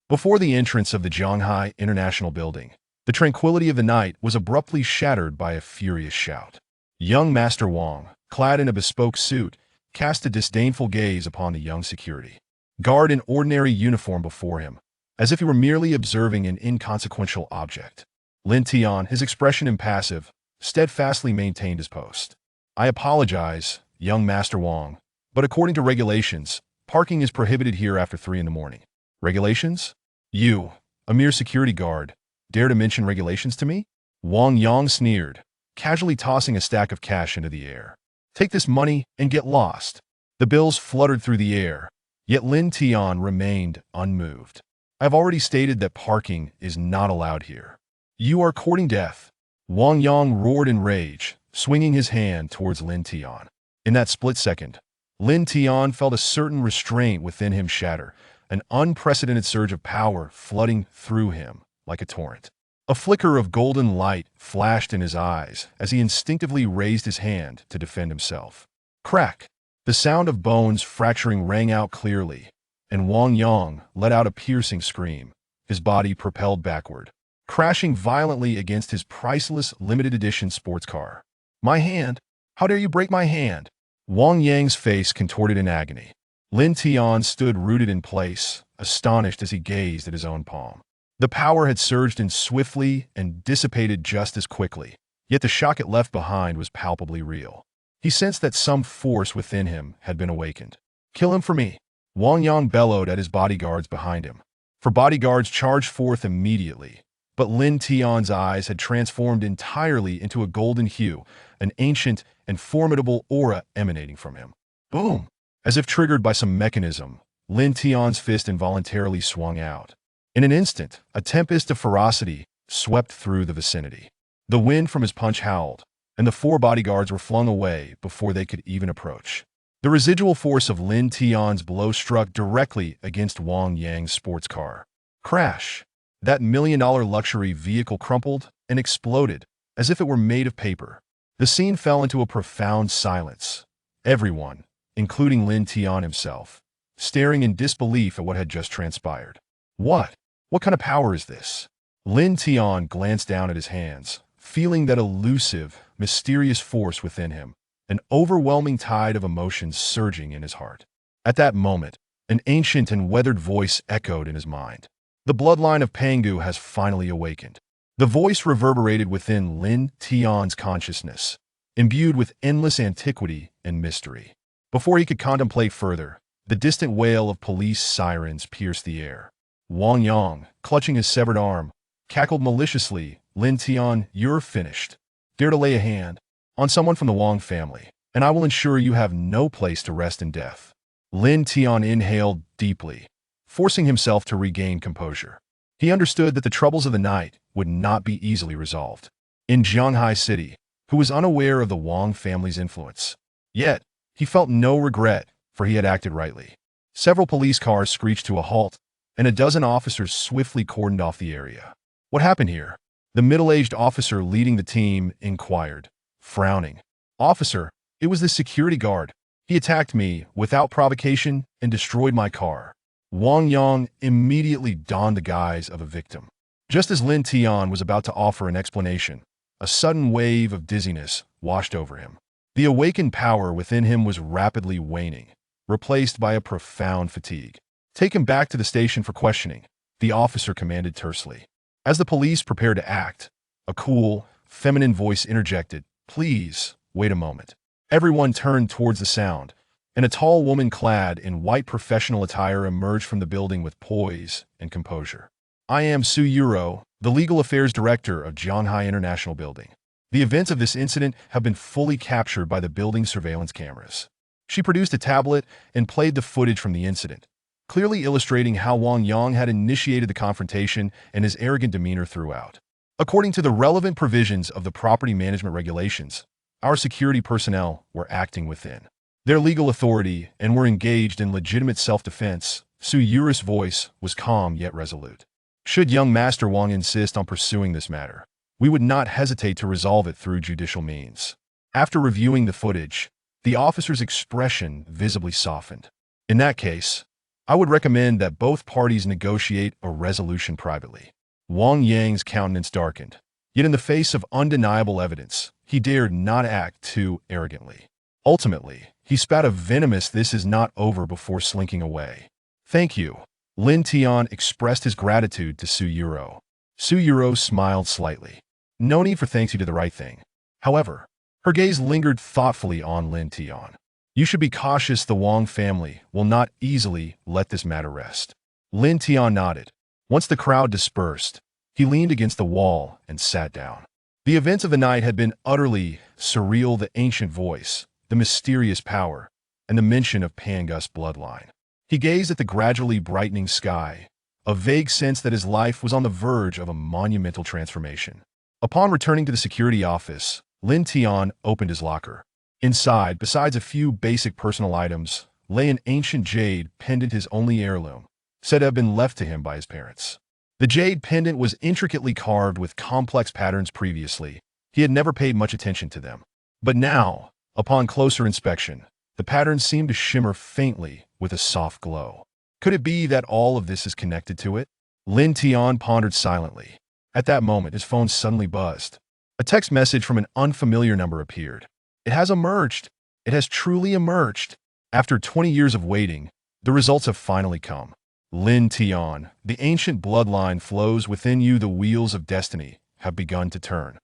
Before the entrance of the Zhonghai International Building, the tranquility of the night was abruptly shattered by a furious shout. Young Master Wang, clad in a bespoke suit, cast a disdainful gaze upon the young security guard in ordinary uniform before him, as if he were merely observing an inconsequential object. Lin Tian, his expression impassive, steadfastly maintained his post. "I apologize, young Master Wang, but according to regulations, parking is prohibited here after 3 in the morning." "Regulations? You, a mere security guard, dare to mention regulations to me?" Wang Yang sneered, casually tossing a stack of cash into the air. "Take this money and get lost." The bills fluttered through the air, yet Lin Tian remained unmoved. "I've already stated that parking is not allowed here. You are courting death." Wang Yang roared in rage, swinging his hand towards Lin Tian. In that split second, Lin Tian felt a certain restraint within him shatter, an unprecedented surge of power flooding through him like a torrent. A flicker of golden light flashed in his eyes as he instinctively raised his hand to defend himself. Crack! The sound of bones fracturing rang out clearly, and Wang Yang let out a piercing scream, his body propelled backward, crashing violently against his priceless limited-edition sports car. "My hand! How dare you break my hand?" Wang Yang's face contorted in agony. Lin Tian stood rooted in place, astonished as he gazed at his own palm. The power had surged in swiftly and dissipated just as quickly, yet the shock it left behind was palpably real. He sensed that some force within him had been awakened. "Kill him for me!" Wang Yang bellowed at his bodyguards behind him. For bodyguards charged forth immediately, but Lin Tian's eyes had transformed entirely into a golden hue, an ancient and formidable aura emanating from him. Boom! As if triggered by some mechanism, Lin Tian's fist involuntarily swung out. In an instant, a tempest of ferocity swept through the vicinity. The wind from his punch howled, and the 4 bodyguards were flung away before they could even approach. The residual force of Lin Tian's blow struck directly against Wang Yang's sports car. Crash! That million-dollar luxury vehicle crumpled and exploded as if it were made of paper. The scene fell into a profound silence. Everyone, including Lin Tian himself, staring in disbelief at what had just transpired. What kind of power is this? Lin Tian glanced down at his hands, feeling that elusive, mysterious force within him, an overwhelming tide of emotions surging in his heart. At that moment, an ancient and weathered voice echoed in his mind. "The bloodline of Pangu has finally awakened." The voice reverberated within Lin Tian's consciousness, imbued with endless antiquity and mystery. Before he could contemplate further, the distant wail of police sirens pierced the air. Wang Yang, clutching his severed arm, cackled maliciously, "Lin Tian, you're finished. Dare to lay a hand on someone from the Wang family, and I will ensure you have no place to rest in death." Lin Tian inhaled deeply, forcing himself to regain composure. He understood that the troubles of the night would not be easily resolved. In Zhonghai City, who was unaware of the Wang family's influence. Yet, he felt no regret, for he had acted rightly. Several police cars screeched to a halt, and a dozen officers swiftly cordoned off the area. "What happened here?" The middle-aged officer leading the team inquired, frowning. "Officer, it was the security guard. He attacked me without provocation and destroyed my car." Wang Yang immediately donned the guise of a victim. Just as Lin Tian was about to offer an explanation, a sudden wave of dizziness washed over him. The awakened power within him was rapidly waning, replaced by a profound fatigue. "Take him back to the station for questioning," the officer commanded tersely. As the police prepared to act, a cool, feminine voice interjected, "Please, wait a moment." Everyone turned towards the sound, and a tall woman clad in white professional attire emerged from the building with poise and composure. "I am Su Yuro, the Legal Affairs Director of Zhonghai International Building. The events of this incident have been fully captured by the building's surveillance cameras." She produced a tablet and played the footage from the incident, clearly illustrating how Wang Yang had initiated the confrontation and his arrogant demeanor throughout. "According to the relevant provisions of the property management regulations, our security personnel were acting within their legal authority and were engaged in legitimate self-defense." Su Yuro's voice was calm yet resolute. "Should young Master Wang insist on pursuing this matter, we would not hesitate to resolve it through judicial means." After reviewing the footage, the officer's expression visibly softened. "In that case, I would recommend that both parties negotiate a resolution privately. Wang Yang's countenance darkened. Yet in the face of undeniable evidence, he dared not act too arrogantly. Ultimately, he spat a venomous "this is not over" before slinking away. Thank you. Lin Tian expressed his gratitude to Su Yuro. Su Yuro smiled slightly. No need for thanks, you did the right thing. However, her gaze lingered thoughtfully on Lin Tian. You should be cautious, the Wang family will not easily let this matter rest. Lin Tian nodded. Once the crowd dispersed, he leaned against the wall and sat down. The events of the night had been utterly surreal: the ancient voice, the mysterious power, and the mention of Pangus bloodline. He gazed at the gradually brightening sky, a vague sense that his life was on the verge of a monumental transformation. Upon returning to the security office, Lin Tian opened his locker. Inside, besides a few basic personal items, lay an ancient jade pendant, his only heirloom, said to have been left to him by his parents. The jade pendant was intricately carved with complex patterns. Previously, he had never paid much attention to them. But now, upon closer inspection, the patterns seemed to shimmer faintly with a soft glow. Could it be that all of this is connected to it? Lin Tian pondered silently. At that moment, his phone suddenly buzzed. A text message from an unfamiliar number appeared. It has emerged. It has truly emerged. After 20 years of waiting, the results have finally come. Lin Tian, the ancient bloodline flows within you. The wheels of destiny have begun to turn.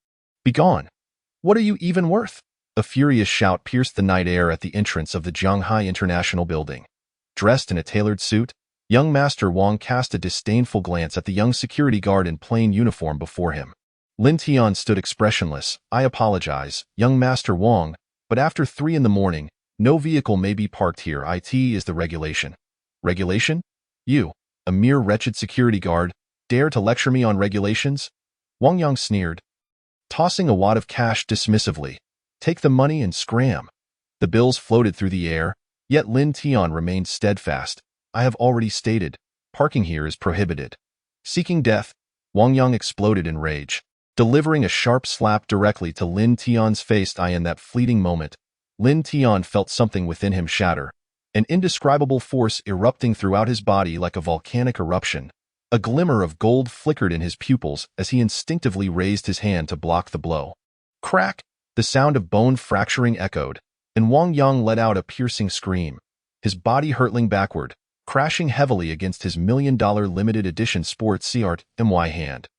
Begone! What are you even worth? A furious shout pierced the night air at the entrance of the Zhanghai International Building. Dressed in a tailored suit, young Master Wang cast a disdainful glance at the young security guard in plain uniform before him. Lin Tian stood expressionless. I apologize, young Master Wang, but after 3 in the morning, no vehicle may be parked here. It is the regulation. Regulation? You, a mere wretched security guard, dare to lecture me on regulations? Wang Yang sneered, tossing a wad of cash dismissively. Take the money and scram. The bills floated through the air, yet Lin Tian remained steadfast. I have already stated, parking here is prohibited. Seeking death, Wang Yang exploded in rage, delivering a sharp slap directly to Lin Tian's face. In that fleeting moment, Lin Tian felt something within him shatter, an indescribable force erupting throughout his body like a volcanic eruption. A glimmer of gold flickered in his pupils as he instinctively raised his hand to block the blow. Crack! The sound of bone fracturing echoed, and Wang Yang let out a piercing scream, his body hurtling backward, crashing heavily against his $1 million limited edition sports Cart My hand.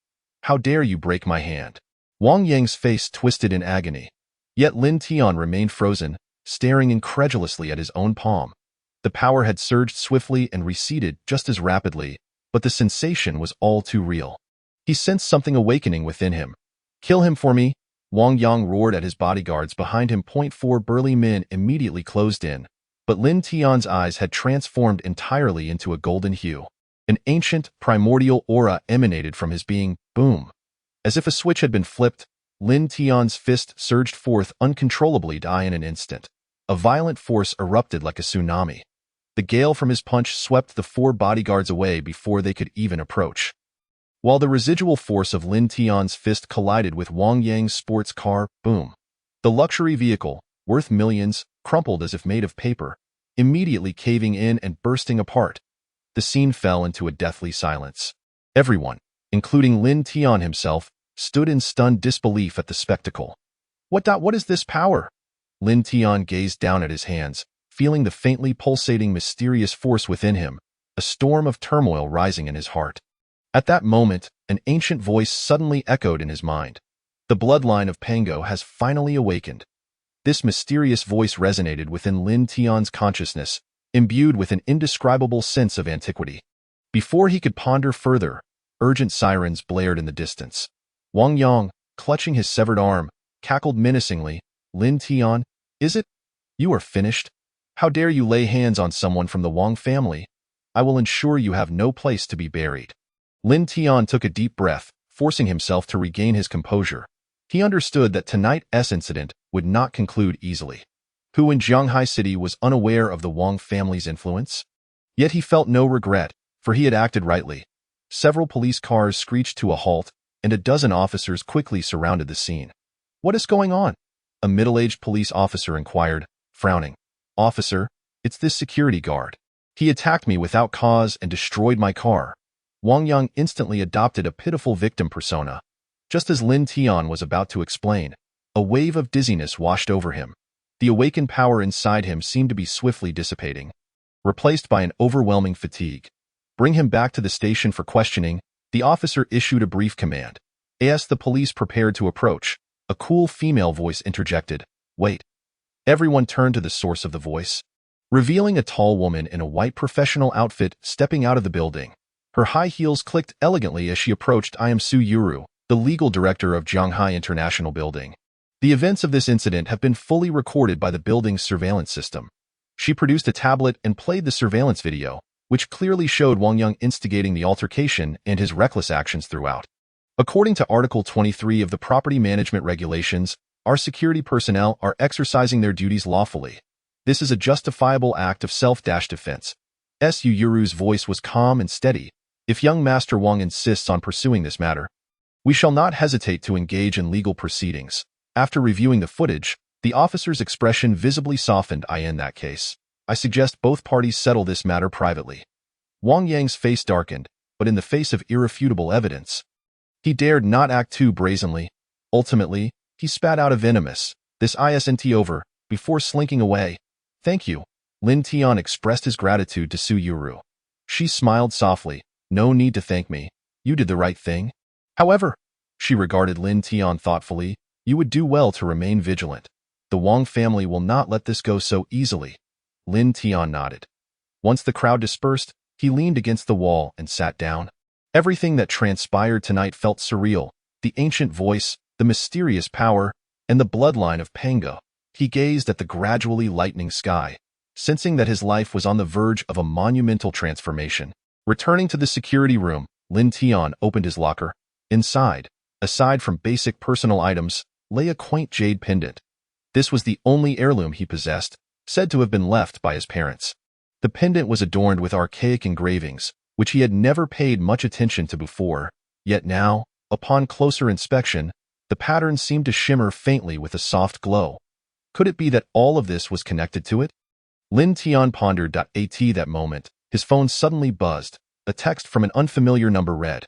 How dare you break my hand? Wang Yang's face twisted in agony. Yet Lin Tian remained frozen, staring incredulously at his own palm. The power had surged swiftly and receded just as rapidly, but the sensation was all too real. He sensed something awakening within him. Kill him for me! Wang Yang roared at his bodyguards behind him. 4 burly men immediately closed in, but Lin Tian's eyes had transformed entirely into a golden hue. An ancient, primordial aura emanated from his being. Boom! As if a switch had been flipped, Lin Tian's fist surged forth uncontrollably. In an instant, a violent force erupted like a tsunami. The gale from his punch swept the 4 bodyguards away before they could even approach. While the residual force of Lin Tian's fist collided with Wang Yang's sports car, boom! The luxury vehicle, worth millions, crumpled as if made of paper, immediately caving in and bursting apart. The scene fell into a deathly silence. Everyone, including Lin Tian himself, stood in stunned disbelief at the spectacle. What is this power? Lin Tian gazed down at his hands, feeling the faintly pulsating mysterious force within him, a storm of turmoil rising in his heart. At that moment, an ancient voice suddenly echoed in his mind. The bloodline of Pango has finally awakened. This mysterious voice resonated within Lin Tian's consciousness, imbued with an indescribable sense of antiquity. Before he could ponder further, urgent sirens blared in the distance. Wang Yang, clutching his severed arm, cackled menacingly. Lin Tian, is it? You are finished? How dare you lay hands on someone from the Wang family? I will ensure you have no place to be buried. Lin Tian took a deep breath, forcing himself to regain his composure. He understood that tonight's incident would not conclude easily. Who in Zhanghai City was unaware of the Wang family's influence? Yet he felt no regret, for he had acted rightly. Several police cars screeched to a halt, and a dozen officers quickly surrounded the scene. What is going on? A middle-aged police officer inquired, frowning. Officer, it's this security guard. He attacked me without cause and destroyed my car. Wang Yang instantly adopted a pitiful victim persona. Just as Lin Tian was about to explain, a wave of dizziness washed over him. The awakened power inside him seemed to be swiftly dissipating, replaced by an overwhelming fatigue. Bring him back to the station for questioning, the officer issued a brief command. As the police prepared to approach, a cool female voice interjected, "Wait." Everyone turned to the source of the voice, revealing a tall woman in a white professional outfit stepping out of the building. Her high heels clicked elegantly as she approached. "I am Su Yuru, the legal director of Zhanghai International Building. The events of this incident have been fully recorded by the building's surveillance system." She produced a tablet and played the surveillance video, which clearly showed Wang Yang instigating the altercation and his reckless actions throughout. According to Article 23 of the Property Management Regulations, our security personnel are exercising their duties lawfully. This is a justifiable act of self-defense. Su Yuru's voice was calm and steady. If young Master Wang insists on pursuing this matter, we shall not hesitate to engage in legal proceedings. After reviewing the footage, the officer's expression visibly softened. In that case, I suggest both parties settle this matter privately. Wang Yang's face darkened, but in the face of irrefutable evidence, he dared not act too brazenly. Ultimately, he spat out a venomous, "This isn't over," before slinking away. "Thank you." Lin Tian expressed his gratitude to Su Yuru. She smiled softly. "No need to thank me. You did the right thing." However, she regarded Lin Tian thoughtfully, "You would do well to remain vigilant. The Wang family will not let this go so easily." Lin Tian nodded. Once the crowd dispersed, he leaned against the wall and sat down. Everything that transpired tonight felt surreal. The ancient voice, the mysterious power, and the bloodline of Pango. He gazed at the gradually lightening sky, sensing that his life was on the verge of a monumental transformation. Returning to the security room, Lin Tian opened his locker. Inside, aside from basic personal items, lay a quaint jade pendant. This was the only heirloom he possessed, said to have been left by his parents. The pendant was adorned with archaic engravings, which he had never paid much attention to before, yet now, upon closer inspection, the pattern seemed to shimmer faintly with a soft glow. Could it be that all of this was connected to it? Lin Tian pondered. At that moment, his phone suddenly buzzed. A text from an unfamiliar number read,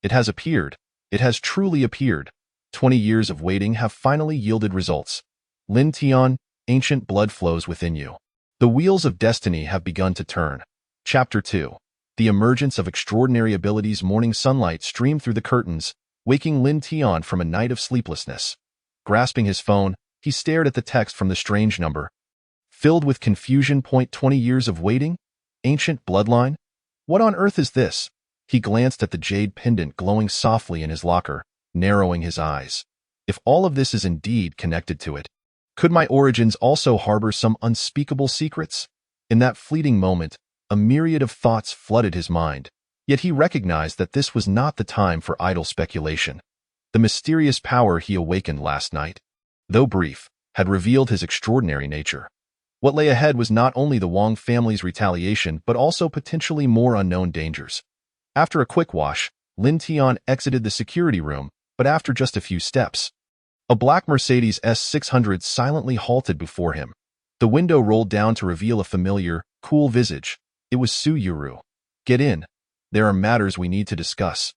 "It has appeared. It has truly appeared. 20 years of waiting have finally yielded results. Lin Tian, ancient blood flows within you. The wheels of destiny have begun to turn." Chapter 2. The emergence of extraordinary abilities. Morning sunlight streamed through the curtains, waking Lin Tian from a night of sleeplessness. Grasping his phone, he stared at the text from the strange number. Filled with confusion. 20 years of waiting? Ancient bloodline? What on earth is this? He glanced at the jade pendant glowing softly in his locker, narrowing his eyes. If all of this is indeed connected to it, could my origins also harbor some unspeakable secrets? In that fleeting moment, a myriad of thoughts flooded his mind, yet he recognized that this was not the time for idle speculation. The mysterious power he awakened last night, though brief, had revealed his extraordinary nature. What lay ahead was not only the Wang family's retaliation but also potentially more unknown dangers. After a quick wash, Lin Tian exited the security room, but after just a few steps, a black Mercedes S600 silently halted before him. The window rolled down to reveal a familiar, cool visage. It was Su Yuru. "Get in. There are matters we need to discuss."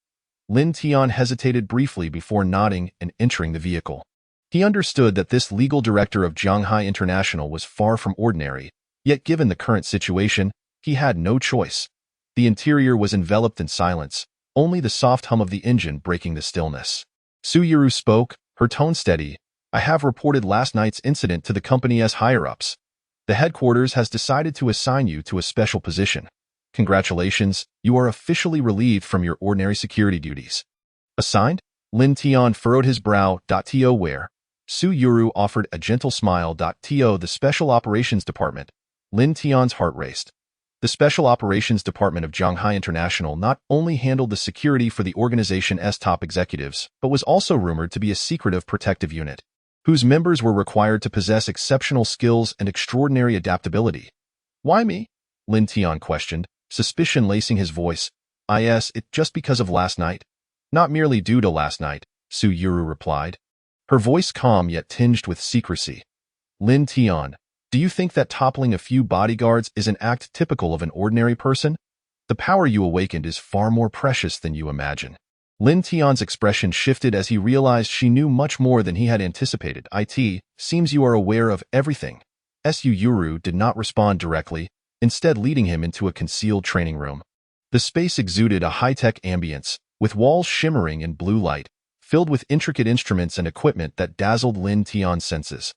Lin Tian hesitated briefly before nodding and entering the vehicle. He understood that this legal director of Zhanghai International was far from ordinary, yet given the current situation, he had no choice. The interior was enveloped in silence, only the soft hum of the engine breaking the stillness. Su Yuru spoke, her tone steady. "I have reported last night's incident to the company as higher-ups. The headquarters has decided to assign you to a special position. Congratulations, you are officially relieved from your ordinary security duties." "Assigned?" Lin Tian furrowed his brow. To where? Su Yuru offered a gentle smile. To the Special Operations Department. Lin Tian's heart raced. The Special Operations Department of Zhanghai International not only handled the security for the organization's top executives, but was also rumored to be a secretive protective unit, whose members were required to possess exceptional skills and extraordinary adaptability. "Why me?" Lin Tian questioned, suspicion lacing his voice. It just because of last night?" "Not merely due to last night," Su Yuru replied, her voice calm yet tinged with secrecy. "Lin Tian, Do you think that toppling a few bodyguards is an act typical of an ordinary person? The power you awakened is far more precious than you imagine. Lin Tian's expression shifted as he realized she knew much more than he had anticipated. It seems you are aware of everything. Su Yuru did not respond directly, instead leading him into a concealed training room. The space exuded a high-tech ambience, with walls shimmering in blue light, filled with intricate instruments and equipment that dazzled Lin Tian's senses.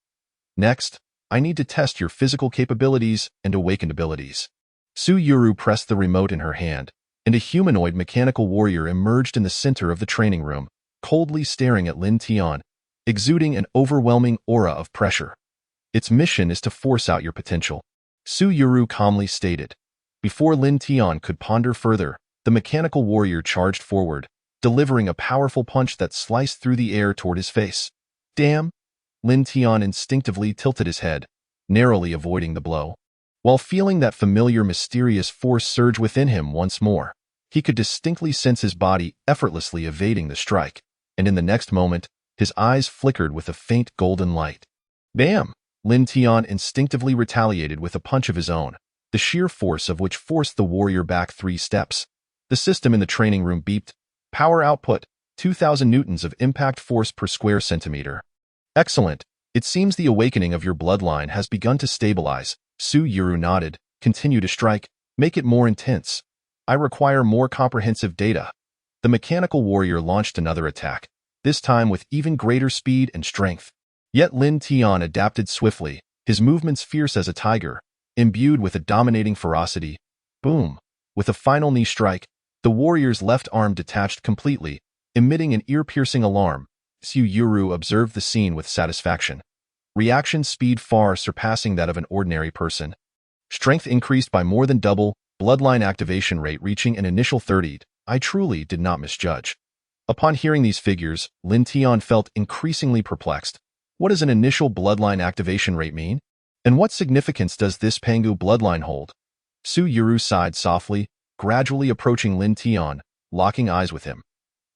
Next, I need to test your physical capabilities and awakened abilities. Su Yuru pressed the remote in her hand, and a humanoid mechanical warrior emerged in the center of the training room, coldly staring at Lin Tian, exuding an overwhelming aura of pressure. Its mission is to force out your potential, Su Yuru calmly stated. Before Lin Tian could ponder further, the mechanical warrior charged forward, delivering a powerful punch that sliced through the air toward his face. Damn! Lin Tian instinctively tilted his head, narrowly avoiding the blow. While feeling that familiar mysterious force surge within him once more, he could distinctly sense his body effortlessly evading the strike, and in the next moment, his eyes flickered with a faint golden light. Bam! Lin Tian instinctively retaliated with a punch of his own, the sheer force of which forced the warrior back 3 steps. The system in the training room beeped. Power output, 2,000 newtons of impact force per square centimeter. Excellent. It seems the awakening of your bloodline has begun to stabilize. Su Yuru nodded. Continue to strike. Make it more intense. I require more comprehensive data. The mechanical warrior launched another attack, this time with even greater speed and strength. Yet Lin Tian adapted swiftly, his movements fierce as a tiger, imbued with a dominating ferocity. Boom! With a final knee strike, the warrior's left arm detached completely, emitting an ear-piercing alarm. Su Yuru observed the scene with satisfaction. Reaction speed far surpassing that of an ordinary person. Strength increased by more than double, bloodline activation rate reaching an initial 30. I truly did not misjudge. Upon hearing these figures, Lin Tian felt increasingly perplexed. What does an initial bloodline activation rate mean? And what significance does this Pangu bloodline hold? Su Yuru sighed softly, gradually approaching Lin Tian, locking eyes with him.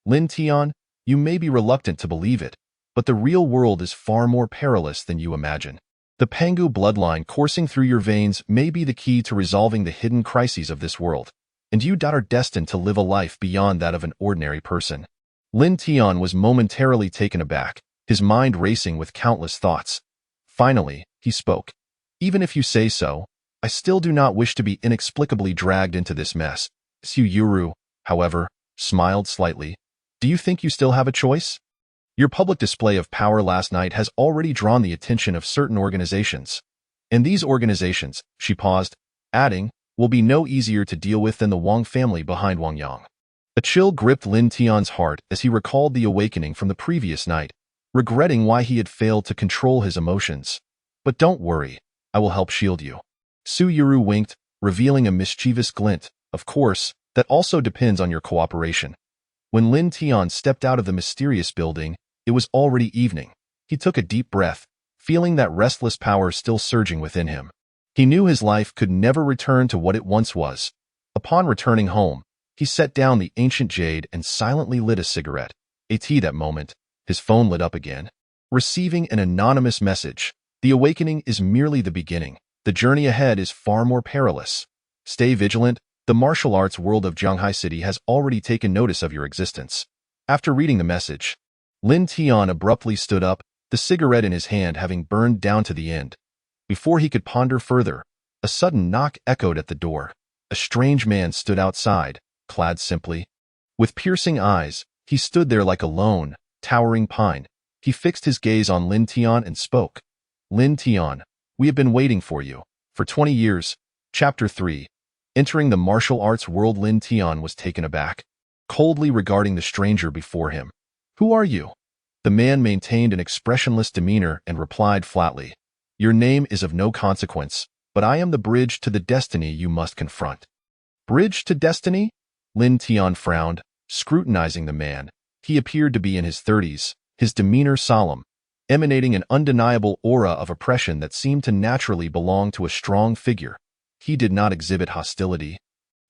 Lin Tian, you may be reluctant to believe it, but the real world is far more perilous than you imagine. The Pangu bloodline coursing through your veins may be the key to resolving the hidden crises of this world, and you are destined to live a life beyond that of an ordinary person. Lin Tian was momentarily taken aback, his mind racing with countless thoughts. Finally, he spoke. Even if you say so, I still do not wish to be inexplicably dragged into this mess. Su Yuru, however, smiled slightly. Do you think you still have a choice? Your public display of power last night has already drawn the attention of certain organizations. And these organizations, she paused, adding, will be no easier to deal with than the Wang family behind Wang Yang. A chill gripped Lin Tian's heart as he recalled the awakening from the previous night, regretting why he had failed to control his emotions. But don't worry, I will help shield you. Su Yuru winked, revealing a mischievous glint. Of course, that also depends on your cooperation. When Lin Tian stepped out of the mysterious building, it was already evening. He took a deep breath, feeling that restless power still surging within him. He knew his life could never return to what it once was. Upon returning home, he set down the ancient jade and silently lit a cigarette. At that moment, his phone lit up again. Receiving an anonymous message. The awakening is merely the beginning. The journey ahead is far more perilous. Stay vigilant. The martial arts world of Zhanghai City has already taken notice of your existence. After reading the message, Lin Tian abruptly stood up, the cigarette in his hand having burned down to the end. Before he could ponder further, a sudden knock echoed at the door. A strange man stood outside, clad simply. With piercing eyes, he stood there like a lone, towering pine. He fixed his gaze on Lin Tian and spoke. Lin Tian, we have been waiting for you. For 20 years. Chapter 3. Entering the martial arts world, Lin Tian was taken aback, coldly regarding the stranger before him. Who are you? The man maintained an expressionless demeanor and replied flatly. Your name is of no consequence, but I am the bridge to the destiny you must confront. Bridge to destiny? Lin Tian frowned, scrutinizing the man. He appeared to be in his 30s, his demeanor solemn, emanating an undeniable aura of oppression that seemed to naturally belong to a strong figure. He did not exhibit hostility.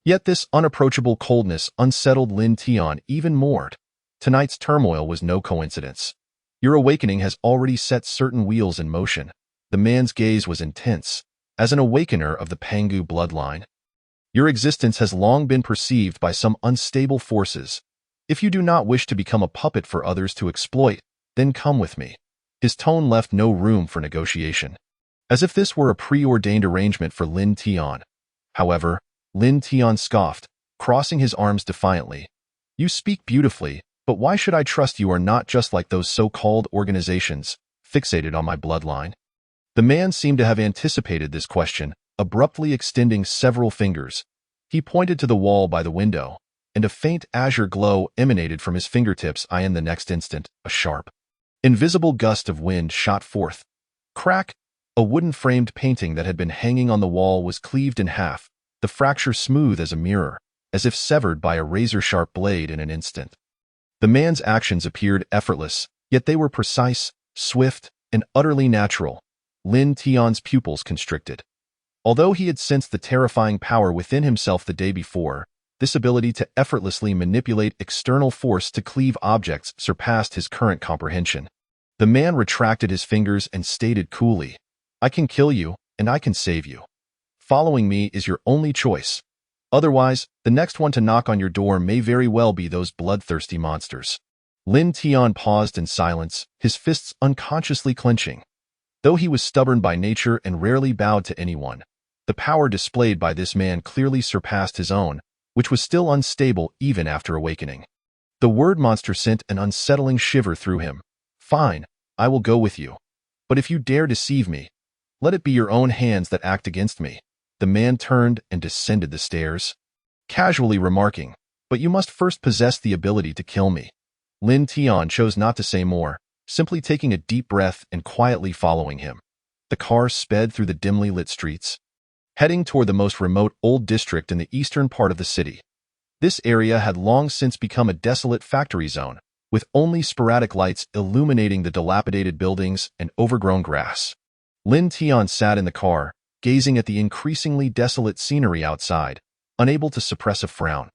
Yet this unapproachable coldness unsettled Lin Tian even more. Tonight's turmoil was no coincidence. Your awakening has already set certain wheels in motion. The man's gaze was intense, as an awakener of the Pangu bloodline. Your existence has long been perceived by some unstable forces. If you do not wish to become a puppet for others to exploit, then come with me. His tone left no room for negotiation, as if this were a preordained arrangement for Lin Tian. However, Lin Tian scoffed, crossing his arms defiantly. You speak beautifully, but why should I trust you are not just like those so-called organizations, fixated on my bloodline? The man seemed to have anticipated this question, abruptly extending several fingers. He pointed to the wall by the window, and a faint azure glow emanated from his fingertips. In the next instant, a sharp, invisible gust of wind shot forth. Crack! A wooden-framed painting that had been hanging on the wall was cleaved in half, the fracture smooth as a mirror, as if severed by a razor-sharp blade in an instant. The man's actions appeared effortless, yet they were precise, swift, and utterly natural. Lin Tian's pupils constricted. Although he had sensed the terrifying power within himself the day before, this ability to effortlessly manipulate external force to cleave objects surpassed his current comprehension. The man retracted his fingers and stated coolly, I can kill you, and I can save you. Following me is your only choice. Otherwise, the next one to knock on your door may very well be those bloodthirsty monsters. Lin Tian paused in silence, his fists unconsciously clenching. Though he was stubborn by nature and rarely bowed to anyone, the power displayed by this man clearly surpassed his own, which was still unstable even after awakening. The word monster sent an unsettling shiver through him. Fine, I will go with you. But if you dare deceive me, let it be your own hands that act against me. The man turned and descended the stairs, casually remarking, but you must first possess the ability to kill me. Lin Tian chose not to say more, simply taking a deep breath and quietly following him. The car sped through the dimly lit streets, heading toward the most remote old district in the eastern part of the city. This area had long since become a desolate factory zone, with only sporadic lights illuminating the dilapidated buildings and overgrown grass. Lin Tian sat in the car, gazing at the increasingly desolate scenery outside, unable to suppress a frown.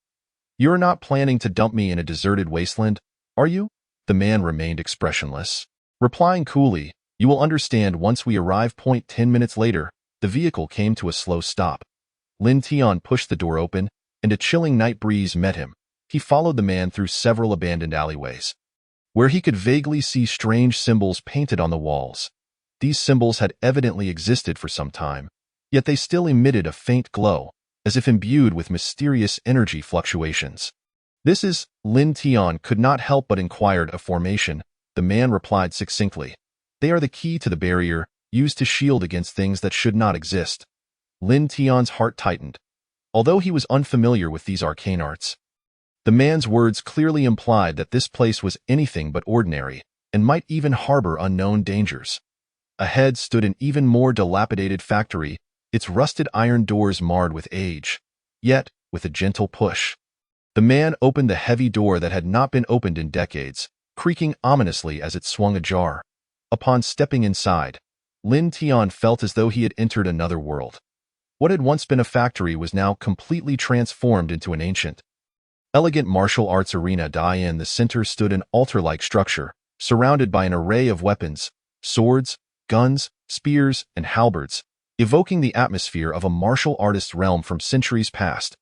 You're not planning to dump me in a deserted wasteland, are you? The man remained expressionless, replying coolly, you will understand once we arrive. 10 minutes later, the vehicle came to a slow stop. Lin Tian pushed the door open, and a chilling night breeze met him. He followed the man through several abandoned alleyways, where he could vaguely see strange symbols painted on the walls. These symbols had evidently existed for some time, yet they still emitted a faint glow, as if imbued with mysterious energy fluctuations. This is, Lin Tian could not help but inquired a formation. The man replied succinctly. They are the key to the barrier, used to shield against things that should not exist. Lin Tian's heart tightened. Although he was unfamiliar with these arcane arts, the man's words clearly implied that this place was anything but ordinary, and might even harbor unknown dangers. Ahead stood an even more dilapidated factory, its rusted iron doors marred with age. Yet, with a gentle push, the man opened the heavy door that had not been opened in decades, creaking ominously as it swung ajar. Upon stepping inside, Lin Tian felt as though he had entered another world. What had once been a factory was now completely transformed into an ancient, elegant martial arts arena. In the center stood an altar-like structure, surrounded by an array of weapons, swords, guns, spears, and halberds, evoking the atmosphere of a martial artist's realm from centuries past.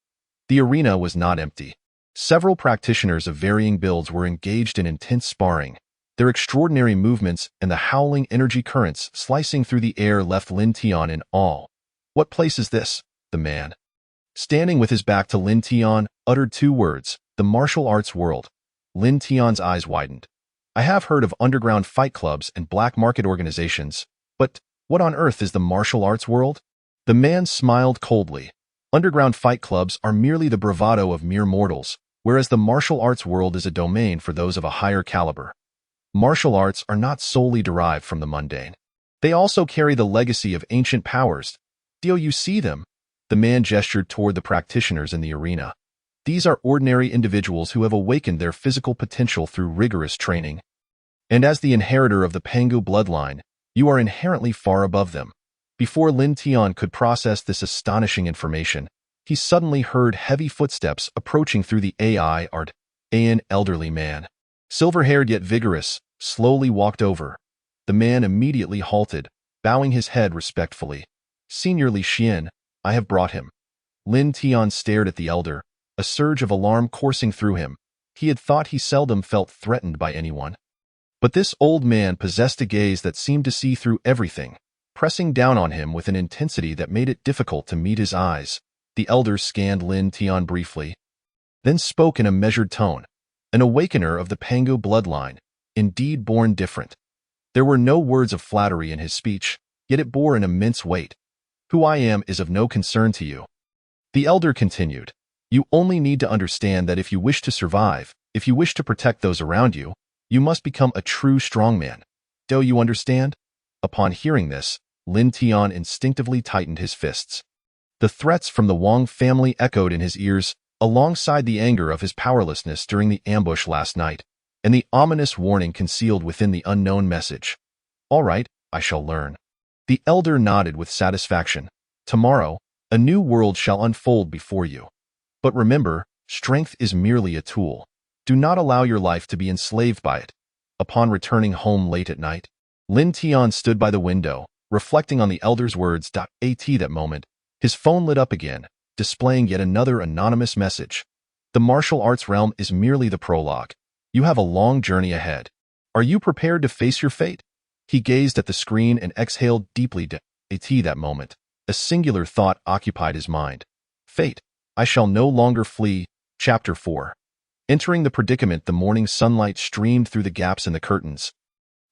The arena was not empty. Several practitioners of varying builds were engaged in intense sparring. Their extraordinary movements and the howling energy currents slicing through the air left Lin Tian in awe. What place is this? The man, standing with his back to Lin Tian, uttered two words, the martial arts world. Lin Tian's eyes widened. I have heard of underground fight clubs and black market organizations, but what on earth is the martial arts world? The man smiled coldly. Underground fight clubs are merely the bravado of mere mortals, whereas the martial arts world is a domain for those of a higher caliber. Martial arts are not solely derived from the mundane. They also carry the legacy of ancient powers. Do you see them? The man gestured toward the practitioners in the arena. These are ordinary individuals who have awakened their physical potential through rigorous training. And as the inheritor of the Pangu bloodline, you are inherently far above them. Before Lin Tian could process this astonishing information, he suddenly heard heavy footsteps approaching through the An elderly man, silver-haired yet vigorous, slowly walked over. The man immediately halted, bowing his head respectfully. "Senior Li Xian, I have brought him." Lin Tian stared at the elder, a surge of alarm coursing through him. He had thought he seldom felt threatened by anyone. But this old man possessed a gaze that seemed to see through everything, pressing down on him with an intensity that made it difficult to meet his eyes. The elder scanned Lin Tian briefly, then spoke in a measured tone. An awakener of the Pangu bloodline, indeed born different. There were no words of flattery in his speech, yet it bore an immense weight. "Who I am is of no concern to you." The elder continued, "You only need to understand that if you wish to survive, if you wish to protect those around you, you must become a true strongman. Do you understand?" Upon hearing this, Lin Tian instinctively tightened his fists. The threats from the Wang family echoed in his ears, alongside the anger of his powerlessness during the ambush last night, and the ominous warning concealed within the unknown message. "All right, I shall learn." The elder nodded with satisfaction. "Tomorrow, a new world shall unfold before you. But remember, strength is merely a tool. Do not allow your life to be enslaved by it." Upon returning home late at night, Lin Tian stood by the window, reflecting on the elder's words. At that moment, his phone lit up again, displaying yet another anonymous message. "The martial arts realm is merely the prologue. You have a long journey ahead. Are you prepared to face your fate?" He gazed at the screen and exhaled deeply. At that moment, a singular thought occupied his mind. "Fate. I shall no longer flee." Chapter 4. Entering the predicament, the morning sunlight streamed through the gaps in the curtains,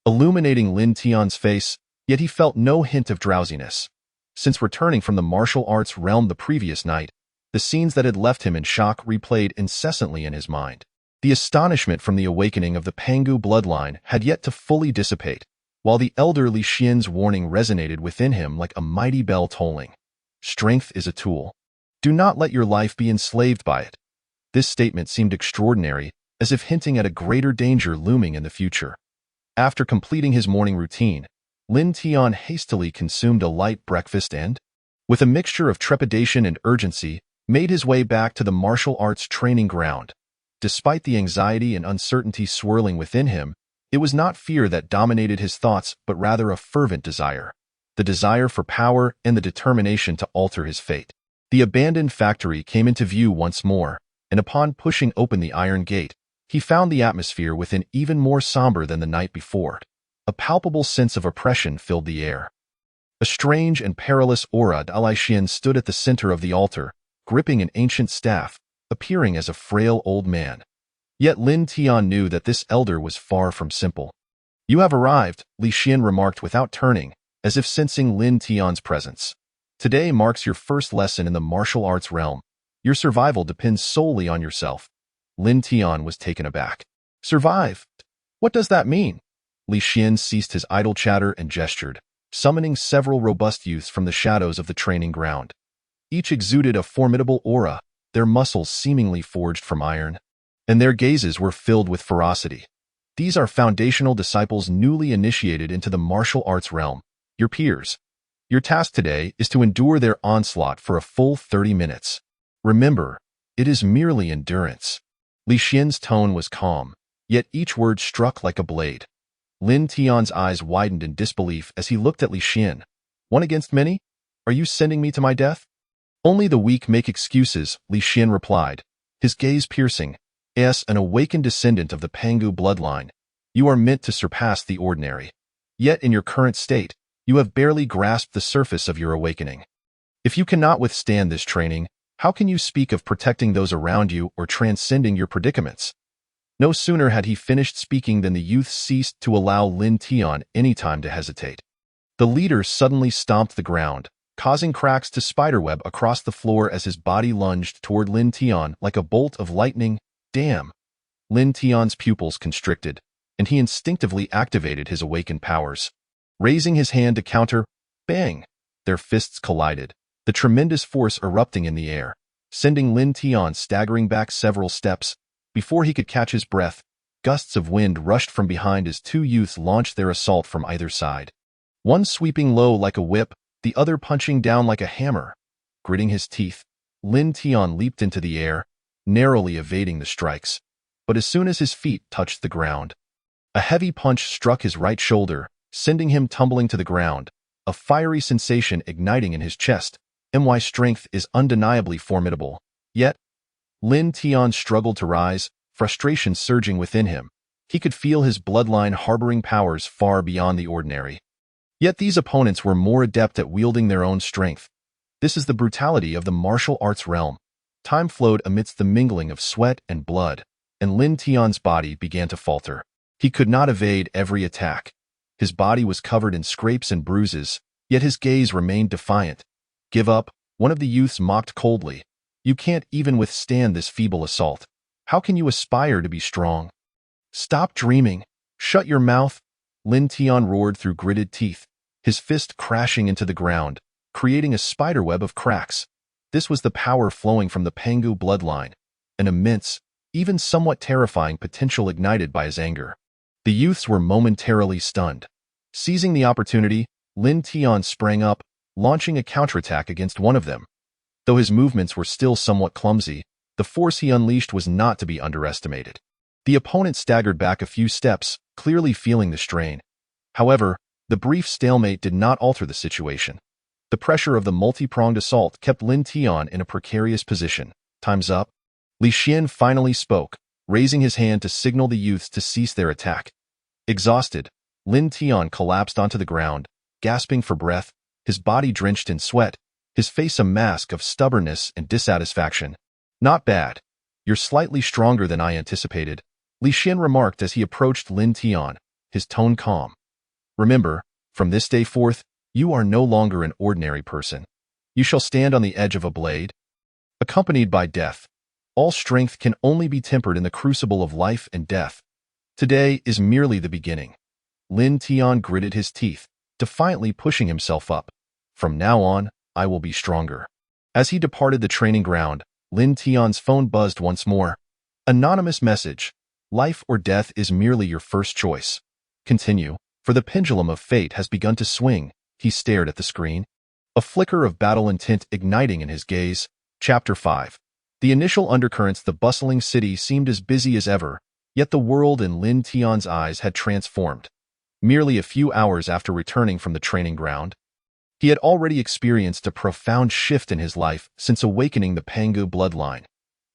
illuminating Lin Tian's face, yet he felt no hint of drowsiness. Since returning from the martial arts realm the previous night, the scenes that had left him in shock replayed incessantly in his mind. The astonishment from the awakening of the Pangu bloodline had yet to fully dissipate, while the elder Li Xian's warning resonated within him like a mighty bell tolling. Strength is a tool. Do not let your life be enslaved by it. This statement seemed extraordinary, as if hinting at a greater danger looming in the future. After completing his morning routine, Lin Tian hastily consumed a light breakfast and, with a mixture of trepidation and urgency, made his way back to the martial arts training ground. Despite the anxiety and uncertainty swirling within him, it was not fear that dominated his thoughts, but rather a fervent desire. The desire for power and the determination to alter his fate. The abandoned factory came into view once more, and upon pushing open the iron gate, he found the atmosphere within even more somber than the night before. A palpable sense of oppression filled the air. A strange and perilous aura. Li Xian stood at the center of the altar, gripping an ancient staff, appearing as a frail old man. Yet Lin Tian knew that this elder was far from simple. "You have arrived," Li Xian remarked without turning, as if sensing Lin Tian's presence. "Today marks your first lesson in the martial arts realm. Your survival depends solely on yourself." Lin Tian was taken aback. "Survive? What does that mean?" Li Xian ceased his idle chatter and gestured, summoning several robust youths from the shadows of the training ground. Each exuded a formidable aura, their muscles seemingly forged from iron, and their gazes were filled with ferocity. "These are foundational disciples newly initiated into the martial arts realm, your peers. Your task today is to endure their onslaught for a full 30 minutes. Remember, it is merely endurance." Li Xian's tone was calm, yet each word struck like a blade. Lin Tian's eyes widened in disbelief as he looked at Li Xian. "One against many? Are you sending me to my death?" "Only the weak make excuses," Li Xian replied, his gaze piercing. "As an awakened descendant of the Pangu bloodline, you are meant to surpass the ordinary. Yet in your current state, you have barely grasped the surface of your awakening. If you cannot withstand this training, how can you speak of protecting those around you or transcending your predicaments?" No sooner had he finished speaking than the youth ceased to allow Lin Tian any time to hesitate. The leader suddenly stomped the ground, causing cracks to spiderweb across the floor as his body lunged toward Lin Tian like a bolt of lightning. "Damn!" Lin Tian's pupils constricted, and he instinctively activated his awakened powers. Raising his hand to counter, bang! Their fists collided, the tremendous force erupting in the air, sending Lin Tian staggering back several steps. Before he could catch his breath, gusts of wind rushed from behind as two youths launched their assault from either side. One sweeping low like a whip, the other punching down like a hammer. Gritting his teeth, Lin Tian leaped into the air, narrowly evading the strikes. But as soon as his feet touched the ground, a heavy punch struck his right shoulder, sending him tumbling to the ground, a fiery sensation igniting in his chest. My strength is undeniably formidable. Yet, Lin Tian struggled to rise, frustration surging within him. He could feel his bloodline harboring powers far beyond the ordinary. Yet these opponents were more adept at wielding their own strength. This is the brutality of the martial arts realm. Time flowed amidst the mingling of sweat and blood, and Lin Tian's body began to falter. He could not evade every attack. His body was covered in scrapes and bruises, yet his gaze remained defiant. "Give up," one of the youths mocked coldly. "You can't even withstand this feeble assault. How can you aspire to be strong?" "Stop dreaming. Shut your mouth," Lin Tian roared through gritted teeth, his fist crashing into the ground, creating a spiderweb of cracks. This was the power flowing from the Pangu bloodline, an immense, even somewhat terrifying potential ignited by his anger. The youths were momentarily stunned. Seizing the opportunity, Lin Tian sprang up, launching a counterattack against one of them. Though his movements were still somewhat clumsy, the force he unleashed was not to be underestimated. The opponent staggered back a few steps, clearly feeling the strain. However, the brief stalemate did not alter the situation. The pressure of the multi-pronged assault kept Lin Tian in a precarious position. "Time's up." Li Xian finally spoke, raising his hand to signal the youths to cease their attack. Exhausted, Lin Tian collapsed onto the ground, gasping for breath, his body drenched in sweat, his face a mask of stubbornness and dissatisfaction. "Not bad. You're slightly stronger than I anticipated," Li Xian remarked as he approached Lin Tian, his tone calm. "Remember, from this day forth, you are no longer an ordinary person. You shall stand on the edge of a blade, accompanied by death. All strength can only be tempered in the crucible of life and death. Today is merely the beginning." Lin Tian gritted his teeth, defiantly pushing himself up. "From now on, I will be stronger." As he departed the training ground, Lin Tian's phone buzzed once more. Anonymous message. "Life or death is merely your first choice. Continue, for the pendulum of fate has begun to swing." He stared at the screen, a flicker of battle intent igniting in his gaze. Chapter 5. The initial undercurrents. The bustling city seemed as busy as ever, yet the world in Lin Tian's eyes had transformed. Merely a few hours after returning from the training ground, he had already experienced a profound shift in his life since awakening the Pangu bloodline.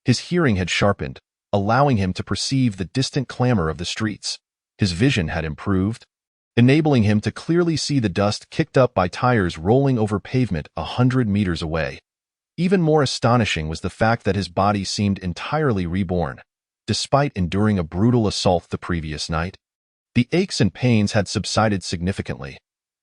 His hearing had sharpened, allowing him to perceive the distant clamor of the streets. His vision had improved, enabling him to clearly see the dust kicked up by tires rolling over pavement 100 meters away. Even more astonishing was the fact that his body seemed entirely reborn. Despite enduring a brutal assault the previous night, the aches and pains had subsided significantly.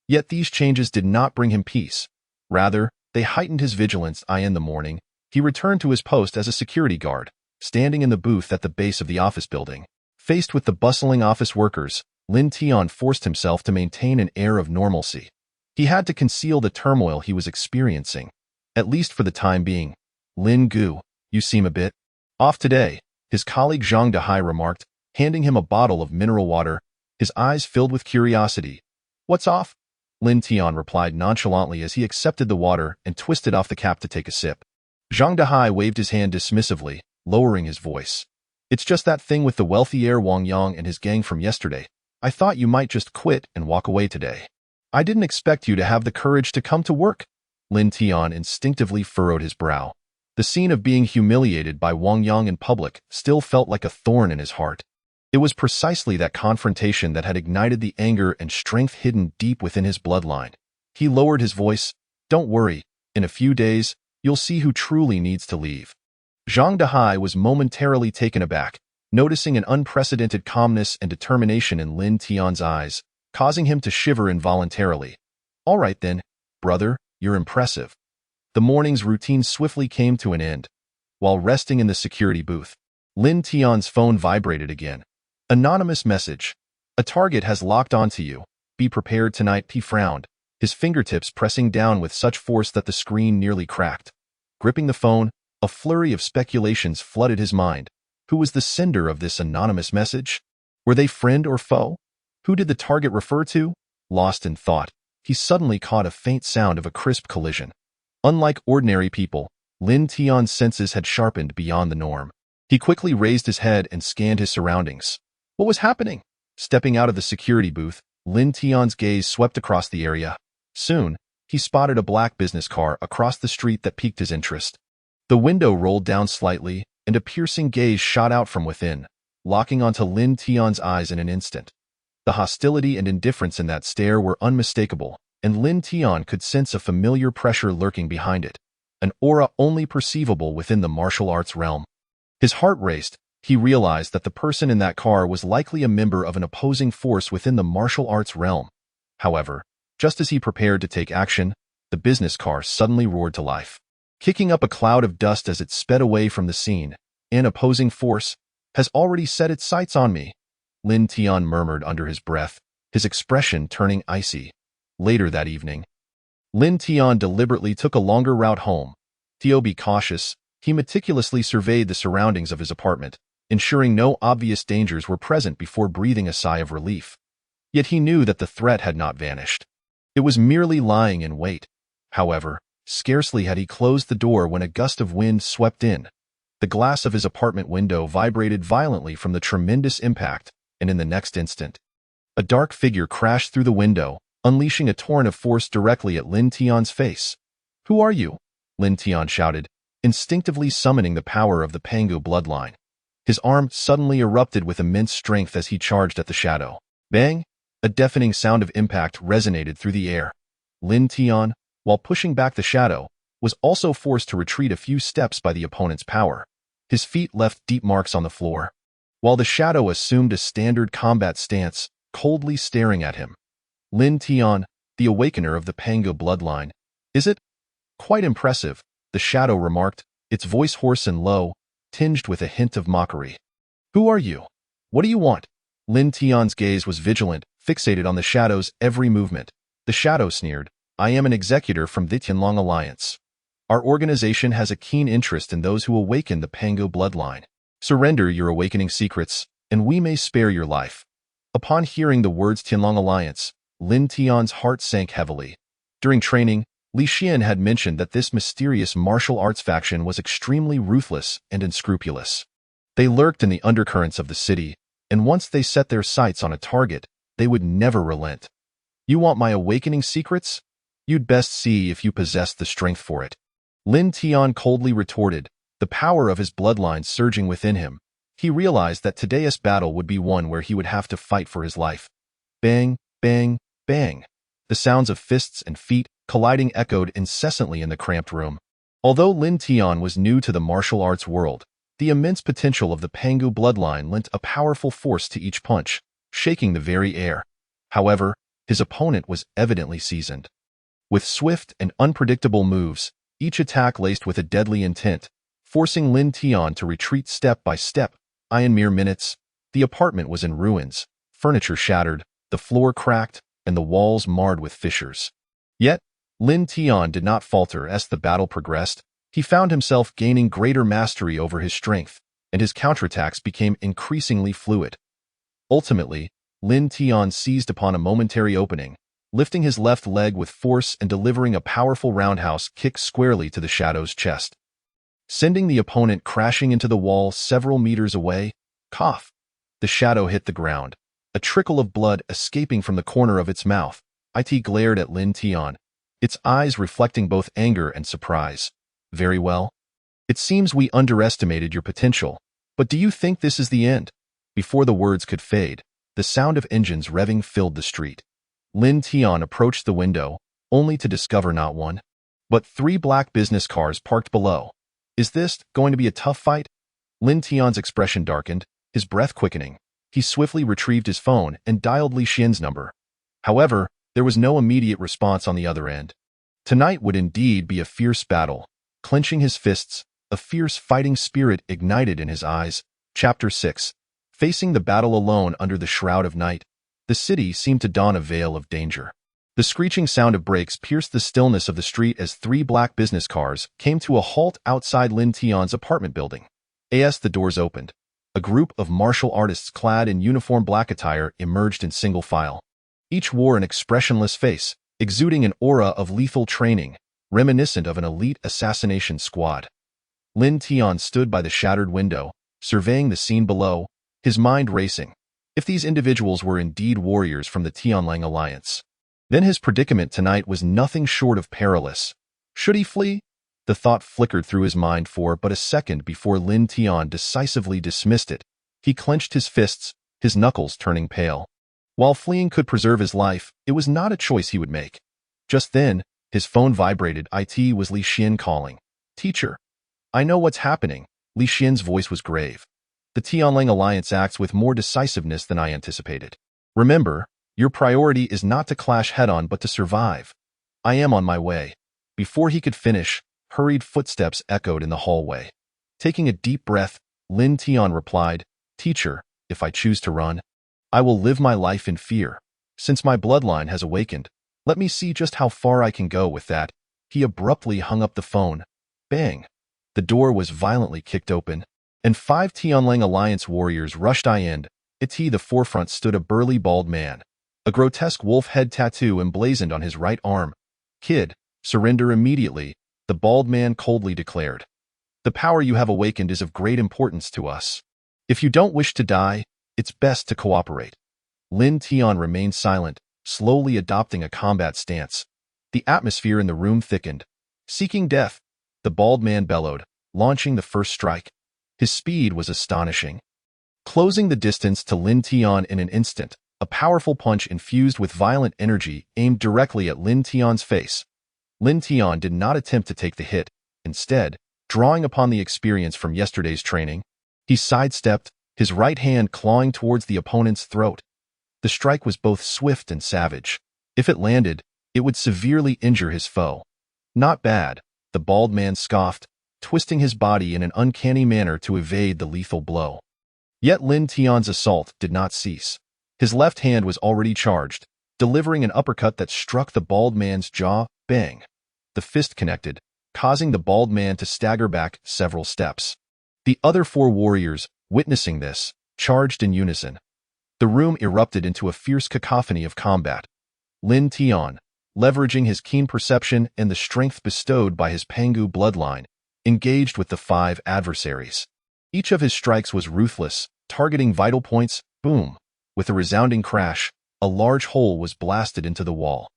Yet these changes did not bring him peace. Rather, they heightened his vigilance. In the morning, he returned to his post as a security guard, standing in the booth at the base of the office building. Faced with the bustling office workers, Lin Tian forced himself to maintain an air of normalcy. He had to conceal the turmoil he was experiencing, at least for the time being. "Lin Gu, you seem a bit off today," his colleague Zhang Dehai remarked, handing him a bottle of mineral water, his eyes filled with curiosity. "What's off?" Lin Tian replied nonchalantly as he accepted the water and twisted off the cap to take a sip. Zhang Dehai waved his hand dismissively, lowering his voice. "It's just that thing with the wealthy heir Wang Yang and his gang from yesterday. I thought you might just quit and walk away today. I didn't expect you to have the courage to come to work." Lin Tian instinctively furrowed his brow. The scene of being humiliated by Wang Yang in public still felt like a thorn in his heart. It was precisely that confrontation that had ignited the anger and strength hidden deep within his bloodline. He lowered his voice. "Don't worry. In a few days, you'll see who truly needs to leave." Zhang Dehai was momentarily taken aback, noticing an unprecedented calmness and determination in Lin Tian's eyes, causing him to shiver involuntarily. "All right then, brother, you're impressive." The morning's routine swiftly came to an end. While resting in the security booth, Lin Tian's phone vibrated again. Anonymous message. "A target has locked onto you. Be prepared tonight." He frowned, his fingertips pressing down with such force that the screen nearly cracked. Gripping the phone, a flurry of speculations flooded his mind. Who was the sender of this anonymous message? Were they friend or foe? Who did the target refer to? Lost in thought, he suddenly caught a faint sound of a crisp collision. Unlike ordinary people, Lin Tian's senses had sharpened beyond the norm. He quickly raised his head and scanned his surroundings. What was happening? Stepping out of the security booth, Lin Tian's gaze swept across the area. Soon, he spotted a black business car across the street that piqued his interest. The window rolled down slightly, and a piercing gaze shot out from within, locking onto Lin Tian's eyes in an instant. The hostility and indifference in that stare were unmistakable, and Lin Tian could sense a familiar pressure lurking behind it, an aura only perceivable within the martial arts realm. His heart raced. He realized that the person in that car was likely a member of an opposing force within the martial arts realm. However, just as he prepared to take action, the business car suddenly roared to life. Kicking up a cloud of dust as it sped away from the scene, an opposing force has already set its sights on me, Lin Tian murmured under his breath, his expression turning icy. Later that evening, Lin Tian deliberately took a longer route home. To be cautious, he meticulously surveyed the surroundings of his apartment, ensuring no obvious dangers were present before breathing a sigh of relief. Yet he knew that the threat had not vanished. It was merely lying in wait. However, scarcely had he closed the door when a gust of wind swept in. The glass of his apartment window vibrated violently from the tremendous impact, and in the next instant, a dark figure crashed through the window, unleashing a torrent of force directly at Lin Tian's face. "Who are you?" Lin Tian shouted, instinctively summoning the power of the Pangu bloodline. His arm suddenly erupted with immense strength as he charged at the shadow. Bang! A deafening sound of impact resonated through the air. Lin Tian, while pushing back the shadow, was also forced to retreat a few steps by the opponent's power. His feet left deep marks on the floor, while the shadow assumed a standard combat stance, coldly staring at him. Lin Tian, the awakener of the Pangu bloodline. "Is it?" "Quite impressive," the shadow remarked, its voice hoarse and low, tinged with a hint of mockery. "Who are you? What do you want?" Lin Tian's gaze was vigilant, fixated on the shadow's every movement. The shadow sneered, "I am an executor from the Tianlong Alliance. Our organization has a keen interest in those who awaken the Pangu bloodline. Surrender your awakening secrets, and we may spare your life." Upon hearing the words Tianlong Alliance, Lin Tian's heart sank heavily. During training, Li Xian had mentioned that this mysterious martial arts faction was extremely ruthless and unscrupulous. They lurked in the undercurrents of the city, and once they set their sights on a target, they would never relent. "You want my awakening secrets? You'd best see if you possess the strength for it." Lin Tian coldly retorted, the power of his bloodline surging within him. He realized that today's battle would be one where he would have to fight for his life. Bang, bang, bang. The sounds of fists and feet colliding echoed incessantly in the cramped room. Although Lin Tian was new to the martial arts world, the immense potential of the Pangu bloodline lent a powerful force to each punch, shaking the very air. However, his opponent was evidently seasoned. With swift and unpredictable moves, each attack laced with a deadly intent, forcing Lin Tian to retreat step by step. In mere minutes, the apartment was in ruins, furniture shattered, the floor cracked, and the walls marred with fissures. Yet, Lin Tian did not falter as the battle progressed. He found himself gaining greater mastery over his strength, and his counterattacks became increasingly fluid. Ultimately, Lin Tian seized upon a momentary opening, lifting his left leg with force and delivering a powerful roundhouse kick squarely to the shadow's chest, sending the opponent crashing into the wall several meters away. Cough! The shadow hit the ground, a trickle of blood escaping from the corner of its mouth. It glared at Lin Tian, its eyes reflecting both anger and surprise. "Very well. It seems we underestimated your potential, but do you think this is the end?" Before the words could fade, the sound of engines revving filled the street. Lin Tian approached the window, only to discover not one, but 3 black business cars parked below. "Is this going to be a tough fight?" Lin Tian's expression darkened, his breath quickening. He swiftly retrieved his phone and dialed Li Xian's number. However, there was no immediate response on the other end. Tonight would indeed be a fierce battle. Clenching his fists, a fierce fighting spirit ignited in his eyes. Chapter 6. Facing the battle alone under the shroud of night, the city seemed to don a veil of danger. The screeching sound of brakes pierced the stillness of the street as 3 black business cars came to a halt outside Lin Tian's apartment building. As the doors opened, a group of martial artists clad in uniform black attire emerged in single file. Each wore an expressionless face, exuding an aura of lethal training, reminiscent of an elite assassination squad. Lin Tian stood by the shattered window, surveying the scene below, his mind racing. If these individuals were indeed warriors from the Tianlang Alliance, Then his predicament tonight was nothing short of perilous. Should he flee? The thought flickered through his mind for but a second before Lin Tian decisively dismissed it. He clenched his fists, his knuckles turning pale. While fleeing could preserve his life, it was not a choice he would make. Just then, his phone vibrated. It was Li Xian calling. "Teacher, I know what's happening." Li Xian's voice was grave. "The Tianlang Alliance acts with more decisiveness than I anticipated. Remember, your priority is not to clash head-on but to survive. I am on my way." Before he could finish, hurried footsteps echoed in the hallway. Taking a deep breath, Lin Tian replied, "Teacher, if I choose to run, I will live my life in fear. Since my bloodline has awakened, let me see just how far I can go with that." He abruptly hung up the phone. Bang! The door was violently kicked open, and 5 Tianlang Alliance warriors rushed in. At the forefront stood a burly bald man, a grotesque wolf head tattoo emblazoned on his right arm. "Kid, surrender immediately," the bald man coldly declared. "The power you have awakened is of great importance to us. If you don't wish to die, it's best to cooperate." Lin Tian remained silent, slowly adopting a combat stance. The atmosphere in the room thickened. "Seeking death," the bald man bellowed, launching the first strike. His speed was astonishing. Closing the distance to Lin Tian in an instant, a powerful punch infused with violent energy aimed directly at Lin Tian's face. Lin Tian did not attempt to take the hit. Instead, drawing upon the experience from yesterday's training, he sidestepped, his right hand clawing towards the opponent's throat. The strike was both swift and savage. If it landed, it would severely injure his foe. "Not bad," the bald man scoffed, twisting his body in an uncanny manner to evade the lethal blow. Yet Lin Tian's assault did not cease. His left hand was already charged, delivering an uppercut that struck the bald man's jaw. Bang! The fist connected, causing the bald man to stagger back several steps. The other 4 warriors, witnessing this, charged in unison. The room erupted into a fierce cacophony of combat. Lin Tian, leveraging his keen perception and the strength bestowed by his Pangu bloodline, engaged with the 5 adversaries. Each of his strikes was ruthless, targeting vital points. Boom! With a resounding crash, a large hole was blasted into the wall.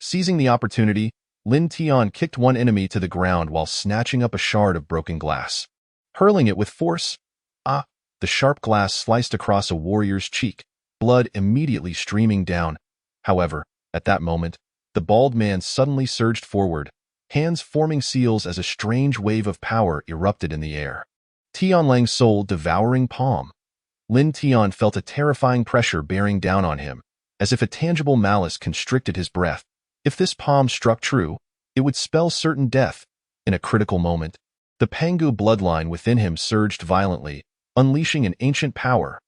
Seizing the opportunity, Lin Tian kicked one enemy to the ground while snatching up a shard of broken glass. Hurling it with force, the sharp glass sliced across a warrior's cheek, blood immediately streaming down. However, at that moment, the bald man suddenly surged forward, hands forming seals as a strange wave of power erupted in the air. Tianlang's soul-devouring palm. Lin Tian felt a terrifying pressure bearing down on him, as if a tangible malice constricted his breath. If this palm struck true, it would spell certain death. In a critical moment, the Pangu bloodline within him surged violently, unleashing an ancient power.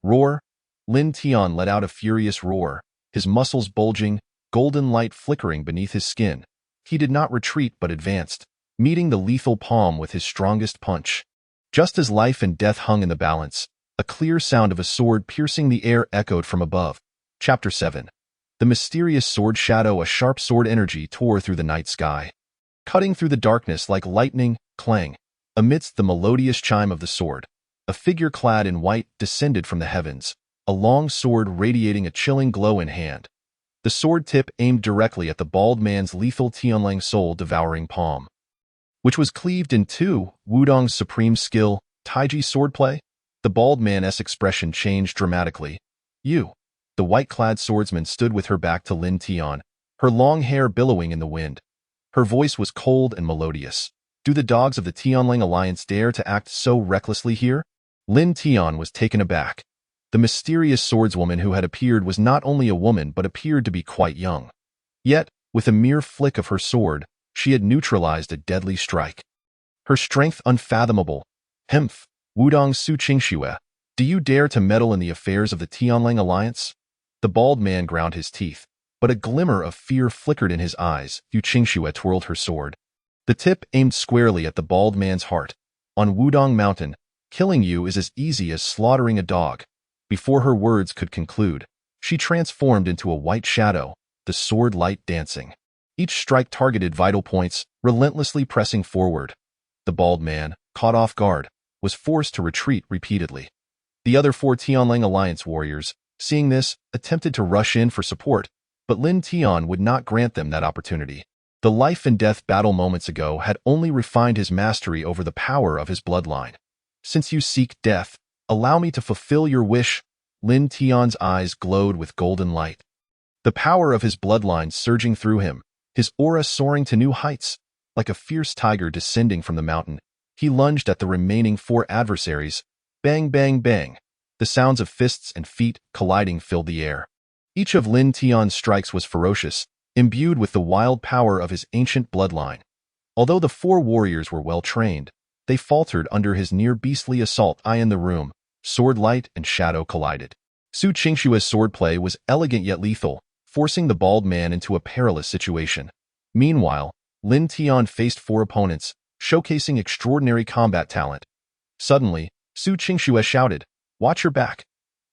Roar! Lin Tian let out a furious roar, his muscles bulging, golden light flickering beneath his skin. He did not retreat but advanced, meeting the lethal palm with his strongest punch. Just as life and death hung in the balance, a clear sound of a sword piercing the air echoed from above. Chapter 7. The mysterious sword shadow. A sharp sword energy tore through the night sky, cutting through the darkness like lightning. Clang! Amidst the melodious chime of the sword, a figure clad in white descended from the heavens, a long sword radiating a chilling glow in hand. The sword tip aimed directly at the bald man's lethal Tianlang soul-devouring palm, which was cleaved in two. Wudong's supreme skill, Taiji swordplay. The bald man's expression changed dramatically. "You." The white-clad swordsman stood with her back to Lin Tian, her long hair billowing in the wind. Her voice was cold and melodious. "Do the dogs of the Tianlang Alliance dare to act so recklessly here?" Lin Tian was taken aback. The mysterious swordswoman who had appeared was not only a woman but appeared to be quite young. Yet, with a mere flick of her sword, she had neutralized a deadly strike. Her strength unfathomable. "Hemph, Wudong Su Qingxue, do you dare to meddle in the affairs of the Tianlang Alliance?" The bald man ground his teeth, but a glimmer of fear flickered in his eyes. Su Qingxue twirled her sword. The tip aimed squarely at the bald man's heart. "On Wudong Mountain, killing you is as easy as slaughtering a dog." Before her words could conclude, she transformed into a white shadow, the sword light dancing. Each strike targeted vital points, relentlessly pressing forward. The bald man, caught off guard, was forced to retreat repeatedly. The other 4 Tianlang Alliance warriors, seeing this, attempted to rush in for support, But Lin Tian would not grant them that opportunity. The life and death battle moments ago had only refined his mastery over the power of his bloodline. Since you seek death, allow me to fulfill your wish. Lin Tian's eyes glowed with golden light. The power of his bloodline surging through him, his aura soaring to new heights. Like a fierce tiger descending from the mountain, he lunged at the remaining 4 adversaries. Bang, bang, bang. The sounds of fists and feet colliding filled the air. Each of Lin Tian's strikes was ferocious, imbued with the wild power of his ancient bloodline. Although the 4 warriors were well trained, they faltered under his near-beastly assault. Eye in the room, sword light and shadow collided. Su Qingshua's swordplay was elegant yet lethal, forcing the bald man into a perilous situation. Meanwhile, Lin Tian faced 4 opponents, showcasing extraordinary combat talent. Suddenly, Su Qingxue shouted, "Watch your back!"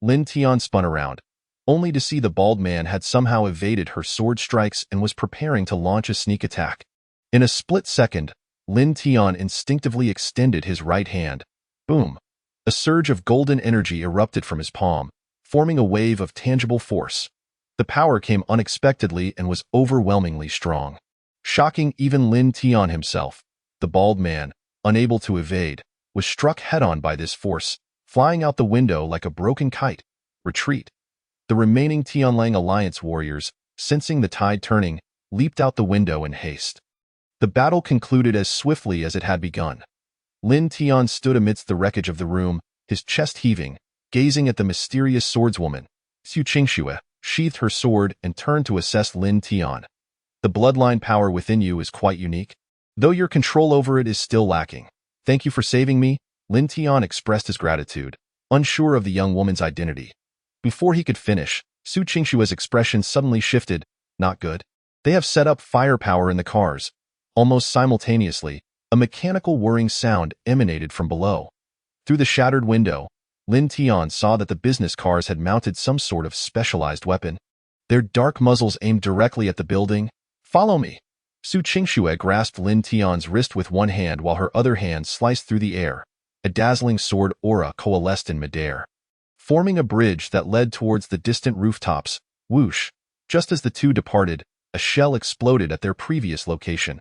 Lin Tian spun around, only to see the bald man had somehow evaded her sword strikes and was preparing to launch a sneak attack. In a split second, Lin Tian instinctively extended his right hand. Boom! A surge of golden energy erupted from his palm, forming a wave of tangible force. The power came unexpectedly and was overwhelmingly strong. Shocking even Lin Tian himself, the bald man, unable to evade, was struck head-on by this force, flying out the window like a broken kite. Retreat. The remaining Tianlang Alliance warriors, sensing the tide turning, leaped out the window in haste. The battle concluded as swiftly as it had begun. Lin Tian stood amidst the wreckage of the room, his chest heaving, gazing at the mysterious swordswoman. Su Qingxue sheathed her sword and turned to assess Lin Tian. The bloodline power within you is quite unique, though your control over it is still lacking. Thank you for saving me. Lin Tian expressed his gratitude, unsure of the young woman's identity. Before he could finish, Su Qingshue's expression suddenly shifted. Not good. They have set up firepower in the cars. Almost simultaneously, a mechanical whirring sound emanated from below. Through the shattered window, Lin Tian saw that the business cars had mounted some sort of specialized weapon. Their dark muzzles aimed directly at the building. Follow me. Su Qingxue grasped Lin Tian's wrist with one hand while her other hand sliced through the air. A dazzling sword aura coalesced in midair, forming a bridge that led towards the distant rooftops. Whoosh! Just as the two departed, a shell exploded at their previous location.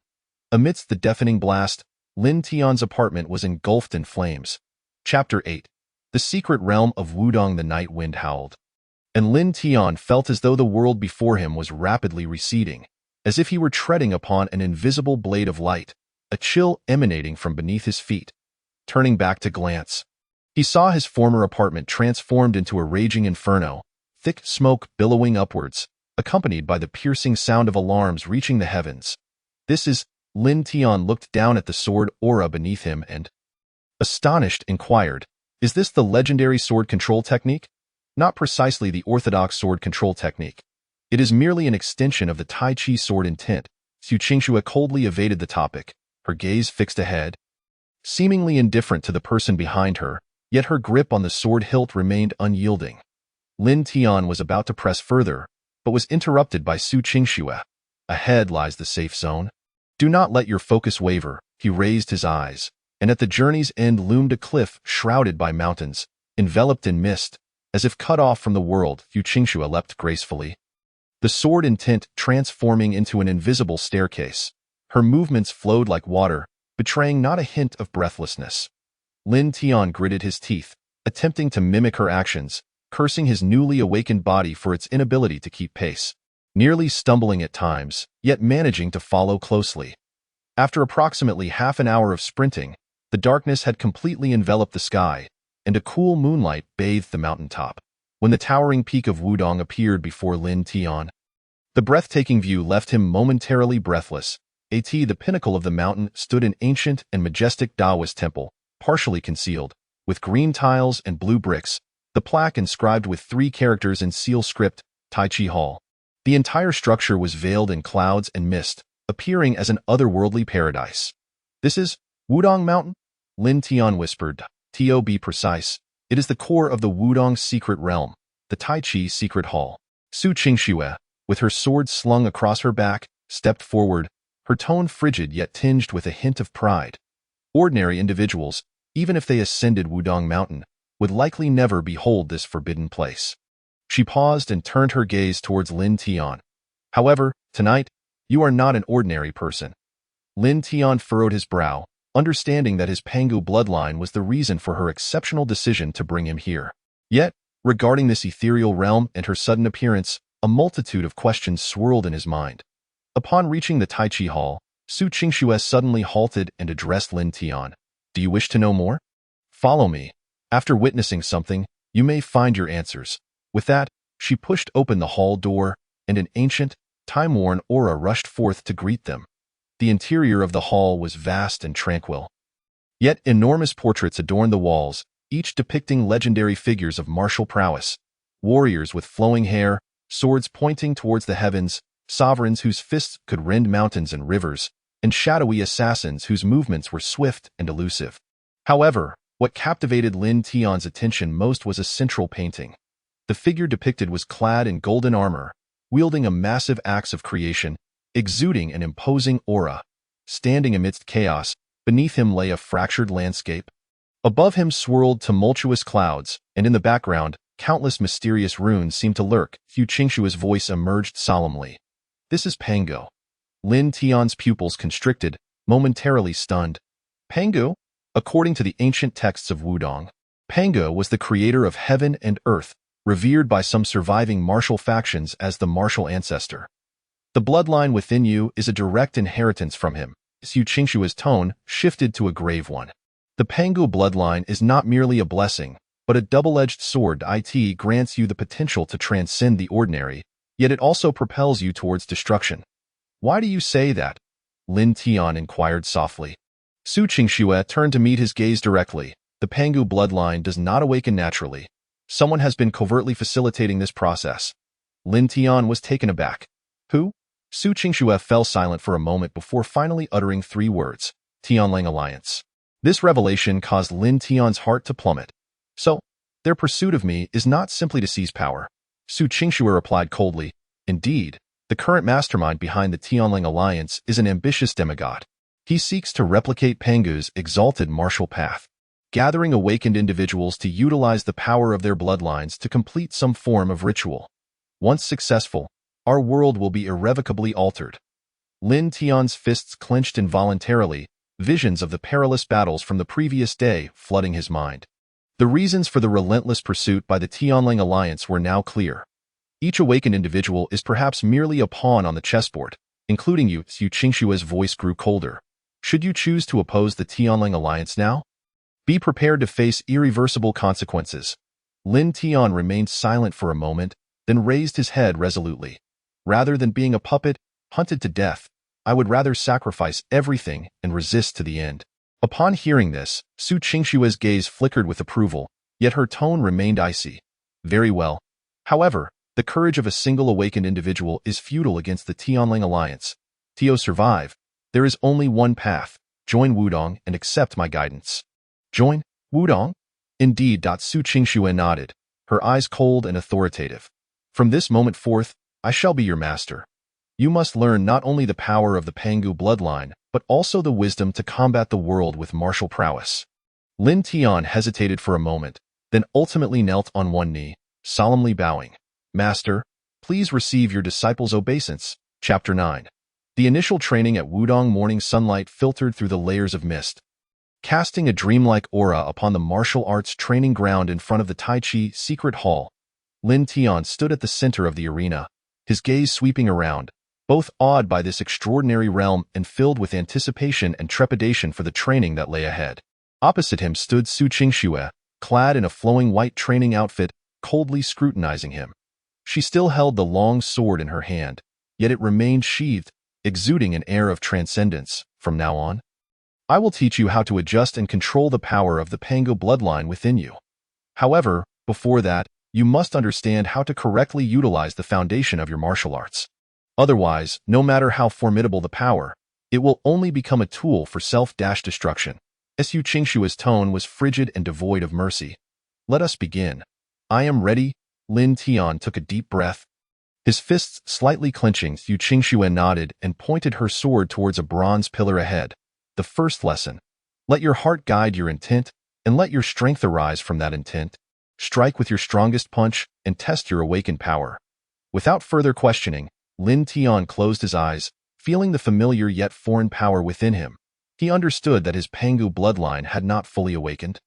Amidst the deafening blast, Lin Tian's apartment was engulfed in flames. Chapter 8. The Secret Realm of Wudong. The night wind howled, and Lin Tian felt as though the world before him was rapidly receding, as if he were treading upon an invisible blade of light, a chill emanating from beneath his feet. Turning back to glance, he saw his former apartment transformed into a raging inferno, thick smoke billowing upwards, accompanied by the piercing sound of alarms reaching the heavens. This is... Lin Tian looked down at the sword aura beneath him and, astonished, inquired, "Is this the legendary sword control technique?" Not precisely the orthodox sword control technique. It is merely an extension of the Tai Chi sword intent. Su Qingxue coldly evaded the topic, her gaze fixed ahead, seemingly indifferent to the person behind her, yet her grip on the sword hilt remained unyielding. Lin Tian was about to press further, but was interrupted by Su Qingxue. Ahead lies the safe zone. Do not let your focus waver. He raised his eyes, and at the journey's end loomed a cliff shrouded by mountains, enveloped in mist. As if cut off from the world, Su Qingxue leapt gracefully, the sword intent transforming into an invisible staircase. Her movements flowed like water, betraying not a hint of breathlessness. Lin Tian gritted his teeth, attempting to mimic her actions, cursing his newly awakened body for its inability to keep pace, nearly stumbling at times, yet managing to follow closely. After approximately half an hour of sprinting, the darkness had completely enveloped the sky, and a cool moonlight bathed the mountaintop. When the towering peak of Wudong appeared before Lin Tian, the breathtaking view left him momentarily breathless. At the pinnacle of the mountain stood an ancient and majestic Taoist temple, partially concealed, with green tiles and blue bricks, the plaque inscribed with 3 characters in seal script, Tai Chi Hall. The entire structure was veiled in clouds and mist, appearing as an otherworldly paradise. "This is Wudong Mountain?" Lin Tian whispered. "To be precise, it is the core of the Wudong secret realm, the Tai Chi secret hall." Su Qingxue, with her sword slung across her back, stepped forward, her tone frigid yet tinged with a hint of pride. Ordinary individuals, even if they ascended Wudong Mountain, would likely never behold this forbidden place. She paused and turned her gaze towards Lin Tian. However, tonight, you are not an ordinary person. Lin Tian furrowed his brow, understanding that his Pangu bloodline was the reason for her exceptional decision to bring him here. Yet, regarding this ethereal realm and her sudden appearance, a multitude of questions swirled in his mind. Upon reaching the Tai Chi Hall, Su Qingxue suddenly halted and addressed Lin Tian. Do you wish to know more? Follow me. After witnessing something, you may find your answers. With that, she pushed open the hall door, and an ancient, time-worn aura rushed forth to greet them. The interior of the hall was vast and tranquil. Yet enormous portraits adorned the walls, each depicting legendary figures of martial prowess. Warriors with flowing hair, swords pointing towards the heavens, sovereigns whose fists could rend mountains and rivers, and shadowy assassins whose movements were swift and elusive. However, what captivated Lin Tian's attention most was a central painting. The figure depicted was clad in golden armor, wielding a massive axe of creation, exuding an imposing aura. Standing amidst chaos, beneath him lay a fractured landscape. Above him swirled tumultuous clouds, and in the background, countless mysterious runes seemed to lurk. Su Qingshue's voice emerged solemnly. This is Pangu. Lin Tian's pupils constricted, momentarily stunned. Pangu? According to the ancient texts of Wudong, Pangu was the creator of heaven and earth, revered by some surviving martial factions as the martial ancestor. The bloodline within you is a direct inheritance from him. Su Qingshue's tone shifted to a grave one. The Pangu bloodline is not merely a blessing, but a double-edged sword. It grants you the potential to transcend the ordinary, yet it also propels you towards destruction. Why do you say that? Lin Tian inquired softly. Su Qingxue turned to meet his gaze directly. The Pangu bloodline does not awaken naturally. Someone has been covertly facilitating this process. Lin Tian was taken aback. Who? Su Qingxue fell silent for a moment before finally uttering 3 words. Tianlang Alliance. This revelation caused Lin Tian's heart to plummet. So, their pursuit of me is not simply to seize power. Su Qingxue replied coldly. Indeed, the current mastermind behind the Tianlang Alliance is an ambitious demigod. He seeks to replicate Pangu's exalted martial path, gathering awakened individuals to utilize the power of their bloodlines to complete some form of ritual. Once successful, our world will be irrevocably altered. Lin Tian's fists clenched involuntarily, visions of the perilous battles from the previous day flooding his mind. The reasons for the relentless pursuit by the Tianlang Alliance were now clear. Each awakened individual is perhaps merely a pawn on the chessboard, including you. Su Qingshue's voice grew colder. Should you choose to oppose the Tianlang Alliance now? Be prepared to face irreversible consequences. Lin Tian remained silent for a moment, then raised his head resolutely. Rather than being a puppet, hunted to death, I would rather sacrifice everything and resist to the end. Upon hearing this, Su Qingshue's gaze flickered with approval, yet her tone remained icy. Very well. However, the courage of a single awakened individual is futile against the Tianlang Alliance. To survive, there is only one path. Join Wudong and accept my guidance. Join Wudong? Indeed. Su Qingxue nodded, her eyes cold and authoritative. From this moment forth, I shall be your master. You must learn not only the power of the Pangu bloodline, but also the wisdom to combat the world with martial prowess. Lin Tian hesitated for a moment, then ultimately knelt on one knee, solemnly bowing. Master, please receive your disciple's obeisance. Chapter 9. The initial training at Wudong. Morning sunlight filtered through the layers of mist, casting a dreamlike aura upon the martial arts training ground in front of the Tai Chi secret hall. Lin Tian stood at the center of the arena, his gaze sweeping around, both awed by this extraordinary realm and filled with anticipation and trepidation for the training that lay ahead. Opposite him stood Su Qingxue, clad in a flowing white training outfit, coldly scrutinizing him. She still held the long sword in her hand, yet it remained sheathed, exuding an air of transcendence. From now on, I will teach you how to adjust and control the power of the Pangu bloodline within you. However, before that, you must understand how to correctly utilize the foundation of your martial arts. Otherwise, no matter how formidable the power, it will only become a tool for self-destruction. Su Qingshue's tone was frigid and devoid of mercy. Let us begin. I am ready. Lin Tian took a deep breath. His fists slightly clenching, Su Qingxue nodded and pointed her sword towards a bronze pillar ahead. The first lesson. Let your heart guide your intent, and let your strength arise from that intent. Strike with your strongest punch and test your awakened power. Without further questioning, Lin Tian closed his eyes, feeling the familiar yet foreign power within him. He understood that his Pangu bloodline had not fully awakened.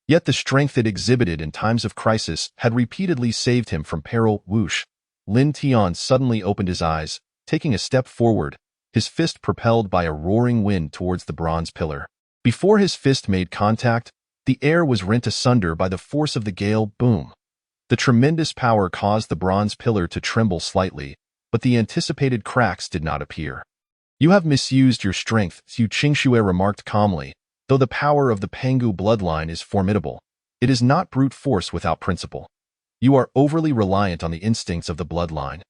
Yet the strength it exhibited in times of crisis had repeatedly saved him from peril. Whoosh! Lin Tian suddenly opened his eyes, taking a step forward, his fist propelled by a roaring wind towards the bronze pillar. Before his fist made contact, the air was rent asunder by the force of the gale. Boom! The tremendous power caused the bronze pillar to tremble slightly, but the anticipated cracks did not appear. "You have misused your strength," Su Qingxue remarked calmly. "Though the power of the Pangu bloodline is formidable, it is not brute force without principle. You are overly reliant on the instincts of the bloodline."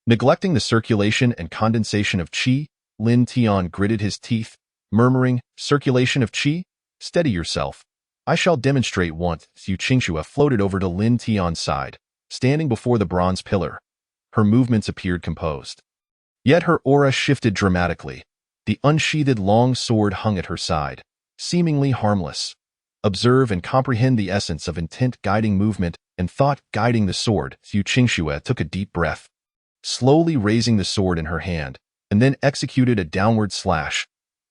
Neglecting the circulation and condensation of qi, Lin Tian gritted his teeth, murmuring, "Circulation of qi? Steady yourself. I shall demonstrate once." Su Qingxue floated over to Lin Tian's side, standing before the bronze pillar. Her movements appeared composed. Yet her aura shifted dramatically. The unsheathed long sword hung at her side, seemingly harmless. Observe and comprehend the essence of intent guiding movement and thought guiding the sword. Su Qingxue took a deep breath, slowly raising the sword in her hand, and then executed a downward slash.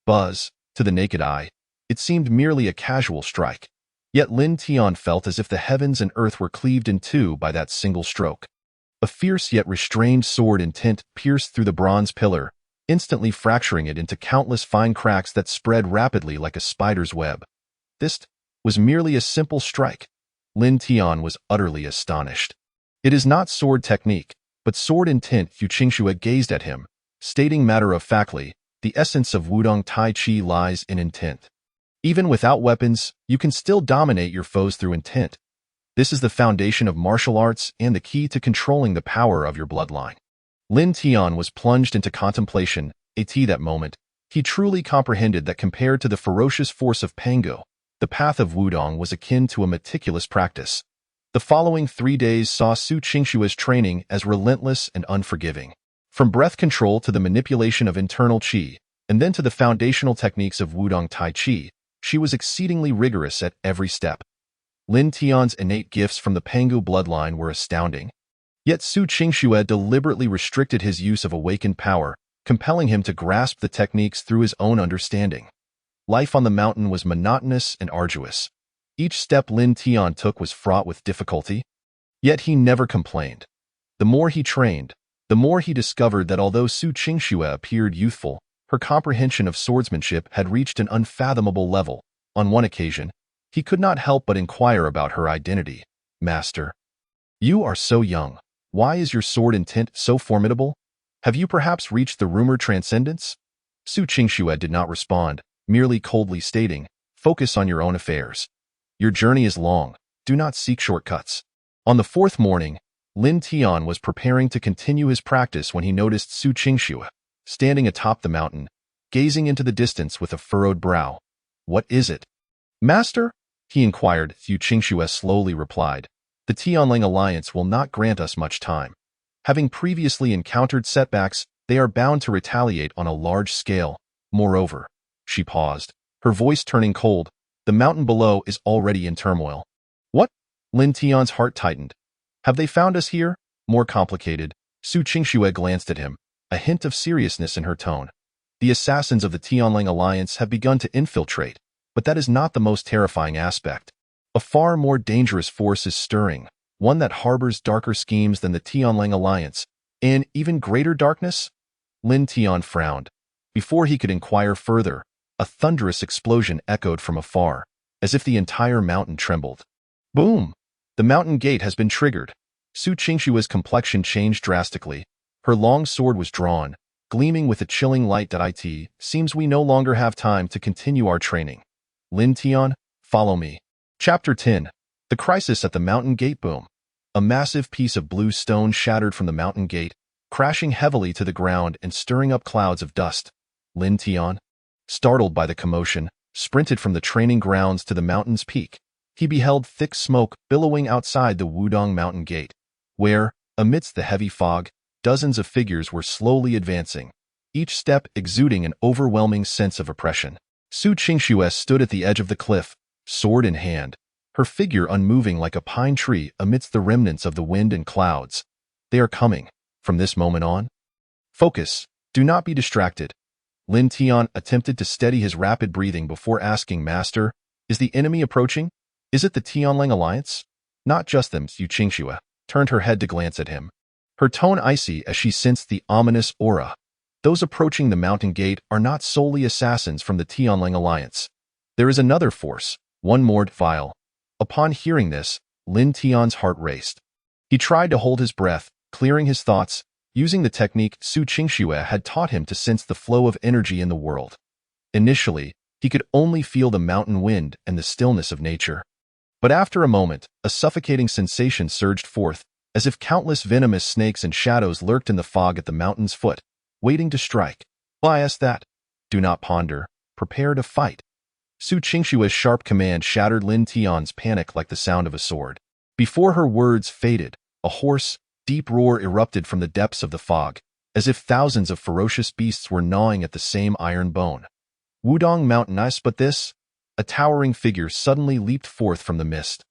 Buzz! To the naked eye, it seemed merely a casual strike. Yet Lin Tian felt as if the heavens and earth were cleaved in two by that single stroke. A fierce yet restrained sword intent pierced through the bronze pillar, instantly fracturing it into countless fine cracks that spread rapidly like a spider's web. This was merely a simple strike. Lin Tian was utterly astonished. "It is not sword technique, but sword intent." Su Qingxue gazed at him, stating matter-of-factly, "The essence of Wudong Tai Chi lies in intent. Even without weapons, you can still dominate your foes through intent. This is the foundation of martial arts and the key to controlling the power of your bloodline." Lin Tian was plunged into contemplation. At that moment, he truly comprehended that compared to the ferocious force of Pangu, the path of Wudong was akin to a meticulous practice. The following 3 days saw Su Qingxue's training as relentless and unforgiving. From breath control to the manipulation of internal qi, and then to the foundational techniques of Wudong Tai Chi, she was exceedingly rigorous at every step. Lin Tian's innate gifts from the Pangu bloodline were astounding. Yet Su Qingxue deliberately restricted his use of awakened power, compelling him to grasp the techniques through his own understanding. Life on the mountain was monotonous and arduous. Each step Lin Tian took was fraught with difficulty. Yet he never complained. The more he trained, the more he discovered that although Su Qingxue appeared youthful, her comprehension of swordsmanship had reached an unfathomable level. On one occasion, he could not help but inquire about her identity. "Master, you are so young. Why is your sword intent so formidable? Have you perhaps reached the rumored transcendence?" Su Qingxue did not respond, merely coldly stating, "Focus on your own affairs. Your journey is long. Do not seek shortcuts." On the 4th morning, Lin Tian was preparing to continue his practice when he noticed Su Qingxue, standing atop the mountain, gazing into the distance with a furrowed brow. "What is it?" "Master?" he inquired. Su Qingxue slowly replied, "The Tianling Alliance will not grant us much time. Having previously encountered setbacks, they are bound to retaliate on a large scale. Moreover," she paused, her voice turning cold, "the mountain below is already in turmoil." "What?" Lin Tian's heart tightened. "Have they found us here?" "More complicated." Su Qingxue glanced at him, a hint of seriousness in her tone. "The assassins of the Tianling Alliance have begun to infiltrate, but that is not the most terrifying aspect. A far more dangerous force is stirring, one that harbors darker schemes than the Tianling Alliance, and even greater darkness." Lin Tian frowned. Before he could inquire further, a thunderous explosion echoed from afar, as if the entire mountain trembled. Boom! The mountain gate has been triggered. Su Qingxue's complexion changed drastically. Her long sword was drawn, gleaming with a chilling light. "It seems we no longer have time to continue our training. Lin Tian, follow me." Chapter 10. The Crisis at the Mountain Gate. Boom! A massive piece of blue stone shattered from the mountain gate, crashing heavily to the ground and stirring up clouds of dust. Lin Tian, startled by the commotion, sprinted from the training grounds to the mountain's peak. He beheld thick smoke billowing outside the Wudong Mountain Gate, where, amidst the heavy fog, dozens of figures were slowly advancing, each step exuding an overwhelming sense of oppression. Su Qingxue stood at the edge of the cliff, sword in hand, her figure unmoving like a pine tree amidst the remnants of the wind and clouds. "They are coming. From this moment on, Focus. Do not be distracted. Lin Tian attempted to steady his rapid breathing before asking, Master, is the enemy approaching? Is it the Tianlang Alliance? Not just them. Xu Qingxue turned her head to glance at him. Her tone icy as she sensed the ominous aura. Those approaching the mountain gate are not solely assassins from the Tianlang Alliance. There is another force, one more vile. Upon hearing this, Lin Tian's heart raced. He tried to hold his breath, clearing his thoughts, using the technique Xu Qingxue had taught him to sense the flow of energy in the world. Initially, he could only feel the mountain wind and the stillness of nature. But after a moment, a suffocating sensation surged forth, as if countless venomous snakes and shadows lurked in the fog at the mountain's foot, waiting to strike. Bias that. Do not ponder. Prepare to fight. Xu Qingxue's sharp command shattered Lin Tian's panic like the sound of a sword. Before her words faded, a hoarse, deep roar erupted from the depths of the fog, as if thousands of ferocious beasts were gnawing at the same iron bone. Wudong Mountain Ice, but this? A towering figure suddenly leaped forth from the mist.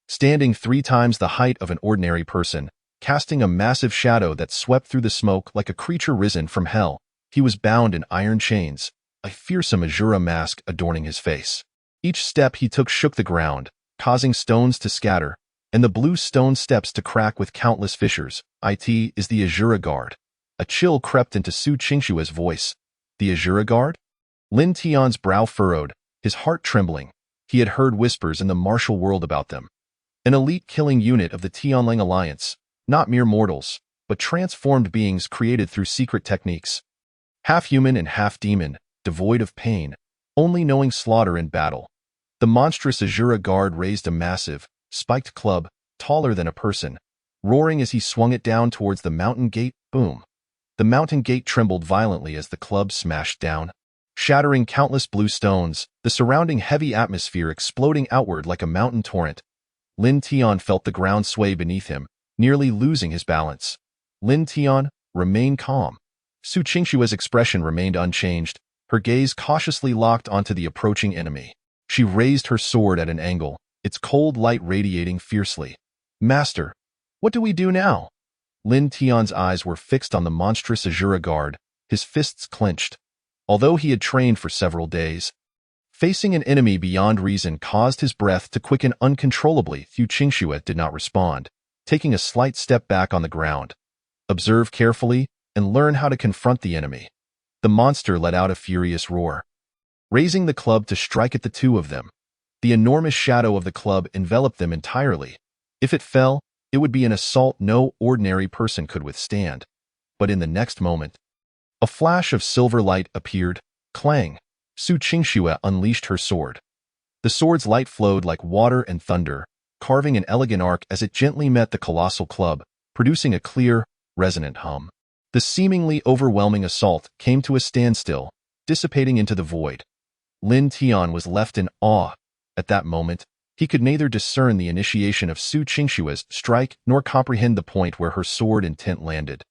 Standing 3 times the height of an ordinary person, casting a massive shadow that swept through the smoke like a creature risen from hell, he was bound in iron chains, a fearsome Azura mask adorning his face. Each step he took shook the ground, causing stones to scatter, and the blue stone steps to crack with countless fissures. It is the Azura Guard. A chill crept into Xu Qingxue's voice. The Azura Guard? Lin Tian's brow furrowed, his heart trembling. He had heard whispers in the martial world about them. An elite killing unit of the Tianlang Alliance, not mere mortals, but transformed beings created through secret techniques. Half human and half demon, devoid of pain, only knowing slaughter in battle. The monstrous Azura Guard raised a massive, spiked club, taller than a person, roaring as he swung it down towards the mountain gate. Boom! The mountain gate trembled violently as the club smashed down, shattering countless blue stones, the surrounding heavy atmosphere exploding outward like a mountain torrent. Lin Tian felt the ground sway beneath him, nearly losing his balance. Lin Tian, remain calm. Xu Qingxue's expression remained unchanged, her gaze cautiously locked onto the approaching enemy. She raised her sword at an angle, its cold light radiating fiercely. Master, what do we do now? Lin Tian's eyes were fixed on the monstrous Azura Guard, his fists clenched. Although he had trained for several days, facing an enemy beyond reason caused his breath to quicken uncontrollably. Xu Qingxue did not respond, taking a slight step back on the ground. Observe carefully and learn how to confront the enemy. The monster let out a furious roar, raising the club to strike at the two of them. The enormous shadow of the club enveloped them entirely. If it fell, it would be an assault no ordinary person could withstand. But in the next moment, a flash of silver light appeared. Clang! Xu Qingxue unleashed her sword. The sword's light flowed like water and thunder, carving an elegant arc as it gently met the colossal club, producing a clear, resonant hum. The seemingly overwhelming assault came to a standstill, dissipating into the void. Lin Tian was left in awe. At that moment, he could neither discern the initiation of Xu Qingxue's strike nor comprehend the point where her sword intent landed.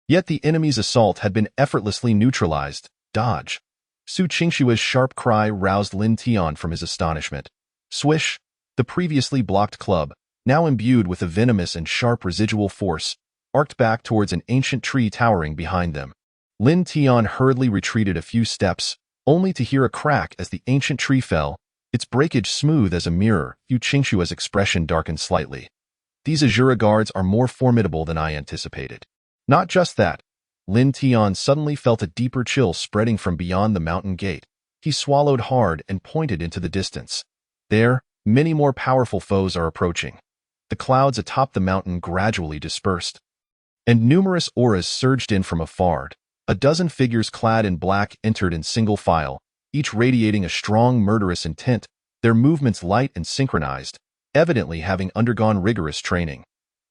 Yet the enemy's assault had been effortlessly neutralized. Dodge! Xu Qingxue's sharp cry roused Lin Tian from his astonishment. Swish! The previously blocked club, now imbued with a venomous and sharp residual force, arced back towards an ancient tree towering behind them. Lin Tian hurriedly retreated a few steps, only to hear a crack as the ancient tree fell, its breakage smooth as a mirror. Xu Qingxue's expression darkened slightly. These Azura Guards are more formidable than I anticipated. Not just that. Lin Tian suddenly felt a deeper chill spreading from beyond the mountain gate. He swallowed hard and pointed into the distance. There, many more powerful foes are approaching. The clouds atop the mountain gradually dispersed, and numerous auras surged in from afar. A dozen figures clad in black entered in single file, each radiating a strong murderous intent, their movements light and synchronized, evidently having undergone rigorous training.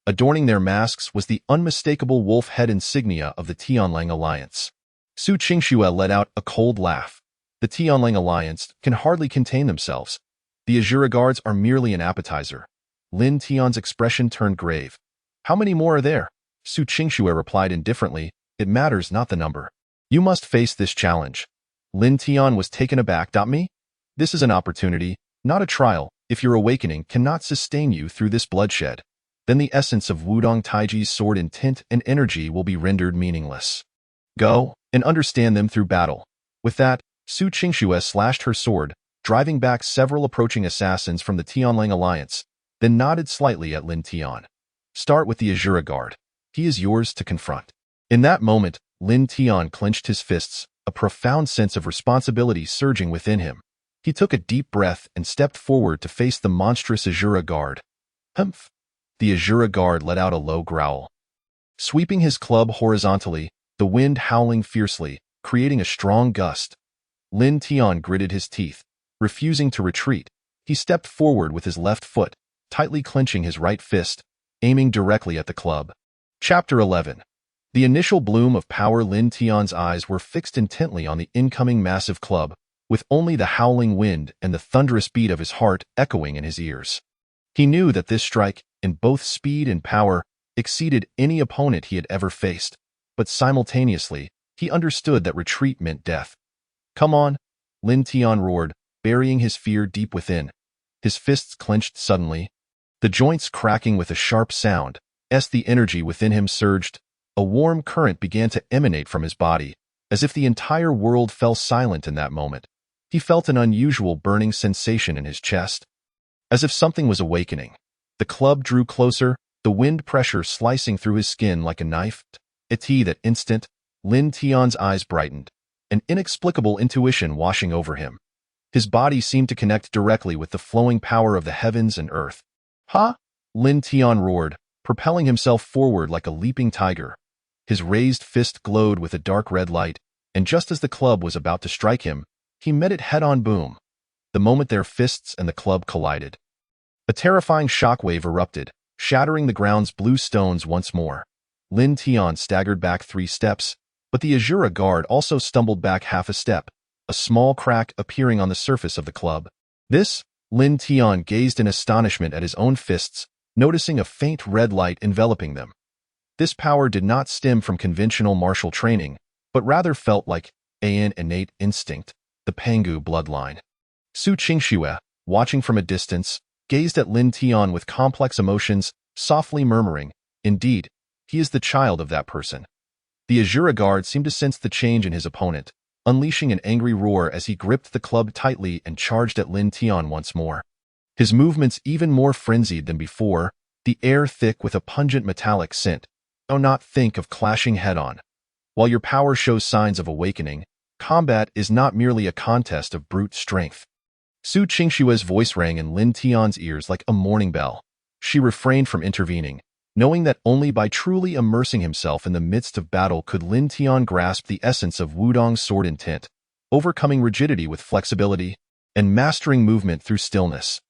Adorning their masks was the unmistakable wolf head insignia of the Tianlang Alliance. Xu Qingxue let out a cold laugh. The Tianlang Alliance can hardly contain themselves. The Azura Guards are merely an appetizer. Lin Tian's expression turned grave. How many more are there? Xu Qingxue replied indifferently, it matters not the number. You must face this challenge. Lin Tian was taken aback. Me? This is an opportunity, not a trial. If your awakening cannot sustain you through this bloodshed, then the essence of Wudong Taiji's sword intent and energy will be rendered meaningless. Go, and understand them through battle. With that, Su Qingxue slashed her sword, driving back several approaching assassins from the Tianlang alliance, then nodded slightly at Lin Tian. Start with the Azura Guard. He is yours to confront. In that moment, Lin Tian clenched his fists, a profound sense of responsibility surging within him. He took a deep breath and stepped forward to face the monstrous Azura Guard. Humph! The Azura Guard let out a low growl. Sweeping his club horizontally, the wind howling fiercely, creating a strong gust. Lin Tian gritted his teeth. Refusing to retreat, he stepped forward with his left foot, tightly clenching his right fist, aiming directly at the club. Chapter 11. The initial bloom of power. Lin Tian's eyes were fixed intently on the incoming massive club, with only the howling wind and the thunderous beat of his heart echoing in his ears. He knew that this strike, in both speed and power, exceeded any opponent he had ever faced, but simultaneously, he understood that retreat meant death. Come on, Lin Tian roared, burying his fear deep within. His fists clenched suddenly, the joints cracking with a sharp sound. As the energy within him surged, a warm current began to emanate from his body, as if the entire world fell silent in that moment. He felt an unusual burning sensation in his chest, as if something was awakening. The club drew closer, the wind pressure slicing through his skin like a knife. At that instant, Lin Tian's eyes brightened, an inexplicable intuition washing over him. His body seemed to connect directly with the flowing power of the heavens and earth. Ha! Lin Tian roared, propelling himself forward like a leaping tiger. His raised fist glowed with a dark red light, and just as the club was about to strike him, he met it head-on. Boom! The moment their fists and the club collided, a terrifying shockwave erupted, shattering the ground's blue stones once more. Lin Tian staggered back 3 steps, but the Azura Guard also stumbled back half a step, a small crack appearing on the surface of the club. This, Lin Tian gazed in astonishment at his own fists, noticing a faint red light enveloping them. This power did not stem from conventional martial training, but rather felt like an innate instinct, the Pangu bloodline. Su Qingxue, watching from a distance, gazed at Lin Tian with complex emotions, softly murmuring, "Indeed, he is the child of that person." The Azura Guard seemed to sense the change in his opponent, unleashing an angry roar as he gripped the club tightly and charged at Lin Tian once more. His movements even more frenzied than before, the air thick with a pungent metallic scent. Do not think of clashing head-on. While your power shows signs of awakening, combat is not merely a contest of brute strength. Su Qingxue's voice rang in Lin Tian's ears like a morning bell. She refrained from intervening, knowing that only by truly immersing himself in the midst of battle could Lin Tian grasp the essence of Wudong's sword intent, overcoming rigidity with flexibility, and mastering movement through stillness.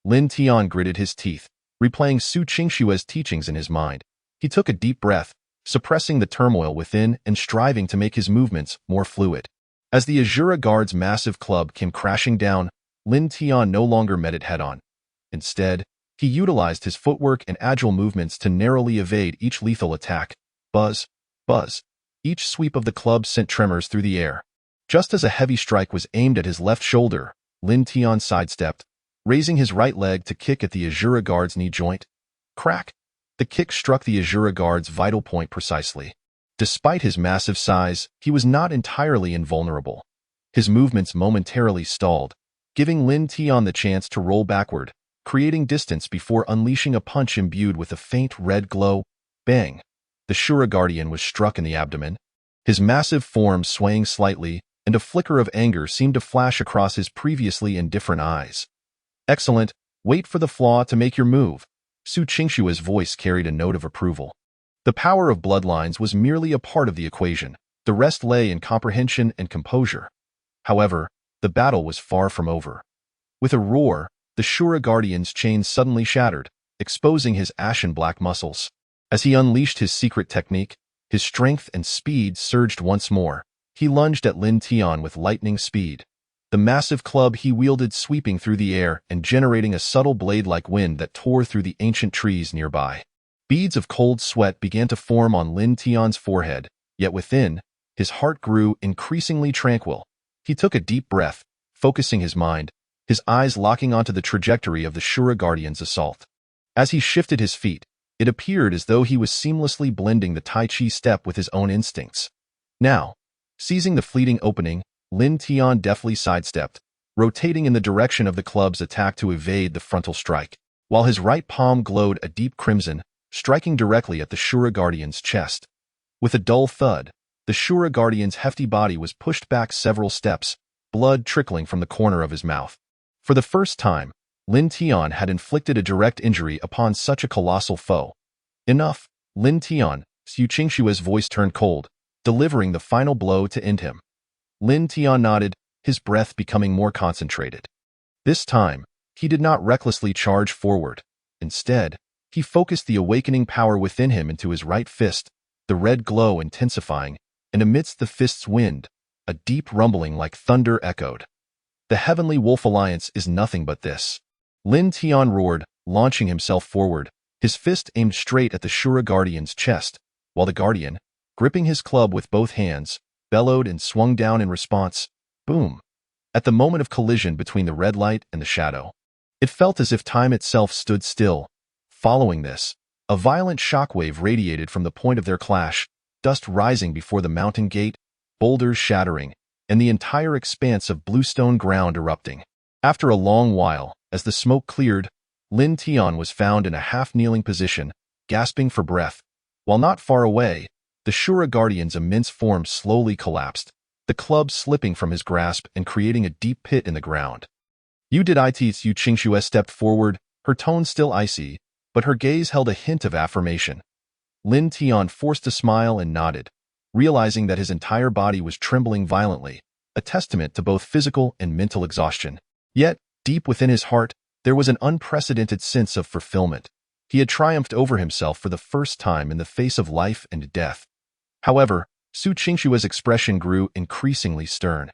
Lin Tian gritted his teeth, replaying Su Qingxue's teachings in his mind. He took a deep breath, suppressing the turmoil within and striving to make his movements more fluid. As the Azura Guard's massive club came crashing down, Lin Tian no longer met it head-on. Instead, he utilized his footwork and agile movements to narrowly evade each lethal attack. Buzz, buzz. Each sweep of the club sent tremors through the air. Just as a heavy strike was aimed at his left shoulder, Lin Tian sidestepped, raising his right leg to kick at the Azura Guard's knee joint. Crack! The kick struck the Azura Guard's vital point precisely. Despite his massive size, he was not entirely invulnerable. His movements momentarily stalled, giving Lin Tian the chance to roll backward, creating distance before unleashing a punch imbued with a faint red glow. Bang! The Shura Guardian was struck in the abdomen, his massive form swaying slightly, and a flicker of anger seemed to flash across his previously indifferent eyes. Excellent. Wait for the flaw to make your move. Su Qingxue's voice carried a note of approval. The power of bloodlines was merely a part of the equation. The rest lay in comprehension and composure. However, the battle was far from over. With a roar, the Shura Guardian's chain suddenly shattered, exposing his ashen-black muscles. As he unleashed his secret technique, his strength and speed surged once more. He lunged at Lin Tian with lightning speed, the massive club he wielded sweeping through the air and generating a subtle blade-like wind that tore through the ancient trees nearby. Beads of cold sweat began to form on Lin Tian's forehead, yet within, his heart grew increasingly tranquil. He took a deep breath, focusing his mind, his eyes locking onto the trajectory of the Shura Guardian's assault. As he shifted his feet, it appeared as though he was seamlessly blending the Tai Chi step with his own instincts. Now, seizing the fleeting opening, Lin Tian deftly sidestepped, rotating in the direction of the club's attack to evade the frontal strike, while his right palm glowed a deep crimson, striking directly at the Shura Guardian's chest. With a dull thud, the Shura Guardian's hefty body was pushed back several steps, blood trickling from the corner of his mouth. For the first time, Lin Tian had inflicted a direct injury upon such a colossal foe. Enough, Lin Tian, Su Qingshue's voice turned cold, delivering the final blow to end him. Lin Tian nodded, his breath becoming more concentrated. This time, he did not recklessly charge forward. Instead, he focused the awakening power within him into his right fist, the red glow intensifying, and amidst the fist's wind, a deep rumbling like thunder echoed. The Heavenly Wolf Alliance is nothing but this. Lin Tian roared, launching himself forward, his fist aimed straight at the Shura Guardian's chest, while the Guardian, gripping his club with both hands, bellowed and swung down in response. Boom! At the moment of collision between the red light and the shadow, it felt as if time itself stood still. Following this, a violent shockwave radiated from the point of their clash, dust rising before the mountain gate, boulders shattering, and the entire expanse of bluestone ground erupting. After a long while, as the smoke cleared, Lin Tian was found in a half-kneeling position, gasping for breath. While not far away, the Shura Guardian's immense form slowly collapsed, the club slipping from his grasp and creating a deep pit in the ground. You did it. Su Qingshu stepped forward, her tone still icy, but her gaze held a hint of affirmation. Lin Tian forced a smile and nodded, realizing that his entire body was trembling violently, a testament to both physical and mental exhaustion. Yet, deep within his heart, there was an unprecedented sense of fulfillment. He had triumphed over himself for the first time in the face of life and death. However, Su Qingshue's expression grew increasingly stern.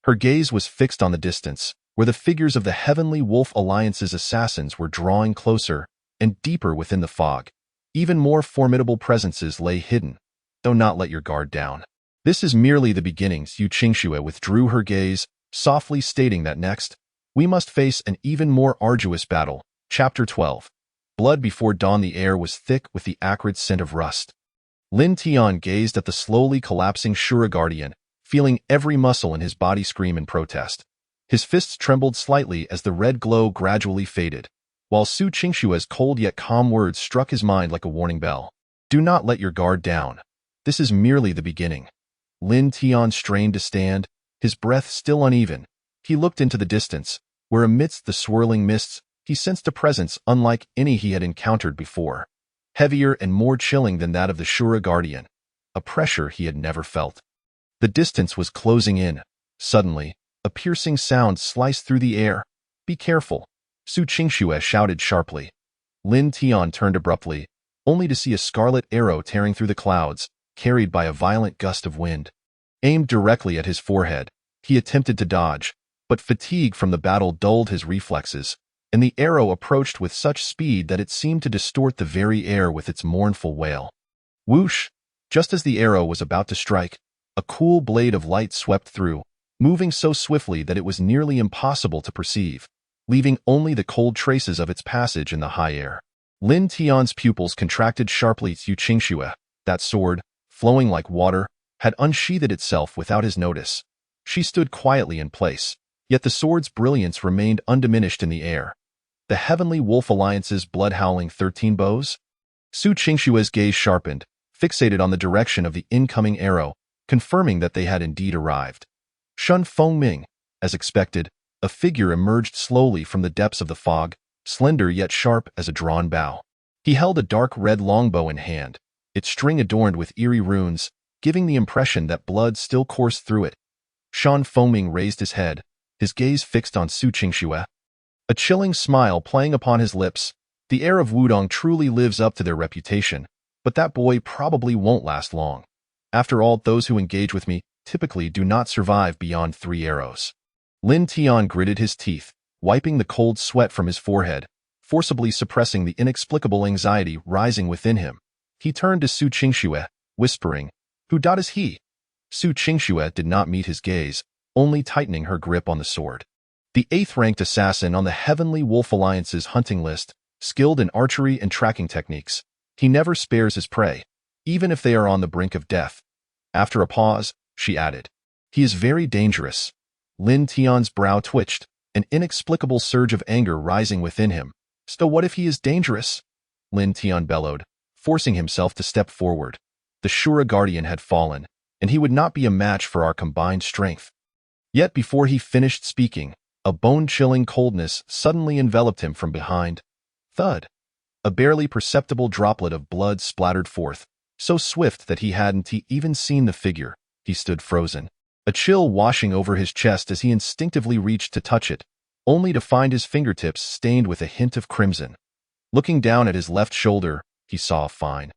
Her gaze was fixed on the distance, where the figures of the Heavenly Wolf Alliance's assassins were drawing closer and deeper within the fog. Even more formidable presences lay hidden. Do not let your guard down. This is merely the beginning. Su Qingshu withdrew her gaze, softly stating that next, we must face an even more arduous battle. Chapter 12. Blood Before Dawn. The air was thick with the acrid scent of rust. Lin Tian gazed at the slowly collapsing Shura Guardian, feeling every muscle in his body scream in protest. His fists trembled slightly as the red glow gradually faded, while Su Qingshue's cold yet calm words struck his mind like a warning bell. Do not let your guard down. This is merely the beginning. Lin Tian strained to stand, his breath still uneven. He looked into the distance, where amidst the swirling mists, he sensed a presence unlike any he had encountered before. Heavier and more chilling than that of the Shura Guardian, a pressure he had never felt. The distance was closing in. Suddenly, a piercing sound sliced through the air. Be careful, Su Qingshu shouted sharply. Lin Tian turned abruptly, only to see a scarlet arrow tearing through the clouds, carried by a violent gust of wind. Aimed directly at his forehead, he attempted to dodge, but fatigue from the battle dulled his reflexes, and the arrow approached with such speed that it seemed to distort the very air with its mournful wail. Whoosh! Just as the arrow was about to strike, a cool blade of light swept through, moving so swiftly that it was nearly impossible to perceive, leaving only the cold traces of its passage in the high air. Lin Tian's pupils contracted sharply. Su Qingshu, that sword, flowing like water, had unsheathed itself without his notice. She stood quietly in place, yet the sword's brilliance remained undiminished in the air. The Heavenly Wolf Alliance's blood-howling 13 bows? Su Qingshue's gaze sharpened, fixated on the direction of the incoming arrow, confirming that they had indeed arrived. Shun Fengming, as expected, a figure emerged slowly from the depths of the fog, slender yet sharp as a drawn bow. He held a dark red longbow in hand, its string adorned with eerie runes, giving the impression that blood still coursed through it. Shan Fengming raised his head, his gaze fixed on Su Qingshu. A chilling smile playing upon his lips. The heir of Wudong truly lives up to their reputation, but that boy probably won't last long. After all, those who engage with me typically do not survive beyond 3 arrows. Lin Tian gritted his teeth, wiping the cold sweat from his forehead, forcibly suppressing the inexplicable anxiety rising within him. He turned to Su Qingshu, whispering, "Who is he?" Su Qingshu did not meet his gaze, only tightening her grip on the sword. The 8th-ranked assassin on the Heavenly Wolf Alliance's hunting list, skilled in archery and tracking techniques. He never spares his prey, even if they are on the brink of death. After a pause, she added, "He is very dangerous." Lin Tian's brow twitched, an inexplicable surge of anger rising within him. "So what if he is dangerous?" Lin Tian bellowed, forcing himself to step forward. The Shura Guardian had fallen, and he would not be a match for our combined strength. Yet before he finished speaking, a bone-chilling coldness suddenly enveloped him from behind. Thud! A barely perceptible droplet of blood splattered forth, so swift that he hadn't even seen the figure. He stood frozen, a chill washing over his chest as he instinctively reached to touch it, only to find his fingertips stained with a hint of crimson. Looking down at his left shoulder, he saw a fine,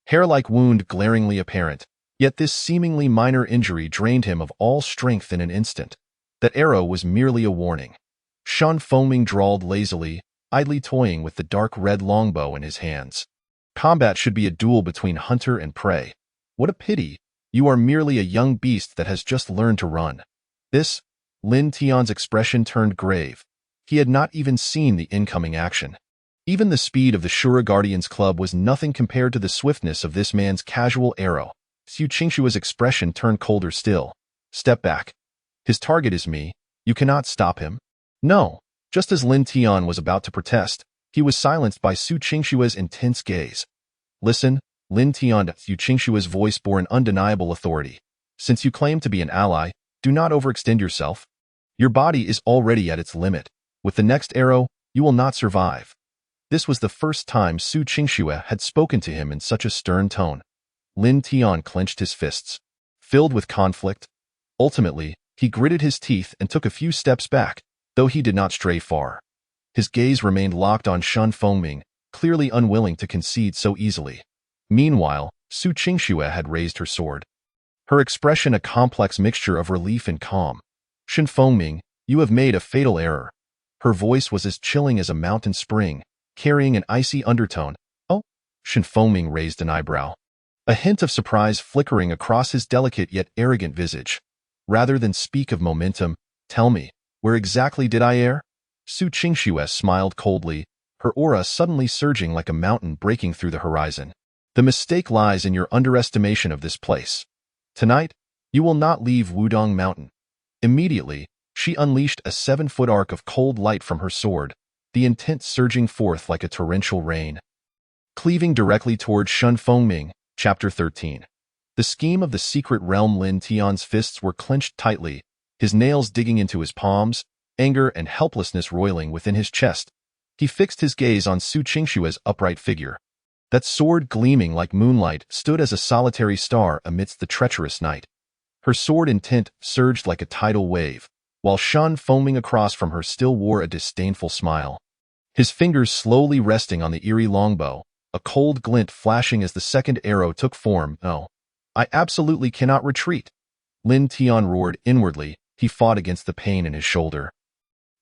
hair-like wound glaringly apparent, yet this seemingly minor injury drained him of all strength in an instant. That arrow was merely a warning. Shan Fengming drawled lazily, idly toying with the dark red longbow in his hands. Combat should be a duel between hunter and prey. What a pity, you are merely a young beast that has just learned to run. This, Lin Tian's expression turned grave. He had not even seen the incoming action. Even the speed of the Shura Guardian's club was nothing compared to the swiftness of this man's casual arrow. Su Qingshua's expression turned colder still. Step back. His target is me. You cannot stop him. No. Just as Lin Tian was about to protest, he was silenced by Su Qingshua's intense gaze. Listen, Lin Tian, Su Qingshua's voice bore an undeniable authority. Since you claim to be an ally, do not overextend yourself. Your body is already at its limit. With the next arrow, you will not survive. This was the first time Su Qingxue had spoken to him in such a stern tone. Lin Tian clenched his fists, filled with conflict. Ultimately, he gritted his teeth and took a few steps back, though he did not stray far. His gaze remained locked on Shan Fengming, clearly unwilling to concede so easily. Meanwhile, Su Qingxue had raised her sword, her expression a complex mixture of relief and calm. Shan Fengming, you have made a fatal error. Her voice was as chilling as a mountain spring, carrying an icy undertone. Oh? Shan Fengming raised an eyebrow, a hint of surprise flickering across his delicate yet arrogant visage. Rather than speak of momentum, tell me, where exactly did I err? Su Qingxue smiled coldly, her aura suddenly surging like a mountain breaking through the horizon. The mistake lies in your underestimation of this place. Tonight, you will not leave Wudong Mountain. Immediately, she unleashed a 7-foot arc of cold light from her sword, the intent surging forth like a torrential rain. Cleaving directly toward Shan Fengming, Chapter 13. The scheme of the secret realm. Lin Tian's fists were clenched tightly, his nails digging into his palms, anger and helplessness roiling within his chest. He fixed his gaze on Su Qingshue's upright figure. That sword gleaming like moonlight stood as a solitary star amidst the treacherous night. Her sword intent surged like a tidal wave, while Shan Fengming across from her still wore a disdainful smile. His fingers slowly resting on the eerie longbow, a cold glint flashing as the second arrow took form. No, I absolutely cannot retreat. Lin Tian roared inwardly. He fought against the pain in his shoulder,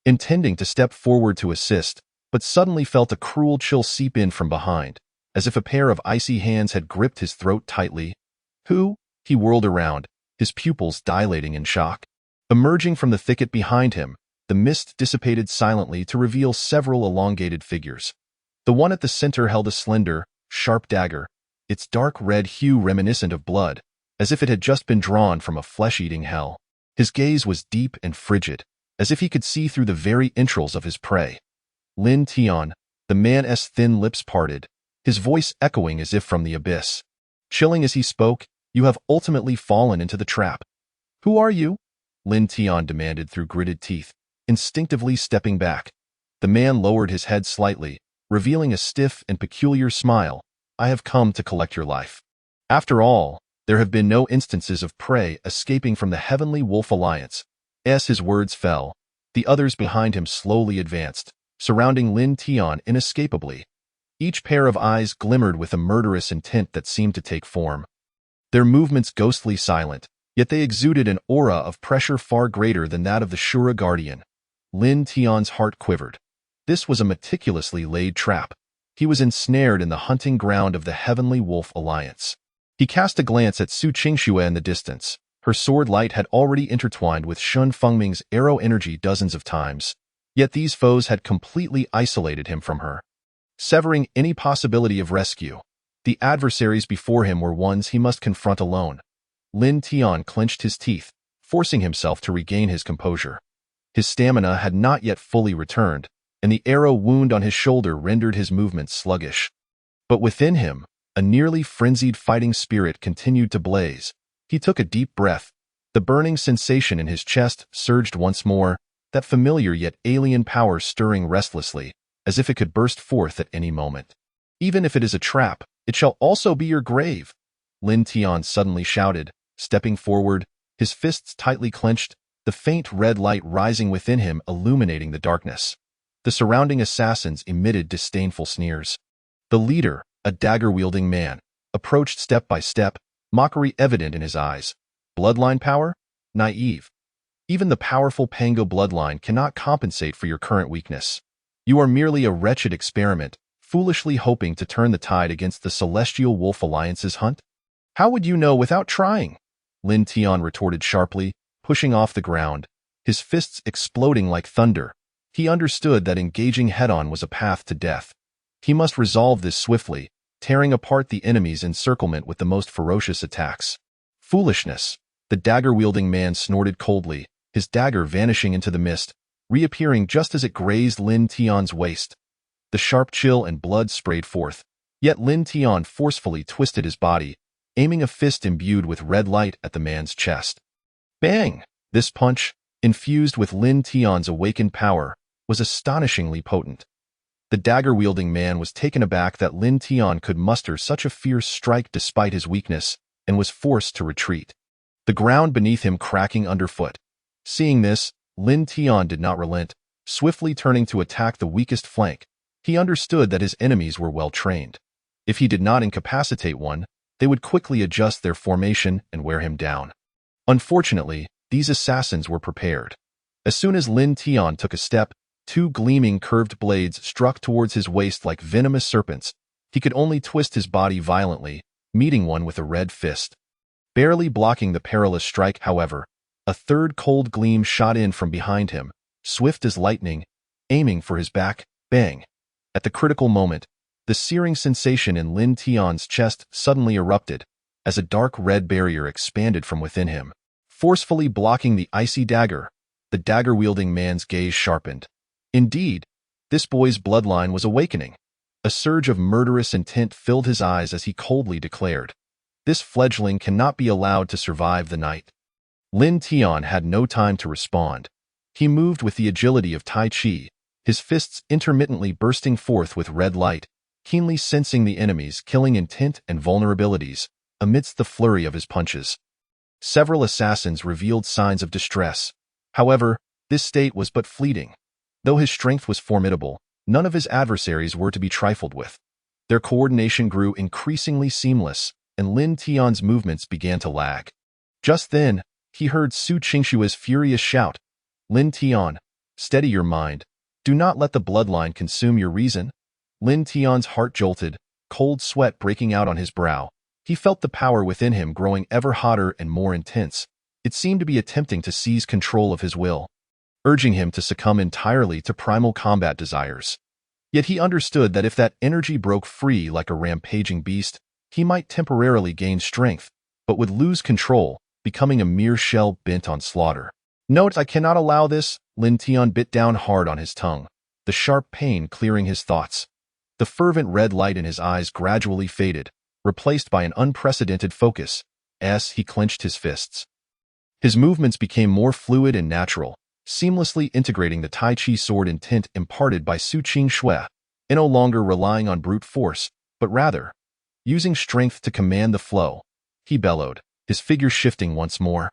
intending to step forward to assist, but suddenly felt a cruel chill seep in from behind, as if a pair of icy hands had gripped his throat tightly. Who? He whirled around, his pupils dilating in shock. Emerging from the thicket behind him, the mist dissipated silently to reveal several elongated figures. The one at the center held a slender, sharp dagger, its dark red hue reminiscent of blood, as if it had just been drawn from a flesh-eating hell. His gaze was deep and frigid, as if he could see through the very entrails of his prey. Lin Tian, the man's thin lips parted, his voice echoing as if from the abyss. Chilling as he spoke, you have ultimately fallen into the trap. Who are you? Lin Tian demanded through gritted teeth, instinctively stepping back. The man lowered his head slightly, revealing a stiff and peculiar smile. I have come to collect your life. After all, there have been no instances of prey escaping from the Heavenly Wolf Alliance. As his words fell, the others behind him slowly advanced, surrounding Lin Tian inescapably. Each pair of eyes glimmered with a murderous intent that seemed to take form. Their movements ghostly silent, yet they exuded an aura of pressure far greater than that of the Shura Guardian. Lin Tian's heart quivered. This was a meticulously laid trap. He was ensnared in the hunting ground of the Heavenly Wolf Alliance. He cast a glance at Su Qingshuo in the distance. Her sword light had already intertwined with Shan Fengming's arrow energy dozens of times, yet these foes had completely isolated him from her, severing any possibility of rescue. The adversaries before him were ones he must confront alone. Lin Tian clenched his teeth, forcing himself to regain his composure. His stamina had not yet fully returned, and the arrow wound on his shoulder rendered his movements sluggish. But within him, a nearly frenzied fighting spirit continued to blaze. He took a deep breath. The burning sensation in his chest surged once more, that familiar yet alien power stirring restlessly, as if it could burst forth at any moment. Even if it is a trap, it shall also be your grave, Lin Tian suddenly shouted, stepping forward, his fists tightly clenched, the faint red light rising within him illuminating the darkness. The surrounding assassins emitted disdainful sneers. The leader, a dagger-wielding man, approached step by step, mockery evident in his eyes. Bloodline power? Naive. Even the powerful Pango bloodline cannot compensate for your current weakness. You are merely a wretched experiment, foolishly hoping to turn the tide against the Celestial Wolf Alliance's hunt? How would you know without trying? Lin Tian retorted sharply, pushing off the ground, his fists exploding like thunder. He understood that engaging head-on was a path to death. He must resolve this swiftly, tearing apart the enemy's encirclement with the most ferocious attacks. Foolishness, the dagger-wielding man snorted coldly, his dagger vanishing into the mist, reappearing just as it grazed Lin Tian's waist. The sharp chill and blood sprayed forth, yet Lin Tian forcefully twisted his body, aiming a fist imbued with red light at the man's chest. Bang! This punch, infused with Lin Tian's awakened power, was astonishingly potent. The dagger-wielding man was taken aback that Lin Tian could muster such a fierce strike despite his weakness, and was forced to retreat. The ground beneath him cracking underfoot. Seeing this, Lin Tian did not relent, swiftly turning to attack the weakest flank. He understood that his enemies were well trained. If he did not incapacitate one, they would quickly adjust their formation and wear him down. Unfortunately, these assassins were prepared. As soon as Lin Tian took a step, two gleaming curved blades struck towards his waist like venomous serpents. He could only twist his body violently, meeting one with a red fist. Barely blocking the perilous strike, however, a third cold gleam shot in from behind him, swift as lightning, aiming for his back. Bang! At the critical moment, the searing sensation in Lin Tian's chest suddenly erupted, as a dark red barrier expanded from within him. Forcefully blocking the icy dagger, the dagger-wielding man's gaze sharpened. Indeed, this boy's bloodline was awakening. A surge of murderous intent filled his eyes as he coldly declared, "This fledgling cannot be allowed to survive the night." Lin Tian had no time to respond. He moved with the agility of Tai Chi, his fists intermittently bursting forth with red light, keenly sensing the enemy's killing intent and vulnerabilities amidst the flurry of his punches. Several assassins revealed signs of distress. However, this state was but fleeting. Though his strength was formidable, none of his adversaries were to be trifled with. Their coordination grew increasingly seamless, and Lin Tian's movements began to lag. Just then, he heard Su Qingshua's furious shout, "Lin Tian, steady your mind. Do not let the bloodline consume your reason." Lin Tian's heart jolted, cold sweat breaking out on his brow. He felt the power within him growing ever hotter and more intense. It seemed to be attempting to seize control of his will, urging him to succumb entirely to primal combat desires. Yet he understood that if that energy broke free like a rampaging beast, he might temporarily gain strength, but would lose control, becoming a mere shell bent on slaughter. "Note, I cannot allow this." Lin Tian bit down hard on his tongue, the sharp pain clearing his thoughts. The fervent red light in his eyes gradually faded, replaced by an unprecedented focus, as he clenched his fists. His movements became more fluid and natural, seamlessly integrating the Tai Chi sword intent imparted by Su Qingshui, and no longer relying on brute force, but rather, using strength to command the flow. He bellowed, his figure shifting once more,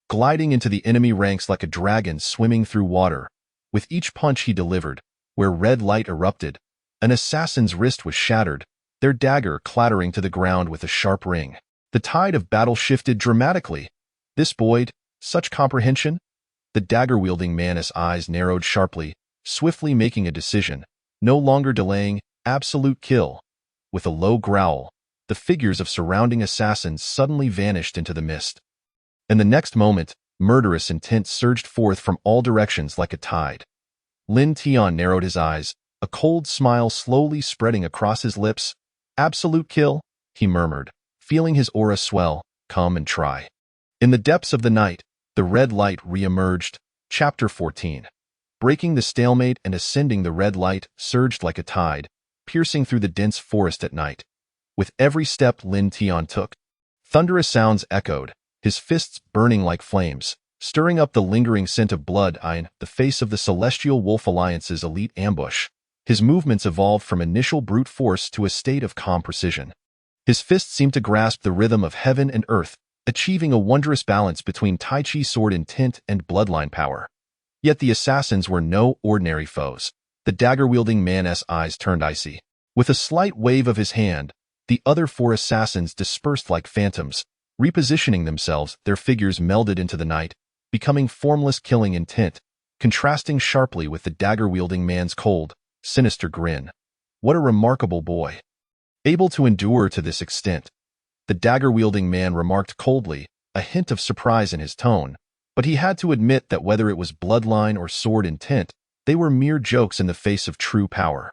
gliding into the enemy ranks like a dragon swimming through water. With each punch he delivered, where red light erupted, an assassin's wrist was shattered, their dagger clattering to the ground with a sharp ring. The tide of battle shifted dramatically. This buoyed, such comprehension? The dagger-wielding man's eyes narrowed sharply, swiftly making a decision, no longer delaying, absolute kill. With a low growl, the figures of surrounding assassins suddenly vanished into the mist. In the next moment, murderous intent surged forth from all directions like a tide. Lin Tian narrowed his eyes, a cold smile slowly spreading across his lips. "Absolute kill," he murmured, feeling his aura swell, come and try. In the depths of the night, the red light re-emerged. Chapter 14. Breaking the stalemate and ascending, the red light surged like a tide, piercing through the dense forest at night. With every step Lin Tian took, thunderous sounds echoed, his fists burning like flames, stirring up the lingering scent of blood in the face of the Celestial Wolf Alliance's elite ambush. His movements evolved from initial brute force to a state of calm precision. His fists seemed to grasp the rhythm of heaven and earth, achieving a wondrous balance between Tai Chi sword intent and bloodline power. Yet the assassins were no ordinary foes. The dagger-wielding man's eyes turned icy. With a slight wave of his hand, the other four assassins dispersed like phantoms, repositioning themselves. Their figures melded into the night, becoming formless killing intent, contrasting sharply with the dagger-wielding man's cold, sinister grin. What a remarkable boy. Able to endure to this extent, the dagger-wielding man remarked coldly, a hint of surprise in his tone, but he had to admit that whether it was bloodline or sword intent, they were mere jokes in the face of true power.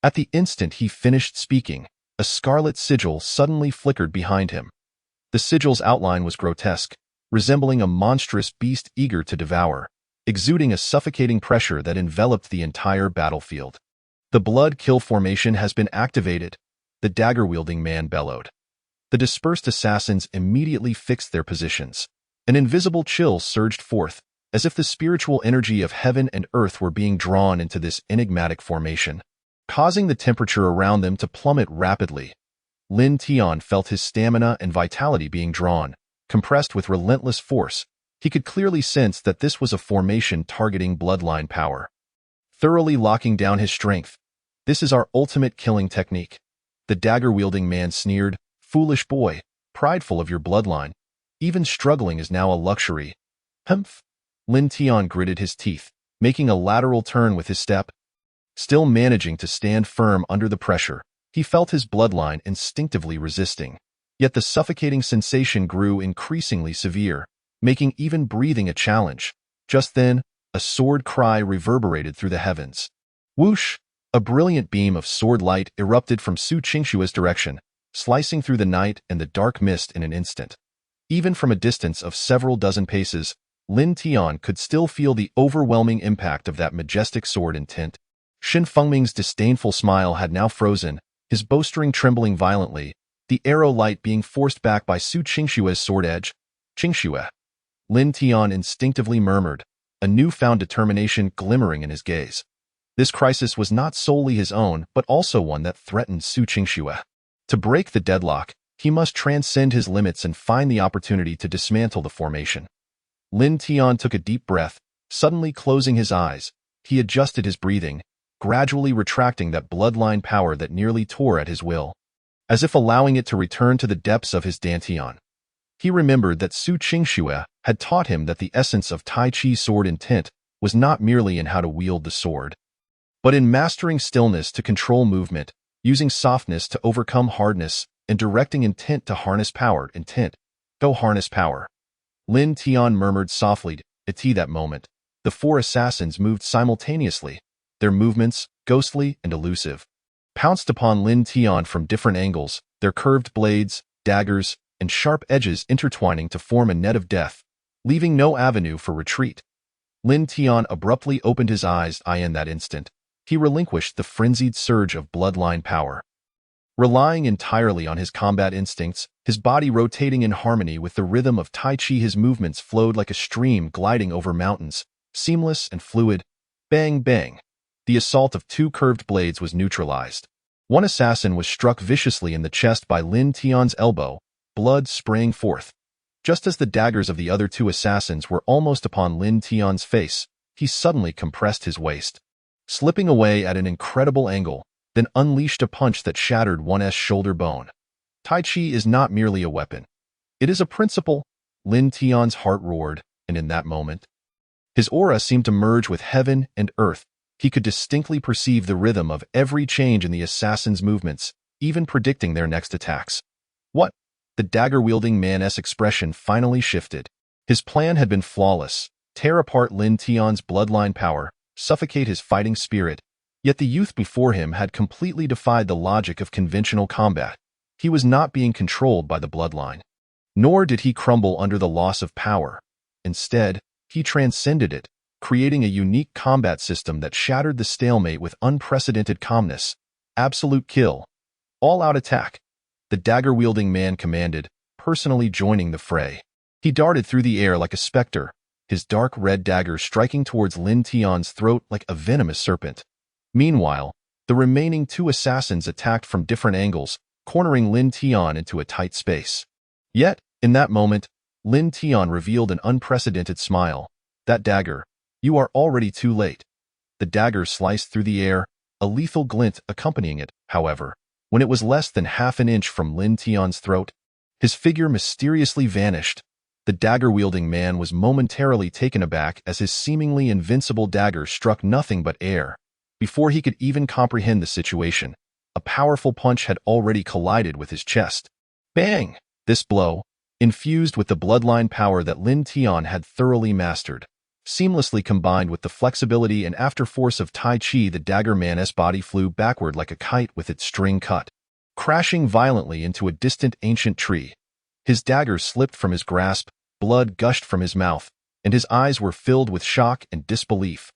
At the instant he finished speaking, a scarlet sigil suddenly flickered behind him. The sigil's outline was grotesque, resembling a monstrous beast eager to devour, exuding a suffocating pressure that enveloped the entire battlefield. The blood kill formation has been activated, the dagger-wielding man bellowed. The dispersed assassins immediately fixed their positions. An invisible chill surged forth, as if the spiritual energy of heaven and earth were being drawn into this enigmatic formation, causing the temperature around them to plummet rapidly. Lin Tian felt his stamina and vitality being drawn, compressed with relentless force. He could clearly sense that this was a formation targeting bloodline power. Thoroughly locking down his strength. This is our ultimate killing technique. The dagger-wielding man sneered, foolish boy, prideful of your bloodline. Even struggling is now a luxury. Humph. Lin Tian gritted his teeth, making a lateral turn with his step. Still managing to stand firm under the pressure, he felt his bloodline instinctively resisting. Yet the suffocating sensation grew increasingly severe, making even breathing a challenge. Just then, a sword cry reverberated through the heavens. Whoosh! A brilliant beam of sword light erupted from Su Qingshua's direction, slicing through the night and the dark mist in an instant. Even from a distance of several dozen paces, Lin Tian could still feel the overwhelming impact of that majestic sword intent. Shin Fengming's disdainful smile had now frozen, his bowstring trembling violently, the arrow light being forced back by Su Qingshua's sword edge. Qingxue. Lin Tian instinctively murmured, a newfound determination glimmering in his gaze. This crisis was not solely his own, but also one that threatened Su Qingxue. To break the deadlock, he must transcend his limits and find the opportunity to dismantle the formation. Lin Tian took a deep breath, suddenly closing his eyes. He adjusted his breathing, gradually retracting that bloodline power that nearly tore at his will, as if allowing it to return to the depths of his dantian. He remembered that Su Qingxue had taught him that the essence of Tai Chi sword intent was not merely in how to wield the sword, but in mastering stillness to control movement, using softness to overcome hardness, and directing intent to harness power. Intent. Go harness power. Lin Tian murmured softly. At that moment, the four assassins moved simultaneously, their movements, ghostly and elusive, pounced upon Lin Tian from different angles, their curved blades, daggers, and sharp edges intertwining to form a net of death, leaving no avenue for retreat. Lin Tian abruptly opened his eyes. In that instant, he relinquished the frenzied surge of bloodline power. Relying entirely on his combat instincts, his body rotating in harmony with the rhythm of Tai Chi, his movements flowed like a stream gliding over mountains, seamless and fluid. Bang, bang. The assault of two curved blades was neutralized. One assassin was struck viciously in the chest by Lin Tian's elbow, blood spraying forth. Just as the daggers of the other two assassins were almost upon Lin Tian's face, he suddenly compressed his waist, slipping away at an incredible angle, then unleashed a punch that shattered one's shoulder bone. Tai Chi is not merely a weapon. It is a principle. Lin Tian's heart roared, and in that moment, his aura seemed to merge with heaven and earth. He could distinctly perceive the rhythm of every change in the assassin's movements, even predicting their next attacks. What? The dagger-wielding man's expression finally shifted. His plan had been flawless: tear apart Lin Tian's bloodline power, suffocate his fighting spirit. Yet the youth before him had completely defied the logic of conventional combat. He was not being controlled by the bloodline. Nor did he crumble under the loss of power. Instead, he transcended it, creating a unique combat system that shattered the stalemate with unprecedented calmness. Absolute kill. All-out attack. The dagger-wielding man commanded, personally joining the fray. He darted through the air like a specter, his dark red dagger striking towards Lin Tian's throat like a venomous serpent. Meanwhile, the remaining two assassins attacked from different angles, cornering Lin Tian into a tight space. Yet, in that moment, Lin Tian revealed an unprecedented smile. That dagger, you are already too late. The dagger sliced through the air, a lethal glint accompanying it, however. When it was less than half an inch from Lin Tian's throat, his figure mysteriously vanished. The dagger-wielding man was momentarily taken aback as his seemingly invincible dagger struck nothing but air. Before he could even comprehend the situation, a powerful punch had already collided with his chest. Bang! This blow, infused with the bloodline power that Lin Tian had thoroughly mastered, seamlessly combined with the flexibility and afterforce of Tai Chi, the dagger man's body flew backward like a kite with its string cut, crashing violently into a distant ancient tree. His dagger slipped from his grasp, blood gushed from his mouth, and his eyes were filled with shock and disbelief.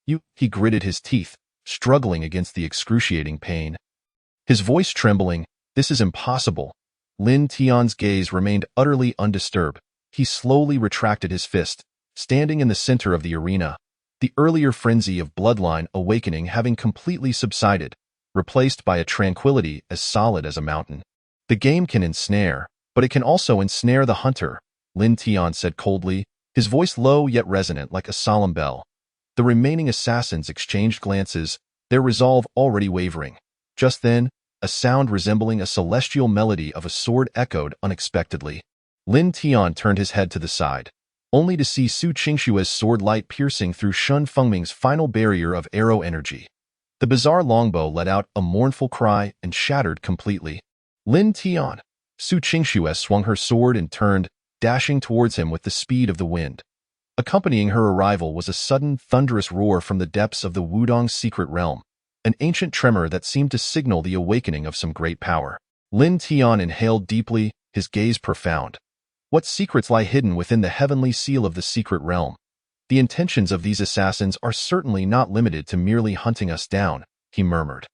He gritted his teeth, struggling against the excruciating pain. His voice trembling, "This is impossible." Lin Tian's gaze remained utterly undisturbed. He slowly retracted his fist, standing in the center of the arena, the earlier frenzy of bloodline awakening having completely subsided, replaced by a tranquility as solid as a mountain. The game can ensnare, but it can also ensnare the hunter, Lin Tian said coldly, his voice low yet resonant like a solemn bell. The remaining assassins exchanged glances, their resolve already wavering. Just then, a sound resembling a celestial melody of a sword echoed unexpectedly. Lin Tian turned his head to the side, only to see Su Qingshua's sword light piercing through Shun Fengming's final barrier of arrow energy. The bizarre longbow let out a mournful cry and shattered completely. Lin Tian! Su Qingxue swung her sword and turned, dashing towards him with the speed of the wind. Accompanying her arrival was a sudden, thunderous roar from the depths of the Wudong's secret realm, an ancient tremor that seemed to signal the awakening of some great power. Lin Tian inhaled deeply, his gaze profound. What secrets lie hidden within the heavenly seal of the secret realm? The intentions of these assassins are certainly not limited to merely hunting us down, he murmured.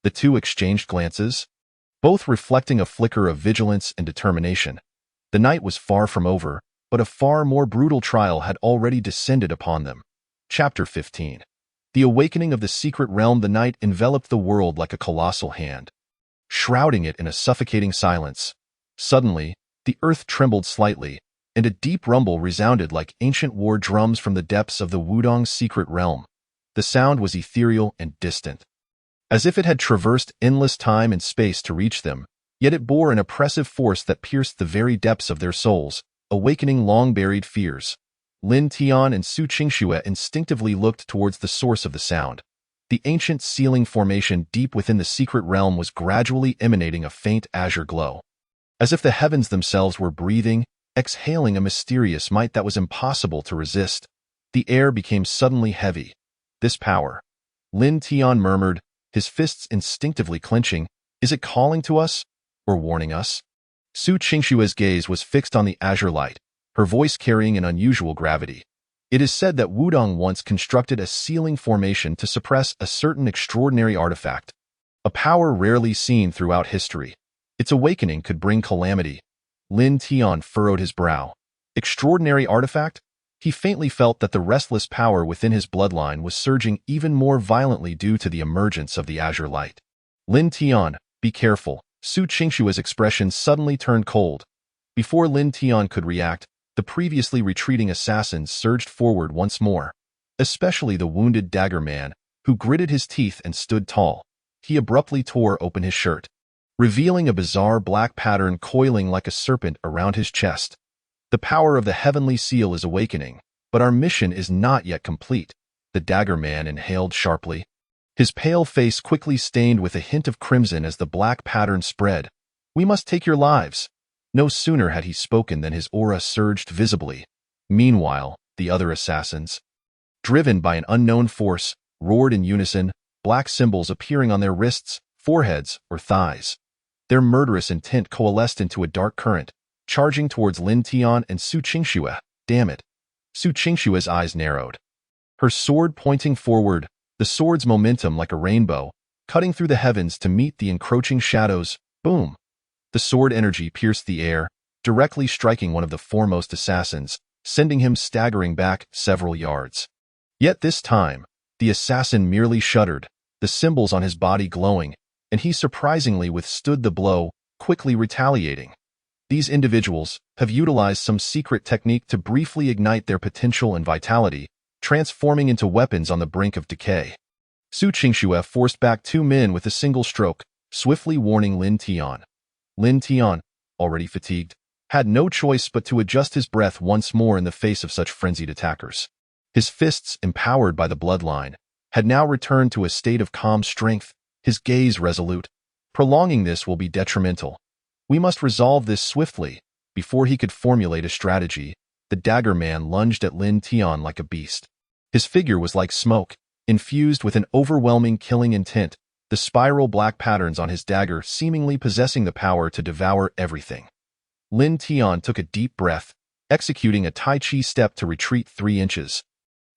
The two exchanged glances, both reflecting a flicker of vigilance and determination. The night was far from over, but a far more brutal trial had already descended upon them. Chapter 15. The awakening of the secret realm. The night enveloped the world like a colossal hand, shrouding it in a suffocating silence. Suddenly, the earth trembled slightly, and a deep rumble resounded like ancient war drums from the depths of the Wudong's secret realm. The sound was ethereal and distant, as if it had traversed endless time and space to reach them, yet it bore an oppressive force that pierced the very depths of their souls, awakening long-buried fears. Lin Tian and Su Qingshuo instinctively looked towards the source of the sound. The ancient sealing formation deep within the secret realm was gradually emanating a faint azure glow, as if the heavens themselves were breathing, exhaling a mysterious might that was impossible to resist. The air became suddenly heavy. This power, Lin Tian murmured, his fists instinctively clenching, is it calling to us, or warning us? Su Qingshue's gaze was fixed on the azure light, her voice carrying an unusual gravity. It is said that Wudong once constructed a sealing formation to suppress a certain extraordinary artifact, a power rarely seen throughout history. Its awakening could bring calamity. Lin Tian furrowed his brow. Extraordinary artifact? He faintly felt that the restless power within his bloodline was surging even more violently due to the emergence of the azure light. Lin Tian, be careful. Su Qingshue's expression suddenly turned cold. Before Lin Tian could react, the previously retreating assassins surged forward once more, especially the wounded dagger man, who gritted his teeth and stood tall. He abruptly tore open his shirt, revealing a bizarre black pattern coiling like a serpent around his chest. The power of the heavenly seal is awakening, but our mission is not yet complete, the dagger man inhaled sharply. His pale face quickly stained with a hint of crimson as the black pattern spread. We must take your lives. No sooner had he spoken than his aura surged visibly. Meanwhile, the other assassins, driven by an unknown force, roared in unison, black symbols appearing on their wrists, foreheads, or thighs. Their murderous intent coalesced into a dark current, charging towards Lin Tian and Su Qingxue. Damn it. Su Qingxue's eyes narrowed. Her sword pointing forward, the sword's momentum like a rainbow, cutting through the heavens to meet the encroaching shadows. Boom! The sword energy pierced the air, directly striking one of the foremost assassins, sending him staggering back several yards. Yet this time, the assassin merely shuddered, the symbols on his body glowing, and he surprisingly withstood the blow, quickly retaliating. These individuals have utilized some secret technique to briefly ignite their potential and vitality, transforming into weapons on the brink of decay. Su Qingxue forced back two men with a single stroke, swiftly warning Lin Tian. Lin Tian, already fatigued, had no choice but to adjust his breath once more in the face of such frenzied attackers. His fists, empowered by the bloodline, had now returned to a state of calm strength, his gaze resolute. Prolonging this will be detrimental. We must resolve this swiftly. Before he could formulate a strategy, the dagger man lunged at Lin Tian like a beast. His figure was like smoke, infused with an overwhelming killing intent, the spiral black patterns on his dagger seemingly possessing the power to devour everything. Lin Tian took a deep breath, executing a Tai Chi step to retreat 3 inches,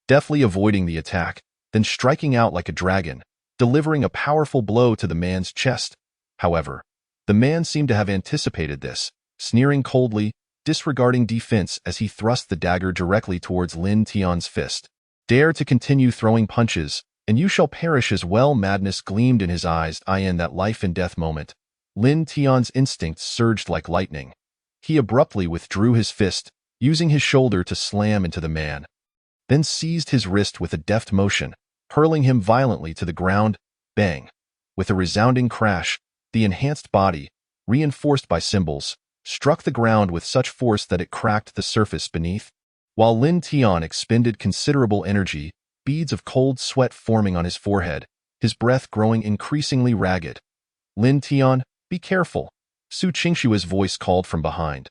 deftly avoiding the attack, then striking out like a dragon, delivering a powerful blow to the man's chest. However, the man seemed to have anticipated this, sneering coldly, disregarding defense as he thrust the dagger directly towards Lin Tian's fist. Dare to continue throwing punches, and you shall perish as well. Madness gleamed in his eyes. In that life and death moment, Lin Tian's instincts surged like lightning. He abruptly withdrew his fist, using his shoulder to slam into the man, then seized his wrist with a deft motion, hurling him violently to the ground. Bang! With a resounding crash, the enhanced body, reinforced by symbols, struck the ground with such force that it cracked the surface beneath. While Lin Tian expended considerable energy, beads of cold sweat forming on his forehead, his breath growing increasingly ragged. Lin Tian, be careful, Su Qingxue's voice called from behind.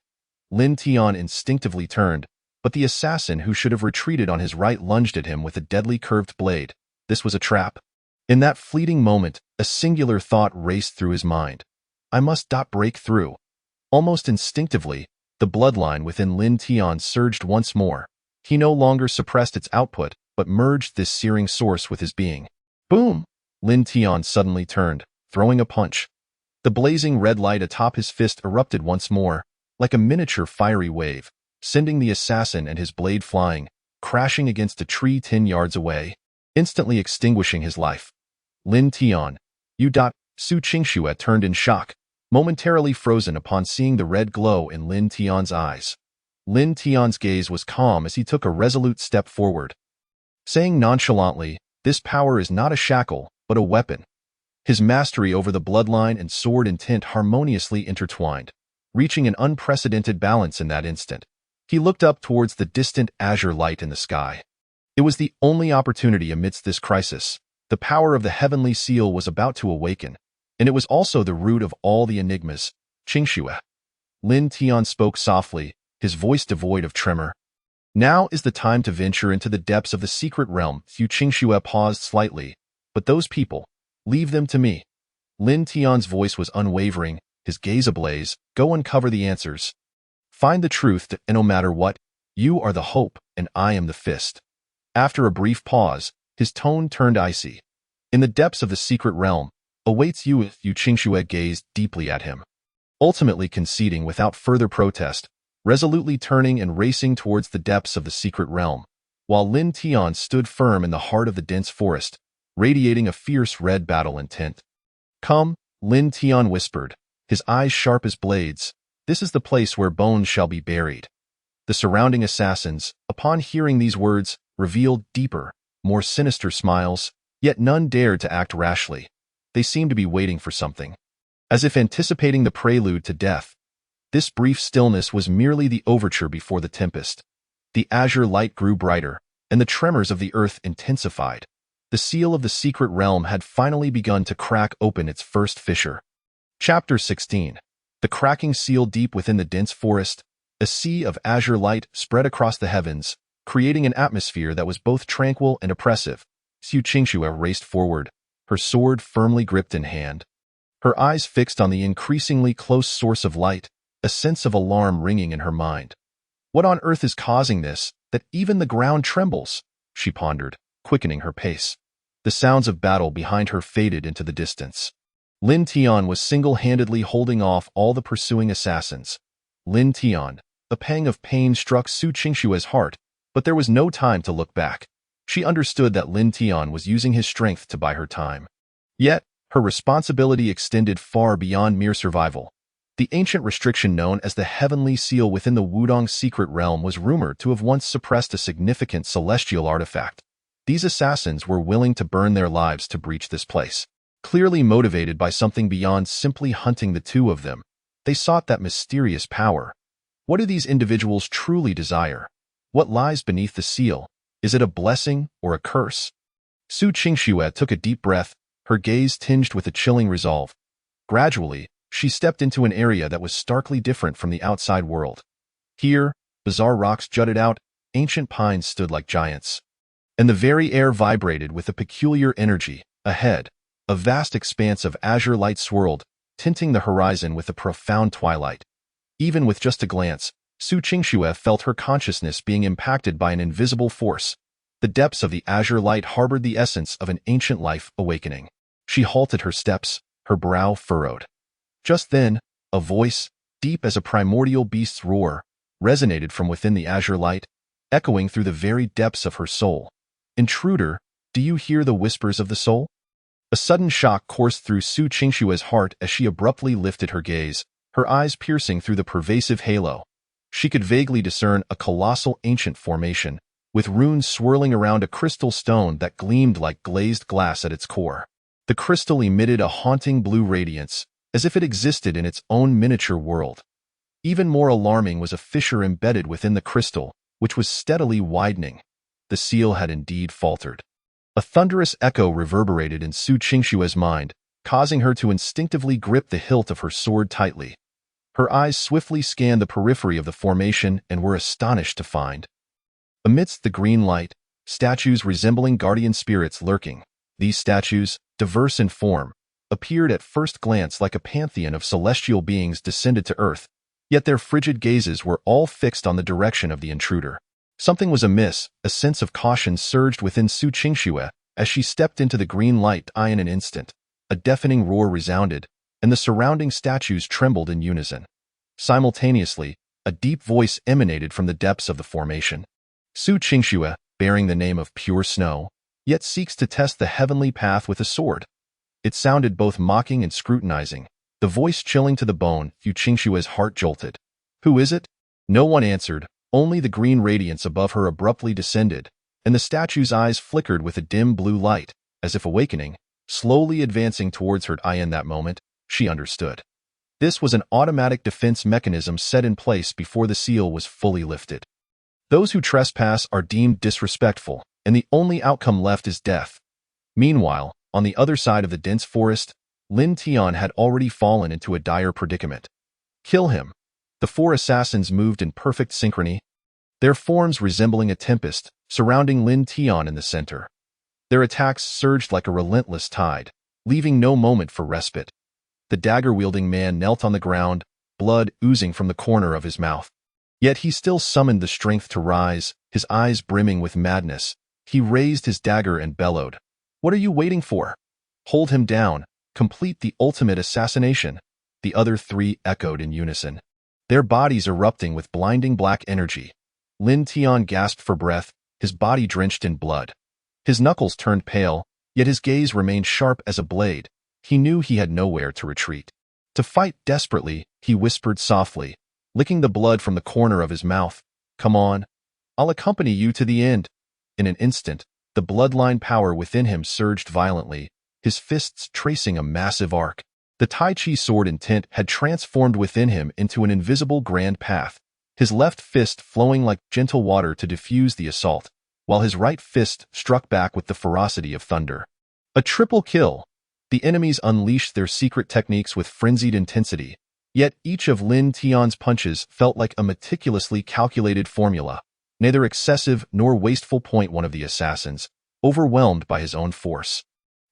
Lin Tian instinctively turned, but the assassin who should have retreated on his right lunged at him with a deadly curved blade. This was a trap. In that fleeting moment, a singular thought raced through his mind. I must break through. Almost instinctively, the bloodline within Lin Tian surged once more. He no longer suppressed its output, but merged this searing source with his being. Boom! Lin Tian suddenly turned, throwing a punch. The blazing red light atop his fist erupted once more, like a miniature fiery wave, sending the assassin and his blade flying, crashing against a tree 10 yards away, instantly extinguishing his life. Lin Tian, you. Su Qingxue turned in shock, momentarily frozen upon seeing the red glow in Lin Tian's eyes. Lin Tian's gaze was calm as he took a resolute step forward, saying nonchalantly, this power is not a shackle, but a weapon. His mastery over the bloodline and sword intent harmoniously intertwined, reaching an unprecedented balance in that instant. He looked up towards the distant azure light in the sky. It was the only opportunity amidst this crisis. The power of the heavenly seal was about to awaken, and it was also the root of all the enigmas. Qingxue. Lin Tian spoke softly, his voice devoid of tremor. Now is the time to venture into the depths of the secret realm. Su Qingxue paused slightly. But those people, leave them to me. Lin Tian's voice was unwavering, his gaze ablaze. Go uncover the answers. Find the truth, and no matter what, you are the hope, and I am the fist. After a brief pause, his tone turned icy. In the depths of the secret realm, awaits you. Su Qingxue gazed deeply at him, ultimately conceding without further protest, resolutely turning and racing towards the depths of the secret realm, while Lin Tian stood firm in the heart of the dense forest, radiating a fierce red battle intent. Come, Lin Tian whispered, his eyes sharp as blades. This is the place where bones shall be buried. The surrounding assassins, upon hearing these words, revealed deeper, more sinister smiles, yet none dared to act rashly. They seemed to be waiting for something, as if anticipating the prelude to death. This brief stillness was merely the overture before the tempest. The azure light grew brighter, and the tremors of the earth intensified. The seal of the secret realm had finally begun to crack open its first fissure. Chapter 16. The cracking seal. Deep within the dense forest, a sea of azure light spread across the heavens, creating an atmosphere that was both tranquil and oppressive. Su Qingxue raced forward, her sword firmly gripped in hand. Her eyes fixed on the increasingly close source of light, a sense of alarm ringing in her mind. What on earth is causing this, that even the ground trembles? She pondered, quickening her pace. The sounds of battle behind her faded into the distance. Lin Tian was single-handedly holding off all the pursuing assassins. Lin Tian. A pang of pain struck Su Qingshue's heart, but there was no time to look back. She understood that Lin Tian was using his strength to buy her time. Yet, her responsibility extended far beyond mere survival. The ancient restriction known as the Heavenly Seal within the Wudong secret realm was rumored to have once suppressed a significant celestial artifact. These assassins were willing to burn their lives to breach this place. Clearly motivated by something beyond simply hunting the two of them, they sought that mysterious power. What do these individuals truly desire? What lies beneath the seal? Is it a blessing or a curse? Su Qingxue took a deep breath, her gaze tinged with a chilling resolve. Gradually, she stepped into an area that was starkly different from the outside world. Here, bizarre rocks jutted out, ancient pines stood like giants. And the very air vibrated with a peculiar energy. Ahead, a vast expanse of azure light swirled, tinting the horizon with a profound twilight. Even with just a glance, Su Qingxue felt her consciousness being impacted by an invisible force. The depths of the azure light harbored the essence of an ancient life awakening. She halted her steps, her brow furrowed. Just then, a voice, deep as a primordial beast's roar, resonated from within the azure light, echoing through the very depths of her soul. "Intruder, do you hear the whispers of the soul?" A sudden shock coursed through Su Qingshue's heart as she abruptly lifted her gaze, her eyes piercing through the pervasive halo. She could vaguely discern a colossal ancient formation, with runes swirling around a crystal stone that gleamed like glazed glass at its core. The crystal emitted a haunting blue radiance, as if it existed in its own miniature world. Even more alarming was a fissure embedded within the crystal, which was steadily widening. The seal had indeed faltered. A thunderous echo reverberated in Su Qingshue's mind, causing her to instinctively grip the hilt of her sword tightly. Her eyes swiftly scanned the periphery of the formation and were astonished to find, amidst the green light, statues resembling guardian spirits lurking. These statues, diverse in form, appeared at first glance like a pantheon of celestial beings descended to earth, yet their frigid gazes were all fixed on the direction of the intruder. Something was amiss. A sense of caution surged within Su Qingxue as she stepped into the green light. In an instant, a deafening roar resounded, and the surrounding statues trembled in unison. Simultaneously, a deep voice emanated from the depths of the formation. "Su Qingxue, bearing the name of Pure Snow, yet seeks to test the heavenly path with a sword." It sounded both mocking and scrutinizing, the voice chilling to the bone. Su Qingshue's heart jolted. "Who is it?" No one answered, only the green radiance above her abruptly descended, and the statue's eyes flickered with a dim blue light, as if awakening, slowly advancing towards her. In that moment, she understood. This was an automatic defense mechanism set in place before the seal was fully lifted. Those who trespass are deemed disrespectful, and the only outcome left is death. Meanwhile, on the other side of the dense forest, Lin Tian had already fallen into a dire predicament. "Kill him." The four assassins moved in perfect synchrony, their forms resembling a tempest, surrounding Lin Tian in the center. Their attacks surged like a relentless tide, leaving no moment for respite. The dagger-wielding man knelt on the ground, blood oozing from the corner of his mouth. Yet he still summoned the strength to rise, his eyes brimming with madness. He raised his dagger and bellowed, "What are you waiting for? Hold him down. Complete the ultimate assassination." The other three echoed in unison, their bodies erupting with blinding black energy. Lin Tian gasped for breath, his body drenched in blood. His knuckles turned pale, yet his gaze remained sharp as a blade. He knew he had nowhere to retreat. To fight desperately, he whispered softly, licking the blood from the corner of his mouth, "Come on. I'll accompany you to the end." In an instant, the bloodline power within him surged violently, his fists tracing a massive arc. The Tai Chi sword intent had transformed within him into an invisible grand path, his left fist flowing like gentle water to diffuse the assault, while his right fist struck back with the ferocity of thunder. A triple kill. The enemies unleashed their secret techniques with frenzied intensity, yet each of Lin Tian's punches felt like a meticulously calculated formula, neither excessive nor wasteful. One of the assassins, overwhelmed by his own force,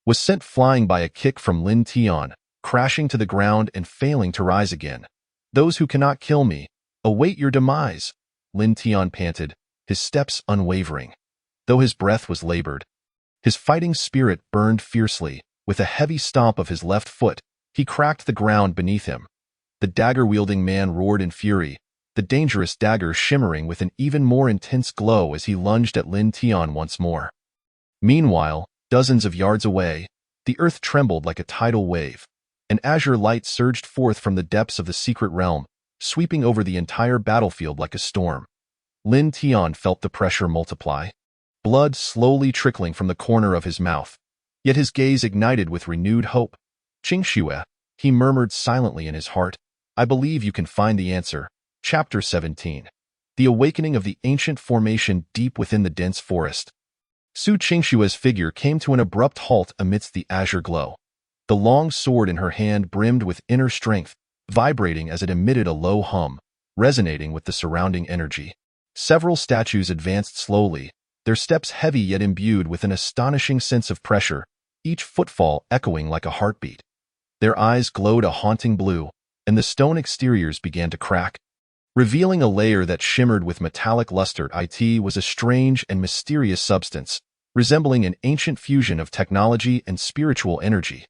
was sent flying by a kick from Lin Tian, crashing to the ground and failing to rise again. Those who cannot kill me, await your demise, Lin Tian panted, his steps unwavering. Though his breath was labored, his fighting spirit burned fiercely. With a heavy stomp of his left foot, he cracked the ground beneath him. The dagger-wielding man roared in fury, the dangerous dagger shimmering with an even more intense glow as he lunged at Lin Tian once more. Meanwhile, dozens of yards away, the earth trembled like a tidal wave. An azure light surged forth from the depths of the secret realm, sweeping over the entire battlefield like a storm. Lin Tian felt the pressure multiply, blood slowly trickling from the corner of his mouth. Yet his gaze ignited with renewed hope. Qingxue, he murmured silently in his heart, I believe you can find the answer. Chapter 17. The Awakening of the Ancient Formation Deep Within the Dense Forest. Su Qingshue's figure came to an abrupt halt amidst the azure glow. The long sword in her hand brimmed with inner strength, vibrating as it emitted a low hum, resonating with the surrounding energy. Several statues advanced slowly, their steps heavy yet imbued with an astonishing sense of pressure, each footfall echoing like a heartbeat. Their eyes glowed a haunting blue, and the stone exteriors began to crack, revealing a layer that shimmered with metallic luster. It was a strange and mysterious substance, resembling an ancient fusion of technology and spiritual energy.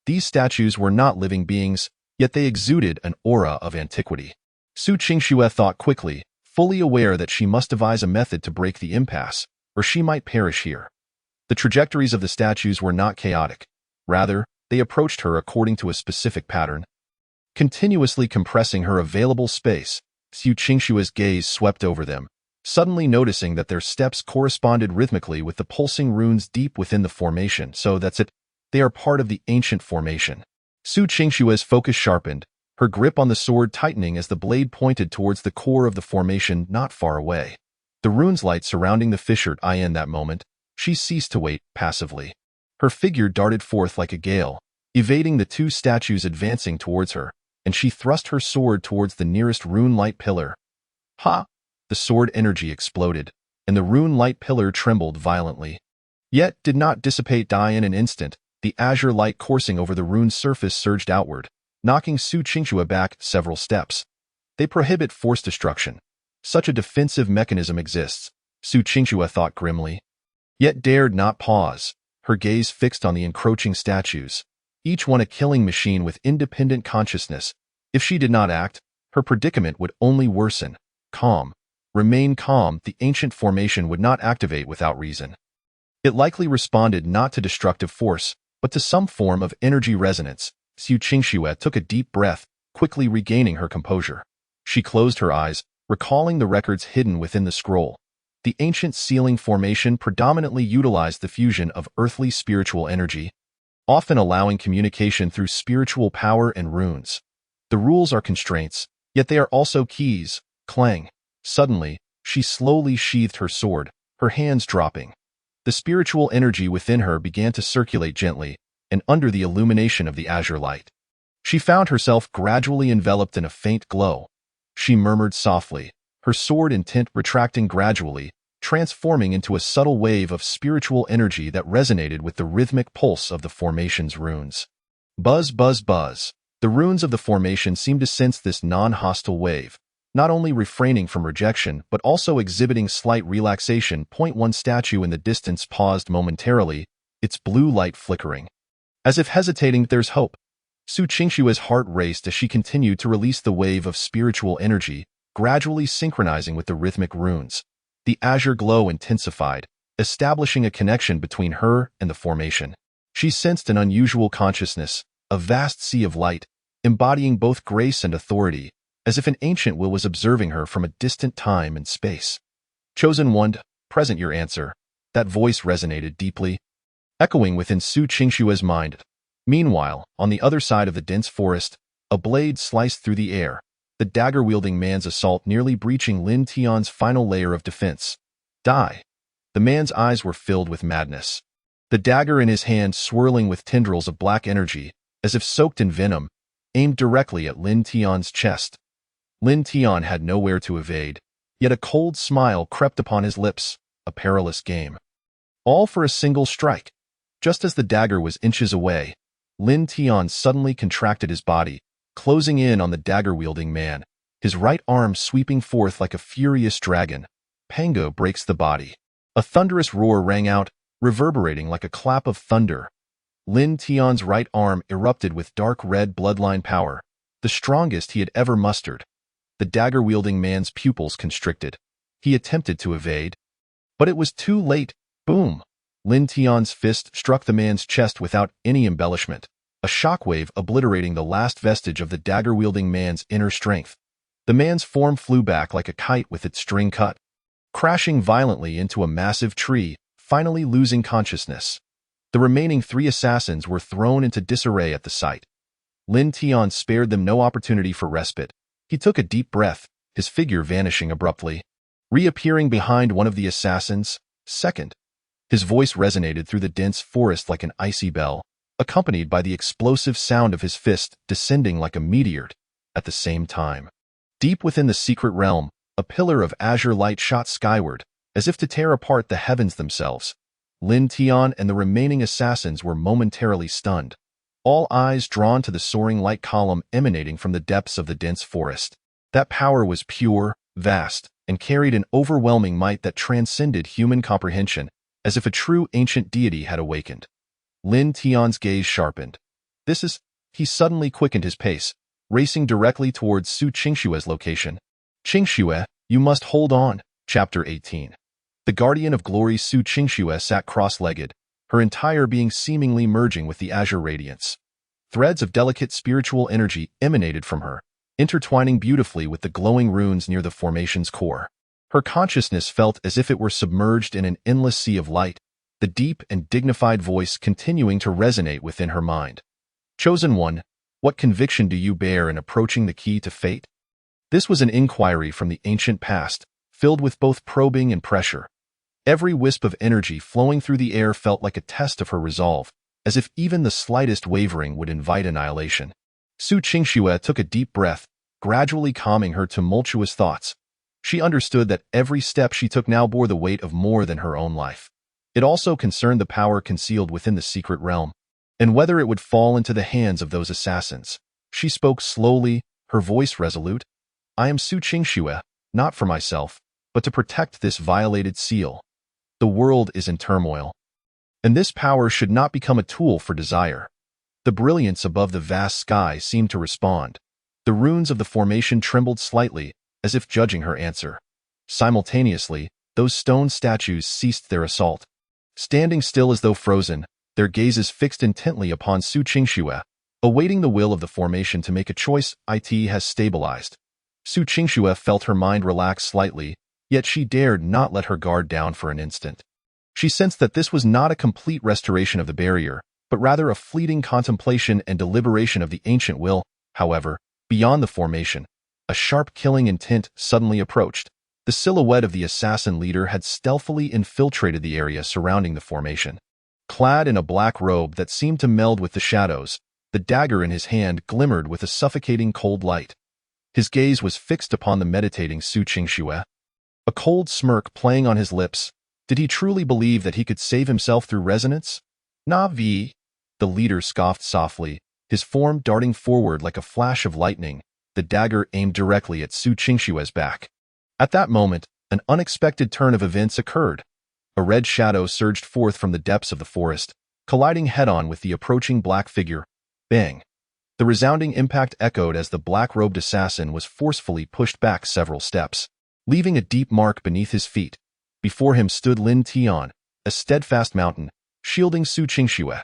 These statues were not living beings, yet they exuded an aura of antiquity. Su Qingxue thought quickly, fully aware that she must devise a method to break the impasse, or she might perish here. The trajectories of the statues were not chaotic. Rather, they approached her according to a specific pattern. Continuously compressing her available space, Su Qingshue's gaze swept over them, suddenly noticing that their steps corresponded rhythmically with the pulsing runes deep within the formation. So that's it. They are part of the ancient formation. Su Qingshue's focus sharpened, her grip on the sword tightening as the blade pointed towards the core of the formation not far away. The runes light surrounding the fissured eye. In that moment, she ceased to wait passively. Her figure darted forth like a gale, evading the two statues advancing towards her, and she thrust her sword towards the nearest rune-light pillar. Ha! The sword energy exploded, and the rune-light pillar trembled violently. Yet did not dissipate. In an instant, the azure light coursing over the rune's surface surged outward, knocking Su Qingshuo back several steps. They prohibit force destruction. Such a defensive mechanism exists, Su Qingshuo thought grimly, yet dared not pause, her gaze fixed on the encroaching statues, each one a killing machine with independent consciousness. If she did not act, her predicament would only worsen. Calm. Remain calm. The ancient formation would not activate without reason. It likely responded not to destructive force, but to some form of energy resonance. Su Qingshuo took a deep breath, quickly regaining her composure. She closed her eyes, recalling the records hidden within the scroll. The ancient sealing formation predominantly utilized the fusion of earthly spiritual energy, often allowing communication through spiritual power and runes. The rules are constraints, yet they are also keys. Clang. Suddenly, she slowly sheathed her sword, her hands dropping. The spiritual energy within her began to circulate gently, and under the illumination of the azure light, she found herself gradually enveloped in a faint glow. She murmured softly, her sword intent retracting gradually, transforming into a subtle wave of spiritual energy that resonated with the rhythmic pulse of the formation's runes. Buzz, buzz, buzz. The runes of the formation seemed to sense this non-hostile wave, not only refraining from rejection but also exhibiting slight relaxation. One statue in the distance paused momentarily, its blue light flickering. As if hesitating, there's hope. Su Qingshue's heart raced as she continued to release the wave of spiritual energy, gradually synchronizing with the rhythmic runes. The azure glow intensified, establishing a connection between her and the formation. She sensed an unusual consciousness, a vast sea of light, embodying both grace and authority, as if an ancient will was observing her from a distant time and space. Chosen one, present your answer. That voice resonated deeply, echoing within Su Qingshue's mind. Meanwhile, on the other side of the dense forest, a blade sliced through the air, the dagger-wielding man's assault nearly breaching Lin Tian's final layer of defense. Die. The man's eyes were filled with madness. The dagger in his hand swirling with tendrils of black energy, as if soaked in venom, aimed directly at Lin Tian's chest. Lin Tian had nowhere to evade, yet a cold smile crept upon his lips, a perilous game. All for a single strike. Just as the dagger was inches away, Lin Tian suddenly contracted his body, closing in on the dagger-wielding man, his right arm sweeping forth like a furious dragon. Pango breaks the body. A thunderous roar rang out, reverberating like a clap of thunder. Lin Tian's right arm erupted with dark red bloodline power, the strongest he had ever mustered. The dagger-wielding man's pupils constricted. He attempted to evade, but it was too late. Boom! Lin Tian's fist struck the man's chest without any embellishment, a shockwave obliterating the last vestige of the dagger-wielding man's inner strength. The man's form flew back like a kite with its string cut, crashing violently into a massive tree, finally losing consciousness. The remaining 3 assassins were thrown into disarray at the sight. Lin Tian spared them no opportunity for respite. He took a deep breath, his figure vanishing abruptly, reappearing behind one of the assassins. Second, his voice resonated through the dense forest like an icy bell, accompanied by the explosive sound of his fist descending like a meteor. At the same time, deep within the secret realm, a pillar of azure light shot skyward, as if to tear apart the heavens themselves. Lin Tian and the remaining assassins were momentarily stunned, all eyes drawn to the soaring light column emanating from the depths of the dense forest. That power was pure, vast, and carried an overwhelming might that transcended human comprehension, as if a true ancient deity had awakened. Lin Tian's gaze sharpened. He suddenly quickened his pace, racing directly towards Su Qingshue's location. Qingxue, you must hold on. Chapter 18. The Guardian of Glory Su Qingxue sat cross-legged, her entire being seemingly merging with the azure radiance. Threads of delicate spiritual energy emanated from her, intertwining beautifully with the glowing runes near the formation's core. Her consciousness felt as if it were submerged in an endless sea of light, the deep and dignified voice continuing to resonate within her mind. Chosen One, what conviction do you bear in approaching the key to fate? This was an inquiry from the ancient past, filled with both probing and pressure. Every wisp of energy flowing through the air felt like a test of her resolve, as if even the slightest wavering would invite annihilation. Su Qingxue took a deep breath, gradually calming her tumultuous thoughts. She understood that every step she took now bore the weight of more than her own life. It also concerned the power concealed within the secret realm, and whether it would fall into the hands of those assassins. She spoke slowly, her voice resolute. I am Su Qingxue, not for myself, but to protect this violated seal. The world is in turmoil, and this power should not become a tool for desire. The brilliance above the vast sky seemed to respond. The runes of the formation trembled slightly, as if judging her answer. Simultaneously, those stone statues ceased their assault. Standing still as though frozen, their gazes fixed intently upon Su Qingxue, awaiting the will of the formation to make a choice. It has stabilized. Su Qingxue felt her mind relax slightly, yet she dared not let her guard down for an instant. She sensed that this was not a complete restoration of the barrier, but rather a fleeting contemplation and deliberation of the ancient will. However, beyond the formation, a sharp killing intent suddenly approached. The silhouette of the assassin leader had stealthily infiltrated the area surrounding the formation. Clad in a black robe that seemed to meld with the shadows, the dagger in his hand glimmered with a suffocating cold light. His gaze was fixed upon the meditating Su Qingxue, a cold smirk playing on his lips. Did he truly believe that he could save himself through resonance? Navi, the leader scoffed softly, his form darting forward like a flash of lightning, the dagger aimed directly at Su Qingxue's back. At that moment, an unexpected turn of events occurred. A red shadow surged forth from the depths of the forest, colliding head-on with the approaching black figure. Bang! The resounding impact echoed as the black-robed assassin was forcefully pushed back several steps, leaving a deep mark beneath his feet. Before him stood Lin Tian, a steadfast mountain, shielding Su Qingxue.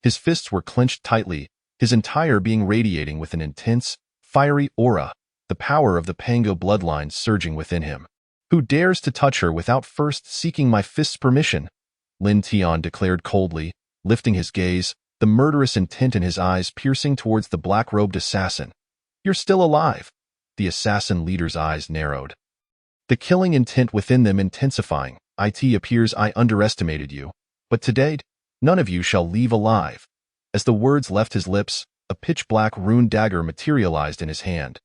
His fists were clenched tightly, his entire being radiating with an intense, fiery aura, the power of the Pango bloodline surging within him. Who dares to touch her without first seeking my fist's permission? Lin Tian declared coldly, lifting his gaze, the murderous intent in his eyes piercing towards the black-robed assassin. You're still alive. The assassin leader's eyes narrowed, the killing intent within them intensifying. It appears I underestimated you, but today, none of you shall leave alive. As the words left his lips, a pitch-black rune dagger materialized in his hand.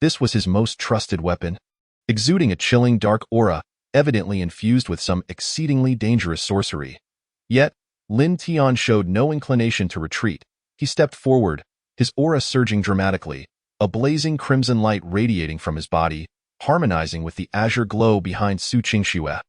This was his most trusted weapon, exuding a chilling dark aura, evidently infused with some exceedingly dangerous sorcery. Yet, Lin Tian showed no inclination to retreat. He stepped forward, his aura surging dramatically, a blazing crimson light radiating from his body, harmonizing with the azure glow behind Su Qingxue,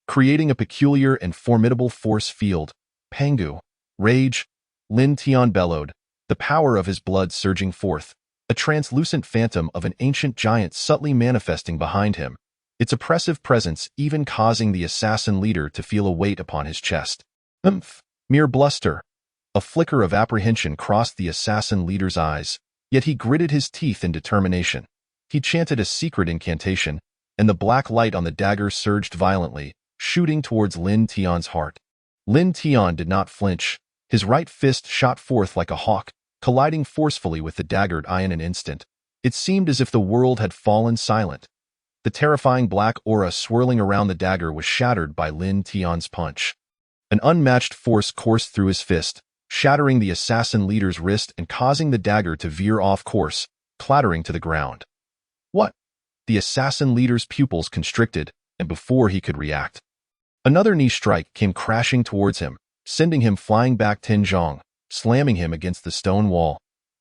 creating a peculiar and formidable force field. Pangu, rage, Lin Tian bellowed, the power of his blood surging forth, a translucent phantom of an ancient giant subtly manifesting behind him, its oppressive presence even causing the assassin leader to feel a weight upon his chest. Mere bluster. A flicker of apprehension crossed the assassin leader's eyes, yet he gritted his teeth in determination. He chanted a secret incantation, and the black light on the dagger surged violently, shooting towards Lin Tian's heart. Lin Tian did not flinch. His right fist shot forth like a hawk, colliding forcefully with the daggered eye in an instant. It seemed as if the world had fallen silent. The terrifying black aura swirling around the dagger was shattered by Lin Tian's punch. An unmatched force coursed through his fist, shattering the assassin leader's wrist and causing the dagger to veer off course, clattering to the ground. What? The assassin leader's pupils constricted, and before he could react, another knee strike came crashing towards him, sending him flying back 10 zhong, slamming him against the stone wall.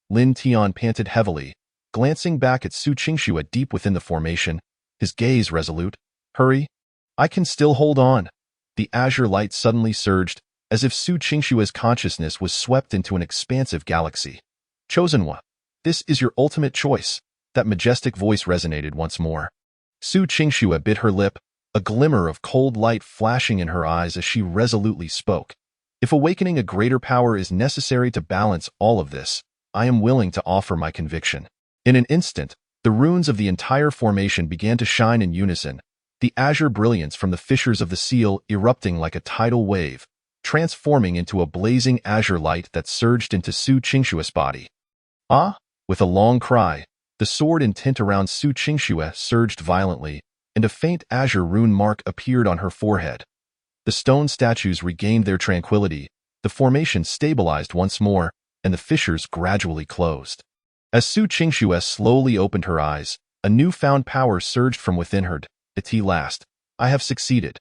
Lin Tian panted heavily, glancing back at Su Qingxue deep within the formation, his gaze resolute. Hurry! I can still hold on. The azure light suddenly surged, as if Su Qingxue's consciousness was swept into an expansive galaxy. Chosen one, this is your ultimate choice. That majestic voice resonated once more. Su Qingxue bit her lip, a glimmer of cold light flashing in her eyes as she resolutely spoke. If awakening a greater power is necessary to balance all of this, I am willing to offer my conviction. In an instant, the runes of the entire formation began to shine in unison, the azure brilliance from the fissures of the seal erupting like a tidal wave, transforming into a blazing azure light that surged into Su Qingxue's body. Ah! With a long cry, the sword and tint around Su Qingxue surged violently, and a faint azure rune mark appeared on her forehead. The stone statues regained their tranquility, the formation stabilized once more, and the fissures gradually closed. As Su Qingxue slowly opened her eyes, a newfound power surged from within her. At last, I have succeeded.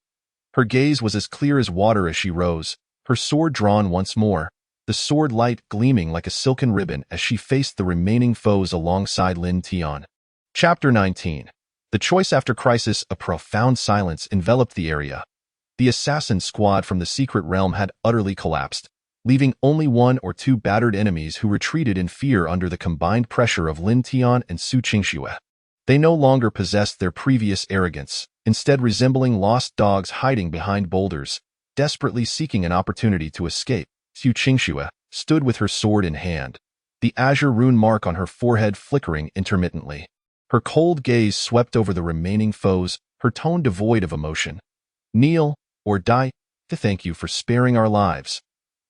Her gaze was as clear as water as she rose, her sword drawn once more, the sword light gleaming like a silken ribbon as she faced the remaining foes alongside Lin Tian. Chapter 19. The choice after crisis. A profound silence enveloped the area. The assassin squad from the secret realm had utterly collapsed, leaving only 1 or 2 battered enemies who retreated in fear under the combined pressure of Lin Tian and Su Qingxue. They no longer possessed their previous arrogance, instead resembling lost dogs hiding behind boulders, desperately seeking an opportunity to escape. Su Qingxue stood with her sword in hand, the azure rune mark on her forehead flickering intermittently. Her cold gaze swept over the remaining foes, her tone devoid of emotion. Kneel, or die, to thank you for sparing our lives.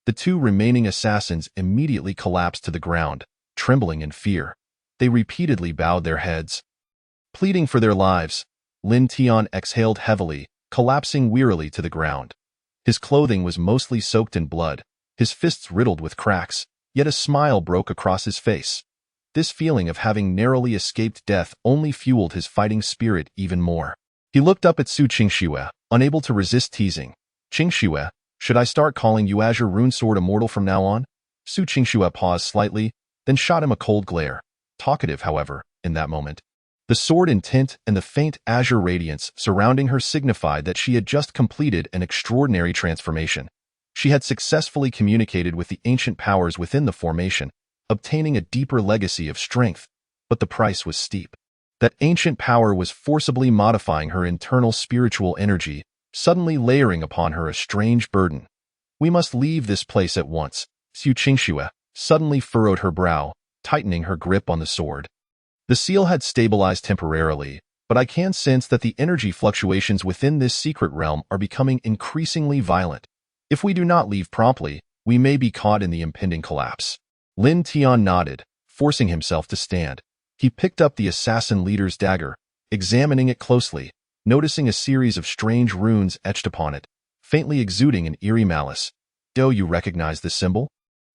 The 2 remaining assassins immediately collapsed to the ground, trembling in fear. They repeatedly bowed their heads, pleading for their lives. Lin Tian exhaled heavily, collapsing wearily to the ground. His clothing was mostly soaked in blood, his fists riddled with cracks, yet a smile broke across his face. This feeling of having narrowly escaped death only fueled his fighting spirit even more. He looked up at Su Qingxue, unable to resist teasing. Qingxue, should I start calling you Azure Rune Sword Immortal from now on? Su Qingxue paused slightly, then shot him a cold glare. Talkative, however, in that moment. The sword in tint and the faint azure radiance surrounding her signified that she had just completed an extraordinary transformation. She had successfully communicated with the ancient powers within the formation, obtaining a deeper legacy of strength, but the price was steep. That ancient power was forcibly modifying her internal spiritual energy, suddenly layering upon her a strange burden. We must leave this place at once. Su Qingxue suddenly furrowed her brow, tightening her grip on the sword. The seal had stabilized temporarily, but I can sense that the energy fluctuations within this secret realm are becoming increasingly violent. If we do not leave promptly, we may be caught in the impending collapse. Lin Tian nodded, forcing himself to stand. He picked up the assassin leader's dagger, examining it closely, noticing a series of strange runes etched upon it, faintly exuding an eerie malice. Do you recognize this symbol?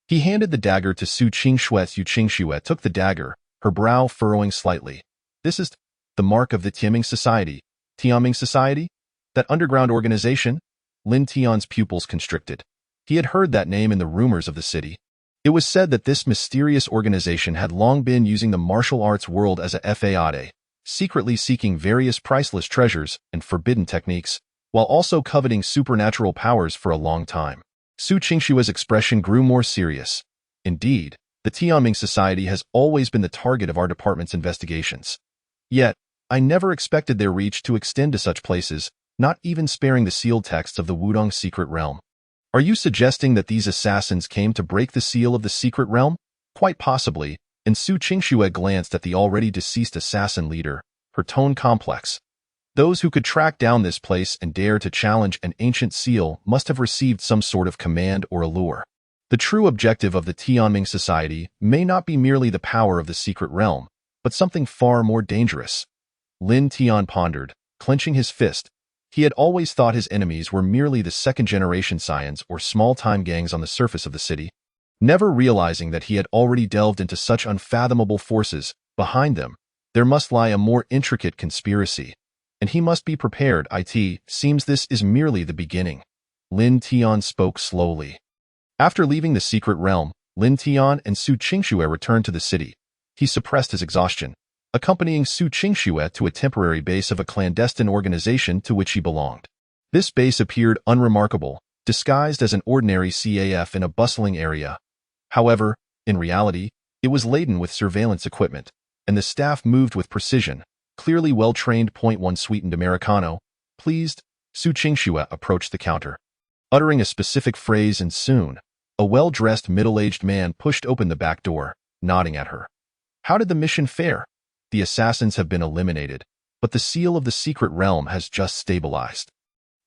He handed the dagger to Su Qingxue. Su Qingxue took the dagger, her brow furrowing slightly. This is the mark of the Tianming Society. Tianming Society? That underground organization? Lin Tian's pupils constricted. He had heard that name in the rumors of the city. It was said that this mysterious organization had long been using the martial arts world as a faude, secretly seeking various priceless treasures and forbidden techniques, while also coveting supernatural powers for a long time. Su Qingshue's expression grew more serious. Indeed, the Tianming Society has always been the target of our department's investigations. Yet, I never expected their reach to extend to such places, not even sparing the sealed texts of the Wudong secret realm. Are you suggesting that these assassins came to break the seal of the secret realm? Quite possibly, and Su Qingxue glanced at the already deceased assassin leader, her tone complex. Those who could track down this place and dare to challenge an ancient seal must have received some sort of command or allure. The true objective of the Tianming Society may not be merely the power of the secret realm, but something far more dangerous. Lin Tian pondered, clenching his fist. He had always thought his enemies were merely the second-generation scions or small-time gangs on the surface of the city, never realizing that he had already delved into such unfathomable forces. Behind them, there must lie a more intricate conspiracy, and he must be prepared. It seems this is merely the beginning. Lin Tian spoke slowly. After leaving the secret realm, Lin Tian and Su Qingxue returned to the city. He suppressed his exhaustion, accompanying Su Qingxue to a temporary base of a clandestine organization to which he belonged. This base appeared unremarkable, disguised as an ordinary CAF in a bustling area. However, in reality, it was laden with surveillance equipment, and the staff moved with precision, clearly well-trained. .1 Sweetened Americano. Pleased, Su Qingxue approached the counter, uttering a specific phrase, and soon, a well-dressed middle-aged man pushed open the back door, nodding at her. How did the mission fare? The assassins have been eliminated, but the seal of the secret realm has just stabilized.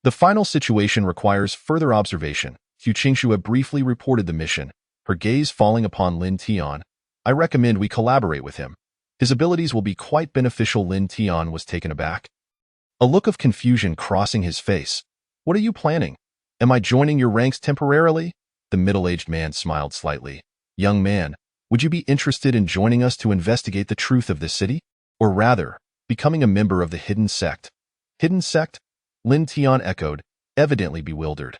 The final situation requires further observation. Su Qingxue briefly reported the mission, her gaze falling upon Lin Tian. I recommend we collaborate with him. His abilities will be quite beneficial. Lin Tian was taken aback, a look of confusion crossing his face. What are you planning? Am I joining your ranks temporarily? The middle-aged man smiled slightly. Young man, would you be interested in joining us to investigate the truth of this city? Or rather, becoming a member of the hidden sect? Hidden sect? Lin Tian echoed, evidently bewildered.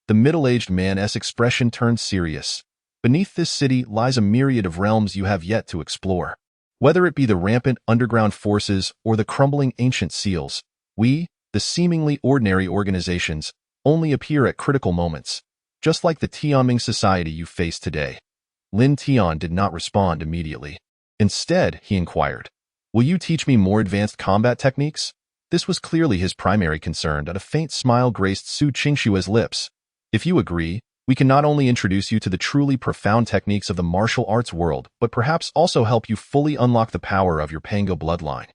The middle-aged man's expression turned serious. Beneath this city lies a myriad of realms you have yet to explore. Whether it be the rampant underground forces or the crumbling ancient seals, we, the seemingly ordinary organizations, only appear at critical moments, just like the Tianming Society you face today. Lin Tian did not respond immediately. Instead, he inquired, will you teach me more advanced combat techniques? This was clearly his primary concern, and a faint smile graced Su Qingshue's lips. If you agree, we can not only introduce you to the truly profound techniques of the martial arts world, but perhaps also help you fully unlock the power of your Pango bloodline.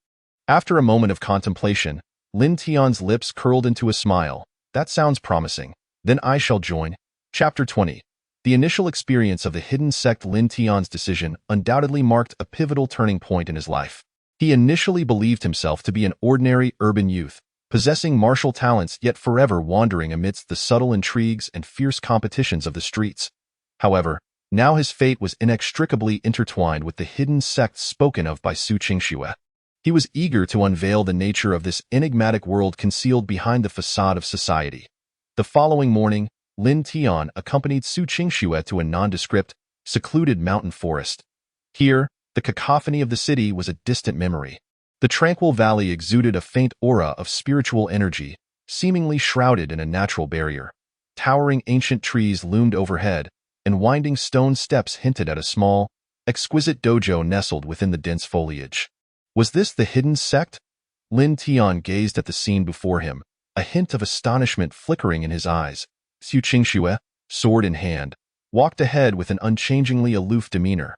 After a moment of contemplation, Lin Tian's lips curled into a smile. That sounds promising. Then I shall join. Chapter 20. The initial experience of the hidden sect. Lin Tian's decision undoubtedly marked a pivotal turning point in his life. He initially believed himself to be an ordinary urban youth, possessing martial talents yet forever wandering amidst the subtle intrigues and fierce competitions of the streets. However, now his fate was inextricably intertwined with the hidden sect spoken of by Su Qingxue. He was eager to unveil the nature of this enigmatic world concealed behind the facade of society. The following morning, Lin Tian accompanied Su Qingxue to a nondescript, secluded mountain forest. Here, the cacophony of the city was a distant memory. The tranquil valley exuded a faint aura of spiritual energy, seemingly shrouded in a natural barrier. Towering ancient trees loomed overhead, and winding stone steps hinted at a small, exquisite dojo nestled within the dense foliage. Was this the hidden sect? Lin Tian gazed at the scene before him, a hint of astonishment flickering in his eyes. Su Qingxue, sword in hand, walked ahead with an unchangingly aloof demeanor.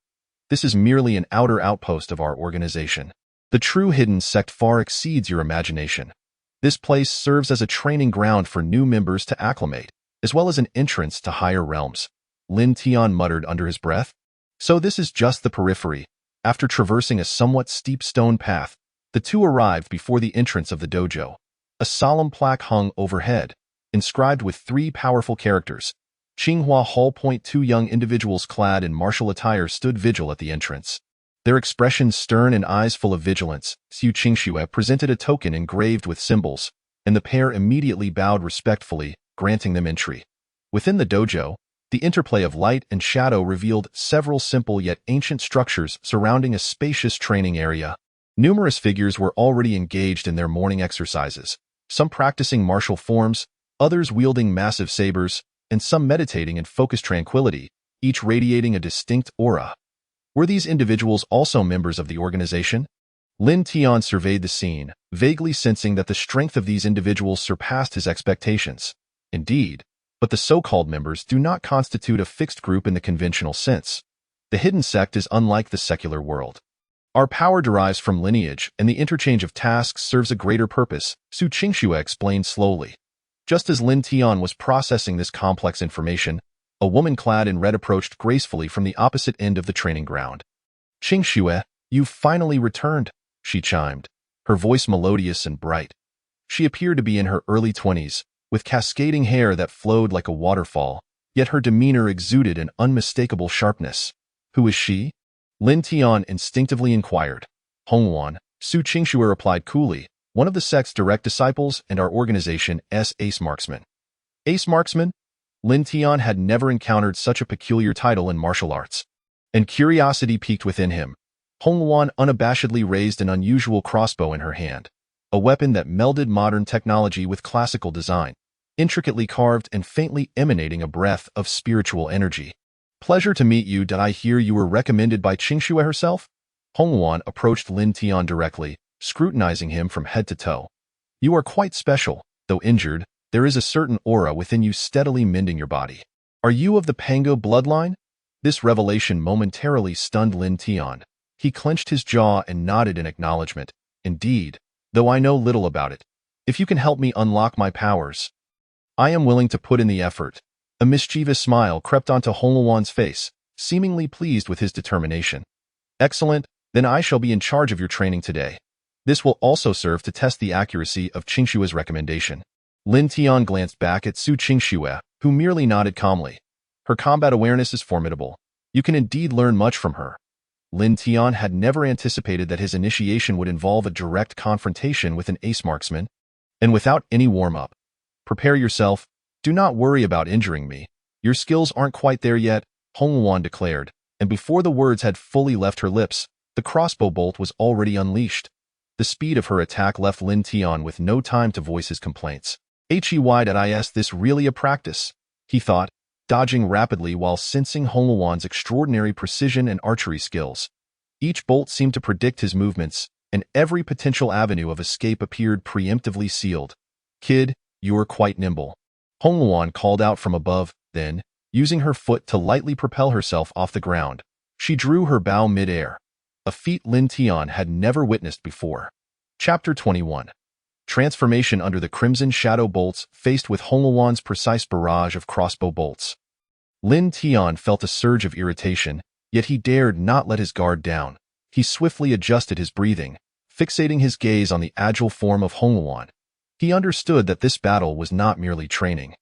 This is merely an outer outpost of our organization. The true hidden sect far exceeds your imagination. This place serves as a training ground for new members to acclimate, as well as an entrance to higher realms. Lin Tian muttered under his breath. So this is just the periphery. After traversing a somewhat steep stone path, the two arrived before the entrance of the dojo. A solemn plaque hung overhead, inscribed with 3 powerful characters. Qinghua Hall. 2 young individuals clad in martial attire stood vigil at the entrance. Their expressions stern and eyes full of vigilance. Su Qingxue presented a token engraved with symbols, and the pair immediately bowed respectfully, granting them entry. Within the dojo, The interplay of light and shadow revealed several simple yet ancient structures surrounding a spacious training area. Numerous figures were already engaged in their morning exercises, some practicing martial forms, others wielding massive sabers, and some meditating in focused tranquility, each radiating a distinct aura. Were these individuals also members of the organization? Lin Tian surveyed the scene, vaguely sensing that the strength of these individuals surpassed his expectations. Indeed, but the so-called members do not constitute a fixed group in the conventional sense. The hidden sect is unlike the secular world. Our power derives from lineage, and the interchange of tasks serves a greater purpose, Su Qingxue explained slowly. Just as Lin Tian was processing this complex information, a woman clad in red approached gracefully from the opposite end of the training ground. "Qingxue, you've finally returned," she chimed, her voice melodious and bright. She appeared to be in her early 20s, with cascading hair that flowed like a waterfall, yet her demeanor exuded an unmistakable sharpness. "Who is she?" Lin Tian instinctively inquired. "Hongluan," Su Qingxue replied coolly, "one of the sect's direct disciples and our organization's ace marksman." Ace marksman? Lin Tian had never encountered such a peculiar title in martial arts, and curiosity piqued within him. Hongluan unabashedly raised an unusual crossbow in her hand, a weapon that melded modern technology with classical design, intricately carved and faintly emanating a breath of spiritual energy. "Pleasure to meet you. Did I hear you were recommended by Qingxue herself?" Hongluan approached Lin Tian directly, scrutinizing him from head to toe. "You are quite special, though injured. There is a certain aura within you steadily mending your body. Are you of the Pango bloodline?" This revelation momentarily stunned Lin Tian. He clenched his jaw and nodded in acknowledgement. "Indeed, though I know little about it. If you can help me unlock my powers, I am willing to put in the effort." A mischievous smile crept onto Hongluan's face, seemingly pleased with his determination. "Excellent, then I shall be in charge of your training today. This will also serve to test the accuracy of Qingxue's recommendation." Lin Tian glanced back at Su Qingxue, who merely nodded calmly. "Her combat awareness is formidable. You can indeed learn much from her." Lin Tian had never anticipated that his initiation would involve a direct confrontation with an ace marksman, and without any warm-up. "Prepare yourself. Do not worry about injuring me. Your skills aren't quite there yet," Hongluan declared, and before the words had fully left her lips, the crossbow bolt was already unleashed. The speed of her attack left Lin Tian with no time to voice his complaints. "Is this really a practice?" he thought, dodging rapidly while sensing Hongluan's extraordinary precision and archery skills. Each bolt seemed to predict his movements, and every potential avenue of escape appeared preemptively sealed. "Kid, you're quite nimble," Hongluan called out from above, then, using her foot to lightly propel herself off the ground, she drew her bow mid-air, a feat Lin Tian had never witnessed before. Chapter 21. Transformation under the crimson shadow bolts faced with Hongluan's precise barrage of crossbow bolts. Lin Tian felt a surge of irritation, yet he dared not let his guard down. He swiftly adjusted his breathing, fixating his gaze on the agile form of Hongluan. He understood that this battle was not merely training.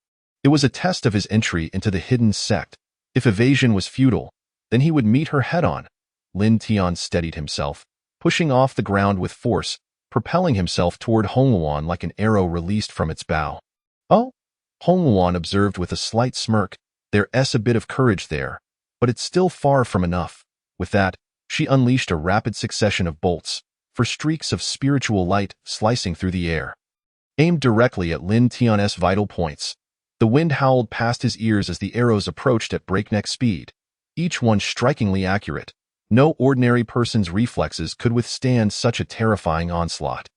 It was a test of his entry into the hidden sect. If evasion was futile, then he would meet her head-on. Lin Tian steadied himself, pushing off the ground with force, propelling himself toward Hongluan like an arrow released from its bow. "Oh?" Hongluan observed with a slight smirk. "There's a bit of courage there, but it's still far from enough." With that, she unleashed a rapid succession of bolts, for streaks of spiritual light slicing through the air, aimed directly at Lin Tian's vital points. The wind howled past his ears as the arrows approached at breakneck speed, each one strikingly accurate. No ordinary person's reflexes could withstand such a terrifying onslaught.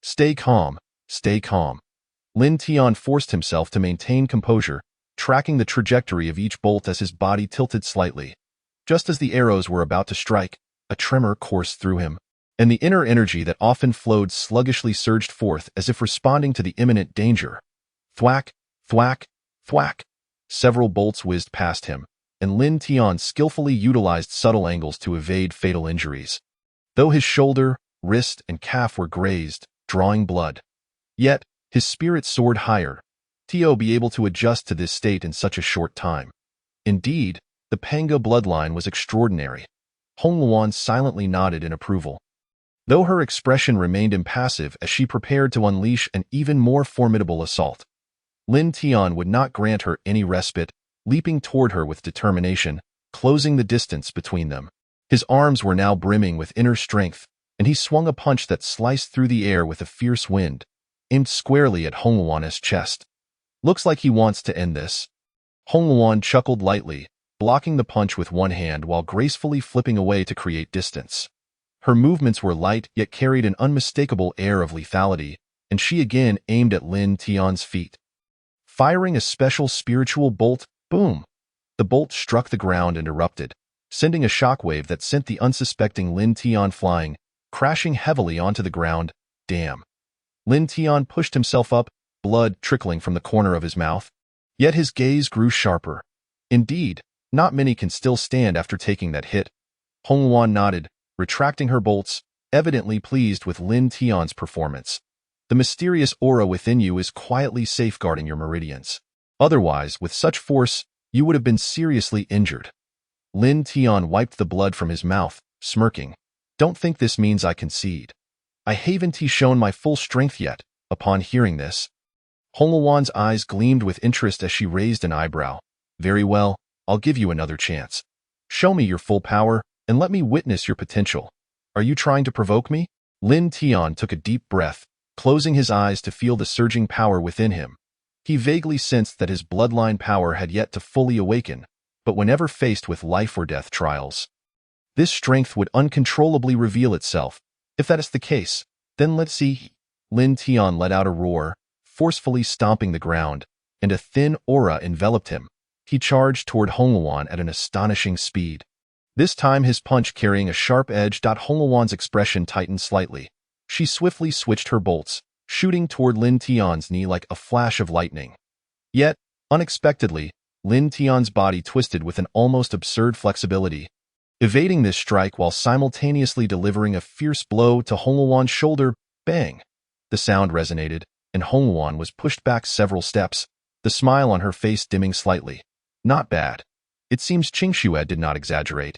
"Stay calm, stay calm." Lin Tian forced himself to maintain composure, tracking the trajectory of each bolt as his body tilted slightly. Just as the arrows were about to strike, a tremor coursed through him, and the inner energy that often flowed sluggishly surged forth as if responding to the imminent danger. Thwack, thwack, thwack. Several bolts whizzed past him, and Lin Tian skillfully utilized subtle angles to evade fatal injuries. Though his shoulder, wrist, and calf were grazed, drawing blood, yet his spirit soared higher. To be able to adjust to this state in such a short time. Indeed, the Pango bloodline was extraordinary. Hongluan silently nodded in approval, though her expression remained impassive as she prepared to unleash an even more formidable assault. Lin Tian would not grant her any respite, leaping toward her with determination, closing the distance between them. His arms were now brimming with inner strength, and he swung a punch that sliced through the air with a fierce wind, aimed squarely at Hong Luan's chest. Looks like he wants to end this. Hong Luan chuckled lightly, blocking the punch with one hand while gracefully flipping away to create distance. Her movements were light yet carried an unmistakable air of lethality, and she again aimed at Lin Tian's feet. Firing a special spiritual bolt, boom! The bolt struck the ground and erupted, sending a shockwave that sent the unsuspecting Lin Tian flying, crashing heavily onto the ground. Damn. Lin Tian pushed himself up, blood trickling from the corner of his mouth. Yet his gaze grew sharper. Indeed, not many can still stand after taking that hit. Hong Luan nodded, retracting her bolts, evidently pleased with Lin Tian's performance. The mysterious aura within you is quietly safeguarding your meridians. Otherwise, with such force, you would have been seriously injured. Lin Tian wiped the blood from his mouth, smirking. Don't think this means I concede. I haven't shown my full strength yet. Upon hearing this, Hong Luan's eyes gleamed with interest as she raised an eyebrow. Very well, I'll give you another chance. Show me your full power, and let me witness your potential. Are you trying to provoke me? Lin Tian took a deep breath, closing his eyes to feel the surging power within him. He vaguely sensed that his bloodline power had yet to fully awaken, but whenever faced with life or death trials, this strength would uncontrollably reveal itself. If that is the case, then let's see. Lin Tian let out a roar, forcefully stomping the ground, and a thin aura enveloped him. He charged toward Hong Luan at an astonishing speed. This time his punch carrying a sharp edge. Hong Luan's expression tightened slightly. She swiftly switched her bolts, shooting toward Lin Tian's knee like a flash of lightning. Yet, unexpectedly, Lin Tian's body twisted with an almost absurd flexibility, evading this strike while simultaneously delivering a fierce blow to Hong Luan's shoulder. Bang! The sound resonated, and Hong Luan was pushed back several steps, the smile on her face dimming slightly. Not bad. It seems Qingxue did not exaggerate.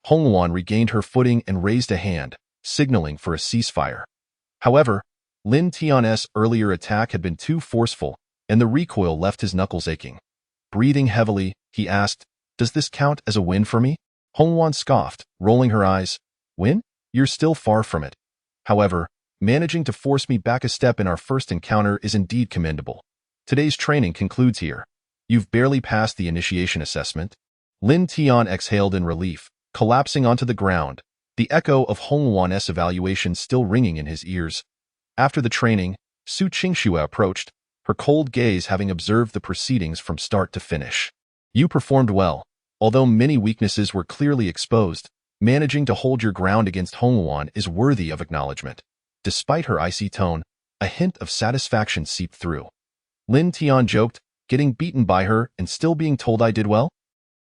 Hong Luan regained her footing and raised a hand, signaling for a ceasefire. However, Lin Tian's earlier attack had been too forceful, and the recoil left his knuckles aching. Breathing heavily, he asked, "Does this count as a win for me?" Hong Luan scoffed, rolling her eyes. "Win? You're still far from it. However, managing to force me back a step in our first encounter is indeed commendable. Today's training concludes here. You've barely passed the initiation assessment." Lin Tian exhaled in relief, collapsing onto the ground, the echo of Hong Luan's evaluation still ringing in his ears. After the training, Su Qingxue approached, her cold gaze having observed the proceedings from start to finish. "You performed well, although many weaknesses were clearly exposed. Managing to hold your ground against Hong Luan is worthy of acknowledgement." Despite her icy tone, a hint of satisfaction seeped through. Lin Tian joked, "Getting beaten by her and still being told I did well?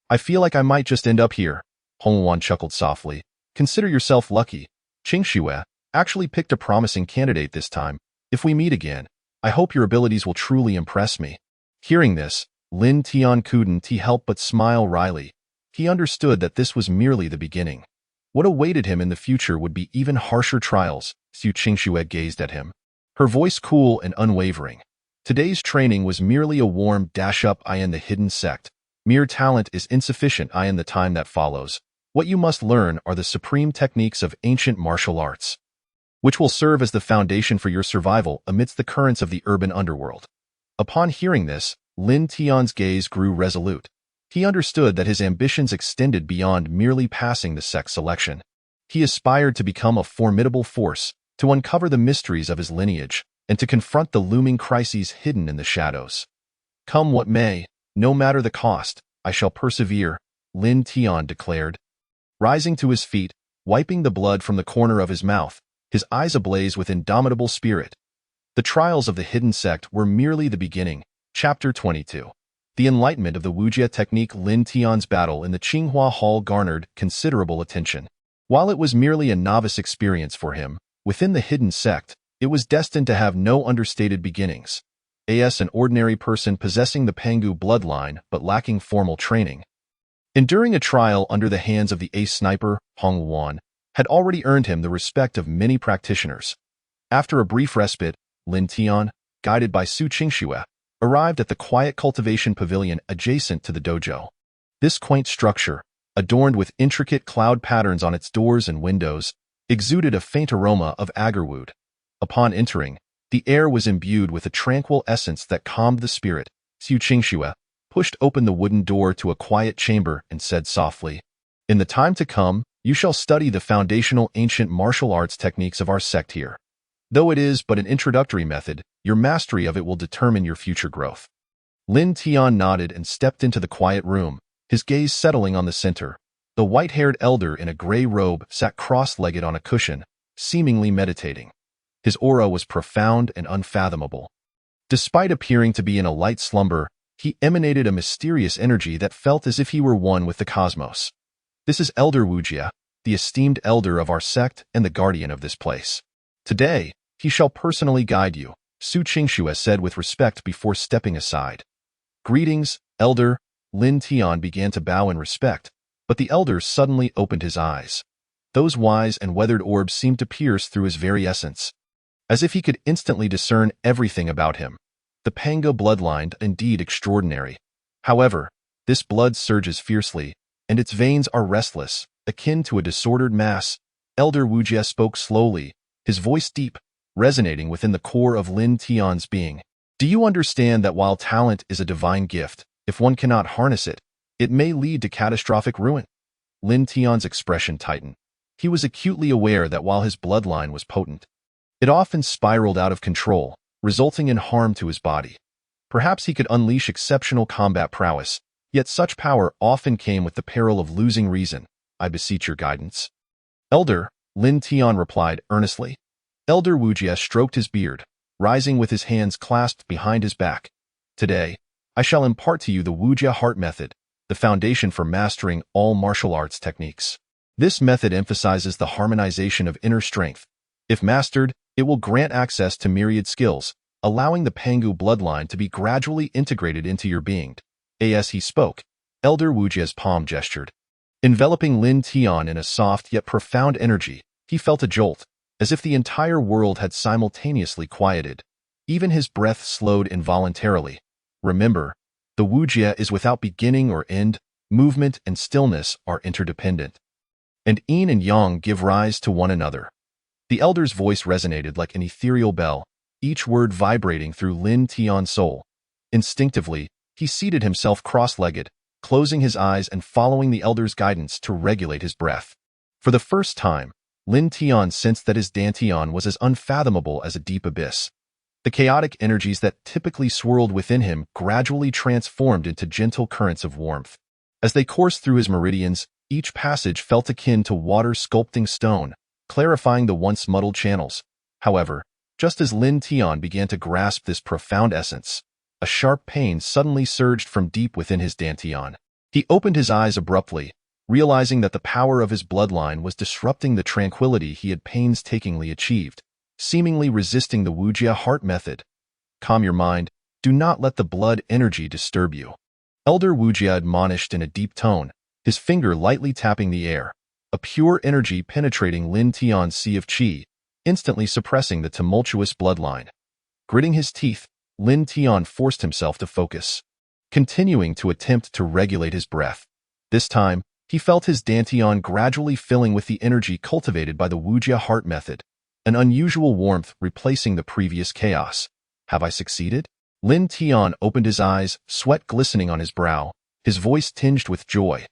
I feel like I might just end up here." Hong Luan chuckled softly. "Consider yourself lucky. Qingxue actually picked a promising candidate this time. If we meet again, I hope your abilities will truly impress me." Hearing this, Lin Tian couldn't help but smile wryly. He understood that this was merely the beginning. What awaited him in the future would be even harsher trials. Su Qingxue gazed at him, her voice cool and unwavering. Today's training was merely a warm dash-up in the hidden sect. Mere talent is insufficient in the time that follows. What you must learn are the supreme techniques of ancient martial arts, which will serve as the foundation for your survival amidst the currents of the urban underworld. Upon hearing this, Lin Tian's gaze grew resolute. He understood that his ambitions extended beyond merely passing the sect selection. He aspired to become a formidable force, to uncover the mysteries of his lineage, and to confront the looming crises hidden in the shadows. "Come what may, no matter the cost, I shall persevere," Lin Tian declared. Rising to his feet, wiping the blood from the corner of his mouth, his eyes ablaze with indomitable spirit. The trials of the hidden sect were merely the beginning. Chapter 22. The enlightenment of the Wujie technique. Lin Tian's battle in the Qinghua Hall garnered considerable attention. While it was merely a novice experience for him, within the hidden sect, it was destined to have no understated beginnings. As an ordinary person possessing the Pangu bloodline but lacking formal training, enduring a trial under the hands of the ace sniper, Hong Luan, had already earned him the respect of many practitioners. After a brief respite, Lin Tian, guided by Su Qingxue, arrived at the quiet cultivation pavilion adjacent to the dojo. This quaint structure, adorned with intricate cloud patterns on its doors and windows, exuded a faint aroma of agarwood. Upon entering, the air was imbued with a tranquil essence that calmed the spirit. Su Qingxue pushed open the wooden door to a quiet chamber and said softly, "In the time to come, you shall study the foundational ancient martial arts techniques of our sect here. Though it is but an introductory method, your mastery of it will determine your future growth." Lin Tian nodded and stepped into the quiet room, his gaze settling on the center. The white-haired elder in a gray robe sat cross-legged on a cushion, seemingly meditating. His aura was profound and unfathomable. Despite appearing to be in a light slumber, he emanated a mysterious energy that felt as if he were one with the cosmos. "This is Elder Wujia, the esteemed elder of our sect and the guardian of this place. Today, he shall personally guide you," Su Qingxue said with respect before stepping aside. "Greetings, Elder." Lin Tian began to bow in respect, but the elder suddenly opened his eyes. Those wise and weathered orbs seemed to pierce through his very essence, as if he could instantly discern everything about him. The Pango bloodline indeed extraordinary. However, this blood surges fiercely, and its veins are restless, akin to a disordered mass. Elder Wujie spoke slowly, his voice deep, resonating within the core of Lin Tian's being. "Do you understand that while talent is a divine gift, if one cannot harness it, it may lead to catastrophic ruin?" Lin Tian's expression tightened. He was acutely aware that while his bloodline was potent, it often spiraled out of control, resulting in harm to his body. Perhaps he could unleash exceptional combat prowess, yet such power often came with the peril of losing reason. "I beseech your guidance." "Elder," Lin Tian replied earnestly. Elder Wujie stroked his beard, rising with his hands clasped behind his back. "Today, I shall impart to you the Wujie Heart Method, the foundation for mastering all martial arts techniques. This method emphasizes the harmonization of inner strength. If mastered, it will grant access to myriad skills, allowing the Pangu bloodline to be gradually integrated into your being." As he spoke, Elder Wujie's palm gestured. Enveloping Lin Tian in a soft yet profound energy, he felt a jolt, as if the entire world had simultaneously quieted. Even his breath slowed involuntarily. Remember, the Wujie is without beginning or end, movement and stillness are interdependent, and yin and yang give rise to one another. The elder's voice resonated like an ethereal bell, each word vibrating through Lin Tian's soul. Instinctively, he seated himself cross-legged, closing his eyes and following the elder's guidance to regulate his breath. For the first time, Lin Tian sensed that his dantian was as unfathomable as a deep abyss. The chaotic energies that typically swirled within him gradually transformed into gentle currents of warmth. As they coursed through his meridians, each passage felt akin to water sculpting stone, clarifying the once muddled channels. However, just as Lin Tian began to grasp this profound essence, a sharp pain suddenly surged from deep within his dantian. He opened his eyes abruptly, realizing that the power of his bloodline was disrupting the tranquility he had painstakingly achieved, seemingly resisting the Wujie Heart Method. "Calm your mind, do not let the blood energy disturb you," Elder Wujie admonished in a deep tone, his finger lightly tapping the air. A pure energy penetrating Lin Tian's sea of qi, instantly suppressing the tumultuous bloodline. Gritting his teeth, Lin Tian forced himself to focus, continuing to attempt to regulate his breath. This time, he felt his dantian gradually filling with the energy cultivated by the Wujie Heart Method, an unusual warmth replacing the previous chaos. "Have I succeeded?" Lin Tian opened his eyes, sweat glistening on his brow, his voice tinged with joy.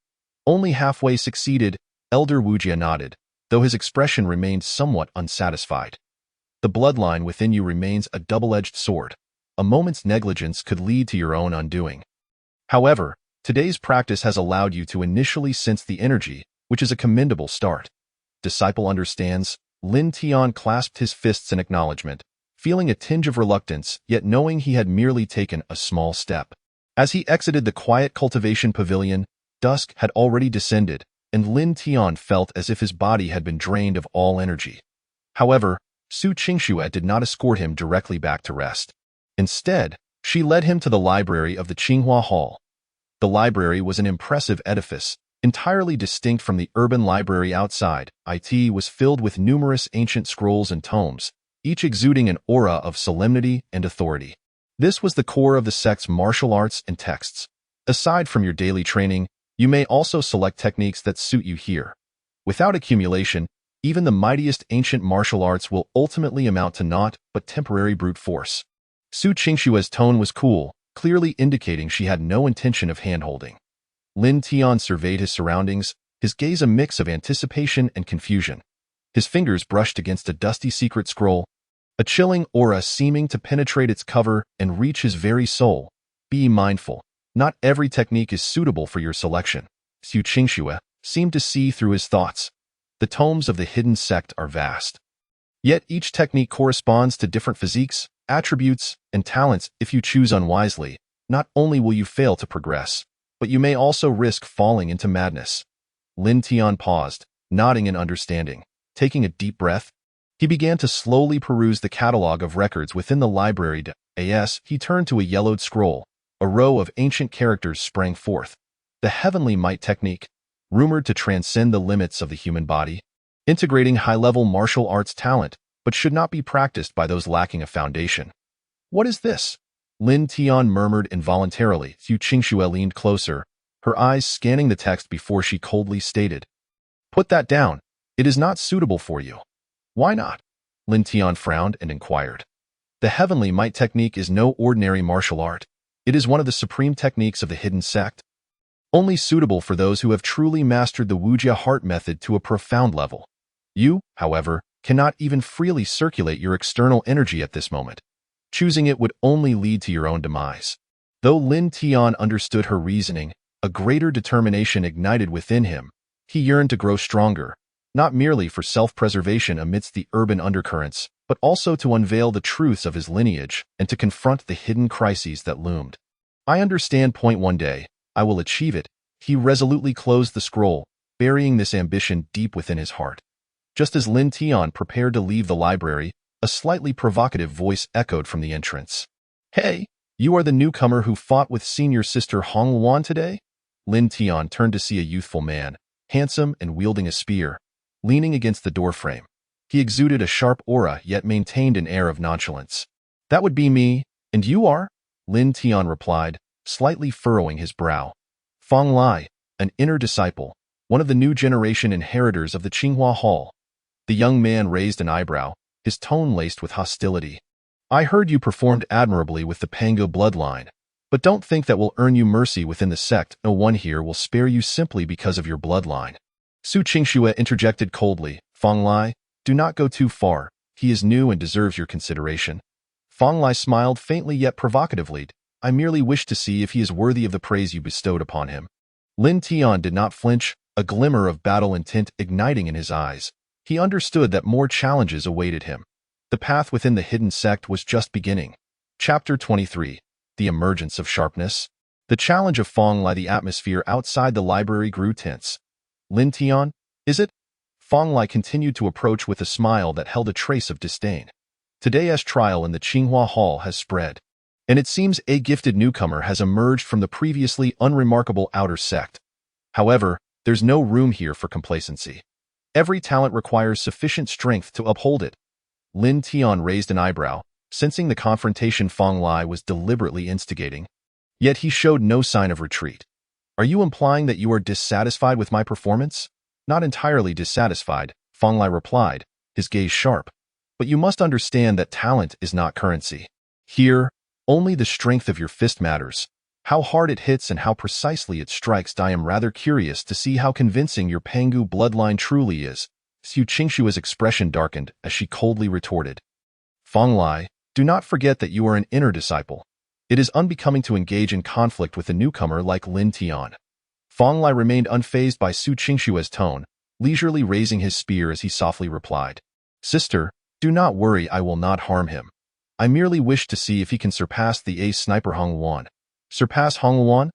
"Only halfway succeeded," Elder Wujie nodded, though his expression remained somewhat unsatisfied. "The bloodline within you remains a double-edged sword. A moment's negligence could lead to your own undoing. However, today's practice has allowed you to initially sense the energy, which is a commendable start." "Disciple understands." Lin Tian clasped his fists in acknowledgement, feeling a tinge of reluctance, yet knowing he had merely taken a small step. As he exited the quiet cultivation pavilion, dusk had already descended, and Lin Tian felt as if his body had been drained of all energy. However, Su Qingxue did not escort him directly back to rest. Instead, she led him to the library of the Qinghua Hall. The library was an impressive edifice, entirely distinct from the urban library outside. It was filled with numerous ancient scrolls and tomes, each exuding an aura of solemnity and authority. This was the core of the sect's martial arts and texts. Aside from your daily training, you may also select techniques that suit you here. Without accumulation, even the mightiest ancient martial arts will ultimately amount to naught but temporary brute force. Su Qingshue's tone was cool, clearly indicating she had no intention of hand-holding. Lin Tian surveyed his surroundings, his gaze a mix of anticipation and confusion. His fingers brushed against a dusty secret scroll, a chilling aura seeming to penetrate its cover and reach his very soul. Be mindful. Not every technique is suitable for your selection. Su Qingxue seemed to see through his thoughts. The tomes of the hidden sect are vast. Yet each technique corresponds to different physiques, attributes, and talents. If you choose unwisely, not only will you fail to progress, but you may also risk falling into madness. Lin Tian paused, nodding in understanding. Taking a deep breath, he began to slowly peruse the catalog of records within the library. As he turned to a yellowed scroll, a row of ancient characters sprang forth. The Heavenly Might technique, rumored to transcend the limits of the human body, integrating high-level martial arts talent, but should not be practiced by those lacking a foundation. What is this? Lin Tian murmured involuntarily. Su Qingxue leaned closer, her eyes scanning the text before she coldly stated, "Put that down. It is not suitable for you." "Why not?" Lin Tian frowned and inquired. The Heavenly Might technique is no ordinary martial art. It is one of the supreme techniques of the hidden sect, only suitable for those who have truly mastered the Wujia heart method to a profound level. You, however, cannot even freely circulate your external energy at this moment. Choosing it would only lead to your own demise. Though Lin Tian understood her reasoning, a greater determination ignited within him. He yearned to grow stronger, not merely for self-preservation amidst the urban undercurrents, but also to unveil the truths of his lineage and to confront the hidden crises that loomed. I understand. One day, I will achieve it. He resolutely closed the scroll, burying this ambition deep within his heart. Just as Lin Tian prepared to leave the library, a slightly provocative voice echoed from the entrance. "Hey, you are the newcomer who fought with senior sister Hong Luan today?" Lin Tian turned to see a youthful man, handsome and wielding a spear, leaning against the doorframe. He exuded a sharp aura yet maintained an air of nonchalance. "That would be me, and you are?" Lin Tian replied, slightly furrowing his brow. "Fang Lai, an inner disciple, one of the new generation inheritors of the Qinghua Hall." The young man raised an eyebrow, his tone laced with hostility. "I heard you performed admirably with the Pangu bloodline, but don't think that will earn you mercy within the sect. No one here will spare you simply because of your bloodline." Su Qingxue interjected coldly. "Fang Lai, do not go too far. He is new and deserves your consideration." Fang Lai smiled faintly yet provocatively. "I merely wish to see if he is worthy of the praise you bestowed upon him." Lin Tian did not flinch, a glimmer of battle intent igniting in his eyes. He understood that more challenges awaited him. The path within the hidden sect was just beginning. Chapter 23. The Emergence of Sharpness. The challenge of Fang Lai. The atmosphere outside the library grew tense. "Lin Tian, is it?" Fang Lai continued to approach with a smile that held a trace of disdain. "Today's trial in the Qinghua Hall has spread, and it seems a gifted newcomer has emerged from the previously unremarkable outer sect. However, there's no room here for complacency. Every talent requires sufficient strength to uphold it." Lin Tian raised an eyebrow, sensing the confrontation Fang Lai was deliberately instigating. Yet he showed no sign of retreat. "Are you implying that you are dissatisfied with my performance?" "Not entirely dissatisfied," Fang Lai replied, his gaze sharp. "But you must understand that talent is not currency. Here, only the strength of your fist matters. How hard it hits and how precisely it strikes. I am rather curious to see how convincing your Pangu bloodline truly is." Su Qingshue's expression darkened as she coldly retorted. "Fang Lai, do not forget that you are an inner disciple. It is unbecoming to engage in conflict with a newcomer like Lin Tian." Fang Lai remained unfazed by Su Qingshue's tone, leisurely raising his spear as he softly replied, "Sister, do not worry, I will not harm him. I merely wish to see if he can surpass the ace sniper Hong Luan." "Surpass Hong Luan?"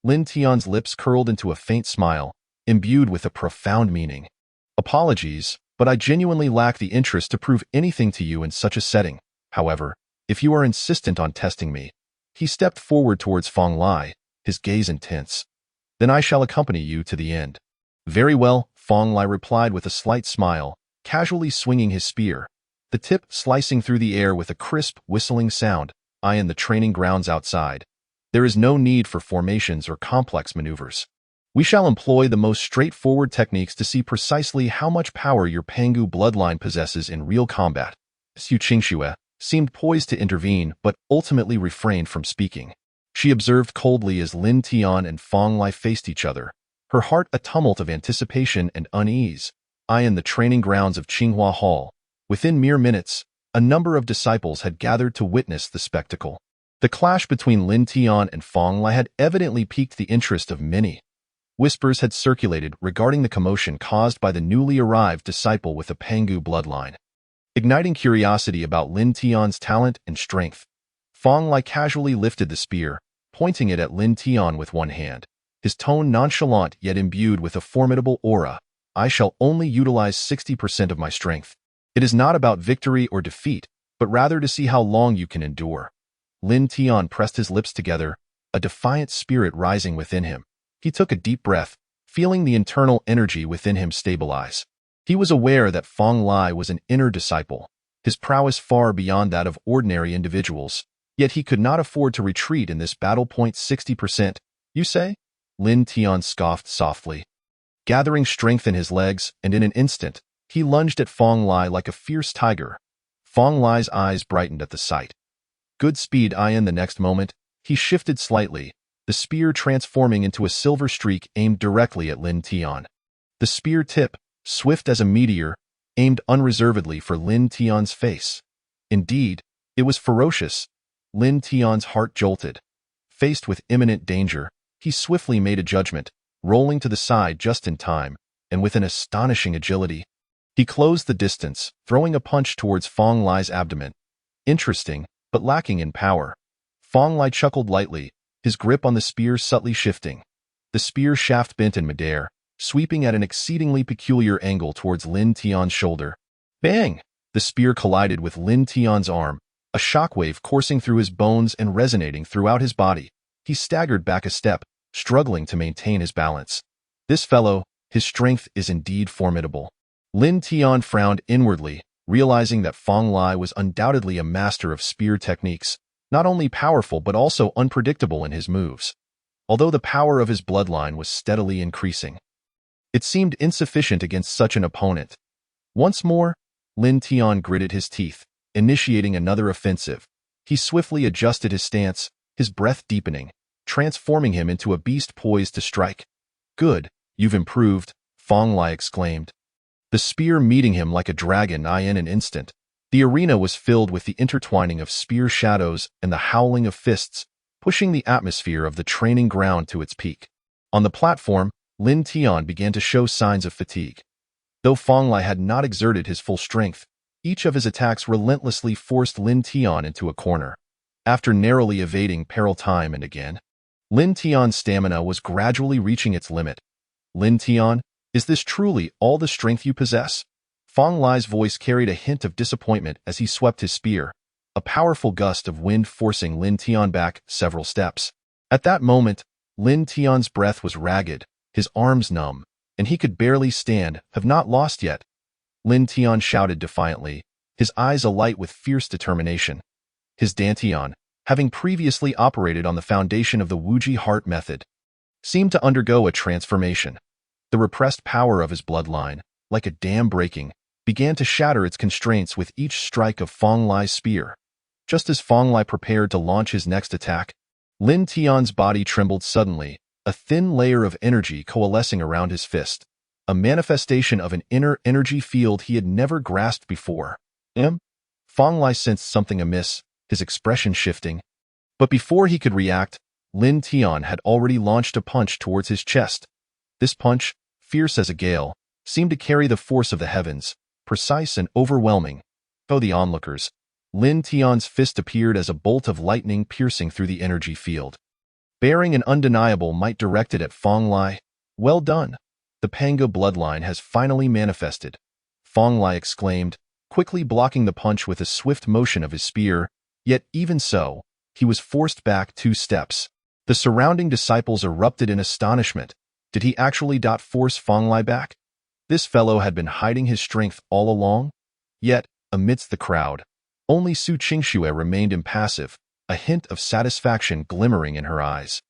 Lin Tian's lips curled into a faint smile, imbued with a profound meaning. "Apologies, but I genuinely lack the interest to prove anything to you in such a setting. However, if you are insistent on testing me." He stepped forward towards Fang Lai, his gaze intense. "Then I shall accompany you to the end." "Very well," Fang Lai replied with a slight smile, casually swinging his spear, the tip slicing through the air with a crisp, whistling sound. eyeing the training grounds outside. "There is no need for formations or complex maneuvers. We shall employ the most straightforward techniques to see precisely how much power your Pangu bloodline possesses in real combat." Su Qingxue seemed poised to intervene, but ultimately refrained from speaking. She observed coldly as Lin Tian and Fong Lai faced each other, her heart a tumult of anticipation and unease, eyeing the training grounds of Qinghua Hall. Within mere minutes, a number of disciples had gathered to witness the spectacle. The clash between Lin Tian and Fong Lai had evidently piqued the interest of many. Whispers had circulated regarding the commotion caused by the newly arrived disciple with a Pangu bloodline. Igniting curiosity about Lin Tian's talent and strength, Fong Lai casually lifted the spear, pointing it at Lin Tian with one hand, his tone nonchalant yet imbued with a formidable aura. "I shall only utilize 60% of my strength. It is not about victory or defeat, but rather to see how long you can endure." Lin Tian pressed his lips together, a defiant spirit rising within him. He took a deep breath, feeling the internal energy within him stabilize. He was aware that Fong Lai was an inner disciple, his prowess far beyond that of ordinary individuals, yet he could not afford to retreat in this battle. 60%, you say? Lin Tian scoffed softly. Gathering strength in his legs, and in an instant, he lunged at Fong Lai like a fierce tiger. Fong Lai's eyes brightened at the sight. Good speed. In the next moment, he shifted slightly, the spear transforming into a silver streak aimed directly at Lin Tian. The spear tip, swift as a meteor, aimed unreservedly for Lin Tian's face. Indeed, it was ferocious. Lin Tian's heart jolted. Faced with imminent danger, he swiftly made a judgment, rolling to the side just in time, and with an astonishing agility, he closed the distance, throwing a punch towards Fong Lai's abdomen. Interesting, but lacking in power. Fong Lai chuckled lightly, his grip on the spear subtly shifting. The spear shaft bent in midair, sweeping at an exceedingly peculiar angle towards Lin Tian's shoulder. Bang! The spear collided with Lin Tian's arm, a shockwave coursing through his bones and resonating throughout his body. He staggered back a step, struggling to maintain his balance. This fellow, his strength is indeed formidable. Lin Tian frowned inwardly, realizing that Fong Lai was undoubtedly a master of spear techniques, not only powerful but also unpredictable in his moves. Although the power of his bloodline was steadily increasing, it seemed insufficient against such an opponent. Once more, Lin Tian gritted his teeth, initiating another offensive. He swiftly adjusted his stance, his breath deepening, transforming him into a beast poised to strike. "Good, you've improved," Fong Lai exclaimed. The spear meeting him like a dragon. In an instant, the arena was filled with the intertwining of spear shadows and the howling of fists, pushing the atmosphere of the training ground to its peak. On the platform, Lin Tian began to show signs of fatigue. Though Fong Lai had not exerted his full strength, each of his attacks relentlessly forced Lin Tian into a corner. After narrowly evading peril time and again, Lin Tian's stamina was gradually reaching its limit. "Lin Tian, is this truly all the strength you possess?" Fong Lai's voice carried a hint of disappointment as he swept his spear, a powerful gust of wind forcing Lin Tian back several steps. At that moment, Lin Tian's breath was ragged, his arms numb, and he could barely stand. "Have not lost yet," Lin Tian shouted defiantly, his eyes alight with fierce determination. His Dantian, having previously operated on the foundation of the Wuji heart method, seemed to undergo a transformation. The repressed power of his bloodline, like a dam breaking, began to shatter its constraints with each strike of Fong Lai's spear. Just as Fong Lai prepared to launch his next attack, Lin Tian's body trembled suddenly, a thin layer of energy coalescing around his fist, a manifestation of an inner energy field he had never grasped before. Fong Lai sensed something amiss, his expression shifting. But before he could react, Lin Tian had already launched a punch towards his chest. This punch, fierce as a gale, seemed to carry the force of the heavens, precise and overwhelming. To the onlookers, Lin Tian's fist appeared as a bolt of lightning piercing through the energy field, bearing an undeniable might directed at Fong Lai. "Well done. The Pangu bloodline has finally manifested," Fong Lai exclaimed, quickly blocking the punch with a swift motion of his spear. Yet even so, he was forced back 2 steps. The surrounding disciples erupted in astonishment. Did he actually force Fong Lai back? This fellow had been hiding his strength all along? Yet, amidst the crowd, only Su Qingxue remained impassive, a hint of satisfaction glimmering in her eyes.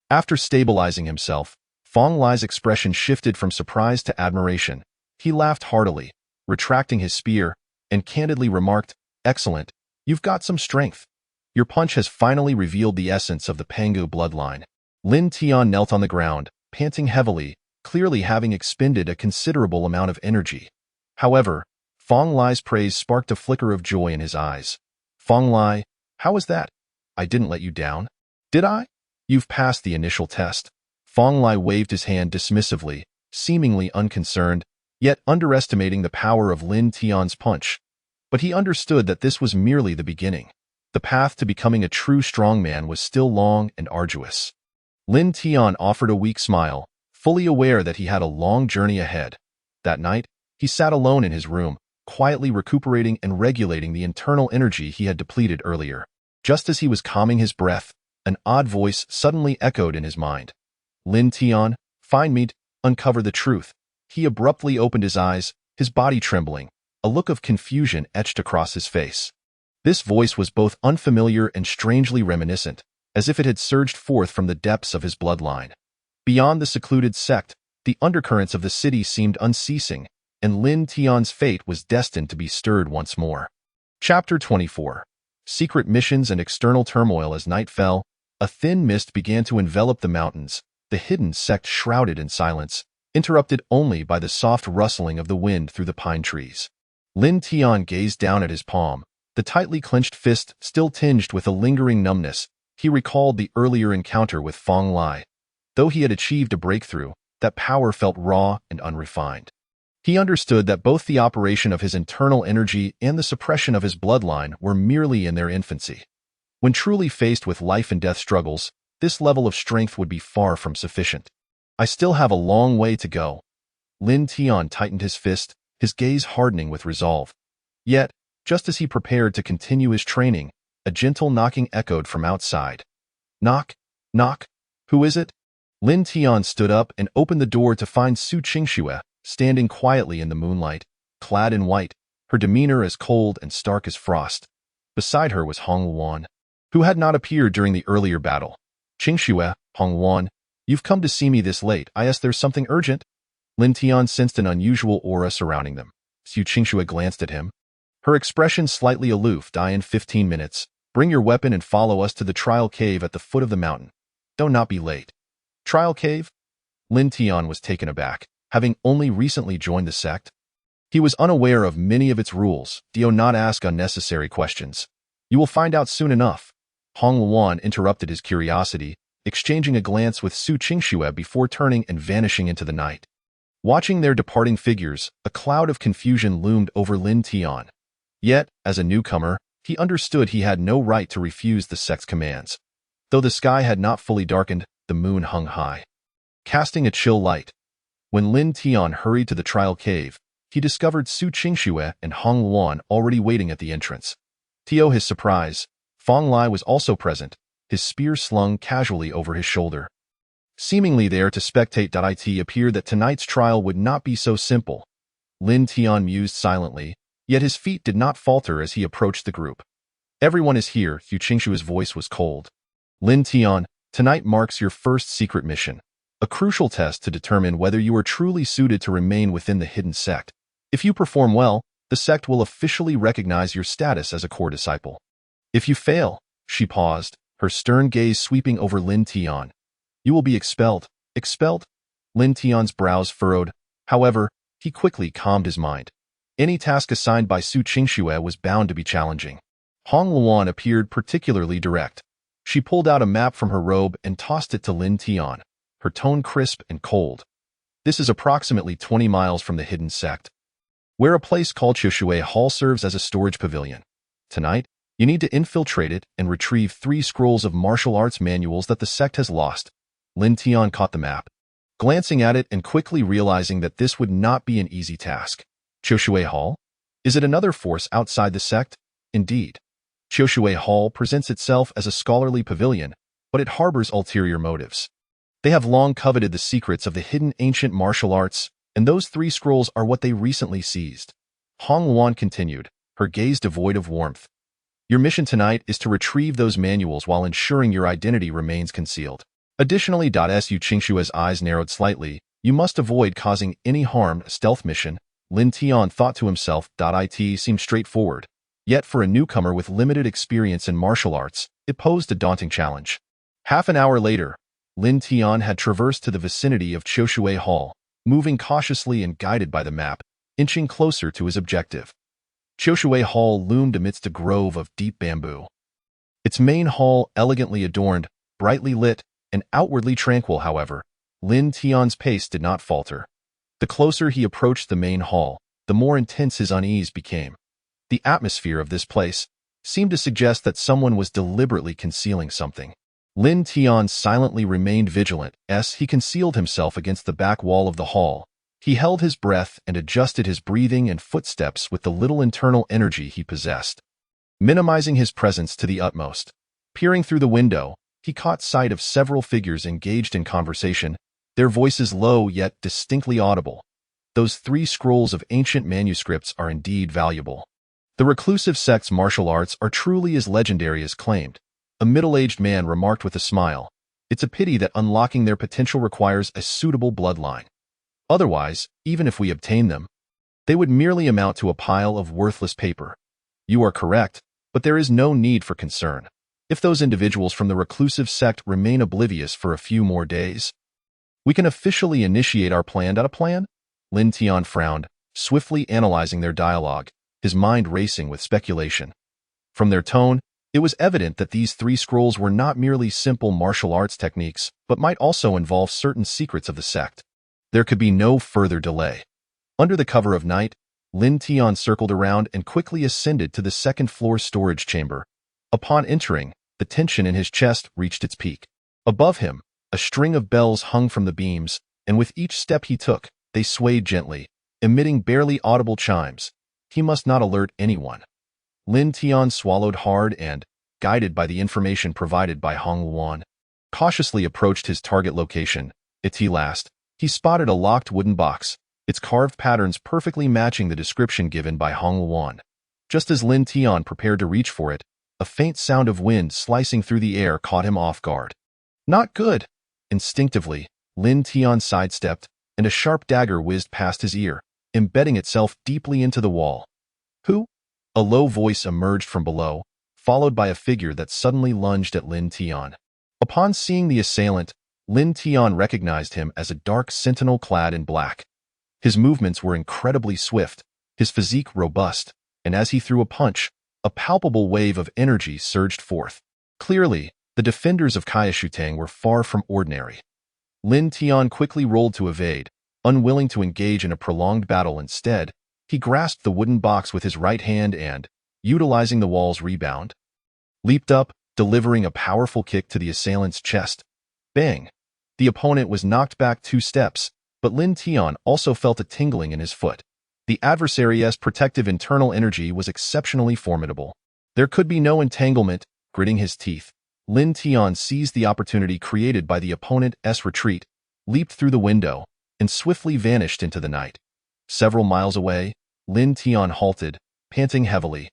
After stabilizing himself, Fong Lai's expression shifted from surprise to admiration. He laughed heartily, retracting his spear, and candidly remarked, "Excellent, you've got some strength. Your punch has finally revealed the essence of the Pangu bloodline." Lin Tian knelt on the ground, panting heavily, clearly having expended a considerable amount of energy. However, Fong Lai's praise sparked a flicker of joy in his eyes. "Fong Lai, how was that? I didn't let you down, did I? You've passed the initial test." Fong Lai waved his hand dismissively, seemingly unconcerned, yet underestimating the power of Lin Tian's punch. But he understood that this was merely the beginning. The path to becoming a true strongman was still long and arduous. Lin Tian offered a weak smile, fully aware that he had a long journey ahead. That night, he sat alone in his room, quietly recuperating and regulating the internal energy he had depleted earlier. Just as he was calming his breath, an odd voice suddenly echoed in his mind. "Lin Tian, find me, uncover the truth." He abruptly opened his eyes, his body trembling, a look of confusion etched across his face. This voice was both unfamiliar and strangely reminiscent, as if it had surged forth from the depths of his bloodline. Beyond the secluded sect, the undercurrents of the city seemed unceasing, and Lin Tian's fate was destined to be stirred once more. Chapter 24. Secret missions and external turmoil. As night fell, a thin mist began to envelop the mountains, the hidden sect shrouded in silence, interrupted only by the soft rustling of the wind through the pine trees. Lin Tian gazed down at his palm, the tightly clenched fist still tinged with a lingering numbness. He recalled the earlier encounter with Fong Lai. Though he had achieved a breakthrough, that power felt raw and unrefined. He understood that both the operation of his internal energy and the suppression of his bloodline were merely in their infancy. When truly faced with life and death struggles, this level of strength would be far from sufficient. "I still have a long way to go." Lin Tian tightened his fist, his gaze hardening with resolve. Yet, just as he prepared to continue his training, a gentle knocking echoed from outside. "Knock, knock. Who is it?" Lin Tian stood up and opened the door to find Su Qingxue standing quietly in the moonlight, clad in white, her demeanor as cold and stark as frost. Beside her was Hong Luan, who had not appeared during the earlier battle. "Qingxue, Hong Luan, you've come to see me this late. I guess there's something urgent?" Lin Tian sensed an unusual aura surrounding them. Su Qingxue glanced at him, her expression slightly aloof. "Die in 15 minutes. Bring your weapon and follow us to the trial cave at the foot of the mountain. Do not be late." "Trial cave?" Lin Tian was taken aback, having only recently joined the sect. He was unaware of many of its rules. "Do not ask unnecessary questions. You will find out soon enough." Hong Luan interrupted his curiosity, exchanging a glance with Su Qingxue before turning and vanishing into the night. Watching their departing figures, a cloud of confusion loomed over Lin Tian. Yet, as a newcomer, he understood he had no right to refuse the sect's commands. Though the sky had not fully darkened, the moon hung high, casting a chill light. When Lin Tian hurried to the trial cave, he discovered Su Qingxue and Hong Luan already waiting at the entrance. To his surprise, Fong Lai was also present, his spear slung casually over his shoulder. Seemingly there to spectate. It appeared that tonight's trial would not be so simple. Lin Tian mused silently, yet his feet did not falter as he approached the group. "Everyone is here." Su Qingxue's voice was cold. "Lin Tian, tonight marks your first secret mission, a crucial test to determine whether you are truly suited to remain within the hidden sect. If you perform well, the sect will officially recognize your status as a core disciple. If you fail," she paused, her stern gaze sweeping over Lin Tian, "you will be expelled." "Expelled?" Lin Tian's brows furrowed. However, he quickly calmed his mind. Any task assigned by Su Qingxue was bound to be challenging. Hong Luan appeared particularly direct. She pulled out a map from her robe and tossed it to Lin Tian, her tone crisp and cold. "This is approximately 20 miles from the hidden sect, where a place called Qiushui Hall serves as a storage pavilion. Tonight, you need to infiltrate it and retrieve 3 scrolls of martial arts manuals that the sect has lost." Lin Tian caught the map, glancing at it and quickly realizing that this would not be an easy task. Qiushui Hall? Is it another force outside the sect? Indeed. Qiushui Hall presents itself as a scholarly pavilion, but it harbors ulterior motives. They have long coveted the secrets of the hidden ancient martial arts, and those 3 scrolls are what they recently seized. Hong Luan continued, her gaze devoid of warmth. Your mission tonight is to retrieve those manuals while ensuring your identity remains concealed. Additionally, Su Qingshua's eyes narrowed slightly. You must avoid causing any harm. Stealth mission, Lin Tian thought to himself. It seemed straightforward. Yet for a newcomer with limited experience in martial arts, it posed a daunting challenge. Half an hour later, Lin Tian had traversed to the vicinity of Qiushui Hall, moving cautiously and guided by the map, inching closer to his objective. Qiushui Hall loomed amidst a grove of deep bamboo. Its main hall, elegantly adorned, brightly lit, and outwardly tranquil, however, Lin Tian's pace did not falter. The closer he approached the main hall, the more intense his unease became. The atmosphere of this place seemed to suggest that someone was deliberately concealing something. Lin Tian silently remained vigilant as he concealed himself against the back wall of the hall. He held his breath and adjusted his breathing and footsteps with the little internal energy he possessed, minimizing his presence to the utmost. Peering through the window, he caught sight of several figures engaged in conversation, their voices low yet distinctly audible. Those 3 scrolls of ancient manuscripts are indeed valuable. The reclusive sect's martial arts are truly as legendary as claimed, a middle-aged man remarked with a smile. It's a pity that unlocking their potential requires a suitable bloodline. Otherwise, even if we obtain them, they would merely amount to a pile of worthless paper. You are correct, but there is no need for concern. If those individuals from the reclusive sect remain oblivious for a few more days, we can officially initiate our plan. A plan? Lin Tian frowned, swiftly analyzing their dialogue, his mind racing with speculation. From their tone, it was evident that these 3 scrolls were not merely simple martial arts techniques, but might also involve certain secrets of the sect. There could be no further delay. Under the cover of night, Lin Tian circled around and quickly ascended to the second-floor storage chamber. Upon entering, the tension in his chest reached its peak. Above him, a string of bells hung from the beams, and with each step he took, they swayed gently, emitting barely audible chimes. He must not alert anyone. Lin Tian swallowed hard and, guided by the information provided by Hong Luan, cautiously approached his target location. At last, he spotted a locked wooden box, its carved patterns perfectly matching the description given by Hong Luan. Just as Lin Tian prepared to reach for it, a faint sound of wind slicing through the air caught him off guard. Not good! Instinctively, Lin Tian sidestepped, and a sharp dagger whizzed past his ear, embedding itself deeply into the wall. Who? A low voice emerged from below, followed by a figure that suddenly lunged at Lin Tian. Upon seeing the assailant, Lin Tian recognized him as a dark sentinel clad in black. His movements were incredibly swift, his physique robust, and as he threw a punch, a palpable wave of energy surged forth. Clearly, the defenders of Qiushutang were far from ordinary. Lin Tian quickly rolled to evade, unwilling to engage in a prolonged battle. Instead, he grasped the wooden box with his right hand and, utilizing the wall's rebound, leaped up, delivering a powerful kick to the assailant's chest. Bang! The opponent was knocked back 2 steps, but Lin Tian also felt a tingling in his foot. The adversary's protective internal energy was exceptionally formidable. There could be no entanglement. Gritting his teeth, Lin Tian seized the opportunity created by the opponent's retreat, leaped through the window, and swiftly vanished into the night. Several miles away, Lin Tian halted, panting heavily.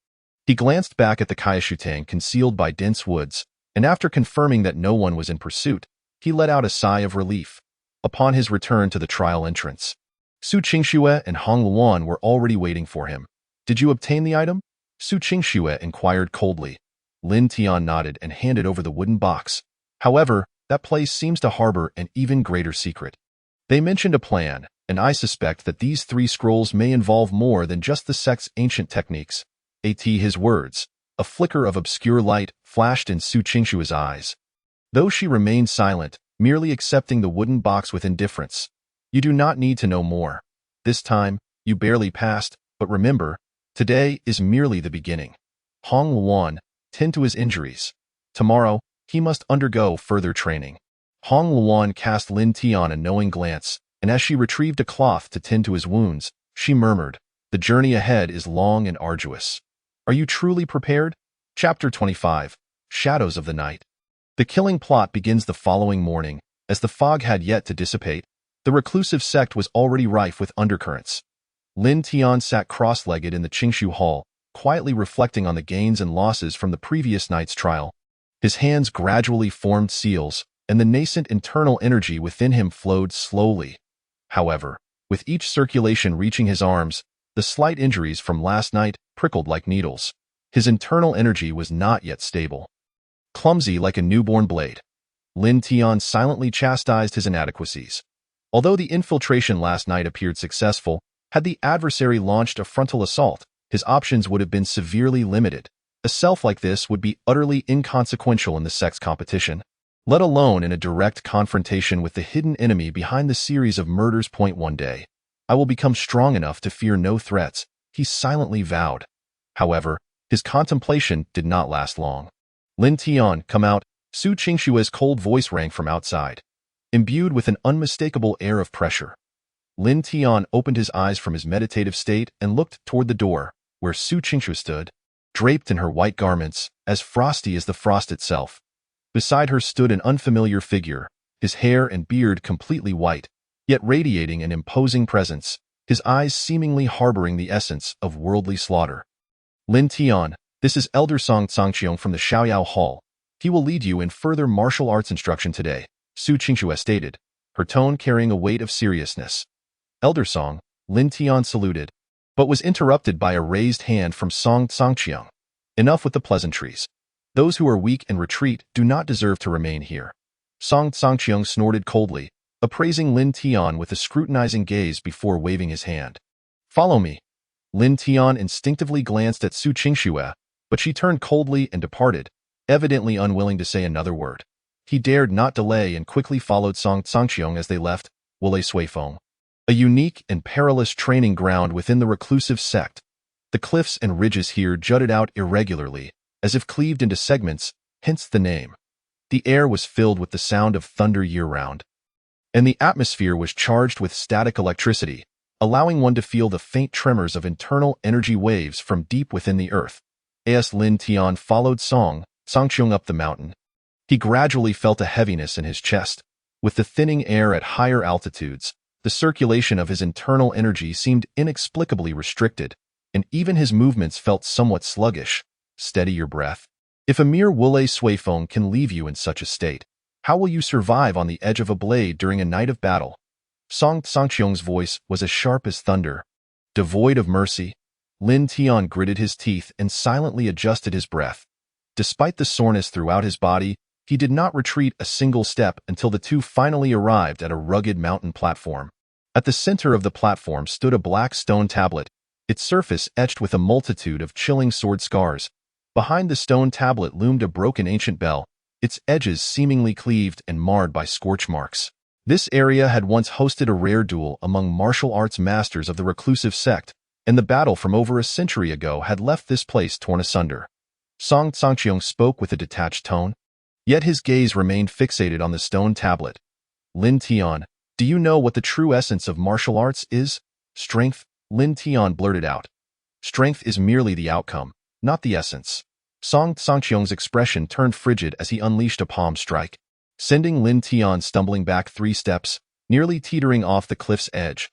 He glanced back at the Qiushutang concealed by dense woods, and after confirming that no one was in pursuit, he let out a sigh of relief. Upon his return to the trial entrance, Su Qingxue and Hong Luan were already waiting for him. Did you obtain the item? Su Qingxue inquired coldly. Lin Tian nodded and handed over the wooden box. However, that place seems to harbor an even greater secret. They mentioned a plan, and I suspect that these 3 scrolls may involve more than just the sect's ancient techniques. His words, a flicker of obscure light flashed in Su Qingxue's eyes. Though she remained silent, merely accepting the wooden box with indifference. You do not need to know more. This time, you barely passed, but remember, today is merely the beginning. Hong Luan, tend to his injuries. Tomorrow, he must undergo further training. Hong Luan cast Lin Tian a knowing glance, and as she retrieved a cloth to tend to his wounds, she murmured, "The journey ahead is long and arduous. Are you truly prepared?" Chapter 25, Shadows of the Night. The killing plot begins the following morning. As the fog had yet to dissipate, the reclusive sect was already rife with undercurrents. Lin Tian sat cross-legged in the Qingshu Hall, quietly reflecting on the gains and losses from the previous night's trial. His hands gradually formed seals, and the nascent internal energy within him flowed slowly. However, with each circulation reaching his arms, the slight injuries from last night prickled like needles. His internal energy was not yet stable. Clumsy like a newborn blade, Lin Tian silently chastised his inadequacies. Although the infiltration last night appeared successful, had the adversary launched a frontal assault, his options would have been severely limited. A self like this would be utterly inconsequential in the sex competition, let alone in a direct confrontation with the hidden enemy behind the series of murders. One day, I will become strong enough to fear no threats, he silently vowed. However, his contemplation did not last long. Lin Tian, come out, Su Qingshue's cold voice rang from outside, imbued with an unmistakable air of pressure. Lin Tian opened his eyes from his meditative state and looked toward the door, where Su Qingxue stood, draped in her white garments, as frosty as the frost itself. Beside her stood an unfamiliar figure, his hair and beard completely white, yet radiating an imposing presence, his eyes seemingly harboring the essence of worldly slaughter. Lin Tian, this is Elder Song Tsangqiong from the Xiaoyao Hall. He will lead you in further martial arts instruction today, Su Qingshuo stated, her tone carrying a weight of seriousness. Elder Song, Lin Tian saluted, but was interrupted by a raised hand from Song Tsangqiong. Enough with the pleasantries. Those who are weak and retreat do not deserve to remain here. Song Tsangqiong snorted coldly, appraising Lin Tian with a scrutinizing gaze before waving his hand. Follow me. Lin Tian instinctively glanced at Su Qingshuo, but she turned coldly and departed, evidently unwilling to say another word. He dared not delay and quickly followed Song Tsangqiong as they left Wulei Suifeng, a unique and perilous training ground within the reclusive sect. The cliffs and ridges here jutted out irregularly, as if cleaved into segments, hence the name. The air was filled with the sound of thunder year-round, and the atmosphere was charged with static electricity, allowing one to feel the faint tremors of internal energy waves from deep within the earth. As Lin Tian followed Song Tsangqiong up the mountain, he gradually felt a heaviness in his chest. With the thinning air at higher altitudes, the circulation of his internal energy seemed inexplicably restricted, and even his movements felt somewhat sluggish. Steady your breath. If a mere Wulei Suifeng can leave you in such a state, how will you survive on the edge of a blade during a night of battle? Song Tsangqiong's voice was as sharp as thunder. Devoid of mercy, Lin Tian gritted his teeth and silently adjusted his breath. Despite the soreness throughout his body, he did not retreat a single step until the two finally arrived at a rugged mountain platform. At the center of the platform stood a black stone tablet, its surface etched with a multitude of chilling sword scars. Behind the stone tablet loomed a broken ancient bell, its edges seemingly cleaved and marred by scorch marks. This area had once hosted a rare duel among martial arts masters of the reclusive sect, and the battle from over a century ago had left this place torn asunder. Song Tsangqiong spoke with a detached tone, yet his gaze remained fixated on the stone tablet. Lin Tian, do you know what the true essence of martial arts is? Strength, Lin Tian blurted out. Strength is merely the outcome, not the essence. Song Tsangqiong's expression turned frigid as he unleashed a palm strike, sending Lin Tian stumbling back 3 steps, nearly teetering off the cliff's edge.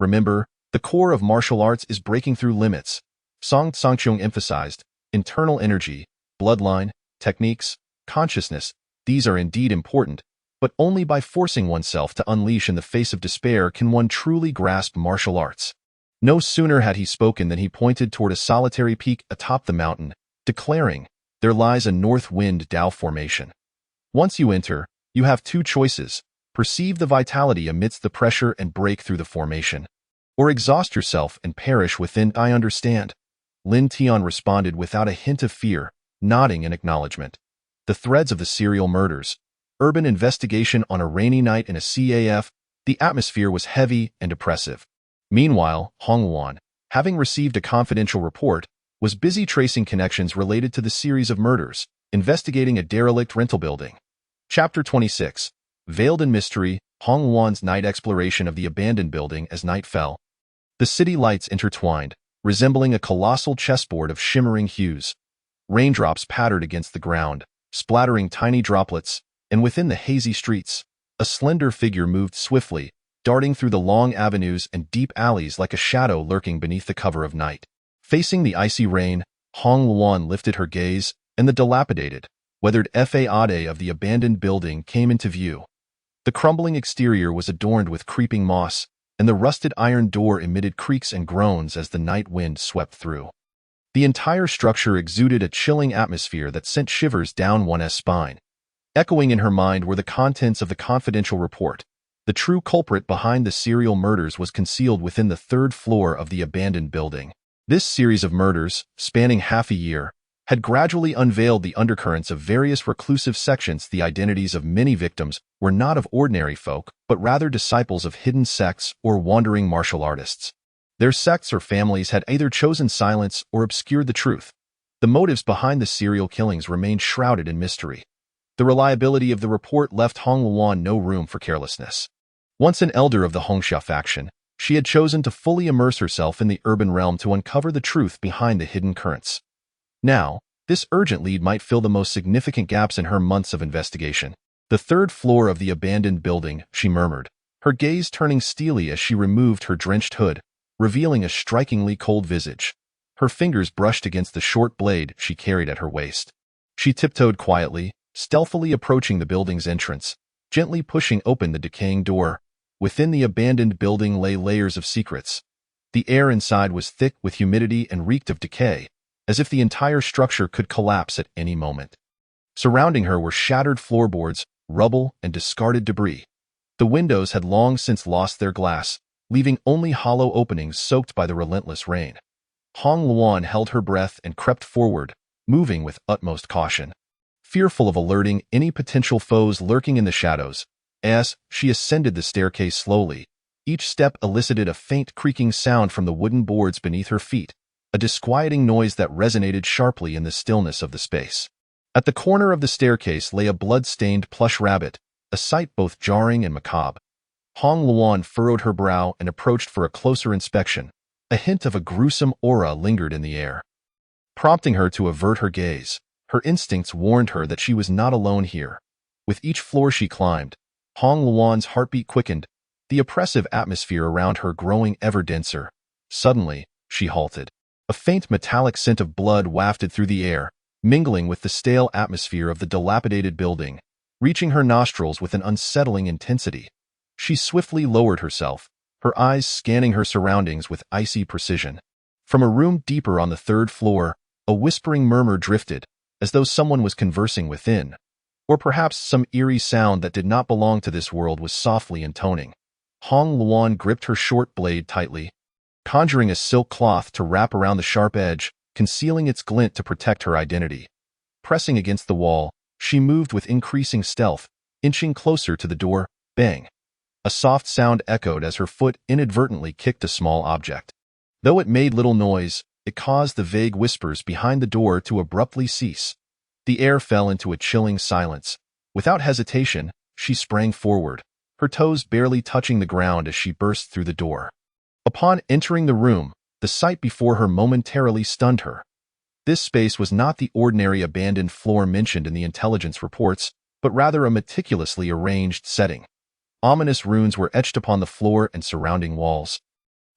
Remember, the core of martial arts is breaking through limits, Song Tsangqiong emphasized. Internal energy, bloodline, techniques, consciousness, these are indeed important, but only by forcing oneself to unleash in the face of despair can one truly grasp martial arts. No sooner had he spoken than he pointed toward a solitary peak atop the mountain, declaring, there lies a north wind Dao formation. Once you enter, you have 2 choices: perceive the vitality amidst the pressure and break through the formation, or exhaust yourself and perish within. I understand. Lin Tian responded without a hint of fear, nodding in acknowledgement. The threads of the serial murders, urban investigation on a rainy night in a CAF, the atmosphere was heavy and oppressive. Meanwhile, Hong Wan, having received a confidential report, was busy tracing connections related to the series of murders, investigating a derelict rental building. Chapter 26. Veiled in Mystery, Hong Wan's night exploration of the abandoned building as night fell. The city lights intertwined, resembling a colossal chessboard of shimmering hues. Raindrops pattered against the ground, splattering tiny droplets, and within the hazy streets, a slender figure moved swiftly, darting through the long avenues and deep alleys like a shadow lurking beneath the cover of night. Facing the icy rain, Hong Luan lifted her gaze, and the dilapidated, weathered facade of the abandoned building came into view. The crumbling exterior was adorned with creeping moss, and the rusted iron door emitted creaks and groans as the night wind swept through. The entire structure exuded a chilling atmosphere that sent shivers down one's spine. Echoing in her mind were the contents of the confidential report. The true culprit behind the serial murders was concealed within the third floor of the abandoned building. This series of murders, spanning half a year, had gradually unveiled the undercurrents of various reclusive sections. The identities of many victims were not of ordinary folk, but rather disciples of hidden sects or wandering martial artists. Their sects or families had either chosen silence or obscured the truth. The motives behind the serial killings remained shrouded in mystery. The reliability of the report left Hong Luan no room for carelessness. Once an elder of the Hongxia faction, she had chosen to fully immerse herself in the urban realm to uncover the truth behind the hidden currents. Now, this urgent lead might fill the most significant gaps in her months of investigation. The third floor of the abandoned building, she murmured, her gaze turning steely as she removed her drenched hood, revealing a strikingly cold visage. Her fingers brushed against the short blade she carried at her waist. She tiptoed quietly, stealthily approaching the building's entrance, gently pushing open the decaying door. Within the abandoned building lay layers of secrets. The air inside was thick with humidity and reeked of decay, as if the entire structure could collapse at any moment. Surrounding her were shattered floorboards, rubble, and discarded debris. The windows had long since lost their glass, leaving only hollow openings soaked by the relentless rain. Hong Luan held her breath and crept forward, moving with utmost caution. Fearful of alerting any potential foes lurking in the shadows, as she ascended the staircase slowly, each step elicited a faint creaking sound from the wooden boards beneath her feet, a disquieting noise that resonated sharply in the stillness of the space. At the corner of the staircase lay a blood-stained plush rabbit, a sight both jarring and macabre. Hong Luan furrowed her brow and approached for a closer inspection. A hint of a gruesome aura lingered in the air. Prompting her to avert her gaze, her instincts warned her that she was not alone here. With each floor she climbed, Hong Luan's heartbeat quickened, the oppressive atmosphere around her growing ever denser. Suddenly, she halted. A faint metallic scent of blood wafted through the air, mingling with the stale atmosphere of the dilapidated building, reaching her nostrils with an unsettling intensity. She swiftly lowered herself, her eyes scanning her surroundings with icy precision. From a room deeper on the third floor, a whispering murmur drifted, as though someone was conversing within. Or perhaps some eerie sound that did not belong to this world was softly intoning. Hong Luan gripped her short blade tightly, conjuring a silk cloth to wrap around the sharp edge, concealing its glint to protect her identity. Pressing against the wall, she moved with increasing stealth, inching closer to the door. Bang! A soft sound echoed as her foot inadvertently kicked a small object. Though it made little noise, it caused the vague whispers behind the door to abruptly cease. The air fell into a chilling silence. Without hesitation, she sprang forward, her toes barely touching the ground as she burst through the door. Upon entering the room, the sight before her momentarily stunned her. This space was not the ordinary abandoned floor mentioned in the intelligence reports, but rather a meticulously arranged setting. Ominous runes were etched upon the floor and surrounding walls.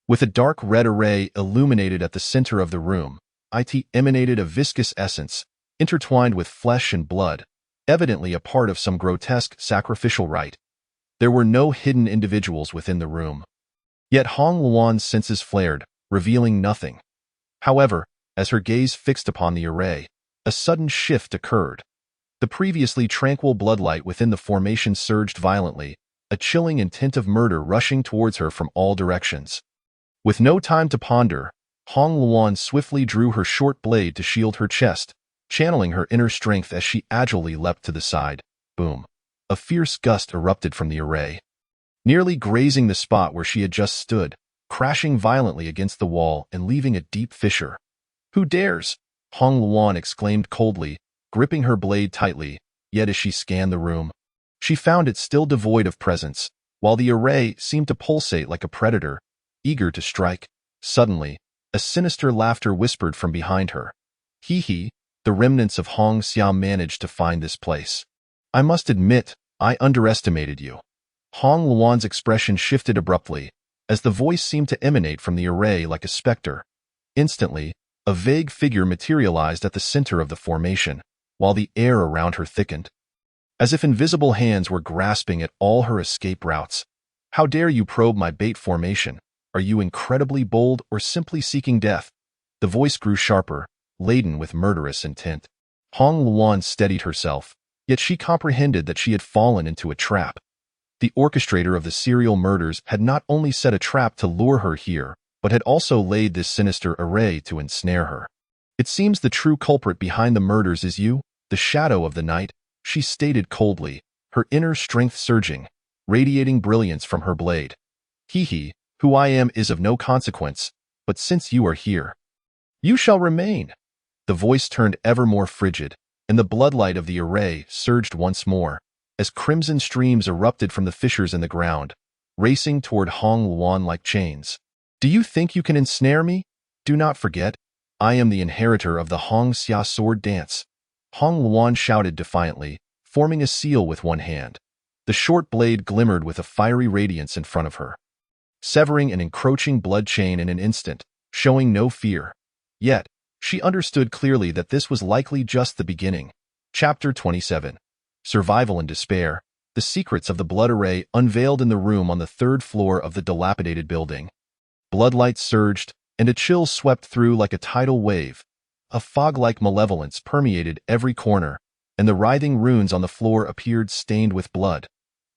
With a dark red array illuminated at the center of the room, it emanated a viscous essence, intertwined with flesh and blood, evidently a part of some grotesque sacrificial rite. There were no hidden individuals within the room. Yet Hong Luan's senses flared, revealing nothing. However, as her gaze fixed upon the array, a sudden shift occurred. The previously tranquil bloodlight within the formation surged violently, a chilling intent of murder rushing towards her from all directions. With no time to ponder, Hong Luan swiftly drew her short blade to shield her chest, channeling her inner strength as she agilely leapt to the side. Boom! A fierce gust erupted from the array, nearly grazing the spot where she had just stood, crashing violently against the wall and leaving a deep fissure. "Who dares?" Hong Luan exclaimed coldly, gripping her blade tightly, yet as she scanned the room, she found it still devoid of presence, while the array seemed to pulsate like a predator, eager to strike. Suddenly, a sinister laughter whispered from behind her. "Hee hee, the remnants of Hong Xia managed to find this place. I must admit, I underestimated you." Hong Luan's expression shifted abruptly, as the voice seemed to emanate from the array like a specter. Instantly, A vague figure materialized at the center of the formation, while the air around her thickened, as if invisible hands were grasping at all her escape routes. How dare you probe my bait formation? Are you incredibly bold or simply seeking death? The voice grew sharper, laden with murderous intent. Hong Luan steadied herself, yet she comprehended that she had fallen into a trap. The orchestrator of the serial murders had not only set a trap to lure her here, but had also laid this sinister array to ensnare her. It seems the true culprit behind the murders is you, the shadow of the night, she stated coldly, her inner strength surging, radiating brilliance from her blade. He, who I am is of no consequence, but since you are here, you shall remain. The voice turned ever more frigid, and the bloodlight of the array surged once more, as crimson streams erupted from the fissures in the ground, racing toward Hong Luan like chains. Do you think you can ensnare me? Do not forget, I am the inheritor of the Hong Xia sword dance. Hong Luan shouted defiantly, forming a seal with one hand. The short blade glimmered with a fiery radiance in front of her, severing an encroaching blood chain in an instant, showing no fear. Yet, she understood clearly that this was likely just the beginning. Chapter 27. Survival and Despair. The secrets of the blood array unveiled in the room on the third floor of the dilapidated building. Bloodlight surged, and a chill swept through like a tidal wave. A fog-like malevolence permeated every corner, and the writhing runes on the floor appeared stained with blood.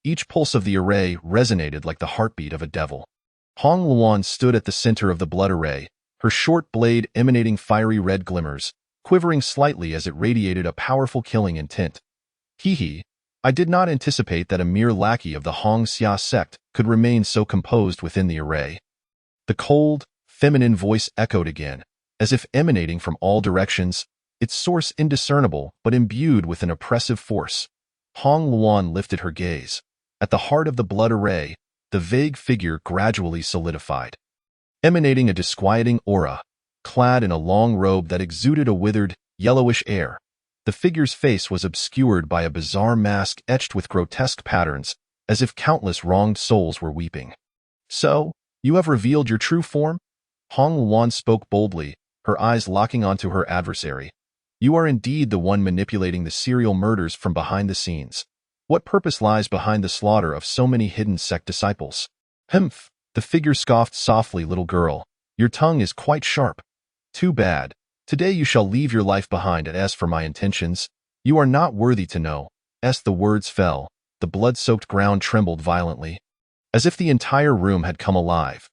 Each pulse of the array resonated like the heartbeat of a devil. Hong Luan stood at the center of the blood array, her short blade emanating fiery red glimmers, quivering slightly as it radiated a powerful killing intent. I did not anticipate that a mere lackey of the Hong Xia sect could remain so composed within the array. The cold, feminine voice echoed again, as if emanating from all directions, its source indiscernible but imbued with an oppressive force. Hong Luan lifted her gaze. At the heart of the blood array, the vague figure gradually solidified, emanating a disquieting aura, clad in a long robe that exuded a withered, yellowish air. The figure's face was obscured by a bizarre mask etched with grotesque patterns, as if countless wronged souls were weeping. So, you have revealed your true form? Hong Luan spoke boldly, her eyes locking onto her adversary. You are indeed the one manipulating the serial murders from behind the scenes. What purpose lies behind the slaughter of so many hidden sect disciples? Humph! The figure scoffed softly, little girl. Your tongue is quite sharp. Too bad. Today you shall leave your life behind, and as for my intentions, you are not worthy to know. As the words fell, the blood-soaked ground trembled violently, as if the entire room had come alive.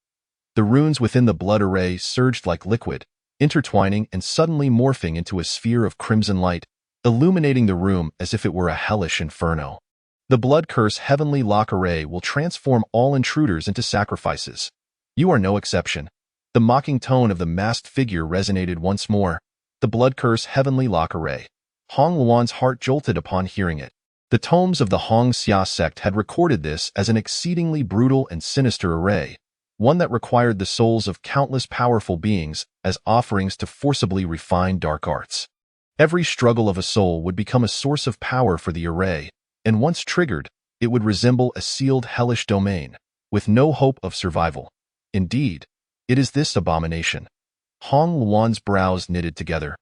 The runes within the blood array surged like liquid, intertwining and suddenly morphing into a sphere of crimson light, illuminating the room as if it were a hellish inferno. The blood curse heavenly lock array will transform all intruders into sacrifices. You are no exception. The mocking tone of the masked figure resonated once more. The blood curse heavenly lock array. Hong Luan's heart jolted upon hearing it. The tomes of the Hong Xia sect had recorded this as an exceedingly brutal and sinister array, one that required the souls of countless powerful beings as offerings to forcibly refine dark arts. Every struggle of a soul would become a source of power for the array, and once triggered, it would resemble a sealed hellish domain, with no hope of survival. Indeed, it is this abomination. Hong Luan's brows knitted together,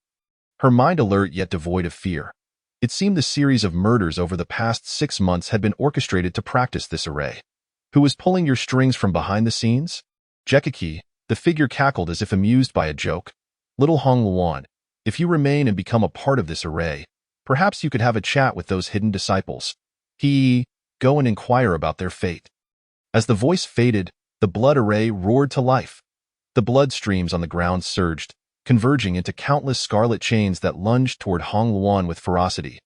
her mind alert yet devoid of fear. It seemed the series of murders over the past 6 months had been orchestrated to practice this array. Who was pulling your strings from behind the scenes? Jekaki, the figure cackled as if amused by a joke. Little Hong Luan, if you remain and become a part of this array, perhaps you could have a chat with those hidden disciples. Go and inquire about their fate. As the voice faded, the blood array roared to life. The blood streams on the ground surged, converging into countless scarlet chains that lunged toward Hong Luan with ferocity.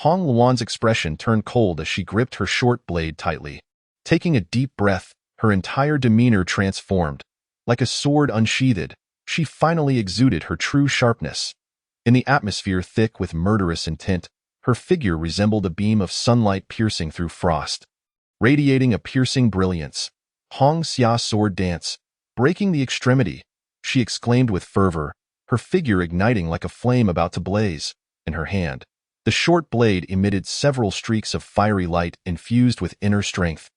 Hong Luan's expression turned cold as she gripped her short blade tightly. Taking a deep breath, her entire demeanor transformed. Like a sword unsheathed, she finally exuded her true sharpness. In the atmosphere thick with murderous intent, her figure resembled a beam of sunlight piercing through frost, radiating a piercing brilliance. Hong Xia sword dance. Breaking the extremity, she exclaimed with fervor, her figure igniting like a flame about to blaze. In her hand, the short blade emitted several streaks of fiery light infused with inner strength,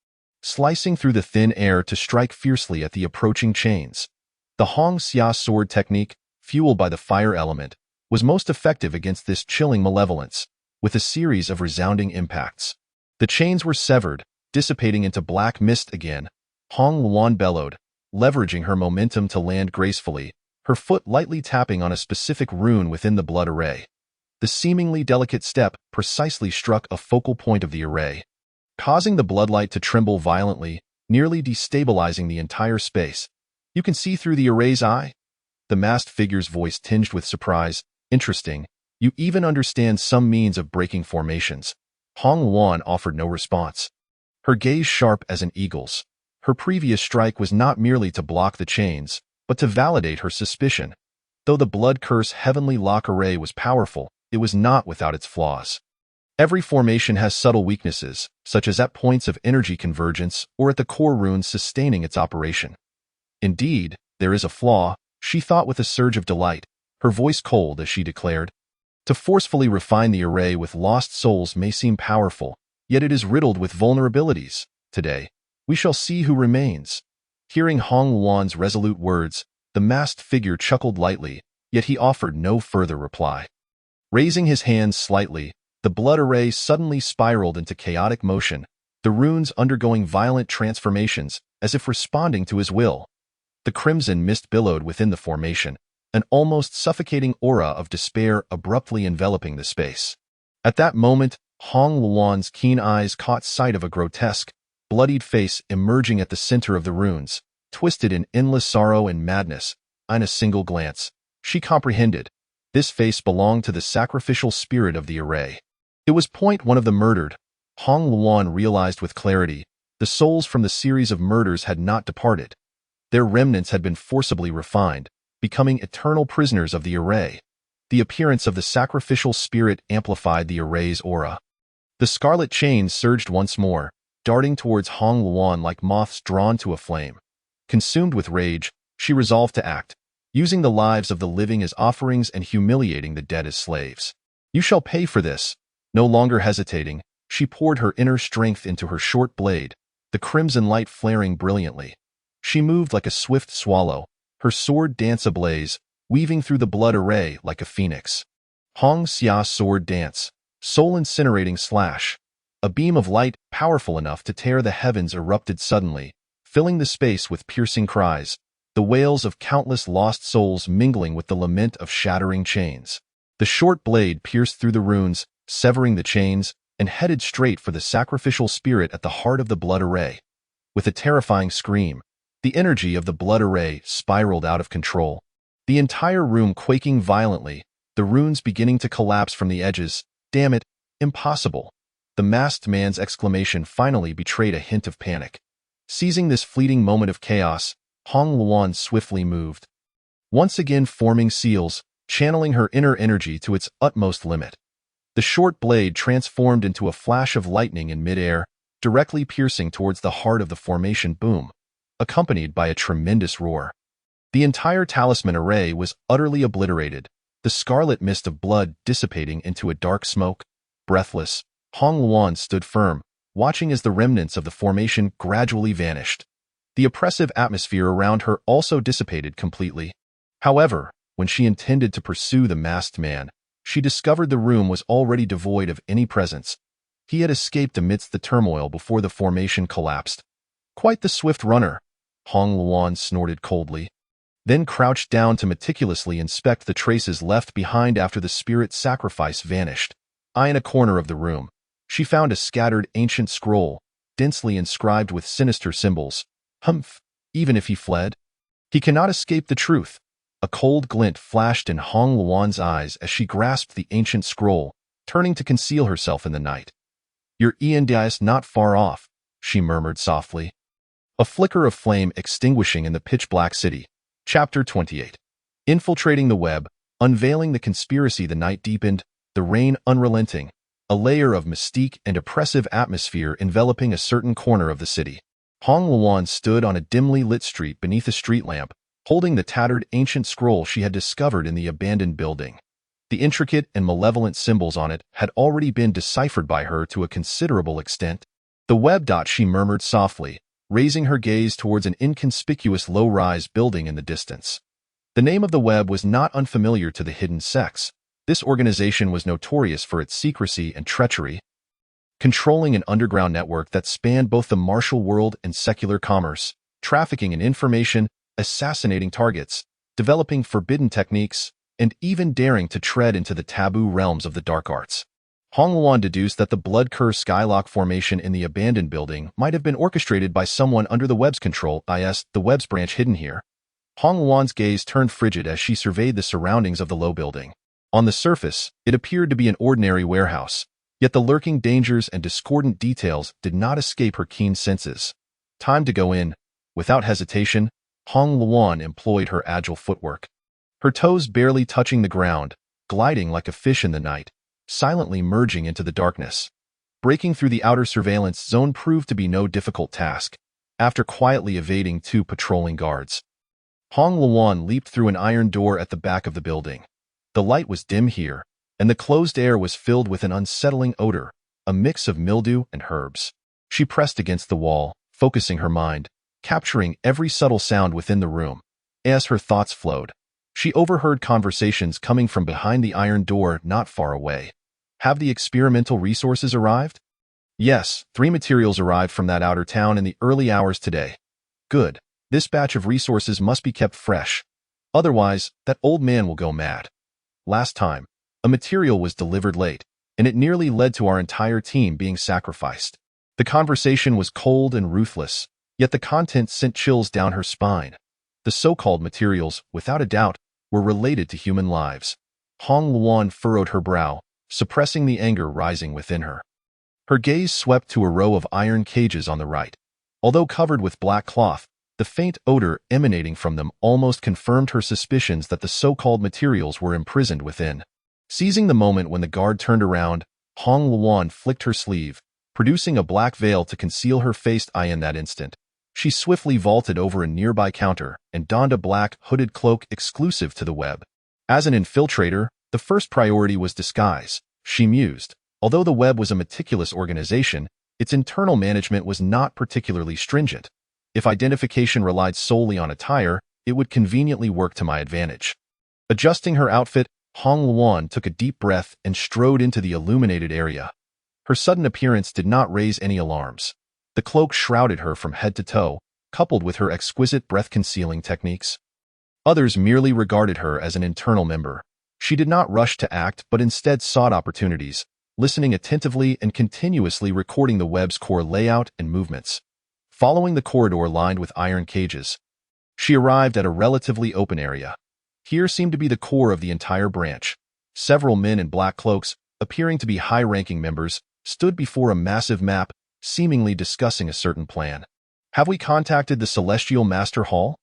slicing through the thin air to strike fiercely at the approaching chains. The Hong Xia sword technique, fueled by the fire element, was most effective against this chilling malevolence, with a series of resounding impacts. The chains were severed, dissipating into black mist again. Hong Luan bellowed, leveraging her momentum to land gracefully, her foot lightly tapping on a specific rune within the blood array. The seemingly delicate step precisely struck a focal point of the array, causing the bloodlight to tremble violently, nearly destabilizing the entire space. "You can see through the array's eye?" The masked figure's voice tinged with surprise. "Interesting. You even understand some means of breaking formations." Hong Luan offered no response, her gaze sharp as an eagle's. Her previous strike was not merely to block the chains, but to validate her suspicion. Though the Blood Curse Heavenly Lock Array was powerful, it was not without its flaws. Every formation has subtle weaknesses, such as at points of energy convergence or at the core runes sustaining its operation. "Indeed, there is a flaw," she thought with a surge of delight, her voice cold as she declared. "To forcefully refine the array with lost souls may seem powerful, yet it is riddled with vulnerabilities. Today, we shall see who remains." Hearing Hong Luan's resolute words, the masked figure chuckled lightly, yet he offered no further reply. Raising his hands slightly, the blood array suddenly spiraled into chaotic motion, the runes undergoing violent transformations as if responding to his will. The crimson mist billowed within the formation, an almost suffocating aura of despair abruptly enveloping the space. At that moment, Hong Luan's keen eyes caught sight of a grotesque, bloodied face emerging at the center of the runes, twisted in endless sorrow and madness. In a single glance, she comprehended. This face belonged to the sacrificial spirit of the array. It was one of the murdered. Hong Luan realized with clarity, the souls from the series of murders had not departed. Their remnants had been forcibly refined, becoming eternal prisoners of the array. The appearance of the sacrificial spirit amplified the array's aura. The scarlet chains surged once more, darting towards Hong Luan like moths drawn to a flame. Consumed with rage, she resolved to act, using the lives of the living as offerings and humiliating the dead as slaves. "You shall pay for this." No longer hesitating, she poured her inner strength into her short blade, the crimson light flaring brilliantly. She moved like a swift swallow, her sword dance ablaze, weaving through the blood array like a phoenix. Hong Xia's sword dance, soul-incinerating slash. A beam of light, powerful enough to tear the heavens, erupted suddenly, filling the space with piercing cries, the wails of countless lost souls mingling with the lament of shattering chains. The short blade pierced through the runes, severing the chains, and headed straight for the sacrificial spirit at the heart of the blood array. With a terrifying scream, the energy of the blood array spiraled out of control, the entire room quaking violently, the runes beginning to collapse from the edges. "Damn it, impossible." The masked man's exclamation finally betrayed a hint of panic. Seizing this fleeting moment of chaos, Hong Luan swiftly moved, once again forming seals, channeling her inner energy to its utmost limit. The short blade transformed into a flash of lightning in midair, directly piercing towards the heart of the formation. Boom, accompanied by a tremendous roar. The entire talisman array was utterly obliterated, the scarlet mist of blood dissipating into a dark smoke. Breathless, Hong Luan stood firm, watching as the remnants of the formation gradually vanished. The oppressive atmosphere around her also dissipated completely. However, when she intended to pursue the masked man, she discovered the room was already devoid of any presence. He had escaped amidst the turmoil before the formation collapsed. "Quite the swift runner," Hong Luan snorted coldly, then crouched down to meticulously inspect the traces left behind after the spirit sacrifice vanished. In a corner of the room, she found a scattered ancient scroll, densely inscribed with sinister symbols. Humph, even if he fled, he cannot escape the truth. A cold glint flashed in Hong Luan's eyes as she grasped the ancient scroll, turning to conceal herself in the night. "Your Endias not far off," she murmured softly. A flicker of flame extinguishing in the pitch-black city. Chapter 28. Infiltrating the web, unveiling the conspiracy. The night deepened, the rain unrelenting, a layer of mystique and oppressive atmosphere enveloping a certain corner of the city. Hong Luan stood on a dimly lit street beneath a street lamp, holding the tattered ancient scroll she had discovered in the abandoned building. The intricate and malevolent symbols on it had already been deciphered by her to a considerable extent. "The web." She murmured softly, raising her gaze towards an inconspicuous low-rise building in the distance. The name of the web was not unfamiliar to the hidden sects. This organization was notorious for its secrecy and treachery, controlling an underground network that spanned both the martial world and secular commerce, trafficking in information, assassinating targets, developing forbidden techniques, and even daring to tread into the taboo realms of the dark arts. Hong Luan deduced that the Blood Curse Skylock formation in the abandoned building might have been orchestrated by someone under the web's control, i.e., the web's branch hidden here. Hong Luan's gaze turned frigid as she surveyed the surroundings of the low building. On the surface, it appeared to be an ordinary warehouse, yet the lurking dangers and discordant details did not escape her keen senses. Time to go in. Without hesitation, Hong Luan employed her agile footwork. Her toes barely touching the ground, gliding like a fish in the night, silently merging into the darkness. Breaking through the outer surveillance zone proved to be no difficult task, after quietly evading two patrolling guards. Hong Luan leaped through an iron door at the back of the building. The light was dim here, and the closed air was filled with an unsettling odor, a mix of mildew and herbs. She pressed against the wall, focusing her mind, capturing every subtle sound within the room. As her thoughts flowed, she overheard conversations coming from behind the iron door not far away. Have the experimental resources arrived? Yes, 3 materials arrived from that outer town in the early hours today. Good. This batch of resources must be kept fresh. Otherwise, that old man will go mad. Last time, a material was delivered late, and it nearly led to our entire team being sacrificed. The conversation was cold and ruthless, yet the content sent chills down her spine. The so-called materials, without a doubt, were related to human lives. Hong Luan furrowed her brow, suppressing the anger rising within her. Her gaze swept to a row of iron cages on the right. Although covered with black cloth, the faint odor emanating from them almost confirmed her suspicions that the so-called materials were imprisoned within. Seizing the moment when the guard turned around, Hong Luan flicked her sleeve, producing a black veil to conceal her face. In that instant, she swiftly vaulted over a nearby counter and donned a black, hooded cloak exclusive to the web. As an infiltrator, the first priority was disguise, she mused. Although the web was a meticulous organization, its internal management was not particularly stringent. If identification relied solely on attire, it would conveniently work to my advantage. Adjusting her outfit, Hong Luan took a deep breath and strode into the illuminated area. Her sudden appearance did not raise any alarms. The cloak shrouded her from head to toe, coupled with her exquisite breath-concealing techniques. Others merely regarded her as an internal member. She did not rush to act but instead sought opportunities, listening attentively and continuously recording the web's core layout and movements. Following the corridor lined with iron cages, she arrived at a relatively open area. Here seemed to be the core of the entire branch. Several men in black cloaks, appearing to be high-ranking members, stood before a massive map, seemingly discussing a certain plan. Have we contacted the Celestial Master Hall?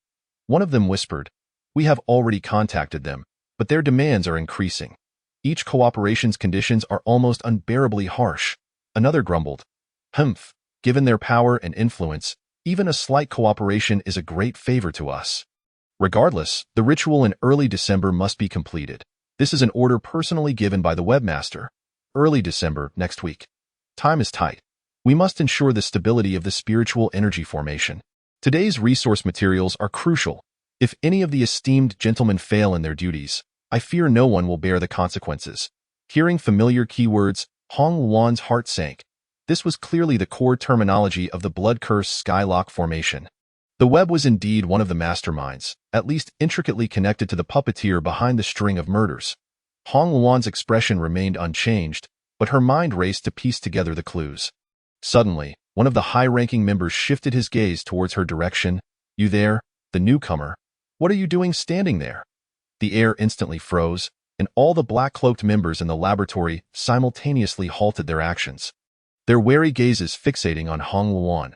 One of them whispered. We have already contacted them, but their demands are increasing. Each cooperation's conditions are almost unbearably harsh. Another grumbled. Humph. Given their power and influence, even a slight cooperation is a great favor to us. Regardless, the ritual in early December must be completed. This is an order personally given by the webmaster. Early December, next week. Time is tight. We must ensure the stability of the spiritual energy formation. Today's resource materials are crucial. If any of the esteemed gentlemen fail in their duties, I fear no one will bear the consequences. Hearing familiar keywords, Hong Luan's heart sank. This was clearly the core terminology of the Blood Curse Skylock formation. The web was indeed one of the masterminds, at least intricately connected to the puppeteer behind the string of murders. Hong Luan's expression remained unchanged, but her mind raced to piece together the clues. Suddenly, one of the high-ranking members shifted his gaze towards her direction. You there, the newcomer? What are you doing standing there? The air instantly froze, and all the black-cloaked members in the laboratory simultaneously halted their actions, their wary gazes fixating on Hong Luan.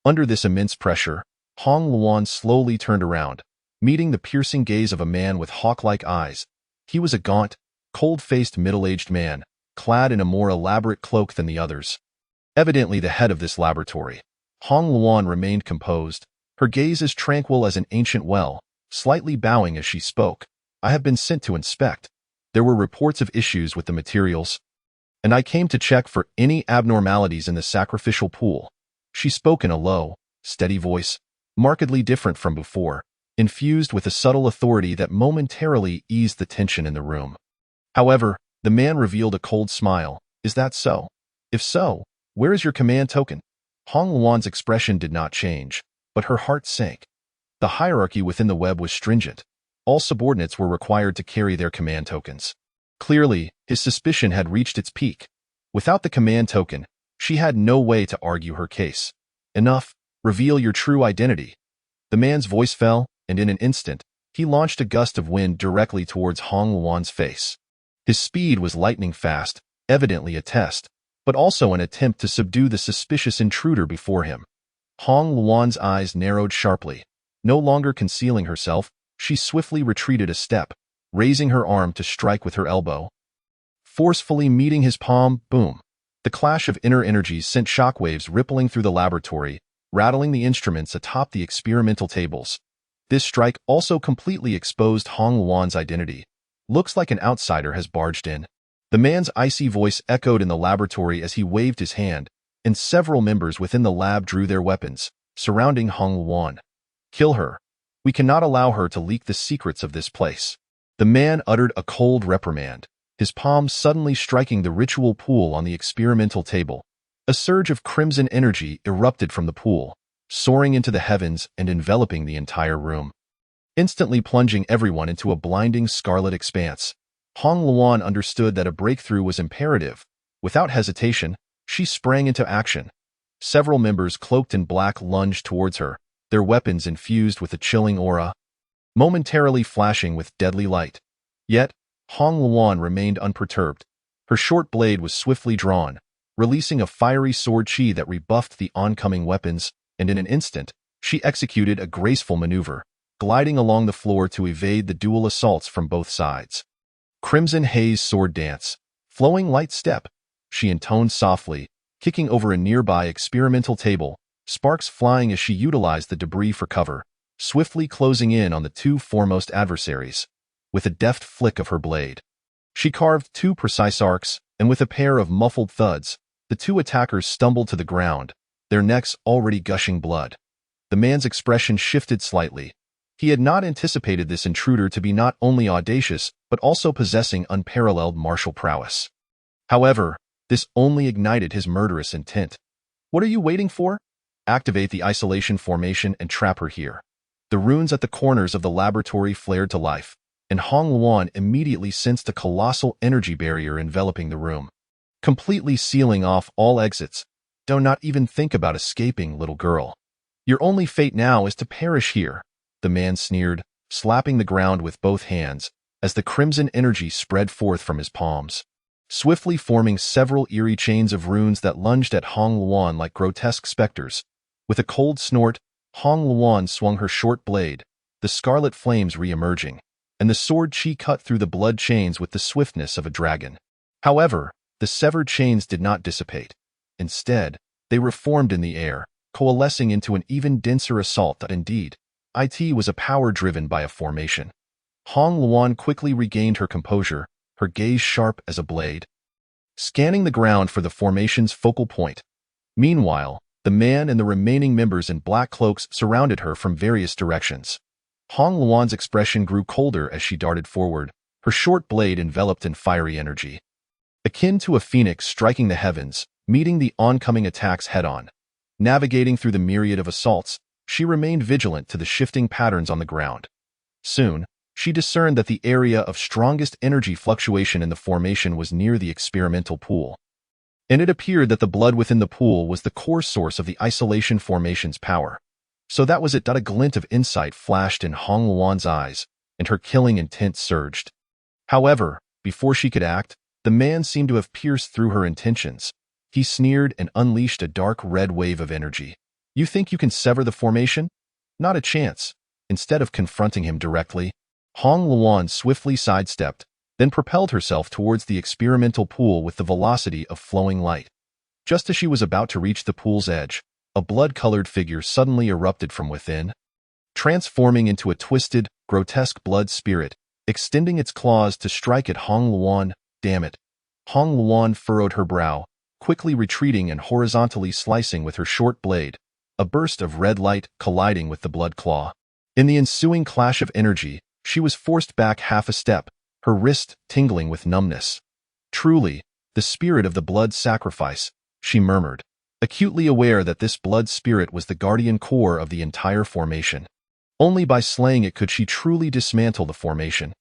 Under this immense pressure, Hong Luan slowly turned around, meeting the piercing gaze of a man with hawk-like eyes. He was a gaunt, cold-faced middle-aged man, clad in a more elaborate cloak than the others. Evidently the head of this laboratory. Hong Luan remained composed, her gaze as tranquil as an ancient well, slightly bowing as she spoke. I have been sent to inspect. There were reports of issues with the materials, and I came to check for any abnormalities in the sacrificial pool. She spoke in a low, steady voice, markedly different from before. infused with a subtle authority that momentarily eased the tension in the room. However, the man revealed a cold smile. Is that so? If so, where is your command token? Hong Luan's expression did not change, but her heart sank. The hierarchy within the web was stringent. All subordinates were required to carry their command tokens. Clearly, his suspicion had reached its peak. Without the command token, she had no way to argue her case. Enough, reveal your true identity. The man's voice fell, and in an instant, he launched a gust of wind directly towards Hong Luan's face. His speed was lightning fast, evidently a test, but also an attempt to subdue the suspicious intruder before him. Hong Luan's eyes narrowed sharply. No longer concealing herself, she swiftly retreated a step, raising her arm to strike with her elbow. Forcefully meeting his palm, boom. The clash of inner energies sent shockwaves rippling through the laboratory, rattling the instruments atop the experimental tables. This strike also completely exposed Hong Luan's identity. Looks like an outsider has barged in. The man's icy voice echoed in the laboratory as he waved his hand, and several members within the lab drew their weapons, surrounding Hong Luan. Kill her. We cannot allow her to leak the secrets of this place. The man uttered a cold reprimand, his palm suddenly striking the ritual pool on the experimental table. A surge of crimson energy erupted from the pool, soaring into the heavens and enveloping the entire room, instantly plunging everyone into a blinding scarlet expanse. Hong Luan understood that a breakthrough was imperative. Without hesitation, she sprang into action. Several members cloaked in black lunged towards her, their weapons infused with a chilling aura, momentarily flashing with deadly light. Yet, Hong Luan remained unperturbed. Her short blade was swiftly drawn, releasing a fiery sword chi that rebuffed the oncoming weapons, and in an instant, she executed a graceful maneuver, gliding along the floor to evade the dual assaults from both sides. Crimson Haze sword dance, flowing light step, she intoned softly, kicking over a nearby experimental table, sparks flying as she utilized the debris for cover, swiftly closing in on the two foremost adversaries. With a deft flick of her blade, she carved two precise arcs, and with a pair of muffled thuds, the two attackers stumbled to the ground, their necks already gushing blood. The man's expression shifted slightly. He had not anticipated this intruder to be not only audacious, but also possessing unparalleled martial prowess. However, this only ignited his murderous intent. What are you waiting for? Activate the isolation formation and trap her here. The runes at the corners of the laboratory flared to life, and Hong Luan immediately sensed a colossal energy barrier enveloping the room, completely sealing off all exits. Do not even think about escaping, little girl. Your only fate now is to perish here, the man sneered, slapping the ground with both hands, as the crimson energy spread forth from his palms, swiftly forming several eerie chains of runes that lunged at Hong Luan like grotesque specters. With a cold snort, Hong Luan swung her short blade, the scarlet flames re-emerging, and the sword chi cut through the blood chains with the swiftness of a dragon. However, the severed chains did not dissipate. Instead, they reformed in the air, coalescing into an even denser assault that indeed, it was a power driven by a formation. Hong Luan quickly regained her composure, her gaze sharp as a blade, scanning the ground for the formation's focal point. Meanwhile, the man and the remaining members in black cloaks surrounded her from various directions. Hong Luan's expression grew colder as she darted forward, her short blade enveloped in fiery energy, akin to a phoenix striking the heavens, meeting the oncoming attacks head-on. Navigating through the myriad of assaults, she remained vigilant to the shifting patterns on the ground. Soon, she discerned that the area of strongest energy fluctuation in the formation was near the experimental pool, and it appeared that the blood within the pool was the core source of the isolation formation's power. So that was it. A glint of insight flashed in Hong Luan's eyes, and her killing intent surged. However, before she could act, the man seemed to have pierced through her intentions. He sneered and unleashed a dark red wave of energy. You think you can sever the formation? Not a chance. Instead of confronting him directly, Hong Luan swiftly sidestepped, then propelled herself towards the experimental pool with the velocity of flowing light. Just as she was about to reach the pool's edge, a blood-colored figure suddenly erupted from within, transforming into a twisted, grotesque blood spirit, extending its claws to strike at Hong Luan. Damn it. Hong Luan furrowed her brow, quickly retreating and horizontally slicing with her short blade, a burst of red light colliding with the blood claw. In the ensuing clash of energy, she was forced back half a step, her wrist tingling with numbness. Truly, the spirit of the blood sacrifice, she murmured, acutely aware that this blood spirit was the guardian core of the entire formation. Only by slaying it could she truly dismantle the formation.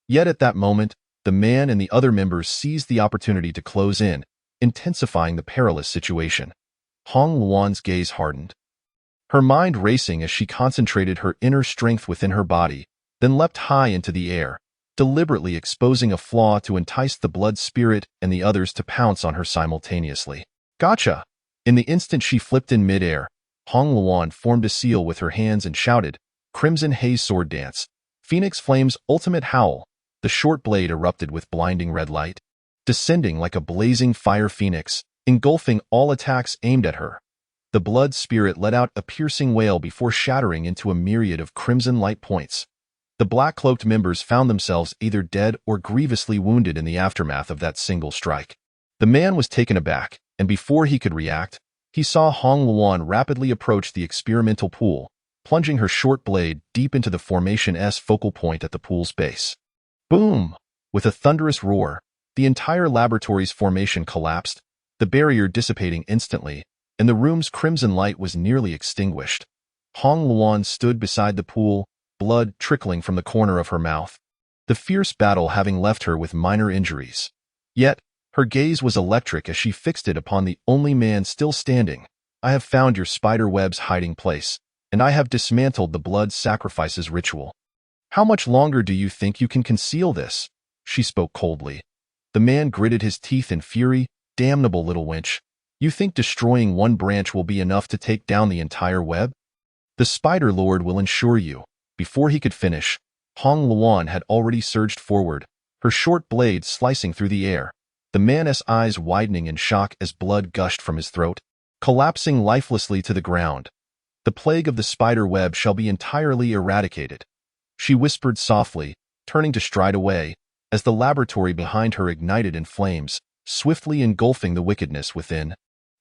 Yet at that moment, the man and the other members seized the opportunity to close in, intensifying the perilous situation. Hong Luan's gaze hardened, her mind racing as she concentrated her inner strength within her body, then leapt high into the air, deliberately exposing a flaw to entice the blood spirit and the others to pounce on her simultaneously. Gotcha! In the instant she flipped in midair, Hong Luan formed a seal with her hands and shouted, Crimson Haze Sword Dance, Phoenix Flame's ultimate howl. The short blade erupted with blinding red light, descending like a blazing fire phoenix, engulfing all attacks aimed at her. The blood spirit let out a piercing wail before shattering into a myriad of crimson light points. The black-cloaked members found themselves either dead or grievously wounded in the aftermath of that single strike. The man was taken aback, and before he could react, he saw Hong Luan rapidly approach the experimental pool, plunging her short blade deep into the formation's focal point at the pool's base. Boom! With a thunderous roar, the entire laboratory's formation collapsed, the barrier dissipating instantly, and the room's crimson light was nearly extinguished. Hong Luan stood beside the pool, blood trickling from the corner of her mouth, the fierce battle having left her with minor injuries. Yet, her gaze was electric as she fixed it upon the only man still standing. I have found your spider web's hiding place, and I have dismantled the blood sacrifices ritual. How much longer do you think you can conceal this? She spoke coldly. The man gritted his teeth in fury. Damnable little wench. You think destroying one branch will be enough to take down the entire web? The Spider Lord will ensure you. Before he could finish, Hong Luan had already surged forward, her short blade slicing through the air, the man's eyes widening in shock as blood gushed from his throat, collapsing lifelessly to the ground. The plague of the spider web shall be entirely eradicated. She whispered softly, turning to stride away, as the laboratory behind her ignited in flames, swiftly engulfing the wickedness within.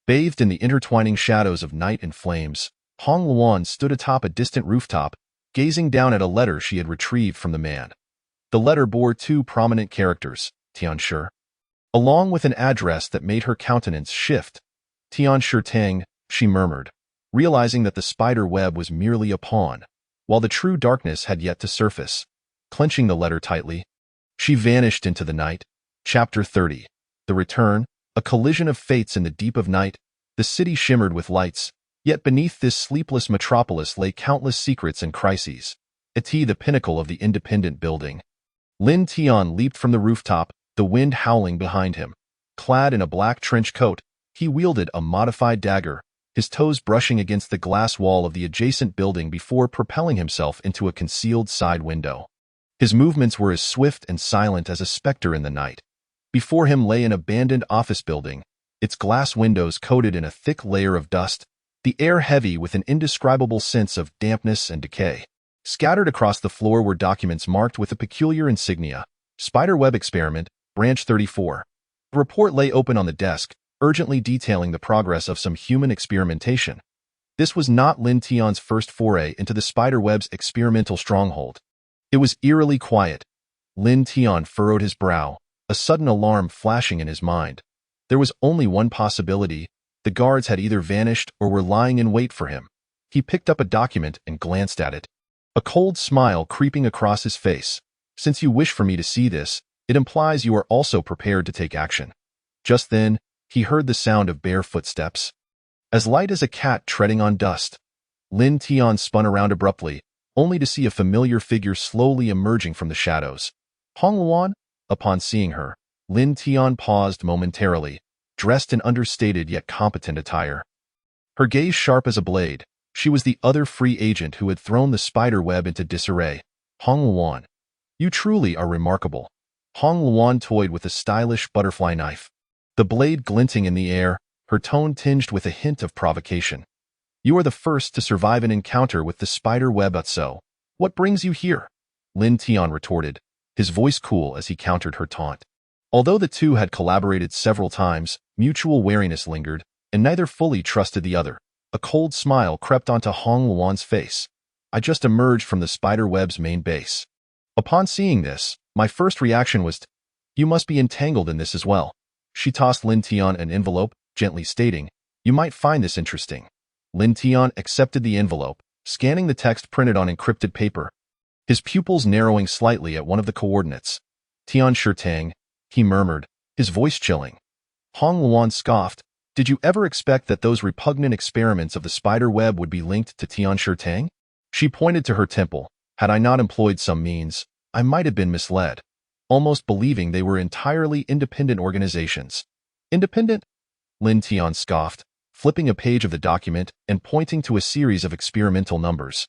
Bathed in the intertwining shadows of night and flames, Hong Luan stood atop a distant rooftop, gazing down at a letter she had retrieved from the man. The letter bore two prominent characters, Tianshi, along with an address that made her countenance shift. Tianshi Tang, she murmured, realizing that the spider web was merely a pawn, while the true darkness had yet to surface. Clenching the letter tightly, she vanished into the night. Chapter 30. The Return, a collision of fates in the deep of night. The city shimmered with lights, yet beneath this sleepless metropolis lay countless secrets and crises. The pinnacle of the independent building. Lin Tian leaped from the rooftop, the wind howling behind him. Clad in a black trench coat, he wielded a modified dagger, his toes brushing against the glass wall of the adjacent building before propelling himself into a concealed side window. His movements were as swift and silent as a specter in the night. Before him lay an abandoned office building, its glass windows coated in a thick layer of dust, the air heavy with an indescribable sense of dampness and decay. Scattered across the floor were documents marked with a peculiar insignia, Spiderweb Experiment, Branch 34. A report lay open on the desk, urgently detailing the progress of some human experimentation. This was not Lin Tian's first foray into the spiderweb's experimental stronghold. It was eerily quiet. Lin Tian furrowed his brow, a sudden alarm flashing in his mind. There was only one possibility. The guards had either vanished or were lying in wait for him. He picked up a document and glanced at it, a cold smile creeping across his face. Since you wish for me to see this, it implies you are also prepared to take action. Just then, he heard the sound of bare footsteps, as light as a cat treading on dust. Lin Tian spun around abruptly, only to see a familiar figure slowly emerging from the shadows. Hong Luan? Upon seeing her, Lin Tian paused momentarily, dressed in understated yet competent attire. Her gaze sharp as a blade, she was the other free agent who had thrown the spider web into disarray. Hong Luan. You truly are remarkable. Hong Luan toyed with a stylish butterfly knife, the blade glinting in the air, her tone tinged with a hint of provocation. You are the first to survive an encounter with the spider web, so what brings you here? Lin Tian retorted, his voice cool as he countered her taunt. Although the two had collaborated several times, mutual wariness lingered, and neither fully trusted the other. A cold smile crept onto Hong Luan's face. I just emerged from the spider web's main base. Upon seeing this, my first reaction was, you must be entangled in this as well. She tossed Lin Tian an envelope, gently stating, you might find this interesting. Lin Tian accepted the envelope, scanning the text printed on encrypted paper. His pupils narrowing slightly at one of the coordinates. Tian Shitang, he murmured, his voice chilling. Hong Luan scoffed, did you ever expect that those repugnant experiments of the spider web would be linked to Tian Shitang? She pointed to her temple. Had I not employed some means, I might have been misled, almost believing they were entirely independent organizations. Independent? Lin Tian scoffed, flipping a page of the document and pointing to a series of experimental numbers.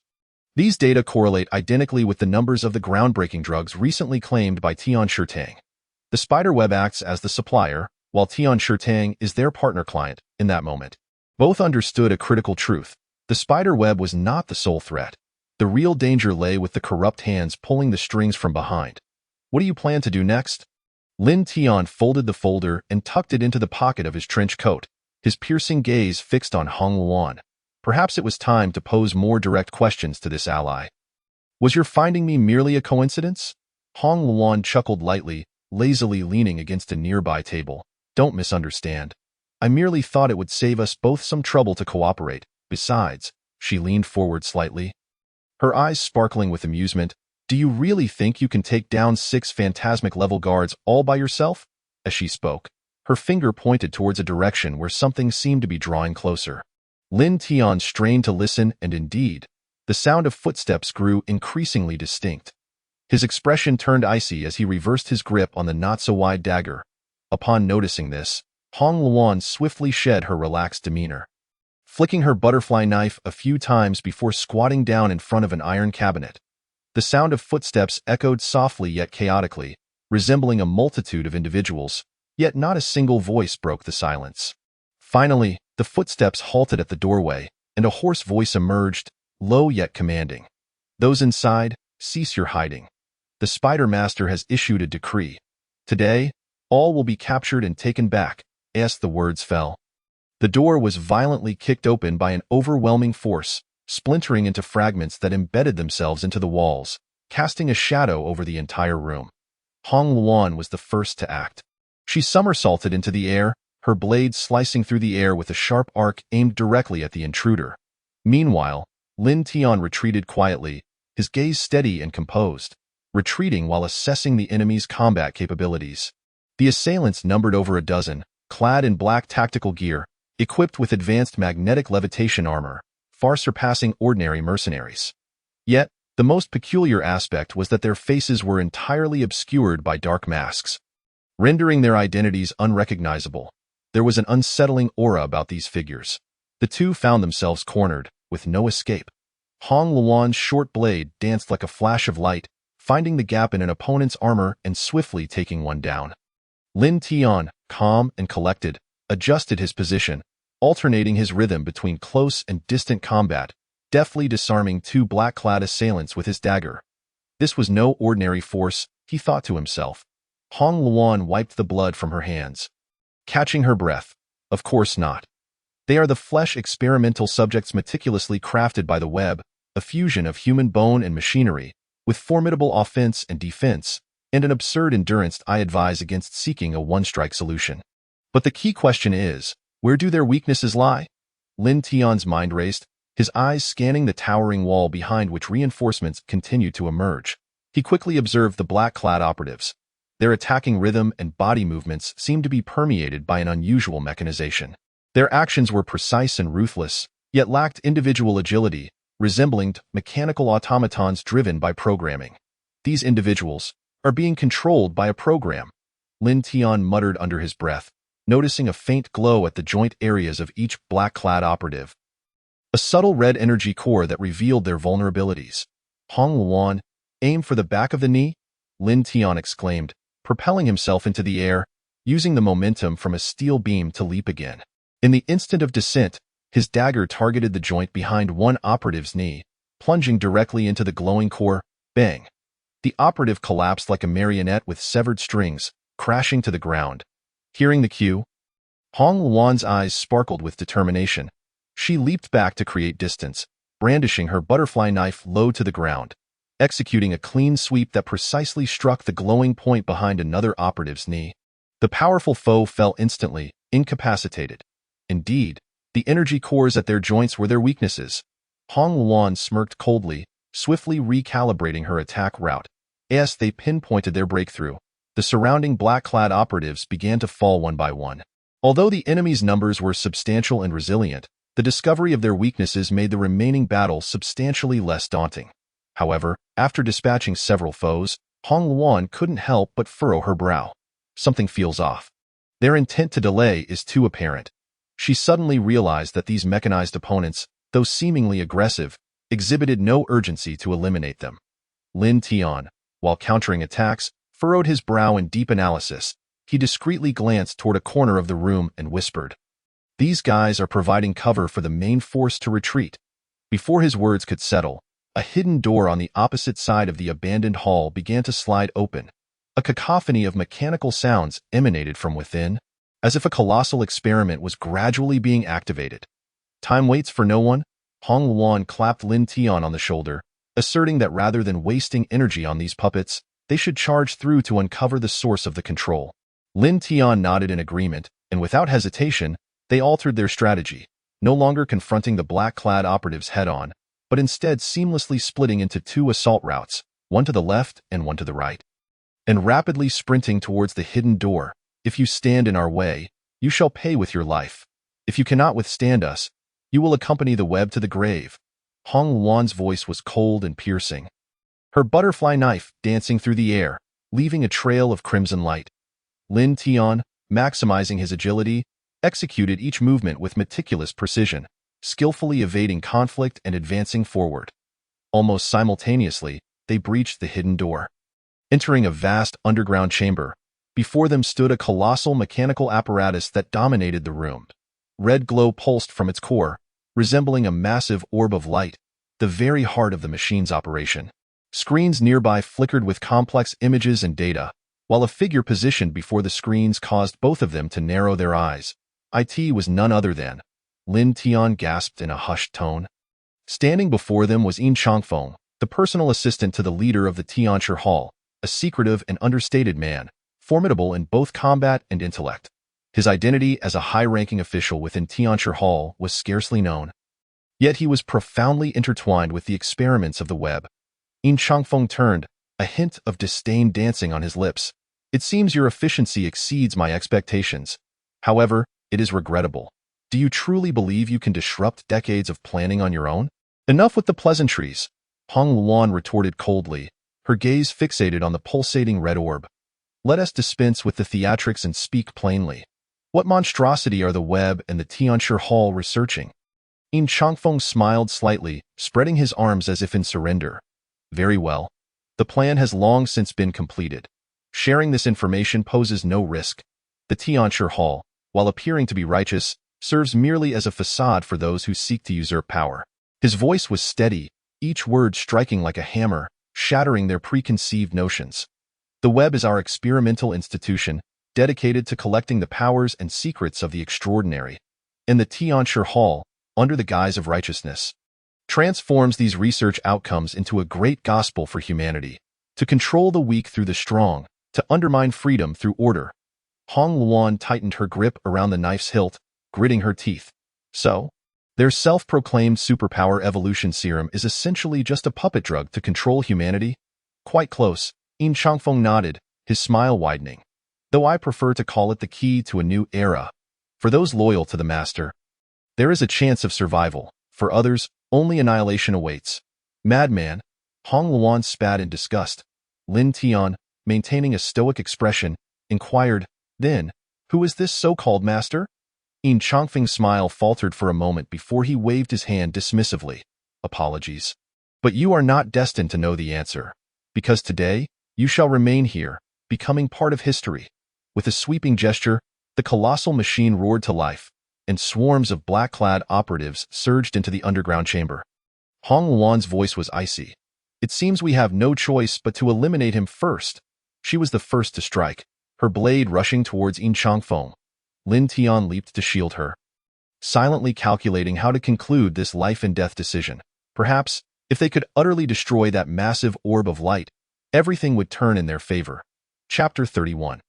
These data correlate identically with the numbers of the groundbreaking drugs recently claimed by Tian Shitang. The spider web acts as the supplier, while Tian Shitang is their partner client in that moment. Both understood a critical truth. The spider web was not the sole threat. The real danger lay with the corrupt hands pulling the strings from behind. What do you plan to do next? Lin Tian folded the folder and tucked it into the pocket of his trench coat, his piercing gaze fixed on Hong Luan. Perhaps it was time to pose more direct questions to this ally. Was your finding me merely a coincidence? Hong Luan chuckled lightly, lazily leaning against a nearby table. Don't misunderstand. I merely thought it would save us both some trouble to cooperate. Besides, she leaned forward slightly, her eyes sparkling with amusement. Do you really think you can take down 6 phantasmic-level guards all by yourself? As she spoke, her finger pointed towards a direction where something seemed to be drawing closer. Lin Tian strained to listen, and indeed, the sound of footsteps grew increasingly distinct. His expression turned icy as he reversed his grip on the not-so-wide dagger. Upon noticing this, Hong Luan swiftly shed her relaxed demeanor, flicking her butterfly knife a few times before squatting down in front of an iron cabinet. The sound of footsteps echoed softly yet chaotically, resembling a multitude of individuals, yet not a single voice broke the silence. Finally, the footsteps halted at the doorway, and a hoarse voice emerged, low yet commanding. Those inside, cease your hiding. The Spider Master has issued a decree. Today, all will be captured and taken back, as the words fell. The door was violently kicked open by an overwhelming force, splintering into fragments that embedded themselves into the walls, casting a shadow over the entire room. Hong Luan was the first to act. She somersaulted into the air, her blade slicing through the air with a sharp arc aimed directly at the intruder. Meanwhile, Lin Tian retreated quietly, his gaze steady and composed, retreating while assessing the enemy's combat capabilities. The assailants numbered over a dozen, clad in black tactical gear, equipped with advanced magnetic levitation armor, far surpassing ordinary mercenaries. Yet, the most peculiar aspect was that their faces were entirely obscured by dark masks, rendering their identities unrecognizable. There was an unsettling aura about these figures. The two found themselves cornered, with no escape. Hong Luan's short blade danced like a flash of light, finding the gap in an opponent's armor and swiftly taking one down. Lin Tian, calm and collected, adjusted his position, alternating his rhythm between close and distant combat, deftly disarming 2 black-clad assailants with his dagger. This was no ordinary force, he thought to himself. Hong Luan wiped the blood from her hands, catching her breath. Of course not. They are the flesh experimental subjects meticulously crafted by the web, a fusion of human bone and machinery, with formidable offense and defense, and an absurd endurance. I advise against seeking a one-strike solution. But the key question is, where do their weaknesses lie? Lin Tian's mind raced, his eyes scanning the towering wall behind which reinforcements continued to emerge. He quickly observed the black-clad operatives. Their attacking rhythm and body movements seemed to be permeated by an unusual mechanization. Their actions were precise and ruthless, yet lacked individual agility, resembling mechanical automatons driven by programming. These individuals are being controlled by a program, Lin Tian muttered under his breath, noticing a faint glow at the joint areas of each black-clad operative. A subtle red energy core that revealed their vulnerabilities. Hong Luan, aim for the back of the knee, Lin Tian exclaimed, propelling himself into the air, using the momentum from a steel beam to leap again. In the instant of descent, his dagger targeted the joint behind one operative's knee, plunging directly into the glowing core. Bang! The operative collapsed like a marionette with severed strings, crashing to the ground. Hearing the cue, Hong Luan's eyes sparkled with determination. She leaped back to create distance, brandishing her butterfly knife low to the ground, executing a clean sweep that precisely struck the glowing point behind another operative's knee. The powerful foe fell instantly, incapacitated. Indeed, the energy cores at their joints were their weaknesses. Hong Luan smirked coldly, swiftly recalibrating her attack route. As they pinpointed their breakthrough, the surrounding black-clad operatives began to fall one by one. Although the enemy's numbers were substantial and resilient, the discovery of their weaknesses made the remaining battle substantially less daunting. However, after dispatching several foes, Hong Luan couldn't help but furrow her brow. Something feels off. Their intent to delay is too apparent. She suddenly realized that these mechanized opponents, though seemingly aggressive, exhibited no urgency to eliminate them. Lin Tian, while countering attacks, furrowed his brow in deep analysis. He discreetly glanced toward a corner of the room and whispered, "These guys are providing cover for the main force to retreat." Before his words could settle, a hidden door on the opposite side of the abandoned hall began to slide open. A cacophony of mechanical sounds emanated from within, as if a colossal experiment was gradually being activated. "Time waits for no one." Hong Luan clapped Lin Tian on the shoulder, asserting that rather than wasting energy on these puppets, they should charge through to uncover the source of the control. Lin Tian nodded in agreement, and without hesitation, they altered their strategy, no longer confronting the black-clad operatives head-on, but instead seamlessly splitting into two assault routes, one to the left and one to the right, and rapidly sprinting towards the hidden door. "If you stand in our way, you shall pay with your life. If you cannot withstand us, you will accompany the web to the grave." Hong Luan's voice was cold and piercing, her butterfly knife dancing through the air, leaving a trail of crimson light. Lin Tian, maximizing his agility, executed each movement with meticulous precision, skillfully evading conflict and advancing forward. Almost simultaneously, they breached the hidden door. Entering a vast underground chamber, before them stood a colossal mechanical apparatus that dominated the room. Red glow pulsed from its core, resembling a massive orb of light, the very heart of the machine's operation. Screens nearby flickered with complex images and data, while a figure positioned before the screens caused both of them to narrow their eyes. It was none other than. Lin Tian gasped in a hushed tone. Standing before them was Yin Changfeng, the personal assistant to the leader of the Tianshi Hall, a secretive and understated man, formidable in both combat and intellect. His identity as a high-ranking official within Tianshi Hall was scarcely known. Yet he was profoundly intertwined with the experiments of the web. Yin Changfeng turned, a hint of disdain dancing on his lips. "It seems your efficiency exceeds my expectations. However, it is regrettable. Do you truly believe you can disrupt decades of planning on your own?" "Enough with the pleasantries," Hong Luan retorted coldly, her gaze fixated on the pulsating red orb. "Let us dispense with the theatrics and speak plainly. What monstrosity are the web and the Tianshi Hall researching?" Yin Changfeng smiled slightly, spreading his arms as if in surrender. "Very well. The plan has long since been completed. Sharing this information poses no risk. The Tianshi Hall, while appearing to be righteous, serves merely as a facade for those who seek to usurp power." His voice was steady, each word striking like a hammer, shattering their preconceived notions. "The web is our experimental institution, dedicated to collecting the powers and secrets of the extraordinary. And the Tianshi Hall, under the guise of righteousness, transforms these research outcomes into a great gospel for humanity, to control the weak through the strong, to undermine freedom through order." Hong Luan tightened her grip around the knife's hilt, gritting her teeth. "So, their self-proclaimed superpower evolution serum is essentially just a puppet drug to control humanity?" "Quite close," Yin Changfeng nodded, his smile widening. "Though I prefer to call it the key to a new era. For those loyal to the master, there is a chance of survival. For others, only annihilation awaits." "Madman," Hong Luan spat in disgust. Lin Tian, maintaining a stoic expression, inquired, "Then, who is this so-called master?" Yin Changfeng's smile faltered for a moment before he waved his hand dismissively. "Apologies. But you are not destined to know the answer. Because today, you shall remain here, becoming part of history." With a sweeping gesture, the colossal machine roared to life, and swarms of black-clad operatives surged into the underground chamber. Hong Luan's voice was icy. "It seems we have no choice but to eliminate him first." She was the first to strike, her blade rushing towards Yin Changfeng. Lin Tian leaped to shield her, silently calculating how to conclude this life-and-death decision. Perhaps, if they could utterly destroy that massive orb of light, everything would turn in their favor. Chapter 31.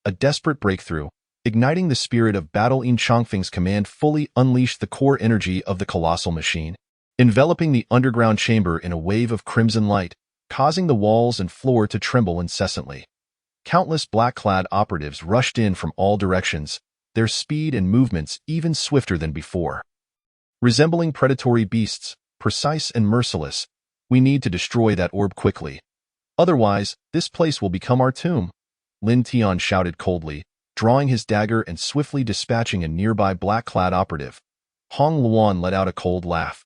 A desperate breakthrough. Igniting the spirit of battle, Yin Chongfeng's command fully unleashed the core energy of the colossal machine, enveloping the underground chamber in a wave of crimson light, causing the walls and floor to tremble incessantly. Countless black-clad operatives rushed in from all directions, their speed and movements even swifter than before. Resembling predatory beasts, precise and merciless, we need to destroy that orb quickly. Otherwise, this place will become our tomb, Lin Tian shouted coldly, drawing his dagger and swiftly dispatching a nearby black-clad operative. Hong Luan let out a cold laugh,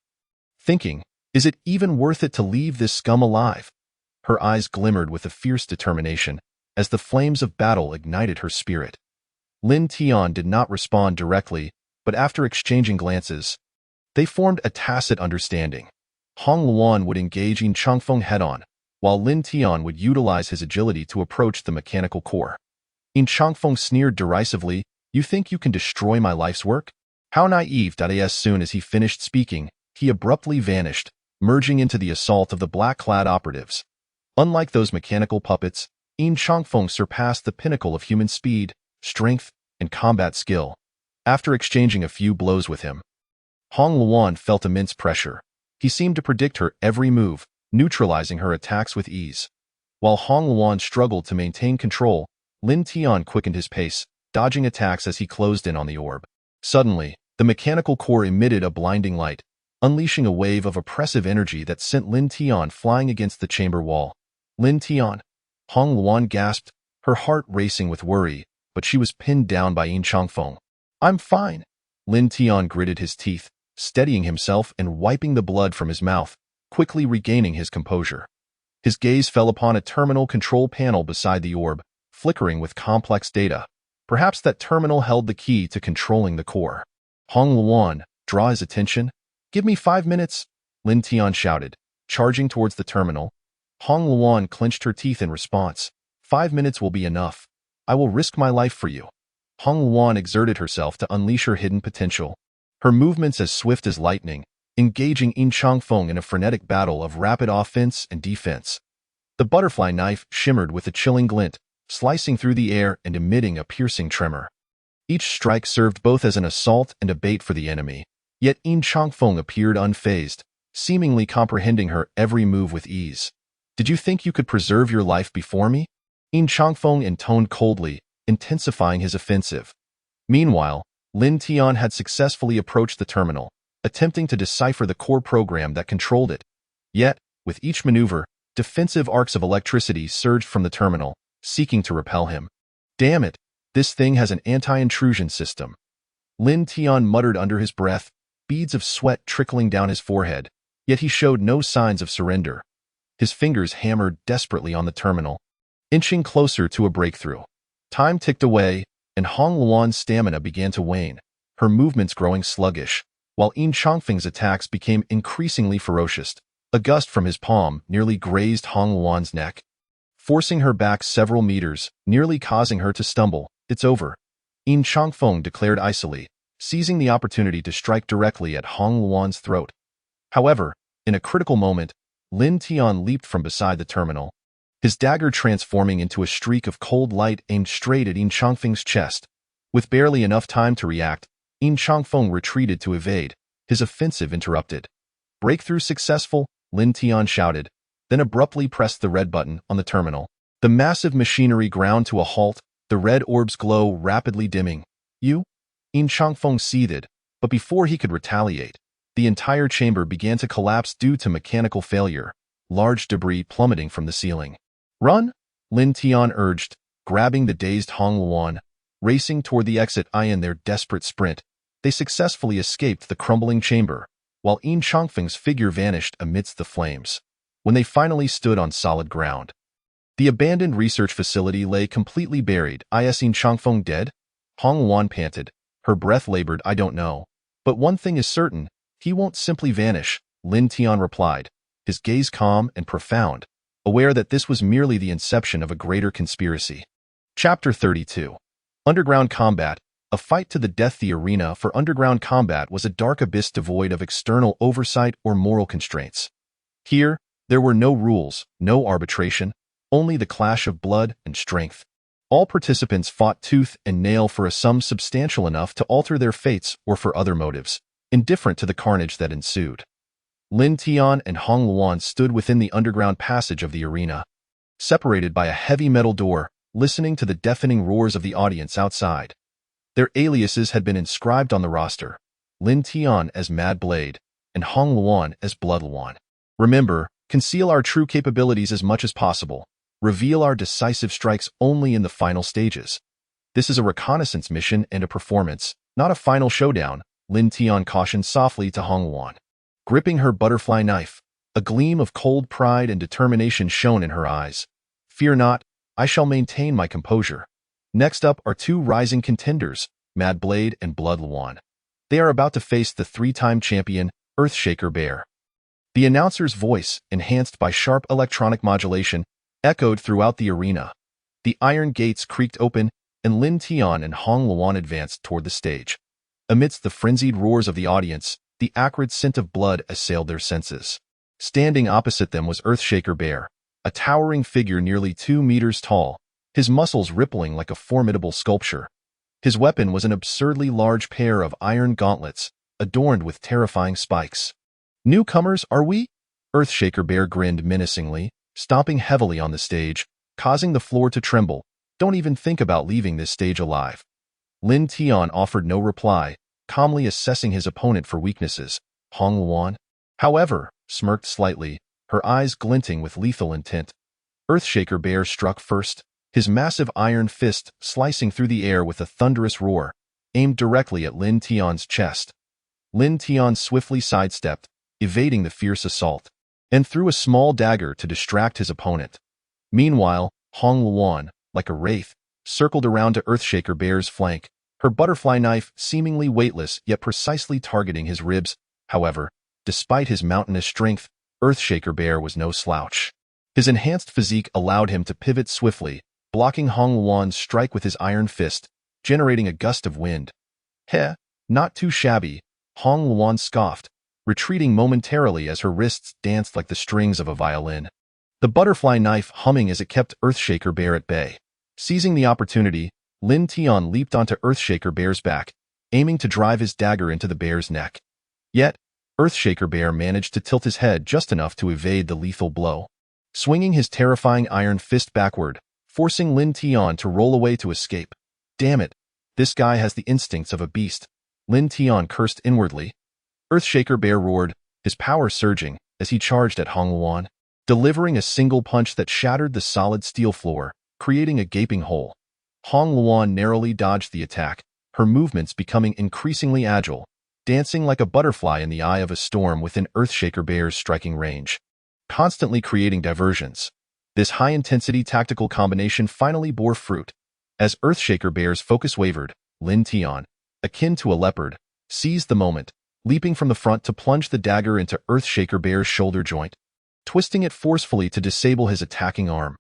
thinking, is it even worth it to leave this scum alive? Her eyes glimmered with a fierce determination as the flames of battle ignited her spirit. Lin Tian did not respond directly, but after exchanging glances, they formed a tacit understanding. Hong Luan would engage Yin Chongfeng head-on, while Lin Tian would utilize his agility to approach the mechanical core. Yin Chongfeng sneered derisively, "You think you can destroy my life's work? How naive!" As soon as he finished speaking, he abruptly vanished, merging into the assault of the black-clad operatives. Unlike those mechanical puppets, Yin Chongfeng surpassed the pinnacle of human speed, strength, and combat skill. After exchanging a few blows with him, Hong Luan felt immense pressure. He seemed to predict her every move, neutralizing her attacks with ease. While Hong Luan struggled to maintain control, Lin Tian quickened his pace, dodging attacks as he closed in on the orb. Suddenly, the mechanical core emitted a blinding light, unleashing a wave of oppressive energy that sent Lin Tian flying against the chamber wall. Lin Tian! Hong Luan gasped, her heart racing with worry, but she was pinned down by Yin Chongfeng. "I'm fine." Lin Tian gritted his teeth, steadying himself and wiping the blood from his mouth, quickly regaining his composure. His gaze fell upon a terminal control panel beside the orb, flickering with complex data. Perhaps that terminal held the key to controlling the core. Hong Luan, draw his attention. "Give me 5 minutes," Lin Tian shouted, charging towards the terminal. Hong Luan clenched her teeth in response. 5 minutes will be enough. I will risk my life for you." Hong Luan exerted herself to unleash her hidden potential, her movements as swift as lightning, engaging Yin Chongfeng in a frenetic battle of rapid offense and defense. The butterfly knife shimmered with a chilling glint, slicing through the air and emitting a piercing tremor. Each strike served both as an assault and a bait for the enemy, yet Yin Chongfeng appeared unfazed, seemingly comprehending her every move with ease. "Did you think you could preserve your life before me?" Yin Chongfeng intoned coldly, intensifying his offensive. Meanwhile, Lin Tian had successfully approached the terminal, attempting to decipher the core program that controlled it. Yet, with each maneuver, defensive arcs of electricity surged from the terminal, seeking to repel him. "Damn it, this thing has an anti-intrusion system." Lin Tian muttered under his breath, beads of sweat trickling down his forehead, yet he showed no signs of surrender. His fingers hammered desperately on the terminal, inching closer to a breakthrough. Time ticked away, and Hong Luan's stamina began to wane, her movements growing sluggish, while Yin Chongfeng's attacks became increasingly ferocious. A gust from his palm nearly grazed Hong Luan's neck, forcing her back several meters, nearly causing her to stumble. "It's over," Yin Chongfeng declared icily, seizing the opportunity to strike directly at Hong Luan's throat. However, in a critical moment, Lin Tian leaped from beside the terminal, his dagger transforming into a streak of cold light aimed straight at Yin Chongfeng's chest. With barely enough time to react, Yin Chongfeng retreated to evade, his offensive interrupted. "Breakthrough successful," Lin Tian shouted, then abruptly pressed the red button on the terminal. The massive machinery ground to a halt, the red orb's glow rapidly dimming. "You?" Yin Chongfeng seethed, but before he could retaliate, the entire chamber began to collapse due to mechanical failure, large debris plummeting from the ceiling. "Run!" Lin Tian urged, grabbing the dazed Hong Luan. Racing toward the exit in their desperate sprint, they successfully escaped the crumbling chamber, while Yin Chongfeng's figure vanished amidst the flames. When they finally stood on solid ground, the abandoned research facility lay completely buried. "Is Yin Chongfeng dead?" Hong Luan panted, her breath labored. "I don't know. But one thing is certain, he won't simply vanish," Lin Tian replied, his gaze calm and profound, aware that this was merely the inception of a greater conspiracy. Chapter 32. Underground combat. A fight to the death. The arena for underground combat was a dark abyss devoid of external oversight or moral constraints. Here, there were no rules, no arbitration, only the clash of blood and strength. All participants fought tooth and nail for a sum substantial enough to alter their fates or for other motives, indifferent to the carnage that ensued. Lin Tian and Hong Luan stood within the underground passage of the arena, separated by a heavy metal door, listening to the deafening roars of the audience outside. Their aliases had been inscribed on the roster, Lin Tian as Mad Blade, and Hong Luan as Blood Luan. Remember, conceal our true capabilities as much as possible. Reveal our decisive strikes only in the final stages. This is a reconnaissance mission and a performance, not a final showdown, Lin Tian cautioned softly to Hong Luan. Gripping her butterfly knife, a gleam of cold pride and determination shone in her eyes. Fear not, I shall maintain my composure. Next up are two rising contenders, Mad Blade and Blood Luan. They are about to face the three-time champion, Earthshaker Bear. The announcer's voice, enhanced by sharp electronic modulation, echoed throughout the arena. The iron gates creaked open, and Lin Tian and Hong Luan advanced toward the stage. Amidst the frenzied roars of the audience, the acrid scent of blood assailed their senses. Standing opposite them was Earthshaker Bear, a towering figure nearly 2 meters tall, his muscles rippling like a formidable sculpture. His weapon was an absurdly large pair of iron gauntlets, adorned with terrifying spikes. Newcomers, are we? Earthshaker Bear grinned menacingly, stomping heavily on the stage, causing the floor to tremble. Don't even think about leaving this stage alive. Lin Tian offered no reply, calmly assessing his opponent for weaknesses. Hong Luan, however, smirked slightly, her eyes glinting with lethal intent. Earthshaker Bear struck first, his massive iron fist slicing through the air with a thunderous roar, aimed directly at Lin Tian's chest. Lin Tian swiftly sidestepped, evading the fierce assault, and threw a small dagger to distract his opponent. Meanwhile, Hong Luan, like a wraith, circled around to Earthshaker Bear's flank, her butterfly knife seemingly weightless yet precisely targeting his ribs. However, despite his mountainous strength, Earthshaker Bear was no slouch. His enhanced physique allowed him to pivot swiftly, blocking Hong Luan's strike with his iron fist, generating a gust of wind. Heh, not too shabby, Hong Luan scoffed, retreating momentarily as her wrists danced like the strings of a violin. The butterfly knife humming as it kept Earthshaker Bear at bay. Seizing the opportunity, Lin Tian leaped onto Earthshaker Bear's back, aiming to drive his dagger into the bear's neck. Yet, Earthshaker Bear managed to tilt his head just enough to evade the lethal blow, swinging his terrifying iron fist backward, forcing Lin Tian to roll away to escape. Damn it, this guy has the instincts of a beast, Lin Tian cursed inwardly. Earthshaker Bear roared, his power surging, as he charged at Hong Luan, delivering a single punch that shattered the solid steel floor, creating a gaping hole. Hong Luan narrowly dodged the attack, her movements becoming increasingly agile, dancing like a butterfly in the eye of a storm within Earthshaker Bear's striking range, constantly creating diversions. This high-intensity tactical combination finally bore fruit. As Earthshaker Bear's focus wavered, Lin Tian, akin to a leopard, seized the moment, leaping from the front to plunge the dagger into Earthshaker Bear's shoulder joint, twisting it forcefully to disable his attacking arm.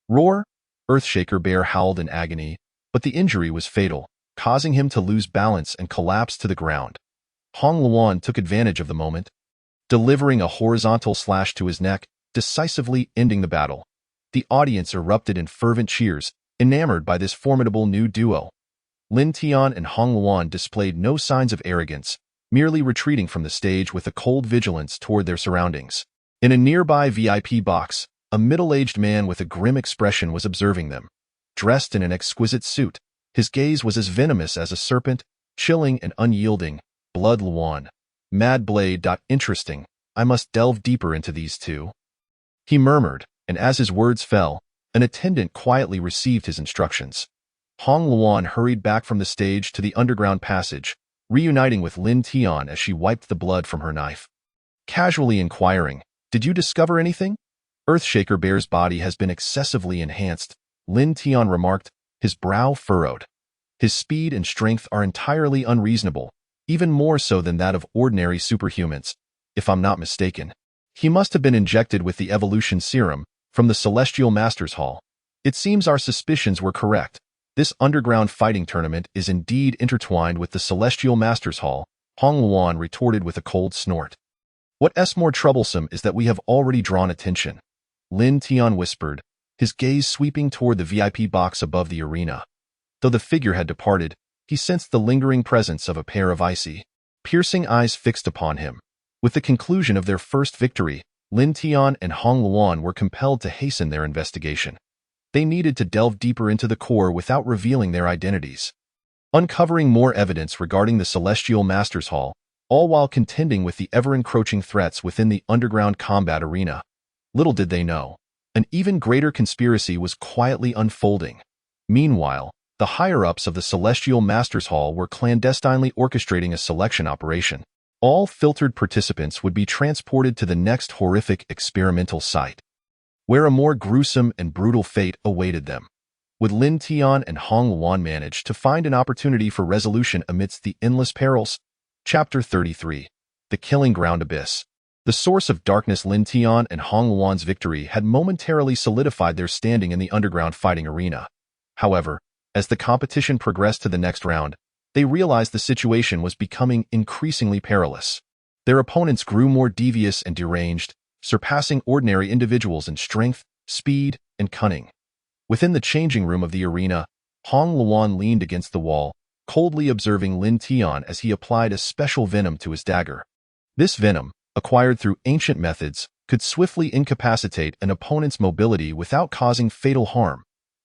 Roar! Earthshaker Bear howled in agony, but the injury was fatal, causing him to lose balance and collapse to the ground. Hong Luan took advantage of the moment, delivering a horizontal slash to his neck, decisively ending the battle. The audience erupted in fervent cheers, enamored by this formidable new duo. Lin Tian and Hong Luan displayed no signs of arrogance, merely retreating from the stage with a cold vigilance toward their surroundings. In a nearby VIP box, a middle-aged man with a grim expression was observing them. Dressed in an exquisite suit, his gaze was as venomous as a serpent, chilling and unyielding. Blood Luan. Mad Blade. Interesting. I must delve deeper into these two. He murmured, and as his words fell, an attendant quietly received his instructions. Hong Luan hurried back from the stage to the underground passage, reuniting with Lin Tian as she wiped the blood from her knife. Casually inquiring, "Did you discover anything?" Earthshaker Bear's body has been excessively enhanced, Lin Tian remarked, his brow furrowed. His speed and strength are entirely unreasonable, even more so than that of ordinary superhumans, if I'm not mistaken. He must have been injected with the evolution serum from the Celestial Masters Hall. It seems our suspicions were correct. This underground fighting tournament is indeed intertwined with the Celestial Masters Hall, Hong Luan retorted with a cold snort. What's more troublesome is that we have already drawn attention, Lin Tian whispered, his gaze sweeping toward the VIP box above the arena. Though the figure had departed, he sensed the lingering presence of a pair of icy, piercing eyes fixed upon him. With the conclusion of their first victory, Lin Tian and Hong Luan were compelled to hasten their investigation. They needed to delve deeper into the core without revealing their identities, uncovering more evidence regarding the Celestial Masters Hall, all while contending with the ever-encroaching threats within the underground combat arena. Little did they know, an even greater conspiracy was quietly unfolding. Meanwhile, the higher-ups of the Celestial Masters Hall were clandestinely orchestrating a selection operation. All filtered participants would be transported to the next horrific experimental site, where a more gruesome and brutal fate awaited them. Would Lin Tian and Hong Luan manage to find an opportunity for resolution amidst the endless perils? Chapter 33. The Killing Ground Abyss. The source of darkness. Lin Tian and Hong Luan's victory had momentarily solidified their standing in the underground fighting arena. However, as the competition progressed to the next round, they realized the situation was becoming increasingly perilous. Their opponents grew more devious and deranged, surpassing ordinary individuals in strength, speed, and cunning. Within the changing room of the arena, Hong Luan leaned against the wall, coldly observing Lin Tian as he applied a special venom to his dagger. This venom, acquired through ancient methods, could swiftly incapacitate an opponent's mobility without causing fatal harm.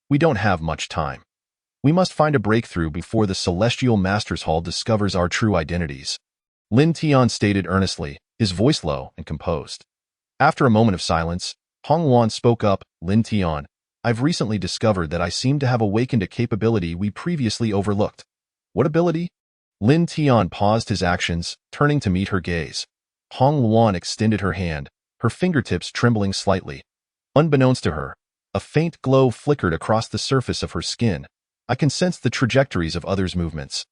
We don't have much time. We must find a breakthrough before the Celestial Masters Hall discovers our true identities, Lin Tian stated earnestly, his voice low and composed. After a moment of silence, Hong Luan spoke up. Lin Tian, I've recently discovered that I seem to have awakened a capability we previously overlooked. What ability? Lin Tian paused his actions, turning to meet her gaze. Hong Luan extended her hand, her fingertips trembling slightly. Unbeknownst to her, a faint glow flickered across the surface of her skin. I can sense the trajectories of others' movements,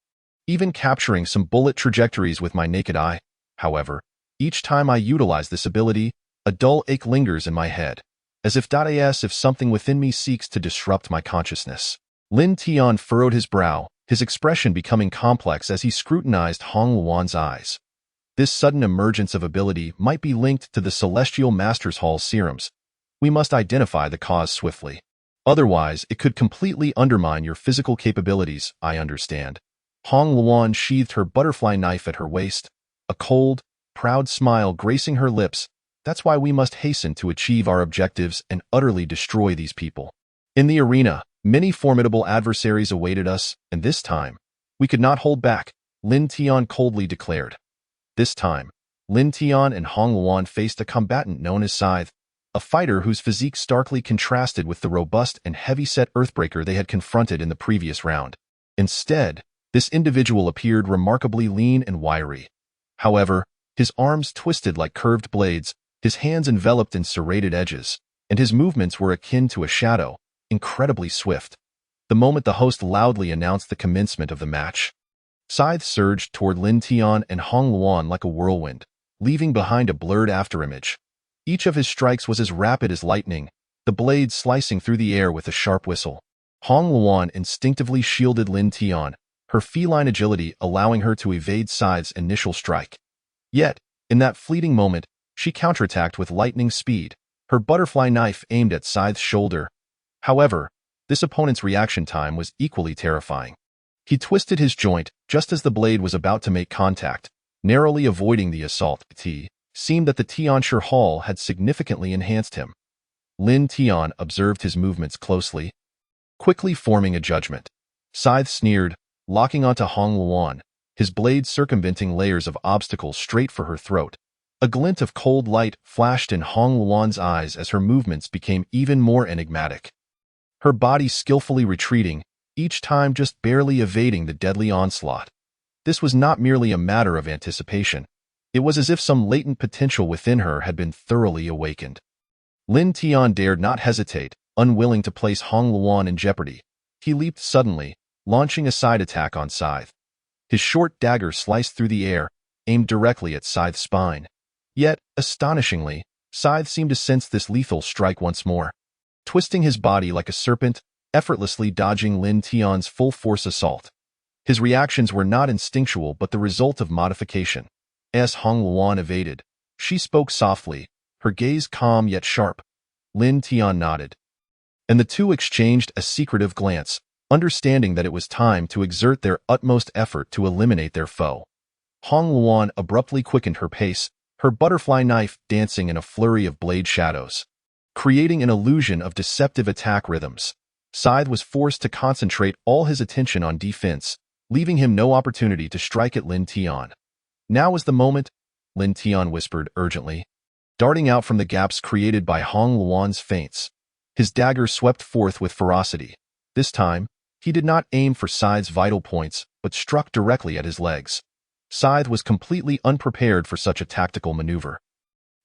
even capturing some bullet trajectories with my naked eye. However, each time I utilize this ability, a dull ache lingers in my head, as if something within me seeks to disrupt my consciousness. Lin Tian furrowed his brow, his expression becoming complex as he scrutinized Hong Luan's eyes. This sudden emergence of ability might be linked to the Celestial Masters Hall's serums. We must identify the cause swiftly. Otherwise, it could completely undermine your physical capabilities. I understand. Hong Luan sheathed her butterfly knife at her waist, a cold, proud smile gracing her lips. That's why we must hasten to achieve our objectives and utterly destroy these people. In the arena, many formidable adversaries awaited us, and this time, we could not hold back, Lin Tian coldly declared. This time, Lin Tian and Hong Luan faced a combatant known as Scythe, a fighter whose physique starkly contrasted with the robust and heavy-set earthbreaker they had confronted in the previous round. Instead, this individual appeared remarkably lean and wiry. However, his arms twisted like curved blades, his hands enveloped in serrated edges, and his movements were akin to a shadow, incredibly swift. The moment the host loudly announced the commencement of the match, Scythe surged toward Lin Tian and Hong Luan like a whirlwind, leaving behind a blurred afterimage. Each of his strikes was as rapid as lightning, the blade slicing through the air with a sharp whistle. Hong Luan instinctively shielded Lin Tian, her feline agility allowing her to evade Scythe's initial strike. Yet, in that fleeting moment, she counterattacked with lightning speed, her butterfly knife aimed at Scythe's shoulder. However, this opponent's reaction time was equally terrifying. He twisted his joint just as the blade was about to make contact, narrowly avoiding the assault. It seemed that the Tianshi Hall had significantly enhanced him. Lin Tian observed his movements closely, quickly forming a judgment. Scythe sneered, locking onto Hong Luan, his blade circumventing layers of obstacles straight for her throat. A glint of cold light flashed in Hong Luan's eyes as her movements became even more enigmatic. Her body skillfully retreating, each time just barely evading the deadly onslaught. This was not merely a matter of anticipation. It was as if some latent potential within her had been thoroughly awakened. Lin Tian dared not hesitate, unwilling to place Hong Luan in jeopardy. He leaped suddenly, launching a side attack on Scythe. His short dagger sliced through the air, aimed directly at Scythe's spine. Yet, astonishingly, Scythe seemed to sense this lethal strike once more. Twisting his body like a serpent, effortlessly dodging Lin Tian's full-force assault. His reactions were not instinctual but the result of modification. As Hong Luan evaded, she spoke softly, her gaze calm yet sharp. Lin Tian nodded, and the two exchanged a secretive glance, understanding that it was time to exert their utmost effort to eliminate their foe. Hong Luan abruptly quickened her pace, her butterfly knife dancing in a flurry of blade shadows, creating an illusion of deceptive attack rhythms. Scythe was forced to concentrate all his attention on defense, leaving him no opportunity to strike at Lin Tian. Now is the moment, Lin Tian whispered urgently, darting out from the gaps created by Hong Luan's feints. His dagger swept forth with ferocity. This time, he did not aim for Scythe's vital points, but struck directly at his legs. Scythe was completely unprepared for such a tactical maneuver.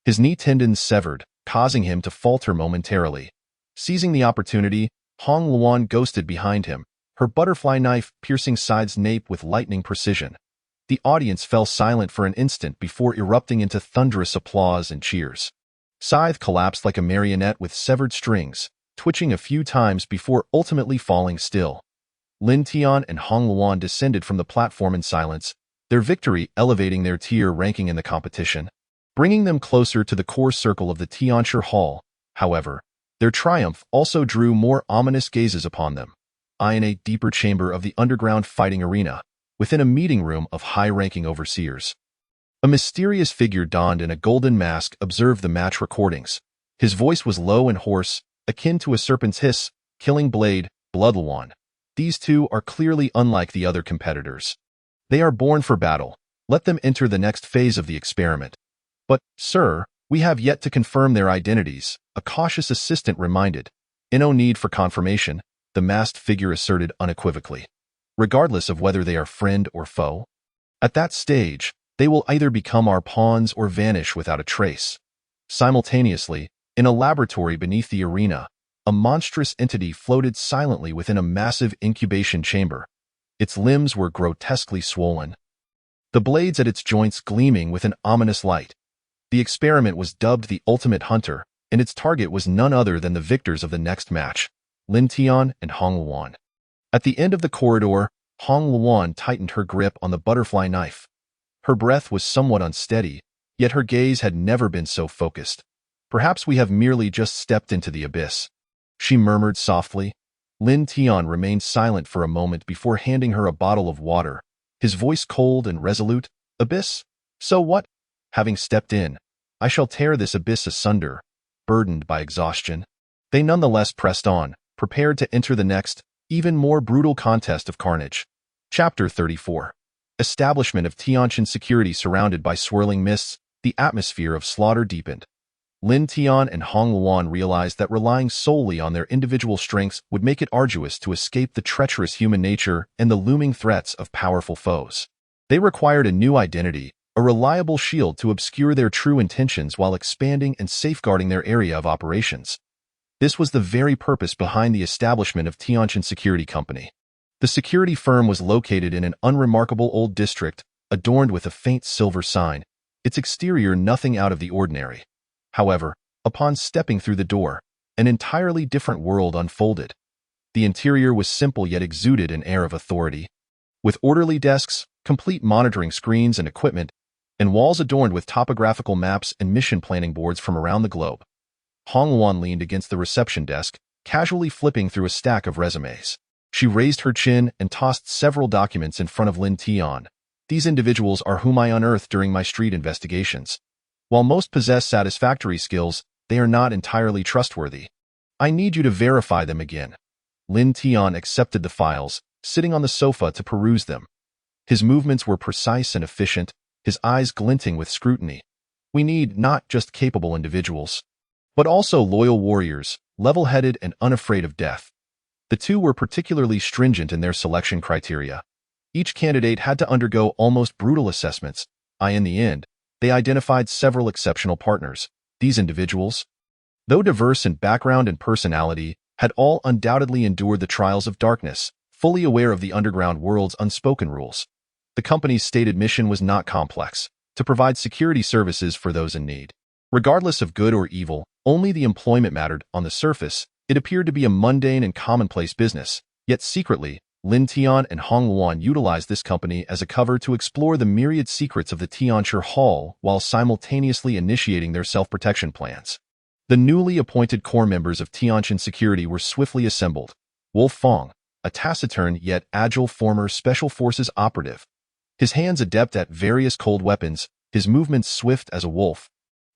His knee tendons severed, causing him to falter momentarily. Seizing the opportunity, Hong Luan ghosted behind him, her butterfly knife piercing Scythe's nape with lightning precision. The audience fell silent for an instant before erupting into thunderous applause and cheers. Scythe collapsed like a marionette with severed strings, twitching a few times before ultimately falling still. Lin Tian and Hong Luan descended from the platform in silence, their victory elevating their tier ranking in the competition. Bringing them closer to the core circle of the Tianshi Hall, however, their triumph also drew more ominous gazes upon them. In a deeper chamber of the underground fighting arena, within a meeting room of high-ranking overseers, a mysterious figure donned in a golden mask observed the match recordings. His voice was low and hoarse, akin to a serpent's hiss. Killing Blade, Bloodluan. These two are clearly unlike the other competitors. They are born for battle. Let them enter the next phase of the experiment. But, sir, we have yet to confirm their identities, a cautious assistant reminded. No need for confirmation, the masked figure asserted unequivocally. Regardless of whether they are friend or foe, at that stage, they will either become our pawns or vanish without a trace. Simultaneously, in a laboratory beneath the arena, a monstrous entity floated silently within a massive incubation chamber. Its limbs were grotesquely swollen, the blades at its joints gleaming with an ominous light. The experiment was dubbed the Ultimate Hunter, and its target was none other than the victors of the next match, Lin Tian and Hong Luan. At the end of the corridor, Hong Luan tightened her grip on the butterfly knife. Her breath was somewhat unsteady, yet her gaze had never been so focused. Perhaps we have merely just stepped into the abyss, she murmured softly. Lin Tian remained silent for a moment before handing her a bottle of water, his voice cold and resolute. Abyss? So what? Having stepped in, I shall tear this abyss asunder. Burdened by exhaustion, they nonetheless pressed on, prepared to enter the next, even more brutal contest of carnage. Chapter 34. Establishment of Tianshan security surrounded by swirling mists, the atmosphere of slaughter deepened. Lin Tian and Hong Luan realized that relying solely on their individual strengths would make it arduous to escape the treacherous human nature and the looming threats of powerful foes. They required a new identity, a reliable shield to obscure their true intentions while expanding and safeguarding their area of operations. This was the very purpose behind the establishment of Tianshan Security Company. The security firm was located in an unremarkable old district, adorned with a faint silver sign, its exterior nothing out of the ordinary. However, upon stepping through the door, an entirely different world unfolded. The interior was simple yet exuded an air of authority. With orderly desks, complete monitoring screens and equipment, and walls adorned with topographical maps and mission planning boards from around the globe. Hong Luan leaned against the reception desk, casually flipping through a stack of resumes. She raised her chin and tossed several documents in front of Lin Tian. These individuals are whom I unearthed during my street investigations. While most possess satisfactory skills, they are not entirely trustworthy. I need you to verify them again. Lin Tian accepted the files, sitting on the sofa to peruse them. His movements were precise and efficient, his eyes glinting with scrutiny. We need not just capable individuals, but also loyal warriors, level-headed and unafraid of death. The two were particularly stringent in their selection criteria. Each candidate had to undergo almost brutal assessments. In the end, they identified several exceptional partners. These individuals, though diverse in background and personality, had all undoubtedly endured the trials of darkness, fully aware of the underground world's unspoken rules. The company's stated mission was not complex: to provide security services for those in need. Regardless of good or evil, only the employment mattered. On the surface, It appeared to be a mundane and commonplace business, yet secretly, Lin Tian and Hong Luan utilized this company as a cover to explore the myriad secrets of the Tianchi Hall while simultaneously initiating their self-protection plans. The newly appointed core members of Tianjin Security were swiftly assembled. Wolf Fong, a taciturn yet agile former Special Forces operative, his hands adept at various cold weapons, his movements swift as a wolf,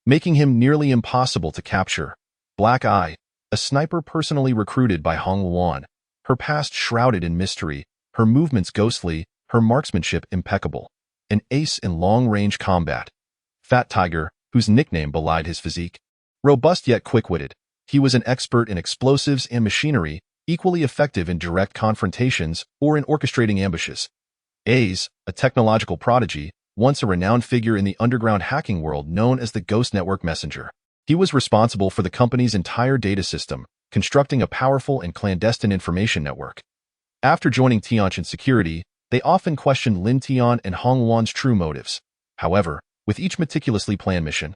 making him nearly impossible to capture. Black Eye, a sniper personally recruited by Hong Luan, her past shrouded in mystery, her movements ghostly, her marksmanship impeccable. An ace in long-range combat. Fat Tiger, whose nickname belied his physique. Robust yet quick-witted, he was an expert in explosives and machinery, equally effective in direct confrontations or in orchestrating ambushes. Ace, a technological prodigy, once a renowned figure in the underground hacking world known as the Ghost Network Messenger. He was responsible for the company's entire data system, constructing a powerful and clandestine information network. After joining Tianjin Security, they often questioned Lin Tian and Hong Luan's true motives. However, with each meticulously planned mission,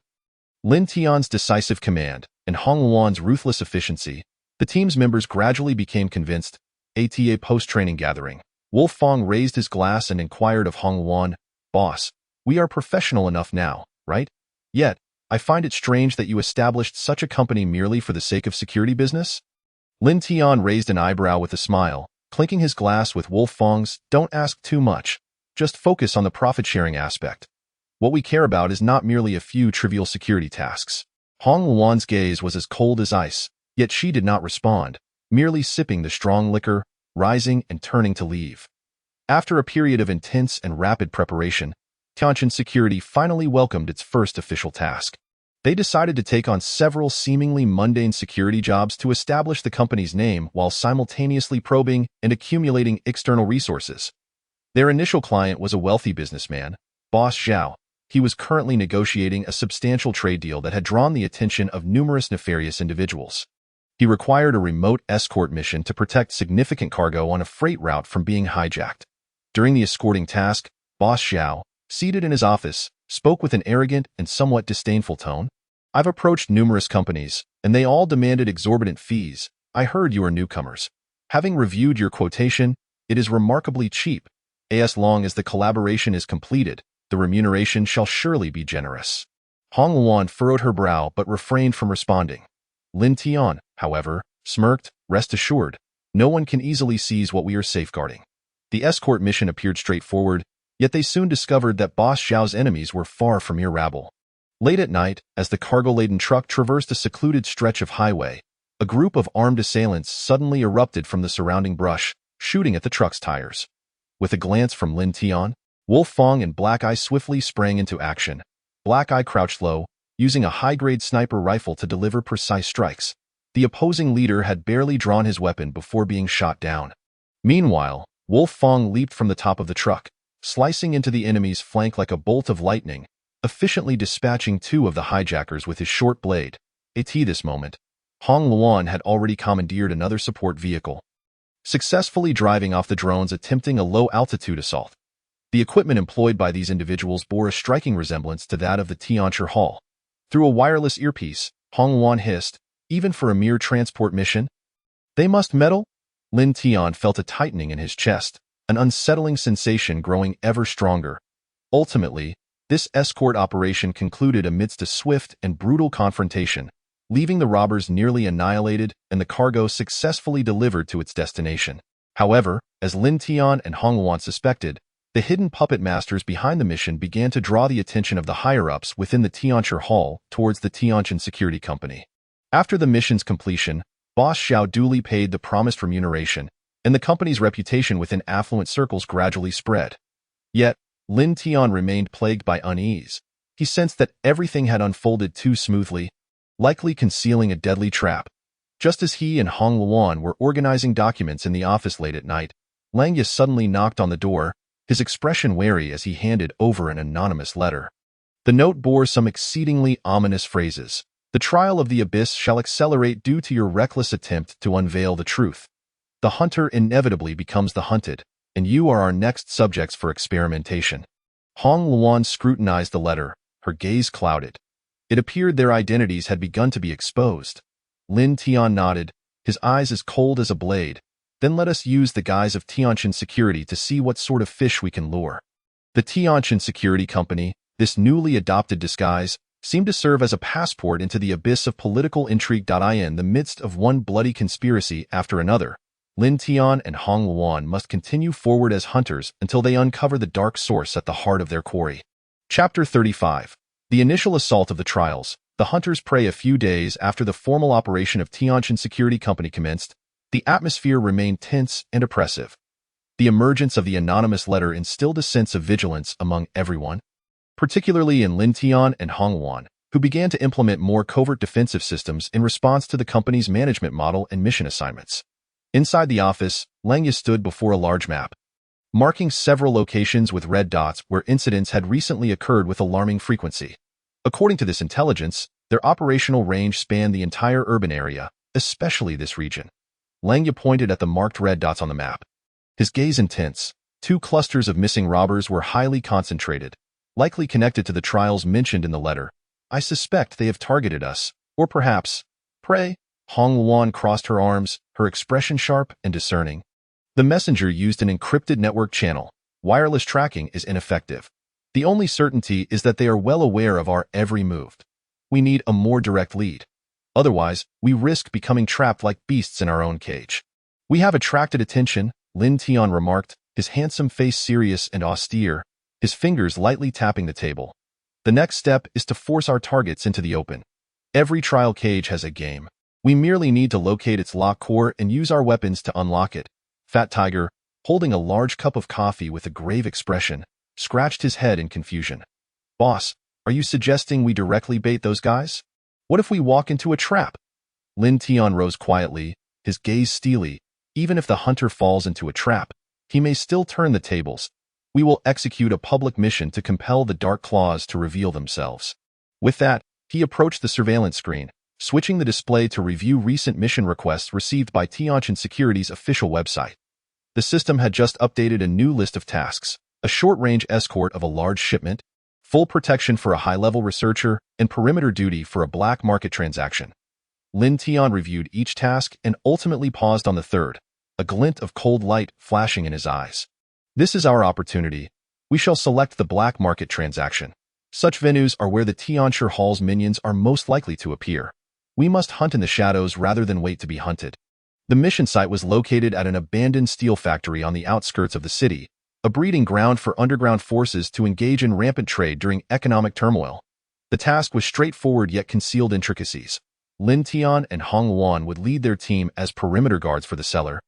Lin Tian's decisive command and Hong Luan's ruthless efficiency, the team's members gradually became convinced. ATA post-training gathering. Wolf Fong raised his glass and inquired of Hong Luan, "Boss, we are professional enough now, right? Yet, I find it strange that you established such a company merely for the sake of security business?" Lin Tian raised an eyebrow with a smile, clinking his glass with Wolf Fong's, "Don't ask too much. Just focus on the profit-sharing aspect. What we care about is not merely a few trivial security tasks." Hong Luan's gaze was as cold as ice, yet she did not respond, merely sipping the strong liquor, rising and turning to leave. After a period of intense and rapid preparation, Tianjin Security finally welcomed its first official task. They decided to take on several seemingly mundane security jobs to establish the company's name while simultaneously probing and accumulating external resources. Their initial client was a wealthy businessman, Boss Zhao. He was currently negotiating a substantial trade deal that had drawn the attention of numerous nefarious individuals. He required a remote escort mission to protect significant cargo on a freight route from being hijacked. During the escorting task, Boss Zhao, seated in his office, spoke with an arrogant and somewhat disdainful tone. "I've approached numerous companies, and they all demanded exorbitant fees. I heard you are newcomers. Having reviewed your quotation, it is remarkably cheap. As long as the collaboration is completed, the remuneration shall surely be generous." Hong Luan furrowed her brow but refrained from responding. Lin Tian, however, smirked, "Rest assured, no one can easily seize what we are safeguarding." The escort mission appeared straightforward, yet they soon discovered that Boss Zhao's enemies were far from mere rabble. Late at night, as the cargo-laden truck traversed a secluded stretch of highway, a group of armed assailants suddenly erupted from the surrounding brush, shooting at the truck's tires. With a glance from Lin Tian, Wolf Fong and Black Eye swiftly sprang into action. Black Eye crouched low, using a high-grade sniper rifle to deliver precise strikes. The opposing leader had barely drawn his weapon before being shot down. Meanwhile, Wolf Fong leaped from the top of the truck, slicing into the enemy's flank like a bolt of lightning, efficiently dispatching two of the hijackers with his short blade. At this moment, Hong Luan had already commandeered another support vehicle, successfully driving off the drones attempting a low-altitude assault. The equipment employed by these individuals bore a striking resemblance to that of the Tianchi Hall. Through a wireless earpiece, Hong Luan hissed, "Even for a mere transport mission? They must meddle?" Lin Tian felt a tightening in his chest, an unsettling sensation growing ever stronger. Ultimately, this escort operation concluded amidst a swift and brutal confrontation, leaving the robbers nearly annihilated and the cargo successfully delivered to its destination. However, as Lin Tian and Hong Luan suspected, the hidden puppet masters behind the mission began to draw the attention of the higher-ups within the Tianchi Hall towards the Tianjin Security Company. After the mission's completion, Boss Zhao duly paid the promised remuneration, and the company's reputation within affluent circles gradually spread. Yet, Lin Tian remained plagued by unease. He sensed that everything had unfolded too smoothly, likely concealing a deadly trap. Just as he and Hong Luan were organizing documents in the office late at night, Lang Yi suddenly knocked on the door, his expression wary as he handed over an anonymous letter. The note bore some exceedingly ominous phrases. "The trial of the abyss shall accelerate due to your reckless attempt to unveil the truth. The hunter inevitably becomes the hunted, and you are our next subjects for experimentation." Hong Luan scrutinized the letter, her gaze clouded. It appeared their identities had begun to be exposed. Lin Tian nodded, his eyes as cold as a blade. Then let us use the guise of Tianqin Security to see what sort of fish we can lure. The Tianqin Security Company, this newly adopted disguise, seemed to serve as a passport into the abyss of political intrigue. In the midst of one bloody conspiracy after another, Lin Tian and Hong Luan must continue forward as hunters until they uncover the dark source at the heart of their quarry. Chapter 35. The initial assault of the trials. The hunters prey. A few days after the formal operation of Tianqin Security Company commenced, the atmosphere remained tense and oppressive. The emergence of the anonymous letter instilled a sense of vigilance among everyone, particularly in Lin Tian and Hong Luan, who began to implement more covert defensive systems in response to the company's management model and mission assignments. Inside the office, Langya stood before a large map, marking several locations with red dots where incidents had recently occurred with alarming frequency. According to this intelligence, their operational range spanned the entire urban area, especially this region. Langya pointed at the marked red dots on the map. His gaze intense. 2 clusters of missing robbers were highly concentrated, likely connected to the trials mentioned in the letter. I suspect they have targeted us, or perhaps, prey. Hong Luan crossed her arms, her expression sharp and discerning. The messenger used an encrypted network channel. Wireless tracking is ineffective. The only certainty is that they are well aware of our every move. We need a more direct lead. Otherwise, we risk becoming trapped like beasts in our own cage. We have attracted attention, Lin Tian remarked, his handsome face serious and austere, his fingers lightly tapping the table. The next step is to force our targets into the open. Every trial cage has a game. We merely need to locate its lock core and use our weapons to unlock it. Fat Tiger, holding a large cup of coffee with a grave expression, scratched his head in confusion. Boss, are you suggesting we directly bait those guys? What if we walk into a trap? Lin Tian rose quietly, his gaze steely. Even if the hunter falls into a trap, he may still turn the tables. We will execute a public mission to compel the Dark Claws to reveal themselves. With that, he approached the surveillance screen, switching the display to review recent mission requests received by Tianqin Security's official website. The system had just updated a new list of tasks: a short-range escort of a large shipment, full protection for a high-level researcher, and perimeter duty for a black market transaction. Lin Tian reviewed each task and ultimately paused on the third, a glint of cold light flashing in his eyes. This is our opportunity. We shall select the black market transaction. Such venues are where the Tianshi Hall's minions are most likely to appear. We must hunt in the shadows rather than wait to be hunted. The mission site was located at an abandoned steel factory on the outskirts of the city, a breeding ground for underground forces to engage in rampant trade during economic turmoil. The task was straightforward yet concealed intricacies. Lin Tian and Hong Luan would lead their team as perimeter guards for the cellar,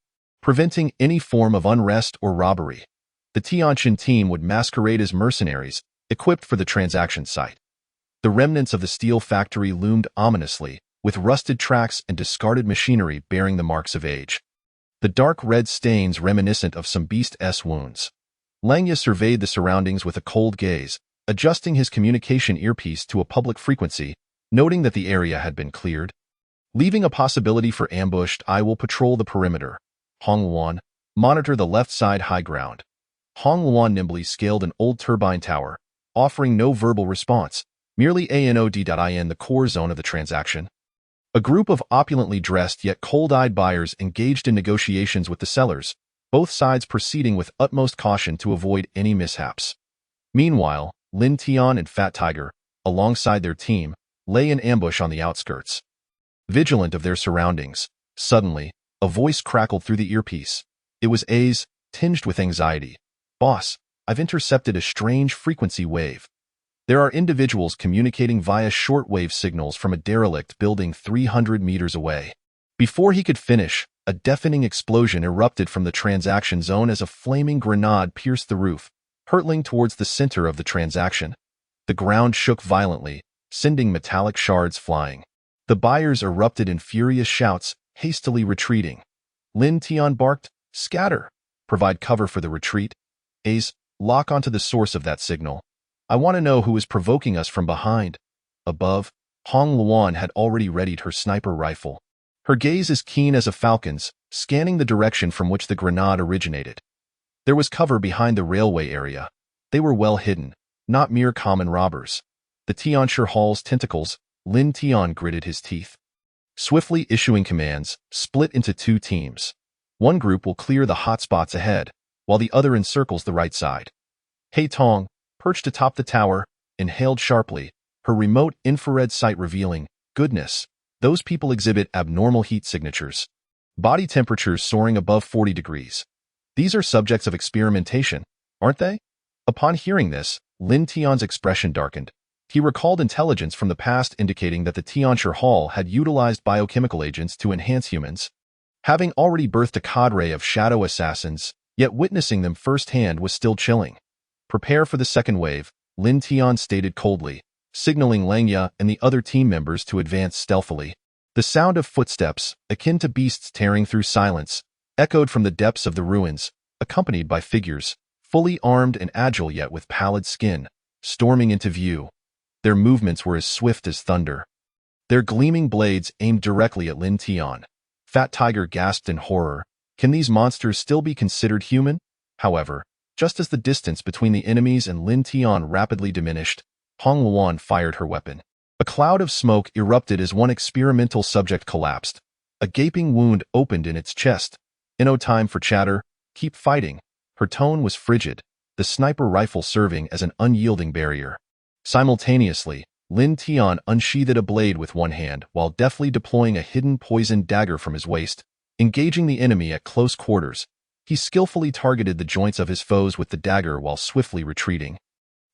preventing any form of unrest or robbery. The Tianqin team would masquerade as mercenaries, equipped for the transaction site. The remnants of the steel factory loomed ominously, with rusted tracks and discarded machinery bearing the marks of age. The dark red stains reminiscent of some beast's wounds. Langya surveyed the surroundings with a cold gaze, adjusting his communication earpiece to a public frequency, noting that the area had been cleared. Leaving a possibility for ambushed, I will patrol the perimeter. Hong Luan, monitor the left side high ground. Hong Luan nimbly scaled an old turbine tower, offering no verbal response, merely ANOD.in the core zone of the transaction. A group of opulently dressed yet cold-eyed buyers engaged in negotiations with the sellers, both sides proceeding with utmost caution to avoid any mishaps. Meanwhile, Lin Tian and Fat Tiger, alongside their team, lay in ambush on the outskirts. Vigilant of their surroundings, suddenly, a voice crackled through the earpiece. It was A's, tinged with anxiety. Boss, I've intercepted a strange frequency wave. There are individuals communicating via shortwave signals from a derelict building 300 meters away. Before he could finish, a deafening explosion erupted from the transaction zone as a flaming grenade pierced the roof, hurtling towards the center of the transaction. The ground shook violently, sending metallic shards flying. The buyers erupted in furious shouts, hastily retreating. Lin Tian barked, "Scatter! Provide cover for the retreat. A's, lock onto the source of that signal. I want to know who is provoking us from behind." Above, Hong Luan had already readied her sniper rifle. Her gaze as keen as a falcon's, scanning the direction from which the grenade originated. There was cover behind the railway area. They were well hidden, not mere common robbers. The Tianshi Hall's tentacles. Lin Tian gritted his teeth. swiftly issuing commands, split into two teams. One group will clear the hot spots ahead, while the other encircles the right side. Hei Tong, perched atop the tower, inhaled sharply, her remote infrared sight revealing, goodness, those people exhibit abnormal heat signatures. Body temperatures soaring above 40 degrees. These are subjects of experimentation, aren't they? Upon hearing this, Lin Tian's expression darkened. He recalled intelligence from the past indicating that the Tianshi Hall had utilized biochemical agents to enhance humans. Having already birthed a cadre of shadow assassins, yet witnessing them firsthand was still chilling. Prepare for the second wave, Lin Tian stated coldly, signaling Langya and the other team members to advance stealthily. The sound of footsteps, akin to beasts tearing through silence, echoed from the depths of the ruins, accompanied by figures, fully armed and agile yet with pallid skin, storming into view. Their movements were as swift as thunder. Their gleaming blades aimed directly at Lin Tian. Fat Tiger gasped in horror. Can these monsters still be considered human? However, just as the distance between the enemies and Lin Tian rapidly diminished, Hong Luan fired her weapon. A cloud of smoke erupted as one experimental subject collapsed. A gaping wound opened in its chest. No time for chatter. Keep fighting. Her tone was frigid, the sniper rifle serving as an unyielding barrier. Simultaneously, Lin Tian unsheathed a blade with one hand while deftly deploying a hidden poisoned dagger from his waist. Engaging the enemy at close quarters, he skillfully targeted the joints of his foes with the dagger while swiftly retreating.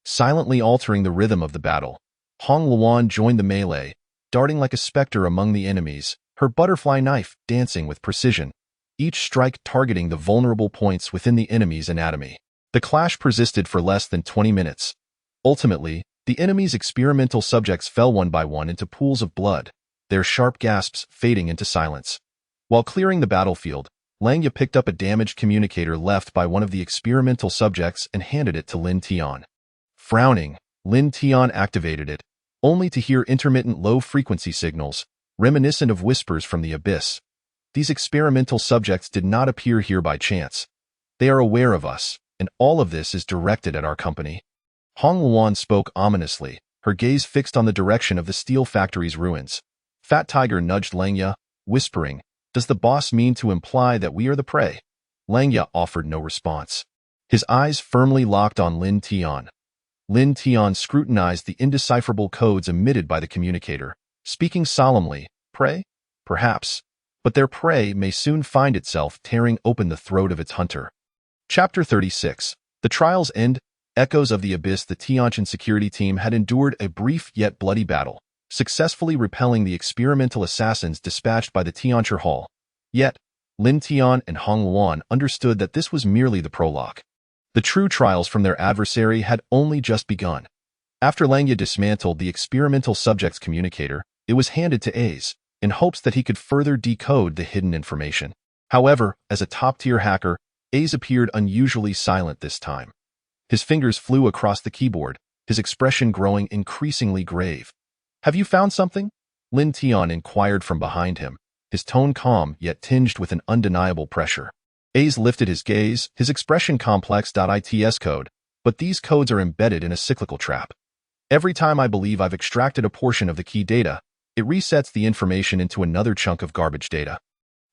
Silently altering the rhythm of the battle, Hong Luan joined the melee, darting like a specter among the enemies, her butterfly knife dancing with precision, each strike targeting the vulnerable points within the enemy's anatomy. The clash persisted for less than 20 minutes. Ultimately, the enemy's experimental subjects fell one by one into pools of blood, their sharp gasps fading into silence. While clearing the battlefield, Langya picked up a damaged communicator left by one of the experimental subjects and handed it to Lin Tian. Frowning, Lin Tian activated it, only to hear intermittent low-frequency signals, reminiscent of whispers from the abyss. These experimental subjects did not appear here by chance. They are aware of us, and all of this is directed at our company. Hong Luan spoke ominously, her gaze fixed on the direction of the steel factory's ruins. Fat Tiger nudged Langya, whispering, "Does the boss mean to imply that we are the prey?" Langya offered no response. His eyes firmly locked on Lin Tian. Lin Tian scrutinized the indecipherable codes emitted by the communicator, speaking solemnly, "Prey? Perhaps. But their prey may soon find itself tearing open the throat of its hunter." Chapter 36. The Trial's End. Echoes of the Abyss. The Tianqian security team had endured a brief yet bloody battle, successfully repelling the experimental assassins dispatched by the Tianshi Hall. Yet, Lin Tian and Hong Luan understood that this was merely the prologue. The true trials from their adversary had only just begun. After Langya dismantled the experimental subject's communicator, it was handed to Ace, in hopes that he could further decode the hidden information. However, as a top-tier hacker, Ace appeared unusually silent this time. His fingers flew across the keyboard, his expression growing increasingly grave. "Have you found something?" Lin Tian inquired from behind him, his tone calm yet tinged with an undeniable pressure. Ace lifted his gaze, his expression complex. Its code, but these codes are embedded in a cyclical trap. Every time I believe I've extracted a portion of the key data, it resets the information into another chunk of garbage data.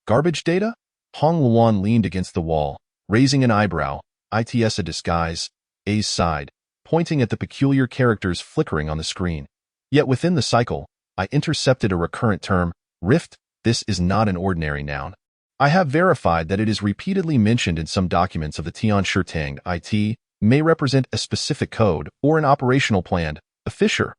Garbage data? Hong Luan leaned against the wall, raising an eyebrow. "It's a disguise," Ace sighed, pointing at the peculiar characters flickering on the screen. "Yet within the cycle, I intercepted a recurrent term, rift. This is not an ordinary noun. I have verified that it is repeatedly mentioned in some documents of the Tianshi Tang. It may represent a specific code or an operational plan, a fissure."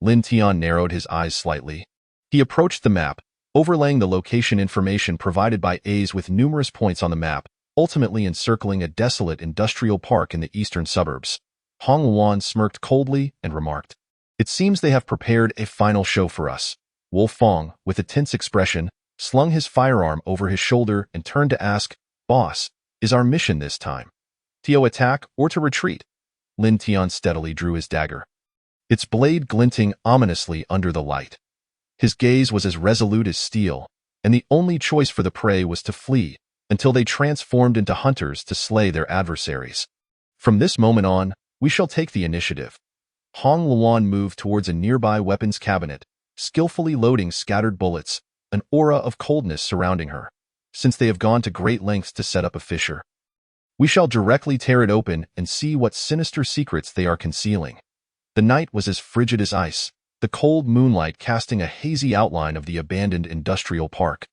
Lin Tian narrowed his eyes slightly. He approached the map, overlaying the location information provided by Ace with numerous points on the map, ultimately encircling a desolate industrial park in the eastern suburbs. Hong Luan smirked coldly and remarked, "It seems they have prepared a final show for us." Wolf Fong, with a tense expression, slung his firearm over his shoulder and turned to ask, "Boss, is our mission this time to attack or to retreat?" Lin Tian steadily drew his dagger, its blade glinting ominously under the light. His gaze was as resolute as steel, and the only choice for the prey was to flee until they transformed into hunters to slay their adversaries. "From this moment on, we shall take the initiative." Hong Luan moved towards a nearby weapons cabinet, skillfully loading scattered bullets, an aura of coldness surrounding her, since they have gone to great lengths to set up a fissure. We shall directly tear it open and see what sinister secrets they are concealing. The night was as frigid as ice, the cold moonlight casting a hazy outline of the abandoned industrial park,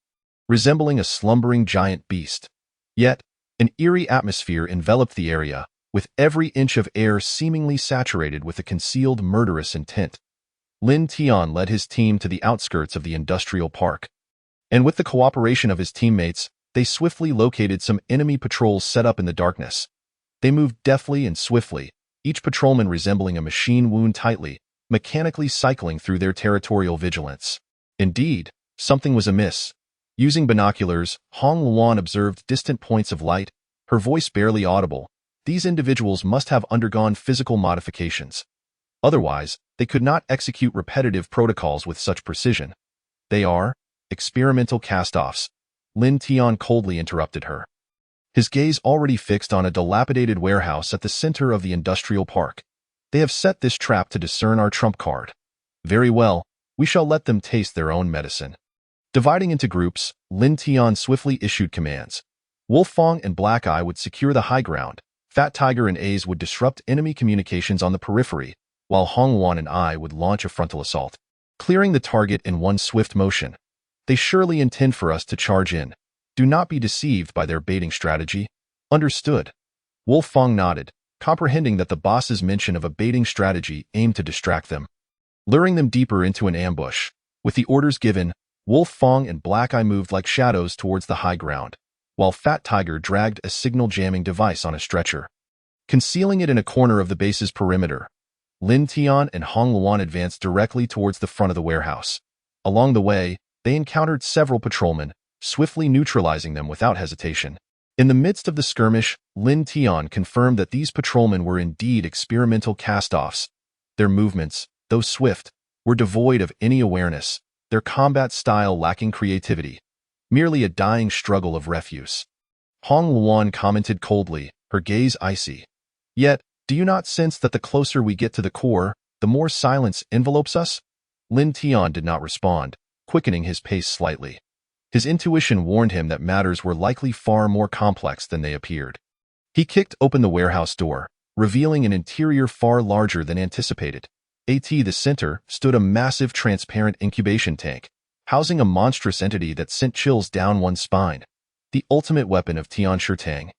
resembling a slumbering giant beast. Yet, an eerie atmosphere enveloped the area, with every inch of air seemingly saturated with a concealed murderous intent. Lin Tian led his team to the outskirts of the industrial park, and with the cooperation of his teammates, they swiftly located some enemy patrols set up in the darkness. They moved deftly and swiftly, each patrolman resembling a machine wound tightly, mechanically cycling through their territorial vigilance. Indeed, something was amiss. Using binoculars, Hong Luan observed distant points of light, her voice barely audible. These individuals must have undergone physical modifications. Otherwise, they could not execute repetitive protocols with such precision. They are experimental cast-offs. Lin Tian coldly interrupted her, his gaze already fixed on a dilapidated warehouse at the center of the industrial park. They have set this trap to discern our trump card. Very well, we shall let them taste their own medicine. Dividing into groups, Lin Tian swiftly issued commands. Wolf Fong and Black Eye would secure the high ground, Fat Tiger and Aze would disrupt enemy communications on the periphery, while Hong Luan and I would launch a frontal assault, clearing the target in one swift motion. They surely intend for us to charge in. Do not be deceived by their baiting strategy. Understood. Wolf Fong nodded, comprehending that the boss's mention of a baiting strategy aimed to distract them, luring them deeper into an ambush. With the orders given, Wolf Fong and Black Eye moved like shadows towards the high ground, while Fat Tiger dragged a signal jamming device on a stretcher, concealing it in a corner of the base's perimeter. Lin Tian and Hong Luan advanced directly towards the front of the warehouse. Along the way, they encountered several patrolmen, swiftly neutralizing them without hesitation. In the midst of the skirmish, Lin Tian confirmed that these patrolmen were indeed experimental cast-offs. Their movements, though swift, were devoid of any awareness, their combat style lacking creativity, merely a dying struggle of refuse. Hong Luan commented coldly, her gaze icy. Yet, do you not sense that the closer we get to the core, the more silence envelopes us? Lin Tian did not respond, quickening his pace slightly. His intuition warned him that matters were likely far more complex than they appeared. He kicked open the warehouse door, revealing an interior far larger than anticipated. At the center stood a massive transparent incubation tank, housing a monstrous entity that sent chills down one's spine. The ultimate weapon of Tian Shitang.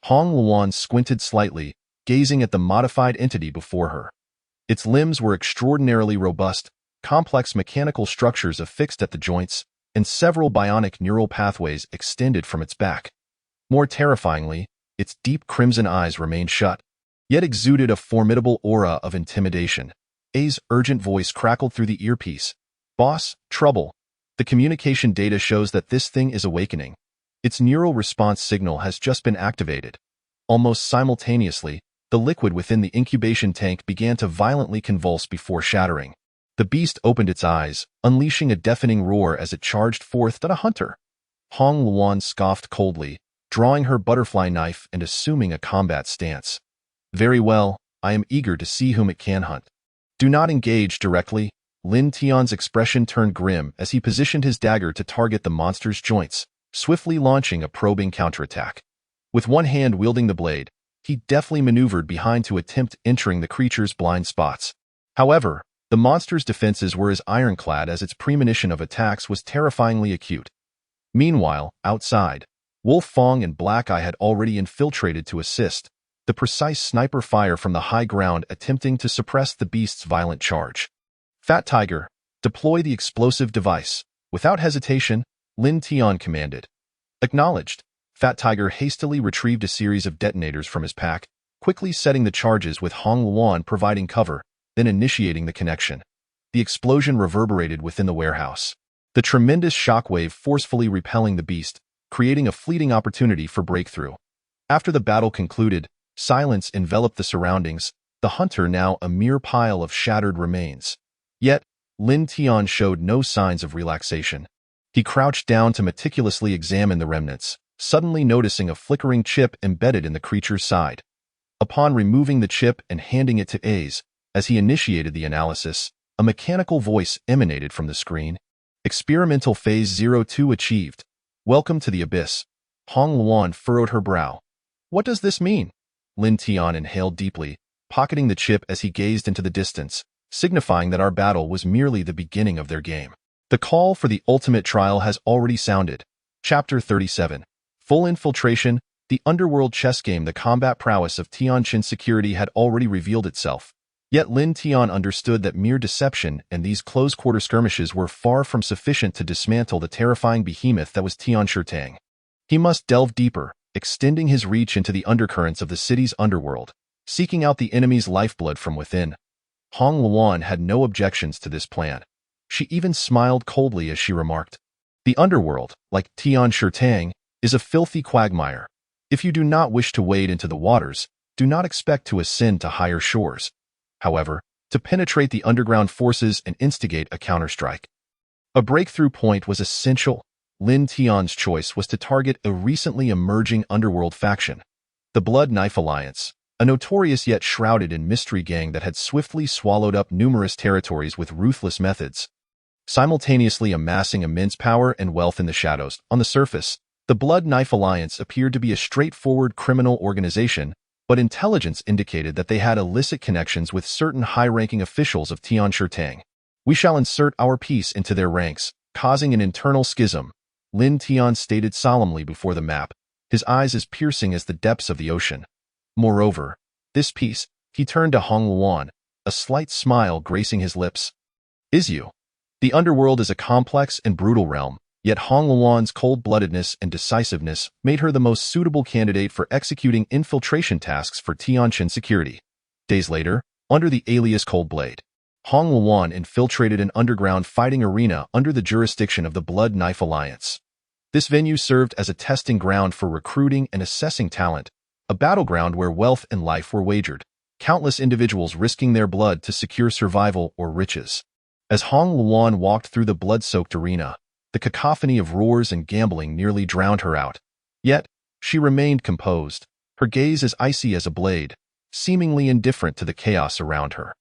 Hong Luan squinted slightly, gazing at the modified entity before her. Its limbs were extraordinarily robust, complex mechanical structures affixed at the joints, and several bionic neural pathways extended from its back. More terrifyingly, its deep crimson eyes remained shut, yet exuded a formidable aura of intimidation. A's urgent voice crackled through the earpiece. Boss, trouble. The communication data shows that this thing is awakening. Its neural response signal has just been activated. Almost simultaneously, the liquid within the incubation tank began to violently convulse before shattering. The beast opened its eyes, unleashing a deafening roar as it charged forth at a hunter. Hong Luan scoffed coldly, drawing her butterfly knife and assuming a combat stance. Very well, I am eager to see whom it can hunt. Do not engage directly. Lin Tian's expression turned grim as he positioned his dagger to target the monster's joints, swiftly launching a probing counterattack. With one hand wielding the blade, he deftly maneuvered behind to attempt entering the creature's blind spots. However, the monster's defenses were as ironclad as its premonition of attacks was terrifyingly acute. Meanwhile, outside, Wolf Fong and Black Eye had already infiltrated to assist, the precise sniper fire from the high ground attempting to suppress the beast's violent charge. Fat Tiger, deploy the explosive device. Without hesitation, Lin Tian commanded. Acknowledged. Fat Tiger hastily retrieved a series of detonators from his pack, quickly setting the charges with Hong Luan providing cover, then initiating the connection. The explosion reverberated within the warehouse, the tremendous shockwave forcefully repelling the beast, creating a fleeting opportunity for breakthrough. After the battle concluded, silence enveloped the surroundings, the hunter now a mere pile of shattered remains. Yet, Lin Tian showed no signs of relaxation. He crouched down to meticulously examine the remnants, suddenly noticing a flickering chip embedded in the creature's side. Upon removing the chip and handing it to Aze, as he initiated the analysis, a mechanical voice emanated from the screen. Experimental Phase 02 achieved. Welcome to the Abyss. Hong Luan furrowed her brow. What does this mean? Lin Tian inhaled deeply, pocketing the chip as he gazed into the distance, signifying that our battle was merely the beginning of their game. The call for the ultimate trial has already sounded. Chapter 37. Full Infiltration. The underworld chess game. The combat prowess of Tianqin security had already revealed itself. Yet Lin Tian understood that mere deception and these close-quarter skirmishes were far from sufficient to dismantle the terrifying behemoth that was Tian Shitang. He must delve deeper, extending his reach into the undercurrents of the city's underworld, seeking out the enemy's lifeblood from within. Hong Luan had no objections to this plan. She even smiled coldly as she remarked, "The underworld, like Tian Shitang, is a filthy quagmire. If you do not wish to wade into the waters, do not expect to ascend to higher shores. However, to penetrate the underground forces and instigate a counterstrike." A breakthrough point was essential. Lin Tian's choice was to target a recently emerging underworld faction, the Blood Knife Alliance, a notorious yet shrouded in mystery gang that had swiftly swallowed up numerous territories with ruthless methods, simultaneously amassing immense power and wealth in the shadows. On the surface, the Blood Knife Alliance appeared to be a straightforward criminal organization, but intelligence indicated that they had illicit connections with certain high-ranking officials of Tian Shitang. "We shall insert our piece into their ranks, causing an internal schism," Lin Tian stated solemnly before the map, his eyes as piercing as the depths of the ocean. Moreover, this piece, he turned to Hong Luan, a slight smile gracing his lips. "Is you?" The underworld is a complex and brutal realm, yet Hong Luan's cold-bloodedness and decisiveness made her the most suitable candidate for executing infiltration tasks for Tianqin security. Days later, under the alias Coldblade, Hong Luan infiltrated an underground fighting arena under the jurisdiction of the Blood Knife Alliance. This venue served as a testing ground for recruiting and assessing talent, a battleground where wealth and life were wagered, countless individuals risking their blood to secure survival or riches. As Hong Luan walked through the blood-soaked arena, the cacophony of roars and gambling nearly drowned her out. Yet, she remained composed, her gaze as icy as a blade, seemingly indifferent to the chaos around her.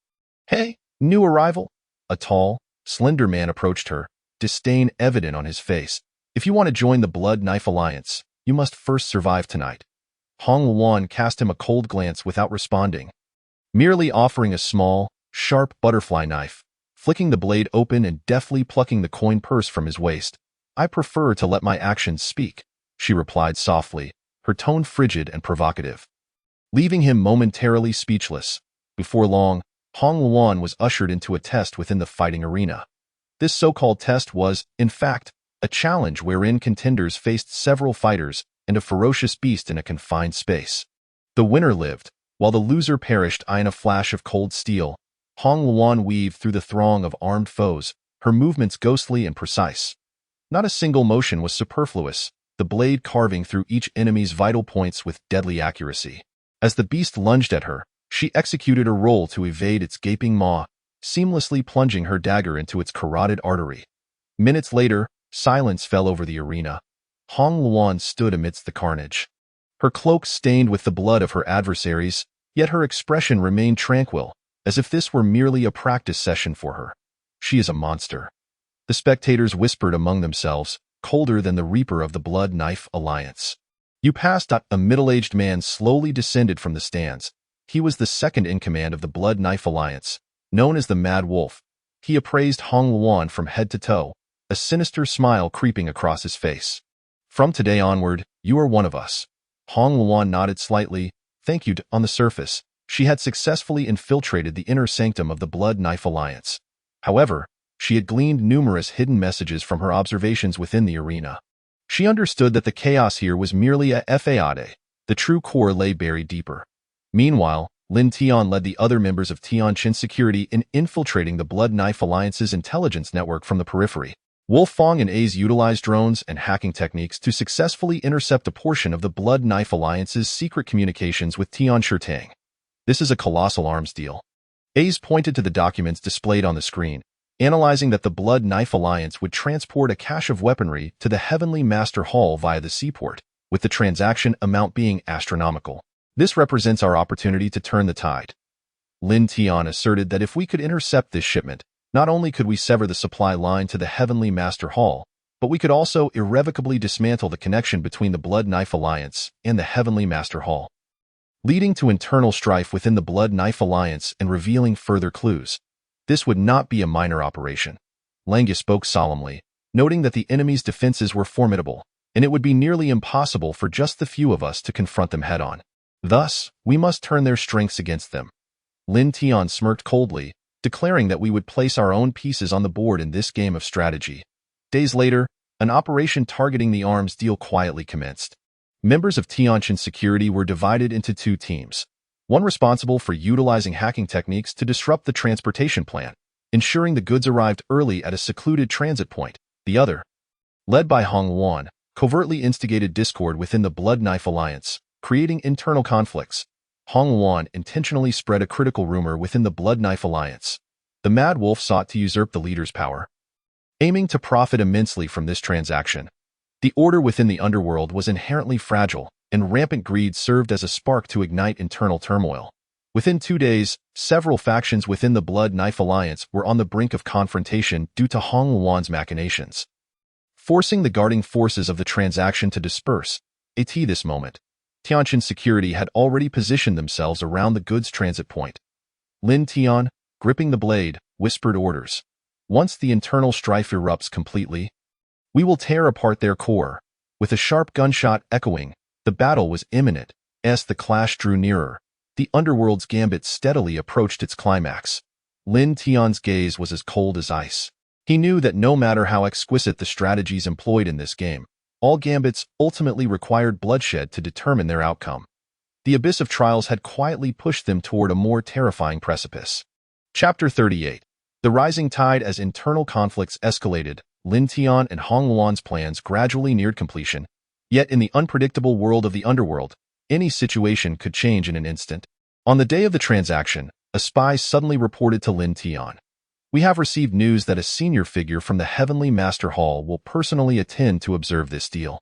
"Hey, new arrival?" A tall, slender man approached her, disdain evident on his face. "If you want to join the Blood Knife Alliance, you must first survive tonight." Hong Luan cast him a cold glance without responding, merely offering a small, sharp butterfly knife, flicking the blade open and deftly plucking the coin purse from his waist. "I prefer to let my actions speak," she replied softly, her tone frigid and provocative, leaving him momentarily speechless. Before long, Hong Luan was ushered into a test within the fighting arena. This so-called test was, in fact, a challenge wherein contenders faced several fighters and a ferocious beast in a confined space. The winner lived, while the loser perished in a flash of cold steel. Hong Luan weaved through the throng of armed foes, her movements ghostly and precise. Not a single motion was superfluous, the blade carving through each enemy's vital points with deadly accuracy. As the beast lunged at her, she executed a roll to evade its gaping maw, seamlessly plunging her dagger into its carotid artery. Minutes later, silence fell over the arena. Hong Luan stood amidst the carnage, her cloak stained with the blood of her adversaries, yet her expression remained tranquil, as if this were merely a practice session for her. "She is a monster," the spectators whispered among themselves, colder than the reaper of the Blood Knife Alliance. "You passed." A middle-aged man slowly descended from the stands. He was the second in command of the Blood Knife Alliance, known as the Mad Wolf. He appraised Hong Luan from head to toe, a sinister smile creeping across his face. "From today onward, you are one of us." Hong Luan nodded slightly. "Thank you." On the surface, she had successfully infiltrated the inner sanctum of the Blood Knife Alliance. However, she had gleaned numerous hidden messages from her observations within the arena. She understood that the chaos here was merely a facade. The true core lay buried deeper. Meanwhile, Lin Tian led the other members of Tianqin security in infiltrating the Blood Knife Alliance's intelligence network from the periphery. Wolfang and Ace utilized drones and hacking techniques to successfully intercept a portion of the Blood Knife Alliance's secret communications with Tian Shitang. "This is a colossal arms deal." Ace pointed to the documents displayed on the screen, analyzing that the Blood Knife Alliance would transport a cache of weaponry to the Heavenly Master Hall via the seaport, with the transaction amount being astronomical. "This represents our opportunity to turn the tide." Lin Tian asserted that if we could intercept this shipment, Not only could we sever the supply line to the Heavenly Master Hall, but we could also irrevocably dismantle the connection between the Blood Knife Alliance and the Heavenly Master Hall, leading to internal strife within the Blood Knife Alliance and revealing further clues. This would not be a minor operation. Langya spoke solemnly, noting that the enemy's defenses were formidable, and it would be nearly impossible for just the few of us to confront them head-on. Thus, we must turn their strengths against them. Lin Tian smirked coldly, declaring that we would place our own pieces on the board in this game of strategy. Days later, an operation targeting the arms deal quietly commenced. Members of Tianqin Security were divided into two teams, one responsible for utilizing hacking techniques to disrupt the transportation plan, ensuring the goods arrived early at a secluded transit point. The other, led by Hong Luan, covertly instigated discord within the Blood Knife Alliance, creating internal conflicts. Hong Luan intentionally spread a critical rumor within the Blood Knife Alliance. The Mad Wolf sought to usurp the leader's power, aiming to profit immensely from this transaction. The order within the underworld was inherently fragile, and rampant greed served as a spark to ignite internal turmoil. Within 2 days, several factions within the Blood Knife Alliance were on the brink of confrontation due to Hong Luan's machinations, forcing the guarding forces of the transaction to disperse. At this moment, Tianqin Security had already positioned themselves around the goods transit point. Lin Tian, gripping the blade, whispered orders. Once the internal strife erupts completely, we will tear apart their core. With a sharp gunshot echoing, the battle was imminent. As the clash drew nearer, the underworld's gambit steadily approached its climax. Lin Tian's gaze was as cold as ice. He knew that no matter how exquisite the strategies employed in this game, all gambits ultimately required bloodshed to determine their outcome. The abyss of trials had quietly pushed them toward a more terrifying precipice. Chapter 38. The rising tide. As internal conflicts escalated, Lin Tian and Hong Luan's plans gradually neared completion. Yet in the unpredictable world of the underworld, any situation could change in an instant. On the day of the transaction, a spy suddenly reported to Lin Tian. We have received news that a senior figure from the Heavenly Master Hall will personally attend to observe this deal.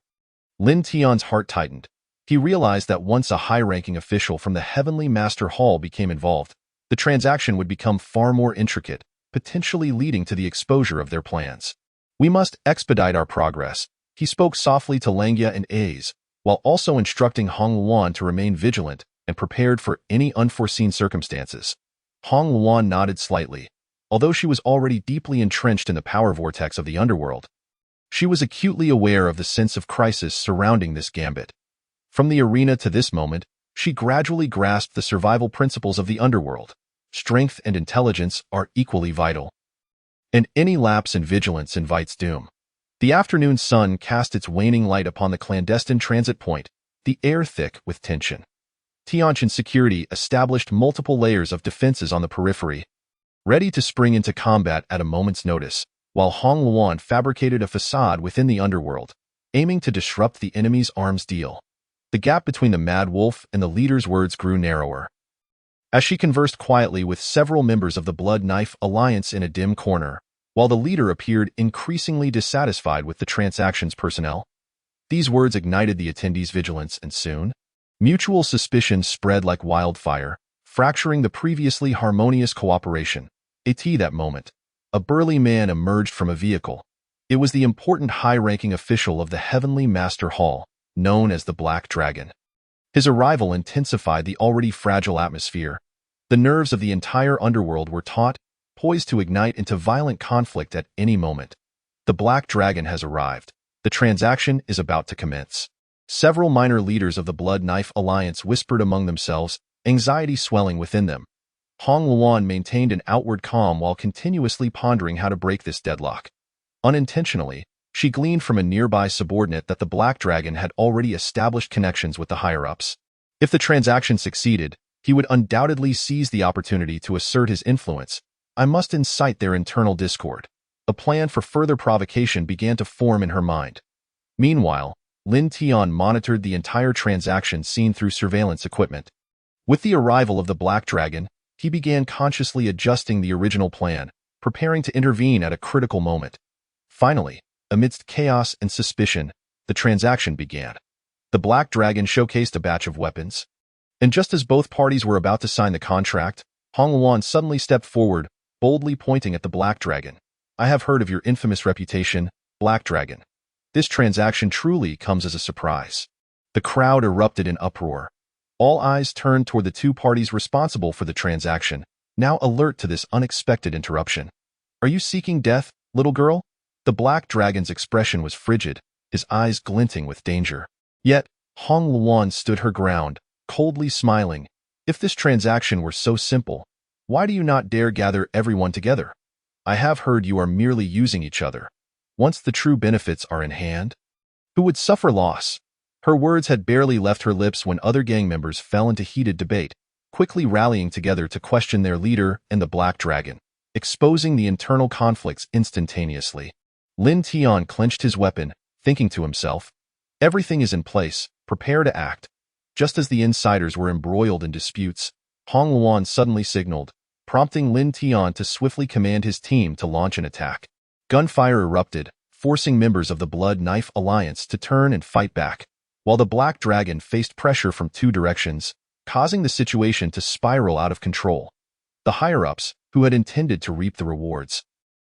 Lin Tian's heart tightened. He realized that once a high-ranking official from the Heavenly Master Hall became involved, the transaction would become far more intricate, potentially leading to the exposure of their plans. We must expedite our progress. He spoke softly to Langya and Aze, while also instructing Hong Luan to remain vigilant and prepared for any unforeseen circumstances. Hong Luan nodded slightly. Although she was already deeply entrenched in the power vortex of the underworld, she was acutely aware of the sense of crisis surrounding this gambit. From the arena to this moment, she gradually grasped the survival principles of the underworld. Strength and intelligence are equally vital, and any lapse in vigilance invites doom. The afternoon sun cast its waning light upon the clandestine transit point, the air thick with tension. Tianqin Security established multiple layers of defenses on the periphery, ready to spring into combat at a moment's notice, while Hong Luan fabricated a facade within the underworld, aiming to disrupt the enemy's arms deal. The gap between the Mad Wolf and the leader's words grew narrower. As she conversed quietly with several members of the Blood Knife Alliance in a dim corner, while the leader appeared increasingly dissatisfied with the transaction's personnel, these words ignited the attendees' vigilance, and soon, mutual suspicion spread like wildfire, fracturing the previously harmonious cooperation. At that moment, a burly man emerged from a vehicle. It was the important high-ranking official of the Heavenly Master Hall, known as the Black Dragon. His arrival intensified the already fragile atmosphere. The nerves of the entire underworld were taut, poised to ignite into violent conflict at any moment. The Black Dragon has arrived. The transaction is about to commence. Several minor leaders of the Blood Knife Alliance whispered among themselves, anxiety swelling within them. Hong Luan maintained an outward calm while continuously pondering how to break this deadlock. Unintentionally, she gleaned from a nearby subordinate that the Black Dragon had already established connections with the higher-ups. If the transaction succeeded, he would undoubtedly seize the opportunity to assert his influence. I must incite their internal discord. A plan for further provocation began to form in her mind. Meanwhile, Lin Tian monitored the entire transaction scene through surveillance equipment. With the arrival of the Black Dragon, he began consciously adjusting the original plan, preparing to intervene at a critical moment. Finally, amidst chaos and suspicion, the transaction began. The Black Dragon showcased a batch of weapons. And just as both parties were about to sign the contract, Hong Luan suddenly stepped forward, boldly pointing at the Black Dragon. "I have heard of your infamous reputation, Black Dragon. This transaction truly comes as a surprise." The crowd erupted in uproar. All eyes turned toward the two parties responsible for the transaction, now alert to this unexpected interruption. "Are you seeking death, little girl?" The Black Dragon's expression was frigid, his eyes glinting with danger. Yet, Hong Luan stood her ground, coldly smiling. "If this transaction were so simple, why do you not dare gather everyone together? I have heard you are merely using each other. Once the true benefits are in hand, who would suffer loss?" Her words had barely left her lips when other gang members fell into heated debate, quickly rallying together to question their leader and the Black Dragon, exposing the internal conflicts instantaneously. Lin Tian clenched his weapon, thinking to himself, "Everything is in place, prepare to act." Just as the insiders were embroiled in disputes, Hong Luan suddenly signaled, prompting Lin Tian to swiftly command his team to launch an attack. Gunfire erupted, forcing members of the Blood Knife Alliance to turn and fight back, while the Black Dragon faced pressure from two directions, causing the situation to spiral out of control. The higher-ups, who had intended to reap the rewards,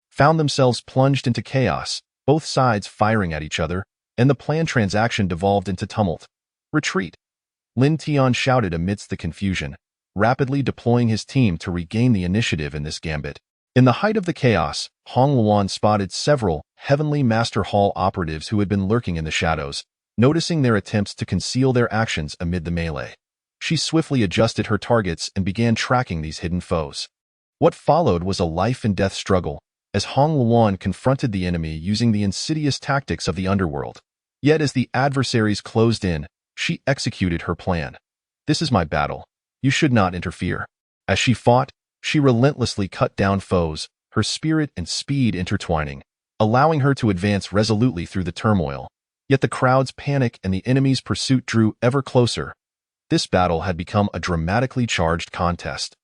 found themselves plunged into chaos, both sides firing at each other, and the planned transaction devolved into tumult. "Retreat!" Lin Tian shouted amidst the confusion, rapidly deploying his team to regain the initiative in this gambit. In the height of the chaos, Hong Luan spotted several Heavenly Master Hall operatives who had been lurking in the shadows, noticing their attempts to conceal their actions amid the melee. She swiftly adjusted her targets and began tracking these hidden foes. What followed was a life-and-death struggle, as Hong Luan confronted the enemy using the insidious tactics of the underworld. Yet as the adversaries closed in, she executed her plan. "This is my battle. You should not interfere." As she fought, she relentlessly cut down foes, her spirit and speed intertwining, allowing her to advance resolutely through the turmoil. Yet the crowd's panic and the enemy's pursuit drew ever closer. This battle had become a dramatically charged contest.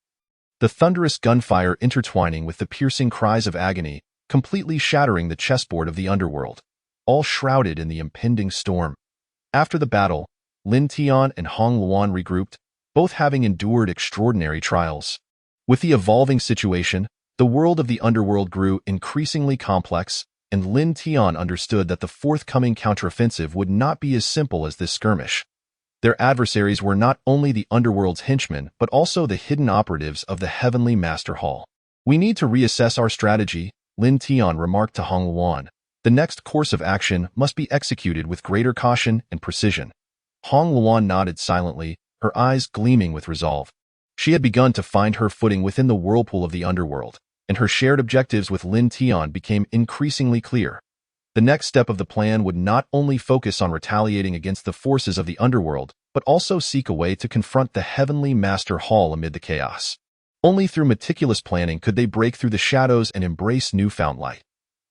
The thunderous gunfire intertwining with the piercing cries of agony, completely shattering the chessboard of the underworld, all shrouded in the impending storm. After the battle, Lin Tian and Hong Luan regrouped, both having endured extraordinary trials. With the evolving situation, the world of the underworld grew increasingly complex, and Lin Tian understood that the forthcoming counteroffensive would not be as simple as this skirmish. Their adversaries were not only the underworld's henchmen, but also the hidden operatives of the Heavenly Master Hall. "We need to reassess our strategy," Lin Tian remarked to Hong Luan. "The next course of action must be executed with greater caution and precision." Hong Luan nodded silently, her eyes gleaming with resolve. She had begun to find her footing within the whirlpool of the underworld, and her shared objectives with Lin Tian became increasingly clear. The next step of the plan would not only focus on retaliating against the forces of the underworld, but also seek a way to confront the Heavenly Master Hall amid the chaos. Only through meticulous planning could they break through the shadows and embrace newfound light.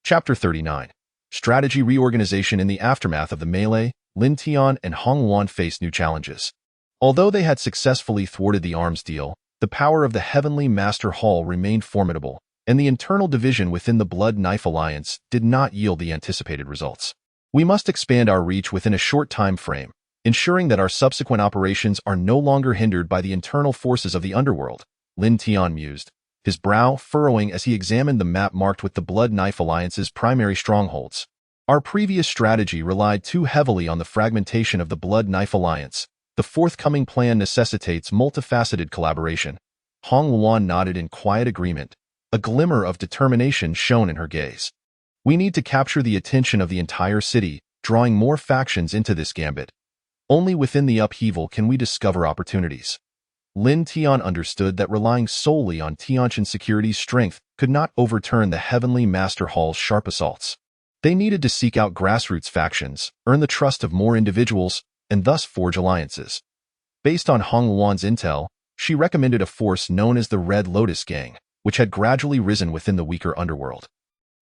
Chapter 39. Strategy Reorganization. In the aftermath of the melee, Lin Tian and Hong Luan faced new challenges. Although they had successfully thwarted the arms deal, the power of the Heavenly Master Hall remained formidable, and the internal division within the Blood Knife Alliance did not yield the anticipated results. "We must expand our reach within a short time frame, ensuring that our subsequent operations are no longer hindered by the internal forces of the underworld," Lin Tian mused, his brow furrowing as he examined the map marked with the Blood Knife Alliance's primary strongholds. "Our previous strategy relied too heavily on the fragmentation of the Blood Knife Alliance. The forthcoming plan necessitates multifaceted collaboration." Hong Luan nodded in quiet agreement, a glimmer of determination shone in her gaze. "We need to capture the attention of the entire city, drawing more factions into this gambit. Only within the upheaval can we discover opportunities." Lin Tian understood that relying solely on Tianshan Security's strength could not overturn the Heavenly Master Hall's sharp assaults. They needed to seek out grassroots factions, earn the trust of more individuals, and thus forge alliances. Based on Hong Luan's intel, she recommended a force known as the Red Lotus Gang, which had gradually risen within the weaker underworld,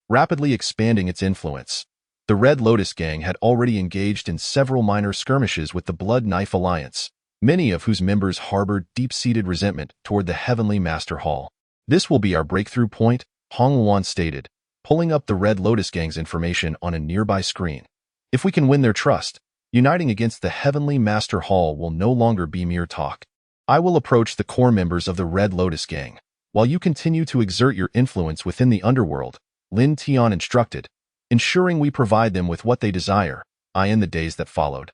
rapidly expanding its influence. The Red Lotus Gang had already engaged in several minor skirmishes with the Blood Knife Alliance, many of whose members harbored deep-seated resentment toward the Heavenly Master Hall. "This will be our breakthrough point," Hong Luan stated, pulling up the Red Lotus Gang's information on a nearby screen. "If we can win their trust, uniting against the Heavenly Master Hall will no longer be mere talk. I will approach the core members of the Red Lotus Gang," While you continue to exert your influence within the underworld, Lin Tian instructed, ensuring we provide them with what they desire, in the days that followed.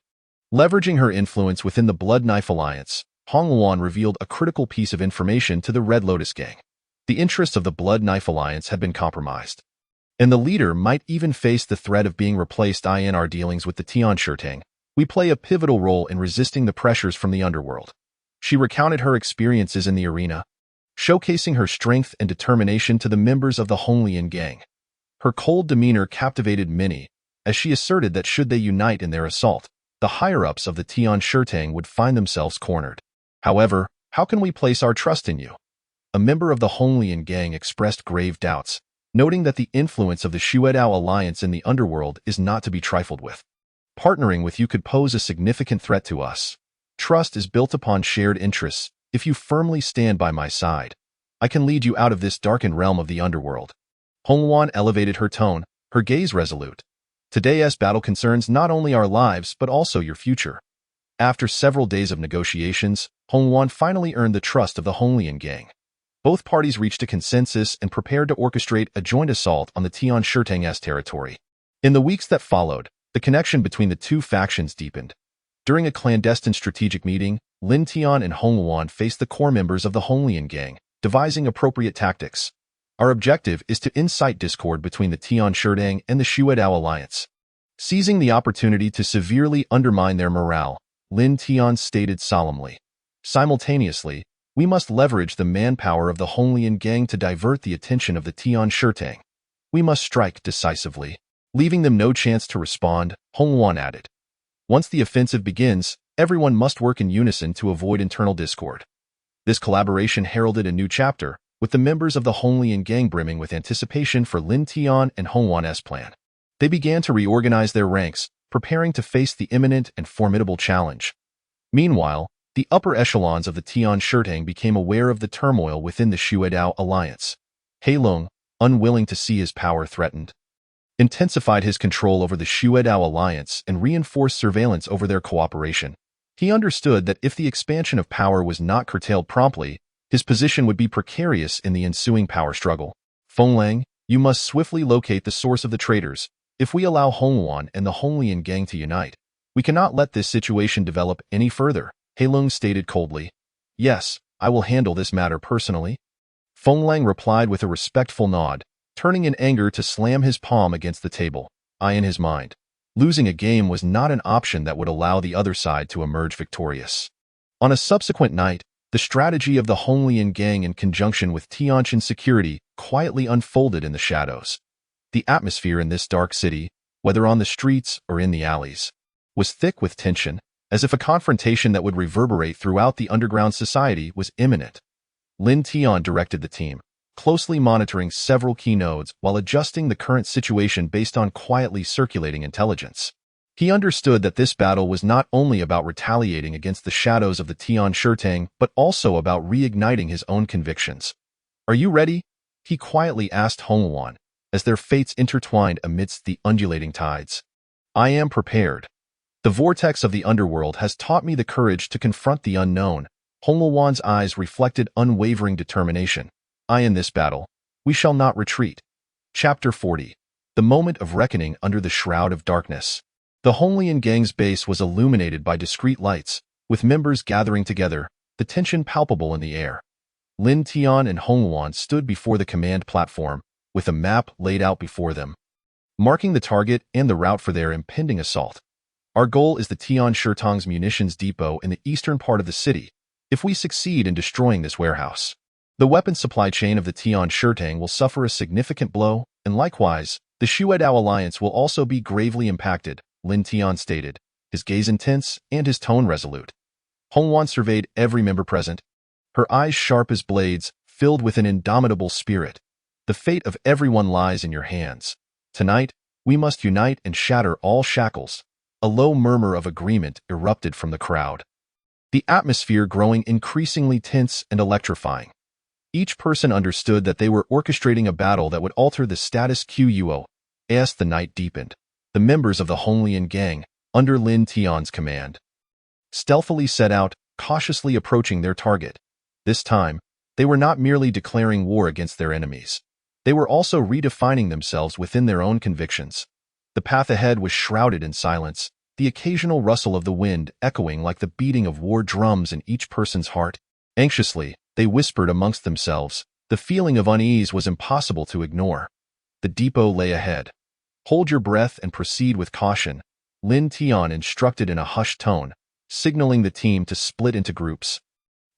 Leveraging her influence within the Blood Knife Alliance, Hong Luan revealed a critical piece of information to the Red Lotus Gang. The interests of the Blood Knife Alliance had been compromised, and the leader might even face the threat of being replaced. In our dealings with the Tian Shirtang, we play a pivotal role in resisting the pressures from the underworld. She recounted her experiences in the arena, showcasing her strength and determination to the members of the Honglian Gang. Her cold demeanor captivated many, as she asserted that should they unite in their assault, the higher-ups of the Tian Shirtang would find themselves cornered. However, how can we place our trust in you? A member of the Honglian Gang expressed grave doubts, noting that the influence of the Xuedao Alliance in the underworld is not to be trifled with. Partnering with you could pose a significant threat to us. Trust is built upon shared interests. If you firmly stand by my side, I can lead you out of this darkened realm of the underworld. Hong Luan elevated her tone, her gaze resolute. Today's battle concerns not only our lives but also your future. After several days of negotiations, Hong Luan finally earned the trust of the Honglian Gang. Both parties reached a consensus and prepared to orchestrate a joint assault on the Tian Shirtang's territory. In the weeks that followed, the connection between the two factions deepened. During a clandestine strategic meeting, Lin Tian and Hong Luan faced the core members of the Honglian Gang, devising appropriate tactics. Our objective is to incite discord between the Tian Shirtang and the Xuedao Alliance. Seizing the opportunity to severely undermine their morale, Lin Tian stated solemnly. Simultaneously, we must leverage the manpower of the Honglian Gang to divert the attention of the Tian Shirtang. We must strike decisively, leaving them no chance to respond, Hong Luan added. Once the offensive begins, everyone must work in unison to avoid internal discord. This collaboration heralded a new chapter, with the members of the Honglian Gang brimming with anticipation for Lin Tian and Hong Luan's plan. They began to reorganize their ranks, preparing to face the imminent and formidable challenge. Meanwhile, the upper echelons of the Tian Shirtang became aware of the turmoil within the Xuedao Alliance. He Long, unwilling to see his power threatened, intensified his control over the Xuedao Alliance and reinforced surveillance over their cooperation. He understood that if the expansion of power was not curtailed promptly, his position would be precarious in the ensuing power struggle. Feng Lang, you must swiftly locate the source of the traitors. If we allow Hong Luan and the Honglian Gang to unite, we cannot let this situation develop any further, He Long stated coldly. Yes, I will handle this matter personally. Feng Lang replied with a respectful nod, turning in anger to slam his palm against the table. In his mind, losing a game was not an option that would allow the other side to emerge victorious. On a subsequent night, the strategy of the Honglian Gang in conjunction with Tianjin security quietly unfolded in the shadows. The atmosphere in this dark city, whether on the streets or in the alleys, was thick with tension, as if a confrontation that would reverberate throughout the underground society was imminent. Lin Tian directed the team, closely monitoring several key nodes while adjusting the current situation based on quietly circulating intelligence. He understood that this battle was not only about retaliating against the shadows of the Tian Shirtang, but also about reigniting his own convictions. Are you ready? He quietly asked Hong Luan, as their fates intertwined amidst the undulating tides. I am prepared. The vortex of the underworld has taught me the courage to confront the unknown. Hong Luan's eyes reflected unwavering determination. In this battle, we shall not retreat. Chapter 40. The Moment of Reckoning Under the Shroud of Darkness. The Honglian Gang's base was illuminated by discreet lights, with members gathering together, the tension palpable in the air. Lin Tian and Hong Luan stood before the command platform, with a map laid out before them, marking the target and the route for their impending assault. Our goal is the Tian Shirtang's munitions depot in the eastern part of the city. If we succeed in destroying this warehouse, the weapons supply chain of the Tian Shirtang will suffer a significant blow, and likewise, the Xuedao Alliance will also be gravely impacted, Lin Tian stated, his gaze intense and his tone resolute. Hong Luan surveyed every member present, her eyes sharp as blades, filled with an indomitable spirit. The fate of everyone lies in your hands. Tonight, we must unite and shatter all shackles. A low murmur of agreement erupted from the crowd, the atmosphere growing increasingly tense and electrifying. Each person understood that they were orchestrating a battle that would alter the status quo. As the night deepened, the members of the Honglian Gang, under Lin Tian's command, stealthily set out, cautiously approaching their target. This time, They were not merely declaring war against their enemies. They were also redefining themselves within their own convictions. The path ahead was shrouded in silence, the occasional rustle of the wind echoing like the beating of war drums in each person's heart. Anxiously, they whispered amongst themselves. The feeling of unease was impossible to ignore. The depot lay ahead. Hold your breath and proceed with caution, Lin Tian instructed in a hushed tone, signaling the team to split into groups.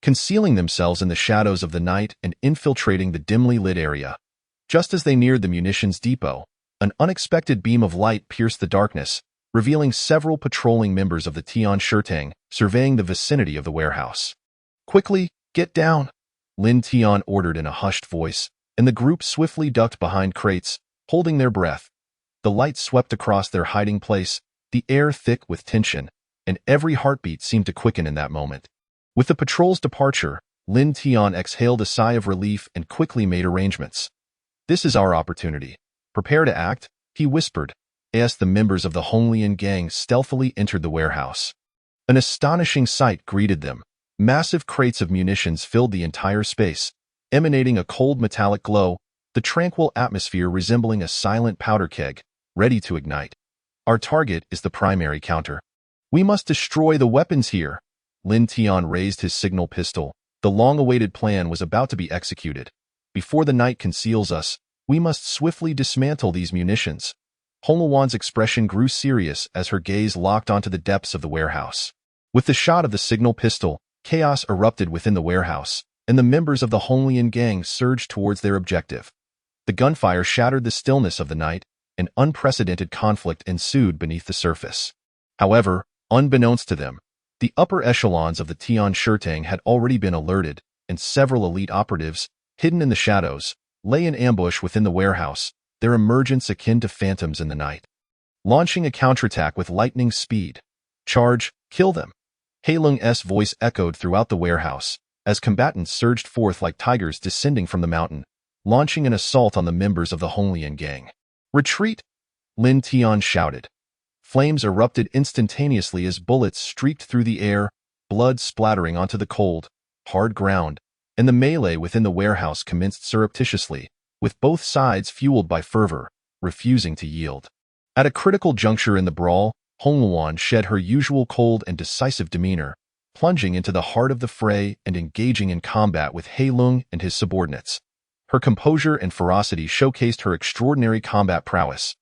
Concealing themselves in the shadows of the night and infiltrating the dimly lit area. Just as they neared the munitions depot, an unexpected beam of light pierced the darkness, revealing several patrolling members of the Tian Shirtang surveying the vicinity of the warehouse. Quickly, get down, Lin Tian ordered in a hushed voice, and the group swiftly ducked behind crates, holding their breath. The light swept across their hiding place, the air thick with tension, and every heartbeat seemed to quicken in that moment. With the patrol's departure, Lin Tian exhaled a sigh of relief and quickly made arrangements. This is our opportunity. Prepare to act, he whispered, as the members of the Honglian gang stealthily entered the warehouse. An astonishing sight greeted them. Massive crates of munitions filled the entire space, emanating a cold metallic glow, the tranquil atmosphere resembling a silent powder keg, ready to ignite. Our target is the primary counter. We must destroy the weapons here. Lin Tian raised his signal pistol. The long-awaited plan was about to be executed. Before the night conceals us, we must swiftly dismantle these munitions. Hongluan's expression grew serious as her gaze locked onto the depths of the warehouse. With the shot of the signal pistol, chaos erupted within the warehouse, and the members of the Honglian gang surged towards their objective. The gunfire shattered the stillness of the night, and unprecedented conflict ensued beneath the surface. However, unbeknownst to them, the upper echelons of the Tian Shirtang had already been alerted, and several elite operatives, hidden in the shadows, lay in ambush within the warehouse, their emergence akin to phantoms in the night. Launching a counterattack with lightning speed. Charge, kill them. Heilung's voice echoed throughout the warehouse, as combatants surged forth like tigers descending from the mountain, launching an assault on the members of the Honglian gang. Retreat! Lin Tian shouted. Flames erupted instantaneously as bullets streaked through the air, blood splattering onto the cold, hard ground, and the melee within the warehouse commenced surreptitiously, with both sides fueled by fervor, refusing to yield. At a critical juncture in the brawl, Hongluan shed her usual cold and decisive demeanor, plunging into the heart of the fray and engaging in combat with Heilung and his subordinates. Her composure and ferocity showcased her extraordinary combat prowess.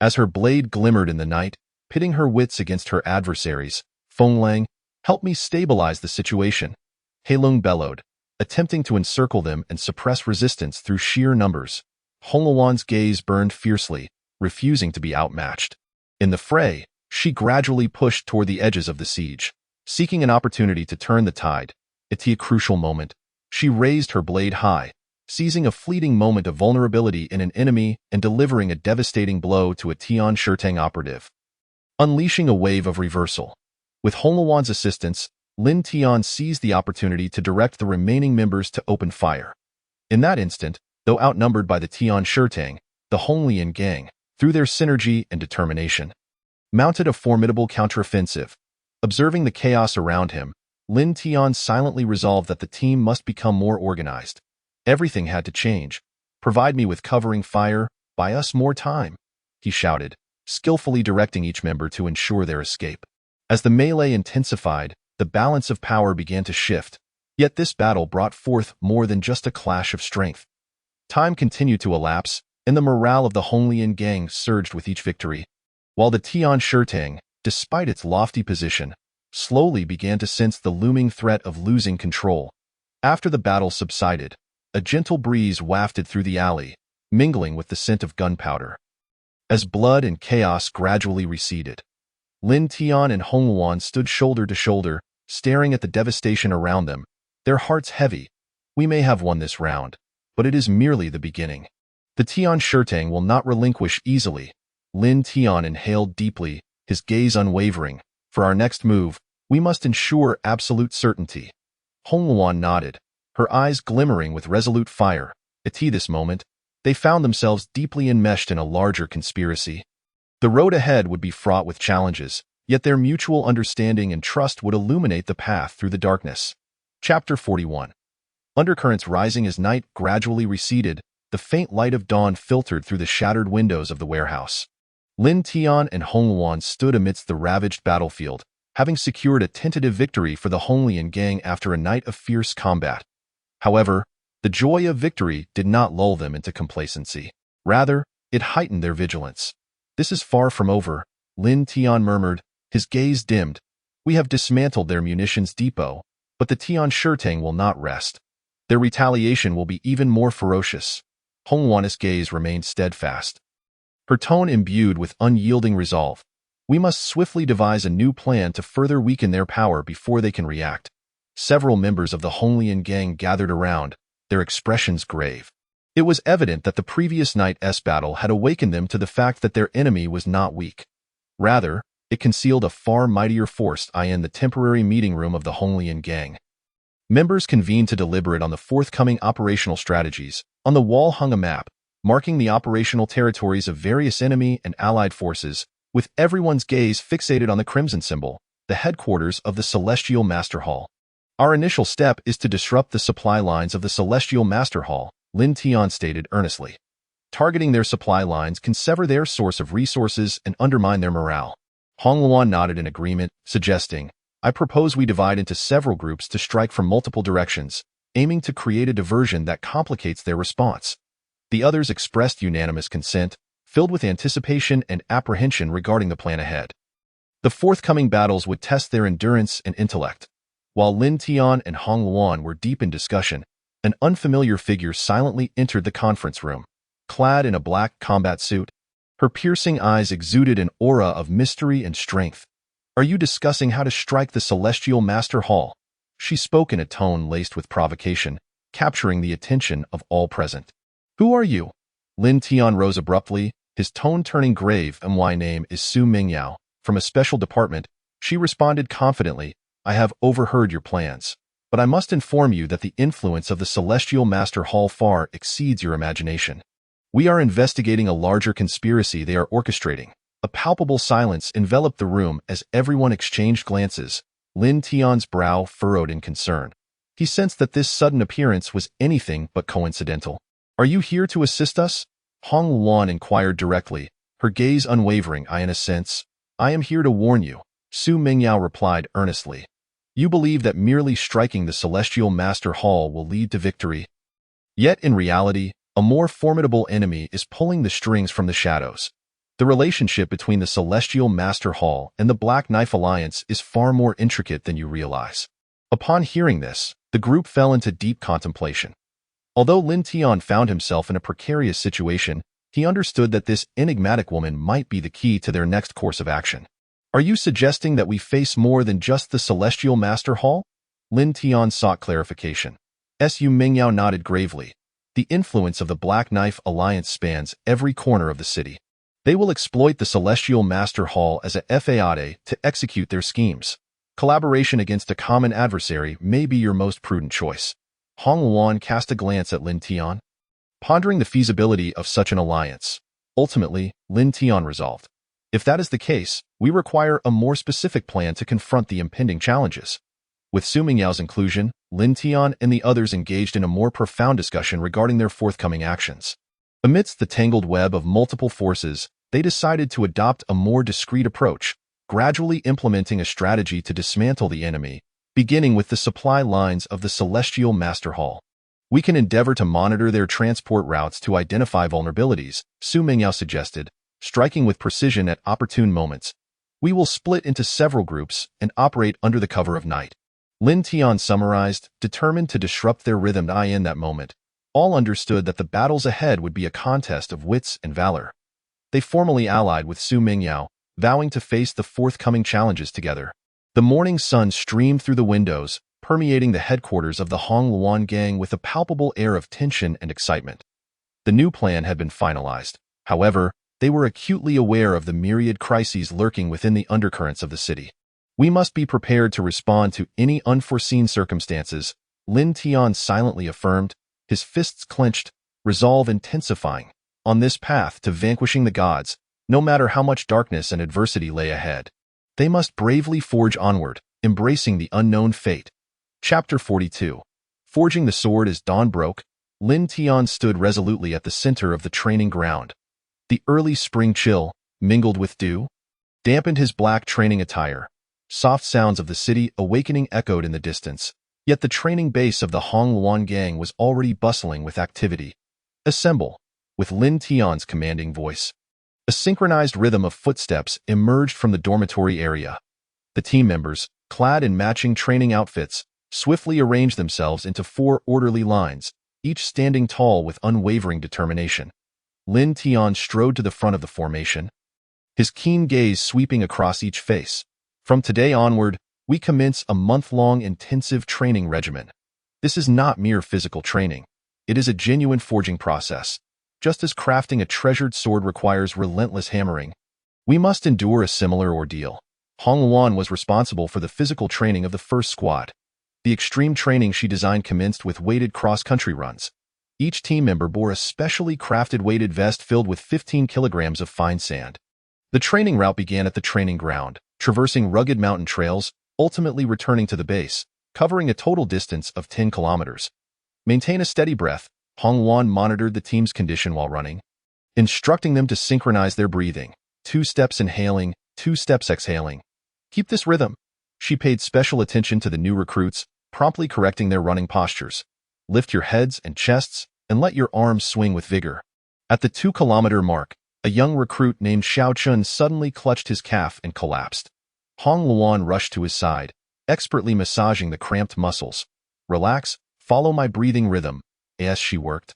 As her blade glimmered in the night, pitting her wits against her adversaries, Fenglang, help me stabilize the situation. Heilung bellowed, attempting to encircle them and suppress resistance through sheer numbers. Hongluan's gaze burned fiercely, refusing to be outmatched. In the fray, she gradually pushed toward the edges of the siege, seeking an opportunity to turn the tide. At a crucial moment, she raised her blade high, seizing a fleeting moment of vulnerability in an enemy and delivering a devastating blow to a Tian Shirtang operative. Unleashing a wave of reversal. With Hongluan's assistance, Lin Tian seized the opportunity to direct the remaining members to open fire. In that instant, though outnumbered by the Tian Shirtang, the Honglian gang, through their synergy and determination, mounted a formidable counteroffensive. Observing the chaos around him, Lin Tian silently resolved that the team must become more organized. Everything had to change. Provide me with covering fire, buy us more time, he shouted, skillfully directing each member to ensure their escape. As the melee intensified, the balance of power began to shift, yet this battle brought forth more than just a clash of strength. Time continued to elapse, and the morale of the Honglian gang surged with each victory, while the Tian Shirtang, despite its lofty position, slowly began to sense the looming threat of losing control. After the battle subsided, a gentle breeze wafted through the alley, mingling with the scent of gunpowder. As blood and chaos gradually receded, Lin Tian and Hongluan stood shoulder to shoulder, staring at the devastation around them, their hearts heavy. We may have won this round, but it is merely the beginning. The Tian Shirtang will not relinquish easily. Lin Tian inhaled deeply, his gaze unwavering. For our next move, we must ensure absolute certainty. Hongluan nodded, her eyes glimmering with resolute fire. At this moment, they found themselves deeply enmeshed in a larger conspiracy. The road ahead would be fraught with challenges, yet their mutual understanding and trust would illuminate the path through the darkness. Chapter 41. Undercurrents rising as night gradually receded, the faint light of dawn filtered through the shattered windows of the warehouse. Lin Tian and Hong Luan stood amidst the ravaged battlefield, having secured a tentative victory for the Honglian gang after a night of fierce combat. However, the joy of victory did not lull them into complacency. Rather, it heightened their vigilance. "This is far from over," Lin Tian murmured, his gaze dimmed. "We have dismantled their munitions depot, but the Tian Shirtang will not rest. Their retaliation will be even more ferocious." Hong Luan's gaze remained steadfast, her tone imbued with unyielding resolve. "We must swiftly devise a new plan to further weaken their power before they can react." Several members of the Honglian gang gathered around, their expressions grave. It was evident that the previous night's battle had awakened them to the fact that their enemy was not weak. Rather, it concealed a far mightier force in the temporary meeting room of the Honglian gang. Members convened to deliberate on the forthcoming operational strategies. On the wall hung a map, marking the operational territories of various enemy and allied forces, with everyone's gaze fixated on the crimson symbol, the headquarters of the Celestial Master Hall. "Our initial step is to disrupt the supply lines of the Celestial Master Hall," Lin Tian stated earnestly. "Targeting their supply lines can sever their source of resources and undermine their morale." Hong Luan nodded in agreement, suggesting, "I propose we divide into several groups to strike from multiple directions, aiming to create a diversion that complicates their response." The others expressed unanimous consent, filled with anticipation and apprehension regarding the plan ahead. The forthcoming battles would test their endurance and intellect. While Lin Tian and Hong Luan were deep in discussion, an unfamiliar figure silently entered the conference room. Clad in a black combat suit, her piercing eyes exuded an aura of mystery and strength. "Are you discussing how to strike the Celestial Master Hall?" She spoke in a tone laced with provocation, capturing the attention of all present. "Who are you?" Lin Tian rose abruptly, his tone turning grave. "My name is Su Mingyao, from a special department." She responded confidently, "I have overheard your plans, but I must inform you that the influence of the Celestial Master Hall far exceeds your imagination. We are investigating a larger conspiracy they are orchestrating." A palpable silence enveloped the room as everyone exchanged glances. Lin Tian's brow furrowed in concern. He sensed that this sudden appearance was anything but coincidental. "Are you here to assist us?" Hong Luan inquired directly, her gaze unwavering. "In a sense, I am here to warn you," Su Mingyao replied earnestly. "You believe that merely striking the Celestial Master Hall will lead to victory. Yet in reality, a more formidable enemy is pulling the strings from the shadows. The relationship between the Celestial Master Hall and the Black Knife Alliance is far more intricate than you realize." Upon hearing this, the group fell into deep contemplation. Although Lin Tian found himself in a precarious situation, he understood that this enigmatic woman might be the key to their next course of action. "Are you suggesting that we face more than just the Celestial Master Hall?" Lin Tian sought clarification. Su Mingyao nodded gravely. "The influence of the Black Knife Alliance spans every corner of the city. They will exploit the Celestial Master Hall as a fayade to execute their schemes. Collaboration against a common adversary may be your most prudent choice." Hong Luan cast a glance at Lin Tian, pondering the feasibility of such an alliance. Ultimately, Lin Tian resolved, "If that is the case, we require a more specific plan to confront the impending challenges." With Su Mingyao's inclusion, Lin Tian and the others engaged in a more profound discussion regarding their forthcoming actions. Amidst the tangled web of multiple forces, they decided to adopt a more discreet approach, gradually implementing a strategy to dismantle the enemy, beginning with the supply lines of the Celestial Master Hall. "We can endeavor to monitor their transport routes to identify vulnerabilities," Su Mingyao suggested, striking with precision at opportune moments. "We will split into several groups and operate under the cover of night." Lin Tian summarized, determined to disrupt their rhythm. In that moment, all understood that the battles ahead would be a contest of wits and valor. They formally allied with Su Mingyao, vowing to face the forthcoming challenges together. The morning sun streamed through the windows, permeating the headquarters of the Hong Luan gang with a palpable air of tension and excitement. The new plan had been finalized. However, they were acutely aware of the myriad crises lurking within the undercurrents of the city. "We must be prepared to respond to any unforeseen circumstances," Lin Tian silently affirmed, his fists clenched, resolve intensifying, on this path to vanquishing the gods, no matter how much darkness and adversity lay ahead. They must bravely forge onward, embracing the unknown fate. Chapter 42. Forging the sword as dawn broke, Lin Tian stood resolutely at the center of the training ground. The early spring chill, mingled with dew, dampened his black training attire. Soft sounds of the city awakening echoed in the distance, yet the training base of the Hong Luan gang was already bustling with activity. Assemble, with Lin Tian's commanding voice. A synchronized rhythm of footsteps emerged from the dormitory area. The team members, clad in matching training outfits, swiftly arranged themselves into 4 orderly lines, each standing tall with unwavering determination. Lin Tian strode to the front of the formation, his keen gaze sweeping across each face. From today onward, we commence a month-long intensive training regimen. This is not mere physical training. It is a genuine forging process. Just as crafting a treasured sword requires relentless hammering, we must endure a similar ordeal. Hong Luan was responsible for the physical training of the first squad. The extreme training she designed commenced with weighted cross-country runs. Each team member bore a specially crafted weighted vest filled with 15 kilograms of fine sand. The training route began at the training ground, traversing rugged mountain trails, ultimately returning to the base, covering a total distance of 10 kilometers. Maintain a steady breath. Hong Luan monitored the team's condition while running, instructing them to synchronize their breathing. 2 steps inhaling, 2 steps exhaling. Keep this rhythm. She paid special attention to the new recruits, promptly correcting their running postures. Lift your heads and chests, and let your arms swing with vigor. At the 2-kilometer mark, a young recruit named Xiao Chun suddenly clutched his calf and collapsed. Hong Luan rushed to his side, expertly massaging the cramped muscles. Relax, follow my breathing rhythm. As she worked,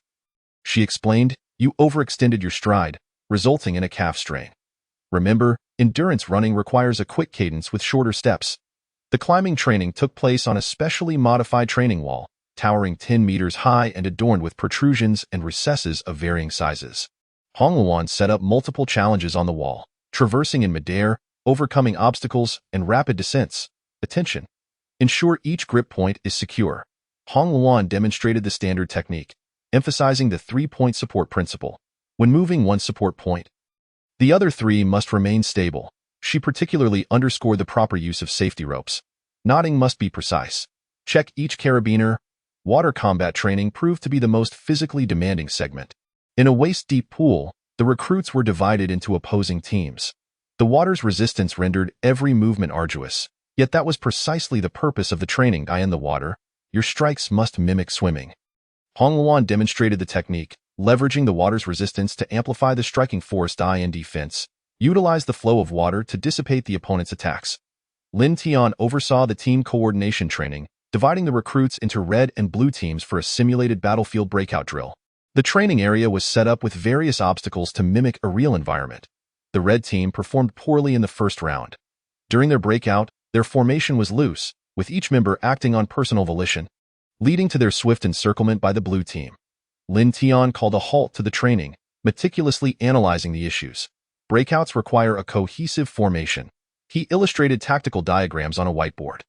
she explained, you overextended your stride, resulting in a calf strain. Remember, endurance running requires a quick cadence with shorter steps. The climbing training took place on a specially modified training wall, towering 10 meters high and adorned with protrusions and recesses of varying sizes. Hong Luan set up multiple challenges on the wall, traversing in midair, overcoming obstacles, and rapid descents. Attention! Ensure each grip point is secure. Hong Luan demonstrated the standard technique, emphasizing the 3-point support principle. When moving one support point, the other 3 must remain stable. She particularly underscored the proper use of safety ropes. Knotting must be precise. Check each carabiner. Water combat training proved to be the most physically demanding segment. In a waist-deep pool, the recruits were divided into opposing teams. The water's resistance rendered every movement arduous, yet that was precisely the purpose of the training. In the water, your strikes must mimic swimming. Hong Luan demonstrated the technique, leveraging the water's resistance to amplify the striking force. In defense, utilize the flow of water to dissipate the opponent's attacks. Lin Tian oversaw the team coordination training, dividing the recruits into red and blue teams for a simulated battlefield breakout drill. The training area was set up with various obstacles to mimic a real environment. The red team performed poorly in the first round. During their breakout, their formation was loose, with each member acting on personal volition, leading to their swift encirclement by the blue team. Lin Tian called a halt to the training, meticulously analyzing the issues. Breakouts require a cohesive formation. He illustrated tactical diagrams on a whiteboard.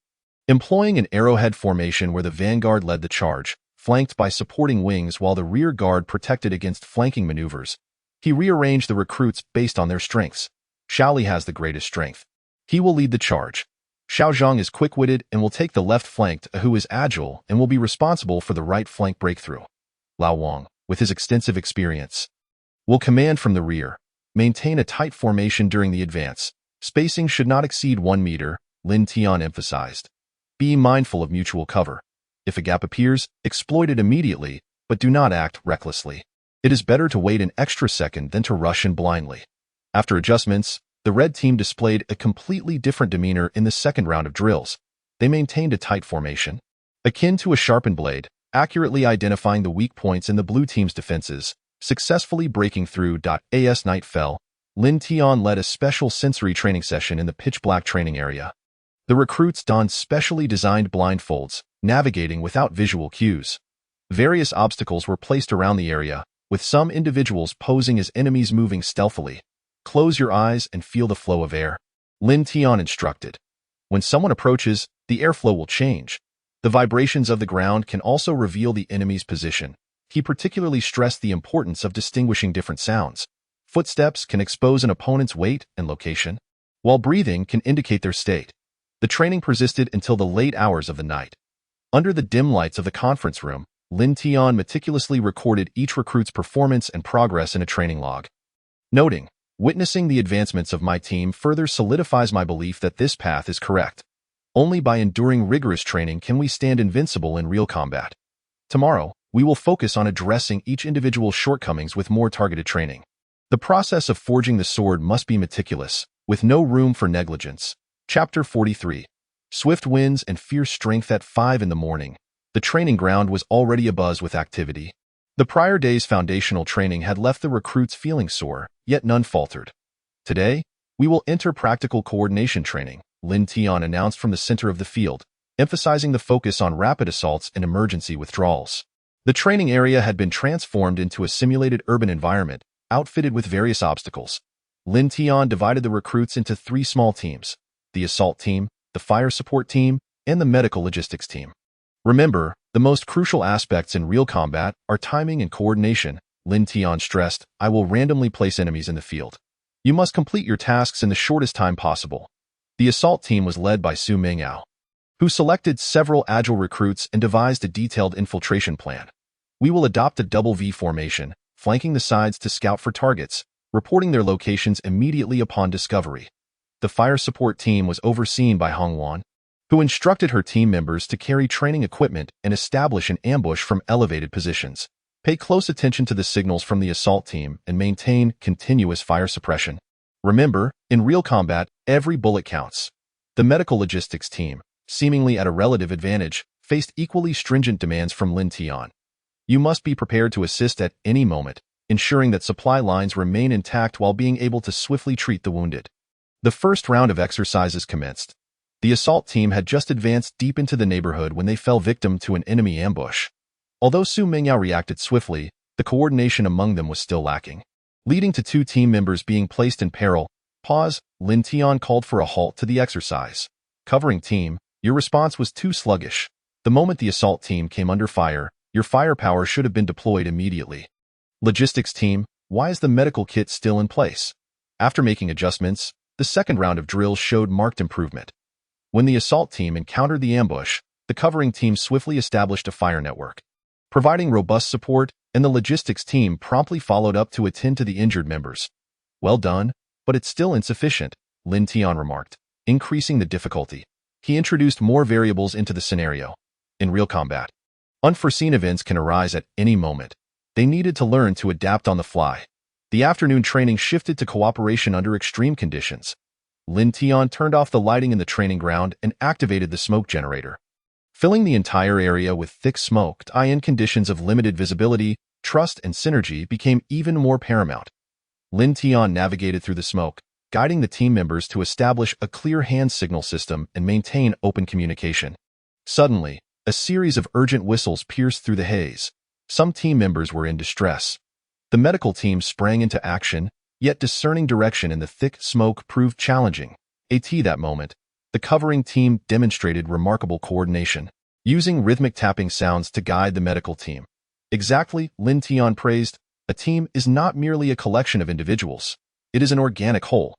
Employing an arrowhead formation where the vanguard led the charge, flanked by supporting wings while the rear guard protected against flanking maneuvers, he rearranged the recruits based on their strengths. Xiaoli has the greatest strength. He will lead the charge. Xiao Zhang is quick-witted and will take the left flank, who is agile and will be responsible for the right flank breakthrough. Lao Wang, with his extensive experience, will command from the rear. Maintain a tight formation during the advance. Spacing should not exceed 1 meter, Lin Tian emphasized. Be mindful of mutual cover. If a gap appears, exploit it immediately, but do not act recklessly. It is better to wait an extra second than to rush in blindly. After adjustments, the red team displayed a completely different demeanor in the second round of drills. They maintained a tight formation, akin to a sharpened blade, accurately identifying the weak points in the blue team's defenses, successfully breaking through. As night fell, Lin Tian led a special sensory training session in the pitch-black training area. The recruits donned specially designed blindfolds, navigating without visual cues. Various obstacles were placed around the area, with some individuals posing as enemies moving stealthily. Close your eyes and feel the flow of air, Lin Tian instructed. When someone approaches, the airflow will change. The vibrations of the ground can also reveal the enemy's position. He particularly stressed the importance of distinguishing different sounds. Footsteps can expose an opponent's weight and location, while breathing can indicate their state. The training persisted until the late hours of the night. Under the dim lights of the conference room, Lin Tian meticulously recorded each recruit's performance and progress in a training log. Noting, witnessing the advancements of my team further solidifies my belief that this path is correct. Only by enduring rigorous training can we stand invincible in real combat. Tomorrow, we will focus on addressing each individual's shortcomings with more targeted training. The process of forging the sword must be meticulous, with no room for negligence. Chapter 43. Swift winds and fierce strength at 5 in the morning. The training ground was already abuzz with activity. The prior day's foundational training had left the recruits feeling sore, yet none faltered. Today, we will enter practical coordination training, Lin Tian announced from the center of the field, emphasizing the focus on rapid assaults and emergency withdrawals. The training area had been transformed into a simulated urban environment, outfitted with various obstacles. Lin Tian divided the recruits into 3 small teams: the assault team, the fire support team, and the medical logistics team. Remember, the most crucial aspects in real combat are timing and coordination, Lin Tian stressed. I will randomly place enemies in the field. You must complete your tasks in the shortest time possible. The assault team was led by Su Mingyao, who selected several agile recruits and devised a detailed infiltration plan. We will adopt a double V formation, flanking the sides to scout for targets, reporting their locations immediately upon discovery. The fire support team was overseen by Hong Wan, who instructed her team members to carry training equipment and establish an ambush from elevated positions. Pay close attention to the signals from the assault team and maintain continuous fire suppression. Remember, in real combat, every bullet counts. The medical logistics team, seemingly at a relative advantage, faced equally stringent demands from Lin Tian. You must be prepared to assist at any moment, ensuring that supply lines remain intact while being able to swiftly treat the wounded. The first round of exercises commenced. The assault team had just advanced deep into the neighborhood when they fell victim to an enemy ambush. Although Su Mingyao reacted swiftly, the coordination among them was still lacking, leading to 2 team members being placed in peril. Lin Tian called for a halt to the exercise. Covering team, your response was too sluggish. The moment the assault team came under fire, your firepower should have been deployed immediately. Logistics team, why is the medical kit still in place? After making adjustments, the second round of drills showed marked improvement. When the assault team encountered the ambush, the covering team swiftly established a fire network, providing robust support, and the logistics team promptly followed up to attend to the injured members. Well done, but it's still insufficient, Lin Tian remarked, increasing the difficulty. He introduced more variables into the scenario. In real combat, unforeseen events can arise at any moment. They needed to learn to adapt on the fly. The afternoon training shifted to cooperation under extreme conditions. Lin Tian turned off the lighting in the training ground and activated the smoke generator, filling the entire area with thick smoke. In conditions of limited visibility, trust and synergy became even more paramount. Lin Tian navigated through the smoke, guiding the team members to establish a clear hand signal system and maintain open communication. Suddenly, a series of urgent whistles pierced through the haze. Some team members were in distress. The medical team sprang into action, yet discerning direction in the thick smoke proved challenging. That moment, the covering team demonstrated remarkable coordination, using rhythmic tapping sounds to guide the medical team. Exactly, Lin Tian praised, a team is not merely a collection of individuals. It is an organic whole.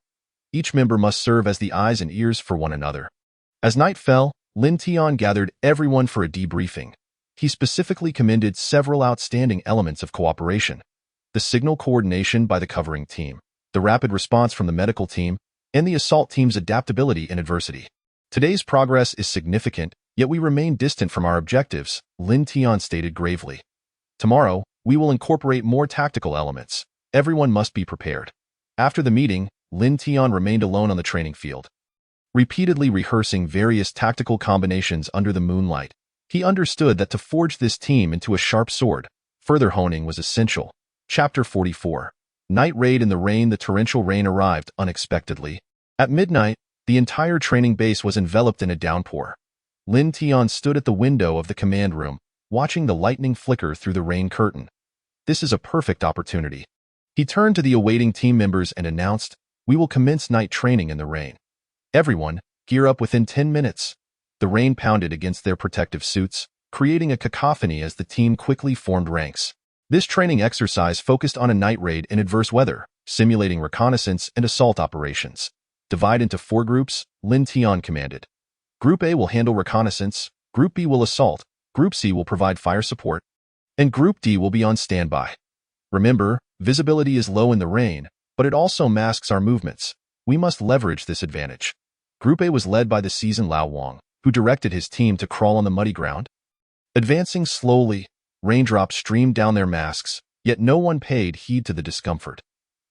Each member must serve as the eyes and ears for one another. As night fell, Lin Tian gathered everyone for a debriefing. He specifically commended several outstanding elements of cooperation: the signal coordination by the covering team, the rapid response from the medical team, and the assault team's adaptability in adversity. Today's progress is significant, yet we remain distant from our objectives, Lin Tian stated gravely. Tomorrow, we will incorporate more tactical elements. Everyone must be prepared. After the meeting, Lin Tian remained alone on the training field, repeatedly rehearsing various tactical combinations under the moonlight. He understood that to forge this team into a sharp sword, further honing was essential. Chapter 44. Night raid in the rain. The torrential rain arrived unexpectedly. At midnight, the entire training base was enveloped in a downpour. Lin Tian stood at the window of the command room, watching the lightning flicker through the rain curtain. This is a perfect opportunity. He turned to the awaiting team members and announced, "We will commence night training in the rain. Everyone, gear up within 10 minutes. The rain pounded against their protective suits, creating a cacophony as the team quickly formed ranks. This training exercise focused on a night raid in adverse weather, simulating reconnaissance and assault operations. Divide into 4 groups, Lin Tian commanded. Group A will handle reconnaissance, Group B will assault, Group C will provide fire support, and Group D will be on standby. Remember, visibility is low in the rain, but it also masks our movements. We must leverage this advantage. Group A was led by the seasoned Lao Wang, who directed his team to crawl on the muddy ground. Advancing slowly, raindrops streamed down their masks, yet no one paid heed to the discomfort.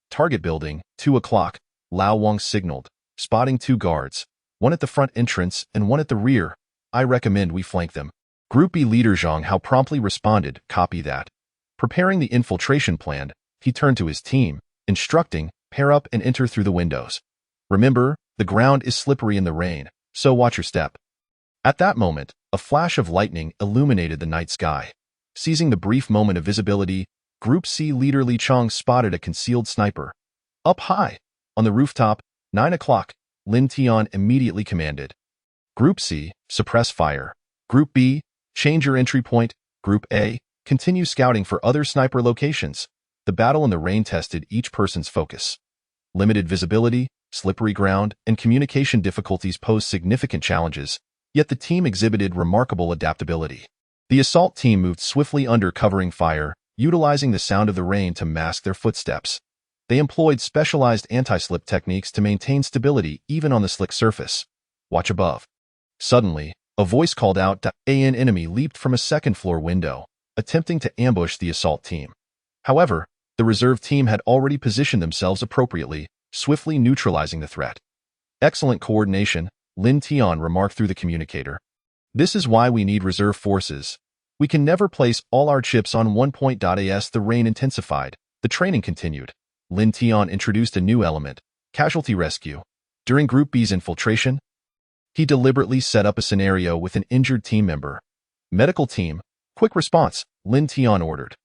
Target building, 2 o'clock, Lao Wang signaled, spotting 2 guards, one at the front entrance and one at the rear. I recommend we flank them. Group B leader Zhang Hao promptly responded, copy that. Preparing the infiltration plan, he turned to his team, instructing, pair up and enter through the windows. Remember, the ground is slippery in the rain, so watch your step. At that moment, a flash of lightning illuminated the night sky. Seizing the brief moment of visibility, Group C leader Li Chong spotted a concealed sniper. Up high, on the rooftop, 9 o'clock, Lin Tian immediately commanded. Group C, suppress fire. Group B, change your entry point. Group A, continue scouting for other sniper locations. The battle in the rain tested each person's focus. Limited visibility, slippery ground, and communication difficulties posed significant challenges, yet the team exhibited remarkable adaptability. The assault team moved swiftly under covering fire, utilizing the sound of the rain to mask their footsteps. They employed specialized anti-slip techniques to maintain stability even on the slick surface. Watch above. Suddenly, a voice called out that an enemy leaped from a second-floor window, attempting to ambush the assault team. However, the reserve team had already positioned themselves appropriately, swiftly neutralizing the threat. Excellent coordination, Lin Tian remarked through the communicator. This is why we need reserve forces. We can never place all our chips on one point. As the rain intensified, the training continued. Lin Tian introduced a new element, casualty rescue. During Group B's infiltration, he deliberately set up a scenario with an injured team member. Medical team, quick response, Lin Tian ordered.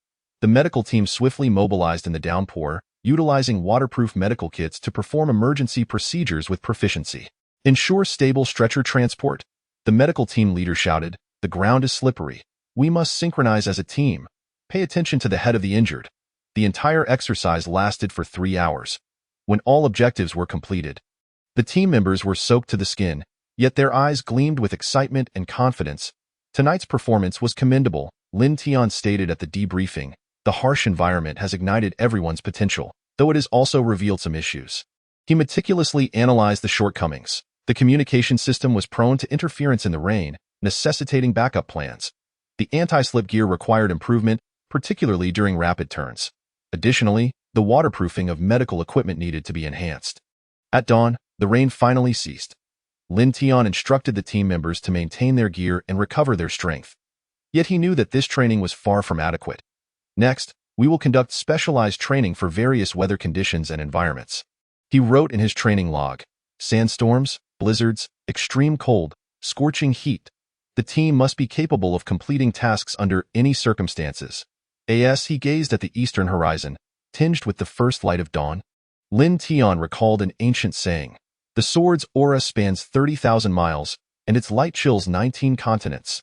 The medical team swiftly mobilized in the downpour, utilizing waterproof medical kits to perform emergency procedures with proficiency. Ensure stable stretcher transport. The medical team leader shouted, the ground is slippery. We must synchronize as a team. Pay attention to the head of the injured. The entire exercise lasted for 3 hours. When all objectives were completed, the team members were soaked to the skin, yet their eyes gleamed with excitement and confidence. Tonight's performance was commendable, Lin Tian stated at the debriefing. The harsh environment has ignited everyone's potential, though it has also revealed some issues. He meticulously analyzed the shortcomings. The communication system was prone to interference in the rain, necessitating backup plans. The anti-slip gear required improvement, particularly during rapid turns. Additionally, the waterproofing of medical equipment needed to be enhanced. At dawn, the rain finally ceased. Lin Tian instructed the team members to maintain their gear and recover their strength. Yet he knew that this training was far from adequate. Next, we will conduct specialized training for various weather conditions and environments. He wrote in his training log, sandstorms, blizzards, extreme cold, scorching heat. The team must be capable of completing tasks under any circumstances. As he gazed at the eastern horizon, tinged with the first light of dawn, Lin Tian recalled an ancient saying, the sword's aura spans 30,000 miles, and its light chills 19 continents.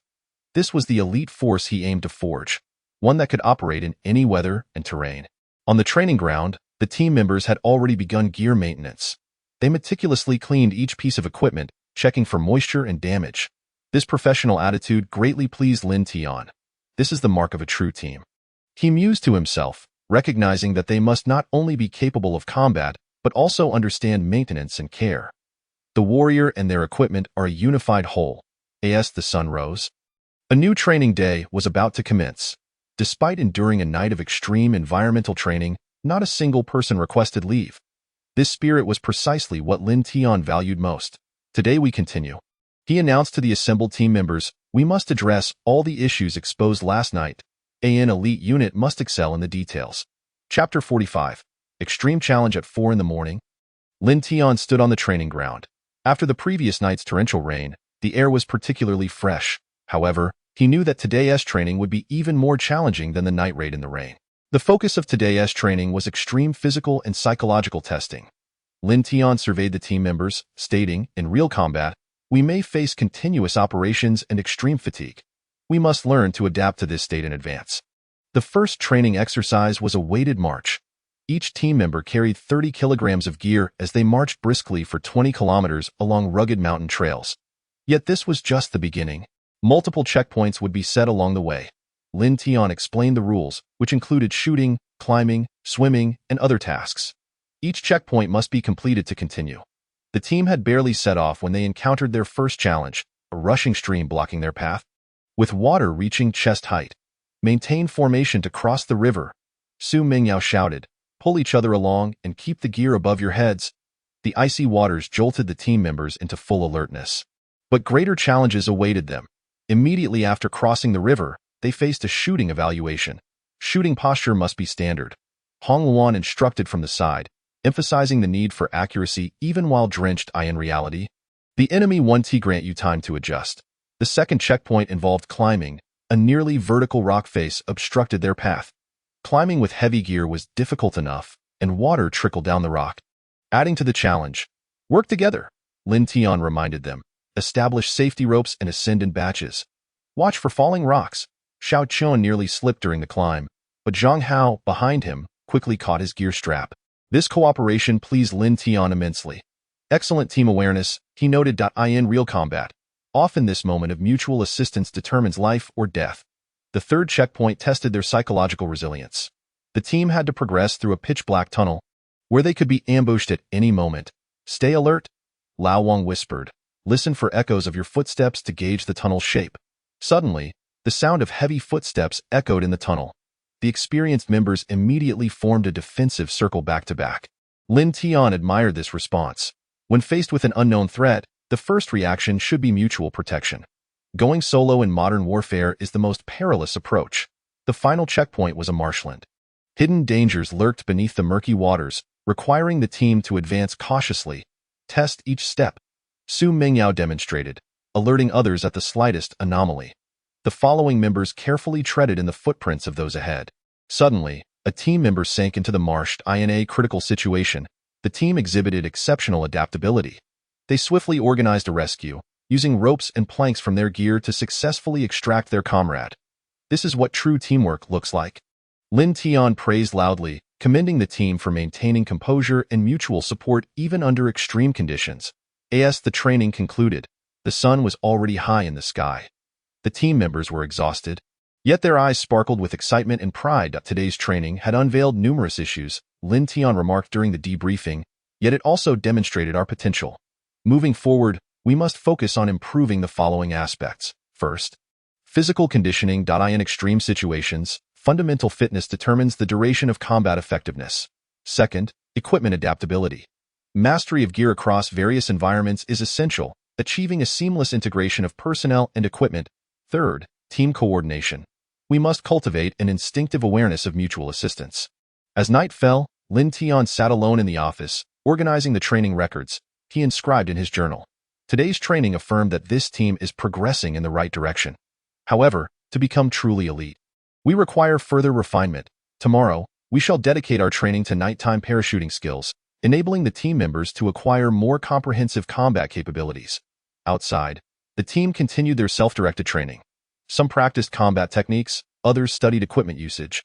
This was the elite force he aimed to forge, one that could operate in any weather and terrain. On the training ground, the team members had already begun gear maintenance. They meticulously cleaned each piece of equipment, checking for moisture and damage. This professional attitude greatly pleased Lin Tian. This is the mark of a true team. He mused to himself, recognizing that they must not only be capable of combat, but also understand maintenance and care. The warrior and their equipment are a unified whole. As the sun rose, a new training day was about to commence. Despite enduring a night of extreme environmental training, not a single person requested leave. This spirit was precisely what Lin Tian valued most. Today we continue. He announced to the assembled team members, we must address all the issues exposed last night. An elite unit must excel in the details. Chapter 45. Extreme challenge at 4 in the morning. Lin Tian stood on the training ground. After the previous night's torrential rain, the air was particularly fresh. However, he knew that today's training would be even more challenging than the night raid in the rain. The focus of today's training was extreme physical and psychological testing. Lin Tian surveyed the team members, stating, in real combat, we may face continuous operations and extreme fatigue. We must learn to adapt to this state in advance. The first training exercise was a weighted march. Each team member carried 30 kilograms of gear as they marched briskly for 20 kilometers along rugged mountain trails. Yet this was just the beginning. Multiple checkpoints would be set along the way. Lin Tian explained the rules, which included shooting, climbing, swimming, and other tasks. Each checkpoint must be completed to continue. The team had barely set off when they encountered their first challenge, a rushing stream blocking their path. With water reaching chest height, maintain formation to cross the river. Su Mingyao shouted, pull each other along and keep the gear above your heads. The icy waters jolted the team members into full alertness. But greater challenges awaited them. Immediately after crossing the river, they faced a shooting evaluation. Shooting posture must be standard. Hong Luan instructed from the side, emphasizing the need for accuracy even while drenched in reality. The enemy 1T grant you time to adjust. The second checkpoint involved climbing. A nearly vertical rock face obstructed their path. Climbing with heavy gear was difficult enough, and water trickled down the rock. Adding to the challenge, work together, Lin Tian reminded them. Establish safety ropes and ascend in batches. Watch for falling rocks. Xiao Qian nearly slipped during the climb, but Zhang Hao, behind him, quickly caught his gear strap. This cooperation pleased Lin Tian immensely. Excellent team awareness, he noted. In real combat, often this moment of mutual assistance determines life or death. The third checkpoint tested their psychological resilience. The team had to progress through a pitch-black tunnel, where they could be ambushed at any moment. Stay alert, Lao Wang whispered. Listen for echoes of your footsteps to gauge the tunnel's shape. Suddenly, the sound of heavy footsteps echoed in the tunnel. The experienced members immediately formed a defensive circle back-to-back. Lin Tian admired this response. When faced with an unknown threat, the first reaction should be mutual protection. Going solo in modern warfare is the most perilous approach. The final checkpoint was a marshland. Hidden dangers lurked beneath the murky waters, requiring the team to advance cautiously. Test each step. Su Mingyao demonstrated, alerting others at the slightest anomaly. The following members carefully treaded in the footprints of those ahead. Suddenly, a team member sank into the marsh. In a critical situation, the team exhibited exceptional adaptability. They swiftly organized a rescue, using ropes and planks from their gear to successfully extract their comrade. This is what true teamwork looks like. Lin Tian praised loudly, commending the team for maintaining composure and mutual support even under extreme conditions. As the training concluded, the sun was already high in the sky. The team members were exhausted, yet their eyes sparkled with excitement and pride. Today's training had unveiled numerous issues, Lin Tian remarked during the debriefing, yet it also demonstrated our potential. Moving forward, we must focus on improving the following aspects. First, physical conditioning. In extreme situations, fundamental fitness determines the duration of combat effectiveness. Second, equipment adaptability. Mastery of gear across various environments is essential, achieving a seamless integration of personnel and equipment. Third, team coordination. We must cultivate an instinctive awareness of mutual assistance. As night fell, Lin Tian sat alone in the office, organizing the training records. He inscribed in his journal. Today's training affirmed that this team is progressing in the right direction. However, to become truly elite, we require further refinement. Tomorrow, we shall dedicate our training to nighttime parachuting skills, enabling the team members to acquire more comprehensive combat capabilities. Outside, the team continued their self-directed training. Some practiced combat techniques, others studied equipment usage,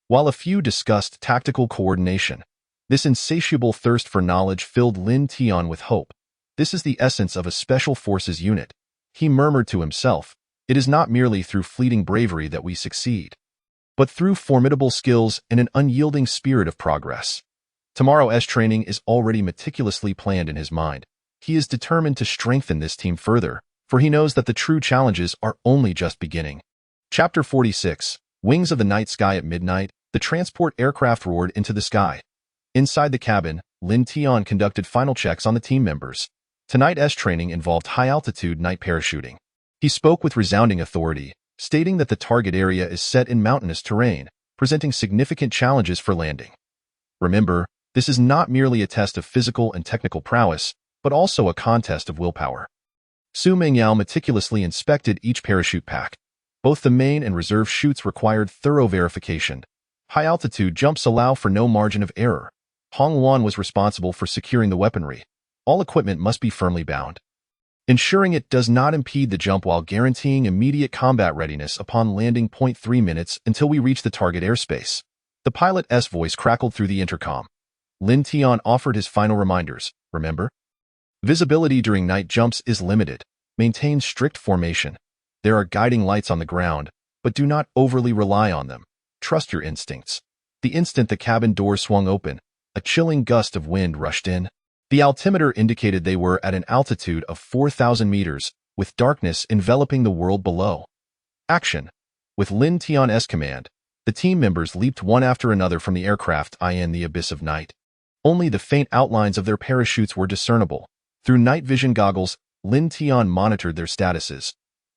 while a few discussed tactical coordination. This insatiable thirst for knowledge filled Lin Tian with hope. This is the essence of a special forces unit. He murmured to himself, it is not merely through fleeting bravery that we succeed, but through formidable skills and an unyielding spirit of progress. Tomorrow's training is already meticulously planned in his mind. He is determined to strengthen this team further, for he knows that the true challenges are only just beginning. Chapter 46. Wings of the Night Sky. At midnight, the transport aircraft roared into the sky. Inside the cabin, Lin Tian conducted final checks on the team members. Tonight's training involved high-altitude night parachuting. He spoke with resounding authority, stating that the target area is set in mountainous terrain, presenting significant challenges for landing. Remember, this is not merely a test of physical and technical prowess, but also a contest of willpower. Su Mingyao meticulously inspected each parachute pack. Both the main and reserve chutes required thorough verification. High-altitude jumps allow for no margin of error. Hong Luan was responsible for securing the weaponry. All equipment must be firmly bound, ensuring it does not impede the jump while guaranteeing immediate combat readiness upon landing. 3 minutes until we reach the target airspace. The pilot's voice crackled through the intercom. Lin Tian offered his final reminders. Remember? Visibility during night jumps is limited. Maintain strict formation. There are guiding lights on the ground, but do not overly rely on them. Trust your instincts. The instant the cabin door swung open, a chilling gust of wind rushed in. The altimeter indicated they were at an altitude of 4,000 meters, with darkness enveloping the world below. Action. With Lin Tian's command, the team members leaped one after another from the aircraft in the abyss of night. Only the faint outlines of their parachutes were discernible. Through night vision goggles, Lin Tian monitored their statuses.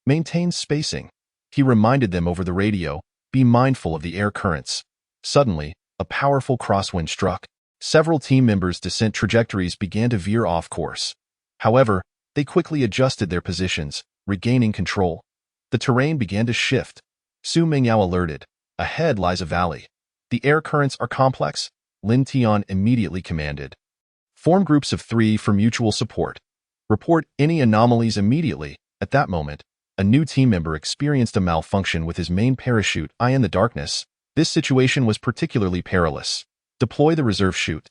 Maintain spacing. He reminded them over the radio, be mindful of the air currents. Suddenly, a powerful crosswind struck. Several team members' descent trajectories began to veer off course. However, they quickly adjusted their positions, regaining control. The terrain began to shift. Su Mingyao alerted. Ahead lies a valley. The air currents are complex, Lin Tian immediately commanded. Form groups of 3 for mutual support. Report any anomalies immediately. At that moment, a new team member experienced a malfunction with his main parachute in the darkness. This situation was particularly perilous. Deploy the reserve chute.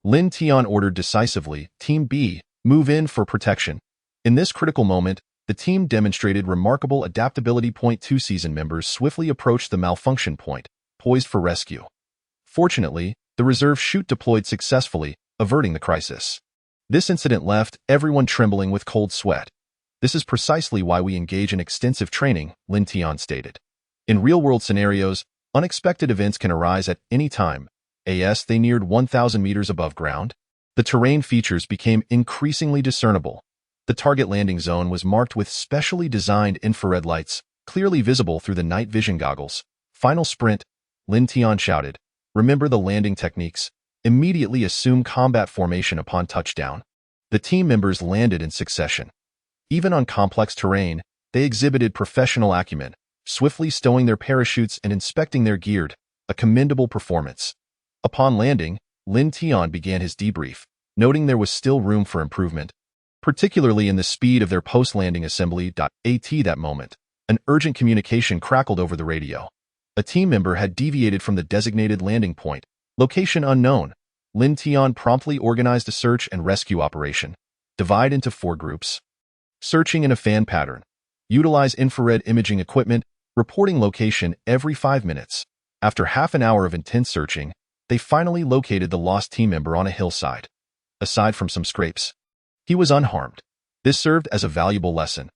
Lin Tian ordered decisively, Team B, move in for protection. In this critical moment, the team demonstrated remarkable adaptability. 2 season members swiftly approached the malfunction point, poised for rescue. Fortunately, the reserve chute deployed successfully, averting the crisis. This incident left everyone trembling with cold sweat. This is precisely why we engage in extensive training, Lin Tian stated. In real-world scenarios, unexpected events can arise at any time. As they neared 1,000 meters above ground, the terrain features became increasingly discernible. The target landing zone was marked with specially designed infrared lights, clearly visible through the night vision goggles. Final sprint, Lin Tian shouted. Remember the landing techniques. Immediately assume combat formation upon touchdown. The team members landed in succession. Even on complex terrain, they exhibited professional acumen, swiftly stowing their parachutes and inspecting their gear, a commendable performance. Upon landing, Lin Tian began his debrief, noting there was still room for improvement, particularly in the speed of their post-landing assembly. At that moment, an urgent communication crackled over the radio. A team member had deviated from the designated landing point, location unknown. Lin Tian promptly organized a search and rescue operation. Divide into 4 groups. Searching in a fan pattern. Utilize infrared imaging equipment, reporting location every 5 minutes. After half an hour of intense searching, they finally located the lost team member on a hillside. Aside from some scrapes, he was unharmed. This served as a valuable lesson.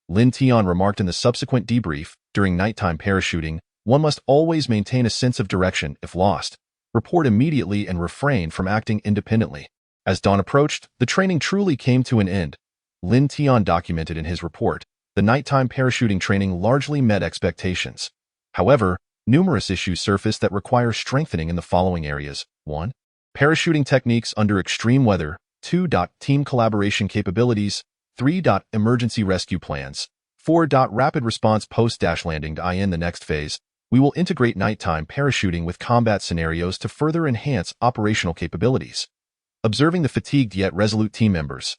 Lin Tian remarked in the subsequent debrief, during nighttime parachuting, one must always maintain a sense of direction. If lost, report immediately and refrain from acting independently. As dawn approached, the training truly came to an end. Lin Tian documented in his report, the nighttime parachuting training largely met expectations. However, numerous issues surfaced that require strengthening in the following areas. 1. Parachuting techniques under extreme weather. 2. Team collaboration capabilities. 3. Emergency rescue plans. 4. Rapid response post-landing. In the next phase, we will integrate nighttime parachuting with combat scenarios to further enhance operational capabilities. Observing the fatigued yet resolute team members,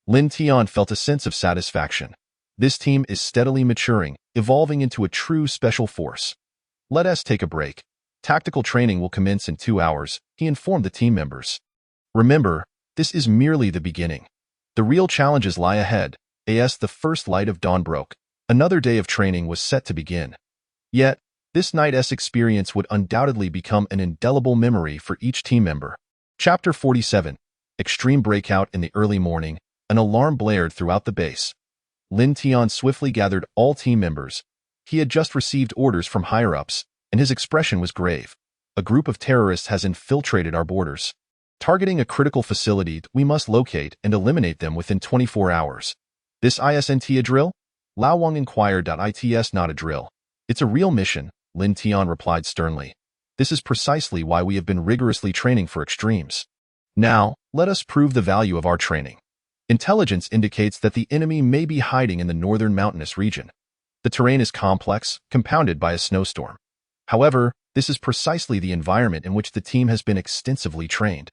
Lin Tian felt a sense of satisfaction. This team is steadily maturing, evolving into a true special force. Let us take a break. Tactical training will commence in 2 hours, he informed the team members. Remember, this is merely the beginning. The real challenges lie ahead. As the first light of dawn broke, another day of training was set to begin. Yet, this night's experience would undoubtedly become an indelible memory for each team member. Chapter 47. Extreme breakout. In the early morning, an alarm blared throughout the base. Lin Tian swiftly gathered all team members. He had just received orders from higher-ups, and his expression was grave. A group of terrorists has infiltrated our borders. Targeting a critical facility, we must locate and eliminate them within 24 hours. This isn't a drill? Lao Wang inquired. It's not a drill. It's a real mission, Lin Tian replied sternly. This is precisely why we have been rigorously training for extremes. Now, let us prove the value of our training. Intelligence indicates that the enemy may be hiding in the northern mountainous region. The terrain is complex, compounded by a snowstorm. However, this is precisely the environment in which the team has been extensively trained.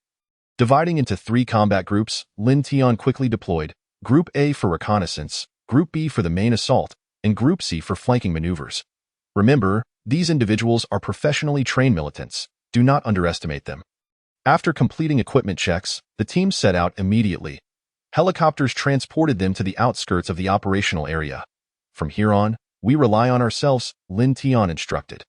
Dividing into 3 combat groups, Lin Tian quickly deployed Group A for reconnaissance, Group B for the main assault, and Group C for flanking maneuvers. Remember, these individuals are professionally trained militants. Do not underestimate them. After completing equipment checks, the team set out immediately. Helicopters transported them to the outskirts of the operational area. From here on, we rely on ourselves, Lin Tian instructed.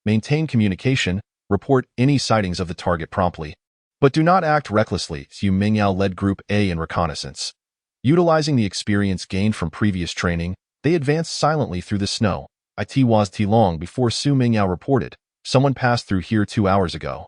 Maintain communication, report any sightings of the target promptly. But do not act recklessly. Xu Mingyao led Group A in reconnaissance. Utilizing the experience gained from previous training, they advanced silently through the snow. It was too long before Xu Mingyao reported, "Someone passed through here 2 hours ago."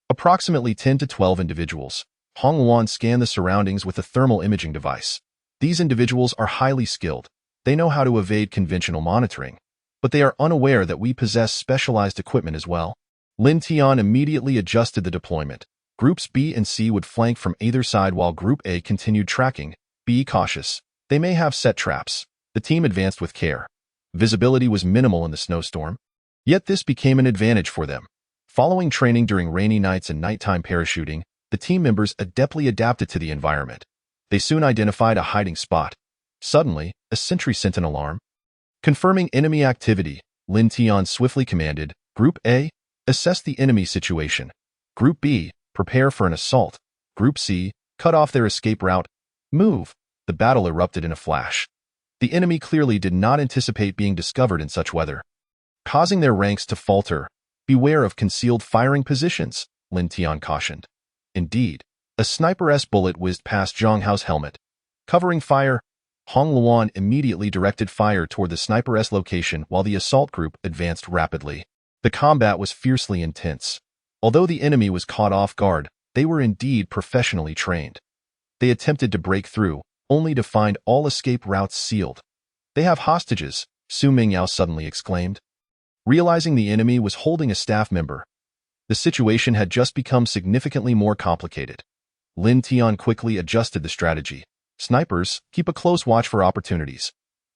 Approximately 10 to 12 individuals. Hong Luan scanned the surroundings with a thermal imaging device. These individuals are highly skilled. They know how to evade conventional monitoring, but they are unaware that we possess specialized equipment as well. Lin Tian immediately adjusted the deployment. Groups B and C would flank from either side while Group A continued tracking. Be cautious. They may have set traps. The team advanced with care. Visibility was minimal in the snowstorm. Yet this became an advantage for them. Following training during rainy nights and nighttime parachuting, the team members adeptly adapted to the environment. They soon identified a hiding spot. Suddenly, a sentry sent an alarm. Confirming enemy activity, Lin Tian swiftly commanded, Group A, assess the enemy situation. Group B, prepare for an assault. Group C, cut off their escape route. Move. The battle erupted in a flash. The enemy clearly did not anticipate being discovered in such weather, causing their ranks to falter. Beware of concealed firing positions, Lin Tian cautioned. Indeed, a sniper-esque bullet whizzed past Zhang Hao's helmet. Covering fire, Hong Luan immediately directed fire toward the sniper-esque location while the assault group advanced rapidly. The combat was fiercely intense. Although the enemy was caught off guard, they were indeed professionally trained. They attempted to break through, only to find all escape routes sealed. "They have hostages," Xu Mingyao suddenly exclaimed. Realizing the enemy was holding a staff member, the situation had just become significantly more complicated. Lin Tian quickly adjusted the strategy. Snipers, keep a close watch for opportunities.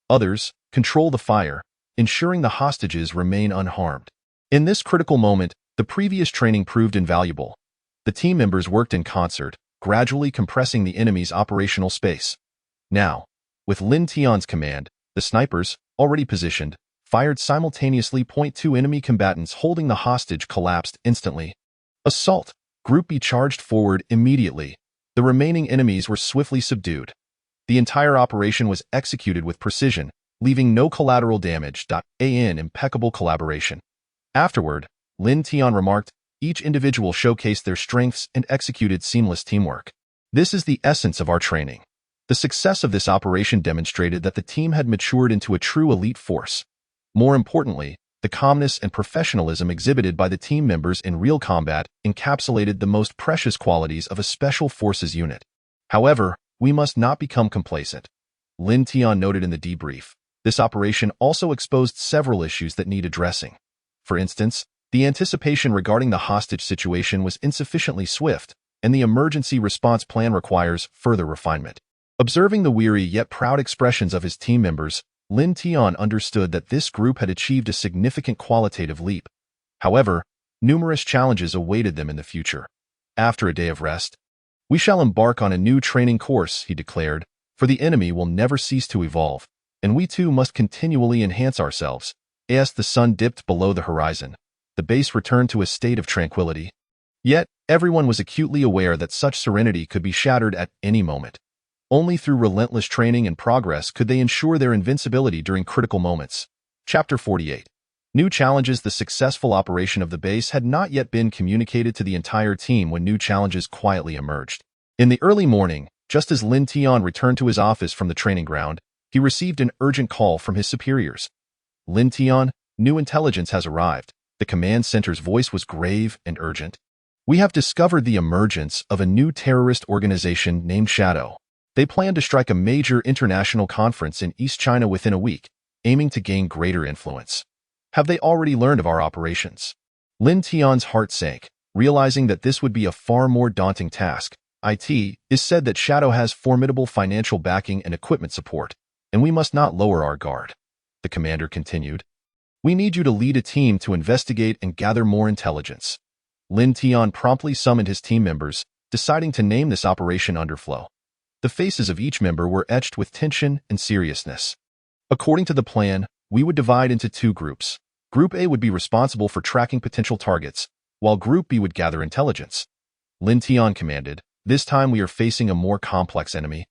Others, control the fire, ensuring the hostages remain unharmed. In this critical moment, the previous training proved invaluable. The team members worked in concert, gradually compressing the enemy's operational space. Now, with Lin Tian's command, the snipers, already positioned, fired simultaneously. 2 enemy combatants holding the hostage collapsed instantly. Assault! Group B charged forward immediately. The remaining enemies were swiftly subdued. The entire operation was executed with precision, leaving no collateral damage. In impeccable collaboration. Afterward, Lin Tian remarked, each individual showcased their strengths and executed seamless teamwork. This is the essence of our training. The success of this operation demonstrated that the team had matured into a true elite force. More importantly, the calmness and professionalism exhibited by the team members in real combat encapsulated the most precious qualities of a special forces unit. However, we must not become complacent. Lin Tian noted in the debrief, this operation also exposed several issues that need addressing. For instance, the anticipation regarding the hostage situation was insufficiently swift, and the emergency response plan requires further refinement. Observing the weary yet proud expressions of his team members, Lin Tian understood that this group had achieved a significant qualitative leap. However, numerous challenges awaited them in the future. After a day of rest, "We shall embark on a new training course," he declared, "for the enemy will never cease to evolve, and we too must continually enhance ourselves." As the sun dipped below the horizon, the base returned to a state of tranquility. Yet, everyone was acutely aware that such serenity could be shattered at any moment. Only through relentless training and progress could they ensure their invincibility during critical moments. Chapter 48. New challenges. The successful operation of the base had not yet been communicated to the entire team when new challenges quietly emerged. In the early morning, just as Lin Tian returned to his office from the training ground, he received an urgent call from his superiors. "Lin Tian, new intelligence has arrived." The command center's voice was grave and urgent. "We have discovered the emergence of a new terrorist organization named Shadow. They plan to strike a major international conference in East China within a week, aiming to gain greater influence. Have they already learned of our operations?" Lin Tian's heart sank, realizing that this would be a far more daunting task. "It is said that Shadow has formidable financial backing and equipment support, and we must not lower our guard," the commander continued. "We need you to lead a team to investigate and gather more intelligence." Lin Tian promptly summoned his team members, deciding to name this operation Underflow. The faces of each member were etched with tension and seriousness. According to the plan, we would divide into 2 groups. Group A would be responsible for tracking potential targets, while Group B would gather intelligence. Lin Tian commanded, "This time we are facing a more complex enemy.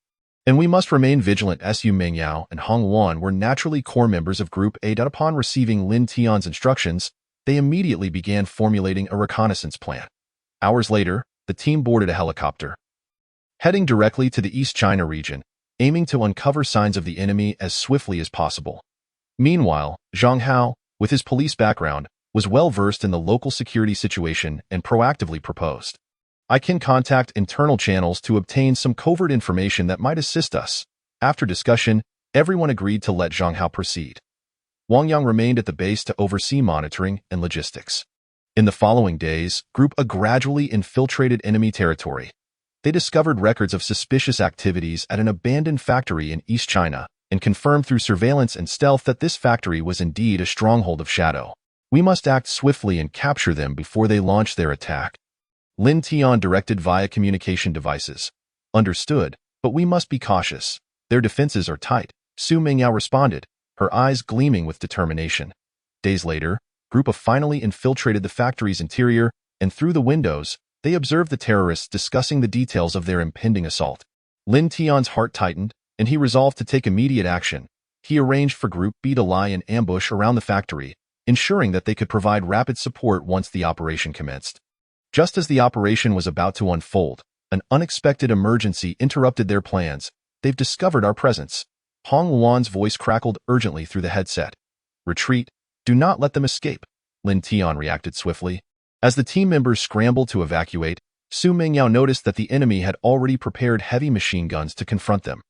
And we must remain vigilant. Su Mengyao and Hong Wan were naturally core members of Group A. Upon receiving Lin Tian's instructions, they immediately began formulating a reconnaissance plan. Hours later, the team boarded a helicopter, heading directly to the East China region, aiming to uncover signs of the enemy as swiftly as possible. Meanwhile, Zhang Hao, with his police background, was well versed in the local security situation and proactively proposed, "I can contact internal channels to obtain some covert information that might assist us." After discussion, everyone agreed to let Zhang Hao proceed. Wang Yang remained at the base to oversee monitoring and logistics. In the following days, Group A gradually infiltrated enemy territory. They discovered records of suspicious activities at an abandoned factory in East China and confirmed through surveillance and stealth that this factory was indeed a stronghold of Shadow. "We must act swiftly and capture them before they launch their attack," Lin Tian directed via communication devices. "Understood, but we must be cautious. Their defenses are tight," Su Mengyao responded, her eyes gleaming with determination. Days later, Group A finally infiltrated the factory's interior, and through the windows, they observed the terrorists discussing the details of their impending assault. Lin Tian's heart tightened, and he resolved to take immediate action. He arranged for Group B to lie in ambush around the factory, ensuring that they could provide rapid support once the operation commenced. Just as the operation was about to unfold, an unexpected emergency interrupted their plans. "They've discovered our presence." Hong Wan's voice crackled urgently through the headset. "Retreat. Do not let them escape," Lin Tian reacted swiftly. As the team members scrambled to evacuate, Su Mengyao noticed that the enemy had already prepared heavy machine guns to confront them.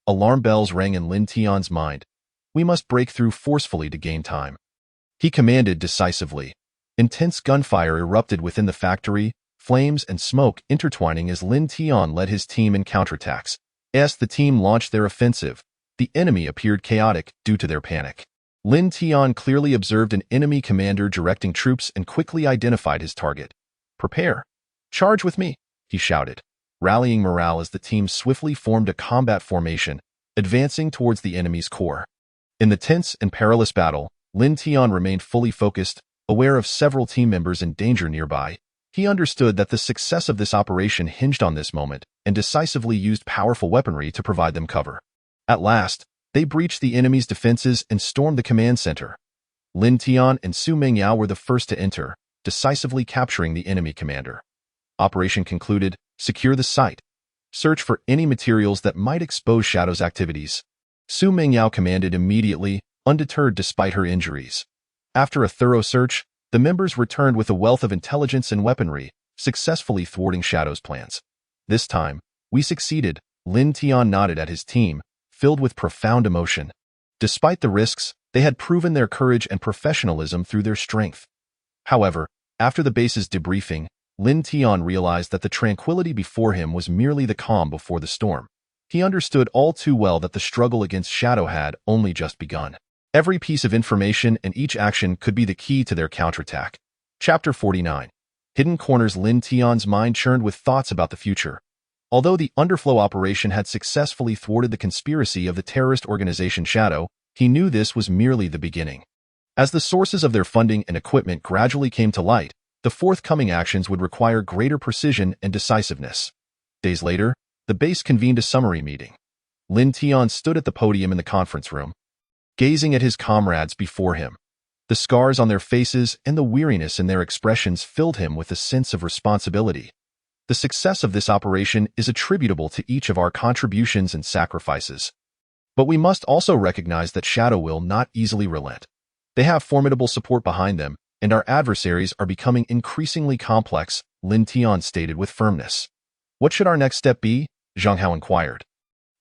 Alarm bells rang in Lin Tian's mind. "We must break through forcefully to gain time," he commanded decisively. Intense gunfire erupted within the factory, flames and smoke intertwining as Lin Tian led his team in counterattacks. As the team launched their offensive, the enemy appeared chaotic due to their panic. Lin Tian clearly observed an enemy commander directing troops and quickly identified his target. "Prepare. Charge with me," he shouted, rallying morale as the team swiftly formed a combat formation, advancing towards the enemy's core. In the tense and perilous battle, Lin Tian remained fully focused, aware of several team members in danger nearby. He understood that the success of this operation hinged on this moment and decisively used powerful weaponry to provide them cover. At last, they breached the enemy's defenses and stormed the command center. Lin Tian and Su Mengyao were the first to enter, decisively capturing the enemy commander. Operation concluded. Secure the site. Search for any materials that might expose Shadow's activities. Su Mengyao commanded immediately, undeterred despite her injuries. After a thorough search, the members returned with a wealth of intelligence and weaponry, successfully thwarting Shadow's plans. "This time, we succeeded," Lin Tian nodded at his team, filled with profound emotion. Despite the risks, they had proven their courage and professionalism through their strength. However, after the base's debriefing, Lin Tian realized that the tranquility before him was merely the calm before the storm. He understood all too well that the struggle against Shadow had only just begun. Every piece of information and each action could be the key to their counterattack. Chapter 49. Hidden Corners. Lin Tian's mind churned with thoughts about the future. Although the underflow operation had successfully thwarted the conspiracy of the terrorist organization Shadow, he knew this was merely the beginning. As the sources of their funding and equipment gradually came to light, the forthcoming actions would require greater precision and decisiveness. Days later, the base convened a summary meeting. Lin Tian stood at the podium in the conference room, gazing at his comrades before him. The scars on their faces and the weariness in their expressions filled him with a sense of responsibility. The success of this operation is attributable to each of our contributions and sacrifices. But we must also recognize that Shadow will not easily relent. They have formidable support behind them, and our adversaries are becoming increasingly complex, Lin Tian stated with firmness. "What should our next step be?" Zhang Hao inquired.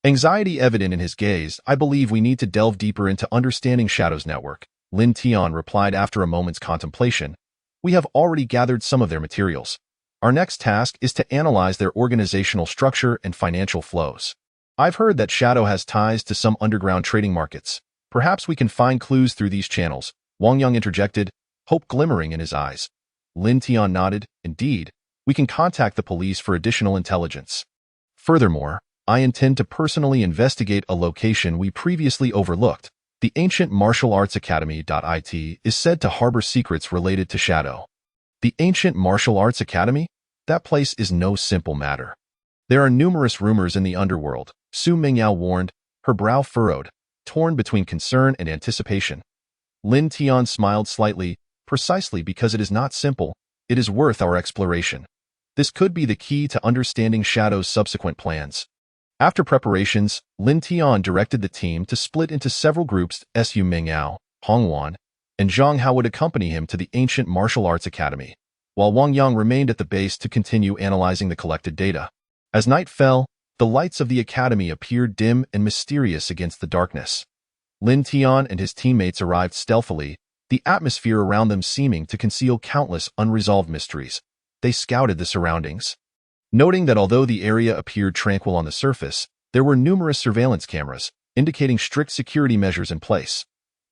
Anxiety evident in his gaze. "I believe we need to delve deeper into understanding Shadow's network," Lin Tian replied after a moment's contemplation. "We have already gathered some of their materials. Our next task is to analyze their organizational structure and financial flows. I've heard that Shadow has ties to some underground trading markets. Perhaps we can find clues through these channels," Wang Yang interjected, hope glimmering in his eyes. Lin Tian nodded. "Indeed, we can contact the police for additional intelligence. Furthermore, I intend to personally investigate a location we previously overlooked. The Ancient Martial Arts Academy.it is said to harbor secrets related to Shadow." "The Ancient Martial Arts Academy? That place is no simple matter." There are numerous rumors in the underworld, Su Mingyao warned, her brow furrowed, torn between concern and anticipation. Lin Tian smiled slightly, precisely because it is not simple, it is worth our exploration. This could be the key to understanding Shadow's subsequent plans. After preparations, Lin Tian directed the team to split into several groups. Su Mingyao, Hong Wan, and Zhang Hao would accompany him to the ancient martial arts academy, while Wang Yang remained at the base to continue analyzing the collected data. As night fell, the lights of the academy appeared dim and mysterious against the darkness. Lin Tian and his teammates arrived stealthily, the atmosphere around them seeming to conceal countless unresolved mysteries. They scouted the surroundings, noting that although the area appeared tranquil on the surface, there were numerous surveillance cameras, indicating strict security measures in place.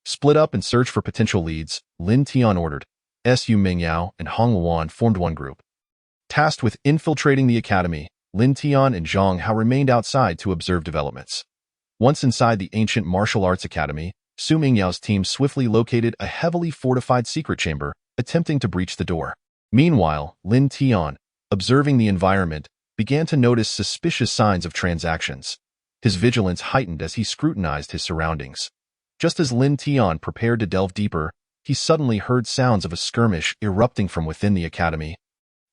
Split up and search for potential leads, Lin Tian ordered. Su Mingyao and Hong Wan formed one group. Tasked with infiltrating the academy, Lin Tian and Zhang Hao remained outside to observe developments. Once inside the ancient martial arts academy, Su Mingyao's team swiftly located a heavily fortified secret chamber, attempting to breach the door. Meanwhile, Lin Tian, observing the environment, began to notice suspicious signs of transactions. His vigilance heightened as he scrutinized his surroundings. Just as Lin Tian prepared to delve deeper, he suddenly heard sounds of a skirmish erupting from within the academy.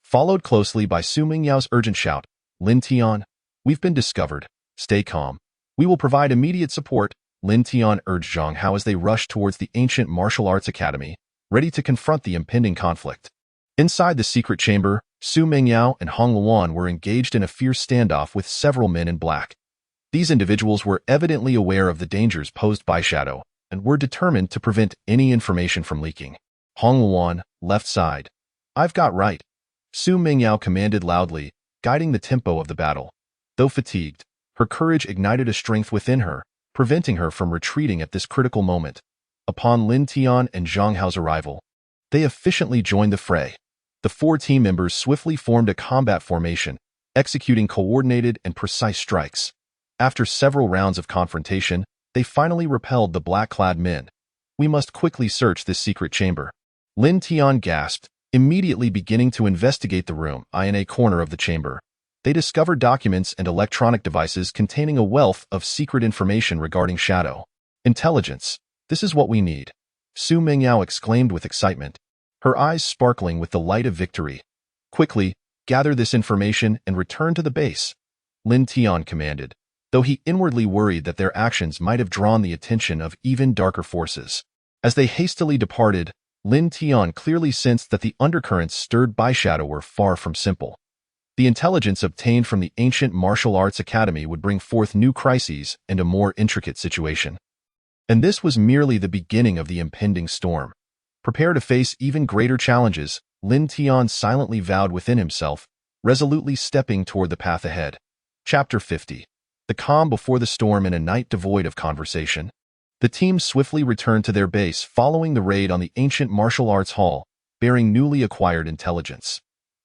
Followed closely by Su Mingyao's urgent shout, "Lin Tian, we've been discovered. Stay calm. We will provide immediate support," Lin Tian urged Zhang Hao as they rushed towards the ancient martial arts academy, ready to confront the impending conflict. Inside the secret chamber, Su Mingyao and Hong Luan were engaged in a fierce standoff with several men in black. These individuals were evidently aware of the dangers posed by Shadow and were determined to prevent any information from leaking. Hong Luan, left side. "I've got right," Su Mingyao commanded loudly, guiding the tempo of the battle. Though fatigued, her courage ignited a strength within her, preventing her from retreating at this critical moment. Upon Lin Tian and Zhang Hao's arrival, they efficiently joined the fray. The four team members swiftly formed a combat formation, executing coordinated and precise strikes. After several rounds of confrontation, they finally repelled the black-clad men. "We must quickly search this secret chamber," Lin Tian gasped, immediately beginning to investigate the room. In a corner of the chamber, they discovered documents and electronic devices containing a wealth of secret information regarding Shadow. "Intelligence. This is what we need," Su Mingyao exclaimed with excitement, her eyes sparkling with the light of victory. "Quickly, gather this information and return to the base," Lin Tian commanded, though he inwardly worried that their actions might have drawn the attention of even darker forces. As they hastily departed, Lin Tian clearly sensed that the undercurrents stirred by Shadow were far from simple. The intelligence obtained from the ancient martial arts academy would bring forth new crises and a more intricate situation. And this was merely the beginning of the impending storm. Prepare to face even greater challenges, Lin Tian silently vowed within himself, resolutely stepping toward the path ahead. Chapter 50. The calm before the storm in a night devoid of conversation. The team swiftly returned to their base following the raid on the ancient martial arts hall, bearing newly acquired intelligence.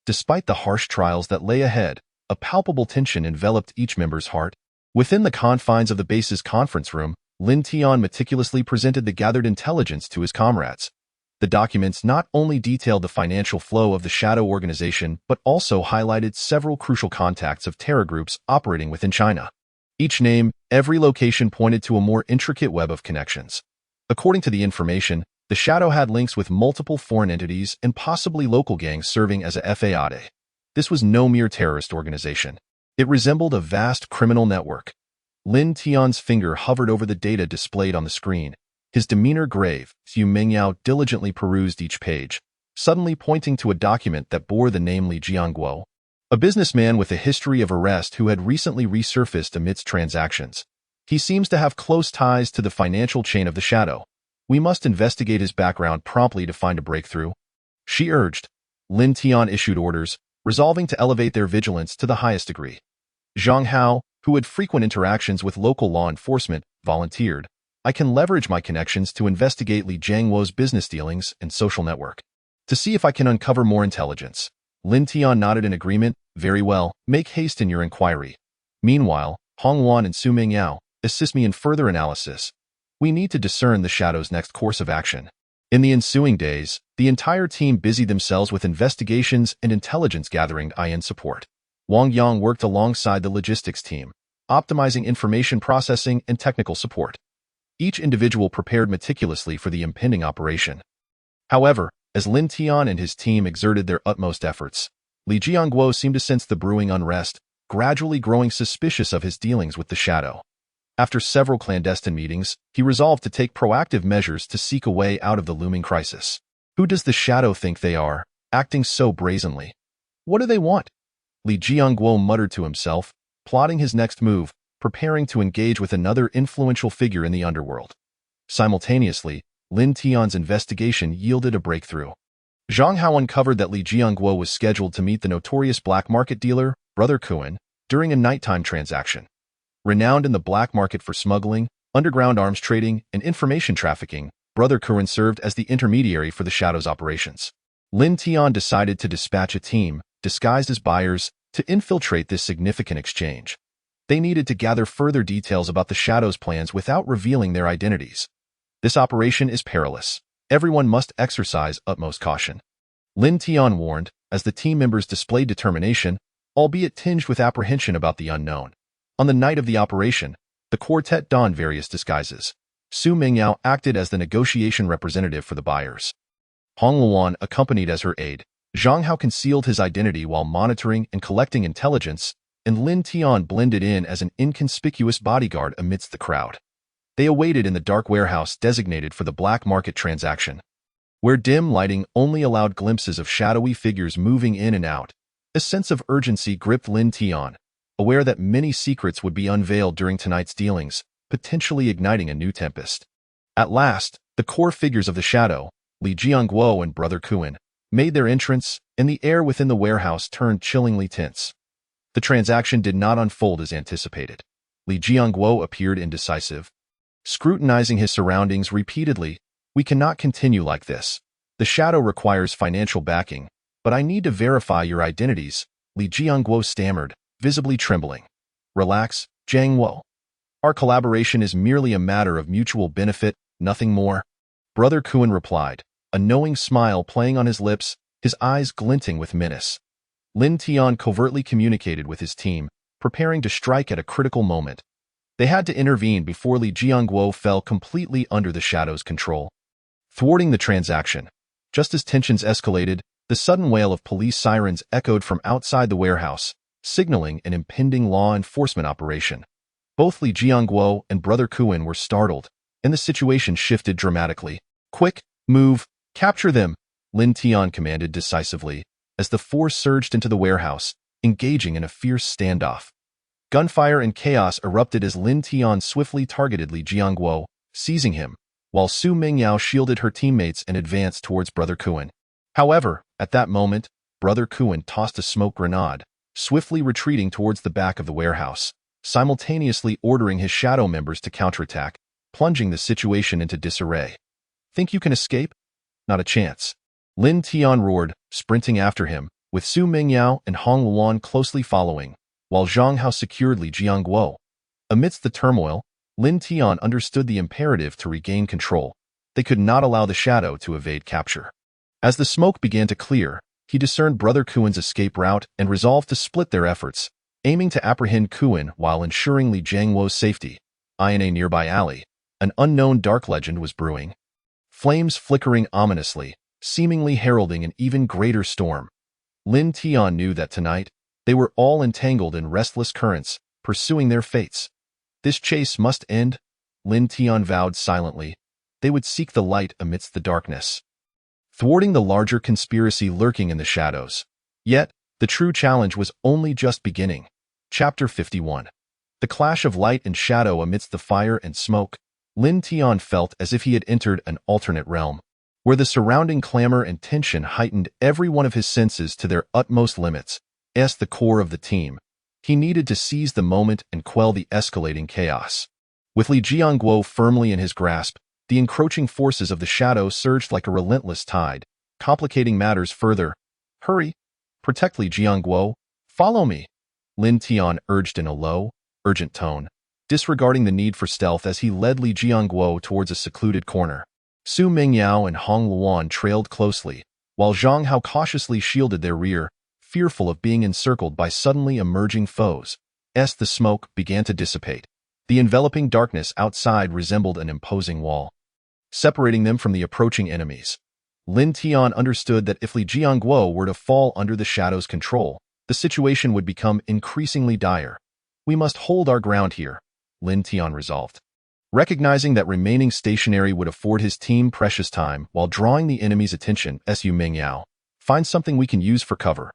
Despite the harsh trials that lay ahead, a palpable tension enveloped each member's heart. Within the confines of the base's conference room, Lin Tian meticulously presented the gathered intelligence to his comrades. The documents not only detailed the financial flow of the Shadow organization, but also highlighted several crucial contacts of terror groups operating within China. Each name, every location pointed to a more intricate web of connections. According to the information, the Shadow had links with multiple foreign entities and possibly local gangs serving as a FAIDE. This was no mere terrorist organization. It resembled a vast criminal network. Lin Tian's finger hovered over the data displayed on the screen. His demeanor grave, Su Mingyao diligently perused each page, suddenly pointing to a document that bore the name Li Jianguo, a businessman with a history of arrest who had recently resurfaced amidst transactions. He seems to have close ties to the financial chain of the Shadow. We must investigate his background promptly to find a breakthrough, she urged. Lin Tian issued orders, resolving to elevate their vigilance to the highest degree. Zhang Hao, who had frequent interactions with local law enforcement, volunteered. "I can leverage my connections to investigate Li Jianguo's business dealings and social network, to see if I can uncover more intelligence." Lin Tian nodded in agreement. "Very well, make haste in your inquiry. Meanwhile, Hong Wan and Su Mingyao, assist me in further analysis. We need to discern the Shadow's next course of action." In the ensuing days, the entire team busied themselves with investigations and intelligence gathering in support. Wang Yang worked alongside the logistics team, optimizing information processing and technical support. Each individual prepared meticulously for the impending operation. However, as Lin Tian and his team exerted their utmost efforts, Li Jianguo seemed to sense the brewing unrest, gradually growing suspicious of his dealings with the Shadow. After several clandestine meetings, he resolved to take proactive measures to seek a way out of the looming crisis. Who does the Shadow think they are, acting so brazenly? What do they want? Li Jianguo muttered to himself, plotting his next move, preparing to engage with another influential figure in the underworld. Simultaneously, Lin Tian's investigation yielded a breakthrough. Zhang Hao uncovered that Li Jianguo was scheduled to meet the notorious black market dealer, Brother Kuan, during a nighttime transaction. Renowned in the black market for smuggling, underground arms trading, and information trafficking, Brother Kuan served as the intermediary for the Shadow's operations. Lin Tian decided to dispatch a team, disguised as buyers, to infiltrate this significant exchange. They needed to gather further details about the Shadow's plans without revealing their identities. This operation is perilous. Everyone must exercise utmost caution. Lin Tian warned, as the team members displayed determination, albeit tinged with apprehension about the unknown. On the night of the operation, the quartet donned various disguises. Su Mingyao acted as the negotiation representative for the buyers. Hong Luan accompanied as her aide. Zhang Hao concealed his identity while monitoring and collecting intelligence, and Lin Tian blended in as an inconspicuous bodyguard amidst the crowd. They awaited in the dark warehouse designated for the black market transaction, where dim lighting only allowed glimpses of shadowy figures moving in and out. A sense of urgency gripped Lin Tian, aware that many secrets would be unveiled during tonight's dealings, potentially igniting a new tempest. At last, the core figures of the Shadow, Li Jianguo and Brother Kuan, made their entrance, and the air within the warehouse turned chillingly tense. The transaction did not unfold as anticipated. Li Jianguo appeared indecisive, scrutinizing his surroundings repeatedly. "We cannot continue like this. The Shadow requires financial backing, but I need to verify your identities," Li Jianguo stammered, visibly trembling. "Relax, Zhang Wo. Our collaboration is merely a matter of mutual benefit, nothing more," Brother Kuan replied, a knowing smile playing on his lips, his eyes glinting with menace. Lin Tian covertly communicated with his team, preparing to strike at a critical moment. They had to intervene before Li Jianguo fell completely under the Shadow's control. Thwarting the transaction. Just as tensions escalated, the sudden wail of police sirens echoed from outside the warehouse, signaling an impending law enforcement operation. Both Li Jianguo and Brother Kuan were startled, and the situation shifted dramatically. "Quick, move, capture them," Lin Tian commanded decisively, as the force surged into the warehouse, engaging in a fierce standoff. Gunfire and chaos erupted as Lin Tian swiftly targeted Li Jianguo, seizing him, while Su Mingyao shielded her teammates and advanced towards Brother Kuan. However, at that moment, Brother Kuan tossed a smoke grenade, swiftly retreating towards the back of the warehouse, simultaneously ordering his Shadow members to counterattack, plunging the situation into disarray. "Think you can escape? Not a chance," Lin Tian roared, sprinting after him, with Su Mingyao and Hong Luan closely following, while Zhang Hao secured Li Jianguo. Amidst the turmoil, Lin Tian understood the imperative to regain control. They could not allow the Shadow to evade capture. As the smoke began to clear, he discerned Brother Kuan's escape route and resolved to split their efforts, aiming to apprehend Kuan while ensuring Li Jianguo's safety. In a nearby alley, an unknown dark legend was brewing. Flames flickering ominously, seemingly heralding an even greater storm. Lin Tian knew that tonight, they were all entangled in restless currents, pursuing their fates. This chase must end, Lin Tian vowed silently. They would seek the light amidst the darkness, thwarting the larger conspiracy lurking in the shadows. Yet, the true challenge was only just beginning. Chapter 51. The clash of light and shadow amidst the fire and smoke. Lin Tian felt as if he had entered an alternate realm, where the surrounding clamor and tension heightened every one of his senses to their utmost limits. As the core of the team, he needed to seize the moment and quell the escalating chaos. With Li Jianguo firmly in his grasp, the encroaching forces of the Shadow surged like a relentless tide, complicating matters further. "Hurry! Protect Li Jianguo! Follow me!" Lin Tian urged in a low, urgent tone, disregarding the need for stealth as he led Li Jianguo towards a secluded corner. Su Mingyao and Hong Luan trailed closely, while Zhang Hao cautiously shielded their rear, fearful of being encircled by suddenly emerging foes. As the smoke began to dissipate, the enveloping darkness outside resembled an imposing wall, separating them from the approaching enemies. Lin Tian understood that if Li Jiangguo were to fall under the Shadow's control, the situation would become increasingly dire. We must hold our ground here, Lin Tian resolved. Recognizing that remaining stationary would afford his team precious time while drawing the enemy's attention, Su Mingyao, find something we can use for cover.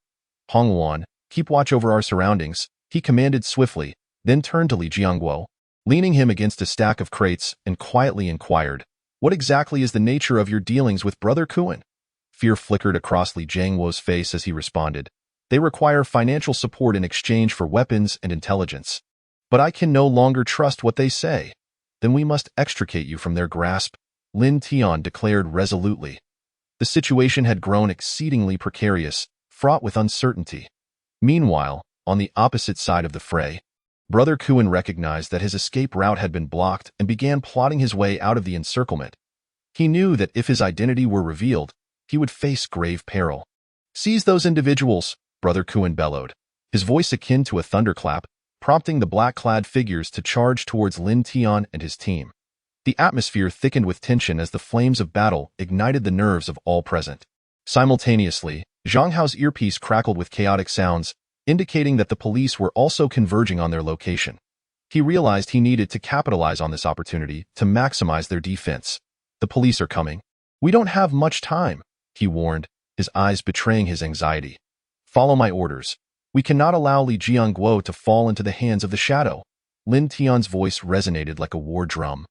Hong Wan, keep watch over our surroundings, he commanded swiftly, then turned to Li Jiangguo, leaning him against a stack of crates, and quietly inquired, "What exactly is the nature of your dealings with Brother Kuan?" Fear flickered across Li Jiangguo's face as he responded, "They require financial support in exchange for weapons and intelligence. But I can no longer trust what they say. Then we must extricate you from their grasp," Lin Tian declared resolutely. The situation had grown exceedingly precarious, fraught with uncertainty. Meanwhile, on the opposite side of the fray, Brother Kuan recognized that his escape route had been blocked and began plotting his way out of the encirclement. He knew that if his identity were revealed, he would face grave peril. "Seize those individuals," Brother Kuan bellowed, his voice akin to a thunderclap, prompting the black-clad figures to charge towards Lin Tian and his team. The atmosphere thickened with tension as the flames of battle ignited the nerves of all present. Simultaneously, Zhang Hao's earpiece crackled with chaotic sounds, indicating that the police were also converging on their location. He realized he needed to capitalize on this opportunity to maximize their defense. "The police are coming. We don't have much time," he warned, his eyes betraying his anxiety. "Follow my orders. We cannot allow Li Jiangguo to fall into the hands of the Shadow." Lin Tian's voice resonated like a war drum,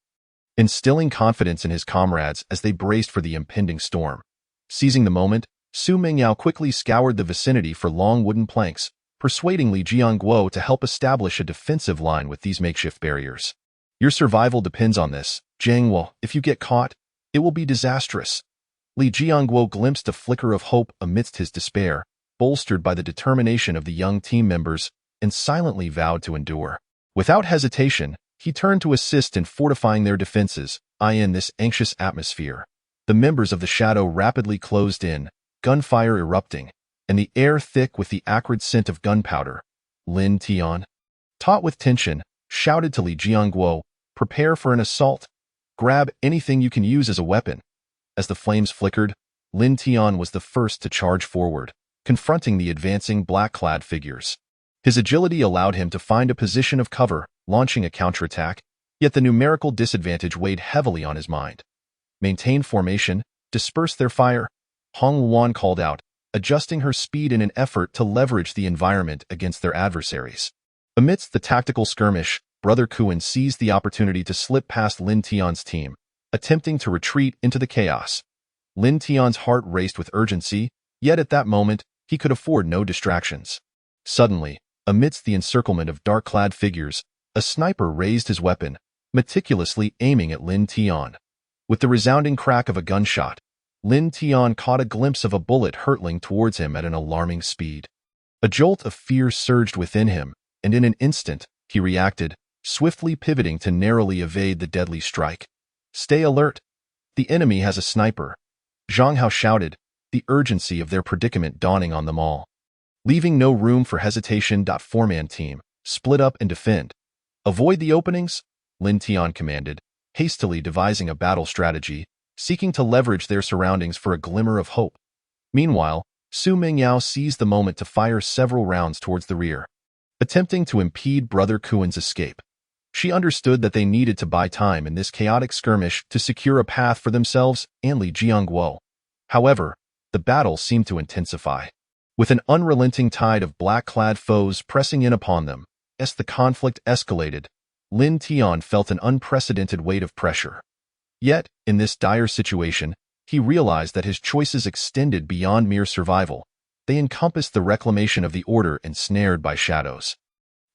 instilling confidence in his comrades as they braced for the impending storm. Seizing the moment, Su Mingyao quickly scoured the vicinity for long wooden planks, persuading Li Jiangguo to help establish a defensive line with these makeshift barriers. "Your survival depends on this, Jiangguo. If you get caught, it will be disastrous." Li Jiangguo glimpsed a flicker of hope amidst his despair, bolstered by the determination of the young team members, and silently vowed to endure. Without hesitation, he turned to assist in fortifying their defenses. In this anxious atmosphere, the members of the Shadow rapidly closed in, gunfire erupting, and the air thick with the acrid scent of gunpowder. Lin Tian, taut with tension, shouted to Li Jiangguo, "Prepare for an assault. Grab anything you can use as a weapon." As the flames flickered, Lin Tian was the first to charge forward, confronting the advancing black-clad figures. His agility allowed him to find a position of cover, launching a counterattack, yet the numerical disadvantage weighed heavily on his mind. "Maintain formation, disperse their fire," Hong Wan called out, adjusting her speed in an effort to leverage the environment against their adversaries. Amidst the tactical skirmish, Brother Kuan seized the opportunity to slip past Lin Tian's team, attempting to retreat into the chaos. Lin Tian's heart raced with urgency, yet at that moment, he could afford no distractions. Suddenly, amidst the encirclement of dark-clad figures, a sniper raised his weapon, meticulously aiming at Lin Tian. With the resounding crack of a gunshot, Lin Tian caught a glimpse of a bullet hurtling towards him at an alarming speed. A jolt of fear surged within him, and in an instant, he reacted, swiftly pivoting to narrowly evade the deadly strike. "Stay alert. The enemy has a sniper," Zhang Hao shouted, the urgency of their predicament dawning on them all. Leaving no room for hesitation. Four-man team, split up and defend. "Avoid the openings," Lin Tian commanded, hastily devising a battle strategy, seeking to leverage their surroundings for a glimmer of hope. Meanwhile, Su Mingyao seized the moment to fire several rounds towards the rear, attempting to impede Brother Kuan's escape. She understood that they needed to buy time in this chaotic skirmish to secure a path for themselves and Li Jiangguo. However, the battle seemed to intensify, with an unrelenting tide of black-clad foes pressing in upon them. As the conflict escalated, Lin Tian felt an unprecedented weight of pressure. Yet, in this dire situation, he realized that his choices extended beyond mere survival. They encompassed the reclamation of the order ensnared by shadows.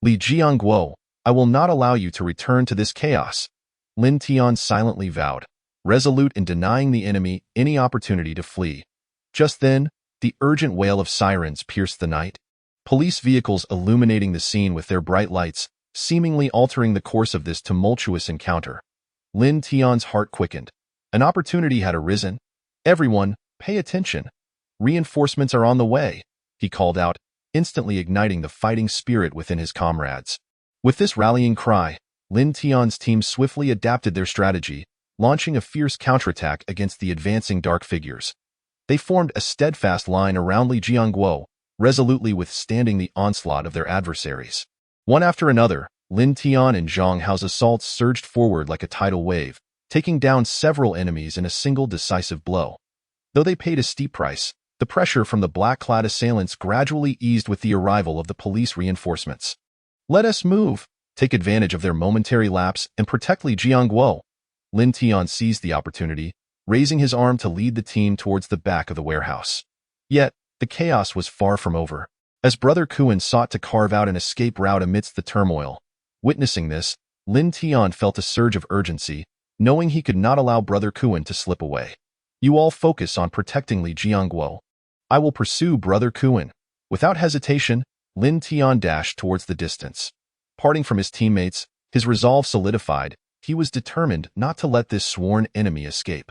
"Li Jiangguo, I will not allow you to return to this chaos," Lin Tian silently vowed, resolute in denying the enemy any opportunity to flee. Just then, the urgent wail of sirens pierced the night, police vehicles illuminating the scene with their bright lights, seemingly altering the course of this tumultuous encounter. Lin Tian's heart quickened. An opportunity had arisen. "Everyone, pay attention. Reinforcements are on the way." he called out, instantly igniting the fighting spirit within his comrades. With this rallying cry, Lin Tian's team swiftly adapted their strategy, launching a fierce counterattack against the advancing dark figures. They formed a steadfast line around Li Jiangguo, resolutely withstanding the onslaught of their adversaries. One after another, Lin Tian and Zhang Hao's assaults surged forward like a tidal wave, taking down several enemies in a single decisive blow. Though they paid a steep price, the pressure from the black-clad assailants gradually eased with the arrival of the police reinforcements. "Let us move, take advantage of their momentary lapse, and protect Li Jiangguo." Lin Tian seized the opportunity, raising his arm to lead the team towards the back of the warehouse. Yet, the chaos was far from over. As Brother Kuan sought to carve out an escape route amidst the turmoil, witnessing this, Lin Tian felt a surge of urgency, knowing he could not allow Brother Kuan to slip away. "You all focus on protecting Li Jiangguo. I will pursue Brother Kuan." Without hesitation, Lin Tian dashed towards the distance. Parting from his teammates, his resolve solidified. He was determined not to let this sworn enemy escape.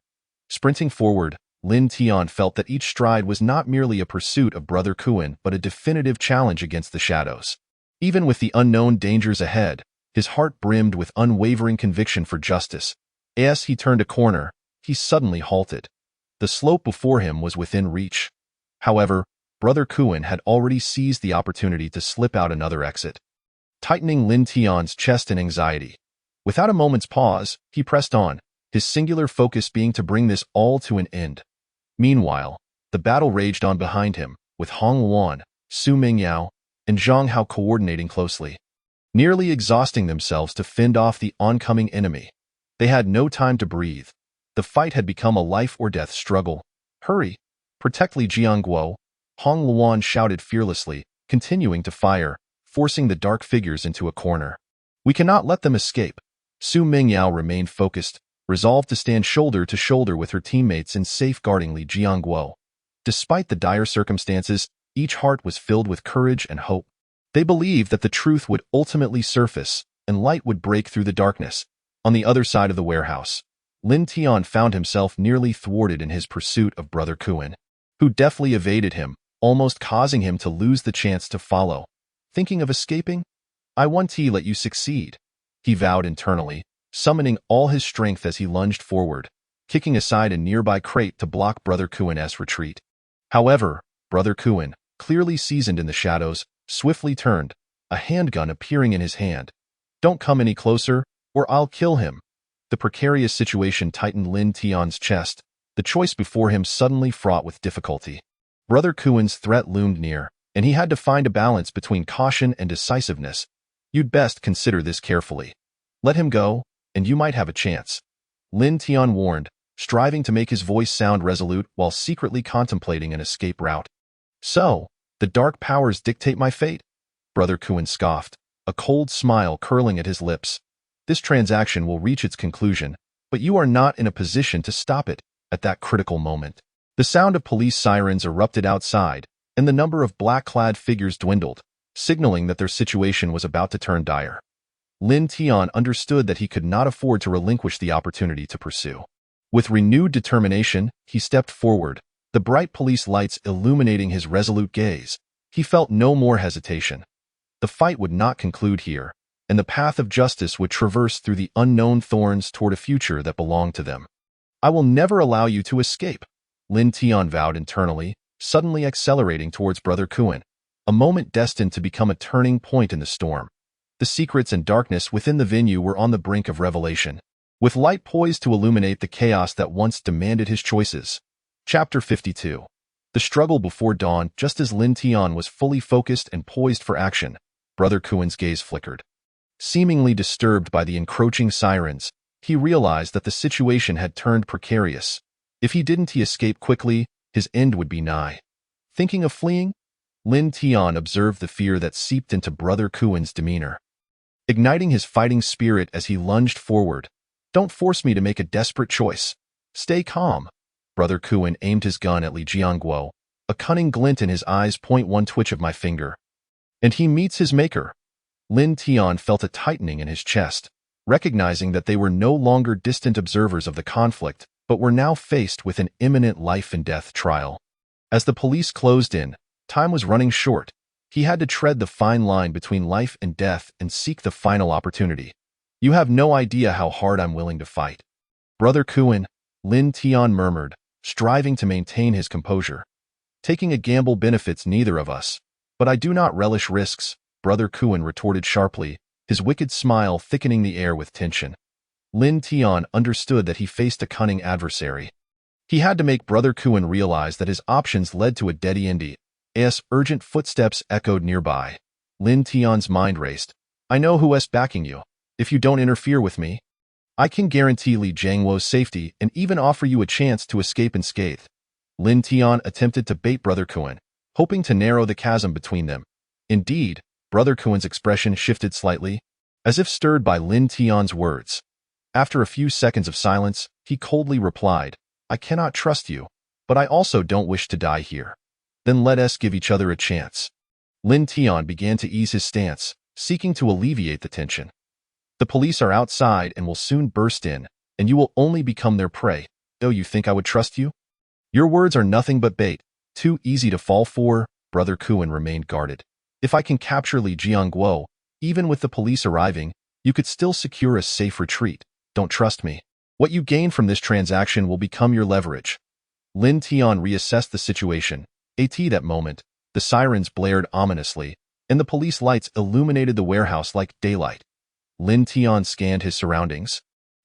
Sprinting forward, Lin Tian felt that each stride was not merely a pursuit of Brother Kuan but a definitive challenge against the shadows. Even with the unknown dangers ahead, his heart brimmed with unwavering conviction for justice. As he turned a corner, he suddenly halted. The slope before him was within reach. However, Brother Kuan had already seized the opportunity to slip out another exit. Tightening Lin Tian's chest in anxiety, without a moment's pause, he pressed on, his singular focus being to bring this all to an end. Meanwhile, the battle raged on behind him, with Hong Luan, Su Mingyao, and Zhang Hao coordinating closely, nearly exhausting themselves to fend off the oncoming enemy. They had no time to breathe. The fight had become a life-or-death struggle. "Hurry! Protect Li Jiangguo!" Hong Luan shouted fearlessly, continuing to fire, forcing the dark figures into a corner. "We cannot let them escape." Su Mingyao remained focused, resolved to stand shoulder to shoulder with her teammates in safeguarding Li Jiangguo. Despite the dire circumstances, each heart was filled with courage and hope. They believed that the truth would ultimately surface, and light would break through the darkness. On the other side of the warehouse, Lin Tian found himself nearly thwarted in his pursuit of Brother Kuan, who deftly evaded him, almost causing him to lose the chance to follow. "Thinking of escaping? I won't let you succeed," he vowed internally, summoning all his strength as he lunged forward, kicking aside a nearby crate to block Brother Kuan's retreat. However, Brother Kuan, clearly seasoned in the shadows, swiftly turned, a handgun appearing in his hand. "Don't come any closer, or I'll kill him." The precarious situation tightened Lin Tian's chest, the choice before him suddenly fraught with difficulty. Brother Kuan's threat loomed near, and he had to find a balance between caution and decisiveness. "You'd best consider this carefully. Let him go, and you might have a chance," Lin Tian warned, striving to make his voice sound resolute while secretly contemplating an escape route. "So, the dark powers dictate my fate?" Brother Kuan scoffed, a cold smile curling at his lips. "This transaction will reach its conclusion, but you are not in a position to stop it." At that critical moment, the sound of police sirens erupted outside, and the number of black-clad figures dwindled, signaling that their situation was about to turn dire. Lin Tian understood that he could not afford to relinquish the opportunity to pursue. With renewed determination, he stepped forward, the bright police lights illuminating his resolute gaze. He felt no more hesitation. The fight would not conclude here, and the path of justice would traverse through the unknown thorns toward a future that belonged to them. "I will never allow you to escape," Lin Tian vowed internally, suddenly accelerating towards Brother Kuan, a moment destined to become a turning point in the storm. The secrets and darkness within the venue were on the brink of revelation, with light poised to illuminate the chaos that once demanded his choices. Chapter 52. The struggle before dawn. Just as Lin Tian was fully focused and poised for action, Brother Kuan's gaze flickered. Seemingly disturbed by the encroaching sirens, he realized that the situation had turned precarious. If he didn't escape quickly, his end would be nigh. Thinking of fleeing? Lin Tian observed the fear that seeped into Brother Kuan's demeanor, igniting his fighting spirit as he lunged forward. "Don't force me to make a desperate choice. Stay calm." Brother Kuan aimed his gun at Li Jiangguo, a cunning glint in his eyes. "One twitch of my finger, and he meets his maker." Lin Tian felt a tightening in his chest, recognizing that they were no longer distant observers of the conflict, but were now faced with an imminent life-and-death trial. As the police closed in, Time was running short. He had to tread the fine line between life and death and seek the final opportunity. You have no idea how hard I'm willing to fight. Brother Kuen, Lin Tian murmured, striving to maintain his composure. Taking a gamble benefits neither of us. But I do not relish risks, Brother Kuen retorted sharply, his wicked smile thickening the air with tension. Lin Tian understood that he faced a cunning adversary. He had to make Brother Kuen realize that his options led to a dead end. As urgent footsteps echoed nearby. Lin Tian's mind raced. I know who is backing you. If you don't interfere with me, I can guarantee Li Jiangwo's safety and even offer you a chance to escape unscathed. Lin Tian attempted to bait Brother Kuen, hoping to narrow the chasm between them. Indeed, Brother Kuen's expression shifted slightly, as if stirred by Lin Tian's words. After a few seconds of silence, he coldly replied, I cannot trust you, but I also don't wish to die here. Then let us give each other a chance. Lin Tian began to ease his stance, seeking to alleviate the tension. The police are outside and will soon burst in, and you will only become their prey. Oh, you think I would trust you? Your words are nothing but bait, too easy to fall for. Brother Kuen remained guarded. If I can capture Li Jiangwo, even with the police arriving, you could still secure a safe retreat. Don't trust me. What you gain from this transaction will become your leverage. Lin Tian reassessed the situation. At that moment, the sirens blared ominously, and the police lights illuminated the warehouse like daylight. Lin Tian scanned his surroundings,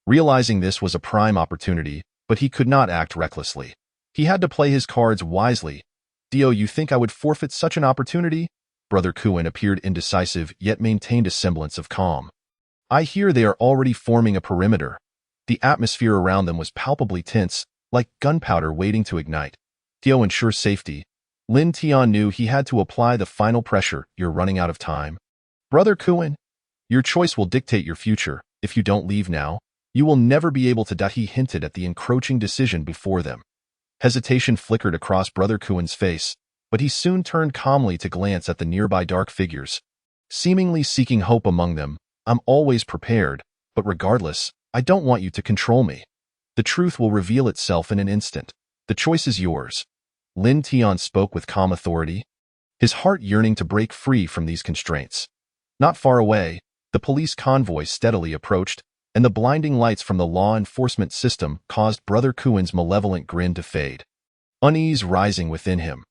realizing this was a prime opportunity, but he could not act recklessly. He had to play his cards wisely. Dio, you think I would forfeit such an opportunity? Brother Kuen appeared indecisive, yet maintained a semblance of calm. I hear they are already forming a perimeter. The atmosphere around them was palpably tense, like gunpowder waiting to ignite. Dio ensures safety. Lin Tian knew he had to apply the final pressure. You're running out of time. Brother Kuen, your choice will dictate your future. If you don't leave now, you will never be able to die. He hinted at the encroaching decision before them. Hesitation flickered across Brother Kuen's face, but he soon turned calmly to glance at the nearby dark figures, seemingly seeking hope among them. I'm always prepared, but regardless, I don't want you to control me. The truth will reveal itself in an instant. The choice is yours. Lin Tian spoke with calm authority, his heart yearning to break free from these constraints. Not far away, the police convoy steadily approached, and the blinding lights from the law enforcement system caused Brother Kuen's malevolent grin to fade, unease rising within him.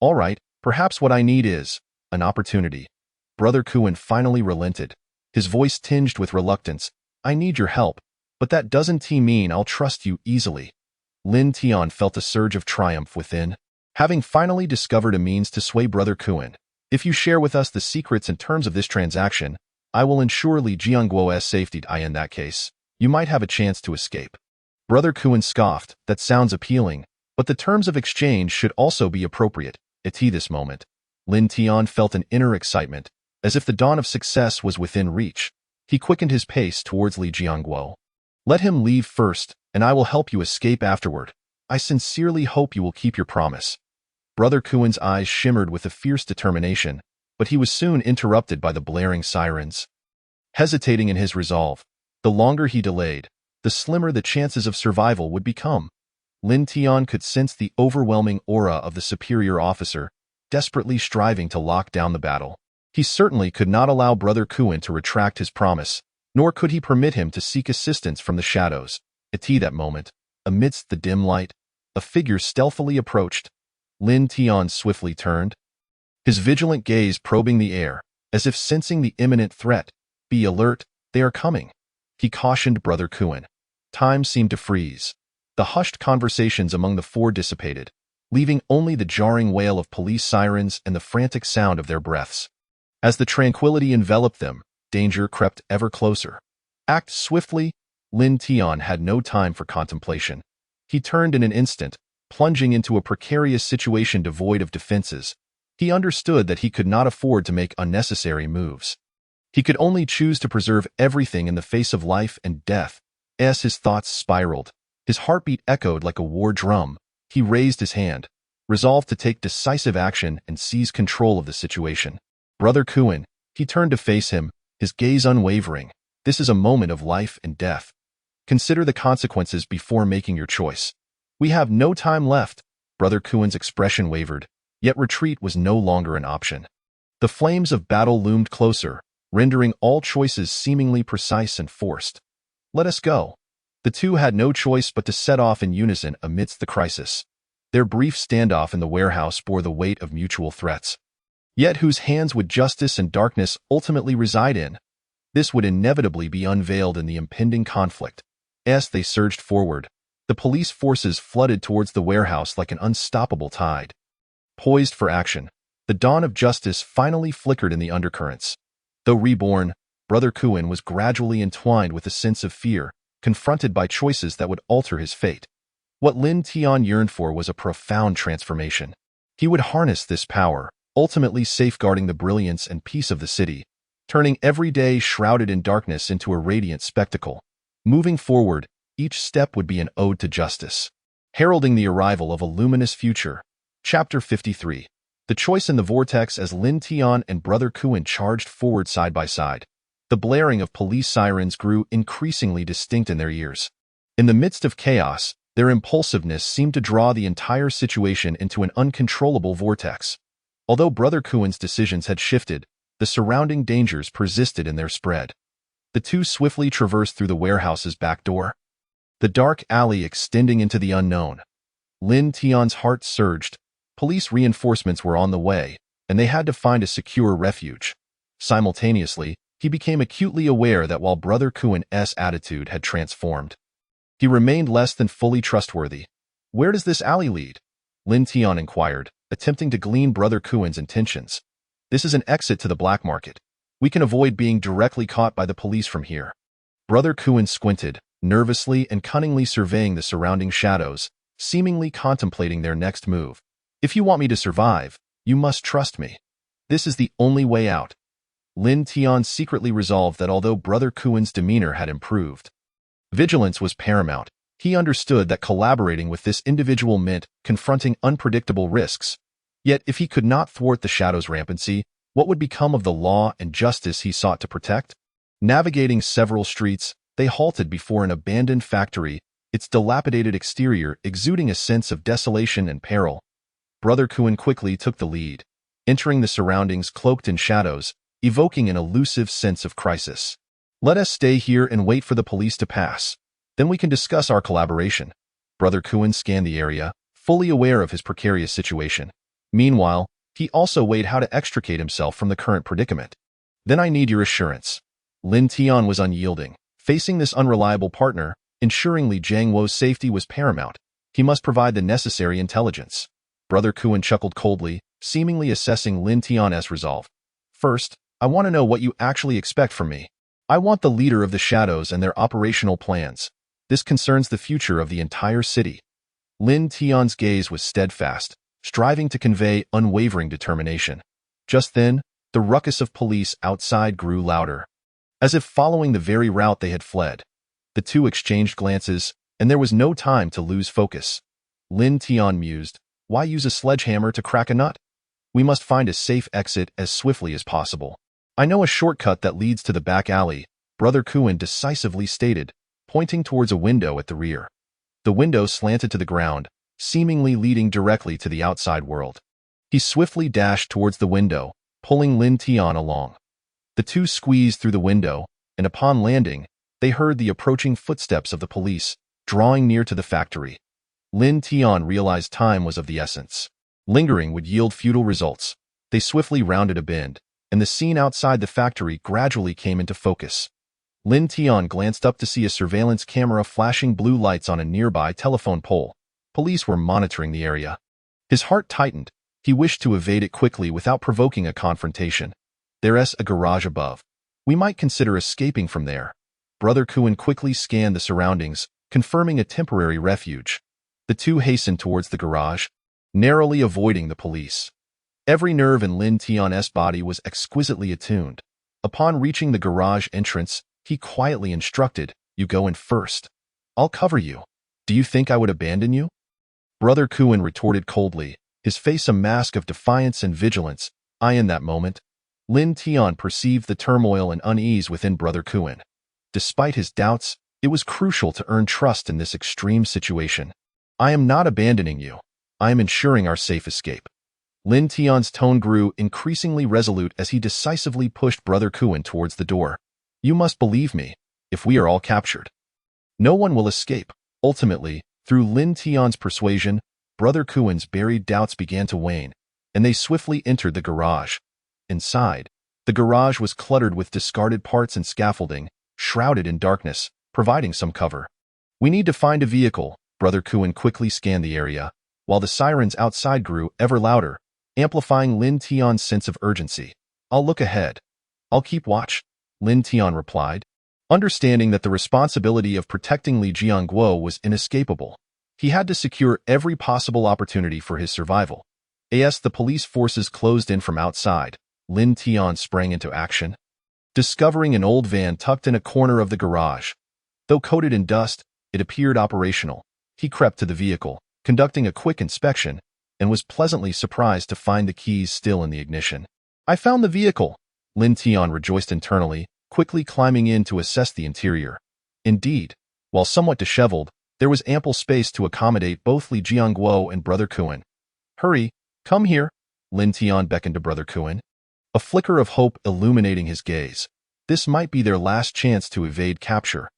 All right, perhaps what I need is an opportunity. Brother Kuen finally relented, his voice tinged with reluctance. I need your help, but that doesn't mean I'll trust you easily. Lin Tian felt a surge of triumph within, having finally discovered a means to sway Brother Kuen. If you share with us the secrets and terms of this transaction, I will ensure Li Jiangwo's safety. In that case, you might have a chance to escape. Brother Kuen scoffed. That sounds appealing, but the terms of exchange should also be appropriate. At this moment, Lin Tian felt an inner excitement, as if the dawn of success was within reach. He quickened his pace towards Li Jiangwo. Let him leave first, and I will help you escape afterward. I sincerely hope you will keep your promise. Brother Kuen's eyes shimmered with a fierce determination, but he was soon interrupted by the blaring sirens. Hesitating in his resolve, the longer he delayed, the slimmer the chances of survival would become. Lin Tian could sense the overwhelming aura of the superior officer, desperately striving to lock down the battle. He certainly could not allow Brother Kuen to retract his promise, nor could he permit him to seek assistance from the shadows. At that moment, amidst the dim light, a figure stealthily approached. Lin Tian swiftly turned, his vigilant gaze probing the air, as if sensing the imminent threat. Be alert, they are coming, he cautioned Brother Kuen. Time seemed to freeze. The hushed conversations among the four dissipated, leaving only the jarring wail of police sirens and the frantic sound of their breaths. As the tranquility enveloped them, danger crept ever closer. Act swiftly. Lin Tian had no time for contemplation. He turned in an instant, plunging into a precarious situation devoid of defenses. He understood that he could not afford to make unnecessary moves. He could only choose to preserve everything in the face of life and death. As his thoughts spiraled, his heartbeat echoed like a war drum. He raised his hand, resolved to take decisive action and seize control of the situation. Brother Kuen, he turned to face him, his gaze unwavering. This is a moment of life and death. Consider the consequences before making your choice. We have no time left. Brother Kuen's expression wavered, Yet retreat was no longer an option. The flames of battle loomed closer, rendering all choices seemingly precise and forced. Let us go. The two had no choice but to set off in unison amidst the crisis. Their brief standoff in the warehouse bore the weight of mutual threats. Yet whose hands would justice and darkness ultimately reside in? This would inevitably be unveiled in the impending conflict. As they surged forward, the police forces flooded towards the warehouse like an unstoppable tide. Poised for action, the dawn of justice finally flickered in the undercurrents. Though reborn, Brother Kuen was gradually entwined with a sense of fear, confronted by choices that would alter his fate. What Lin Tian yearned for was a profound transformation. He would harness this power, ultimately safeguarding the brilliance and peace of the city, turning every day shrouded in darkness into a radiant spectacle. Moving forward, each step would be an ode to justice, heralding the arrival of a luminous future. Chapter 53. The choice in the vortex. As Lin Tian and Brother Kuen charged forward side by side, the blaring of police sirens grew increasingly distinct in their ears. In the midst of chaos, their impulsiveness seemed to draw the entire situation into an uncontrollable vortex. Although Brother Kuen's decisions had shifted, the surrounding dangers persisted in their spread. The two swiftly traversed through the warehouse's back door, the dark alley extending into the unknown. Lin Tian's heart surged. Police reinforcements were on the way, and they had to find a secure refuge. Simultaneously, he became acutely aware that while Brother Kuen's attitude had transformed, he remained less than fully trustworthy. Where does this alley lead? Lin Tian inquired, attempting to glean Brother Kuen's intentions. This is an exit to the black market. We can avoid being directly caught by the police from here. Brother Kuen squinted, nervously and cunningly surveying the surrounding shadows, seemingly contemplating their next move. If you want me to survive, you must trust me. This is the only way out. Lin Tian secretly resolved that although Brother Kuen's demeanor had improved, vigilance was paramount. He understood that collaborating with this individual meant confronting unpredictable risks. Yet if he could not thwart the shadow's rampancy, what would become of the law and justice he sought to protect? Navigating several streets, they halted before an abandoned factory, its dilapidated exterior exuding a sense of desolation and peril. Brother Kuen quickly took the lead, entering the surroundings cloaked in shadows, evoking an elusive sense of crisis. Let us stay here and wait for the police to pass. Then we can discuss our collaboration. Brother Kuen scanned the area, fully aware of his precarious situation. Meanwhile, he also weighed how to extricate himself from the current predicament. Then I need your assurance. Lin Tian was unyielding. Facing this unreliable partner, ensuring Li Jiangwo's safety was paramount. He must provide the necessary intelligence. Brother Kuen chuckled coldly, seemingly assessing Lin Tian's resolve. First, I want to know what you actually expect from me. I want the leader of the shadows and their operational plans. This concerns the future of the entire city. Lin Tian's gaze was steadfast, striving to convey unwavering determination. Just then, the ruckus of police outside grew louder, as if following the very route they had fled. The two exchanged glances, and there was no time to lose focus. Lin Tian mused, why use a sledgehammer to crack a nut? We must find a safe exit as swiftly as possible. I know a shortcut that leads to the back alley, Brother Kuen decisively stated, pointing towards a window at the rear. The window slanted to the ground, seemingly leading directly to the outside world. He swiftly dashed towards the window, pulling Lin Tian along. The two squeezed through the window, and upon landing, they heard the approaching footsteps of the police, drawing near to the factory. Lin Tian realized time was of the essence. Lingering would yield futile results. They swiftly rounded a bend, and the scene outside the factory gradually came into focus. Lin Tian glanced up to see a surveillance camera flashing blue lights on a nearby telephone pole. Police were monitoring the area. His heart tightened. He wished to evade it quickly without provoking a confrontation. There's a garage above. We might consider escaping from there. Brother Kuen quickly scanned the surroundings, confirming a temporary refuge. The two hastened towards the garage, narrowly avoiding the police. Every nerve in Lin Tian's body was exquisitely attuned. Upon reaching the garage entrance, he quietly instructed, you go in first. I'll cover you. Do you think I would abandon you? Brother Kuen retorted coldly, his face a mask of defiance and vigilance. In that moment, Lin Tian perceived the turmoil and unease within Brother Kuen. Despite his doubts, it was crucial to earn trust in this extreme situation. I am not abandoning you. I am ensuring our safe escape. Lin Tian's tone grew increasingly resolute as he decisively pushed Brother Kuan towards the door. You must believe me. If we are all captured, no one will escape. Ultimately, through Lin Tian's persuasion, Brother Kuan's buried doubts began to wane, and they swiftly entered the garage. Inside, the garage was cluttered with discarded parts and scaffolding, shrouded in darkness, providing some cover. We need to find a vehicle. Brother Kuan quickly scanned the area, while the sirens outside grew ever louder, amplifying Lin Tian's sense of urgency. I'll look ahead. I'll keep watch, Lin Tian replied. Understanding that the responsibility of protecting Li Jianguo was inescapable, he had to secure every possible opportunity for his survival. As the police forces closed in from outside, Lin Tian sprang into action. Discovering an old van tucked in a corner of the garage, though coated in dust, it appeared operational. He crept to the vehicle, conducting a quick inspection, and was pleasantly surprised to find the keys still in the ignition. I found the vehicle, Lin Tian rejoiced internally, quickly climbing in to assess the interior. Indeed, while somewhat disheveled, there was ample space to accommodate both Li Jianguo and Brother Kuan. Hurry, come here, Lin Tian beckoned to Brother Kuan, a flicker of hope illuminating his gaze. This might be their last chance to evade capture.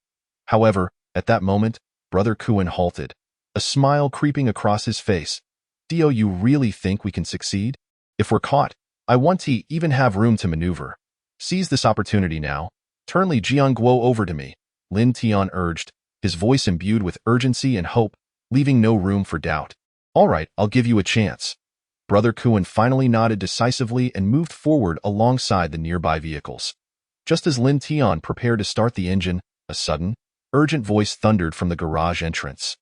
However, at that moment, Brother Kuan halted, a smile creeping across his face. Do you really think we can succeed? If we're caught, I want to even have room to maneuver. Seize this opportunity now. Turn Li Jianguo over to me, Lin Tian urged, his voice imbued with urgency and hope, leaving no room for doubt. All right, I'll give you a chance. Brother Kuan finally nodded decisively and moved forward alongside the nearby vehicles. Just as Lin Tian prepared to start the engine, a sudden, urgent voice thundered from the garage entrance.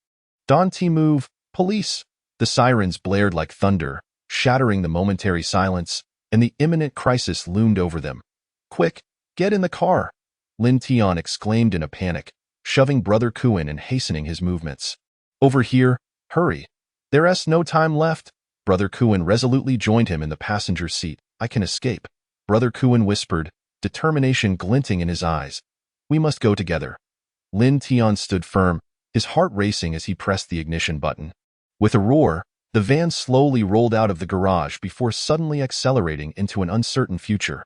Don T move, police! The sirens blared like thunder, shattering the momentary silence, and the imminent crisis loomed over them. Quick, get in the car! Lin Tian exclaimed in a panic, shoving Brother Kuan and hastening his movements. Over here, hurry! There's no time left. Brother Kuan resolutely joined him in the passenger seat. I can escape, Brother Kuan whispered, determination glinting in his eyes. We must go together. Lin Tian stood firm, his heart racing as he pressed the ignition button. With a roar, the van slowly rolled out of the garage before suddenly accelerating into an uncertain future.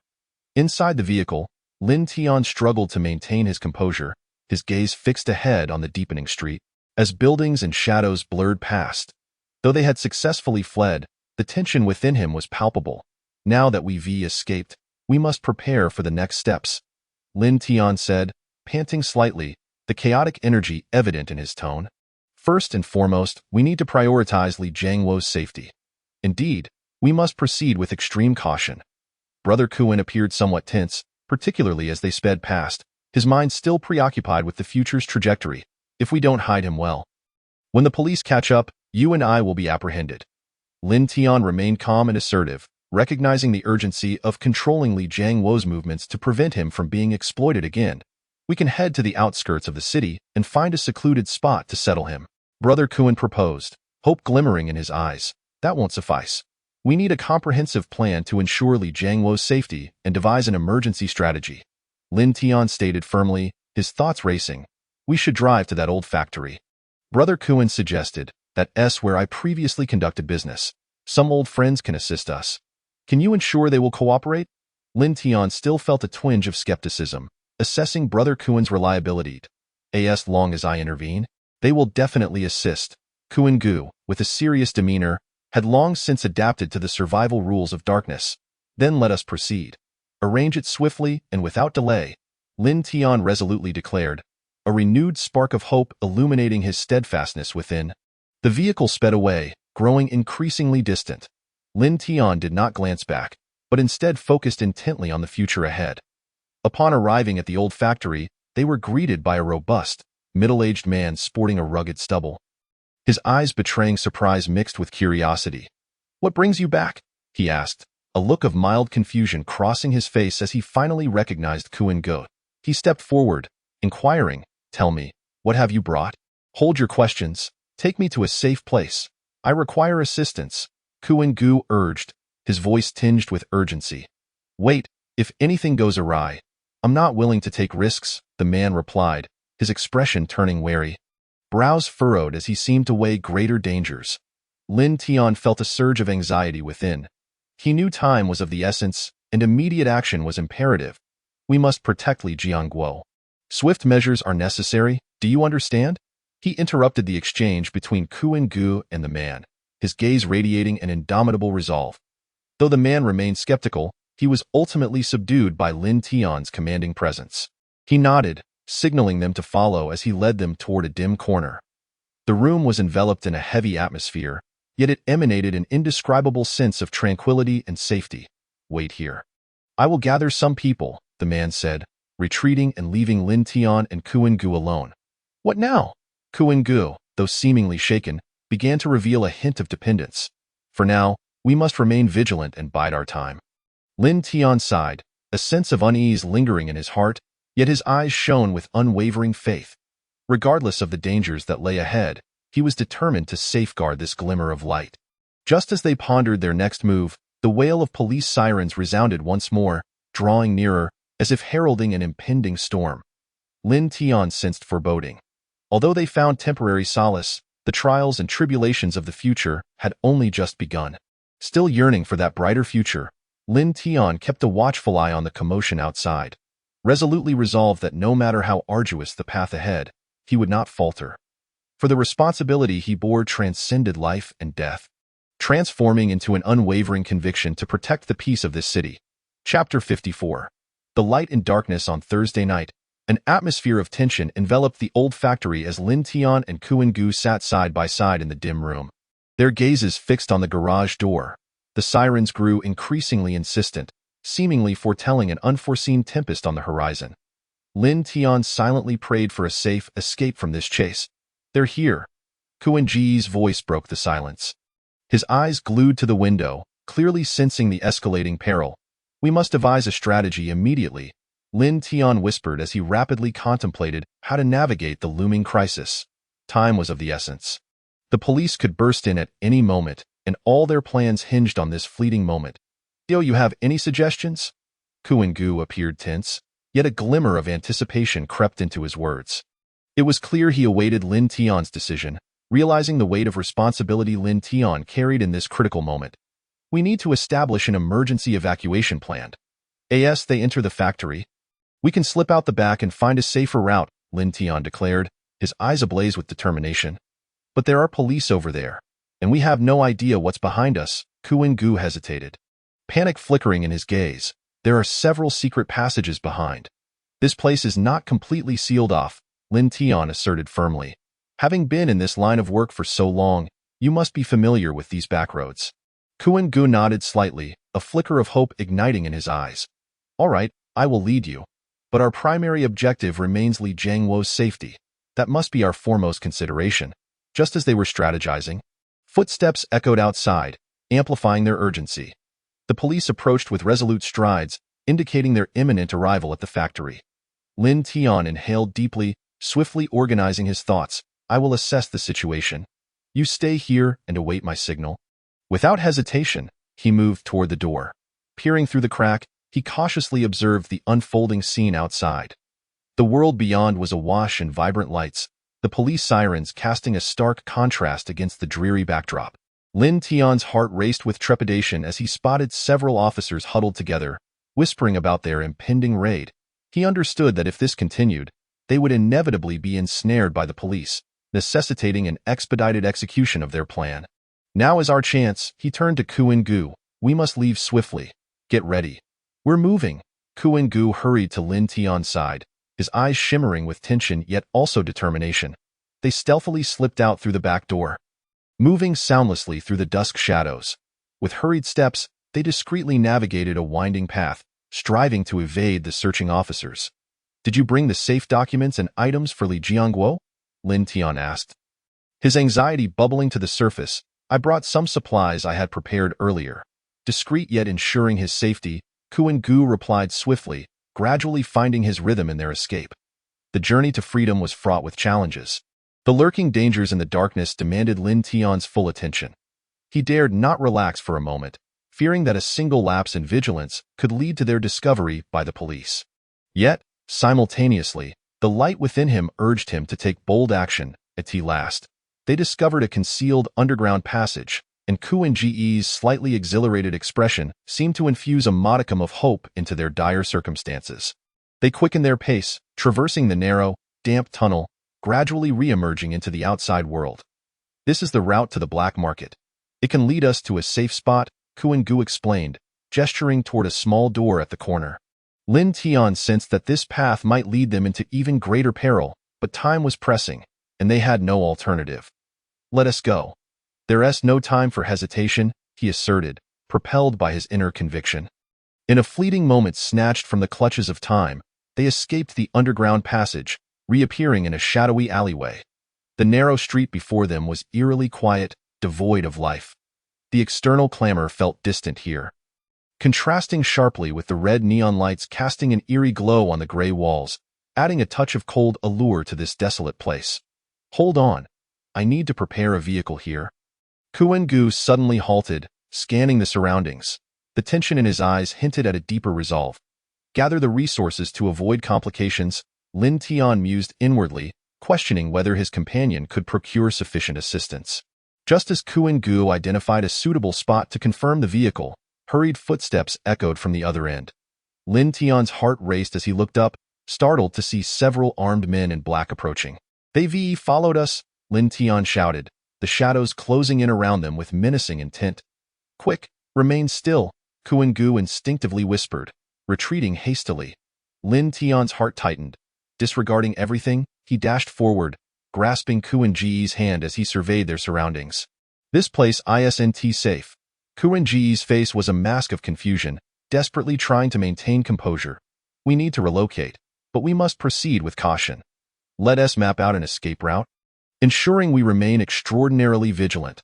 Inside the vehicle, Lin Tian struggled to maintain his composure, his gaze fixed ahead on the deepening street. As buildings and shadows blurred past, though they had successfully fled, the tension within him was palpable. Now that we've escaped, we must prepare for the next steps, Lin Tian said, panting slightly, the chaotic energy evident in his tone. First and foremost, we need to prioritize Li Jianguo's safety. Indeed, we must proceed with extreme caution. Brother Kuan appeared somewhat tense, particularly as they sped past, his mind still preoccupied with the future's trajectory. If we don't hide him well, when the police catch up, you and I will be apprehended. Lin Tian remained calm and assertive, recognizing the urgency of controlling Li Jianguo's movements to prevent him from being exploited again. We can head to the outskirts of the city and find a secluded spot to settle him, Brother Kuan proposed, hope glimmering in his eyes. That won't suffice. We need a comprehensive plan to ensure Li Jianguo's safety and devise an emergency strategy, Lin Tian stated firmly, his thoughts racing. We should drive to that old factory. Brother Kuan suggested, that's where I previously conducted business. Some old friends can assist us. Can you ensure they will cooperate? Lin Tian still felt a twinge of skepticism, assessing Brother Kuan's reliability. As long as I intervene, they will definitely assist. Kuan Gu, with a serious demeanor, had long since adapted to the survival rules of darkness. Then let us proceed. Arrange it swiftly and without delay, Lin Tian resolutely declared, a renewed spark of hope illuminating his steadfastness within. The vehicle sped away, growing increasingly distant. Lin Tian did not glance back, but instead focused intently on the future ahead. Upon arriving at the old factory, they were greeted by a robust, middle-aged man sporting a rugged stubble, his eyes betraying surprise mixed with curiosity. What brings you back? He asked, a look of mild confusion crossing his face as he finally recognized Kuan Gu. He stepped forward, inquiring, tell me, what have you brought? Hold your questions. Take me to a safe place. I require assistance, Kuan Gu urged, his voice tinged with urgency. Wait, if anything goes awry, I'm not willing to take risks, the man replied, his expression turning wary. Brows furrowed as he seemed to weigh greater dangers. Lin Tian felt a surge of anxiety within. He knew time was of the essence, and immediate action was imperative. We must protect Li Jiangguo. Swift measures are necessary, do you understand? He interrupted the exchange between Kuan Gu and the man, his gaze radiating an indomitable resolve. Though the man remained skeptical, he was ultimately subdued by Lin Tian's commanding presence. He nodded, signaling them to follow as he led them toward a dim corner. The room was enveloped in a heavy atmosphere, yet it emanated an indescribable sense of tranquility and safety. Wait here. I will gather some people, the man said, retreating and leaving Lin Tian and Kuan Gu alone. What now? Kuan Gu, though seemingly shaken, began to reveal a hint of dependence. For now, we must remain vigilant and bide our time. Lin Tian sighed, a sense of unease lingering in his heart, yet his eyes shone with unwavering faith. Regardless of the dangers that lay ahead, he was determined to safeguard this glimmer of light. Just as they pondered their next move, the wail of police sirens resounded once more, drawing nearer, as if heralding an impending storm. Lin Tian sensed foreboding. Although they found temporary solace, the trials and tribulations of the future had only just begun. Still yearning for that brighter future, Lin Tian kept a watchful eye on the commotion outside, resolutely resolved that no matter how arduous the path ahead, he would not falter. For the responsibility he bore transcended life and death, transforming into an unwavering conviction to protect the peace of this city. Chapter 54. The light and darkness on Thursday night. An atmosphere of tension enveloped the old factory as Lin Tian and Kuan Gu sat side by side in the dim room. Their gazes fixed on the garage door. The sirens grew increasingly insistent, seemingly foretelling an unforeseen tempest on the horizon. Lin Tian silently prayed for a safe escape from this chase. They're here. Kuan Gu's voice broke the silence. His eyes glued to the window, clearly sensing the escalating peril. We must devise a strategy immediately, Lin Tian whispered as he rapidly contemplated how to navigate the looming crisis. Time was of the essence. The police could burst in at any moment, and all their plans hinged on this fleeting moment. Do you have any suggestions? Kuan Gu appeared tense, yet a glimmer of anticipation crept into his words. It was clear he awaited Lin Tian's decision, realizing the weight of responsibility Lin Tian carried in this critical moment. We need to establish an emergency evacuation plan. As they enter the factory, we can slip out the back and find a safer route, Lin Tian declared, his eyes ablaze with determination. But there are police over there, and we have no idea what's behind us. Kuan Gu hesitated, panic flickering in his gaze. There are several secret passages behind. This place is not completely sealed off, Lin Tian asserted firmly. Having been in this line of work for so long, you must be familiar with these backroads. Kuan Gu nodded slightly, a flicker of hope igniting in his eyes. All right, I will lead you. But our primary objective remains Li Jiangguo's safety. That must be our foremost consideration. Just as they were strategizing, footsteps echoed outside, amplifying their urgency. The police approached with resolute strides, indicating their imminent arrival at the factory. Lin Tian inhaled deeply, swiftly organizing his thoughts. I will assess the situation. You stay here and await my signal. Without hesitation, he moved toward the door. Peering through the crack, he cautiously observed the unfolding scene outside. The world beyond was awash in vibrant lights, the police sirens casting a stark contrast against the dreary backdrop. Lin Tian's heart raced with trepidation as he spotted several officers huddled together, whispering about their impending raid. He understood that if this continued, they would inevitably be ensnared by the police, necessitating an expedited execution of their plan. Now is our chance, he turned to Kuan Gu. We must leave swiftly. Get ready. We're moving. Kuan Gu hurried to Lin Tian's side, his eyes shimmering with tension yet also determination. They stealthily slipped out through the back door, moving soundlessly through the dusk shadows. With hurried steps, they discreetly navigated a winding path, striving to evade the searching officers. Did you bring the safe documents and items for Li Jiangguo? Lin Tian asked, his anxiety bubbling to the surface. I brought some supplies I had prepared earlier. Discreet yet ensuring his safety, Kuan Gu replied swiftly, gradually finding his rhythm in their escape. The journey to freedom was fraught with challenges. The lurking dangers in the darkness demanded Lin Tian's full attention. He dared not relax for a moment, fearing that a single lapse in vigilance could lead to their discovery by the police. Yet, simultaneously, the light within him urged him to take bold action at last. They discovered a concealed underground passage, and Kuan Ge's slightly exhilarated expression seemed to infuse a modicum of hope into their dire circumstances. They quickened their pace, traversing the narrow, damp tunnel, gradually re-emerging into the outside world. "This is the route to the black market. It can lead us to a safe spot," Kuan Gu explained, gesturing toward a small door at the corner. Lin Tian sensed that this path might lead them into even greater peril, but time was pressing, and they had no alternative. "Let us go. There's no time for hesitation," he asserted, propelled by his inner conviction. In a fleeting moment snatched from the clutches of time, they escaped the underground passage, reappearing in a shadowy alleyway. The narrow street before them was eerily quiet, devoid of life. The external clamor felt distant here, contrasting sharply with the red neon lights casting an eerie glow on the gray walls, adding a touch of cold allure to this desolate place. "Hold on. I need to prepare a vehicle here." Kuan Gu suddenly halted, scanning the surroundings. The tension in his eyes hinted at a deeper resolve. "Gather the resources to avoid complications," Lin Tian mused inwardly, questioning whether his companion could procure sufficient assistance. Just as Kuan Gu identified a suitable spot to confirm the vehicle, hurried footsteps echoed from the other end. Lin Tian's heart raced as he looked up, startled to see several armed men in black approaching. "They followed us," Lin Tian shouted, the shadows closing in around them with menacing intent. "Quick, remain still," Kuan Gu instinctively whispered, retreating hastily. Lin Tian's heart tightened. Disregarding everything, he dashed forward, grasping Kuan Ge's hand as he surveyed their surroundings. "This place isn't safe." Kuan Ge's face was a mask of confusion, desperately trying to maintain composure. "We need to relocate, but we must proceed with caution. Let us map out an escape route, ensuring we remain extraordinarily vigilant."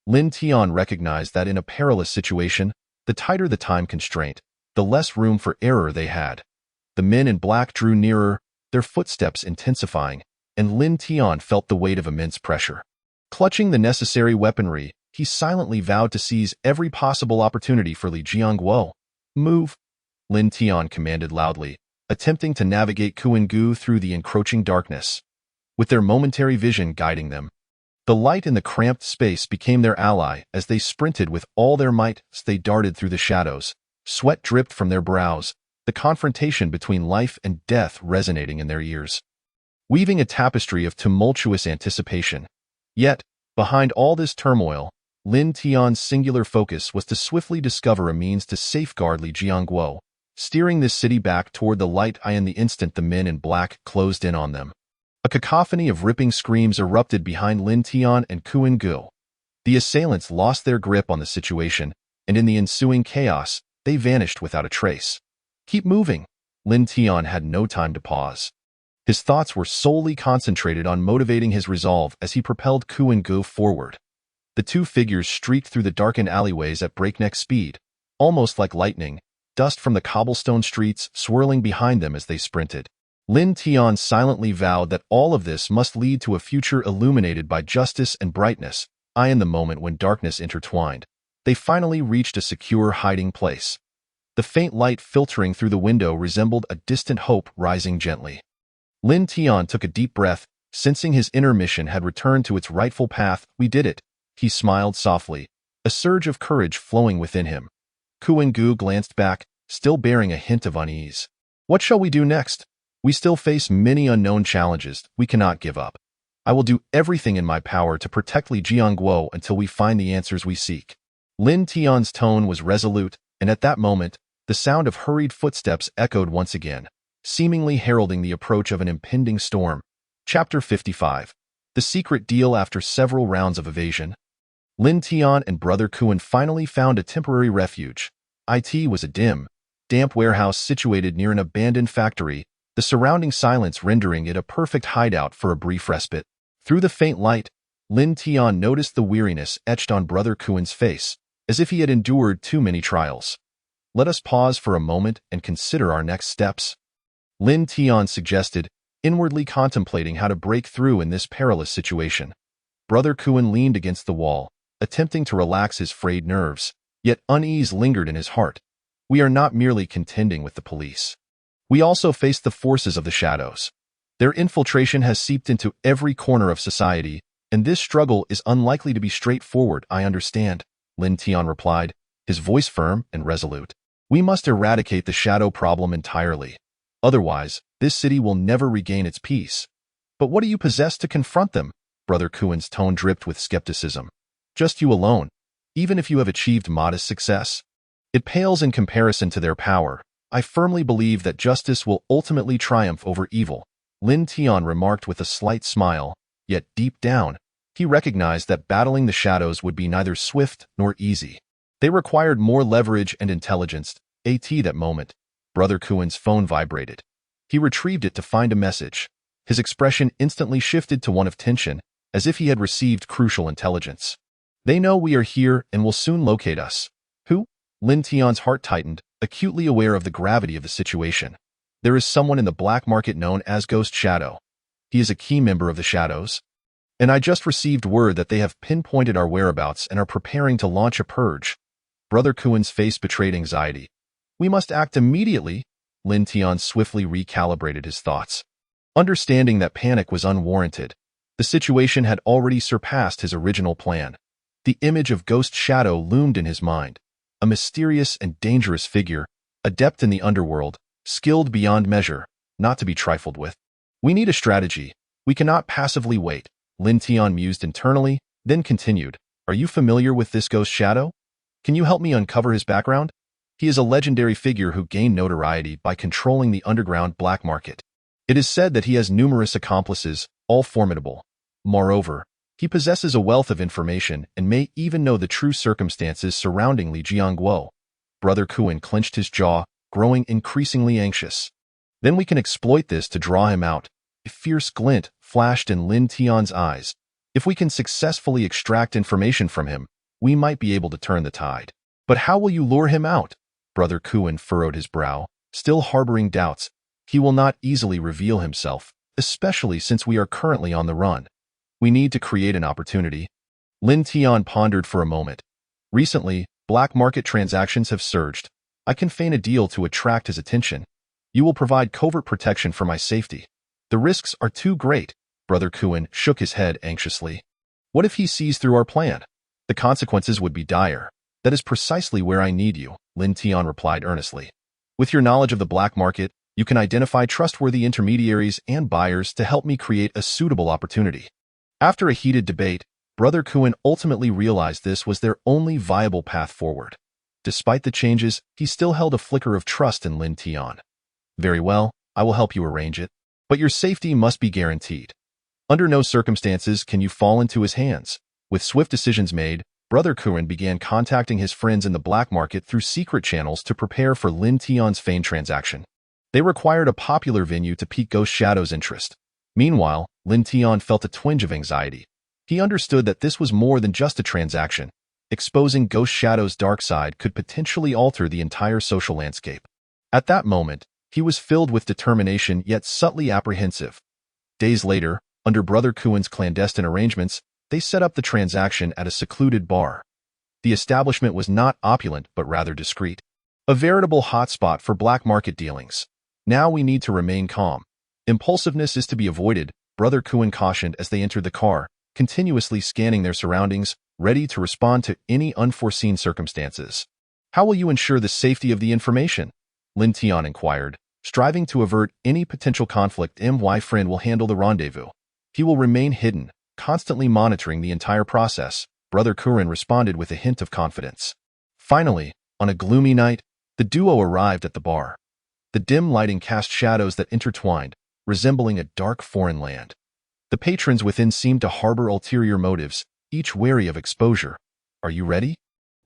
Lin Tian recognized that in a perilous situation, the tighter the time constraint, the less room for error they had. The men in black drew nearer, their footsteps intensifying, and Lin Tian felt the weight of immense pressure. Clutching the necessary weaponry, he silently vowed to seize every possible opportunity for Li Jiangguo. "Move," Lin Tian commanded loudly, attempting to navigate Kuan Gu through the encroaching darkness. With their momentary vision guiding them, the light in the cramped space became their ally as they sprinted with all their might. They darted through the shadows. Sweat dripped from their brows, the confrontation between life and death resonating in their ears, weaving a tapestry of tumultuous anticipation. Yet, behind all this turmoil, Lin Tian's singular focus was to swiftly discover a means to safeguard Li Jiangguo, steering this city back toward the light. In the instant the men in black closed in on them, a cacophony of ripping screams erupted behind Lin Tian and Kuan Gu. The assailants lost their grip on the situation, and in the ensuing chaos, they vanished without a trace. "Keep moving." Lin Tian had no time to pause. His thoughts were solely concentrated on motivating his resolve as he propelled Kuan Gu forward. The two figures streaked through the darkened alleyways at breakneck speed, almost like lightning, dust from the cobblestone streets swirling behind them as they sprinted. Lin Tian silently vowed that all of this must lead to a future illuminated by justice and brightness. In the moment when darkness intertwined, they finally reached a secure hiding place. The faint light filtering through the window resembled a distant hope rising gently. Lin Tian took a deep breath, sensing his inner mission had returned to its rightful path. "We did it," he smiled softly, a surge of courage flowing within him. Kuan Gu glanced back, still bearing a hint of unease. "What shall we do next? We still face many unknown challenges. We cannot give up. I will do everything in my power to protect Li Jiangguo until we find the answers we seek." Lin Tian's tone was resolute, and at that moment, the sound of hurried footsteps echoed once again, seemingly heralding the approach of an impending storm. Chapter 55. The Secret Deal. After several rounds of evasion, Lin Tian and Brother Kuan finally found a temporary refuge. It was a dim, damp warehouse situated near an abandoned factory, the surrounding silence rendering it a perfect hideout for a brief respite. Through the faint light, Lin Tian noticed the weariness etched on Brother Kuan's face, as if he had endured too many trials. "Let us pause for a moment and consider our next steps," Lin Tian suggested, inwardly contemplating how to break through in this perilous situation. Brother Kuan leaned against the wall, attempting to relax his frayed nerves, yet unease lingered in his heart. "We are not merely contending with the police. We also face the forces of the shadows. Their infiltration has seeped into every corner of society, and this struggle is unlikely to be straightforward. I understand, Lin Tian replied, his voice firm and resolute. We must eradicate the shadow problem entirely. Otherwise, this city will never regain its peace. But what do you possess to confront them? Brother Kuen's tone dripped with skepticism. Just you alone, even if you have achieved modest success. It pales in comparison to their power. I firmly believe that justice will ultimately triumph over evil, Lin Tian remarked with a slight smile, yet deep down, he recognized that battling the shadows would be neither swift nor easy. They required more leverage and intelligence. At that moment, Brother Kuen's phone vibrated. He retrieved it to find a message. His expression instantly shifted to one of tension, as if he had received crucial intelligence. They know we are here and will soon locate us. Who? Lin Tian's heart tightened, acutely aware of the gravity of the situation. There is someone in the black market known as Ghost Shadow. He is a key member of the Shadows. And I just received word that they have pinpointed our whereabouts and are preparing to launch a purge. Brother Kuen's face betrayed anxiety. We must act immediately. Lin Tian swiftly recalibrated his thoughts. Understanding that panic was unwarranted, the situation had already surpassed his original plan. The image of Ghost Shadow loomed in his mind, a mysterious and dangerous figure, adept in the underworld, skilled beyond measure, not to be trifled with. We need a strategy. We cannot passively wait, Lin Tian mused internally, then continued. Are you familiar with this Ghost Shadow? Can you help me uncover his background? He is a legendary figure who gained notoriety by controlling the underground black market. It is said that he has numerous accomplices, all formidable. Moreover, he possesses a wealth of information and may even know the true circumstances surrounding Li Jiangguo. Brother Kuen clenched his jaw, growing increasingly anxious. Then we can exploit this to draw him out. A fierce glint flashed in Lin Tian's eyes. If we can successfully extract information from him, we might be able to turn the tide. But how will you lure him out? Brother Kuen furrowed his brow, still harboring doubts. He will not easily reveal himself, especially since we are currently on the run. We need to create an opportunity. Lin Tian pondered for a moment. Recently, black market transactions have surged. I can feign a deal to attract his attention. You will provide covert protection for my safety. The risks are too great. Brother Kuen shook his head anxiously. What if he sees through our plan? The consequences would be dire. That is precisely where I need you, Lin Tian replied earnestly. With your knowledge of the black market, you can identify trustworthy intermediaries and buyers to help me create a suitable opportunity. After a heated debate, Brother Kuen ultimately realized this was their only viable path forward. Despite the changes, he still held a flicker of trust in Lin Tian. Very well, I will help you arrange it. But your safety must be guaranteed. Under no circumstances can you fall into his hands. With swift decisions made, Brother Kuen began contacting his friends in the black market through secret channels to prepare for Lin Tian's feigned transaction. They required a popular venue to pique Ghost Shadow's interest. Meanwhile, Lin Tian felt a twinge of anxiety. He understood that this was more than just a transaction. Exposing Ghost Shadow's dark side could potentially alter the entire social landscape. At that moment, he was filled with determination yet subtly apprehensive. Days later, under Brother Kuen's clandestine arrangements, they set up the transaction at a secluded bar. The establishment was not opulent but rather discreet. A veritable hotspot for black market dealings. Now we need to remain calm. Impulsiveness is to be avoided, Brother Kuen cautioned as they entered the car, continuously scanning their surroundings, ready to respond to any unforeseen circumstances. How will you ensure the safety of the information? Lin Tian inquired, striving to avert any potential conflict. My friend will handle the rendezvous. He will remain hidden, constantly monitoring the entire process, Brother Kuen responded with a hint of confidence. Finally, on a gloomy night, the duo arrived at the bar. The dim lighting cast shadows that intertwined, resembling a dark foreign land. The patrons within seemed to harbor ulterior motives, each wary of exposure. Are you ready?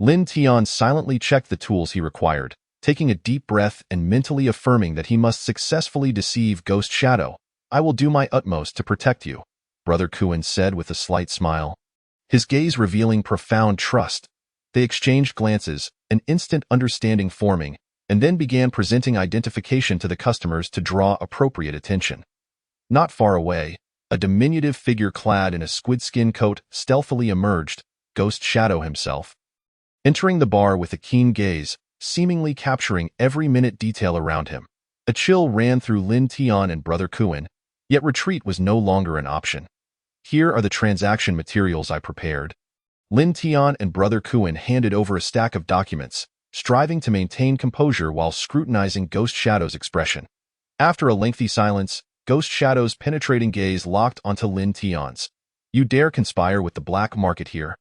Lin Tian silently checked the tools he required, taking a deep breath and mentally affirming that he must successfully deceive Ghost Shadow. I will do my utmost to protect you, Brother Kuen said with a slight smile. His gaze revealing profound trust. They exchanged glances, an instant understanding forming, and then began presenting identification to the customers to draw appropriate attention. Not far away, a diminutive figure clad in a squidskin coat stealthily emerged, Ghost Shadow himself. Entering the bar with a keen gaze, seemingly capturing every minute detail around him. A chill ran through Lin Tian and Brother Kuen, yet retreat was no longer an option. Here are the transaction materials I prepared. Lin Tian and Brother Kuan handed over a stack of documents, striving to maintain composure while scrutinizing Ghost Shadow's expression. After a lengthy silence, Ghost Shadow's penetrating gaze locked onto Lin Tian's. You dare conspire with the black market here?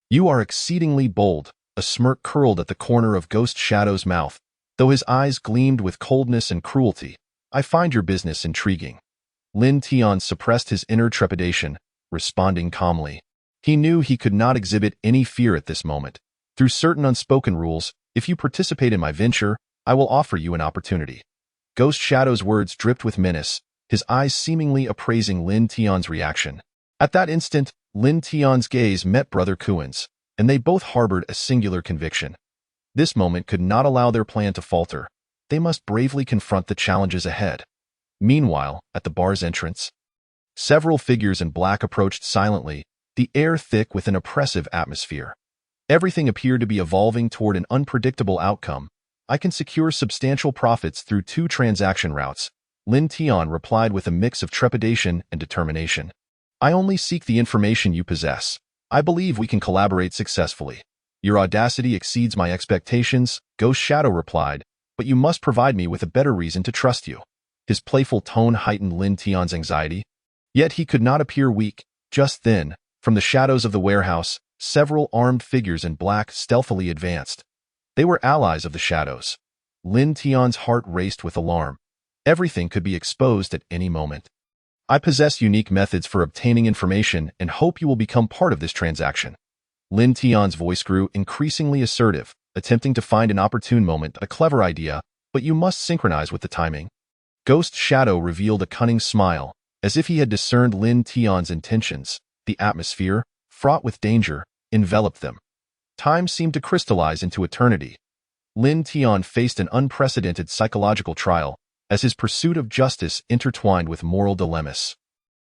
You are exceedingly bold. A smirk curled at the corner of Ghost Shadow's mouth, though his eyes gleamed with coldness and cruelty. I find your business intriguing. Lin Tian suppressed his inner trepidation, responding calmly. He knew he could not exhibit any fear at this moment. Through certain unspoken rules, if you participate in my venture, I will offer you an opportunity. Ghost Shadow's words dripped with menace, his eyes seemingly appraising Lin Tian's reaction. At that instant, Lin Tian's gaze met Brother Kuan's, and they both harbored a singular conviction. This moment could not allow their plan to falter. They must bravely confront the challenges ahead. Meanwhile, at the bar's entrance, several figures in black approached silently, the air thick with an oppressive atmosphere. Everything appeared to be evolving toward an unpredictable outcome. I can secure substantial profits through 2 transaction routes, Lin Tian replied with a mix of trepidation and determination. I only seek the information you possess. I believe we can collaborate successfully. Your audacity exceeds my expectations, Ghost Shadow replied, but you must provide me with a better reason to trust you. His playful tone heightened Lin Tian's anxiety. Yet he could not appear weak. Just then, from the shadows of the warehouse, several armed figures in black stealthily advanced. They were allies of the shadows. Lin Tian's heart raced with alarm. Everything could be exposed at any moment. I possess unique methods for obtaining information and hope you will become part of this transaction. Lin Tian's voice grew increasingly assertive, attempting to find an opportune moment, a clever idea, but you must synchronize with the timing. Ghost Shadow revealed a cunning smile, as if he had discerned Lin Tian's intentions. The atmosphere, fraught with danger, enveloped them. Time seemed to crystallize into eternity. Lin Tian faced an unprecedented psychological trial, as his pursuit of justice intertwined with moral dilemmas.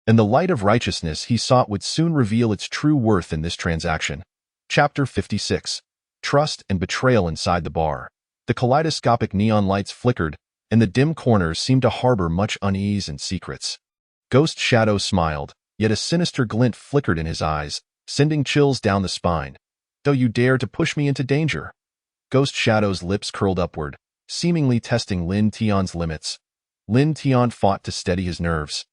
And the light of righteousness he sought would soon reveal its true worth in this transaction. Chapter 56. Trust and Betrayal Inside the Bar. The kaleidoscopic neon lights flickered, and the dim corners seemed to harbor much unease and secrets. Ghost Shadow smiled, yet a sinister glint flickered in his eyes, sending chills down the spine. Though you dare to push me into danger? Ghost Shadow's lips curled upward, seemingly testing Lin Tian's limits. Lin Tian fought to steady his nerves.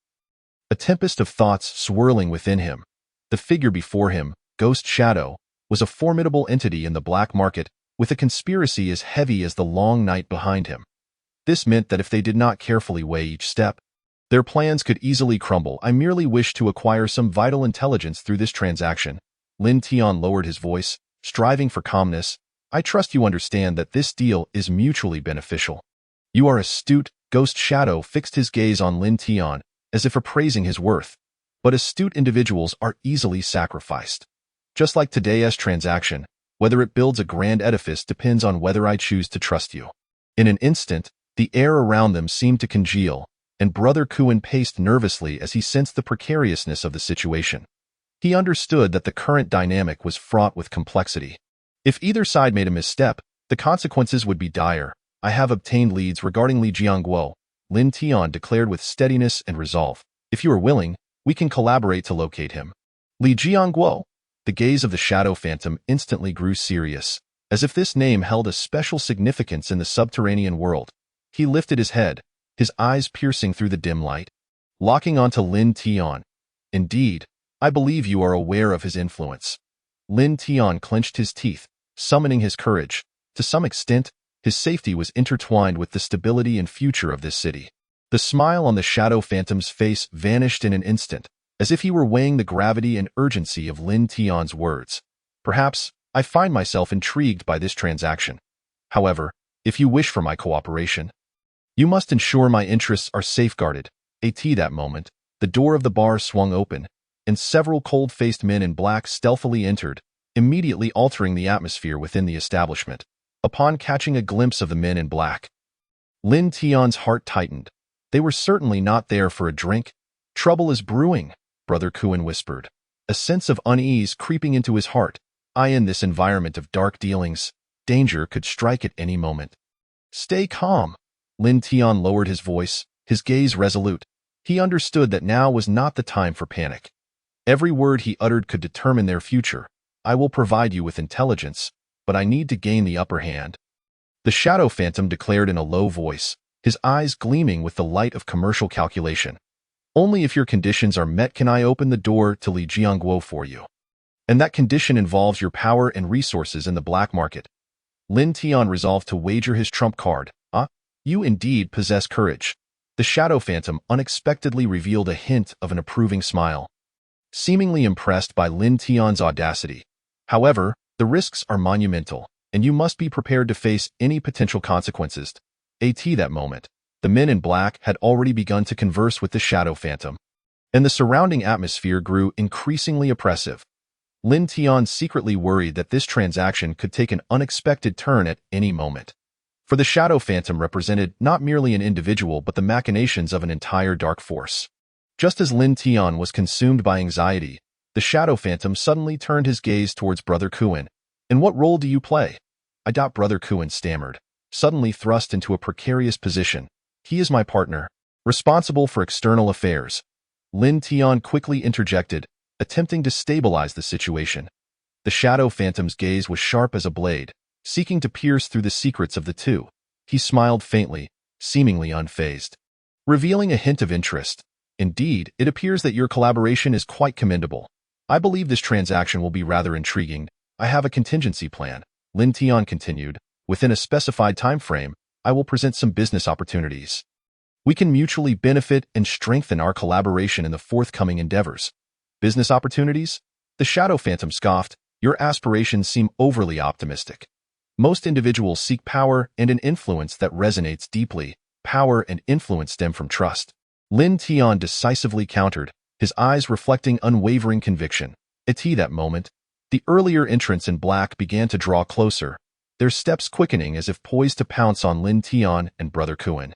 A tempest of thoughts swirling within him. The figure before him, Ghost Shadow, was a formidable entity in the black market, with a conspiracy as heavy as the long night behind him. This meant that if they did not carefully weigh each step, their plans could easily crumble. I merely wish to acquire some vital intelligence through this transaction. Lin Tian lowered his voice, striving for calmness. I trust you understand that this deal is mutually beneficial. You are astute. Ghost Shadow fixed his gaze on Lin Tian, as if appraising his worth. But astute individuals are easily sacrificed. Just like today's transaction, whether it builds a grand edifice depends on whether I choose to trust you. In an instant, the air around them seemed to congeal, and Brother Kuan paced nervously as he sensed the precariousness of the situation. He understood that the current dynamic was fraught with complexity. If either side made a misstep, the consequences would be dire. I have obtained leads regarding Li Jiangguo, Lin Tian declared with steadiness and resolve. If you are willing, we can collaborate to locate him. Li Jiangguo. The gaze of the shadow phantom instantly grew serious, as if this name held a special significance in the subterranean world. He lifted his head, his eyes piercing through the dim light, locking onto Lin Tian. Indeed, I believe you are aware of his influence. Lin Tian clenched his teeth, summoning his courage. To some extent, his safety was intertwined with the stability and future of this city. The smile on the shadow phantom's face vanished in an instant, as if he were weighing the gravity and urgency of Lin Tian's words. Perhaps, I find myself intrigued by this transaction. However, if you wish for my cooperation, you must ensure my interests are safeguarded. At that moment, the door of the bar swung open, and several cold-faced men in black stealthily entered, immediately altering the atmosphere within the establishment. Upon catching a glimpse of the men in black, Lin Tian's heart tightened. They were certainly not there for a drink. Trouble is brewing, Brother Kuan whispered, a sense of unease creeping into his heart. In this environment of dark dealings, danger could strike at any moment. Stay calm. Lin Tian lowered his voice, his gaze resolute. He understood that now was not the time for panic. Every word he uttered could determine their future. I will provide you with intelligence, but I need to gain the upper hand. The Shadow Phantom declared in a low voice, his eyes gleaming with the light of commercial calculation. Only if your conditions are met can I open the door to Li Jiangguo for you. And that condition involves your power and resources in the black market. Lin Tian resolved to wager his trump card. Ah, you indeed possess courage. The Shadow Phantom unexpectedly revealed a hint of an approving smile, seemingly impressed by Lin Tian's audacity. However, the risks are monumental, and you must be prepared to face any potential consequences. At that moment, the men in black had already begun to converse with the Shadow Phantom, and the surrounding atmosphere grew increasingly oppressive. Lin Tian secretly worried that this transaction could take an unexpected turn at any moment. For the Shadow Phantom represented not merely an individual but the machinations of an entire dark force. Just as Lin Tian was consumed by anxiety, the Shadow Phantom suddenly turned his gaze towards Brother Kuan. "And what role do you play?" "I doubt," Brother Kuan stammered, suddenly thrust into a precarious position. "He is my partner, responsible for external affairs." Lin Tian quickly interjected, attempting to stabilize the situation. The Shadow Phantom's gaze was sharp as a blade, seeking to pierce through the secrets of the two. He smiled faintly, seemingly unfazed, revealing a hint of interest. "Indeed, it appears that your collaboration is quite commendable. I believe this transaction will be rather intriguing. I have a contingency plan," Lin Tian continued. "Within a specified time frame, I will present some business opportunities. We can mutually benefit and strengthen our collaboration in the forthcoming endeavors." "Business opportunities?" The Shadow Phantom scoffed. "Your aspirations seem overly optimistic. Most individuals seek power and an influence that resonates deeply. Power and influence stem from trust." Lin Tian decisively countered, his eyes reflecting unwavering conviction. At that moment, the earlier entrants in black began to draw closer, their steps quickening as if poised to pounce on Lin Tian and Brother Kuan.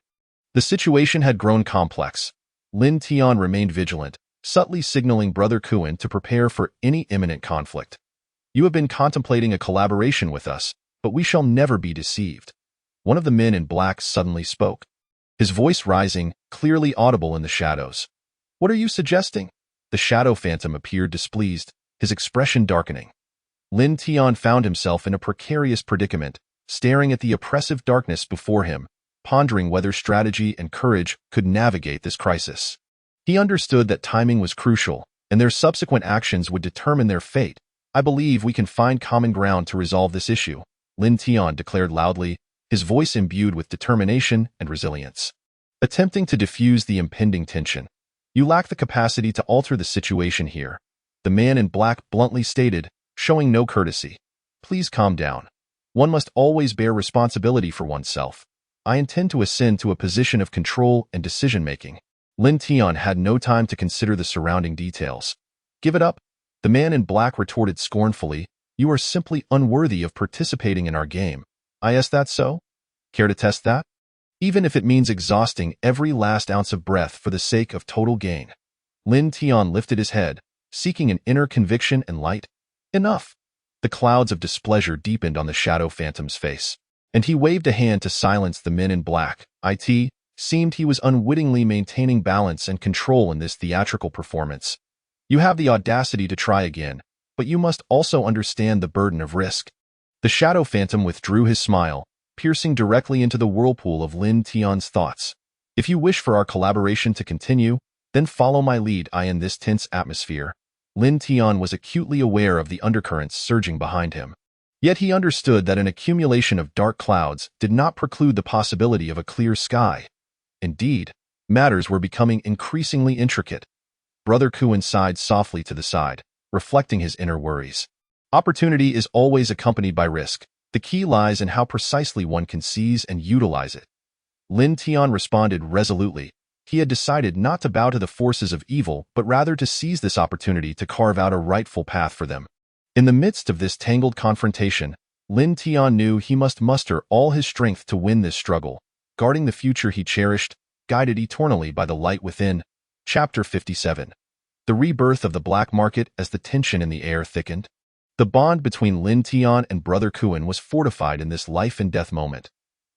The situation had grown complex. Lin Tian remained vigilant, subtly signaling Brother Kuan to prepare for any imminent conflict. "You have been contemplating a collaboration with us, but we shall never be deceived." One of the men in black suddenly spoke, his voice rising, clearly audible in the shadows. "What are you suggesting?" The Shadow Phantom appeared displeased, his expression darkening. Lin Tian found himself in a precarious predicament, staring at the oppressive darkness before him, pondering whether strategy and courage could navigate this crisis. He understood that timing was crucial, and their subsequent actions would determine their fate. "I believe we can find common ground to resolve this issue," Lin Tian declared loudly, his voice imbued with determination and resilience, attempting to diffuse the impending tension. "You lack the capacity to alter the situation here," the man in black bluntly stated, showing no courtesy. "Please calm down. One must always bear responsibility for oneself. I intend to ascend to a position of control and decision-making." Lin Tian had no time to consider the surrounding details. "Give it up," the man in black retorted scornfully. "You are simply unworthy of participating in our game." "Is that so? Care to test that? Even if it means exhausting every last ounce of breath for the sake of total gain." Lin Tian lifted his head, seeking an inner conviction and light. "Enough." The clouds of displeasure deepened on the Shadow Phantom's face, and he waved a hand to silence the men in black. It seemed he was unwittingly maintaining balance and control in this theatrical performance. "You have the audacity to try again, but you must also understand the burden of risk." The Shadow Phantom withdrew his smile, piercing directly into the whirlpool of Lin Tian's thoughts. "If you wish for our collaboration to continue, then follow my lead." In this tense atmosphere, Lin Tian was acutely aware of the undercurrents surging behind him. Yet he understood that an accumulation of dark clouds did not preclude the possibility of a clear sky. Indeed, matters were becoming increasingly intricate. Brother Kuan sighed softly to the side, reflecting his inner worries. Opportunity is always accompanied by risk. The key lies in how precisely one can seize and utilize it. Lin Tian responded resolutely. He had decided not to bow to the forces of evil, but rather to seize this opportunity to carve out a rightful path for them. In the midst of this tangled confrontation, Lin Tian knew he must muster all his strength to win this struggle, guarding the future he cherished, guided eternally by the light within. Chapter 57. The rebirth of the black market. As the tension in the air thickened, the bond between Lin Tian and Brother Kuan was fortified in this life-and-death moment.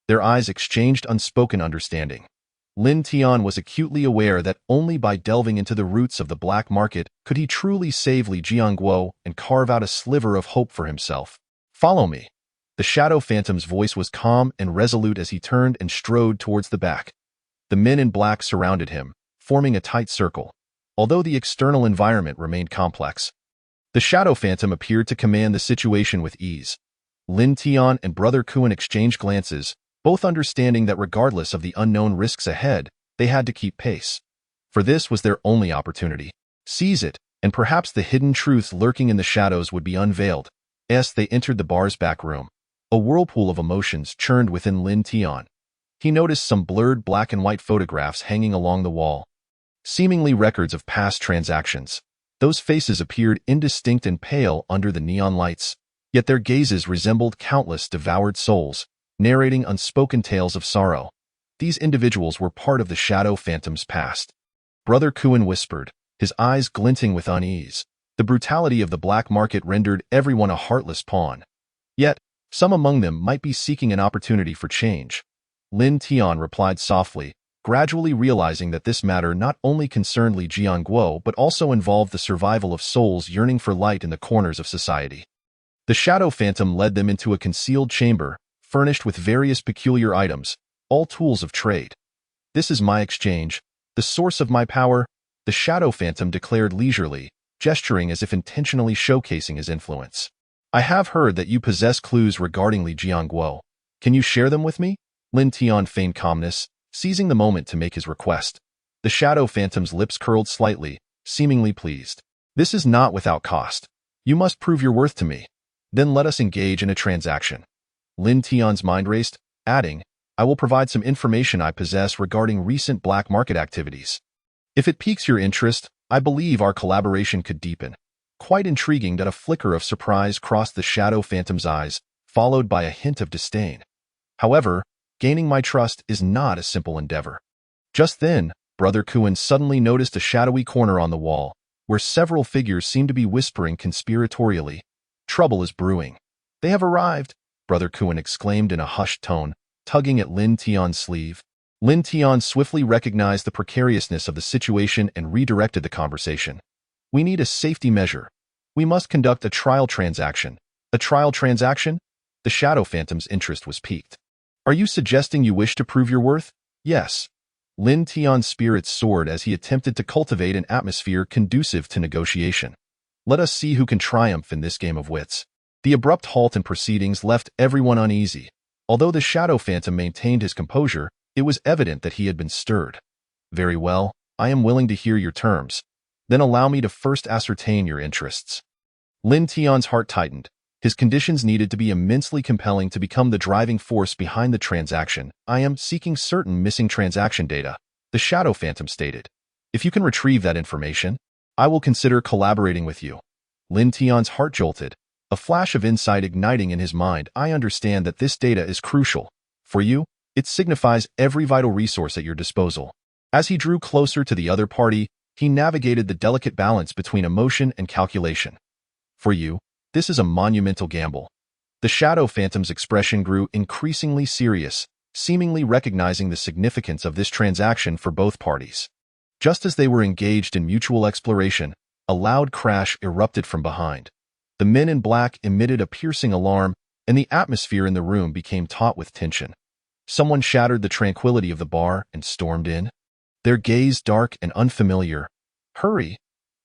Their eyes exchanged unspoken understanding. Lin Tian was acutely aware that only by delving into the roots of the black market could he truly save Li Jiangguo and carve out a sliver of hope for himself. "Follow me." The Shadow Phantom's voice was calm and resolute as he turned and strode towards the back. The men in black surrounded him, forming a tight circle, although the external environment remained complex. The Shadow Phantom appeared to command the situation with ease. Lin Tian and Brother Kuan exchanged glances, both understanding that regardless of the unknown risks ahead, they had to keep pace. For this was their only opportunity. Seize it, and perhaps the hidden truth lurking in the shadows would be unveiled. As they entered the bar's back room, a whirlpool of emotions churned within Lin Tian. He noticed some blurred black and white photographs hanging along the wall, seemingly records of past transactions. Those faces appeared indistinct and pale under the neon lights, yet their gazes resembled countless devoured souls, narrating unspoken tales of sorrow. These individuals were part of the Shadow Phantom's past. Brother Kuan whispered, his eyes glinting with unease. The brutality of the black market rendered everyone a heartless pawn. Yet, some among them might be seeking an opportunity for change. Lin Tian replied softly, gradually realizing that this matter not only concerned Li Jiangguo but also involved the survival of souls yearning for light in the corners of society. The Shadow Phantom led them into a concealed chamber, furnished with various peculiar items, all tools of trade. "This is my exchange, the source of my power," the Shadow Phantom declared leisurely, gesturing as if intentionally showcasing his influence. "I have heard that you possess clues regarding Li Jiangguo. Can you share them with me?" Lin Tian feigned calmness, seizing the moment to make his request. The Shadow Phantom's lips curled slightly, seemingly pleased. "This is not without cost. You must prove your worth to me. Then let us engage in a transaction." Lin Tian's mind raced, adding, "I will provide some information I possess regarding recent black market activities. If it piques your interest, I believe our collaboration could deepen." Quite intriguing that a flicker of surprise crossed the Shadow Phantom's eyes, followed by a hint of disdain. "However, gaining my trust is not a simple endeavor." Just then, Brother Kuan suddenly noticed a shadowy corner on the wall, where several figures seemed to be whispering conspiratorially. "Trouble is brewing. They have arrived," Brother Kuan exclaimed in a hushed tone, tugging at Lin Tian's sleeve. Lin Tian swiftly recognized the precariousness of the situation and redirected the conversation. "We need a safety measure. We must conduct a trial transaction." "A trial transaction?" The Shadow Phantom's interest was piqued. "Are you suggesting you wish to prove your worth?" "Yes." Lin Tian's spirits soared as he attempted to cultivate an atmosphere conducive to negotiation. "Let us see who can triumph in this game of wits." The abrupt halt in proceedings left everyone uneasy. Although the Shadow Phantom maintained his composure, it was evident that he had been stirred. "Very well, I am willing to hear your terms. Then allow me to first ascertain your interests." Lin Tian's heart tightened. His conditions needed to be immensely compelling to become the driving force behind the transaction. "I am seeking certain missing transaction data," the Shadow Phantom stated. "If you can retrieve that information, I will consider collaborating with you." Lin Tian's heart jolted, a flash of insight igniting in his mind. "I understand that this data is crucial. For you, it signifies every vital resource at your disposal." As he drew closer to the other party, he navigated the delicate balance between emotion and calculation. "For you, this is a monumental gamble." The Shadow Phantom's expression grew increasingly serious, seemingly recognizing the significance of this transaction for both parties. Just as they were engaged in mutual exploration, a loud crash erupted from behind. The men in black emitted a piercing alarm, and the atmosphere in the room became taut with tension. Someone shattered the tranquility of the bar and stormed in, their gaze dark and unfamiliar. "Hurry!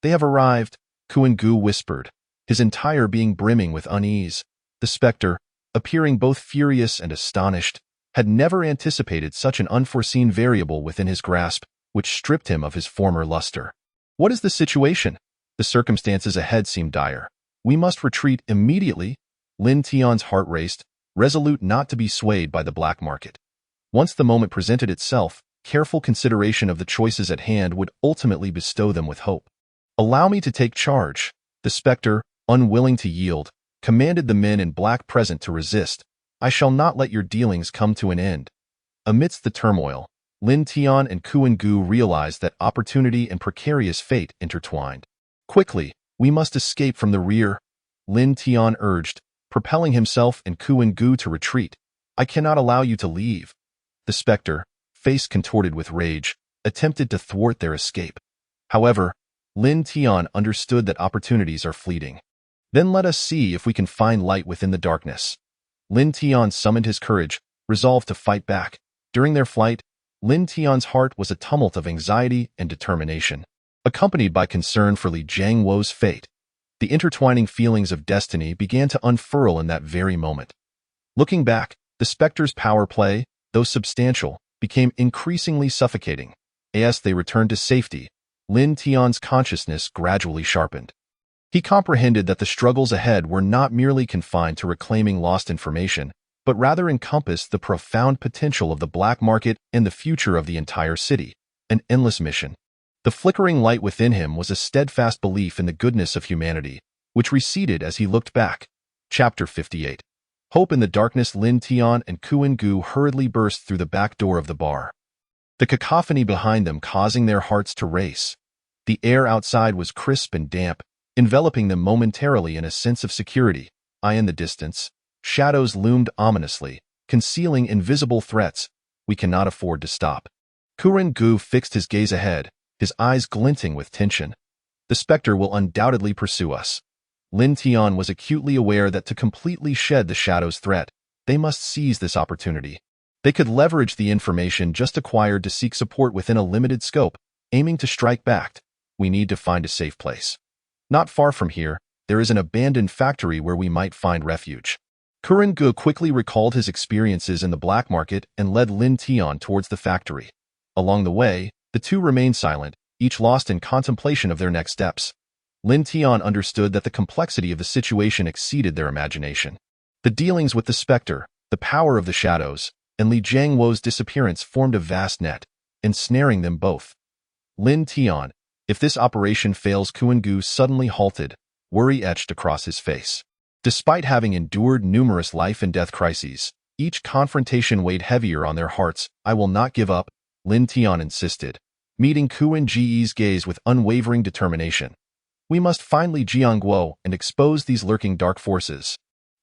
They have arrived," Kuan Gu whispered, his entire being brimming with unease. The specter, appearing both furious and astonished, had never anticipated such an unforeseen variable within his grasp, which stripped him of his former luster. "What is the situation?" The circumstances ahead seemed dire. "We must retreat immediately." Lin Tian's heart raced, resolute not to be swayed by the black market. Once the moment presented itself, careful consideration of the choices at hand would ultimately bestow them with hope. "Allow me to take charge." The specter, unwilling to yield, commanded the men in black present to resist. "I shall not let your dealings come to an end." Amidst the turmoil, Lin Tian and Kuan Gu realized that opportunity and precarious fate intertwined. "Quickly, we must escape from the rear," Lin Tian urged, propelling himself and Kuan Gu to retreat. "I cannot allow you to leave." The specter, face contorted with rage, attempted to thwart their escape. However, Lin Tian understood that opportunities are fleeting. Then let us see if we can find light within the darkness. Lin Tian summoned his courage, resolved to fight back. During their flight, Lin Tian's heart was a tumult of anxiety and determination, accompanied by concern for Li Jiangwo's fate. The intertwining feelings of destiny began to unfurl in that very moment. Looking back, the Spectre's power play, though substantial, became increasingly suffocating. As they returned to safety, Lin Tian's consciousness gradually sharpened. He comprehended that the struggles ahead were not merely confined to reclaiming lost information, but rather encompassed the profound potential of the black market and the future of the entire city, an endless mission. The flickering light within him was a steadfast belief in the goodness of humanity, which receded as he looked back. Chapter 58. Hope in the darkness. Lin Tian and Kuan Gu hurriedly burst through the back door of the bar, the cacophony behind them causing their hearts to race. The air outside was crisp and damp, enveloping them momentarily in a sense of security. In the distance, shadows loomed ominously, concealing invisible threats. We cannot afford to stop. Kuan Gu fixed his gaze ahead, his eyes glinting with tension. The Spectre will undoubtedly pursue us. Lin Tian was acutely aware that to completely shed the Shadow's threat, they must seize this opportunity. They could leverage the information just acquired to seek support within a limited scope, aiming to strike back. We need to find a safe place. Not far from here, there is an abandoned factory where we might find refuge. Kuan Gu quickly recalled his experiences in the black market and led Lin Tian towards the factory. Along the way, the two remained silent, each lost in contemplation of their next steps. Lin Tian understood that the complexity of the situation exceeded their imagination. The dealings with the Spectre, the power of the Shadows, and Li Jiangwo's disappearance formed a vast net, ensnaring them both. Lin Tian, if this operation fails. Kuan Gu suddenly halted, worry etched across his face. Despite having endured numerous life and death crises, each confrontation weighed heavier on their hearts. I will not give up, Lin Tian insisted, meeting Kuan Gu's gaze with unwavering determination. We must find Li Jiangwo and expose these lurking dark forces.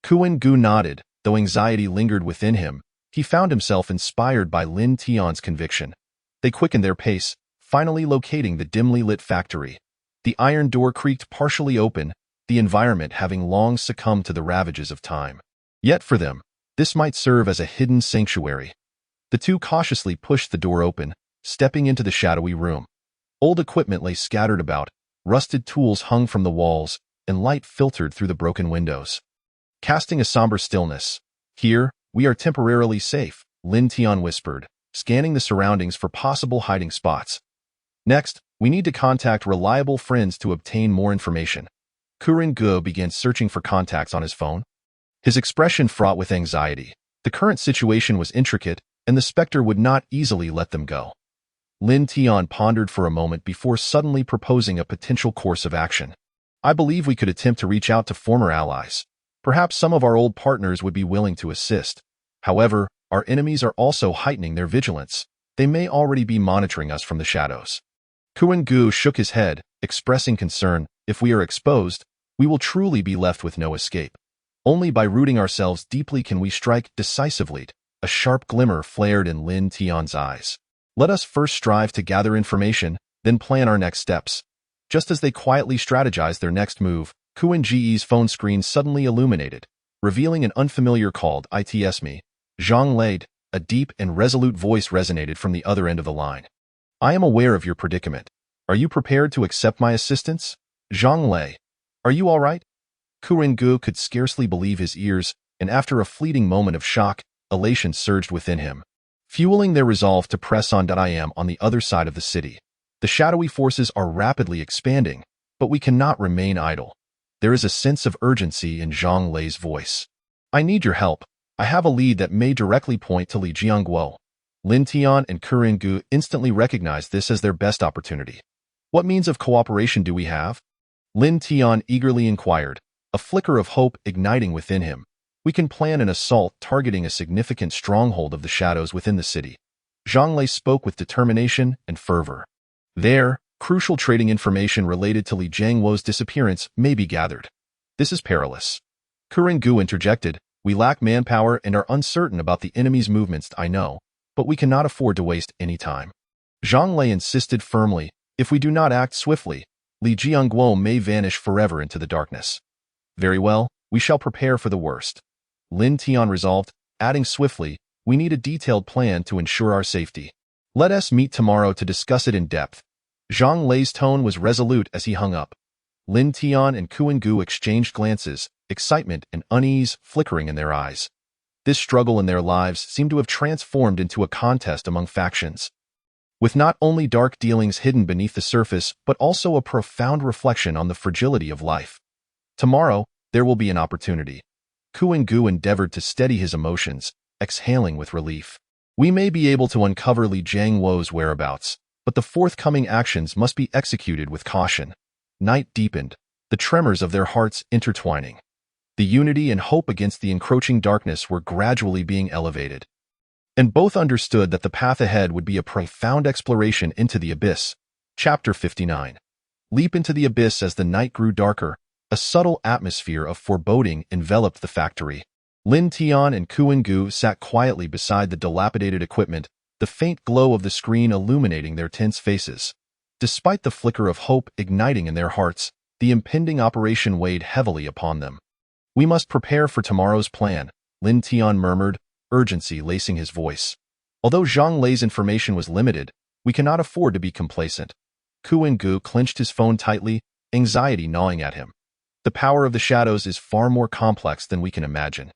Kuan Gu nodded, though anxiety lingered within him. He found himself inspired by Lin Tian's conviction. They quickened their pace, finally locating the dimly lit factory. The iron door creaked partially open, the environment having long succumbed to the ravages of time. Yet for them, this might serve as a hidden sanctuary. The two cautiously pushed the door open, stepping into the shadowy room. Old equipment lay scattered about, rusted tools hung from the walls, and light filtered through the broken windows, casting a somber stillness. Here, we are temporarily safe, Lin Tian whispered, scanning the surroundings for possible hiding spots. Next, we need to contact reliable friends to obtain more information. Kuan Gu began searching for contacts on his phone, his expression fraught with anxiety. The current situation was intricate, and the Spectre would not easily let them go. Lin Tian pondered for a moment before suddenly proposing a potential course of action. I believe we could attempt to reach out to former allies. Perhaps some of our old partners would be willing to assist. However, our enemies are also heightening their vigilance. They may already be monitoring us from the shadows. Kuan Gu shook his head, expressing concern. If we are exposed, we will truly be left with no escape. Only by rooting ourselves deeply can we strike decisively. A sharp glimmer flared in Lin Tian's eyes. Let us first strive to gather information, then plan our next steps. Just as they quietly strategized their next move, Kuan Gu's phone screen suddenly illuminated, revealing an unfamiliar called "It's me, Zhang Lei." A deep and resolute voice resonated from the other end of the line. I am aware of your predicament. Are you prepared to accept my assistance? Zhang Lei. Are you all right? Kuan Gu could scarcely believe his ears, and after a fleeting moment of shock, elation surged within him, fueling their resolve to press on. I am on the other side of the city. The shadowy forces are rapidly expanding, but we cannot remain idle. There is a sense of urgency in Zhang Lei's voice. I need your help. I have a lead that may directly point to Li Jiangwo. Lin Tian and Kuan Gu instantly recognized this as their best opportunity. What means of cooperation do we have? Lin Tian eagerly inquired, a flicker of hope igniting within him. We can plan an assault targeting a significant stronghold of the shadows within the city. Zhang Lei spoke with determination and fervor. There, crucial trading information related to Li Jiangwo's disappearance may be gathered. This is perilous. Kuan Gu interjected, we lack manpower and are uncertain about the enemy's movements. I know. but we cannot afford to waste any time. Zhang Lei insisted firmly, if we do not act swiftly, Li Jianguo may vanish forever into the darkness. Very well, we shall prepare for the worst. Lin Tian resolved, adding swiftly, we need a detailed plan to ensure our safety. Let us meet tomorrow to discuss it in depth. Zhang Lei's tone was resolute as he hung up. Lin Tian and Kuan Gu exchanged glances, excitement and unease flickering in their eyes. This struggle in their lives seemed to have transformed into a contest among factions, with not only dark dealings hidden beneath the surface, but also a profound reflection on the fragility of life. Tomorrow, there will be an opportunity. Kuan Gu endeavored to steady his emotions, exhaling with relief. We may be able to uncover Li Jianguo's whereabouts, but the forthcoming actions must be executed with caution. Night deepened, the tremors of their hearts intertwining. The unity and hope against the encroaching darkness were gradually being elevated. And both understood that the path ahead would be a profound exploration into the abyss. Chapter 59. Leap into the abyss. As the night grew darker, a subtle atmosphere of foreboding enveloped the factory. Lin Tian and Kuan Gu sat quietly beside the dilapidated equipment, the faint glow of the screen illuminating their tense faces. Despite the flicker of hope igniting in their hearts, the impending operation weighed heavily upon them. We must prepare for tomorrow's plan, Lin Tian murmured, urgency lacing his voice. Although Zhang Lei's information was limited, we cannot afford to be complacent. Kuan Gu clenched his phone tightly, anxiety gnawing at him. The power of the shadows is far more complex than we can imagine.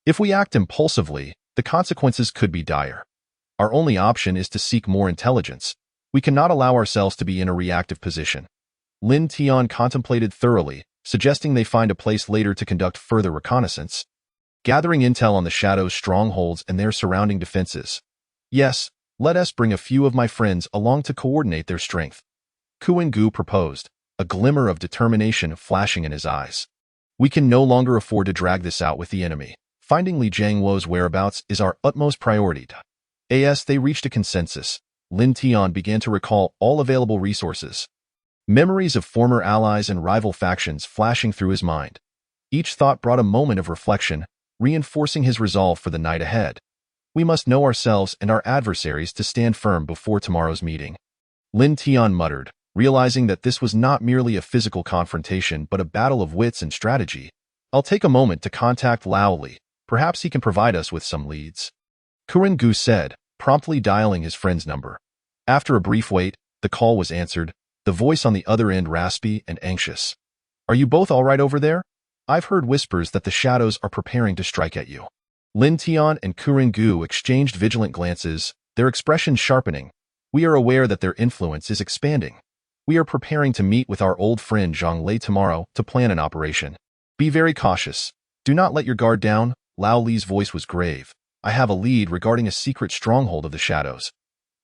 If we act impulsively, the consequences could be dire. Our only option is to seek more intelligence. We cannot allow ourselves to be in a reactive position. Lin Tian contemplated thoroughly, suggesting they find a place later to conduct further reconnaissance, gathering intel on the shadows' strongholds and their surrounding defenses. Yes, let us bring a few of my friends along to coordinate their strength. Kuan Gu proposed, a glimmer of determination flashing in his eyes. We can no longer afford to drag this out with the enemy. Finding Li Jianguo's whereabouts is our utmost priority. As they reached a consensus, Lin Tian began to recall all available resources. Memories of former allies and rival factions flashing through his mind. Each thought brought a moment of reflection, reinforcing his resolve for the night ahead. We must know ourselves and our adversaries to stand firm before tomorrow's meeting. Lin Tian muttered, realizing that this was not merely a physical confrontation but a battle of wits and strategy. I'll take a moment to contact Lao Li. Perhaps he can provide us with some leads. Kuan Gu said, promptly dialing his friend's number. After a brief wait, the call was answered, the voice on the other end raspy and anxious. Are you both all right over there? I've heard whispers that the shadows are preparing to strike at you. Lin Tian and Kuan Gu exchanged vigilant glances, their expressions sharpening. We are aware that their influence is expanding. We are preparing to meet with our old friend Zhang Lei tomorrow to plan an operation. Be very cautious. Do not let your guard down. Lao Li's voice was grave. I have a lead regarding a secret stronghold of the shadows.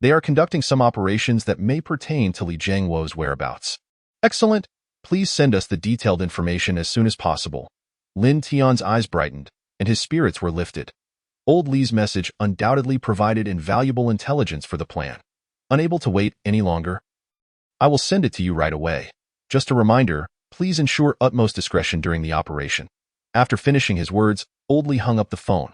They are conducting some operations that may pertain to Li Jianguo's whereabouts. Excellent. Please send us the detailed information as soon as possible. Lin Tian's eyes brightened, and his spirits were lifted. Old Li's message undoubtedly provided invaluable intelligence for the plan. Unable to wait any longer, I will send it to you right away. Just a reminder, please ensure utmost discretion during the operation. After finishing his words, Old Li hung up the phone.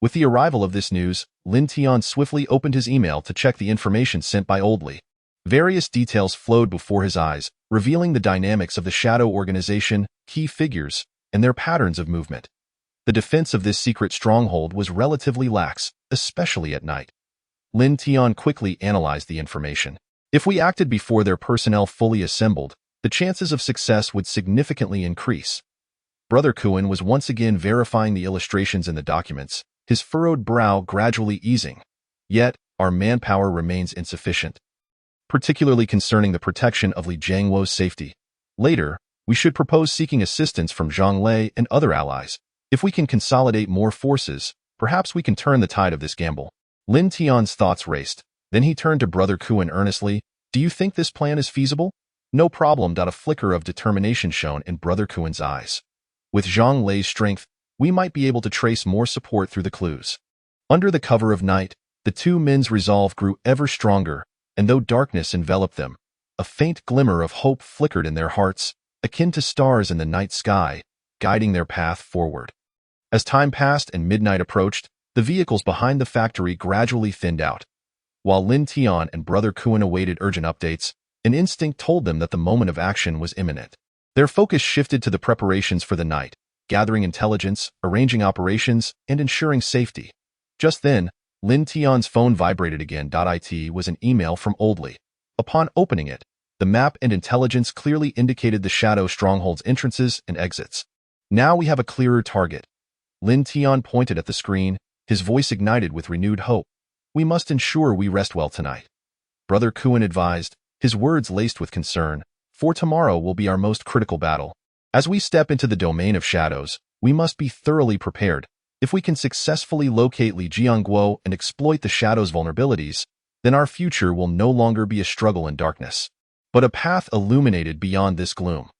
With the arrival of this news, Lin Tian swiftly opened his email to check the information sent by Old Li. Various details flowed before his eyes, revealing the dynamics of the shadow organization, key figures, and their patterns of movement. The defense of this secret stronghold was relatively lax, especially at night. Lin Tian quickly analyzed the information. If we acted before their personnel fully assembled, the chances of success would significantly increase. Brother Kuan was once again verifying the illustrations in the documents, his furrowed brow gradually easing. Yet, our manpower remains insufficient, particularly concerning the protection of Li Jianguo's safety. Later, we should propose seeking assistance from Zhang Lei and other allies. If we can consolidate more forces, perhaps we can turn the tide of this gamble. Lin Tian's thoughts raced. Then he turned to Brother Kuan earnestly. Do you think this plan is feasible? No problem. A flicker of determination shone in Brother Kuan's eyes. With Zhang Lei's strength, we might be able to trace more support through the clues. Under the cover of night, the two men's resolve grew ever stronger, and though darkness enveloped them, a faint glimmer of hope flickered in their hearts, akin to stars in the night sky, guiding their path forward. As time passed and midnight approached, The vehicles behind the factory gradually thinned out. While Lin Tian and Brother Kuan awaited urgent updates, an instinct told them that the moment of action was imminent. Their focus shifted to the preparations for the night, gathering intelligence, arranging operations, and ensuring safety. Just then, Lin Tian's phone vibrated again. It was an email from Oldley. Upon opening it, the map and intelligence clearly indicated the Shadow Stronghold's entrances and exits. Now we have a clearer target. Lin Tian pointed at the screen, his voice ignited with renewed hope. We must ensure we rest well tonight. Brother Kuan advised, his words laced with concern, for tomorrow will be our most critical battle. As we step into the domain of shadows, we must be thoroughly prepared. If we can successfully locate Li Jiangguo and exploit the Shadow's vulnerabilities, then our future will no longer be a struggle in darkness, but a path illuminated beyond this gloom.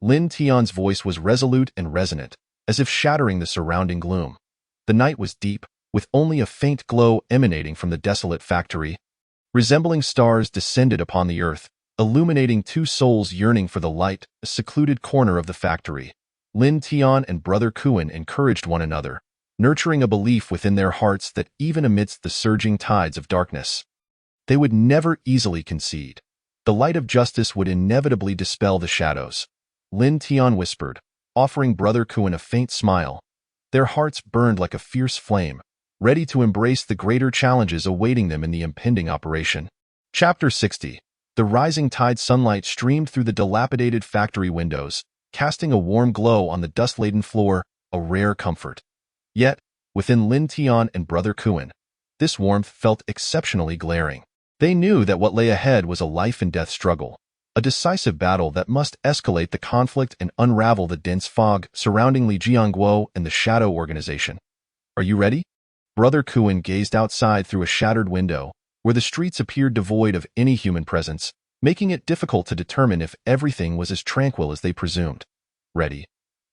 Lin Tian's voice was resolute and resonant, as if shattering the surrounding gloom. The night was deep, with only a faint glow emanating from the desolate factory. Resembling stars descended upon the earth, illuminating two souls yearning for the light, a secluded corner of the factory. Lin Tian and Brother Kuan encouraged one another, nurturing a belief within their hearts that even amidst the surging tides of darkness, they would never easily concede. The light of justice would inevitably dispel the shadows. Lin Tian whispered, offering Brother Kuan a faint smile. Their hearts burned like a fierce flame, ready to embrace the greater challenges awaiting them in the impending operation. Chapter 60. The rising tide sunlight streamed through the dilapidated factory windows, casting a warm glow on the dust-laden floor, a rare comfort. Yet, within Lin Tian and Brother Kuan, this warmth felt exceptionally glaring. They knew that what lay ahead was a life-and-death struggle, a decisive battle that must escalate the conflict and unravel the dense fog surrounding Li Jiangguo and the Shadow Organization. Are you ready? Brother Kuan gazed outside through a shattered window, where the streets appeared devoid of any human presence, making it difficult to determine if everything was as tranquil as they presumed. Ready.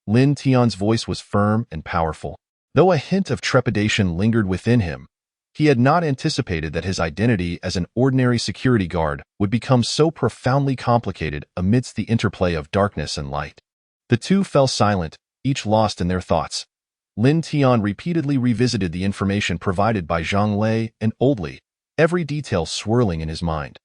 Lin Tian's voice was firm and powerful. Though a hint of trepidation lingered within him, he had not anticipated that his identity as an ordinary security guard would become so profoundly complicated amidst the interplay of darkness and light. The two fell silent, each lost in their thoughts. Lin Tian repeatedly revisited the information provided by Zhang Lei and Oldley, every detail swirling in his mind.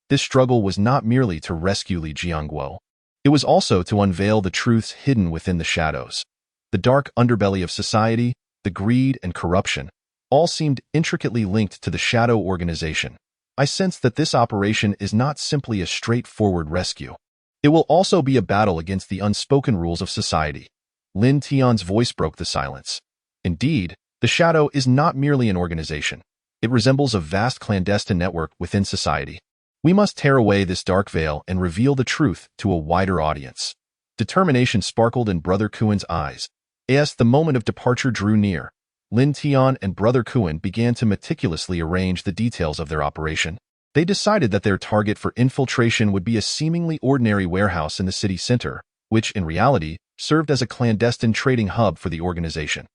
This struggle was not merely to rescue Li Jiangguo. It was also to unveil the truths hidden within the shadows. The dark underbelly of society, the greed and corruption, all seemed intricately linked to the Shadow Organization. I sense that this operation is not simply a straightforward rescue. It will also be a battle against the unspoken rules of society. Lin Tian's voice broke the silence. Indeed, the Shadow is not merely an organization. It resembles a vast clandestine network within society. We must tear away this dark veil and reveal the truth to a wider audience. Determination sparkled in Brother Kuan's eyes. As the moment of departure drew near, Lin Tian and Brother Kuan began to meticulously arrange the details of their operation. They decided that their target for infiltration would be a seemingly ordinary warehouse in the city center, which, in reality, served as a clandestine trading hub for the organization.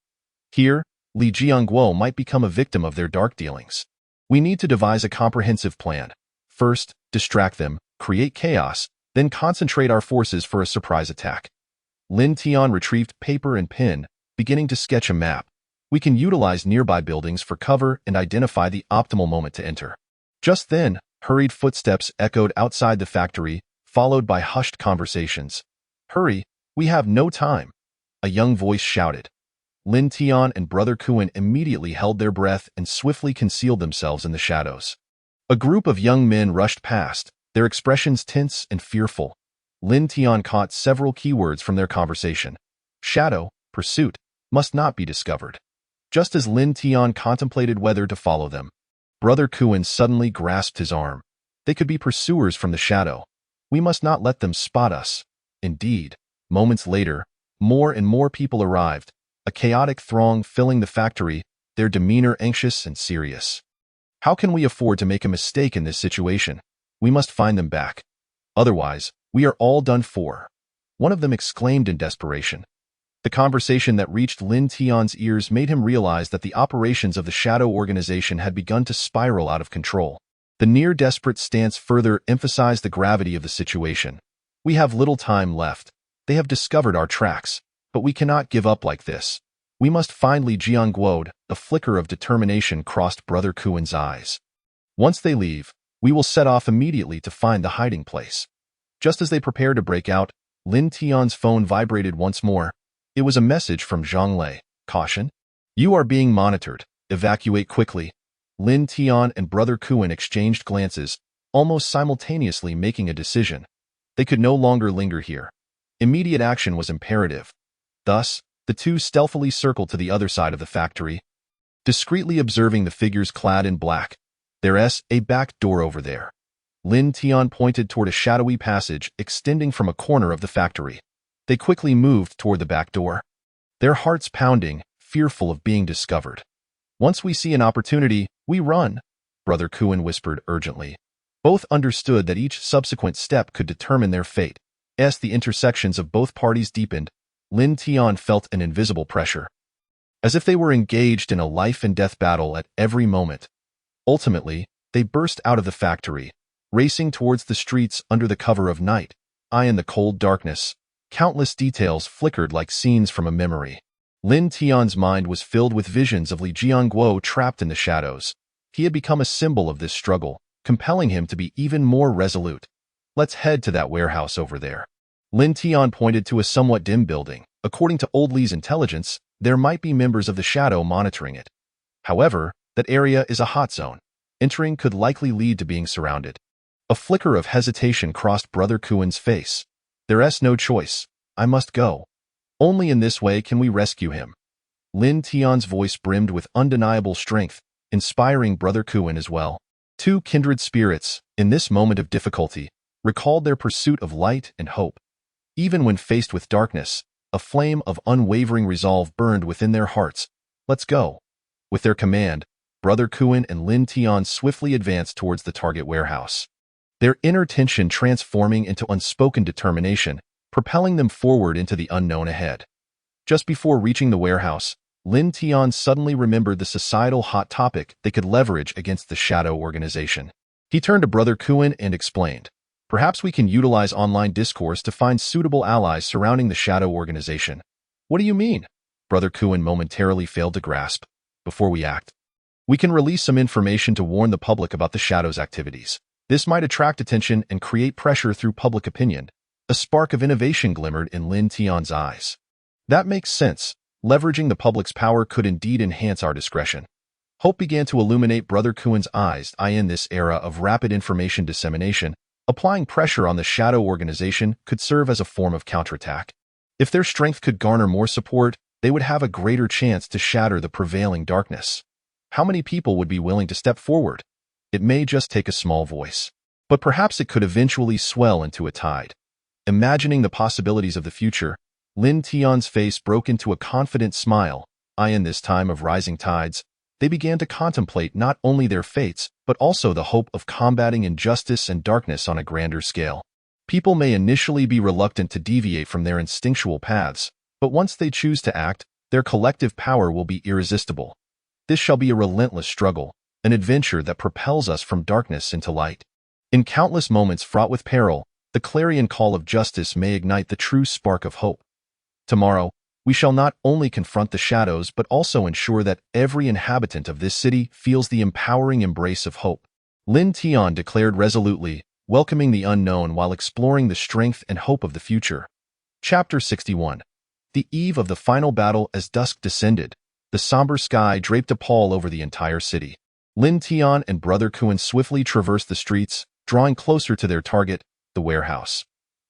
Here, Li Jiangguo might become a victim of their dark dealings. We need to devise a comprehensive plan. First, distract them, create chaos, then concentrate our forces for a surprise attack. Lin Tian retrieved paper and pen, beginning to sketch a map. We can utilize nearby buildings for cover and identify the optimal moment to enter. Just then, hurried footsteps echoed outside the factory, followed by hushed conversations. Hurry, we have no time, a young voice shouted. Lin Tian and Brother Kuan immediately held their breath and swiftly concealed themselves in the shadows. A group of young men rushed past, their expressions tense and fearful. Lin Tian caught several keywords from their conversation. Shadow, pursuit, must not be discovered. Just as Lin Tian contemplated whether to follow them, Brother Kuan suddenly grasped his arm. They could be pursuers from the shadow. We must not let them spot us. Indeed, moments later, more and more people arrived, a chaotic throng filling the factory, their demeanor anxious and serious. How can we afford to make a mistake in this situation? We must find them back. Otherwise, we are all done for. One of them exclaimed in desperation. The conversation that reached Lin Tian's ears made him realize that the operations of the Shadow Organization had begun to spiral out of control. The near-desperate stance further emphasized the gravity of the situation. We have little time left. They have discovered our tracks, but we cannot give up like this. We must find Li Jiangguo. A flicker of determination crossed Brother Kuen's eyes. Once they leave, we will set off immediately to find the hiding place. Just as they prepare to break out, Lin Tian's phone vibrated once more. It was a message from Zhang Lei. Caution. You are being monitored. Evacuate quickly. Lin Tian and Brother Kuen exchanged glances, almost simultaneously making a decision. They could no longer linger here. Immediate action was imperative. Thus, the two stealthily circled to the other side of the factory, discreetly observing the figures clad in black. There's a back door over there. Lin Tian pointed toward a shadowy passage extending from a corner of the factory. They quickly moved toward the back door, their hearts pounding, fearful of being discovered. Once we see an opportunity, we run, Brother Kuen whispered urgently. Both understood that each subsequent step could determine their fate. As the intersections of both parties deepened, Lin Tian felt an invisible pressure, as if they were engaged in a life-and-death battle at every moment. Ultimately, they burst out of the factory, racing towards the streets under the cover of night. In the cold darkness, countless details flickered like scenes from a memory. Lin Tian's mind was filled with visions of Li Jiangguo trapped in the shadows. He had become a symbol of this struggle, compelling him to be even more resolute. Let's head to that warehouse over there. Lin Tian pointed to a somewhat dim building. According to Old Li's intelligence, there might be members of the Shadow monitoring it. However, that area is a hot zone. Entering could likely lead to being surrounded. A flicker of hesitation crossed Brother Kuen's face. There's no choice. I must go. Only in this way can we rescue him. Lin Tian's voice brimmed with undeniable strength, inspiring Brother Kuen as well. Two kindred spirits, in this moment of difficulty, recalled their pursuit of light and hope. Even when faced with darkness, a flame of unwavering resolve burned within their hearts. Let's go. With their command, Brother Kuen and Lin Tian swiftly advanced towards the target warehouse, their inner tension transforming into unspoken determination, propelling them forward into the unknown ahead. Just before reaching the warehouse, Lin Tian suddenly remembered the societal hot topic they could leverage against the Shadow organization. He turned to Brother Kuen and explained, perhaps we can utilize online discourse to find suitable allies surrounding the Shadow organization. What do you mean? Brother Kuen momentarily failed to grasp. Before we act, we can release some information to warn the public about the Shadow's activities. This might attract attention and create pressure through public opinion. A spark of innovation glimmered in Lin Tian's eyes. That makes sense. Leveraging the public's power could indeed enhance our discretion. Hope began to illuminate Brother Kuen's eyes. In this era of rapid information dissemination, applying pressure on the Shadow organization could serve as a form of counterattack. If their strength could garner more support, they would have a greater chance to shatter the prevailing darkness. How many people would be willing to step forward? It may just take a small voice, but perhaps it could eventually swell into a tide. Imagining the possibilities of the future, Lin Tian's face broke into a confident smile. In this time of rising tides, they began to contemplate not only their fates, but also the hope of combating injustice and darkness on a grander scale. People may initially be reluctant to deviate from their instinctual paths, but once they choose to act, their collective power will be irresistible. This shall be a relentless struggle, an adventure that propels us from darkness into light. In countless moments fraught with peril, the clarion call of justice may ignite the true spark of hope. Tomorrow, we shall not only confront the shadows but also ensure that every inhabitant of this city feels the empowering embrace of hope. Lin Tian declared resolutely, welcoming the unknown while exploring the strength and hope of the future. Chapter 61. The eve of the final battle. As dusk descended, the somber sky draped a pall over the entire city. Lin Tian and Brother Kuen swiftly traversed the streets, drawing closer to their target, the warehouse.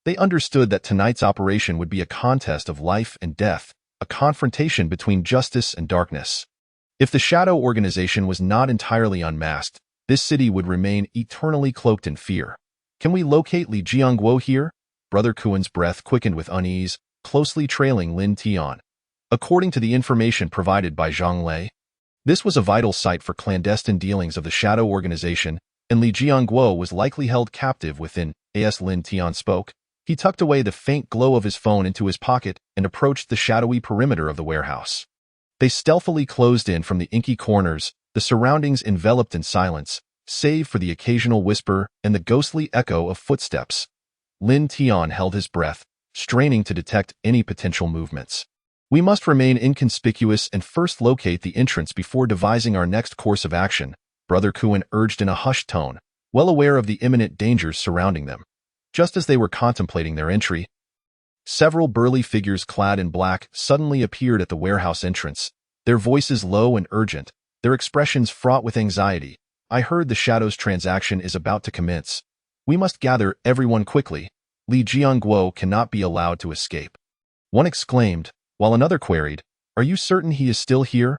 They understood that tonight's operation would be a contest of life and death, a confrontation between justice and darkness. If the Shadow organization was not entirely unmasked, this city would remain eternally cloaked in fear. Can we locate Li Jiangguo here? Brother Kuen's breath quickened with unease, closely trailing Lin Tian. According to the information provided by Zhang Lei, this was a vital site for clandestine dealings of the Shadow organization, and Li Jiangguo was likely held captive within. As Lin Tian spoke, he tucked away the faint glow of his phone into his pocket and approached the shadowy perimeter of the warehouse. They stealthily closed in from the inky corners, the surroundings enveloped in silence, save for the occasional whisper and the ghostly echo of footsteps. Lin Tian held his breath, straining to detect any potential movements. We must remain inconspicuous and first locate the entrance before devising our next course of action, Brother Kuan urged in a hushed tone, well aware of the imminent dangers surrounding them. Just as they were contemplating their entry, several burly figures clad in black suddenly appeared at the warehouse entrance, their voices low and urgent, their expressions fraught with anxiety. I heard the Shadows transaction is about to commence. We must gather everyone quickly. Li Jianguo cannot be allowed to escape. One exclaimed, while another queried, are you certain he is still here?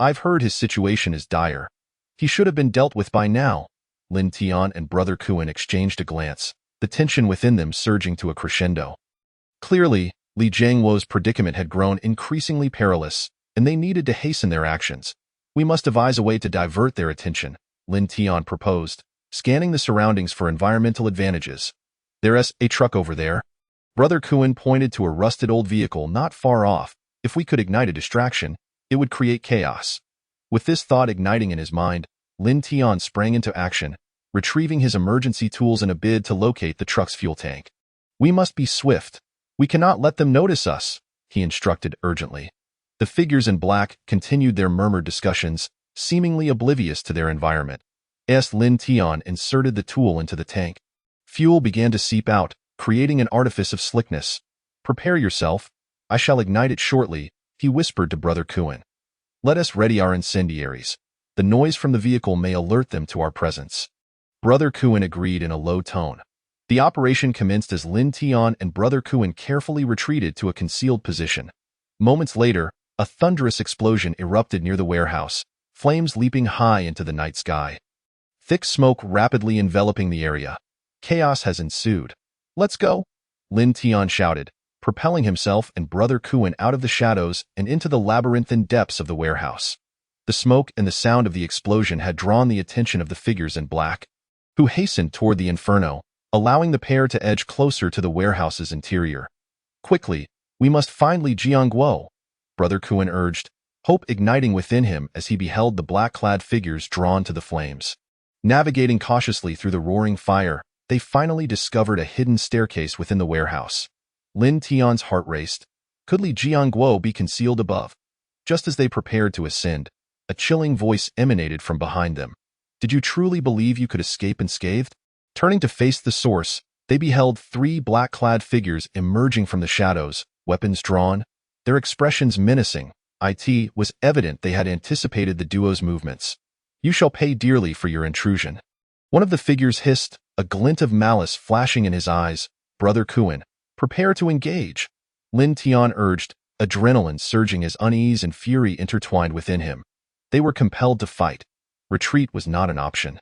I've heard his situation is dire. He should have been dealt with by now. Lin Tian and Brother Kuan exchanged a glance, the tension within them surging to a crescendo. Clearly, Li Jianguo's predicament had grown increasingly perilous, and they needed to hasten their actions. We must devise a way to divert their attention, Lin Tian proposed, scanning the surroundings for environmental advantages. There's a truck over there. Brother Kuan pointed to a rusted old vehicle not far off. If we could ignite a distraction, it would create chaos. With this thought igniting in his mind, Lin Tian sprang into action, retrieving his emergency tools in a bid to locate the truck's fuel tank. We must be swift. We cannot let them notice us, he instructed urgently. The figures in black continued their murmured discussions, seemingly oblivious to their environment. As Lin Tian inserted the tool into the tank, fuel began to seep out, creating an artifice of slickness. Prepare yourself. I shall ignite it shortly, he whispered to Brother Kuan. Let us ready our incendiaries. The noise from the vehicle may alert them to our presence. Brother Kuan agreed in a low tone. The operation commenced as Lin Tian and Brother Kuan carefully retreated to a concealed position. Moments later, a thunderous explosion erupted near the warehouse, flames leaping high into the night sky. Thick smoke rapidly enveloping the area. Chaos has ensued. Let's go, Lin Tian shouted, propelling himself and Brother Kuan out of the shadows and into the labyrinthine depths of the warehouse. The smoke and the sound of the explosion had drawn the attention of the figures in black, who hastened toward the inferno, allowing the pair to edge closer to the warehouse's interior. Quickly, we must find Li Jianguo, Brother Kuan urged, hope igniting within him as he beheld the black-clad figures drawn to the flames. Navigating cautiously through the roaring fire, they finally discovered a hidden staircase within the warehouse. Lin Tian's heart raced. Could Li Jianguo be concealed above? Just as they prepared to ascend, a chilling voice emanated from behind them. Did you truly believe you could escape unscathed? Turning to face the source, they beheld three black-clad figures emerging from the shadows, weapons drawn, their expressions menacing. It was evident they had anticipated the duo's movements. You shall pay dearly for your intrusion. One of the figures hissed, a glint of malice flashing in his eyes. Brother Kuan, prepare to engage. Lin Tian urged, adrenaline surging as unease and fury intertwined within him. They were compelled to fight. Retreat was not an option.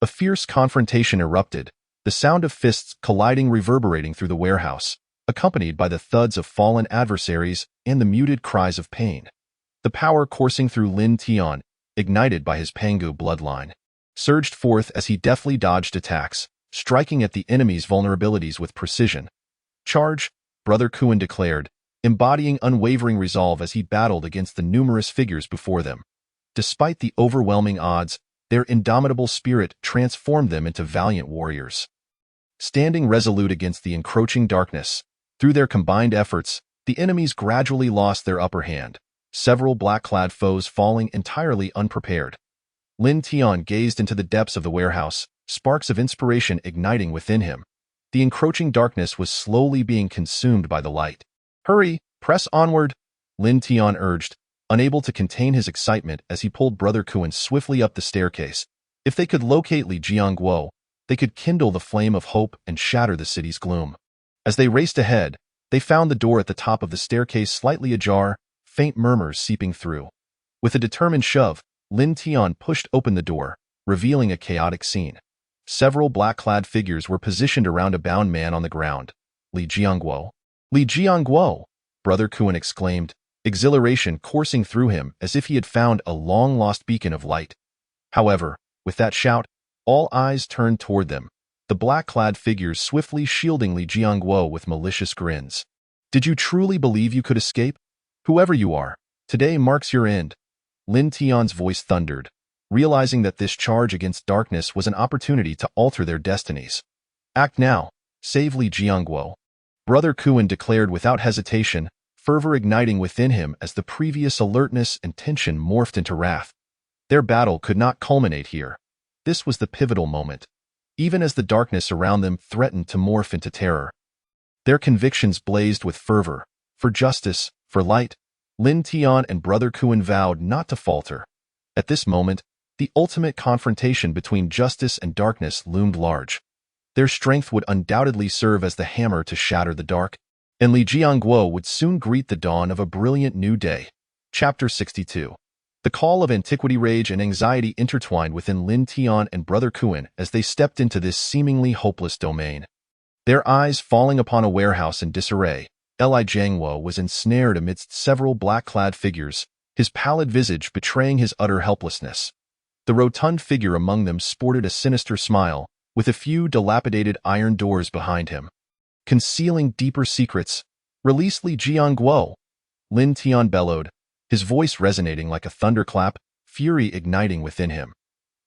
A fierce confrontation erupted, the sound of fists colliding reverberating through the warehouse, accompanied by the thuds of fallen adversaries and the muted cries of pain. The power coursing through Lin Tian, ignited by his Pangu bloodline, surged forth as he deftly dodged attacks, striking at the enemy's vulnerabilities with precision. Charge, Brother Kuan declared, embodying unwavering resolve as he battled against the numerous figures before them. Despite the overwhelming odds, their indomitable spirit transformed them into valiant warriors. Standing resolute against the encroaching darkness, through their combined efforts, the enemies gradually lost their upper hand, several black-clad foes falling entirely unprepared. Lin Tian gazed into the depths of the warehouse, sparks of inspiration igniting within him. The encroaching darkness was slowly being consumed by the light. Hurry, press onward, Lin Tian urged, unable to contain his excitement as he pulled Brother Kuan swiftly up the staircase. If they could locate Li Jianguo, they could kindle the flame of hope and shatter the city's gloom. As they raced ahead, they found the door at the top of the staircase slightly ajar, faint murmurs seeping through. With a determined shove, Lin Tian pushed open the door, revealing a chaotic scene. Several black-clad figures were positioned around a bound man on the ground. Li Jianguo. Li Jianguo, Brother Kuan exclaimed, exhilaration coursing through him as if he had found a long-lost beacon of light. However, with that shout, all eyes turned toward them, the black-clad figures swiftly shielding Li Jianguo with malicious grins. Did you truly believe you could escape? Whoever you are, today marks your end. Lin Tian's voice thundered, realizing that this charge against darkness was an opportunity to alter their destinies. Act now, save Li Jianguo. Brother Kuan declared without hesitation, fervor igniting within him as the previous alertness and tension morphed into wrath. Their battle could not culminate here. This was the pivotal moment, even as the darkness around them threatened to morph into terror. Their convictions blazed with fervor. For justice, for light, Lin Tian and Brother Kuan vowed not to falter. At this moment, the ultimate confrontation between justice and darkness loomed large. Their strength would undoubtedly serve as the hammer to shatter the dark, and Li Jianguo would soon greet the dawn of a brilliant new day. Chapter 62. The call of antiquity, rage, and anxiety intertwined within Lin Tian and Brother Kuan as they stepped into this seemingly hopeless domain. Their eyes falling upon a warehouse in disarray, Li Jianguo was ensnared amidst several black-clad figures, his pallid visage betraying his utter helplessness. The rotund figure among them sported a sinister smile, with a few dilapidated iron doors behind him. Concealing deeper secrets, release Li Jianguo, Lin Tian bellowed, his voice resonating like a thunderclap, fury igniting within him.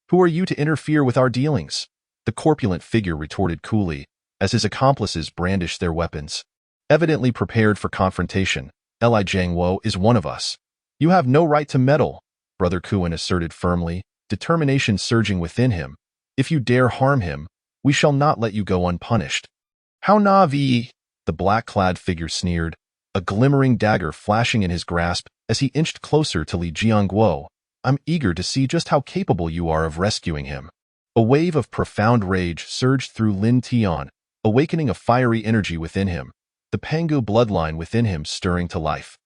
Who are you to interfere with our dealings? The corpulent figure retorted coolly, as his accomplices brandished their weapons. Evidently prepared for confrontation, Li Jianguo is one of us. You have no right to meddle, Brother Kuan asserted firmly, determination surging within him. If you dare harm him, we shall not let you go unpunished. How naive, the black-clad figure sneered, a glimmering dagger flashing in his grasp as he inched closer to Li Jianguo. I'm eager to see just how capable you are of rescuing him. A wave of profound rage surged through Lin Tian, awakening a fiery energy within him, the Pangu bloodline within him stirring to life.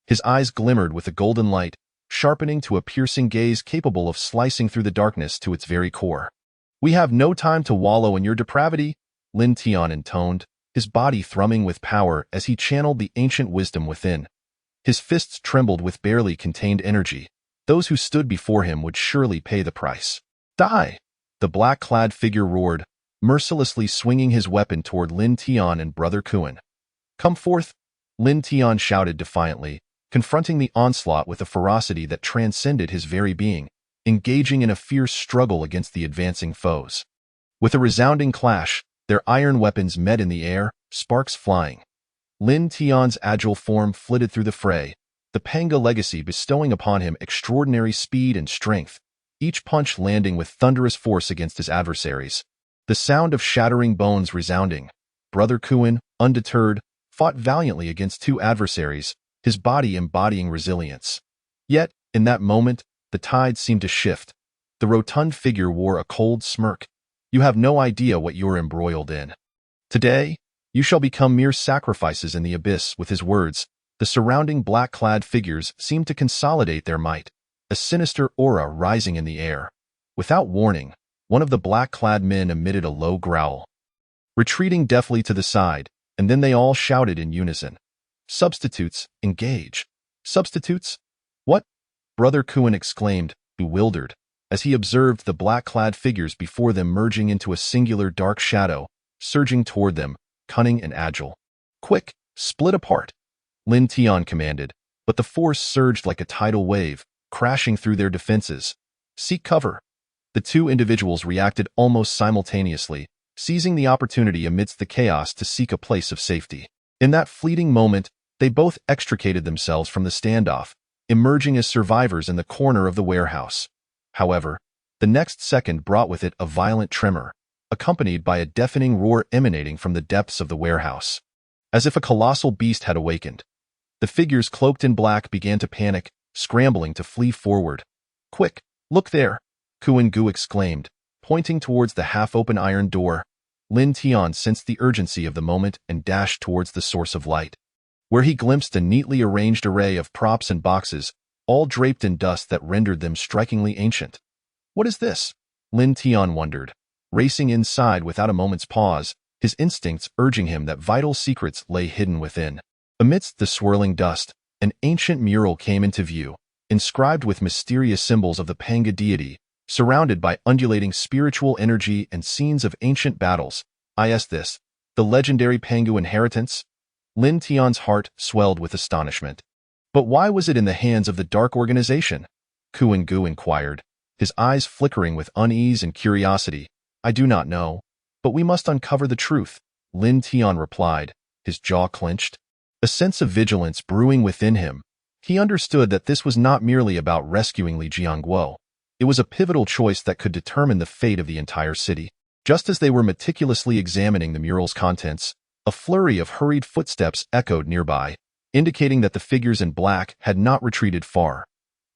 His eyes glimmered with a golden light, sharpening to a piercing gaze capable of slicing through the darkness to its very core. We have no time to wallow in your depravity, Lin Tian intoned, his body thrumming with power as he channeled the ancient wisdom within. His fists trembled with barely contained energy. Those who stood before him would surely pay the price. Die! The black-clad figure roared, mercilessly swinging his weapon toward Lin Tian and Brother Kuan. Come forth, Lin Tian shouted defiantly, confronting the onslaught with a ferocity that transcended his very being, engaging in a fierce struggle against the advancing foes. With a resounding clash, their iron weapons met in the air, sparks flying. Lin Tian's agile form flitted through the fray, the Pangu legacy bestowing upon him extraordinary speed and strength, each punch landing with thunderous force against his adversaries. The sound of shattering bones resounding. Brother Kuan, undeterred, fought valiantly against two adversaries, his body embodying resilience. Yet, in that moment, the tide seemed to shift. The rotund figure wore a cold smirk. You have no idea what you're embroiled in. Today, you shall become mere sacrifices in the abyss. With his words, the surrounding black-clad figures seemed to consolidate their might, a sinister aura rising in the air. Without warning, one of the black-clad men emitted a low growl. Retreating deftly to the side, and then they all shouted in unison. Substitutes, engage. Substitutes? What? Brother Kuan exclaimed, bewildered, as he observed the black-clad figures before them merging into a singular dark shadow, surging toward them, cunning and agile. Quick, split apart, Lin Tian commanded, but the force surged like a tidal wave, crashing through their defenses. Seek cover. The two individuals reacted almost simultaneously, seizing the opportunity amidst the chaos to seek a place of safety. In that fleeting moment, they both extricated themselves from the standoff, emerging as survivors in the corner of the warehouse. However, the next second brought with it a violent tremor, accompanied by a deafening roar emanating from the depths of the warehouse. As if a colossal beast had awakened, the figures cloaked in black began to panic, scrambling to flee forward. Quick, look there, Kuan Gu exclaimed, pointing towards the half-open iron door. Lin Tian sensed the urgency of the moment and dashed towards the source of light, where he glimpsed a neatly arranged array of props and boxes, all draped in dust that rendered them strikingly ancient. What is this? Lin Tian wondered, racing inside without a moment's pause, his instincts urging him that vital secrets lay hidden within. Amidst the swirling dust, an ancient mural came into view, inscribed with mysterious symbols of the Pangu deity, surrounded by undulating spiritual energy and scenes of ancient battles. Is this the legendary Pangu inheritance? Lin Tian's heart swelled with astonishment. But why was it in the hands of the dark organization? Kuan Gu inquired, his eyes flickering with unease and curiosity. I do not know, but we must uncover the truth, Lin Tian replied, his jaw clenched. A sense of vigilance brewing within him, he understood that this was not merely about rescuing Li Jiangguo. It was a pivotal choice that could determine the fate of the entire city. Just as they were meticulously examining the mural's contents, a flurry of hurried footsteps echoed nearby, indicating that the figures in black had not retreated far.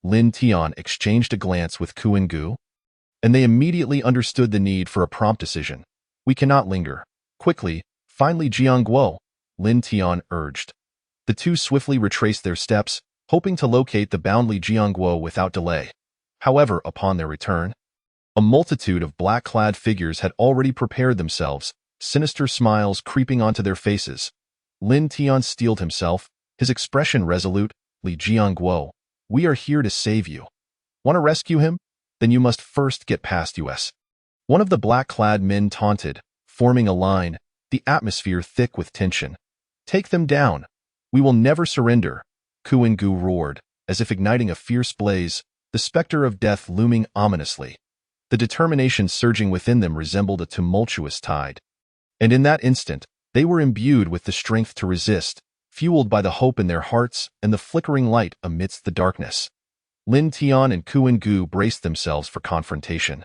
Lin Tian exchanged a glance with Ku and Gu, and they immediately understood the need for a prompt decision. We cannot linger. Quickly, find Li Jiangguo, Lin Tian urged. The two swiftly retraced their steps, hoping to locate the bound Li Jiangguo without delay. However, upon their return, a multitude of black-clad figures had already prepared themselves, sinister smiles creeping onto their faces. Lin Tian steeled himself, his expression resolute. Li Jiangguo, we are here to save you. Want to rescue him? Then you must first get past us. One of the black-clad men taunted, forming a line, the atmosphere thick with tension. Take them down. We will never surrender. Ku and Gu roared, as if igniting a fierce blaze, the specter of death looming ominously. The determination surging within them resembled a tumultuous tide. And in that instant, they were imbued with the strength to resist, fueled by the hope in their hearts and the flickering light amidst the darkness. Lin Tian and Ku and Gu braced themselves for confrontation,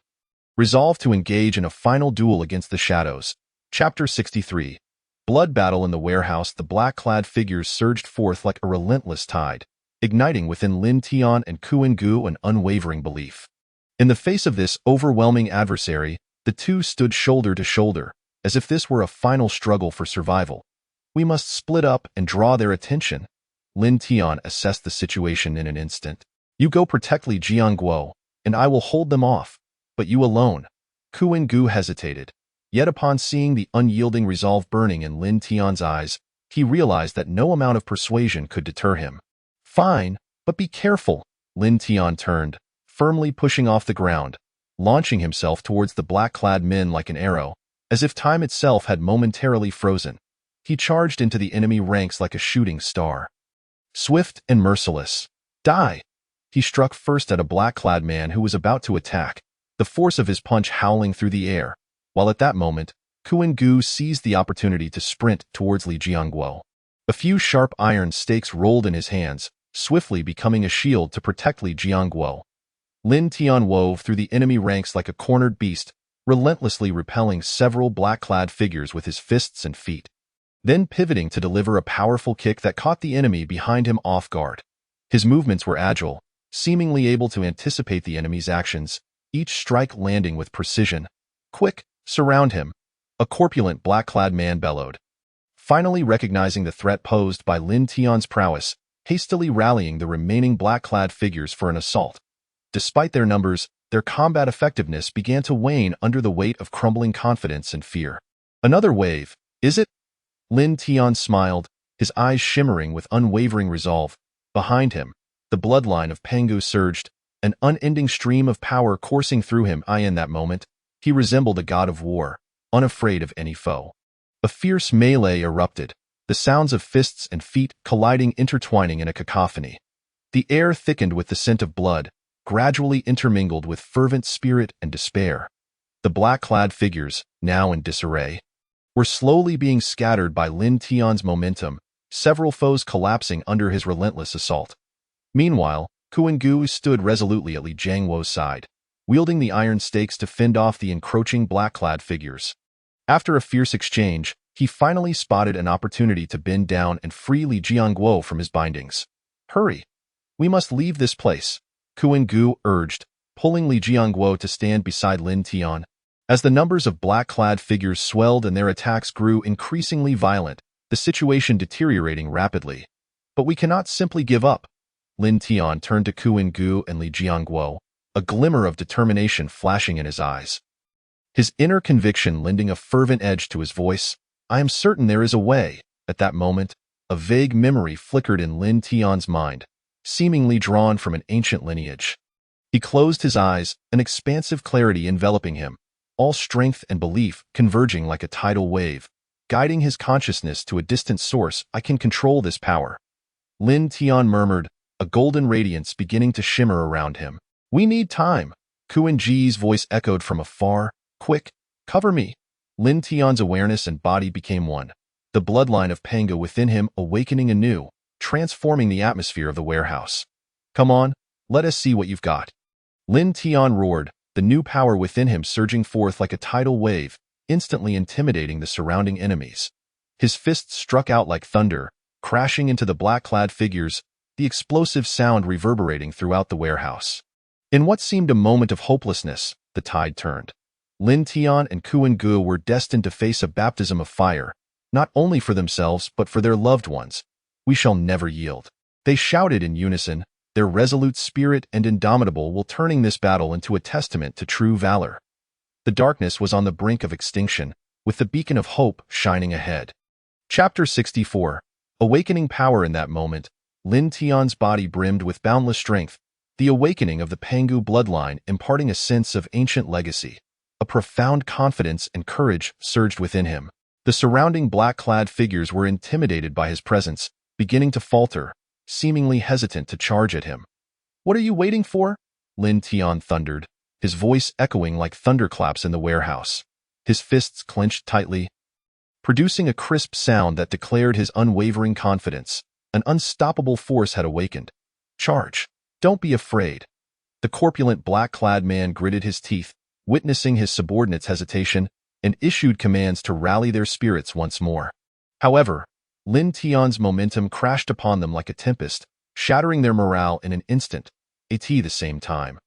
resolved to engage in a final duel against the shadows. Chapter 63. Blood Battle in the Warehouse. The black-clad figures surged forth like a relentless tide, igniting within Lin Tian and Ku and Gu an unwavering belief. In the face of this overwhelming adversary, the two stood shoulder to shoulder, as if this were a final struggle for survival. We must split up and draw their attention. Lin Tian assessed the situation in an instant. You go protect Li Jiangguo, and I will hold them off. But you alone. Ku and Gu hesitated. Yet upon seeing the unyielding resolve burning in Lin Tian's eyes, he realized that no amount of persuasion could deter him. Fine, but be careful. Lin Tian turned, firmly pushing off the ground, launching himself towards the black-clad men like an arrow, as if time itself had momentarily frozen. He charged into the enemy ranks like a shooting star. Swift and merciless. Die! He struck first at a black-clad man who was about to attack, the force of his punch howling through the air, while at that moment, Ku and Gu seized the opportunity to sprint towards Li Jiangguo. A few sharp iron stakes rolled in his hands, swiftly becoming a shield to protect Li Jiangguo. Lin Tian wove through the enemy ranks like a cornered beast, relentlessly repelling several black-clad figures with his fists and feet, then pivoting to deliver a powerful kick that caught the enemy behind him off guard. His movements were agile, seemingly able to anticipate the enemy's actions, each strike landing with precision. Quick, surround him, a corpulent black-clad man bellowed. Finally recognizing the threat posed by Lin Tian's prowess, hastily rallying the remaining black-clad figures for an assault. Despite their numbers, their combat effectiveness began to wane under the weight of crumbling confidence and fear. Another wave, is it? Lin Tian smiled, his eyes shimmering with unwavering resolve. Behind him, the bloodline of Pengu surged, an unending stream of power coursing through him. In that moment, he resembled a god of war, unafraid of any foe. A fierce melee erupted, the sounds of fists and feet colliding, intertwining in a cacophony. The air thickened with the scent of blood, gradually intermingled with fervent spirit and despair. The black-clad figures, now in disarray, were slowly being scattered by Lin Tian's momentum, several foes collapsing under his relentless assault. Meanwhile, Ku and Gu stood resolutely at Li Jiangguo's side, wielding the iron stakes to fend off the encroaching black-clad figures. After a fierce exchange, he finally spotted an opportunity to bend down and free Li Jiangguo from his bindings. Hurry! We must leave this place, Ku and Gu urged, pulling Li Jiangguo to stand beside Lin Tian. As the numbers of black-clad figures swelled and their attacks grew increasingly violent, the situation deteriorating rapidly. But we cannot simply give up. Lin Tian turned to Ku and Gu and Li Jiangguo, a glimmer of determination flashing in his eyes. His inner conviction lending a fervent edge to his voice. I am certain there is a way. At that moment, a vague memory flickered in Lin Tian's mind, seemingly drawn from an ancient lineage. He closed his eyes, an expansive clarity enveloping him, all strength and belief converging like a tidal wave, guiding his consciousness to a distant source. I can control this power. Lin Tian murmured, a golden radiance beginning to shimmer around him. We need time. Ku and Gu's voice echoed from afar. Quick, cover me. Lin Tian's awareness and body became one, the bloodline of Pangu within him awakening anew, transforming the atmosphere of the warehouse. "Come on, let us see what you've got." Lin Tian roared, the new power within him surging forth like a tidal wave, instantly intimidating the surrounding enemies. His fists struck out like thunder, crashing into the black-clad figures, the explosive sound reverberating throughout the warehouse. In what seemed a moment of hopelessness, the tide turned. Lin Tian and Kuan Gu were destined to face a baptism of fire, not only for themselves but for their loved ones. "We shall never yield," they shouted in unison, their resolute spirit and indomitable will turning this battle into a testament to true valor. The darkness was on the brink of extinction, with the beacon of hope shining ahead. Chapter 64. Awakening power. In that moment, Lin Tian's body brimmed with boundless strength, the awakening of the Pangu bloodline imparting a sense of ancient legacy. A profound confidence and courage surged within him. The surrounding black-clad figures were intimidated by his presence, beginning to falter, seemingly hesitant to charge at him. "What are you waiting for?" Lin Tian thundered, his voice echoing like thunderclaps in the warehouse. His fists clenched tightly, producing a crisp sound that declared his unwavering confidence. An unstoppable force had awakened. "Charge! Don't be afraid." The corpulent black-clad man gritted his teeth, witnessing his subordinates' hesitation, and issued commands to rally their spirits once more. However, Lin Tian's momentum crashed upon them like a tempest, shattering their morale in an instant. At the same time,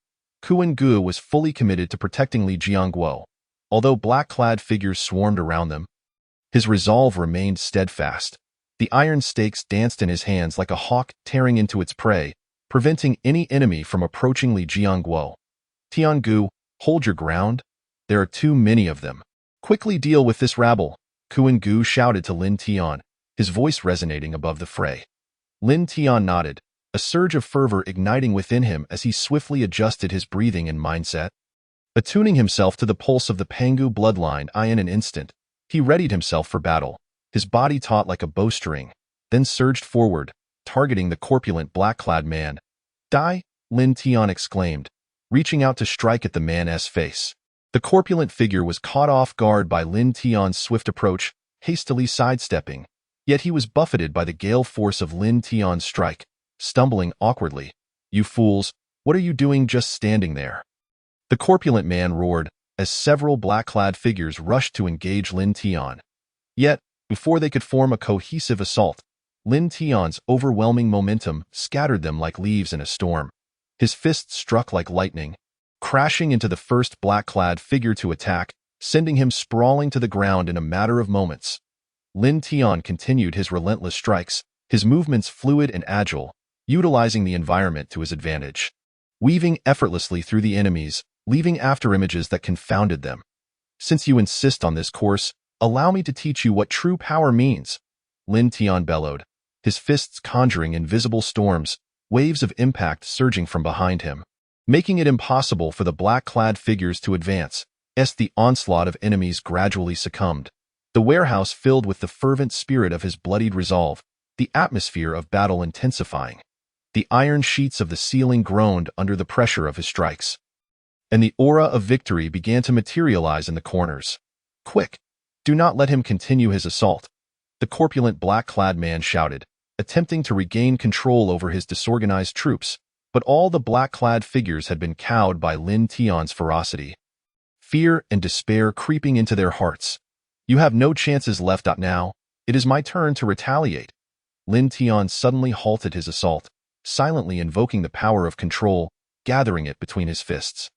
Kuan Gu was fully committed to protecting Li Jiangguo. Although black-clad figures swarmed around them, his resolve remained steadfast. The iron stakes danced in his hands like a hawk tearing into its prey, preventing any enemy from approaching Li Jiangguo. "Tiangu, hold your ground. There are too many of them. Quickly deal with this rabble," Kuan Gu shouted to Lin Tian, his voice resonating above the fray. Lin Tian nodded, a surge of fervor igniting within him as he swiftly adjusted his breathing and mindset. Attuning himself to the pulse of the Pangu bloodline in an instant, he readied himself for battle, his body taut like a bowstring, then surged forward, targeting the corpulent black-clad man. "Die!" Lin Tian exclaimed, reaching out to strike at the man's face. The corpulent figure was caught off guard by Lin Tian's swift approach, hastily sidestepping, yet he was buffeted by the gale force of Lin Tian's strike, stumbling awkwardly. "You fools, what are you doing just standing there?" The corpulent man roared, as several black-clad figures rushed to engage Lin Tian. Yet, before they could form a cohesive assault, Lin Tian's overwhelming momentum scattered them like leaves in a storm. His fists struck like lightning, crashing into the first black-clad figure to attack, sending him sprawling to the ground in a matter of moments. Lin Tian continued his relentless strikes, his movements fluid and agile, utilizing the environment to his advantage, weaving effortlessly through the enemies, leaving after-images that confounded them. "Since you insist on this course, allow me to teach you what true power means," Lin Tian bellowed, his fists conjuring invisible storms, waves of impact surging from behind him, making it impossible for the black-clad figures to advance, as the onslaught of enemies gradually succumbed. The warehouse filled with the fervent spirit of his bloodied resolve, the atmosphere of battle intensifying. The iron sheets of the ceiling groaned under the pressure of his strikes, and the aura of victory began to materialize in the corners. "Quick! Do not let him continue his assault," the corpulent black-clad man shouted, attempting to regain control over his disorganized troops, but all the black-clad figures had been cowed by Lin Tian's ferocity. Fear and despair creeping into their hearts. "You have no chances left now. It is my turn to retaliate." Lin Tian suddenly halted his assault, silently invoking the power of control, gathering it between his fists.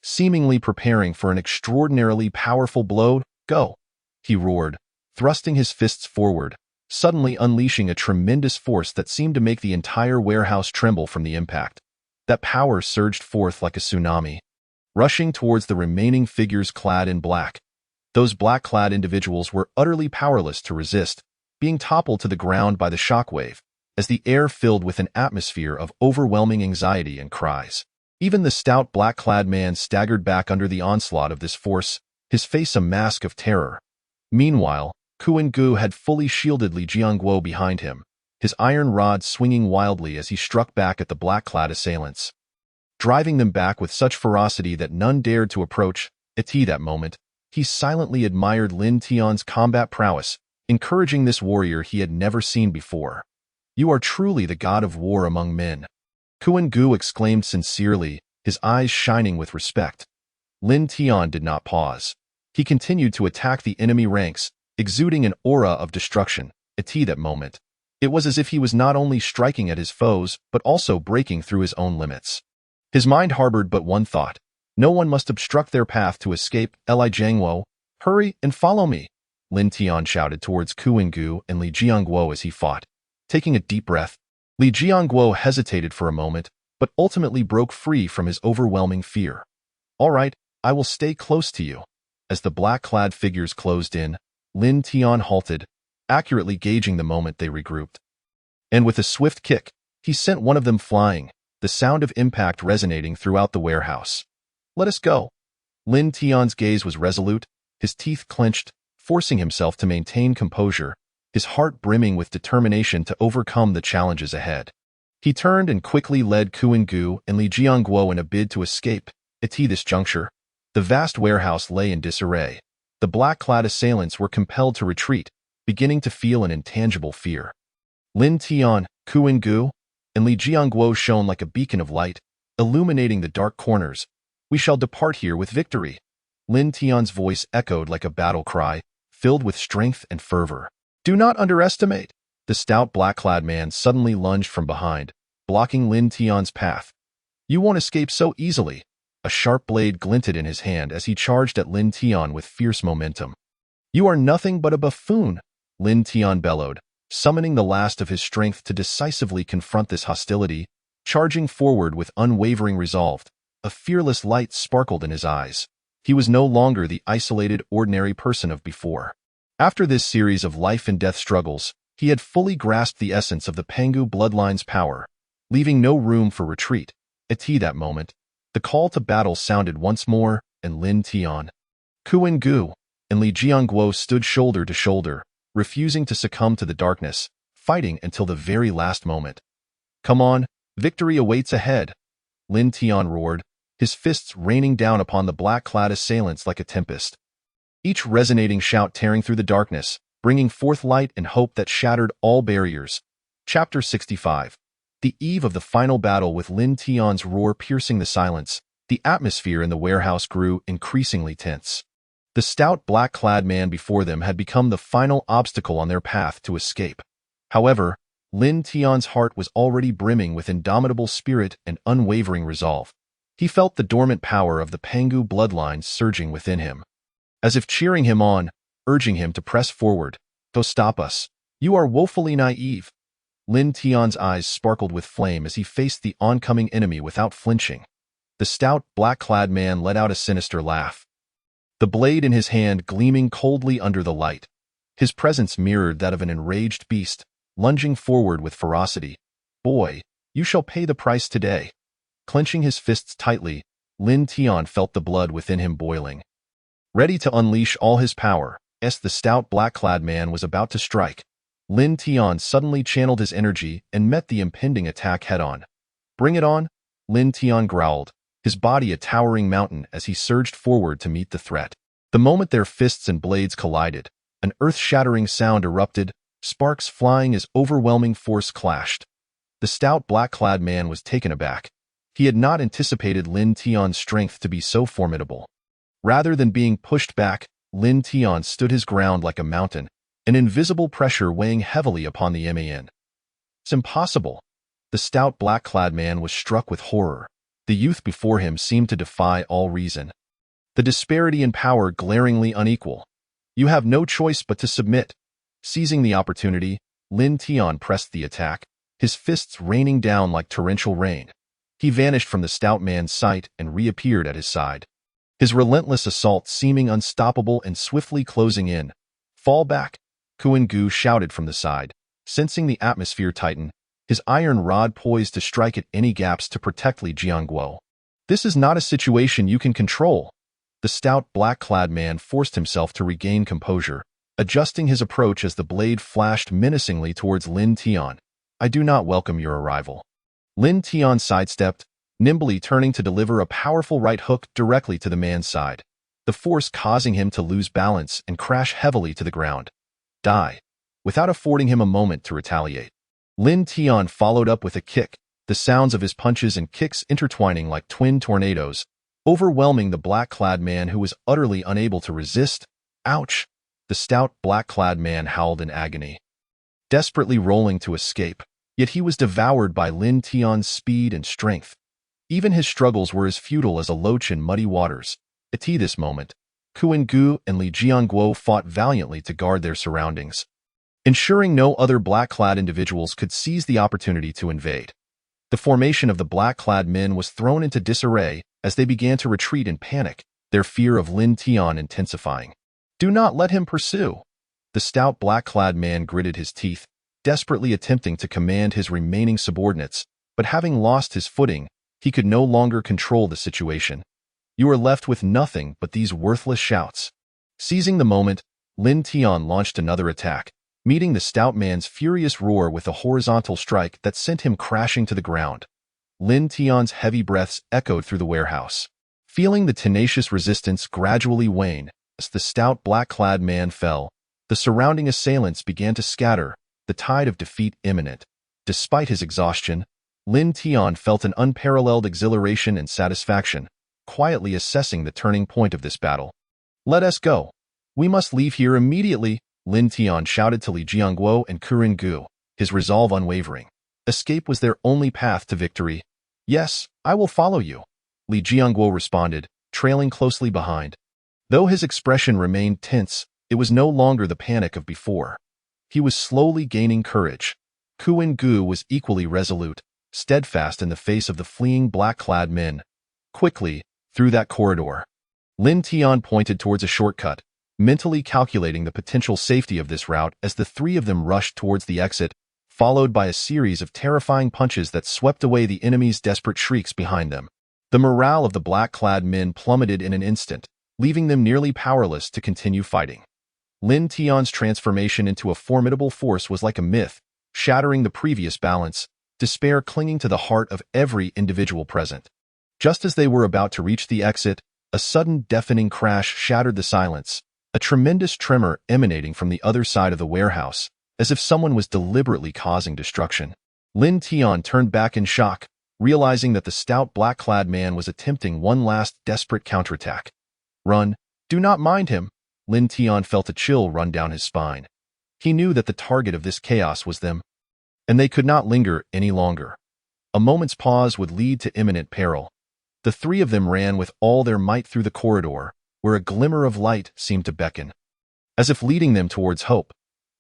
Seemingly preparing for an extraordinarily powerful blow, "Go!" he roared, thrusting his fists forward, suddenly unleashing a tremendous force that seemed to make the entire warehouse tremble from the impact. That power surged forth like a tsunami, rushing towards the remaining figures clad in black. Those black-clad individuals were utterly powerless to resist, being toppled to the ground by the shockwave, as the air filled with an atmosphere of overwhelming anxiety and cries. Even the stout black-clad man staggered back under the onslaught of this force, his face a mask of terror. Meanwhile, Kuan Gu had fully shielded Li Jiangguo behind him, his iron rod swinging wildly as he struck back at the black-clad assailants, driving them back with such ferocity that none dared to approach. At that moment, he silently admired Lin Tian's combat prowess, encouraging this warrior he had never seen before. "You are truly the god of war among men," Kuan Gu exclaimed sincerely, his eyes shining with respect. Lin Tian did not pause. He continued to attack the enemy ranks, exuding an aura of destruction. At that moment, it was as if he was not only striking at his foes, but also breaking through his own limits. His mind harbored but one thought: no one must obstruct their path to escape. Li Jiangguo, hurry and follow me, Lin Tian shouted towards Kuan Gu and Li Jiangguo as he fought. Taking a deep breath, Li Jiangguo hesitated for a moment, but ultimately broke free from his overwhelming fear. "All right, I will stay close to you." As the black-clad figures closed in, Lin Tian halted, accurately gauging the moment they regrouped. And with a swift kick, he sent one of them flying, the sound of impact resonating throughout the warehouse. "Let us go." Lin Tian's gaze was resolute, his teeth clenched, forcing himself to maintain composure, his heart brimming with determination to overcome the challenges ahead. He turned and quickly led Kuan Gu and Li Jiangguo in a bid to escape. At this juncture, the vast warehouse lay in disarray. The black-clad assailants were compelled to retreat, beginning to feel an intangible fear. Lin Tian, Kuan Gu, and Li Jiangguo shone like a beacon of light, illuminating the dark corners. "We shall depart here with victory." Lin Tian's voice echoed like a battle cry, filled with strength and fervor. "Do not underestimate." The stout black-clad man suddenly lunged from behind, blocking Lin Tian's path. "You won't escape so easily." A sharp blade glinted in his hand as he charged at Lin Tian with fierce momentum. "You are nothing but a buffoon," Lin Tian bellowed, summoning the last of his strength to decisively confront this hostility, charging forward with unwavering resolve. A fearless light sparkled in his eyes. He was no longer the isolated, ordinary person of before. After this series of life-and-death struggles, he had fully grasped the essence of the Pangu bloodline's power, leaving no room for retreat. At that moment, the call to battle sounded once more, and Lin Tian, Kuan Gu, and Li Jiangguo stood shoulder to shoulder, refusing to succumb to the darkness, fighting until the very last moment. "Come on, victory awaits ahead," Lin Tian roared, his fists raining down upon the black-clad assailants like a tempest. Each resonating shout tearing through the darkness, bringing forth light and hope that shattered all barriers. Chapter 65. The eve of the final battle, with Lin Tian's roar piercing the silence, the atmosphere in the warehouse grew increasingly tense. The stout black-clad man before them had become the final obstacle on their path to escape. However, Lin Tian's heart was already brimming with indomitable spirit and unwavering resolve. He felt the dormant power of the Pangu bloodline surging within him, as if cheering him on, urging him to press forward. "Don't stop us. You are woefully naive." Lin Tian's eyes sparkled with flame as he faced the oncoming enemy without flinching. The stout, black-clad man let out a sinister laugh, the blade in his hand gleaming coldly under the light. His presence mirrored that of an enraged beast, lunging forward with ferocity. "Boy, you shall pay the price today." Clenching his fists tightly, Lin Tian felt the blood within him boiling. Ready to unleash all his power, as the stout black-clad man was about to strike, Lin Tian suddenly channeled his energy and met the impending attack head-on. "Bring it on," Lin Tian growled, his body a towering mountain as he surged forward to meet the threat. The moment their fists and blades collided, an earth-shattering sound erupted, sparks flying as overwhelming force clashed. The stout black-clad man was taken aback. He had not anticipated Lin Tian's strength to be so formidable. Rather than being pushed back, Lin Tian stood his ground like a mountain, an invisible pressure weighing heavily upon the man. "It's impossible." The stout black-clad man was struck with horror. The youth before him seemed to defy all reason. The disparity in power glaringly unequal. "You have no choice but to submit." Seizing the opportunity, Lin Tian pressed the attack, his fists raining down like torrential rain. He vanished from the stout man's sight and reappeared at his side, his relentless assault seeming unstoppable and swiftly closing in. "Fall back," Kuan Gu shouted from the side, sensing the atmosphere tighten, his iron rod poised to strike at any gaps to protect Li Jiangguo. "This is not a situation you can control." The stout black-clad man forced himself to regain composure, adjusting his approach as the blade flashed menacingly towards Lin Tian. "I do not welcome your arrival." Lin Tian sidestepped, nimbly turning to deliver a powerful right hook directly to the man's side, the force causing him to lose balance and crash heavily to the ground. die, without affording him a moment to retaliate. Lin Tian followed up with a kick, the sounds of his punches and kicks intertwining like twin tornadoes, overwhelming the black-clad man who was utterly unable to resist. Ouch! The stout, black-clad man howled in agony, desperately rolling to escape, yet he was devoured by Lin Tian's speed and strength. Even his struggles were as futile as a loach in muddy waters. At this moment, Kuan Gu and Li Jianguo fought valiantly to guard their surroundings, ensuring no other black-clad individuals could seize the opportunity to invade. The formation of the black-clad men was thrown into disarray as they began to retreat in panic, their fear of Lin Tian intensifying. "Do not let him pursue." The stout black-clad man gritted his teeth, desperately attempting to command his remaining subordinates, but having lost his footing, he could no longer control the situation. You are left with nothing but these worthless shouts. Seizing the moment, Lin Tian launched another attack, meeting the stout man's furious roar with a horizontal strike that sent him crashing to the ground. Lin Tian's heavy breaths echoed through the warehouse. Feeling the tenacious resistance gradually wane, as the stout black-clad man fell, the surrounding assailants began to scatter, the tide of defeat imminent. Despite his exhaustion, Lin Tian felt an unparalleled exhilaration and satisfaction, quietly assessing the turning point of this battle. "Let us go. We must leave here immediately," Lin Tian shouted to Li Jianguo and Kuan Gu, his resolve unwavering. Escape was their only path to victory. "Yes, I will follow you," Li Jianguo responded, trailing closely behind. Though his expression remained tense, it was no longer the panic of before. He was slowly gaining courage. Kuan Gu was equally resolute, steadfast in the face of the fleeing black-clad men. Quickly, through that corridor, Lin Tian pointed towards a shortcut, mentally calculating the potential safety of this route as the three of them rushed towards the exit, followed by a series of terrifying punches that swept away the enemy's desperate shrieks behind them. The morale of the black-clad men plummeted in an instant, leaving them nearly powerless to continue fighting. Lin Tian's transformation into a formidable force was like a myth, shattering the previous balance, despair clinging to the heart of every individual present. Just as they were about to reach the exit, a sudden deafening crash shattered the silence, a tremendous tremor emanating from the other side of the warehouse, as if someone was deliberately causing destruction. Lin Tian turned back in shock, realizing that the stout black-clad man was attempting one last desperate counterattack. "Run! Do not mind him!" Lin Tian felt a chill run down his spine. He knew that the target of this chaos was them, and they could not linger any longer. A moment's pause would lead to imminent peril. The three of them ran with all their might through the corridor, where a glimmer of light seemed to beckon, as if leading them towards hope.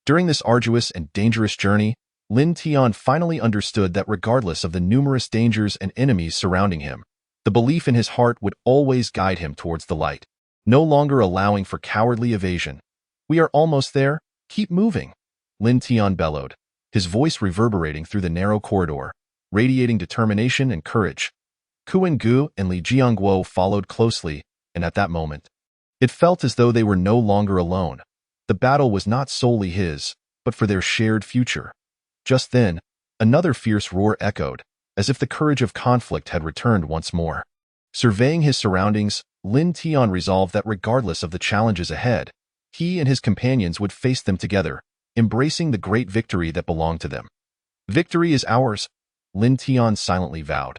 During this arduous and dangerous journey, Lin Tian finally understood that regardless of the numerous dangers and enemies surrounding him, the belief in his heart would always guide him towards the light, no longer allowing for cowardly evasion. "We are almost there. Keep moving," Lin Tian bellowed, his voice reverberating through the narrow corridor, radiating determination and courage. Kuan Gu and Li Jianguo followed closely, and at that moment, it felt as though they were no longer alone. The battle was not solely his, but for their shared future. Just then, another fierce roar echoed, as if the courage of conflict had returned once more. Surveying his surroundings, Lin Tian resolved that regardless of the challenges ahead, he and his companions would face them together, embracing the great victory that belonged to them. "Victory is ours," Lin Tian silently vowed.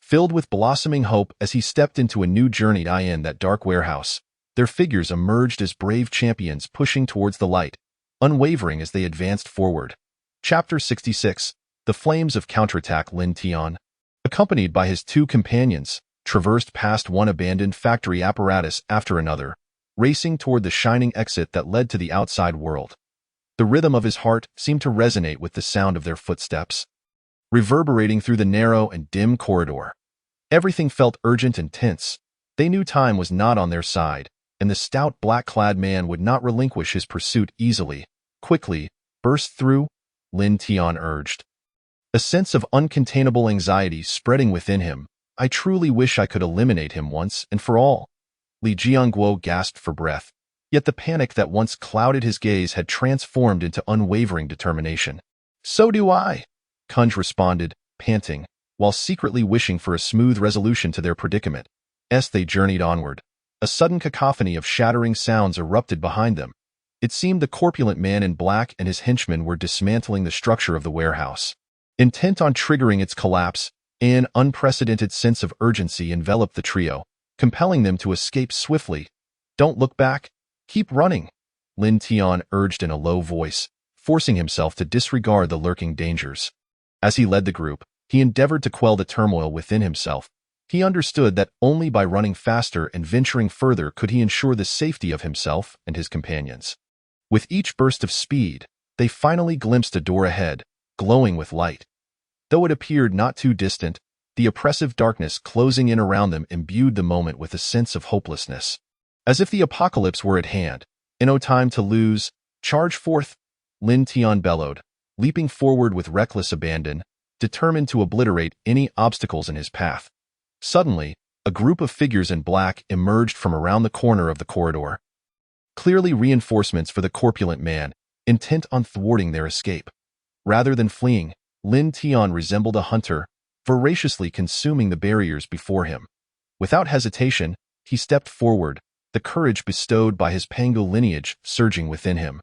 Filled with blossoming hope as he stepped into a new journey in that dark warehouse, their figures emerged as brave champions pushing towards the light, unwavering as they advanced forward. Chapter 66. The Flames of Counterattack. Lin Tian, accompanied by his two companions, traversed past one abandoned factory apparatus after another, racing toward the shining exit that led to the outside world. The rhythm of his heart seemed to resonate with the sound of their footsteps, reverberating through the narrow and dim corridor. Everything felt urgent and tense. They knew time was not on their side, and the stout black-clad man would not relinquish his pursuit easily. "Quickly, burst through," Lin Tian urged, a sense of uncontainable anxiety spreading within him. "I truly wish I could eliminate him once and for all." Li Jianguo gasped for breath, yet the panic that once clouded his gaze had transformed into unwavering determination. "So do I," Kunj responded, panting, while secretly wishing for a smooth resolution to their predicament. As they journeyed onward, a sudden cacophony of shattering sounds erupted behind them. It seemed the corpulent man in black and his henchmen were dismantling the structure of the warehouse. Intent on triggering its collapse, an unprecedented sense of urgency enveloped the trio, compelling them to escape swiftly. "Don't look back. Keep running," Lin Tian urged in a low voice, forcing himself to disregard the lurking dangers. As he led the group, he endeavored to quell the turmoil within himself. He understood that only by running faster and venturing further could he ensure the safety of himself and his companions. With each burst of speed, they finally glimpsed a door ahead, glowing with light. Though it appeared not too distant, the oppressive darkness closing in around them imbued the moment with a sense of hopelessness. As if the apocalypse were at hand, "No time to lose, charge forth," Lin Tian bellowed, leaping forward with reckless abandon, determined to obliterate any obstacles in his path. Suddenly, a group of figures in black emerged from around the corner of the corridor. Clearly reinforcements for the corpulent man, intent on thwarting their escape. Rather than fleeing, Lin Tian resembled a hunter, voraciously consuming the barriers before him. Without hesitation, he stepped forward, the courage bestowed by his Pangu lineage surging within him.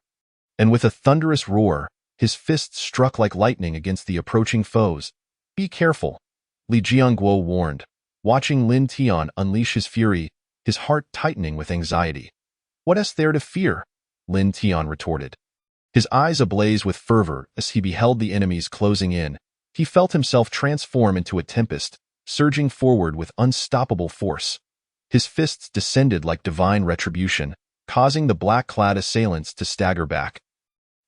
And with a thunderous roar, his fists struck like lightning against the approaching foes. "Be careful," Li Jianguo warned, watching Lin Tian unleash his fury, his heart tightening with anxiety. "What is there to fear?" Lin Tian retorted. His eyes ablaze with fervor as he beheld the enemies closing in. He felt himself transform into a tempest, surging forward with unstoppable force. His fists descended like divine retribution, causing the black-clad assailants to stagger back.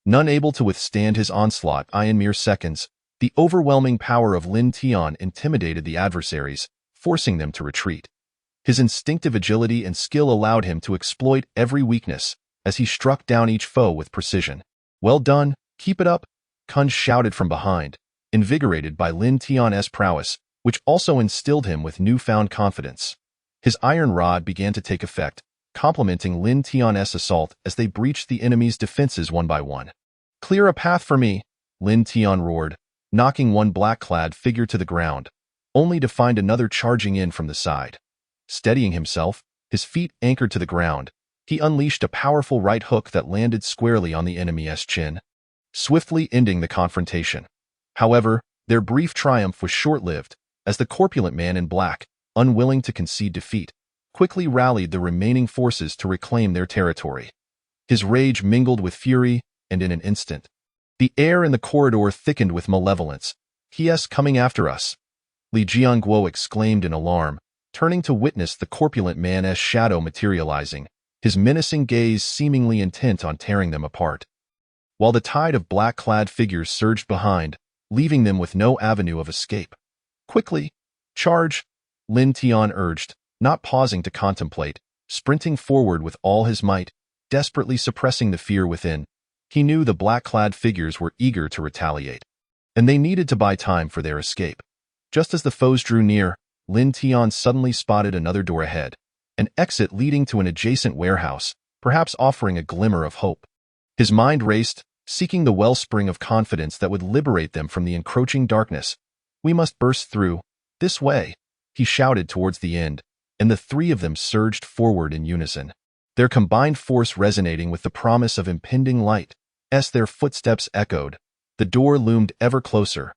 None able to withstand his onslaught in mere seconds, the overwhelming power of Lin Tian intimidated the adversaries, forcing them to retreat. His instinctive agility and skill allowed him to exploit every weakness as he struck down each foe with precision. "Well done, keep it up," Kun shouted from behind, invigorated by Lin Tian's prowess, which also instilled him with newfound confidence. His iron rod began to take effect, complementing Lin Tian's assault as they breached the enemy's defenses one by one. "Clear a path for me," Lin Tian roared, knocking one black-clad figure to the ground, only to find another charging in from the side. Steadying himself, his feet anchored to the ground, he unleashed a powerful right hook that landed squarely on the enemy's chin, swiftly ending the confrontation. However, their brief triumph was short-lived, as the corpulent man in black, unwilling to concede defeat, quickly rallied the remaining forces to reclaim their territory. His rage mingled with fury, and in an instant, the air in the corridor thickened with malevolence. "He is coming after us," Li Jianguo exclaimed in alarm, turning to witness the corpulent man's shadow materializing, his menacing gaze seemingly intent on tearing them apart. While the tide of black-clad figures surged behind, leaving them with no avenue of escape. "Quickly, charge," Lin Tian urged, not pausing to contemplate, sprinting forward with all his might, desperately suppressing the fear within. He knew the black-clad figures were eager to retaliate, and they needed to buy time for their escape. Just as the foes drew near, Lin Tian suddenly spotted another door ahead, an exit leading to an adjacent warehouse, perhaps offering a glimmer of hope. His mind raced, seeking the wellspring of confidence that would liberate them from the encroaching darkness. "We must burst through. This way," he shouted towards the end, and the three of them surged forward in unison, their combined force resonating with the promise of impending light. As their footsteps echoed, the door loomed ever closer.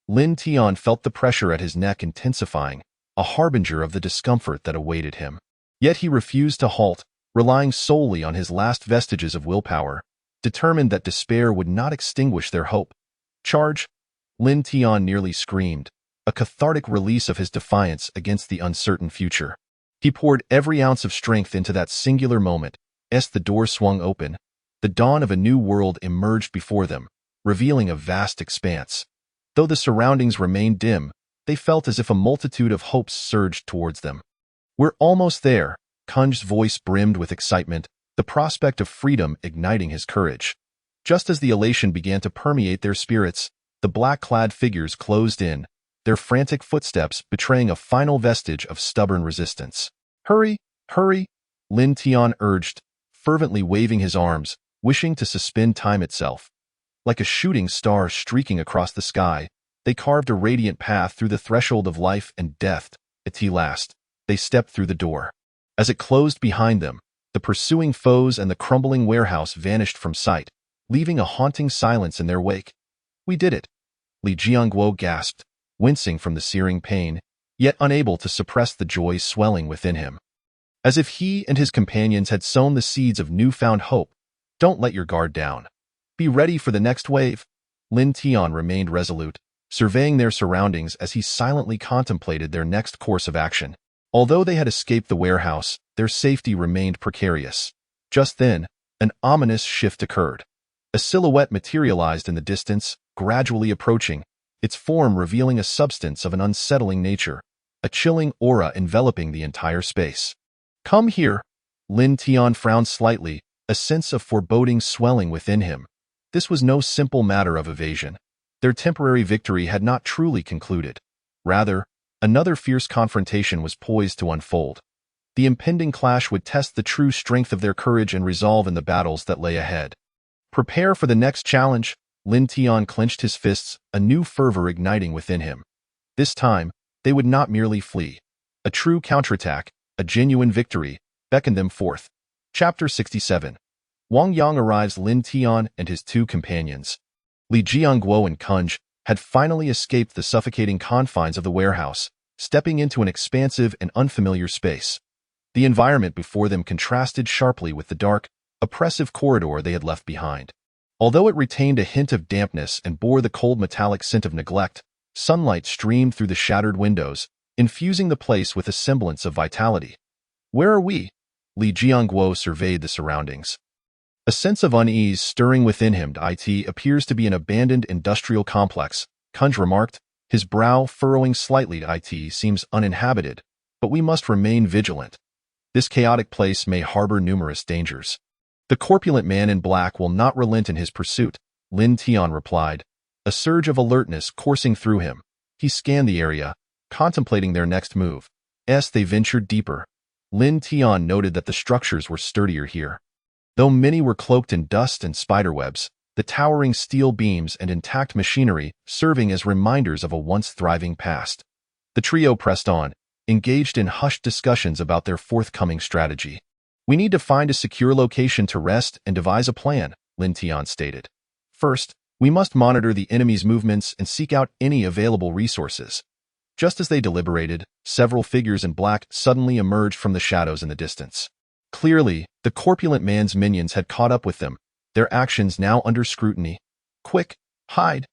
Lin Tian felt the pressure at his neck intensifying, a harbinger of the discomfort that awaited him. Yet he refused to halt, relying solely on his last vestiges of willpower, determined that despair would not extinguish their hope. "Charge!" Lin Tian nearly screamed, a cathartic release of his defiance against the uncertain future. He poured every ounce of strength into that singular moment, as the door swung open. The dawn of a new world emerged before them, revealing a vast expanse. Though the surroundings remained dim, they felt as if a multitude of hopes surged towards them. "We're almost there," Kun's voice brimmed with excitement, the prospect of freedom igniting his courage. Just as the elation began to permeate their spirits, the black-clad figures closed in, their frantic footsteps betraying a final vestige of stubborn resistance. "Hurry, hurry," Lin Tian urged, fervently waving his arms, wishing to suspend time itself. Like a shooting star streaking across the sky, they carved a radiant path through the threshold of life and death. At last, they stepped through the door. As it closed behind them, the the pursuing foes and the crumbling warehouse vanished from sight, leaving a haunting silence in their wake. "We did it," Li Jianguo gasped, wincing from the searing pain, yet unable to suppress the joy swelling within him. As if he and his companions had sown the seeds of newfound hope. "Don't let your guard down. Be ready for the next wave." Lin Tian remained resolute, surveying their surroundings as he silently contemplated their next course of action. Although they had escaped the warehouse, their safety remained precarious. Just then, an ominous shift occurred. A silhouette materialized in the distance, gradually approaching, its form revealing a substance of an unsettling nature, a chilling aura enveloping the entire space. "Come here." Lin Tian frowned slightly, a sense of foreboding swelling within him. This was no simple matter of evasion. Their temporary victory had not truly concluded. Rather, another fierce confrontation was poised to unfold. The impending clash would test the true strength of their courage and resolve in the battles that lay ahead. "Prepare for the next challenge." Lin Tian clenched his fists, a new fervor igniting within him. This time, they would not merely flee. A true counterattack, a genuine victory, beckoned them forth. Chapter 67. Wang Yang arrives. Lin Tian and his two companions, Li Jianguo and Kunj, had finally escaped the suffocating confines of the warehouse, stepping into an expansive and unfamiliar space. The environment before them contrasted sharply with the dark, oppressive corridor they had left behind. Although it retained a hint of dampness and bore the cold metallic scent of neglect, sunlight streamed through the shattered windows, infusing the place with a semblance of vitality. "Where are we?" Li Jianguo surveyed the surroundings. A sense of unease stirring within him. "It appears to be an abandoned industrial complex," Kunj remarked, his brow furrowing slightly. "It seems uninhabited, but we must remain vigilant. This chaotic place may harbor numerous dangers." "The corpulent man in black will not relent in his pursuit," Lin Tian replied, a surge of alertness coursing through him. He scanned the area, contemplating their next move. As they ventured deeper, Lin Tian noted that the structures were sturdier here. Though many were cloaked in dust and spiderwebs, the towering steel beams and intact machinery serving as reminders of a once thriving past. The trio pressed on, engaged in hushed discussions about their forthcoming strategy. "We need to find a secure location to rest and devise a plan," Lin Tian stated. "First, we must monitor the enemy's movements and seek out any available resources." Just as they deliberated, several figures in black suddenly emerged from the shadows in the distance. Clearly, the corpulent man's minions had caught up with them, their actions now under scrutiny. "Quick, hide!"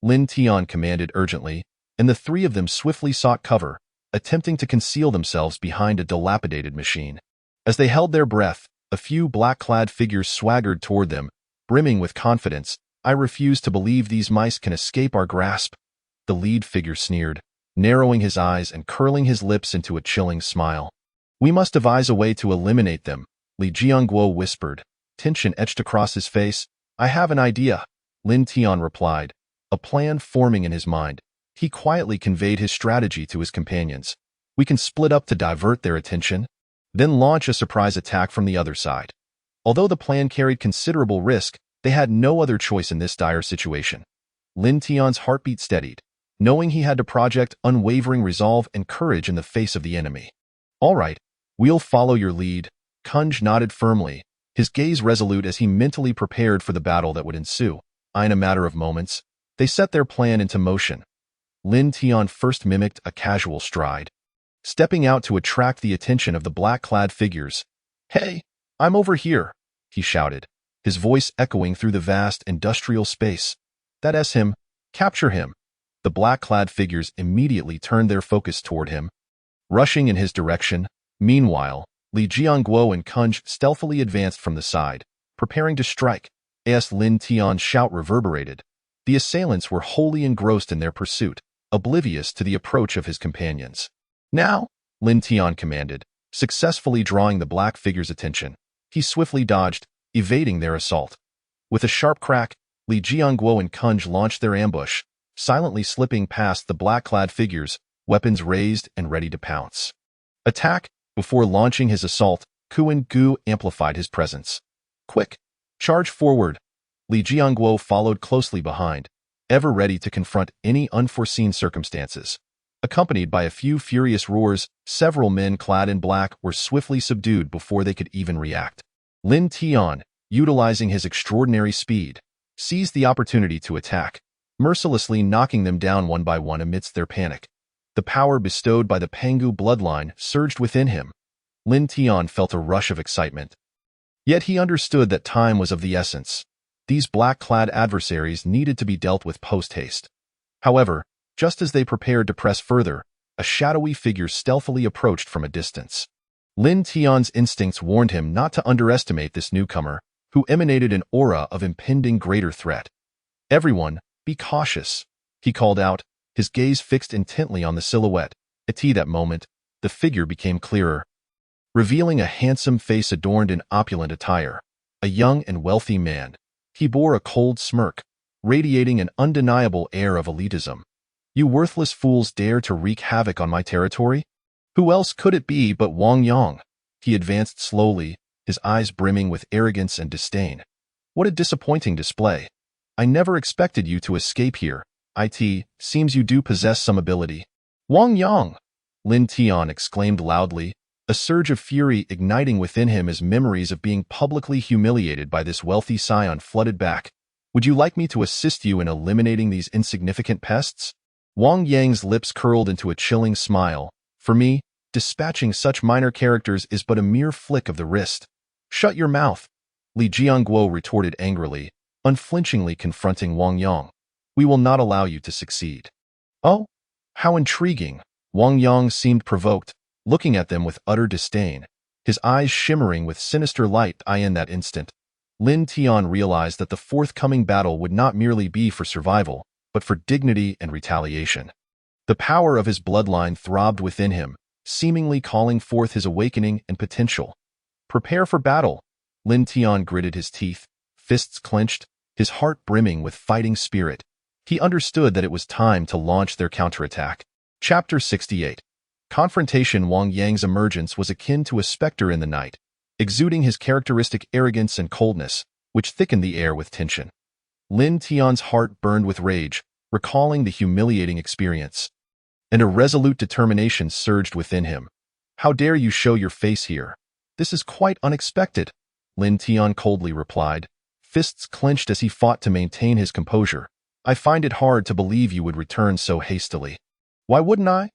Lin Tian commanded urgently, and the three of them swiftly sought cover, attempting to conceal themselves behind a dilapidated machine. As they held their breath, a few black-clad figures swaggered toward them, brimming with confidence. "I refuse to believe these mice can escape our grasp," the lead figure sneered, narrowing his eyes and curling his lips into a chilling smile. "We must devise a way to eliminate them," Li Jianguo whispered, tension etched across his face. "I have an idea," Lin Tian replied, a plan forming in his mind. He quietly conveyed his strategy to his companions. "We can split up to divert their attention, then launch a surprise attack from the other side." Although the plan carried considerable risk, they had no other choice in this dire situation. Lin Tian's heartbeat steadied, knowing he had to project unwavering resolve and courage in the face of the enemy. "All right, we'll follow your lead," Kunj nodded firmly, his gaze resolute as he mentally prepared for the battle that would ensue. In a matter of moments, they set their plan into motion. Lin Tian first mimicked a casual stride, stepping out to attract the attention of the black-clad figures. "Hey, I'm over here," he shouted, his voice echoing through the vast industrial space. "That's him. Capture him." The black-clad figures immediately turned their focus toward him, rushing in his direction. Meanwhile, Li Jianguo and Kunj stealthily advanced from the side, preparing to strike. As Lin Tian's shout reverberated, the assailants were wholly engrossed in their pursuit, oblivious to the approach of his companions. "Now," Lin Tian commanded, successfully drawing the black figure's attention. He swiftly dodged, evading their assault. With a sharp crack, Li Jianguo and Kunj launched their ambush, silently slipping past the black-clad figures, weapons raised and ready to pounce. "Attack!" Before launching his assault, Kuan Gu amplified his presence. "Quick! Charge forward!" Li Jianguo followed closely behind, ever ready to confront any unforeseen circumstances. Accompanied by a few furious roars, several men clad in black were swiftly subdued before they could even react. Lin Tian, utilizing his extraordinary speed, seized the opportunity to attack, mercilessly knocking them down one by one amidst their panic. The power bestowed by the Pangu bloodline surged within him. Lin Tian felt a rush of excitement. Yet he understood that time was of the essence. These black-clad adversaries needed to be dealt with post-haste. However, just as they prepared to press further, a shadowy figure stealthily approached from a distance. Lin Tian's instincts warned him not to underestimate this newcomer, who emanated an aura of impending greater threat. "Everyone, be cautious," he called out, his gaze fixed intently on the silhouette. At that moment, the figure became clearer, revealing a handsome face adorned in opulent attire. A young and wealthy man. He bore a cold smirk, radiating an undeniable air of elitism. "You worthless fools dare to wreak havoc on my territory? Who else could it be but Wang Yang?" He advanced slowly, his eyes brimming with arrogance and disdain. "What a disappointing display. I never expected you to escape here. Seems you do possess some ability." "Wang Yang!" Lin Tian exclaimed loudly, a surge of fury igniting within him as memories of being publicly humiliated by this wealthy scion flooded back. "Would you like me to assist you in eliminating these insignificant pests?" Wang Yang's lips curled into a chilling smile. "For me, dispatching such minor characters is but a mere flick of the wrist." "Shut your mouth," Li Jianguo retorted angrily, unflinchingly confronting Wang Yang. "We will not allow you to succeed." "Oh, how intriguing." Wang Yang seemed provoked, looking at them with utter disdain, his eyes shimmering with sinister light. In that instant, Lin Tian realized that the forthcoming battle would not merely be for survival, but for dignity and retaliation. The power of his bloodline throbbed within him, seemingly calling forth his awakening and potential. "Prepare for battle." Lin Tian gritted his teeth, fists clenched, his heart brimming with fighting spirit. He understood that it was time to launch their counterattack. Chapter 68. Confrontation. Wang Yang's emergence was akin to a specter in the night, exuding his characteristic arrogance and coldness, which thickened the air with tension. Lin Tian's heart burned with rage, recalling the humiliating experience, and a resolute determination surged within him. "How dare you show your face here? This is quite unexpected," Lin Tian coldly replied, fists clenched as he fought to maintain his composure. "I find it hard to believe you would return so hastily." "Why wouldn't I?"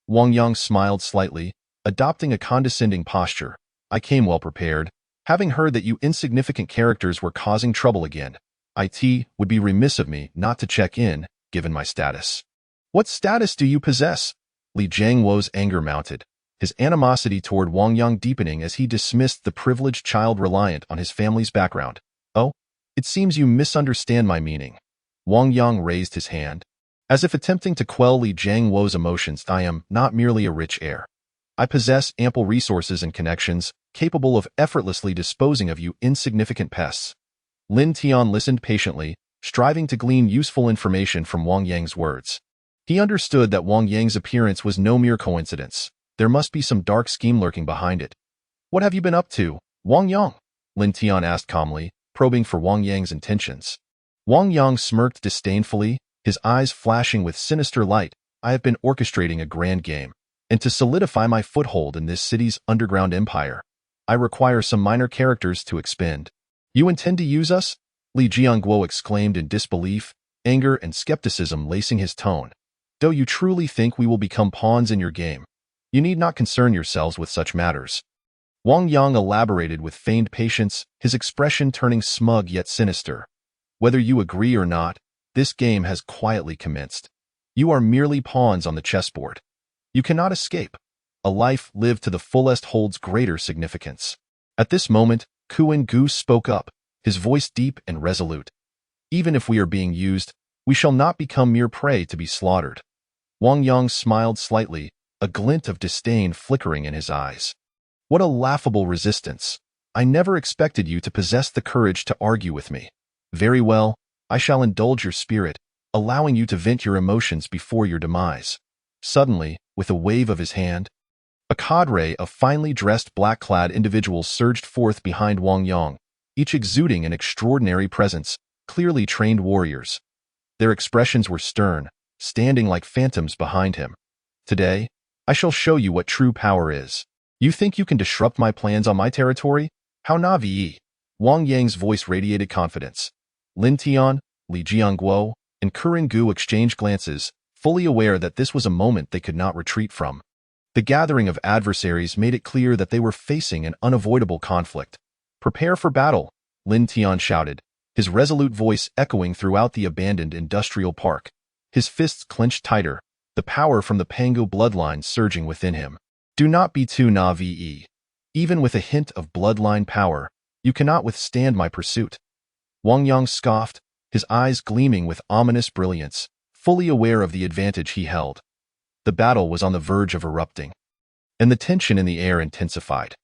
Wang Yang smiled slightly, adopting a condescending posture. "I came well prepared, having heard that you insignificant characters were causing trouble again. It would be remiss of me not to check in, given my status." "What status do you possess?" Li Jianguo's anger mounted, his animosity toward Wang Yang deepening as he dismissed the privileged child reliant on his family's background. "Oh, it seems you misunderstand my meaning." Wang Yang raised his hand, as if attempting to quell Li Jianguo's emotions. "I am not merely a rich heir. I possess ample resources and connections, capable of effortlessly disposing of you insignificant pests." Lin Tian listened patiently, striving to glean useful information from Wang Yang's words. He understood that Wang Yang's appearance was no mere coincidence. There must be some dark scheme lurking behind it. "What have you been up to, Wang Yang?" Lin Tian asked calmly, probing for Wang Yang's intentions. Wang Yang smirked disdainfully, his eyes flashing with sinister light. "I have been orchestrating a grand game, and to solidify my foothold in this city's underground empire, I require some minor characters to expend." "You intend to use us?" Li Jianguo exclaimed in disbelief, anger and skepticism lacing his tone. "Do you truly think we will become pawns in your game? You need not concern yourselves with such matters." Wang Yang elaborated with feigned patience, his expression turning smug yet sinister. "Whether you agree or not, this game has quietly commenced. You are merely pawns on the chessboard. You cannot escape. A life lived to the fullest holds greater significance." At this moment, Kuan Gu spoke up, his voice deep and resolute. "Even if we are being used, we shall not become mere prey to be slaughtered." Wang Yang smiled slightly, a glint of disdain flickering in his eyes. "What a laughable resistance. I never expected you to possess the courage to argue with me. Very well, I shall indulge your spirit, allowing you to vent your emotions before your demise." Suddenly, with a wave of his hand, a cadre of finely dressed black-clad individuals surged forth behind Wang Yang, each exuding an extraordinary presence, clearly trained warriors. Their expressions were stern, standing like phantoms behind him. Today, I shall show you what true power is. You think you can disrupt my plans on my territory? How naive! Wang Yang's voice radiated confidence. Lin Tian, Li Jiangguo, and Kuren Gu exchanged glances, fully aware that this was a moment they could not retreat from. The gathering of adversaries made it clear that they were facing an unavoidable conflict. Prepare for battle, Lin Tian shouted, his resolute voice echoing throughout the abandoned industrial park. His fists clenched tighter, the power from the Pangu bloodline surging within him. Do not be too naive. Even with a hint of bloodline power, you cannot withstand my pursuit. Wang Yang scoffed, his eyes gleaming with ominous brilliance, fully aware of the advantage he held. The battle was on the verge of erupting, and the tension in the air intensified.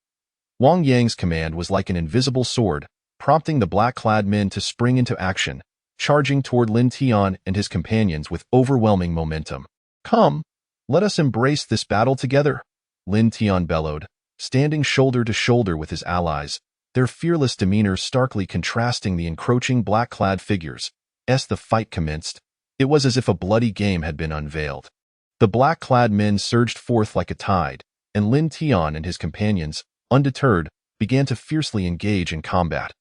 Wang Yang's command was like an invisible sword, prompting the black-clad men to spring into action, charging toward Lin Tian and his companions with overwhelming momentum. Come, let us embrace this battle together, Lin Tian bellowed, standing shoulder to shoulder with his allies, their fearless demeanor starkly contrasting the encroaching black-clad figures. As the fight commenced, it was as if a bloody game had been unveiled. The black-clad men surged forth like a tide, and Lin Tian and his companions, undeterred, began to fiercely engage in combat.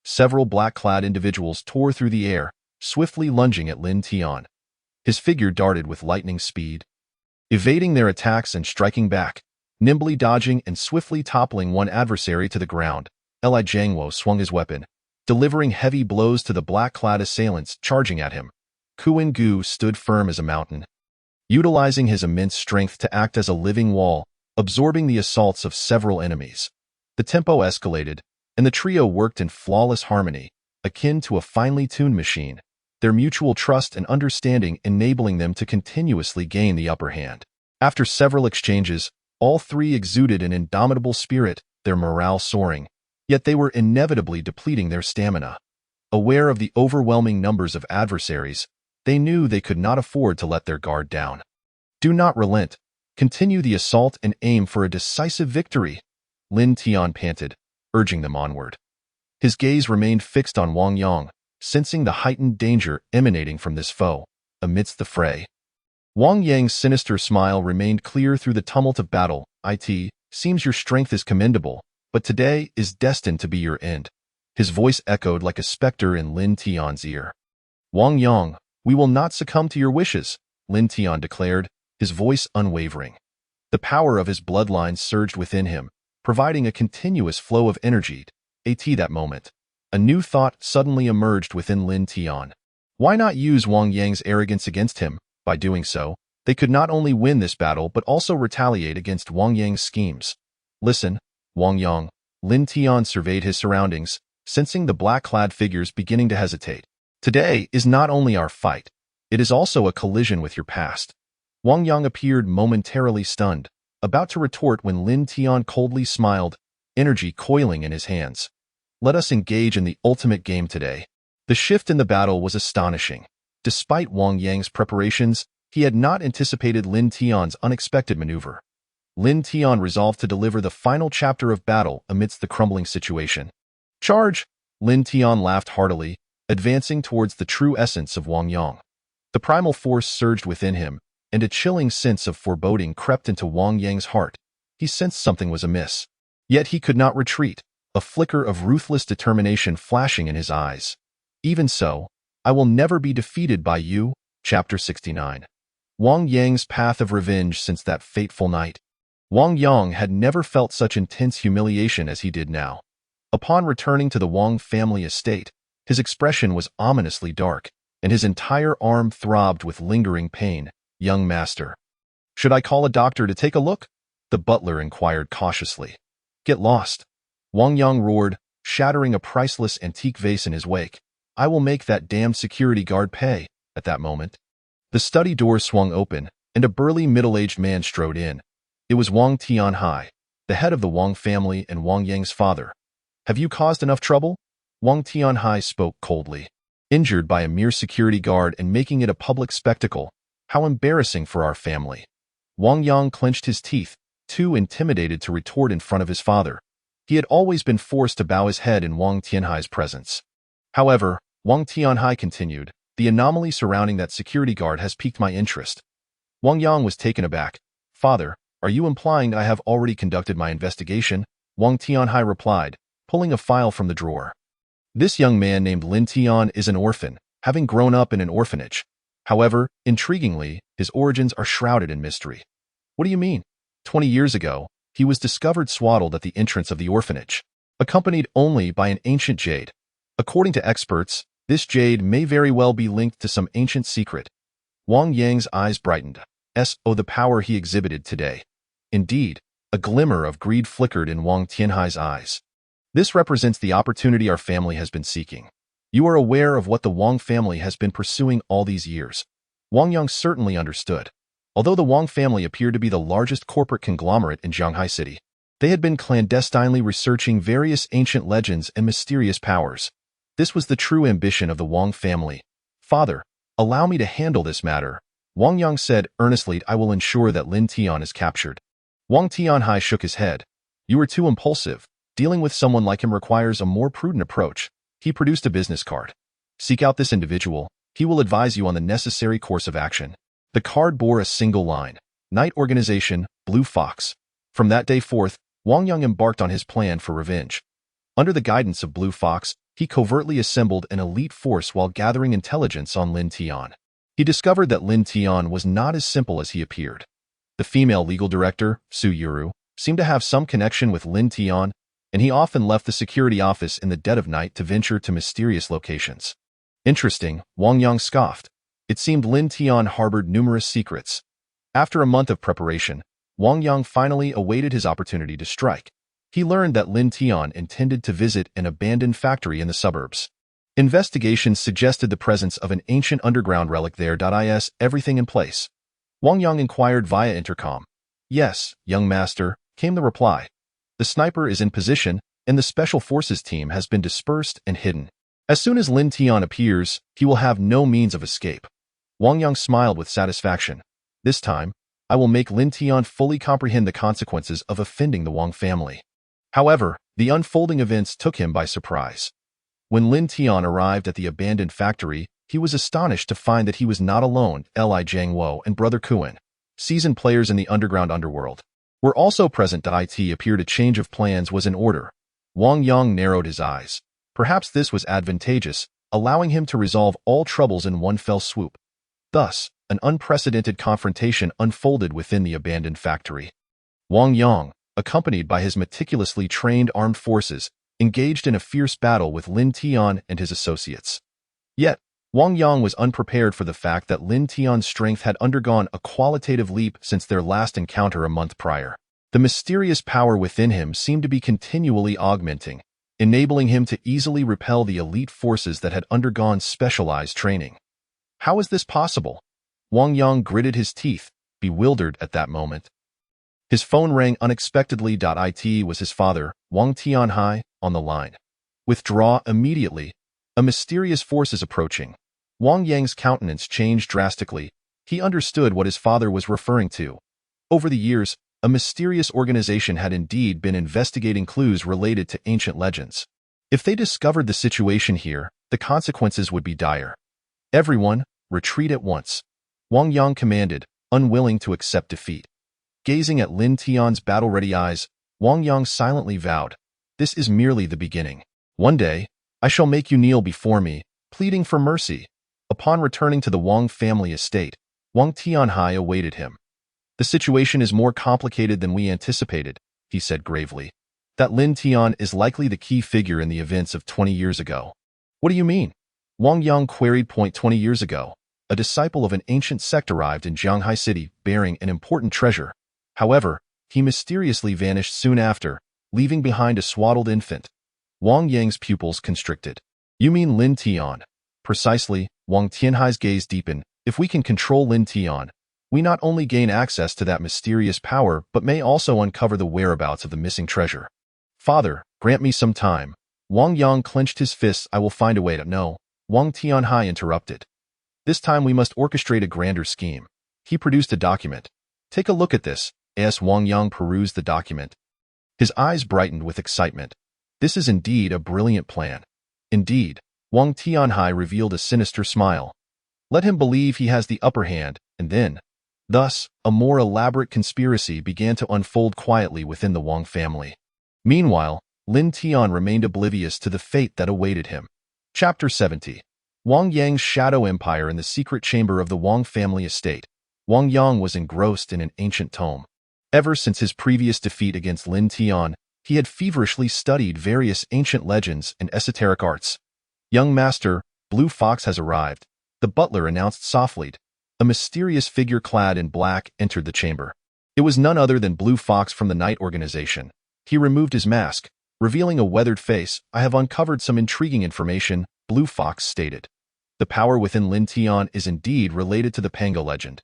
Several black-clad individuals tore through the air, swiftly lunging at Lin Tian. His figure darted with lightning speed, evading their attacks and striking back, nimbly dodging and swiftly toppling one adversary to the ground. Li Jiangguo swung his weapon, delivering heavy blows to the black-clad assailants charging at him. Kuren Gu stood firm as a mountain, utilizing his immense strength to act as a living wall, absorbing the assaults of several enemies. The tempo escalated, and the trio worked in flawless harmony, akin to a finely tuned machine, their mutual trust and understanding enabling them to continuously gain the upper hand. After several exchanges, all three exuded an indomitable spirit, their morale soaring, yet they were inevitably depleting their stamina. Aware of the overwhelming numbers of adversaries, they knew they could not afford to let their guard down. Do not relent. Continue the assault and aim for a decisive victory, Lin Tian panted, urging them onward. His gaze remained fixed on Wang Yang, sensing the heightened danger emanating from this foe. Amidst the fray, Wang Yang's sinister smile remained clear through the tumult of battle. It seems your strength is commendable, but today is destined to be your end. His voice echoed like a specter in Lin Tian's ear. Wang Yang, we will not succumb to your wishes, Lin Tian declared, his voice unwavering. The power of his bloodline surged within him, providing a continuous flow of energy. At that moment, a new thought suddenly emerged within Lin Tian. Why not use Wang Yang's arrogance against him? By doing so, they could not only win this battle but also retaliate against Wang Yang's schemes. Listen, Wang Yang. Lin Tian surveyed his surroundings, sensing the black-clad figures beginning to hesitate. Today is not only our fight, it is also a collision with your past. Wang Yang appeared momentarily stunned, about to retort when Lin Tian coldly smiled, energy coiling in his hands. Let us engage in the ultimate game today. The shift in the battle was astonishing. Despite Wang Yang's preparations, he had not anticipated Lin Tian's unexpected maneuver. Lin Tian resolved to deliver the final chapter of battle amidst the crumbling situation. Charge! Lin Tian laughed heartily, advancing towards the true essence of Wang Yang. The primal force surged within him, and a chilling sense of foreboding crept into Wang Yang's heart. He sensed something was amiss. Yet he could not retreat, a flicker of ruthless determination flashing in his eyes. Even so, I will never be defeated by you. Chapter 69. Wang Yang's path of revenge. Since that fateful night, Wang Yang had never felt such intense humiliation as he did now. Upon returning to the Wang family estate, his expression was ominously dark, and his entire arm throbbed with lingering pain. Young master, should I call a doctor to take a look? The butler inquired cautiously. Get lost, Wang Yang roared, shattering a priceless antique vase in his wake. I will make that damned security guard pay. At that moment, the study door swung open, and a burly middle-aged man strode in. It was Wang Tianhai, the head of the Wang family and Wang Yang's father. Have you caused enough trouble? Wang Tianhai spoke coldly. Injured by a mere security guard and making it a public spectacle. How embarrassing for our family. Wang Yang clenched his teeth, too intimidated to retort in front of his father. He had always been forced to bow his head in Wang Tianhai's presence. However, Wang Tianhai continued, the anomaly surrounding that security guard has piqued my interest. Wang Yang was taken aback, Father, are you implying I have already conducted my investigation? Wang Tianhai replied, pulling a file from the drawer. This young man named Lin Tian is an orphan, having grown up in an orphanage. However, intriguingly, his origins are shrouded in mystery. What do you mean? 20 years ago, he was discovered swaddled at the entrance of the orphanage, accompanied only by an ancient jade. According to experts, this jade may very well be linked to some ancient secret. Wang Yang's eyes brightened. The power he exhibited today. Indeed, a glimmer of greed flickered in Wang Tianhai's eyes. This represents the opportunity our family has been seeking. You are aware of what the Wang family has been pursuing all these years. Wang Yang certainly understood. Although the Wang family appeared to be the largest corporate conglomerate in Shanghai City, they had been clandestinely researching various ancient legends and mysterious powers. This was the true ambition of the Wang family. Father, allow me to handle this matter, Wang Yang said earnestly. I will ensure that Lin Tian is captured. Wang Tianhai shook his head. You are too impulsive. Dealing with someone like him requires a more prudent approach. He produced a business card. Seek out this individual. He will advise you on the necessary course of action. The card bore a single line. Night Organization, Blue Fox. From that day forth, Wang Yang embarked on his plan for revenge. Under the guidance of Blue Fox, he covertly assembled an elite force while gathering intelligence on Lin Tian. He discovered that Lin Tian was not as simple as he appeared. The female legal director, Su Yuru, seemed to have some connection with Lin Tian, and he often left the security office in the dead of night to venture to mysterious locations. Interesting, Wang Yang scoffed. It seemed Lin Tian harbored numerous secrets. After a month of preparation, Wang Yang finally awaited his opportunity to strike. He learned that Lin Tian intended to visit an abandoned factory in the suburbs. Investigations suggested the presence of an ancient underground relic there. Is everything in place? Wang Yang inquired via intercom. Yes, young master, came the reply. The sniper is in position, and the special forces team has been dispersed and hidden. As soon as Lin Tian appears, he will have no means of escape. Wang Yang smiled with satisfaction. This time, I will make Lin Tian fully comprehend the consequences of offending the Wang family. However, the unfolding events took him by surprise. When Lin Tian arrived at the abandoned factory, he was astonished to find that he was not alone. Li Jiangwo and Brother Kuan, seasoned players in the underground underworld, were also present. It appeared a change of plans was in order. Wang Yang narrowed his eyes. Perhaps this was advantageous, allowing him to resolve all troubles in one fell swoop. Thus, an unprecedented confrontation unfolded within the abandoned factory. Wang Yang, accompanied by his meticulously trained armed forces, engaged in a fierce battle with Lin Tian and his associates. Yet, Wang Yang was unprepared for the fact that Lin Tian's strength had undergone a qualitative leap since their last encounter a month prior. The mysterious power within him seemed to be continually augmenting, enabling him to easily repel the elite forces that had undergone specialized training. How is this possible? Wang Yang gritted his teeth, bewildered at that moment. His phone rang unexpectedly. It was his father, Wang Tianhai, on the line. Withdraw immediately. A mysterious force is approaching. Wang Yang's countenance changed drastically. He understood what his father was referring to. Over the years, a mysterious organization had indeed been investigating clues related to ancient legends. If they discovered the situation here, the consequences would be dire. Everyone, retreat at once. Wang Yang commanded, unwilling to accept defeat. Gazing at Lin Tian's battle-ready eyes, Wang Yang silently vowed, "This is merely the beginning. One day, I shall make you kneel before me, pleading for mercy." Upon returning to the Wang family estate, Wang Tianhai awaited him. "The situation is more complicated than we anticipated," he said gravely. "That Lin Tian is likely the key figure in the events of 20 years ago." "What do you mean?" Wang Yang queried. 20 years ago, a disciple of an ancient sect arrived in Shanghai City bearing an important treasure. However, he mysteriously vanished soon after, leaving behind a swaddled infant. Wang Yang's pupils constricted. "You mean Lin Tian?" "Precisely." Wang Tianhai's gaze deepened. "If we can control Lin Tian, we not only gain access to that mysterious power but may also uncover the whereabouts of the missing treasure." "Father, grant me some time." Wang Yang clenched his fists. "I will find a way to know." Wang Tianhai interrupted. "This time we must orchestrate a grander scheme." He produced a document. "Take a look at this." As Wang Yang perused the document, his eyes brightened with excitement. "This is indeed a brilliant plan." "Indeed." Wang Tianhai revealed a sinister smile. "Let him believe he has the upper hand, and then, Thus, a more elaborate conspiracy began to unfold quietly within the Wang family. Meanwhile, Lin Tian remained oblivious to the fate that awaited him. Chapter 70. Wang Yang's Shadow Empire in the secret chamber of the Wang family estate. Wang Yang was engrossed in an ancient tome. Ever since his previous defeat against Lin Tian, he had feverishly studied various ancient legends and esoteric arts. "Young master, Blue Fox has arrived," the butler announced softly. A mysterious figure clad in black entered the chamber. It was none other than Blue Fox from the Night Organization. He removed his mask, revealing a weathered face. "I have uncovered some intriguing information," Blue Fox stated. "The power within Lin Tian is indeed related to the Pango legend.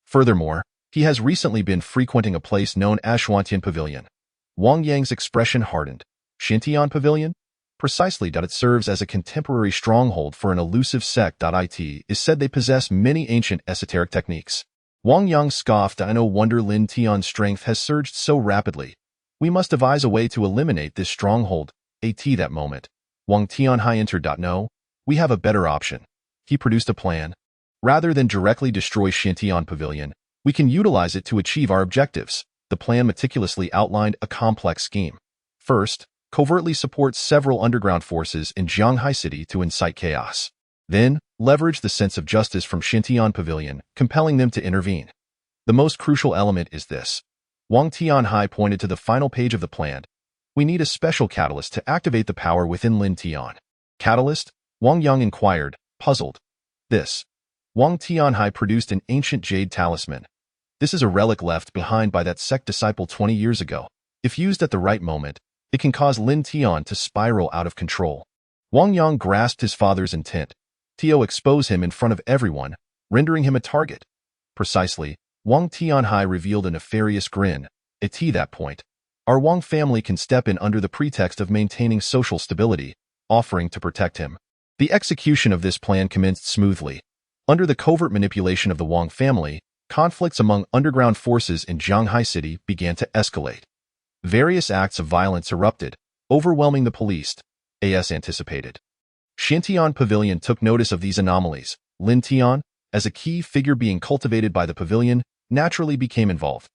Furthermore, he has recently been frequenting a place known as Xuantian Pavilion." Wang Yang's expression hardened. Xintian Pavilion? Precisely. It serves as a contemporary stronghold for an elusive sect. It is said they possess many ancient esoteric techniques. Wang Yang scoffed. "I no wonder Lin Tian's strength has surged so rapidly. We must devise a way to eliminate this stronghold." At that moment, Wang Tianhai entered. "No, we have a better option." He produced a plan. "Rather than directly destroy Xintian Pavilion, we can utilize it to achieve our objectives." The plan meticulously outlined a complex scheme. First, covertly support several underground forces in Jianghai City to incite chaos. Then, leverage the sense of justice from Xintian Pavilion, compelling them to intervene. The most crucial element is this. Wang Tianhai pointed to the final page of the plan. "We need a special catalyst to activate the power within Lin Tian." "Catalyst?" Wang Yang inquired, puzzled. "This." Wang Tianhai produced an ancient jade talisman. "This is a relic left behind by that sect disciple 20 years ago. If used at the right moment, it can cause Lin Tian to spiral out of control." Wang Yang grasped his father's intent. "Tio, expose him in front of everyone, rendering him a target." "Precisely." Wang Tianhai revealed a nefarious grin. "At that point, our Wang family can step in under the pretext of maintaining social stability, offering to protect him." The execution of this plan commenced smoothly. Under the covert manipulation of the Wang family, conflicts among underground forces in Jianghai City began to escalate. Various acts of violence erupted, overwhelming the police, as anticipated. Xintian Pavilion took notice of these anomalies. Lin Tian, as a key figure being cultivated by the pavilion, naturally became involved.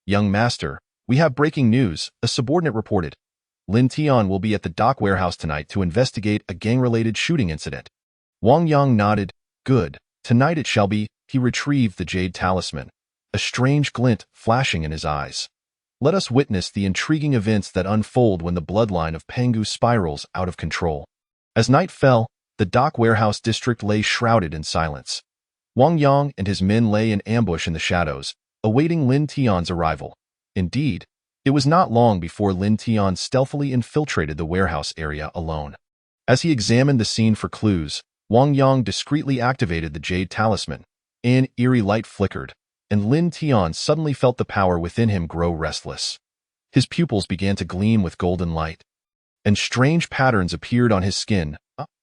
"Young master, we have breaking news," a subordinate reported. "Lin Tian will be at the dock warehouse tonight to investigate a gang-related shooting incident." Wang Yang nodded. "Good. Tonight it shall be." He retrieved the jade talisman, a strange glint flashing in his eyes. "Let us witness the intriguing events that unfold when the bloodline of Pangu spirals out of control." As night fell, the dock warehouse district lay shrouded in silence. Wang Yang and his men lay in ambush in the shadows, awaiting Lin Tian's arrival. Indeed, it was not long before Lin Tian stealthily infiltrated the warehouse area alone. As he examined the scene for clues, Wang Yang discreetly activated the jade talisman. An eerie light flickered, and Lin Tian suddenly felt the power within him grow restless. His pupils began to gleam with golden light, and strange patterns appeared on his skin.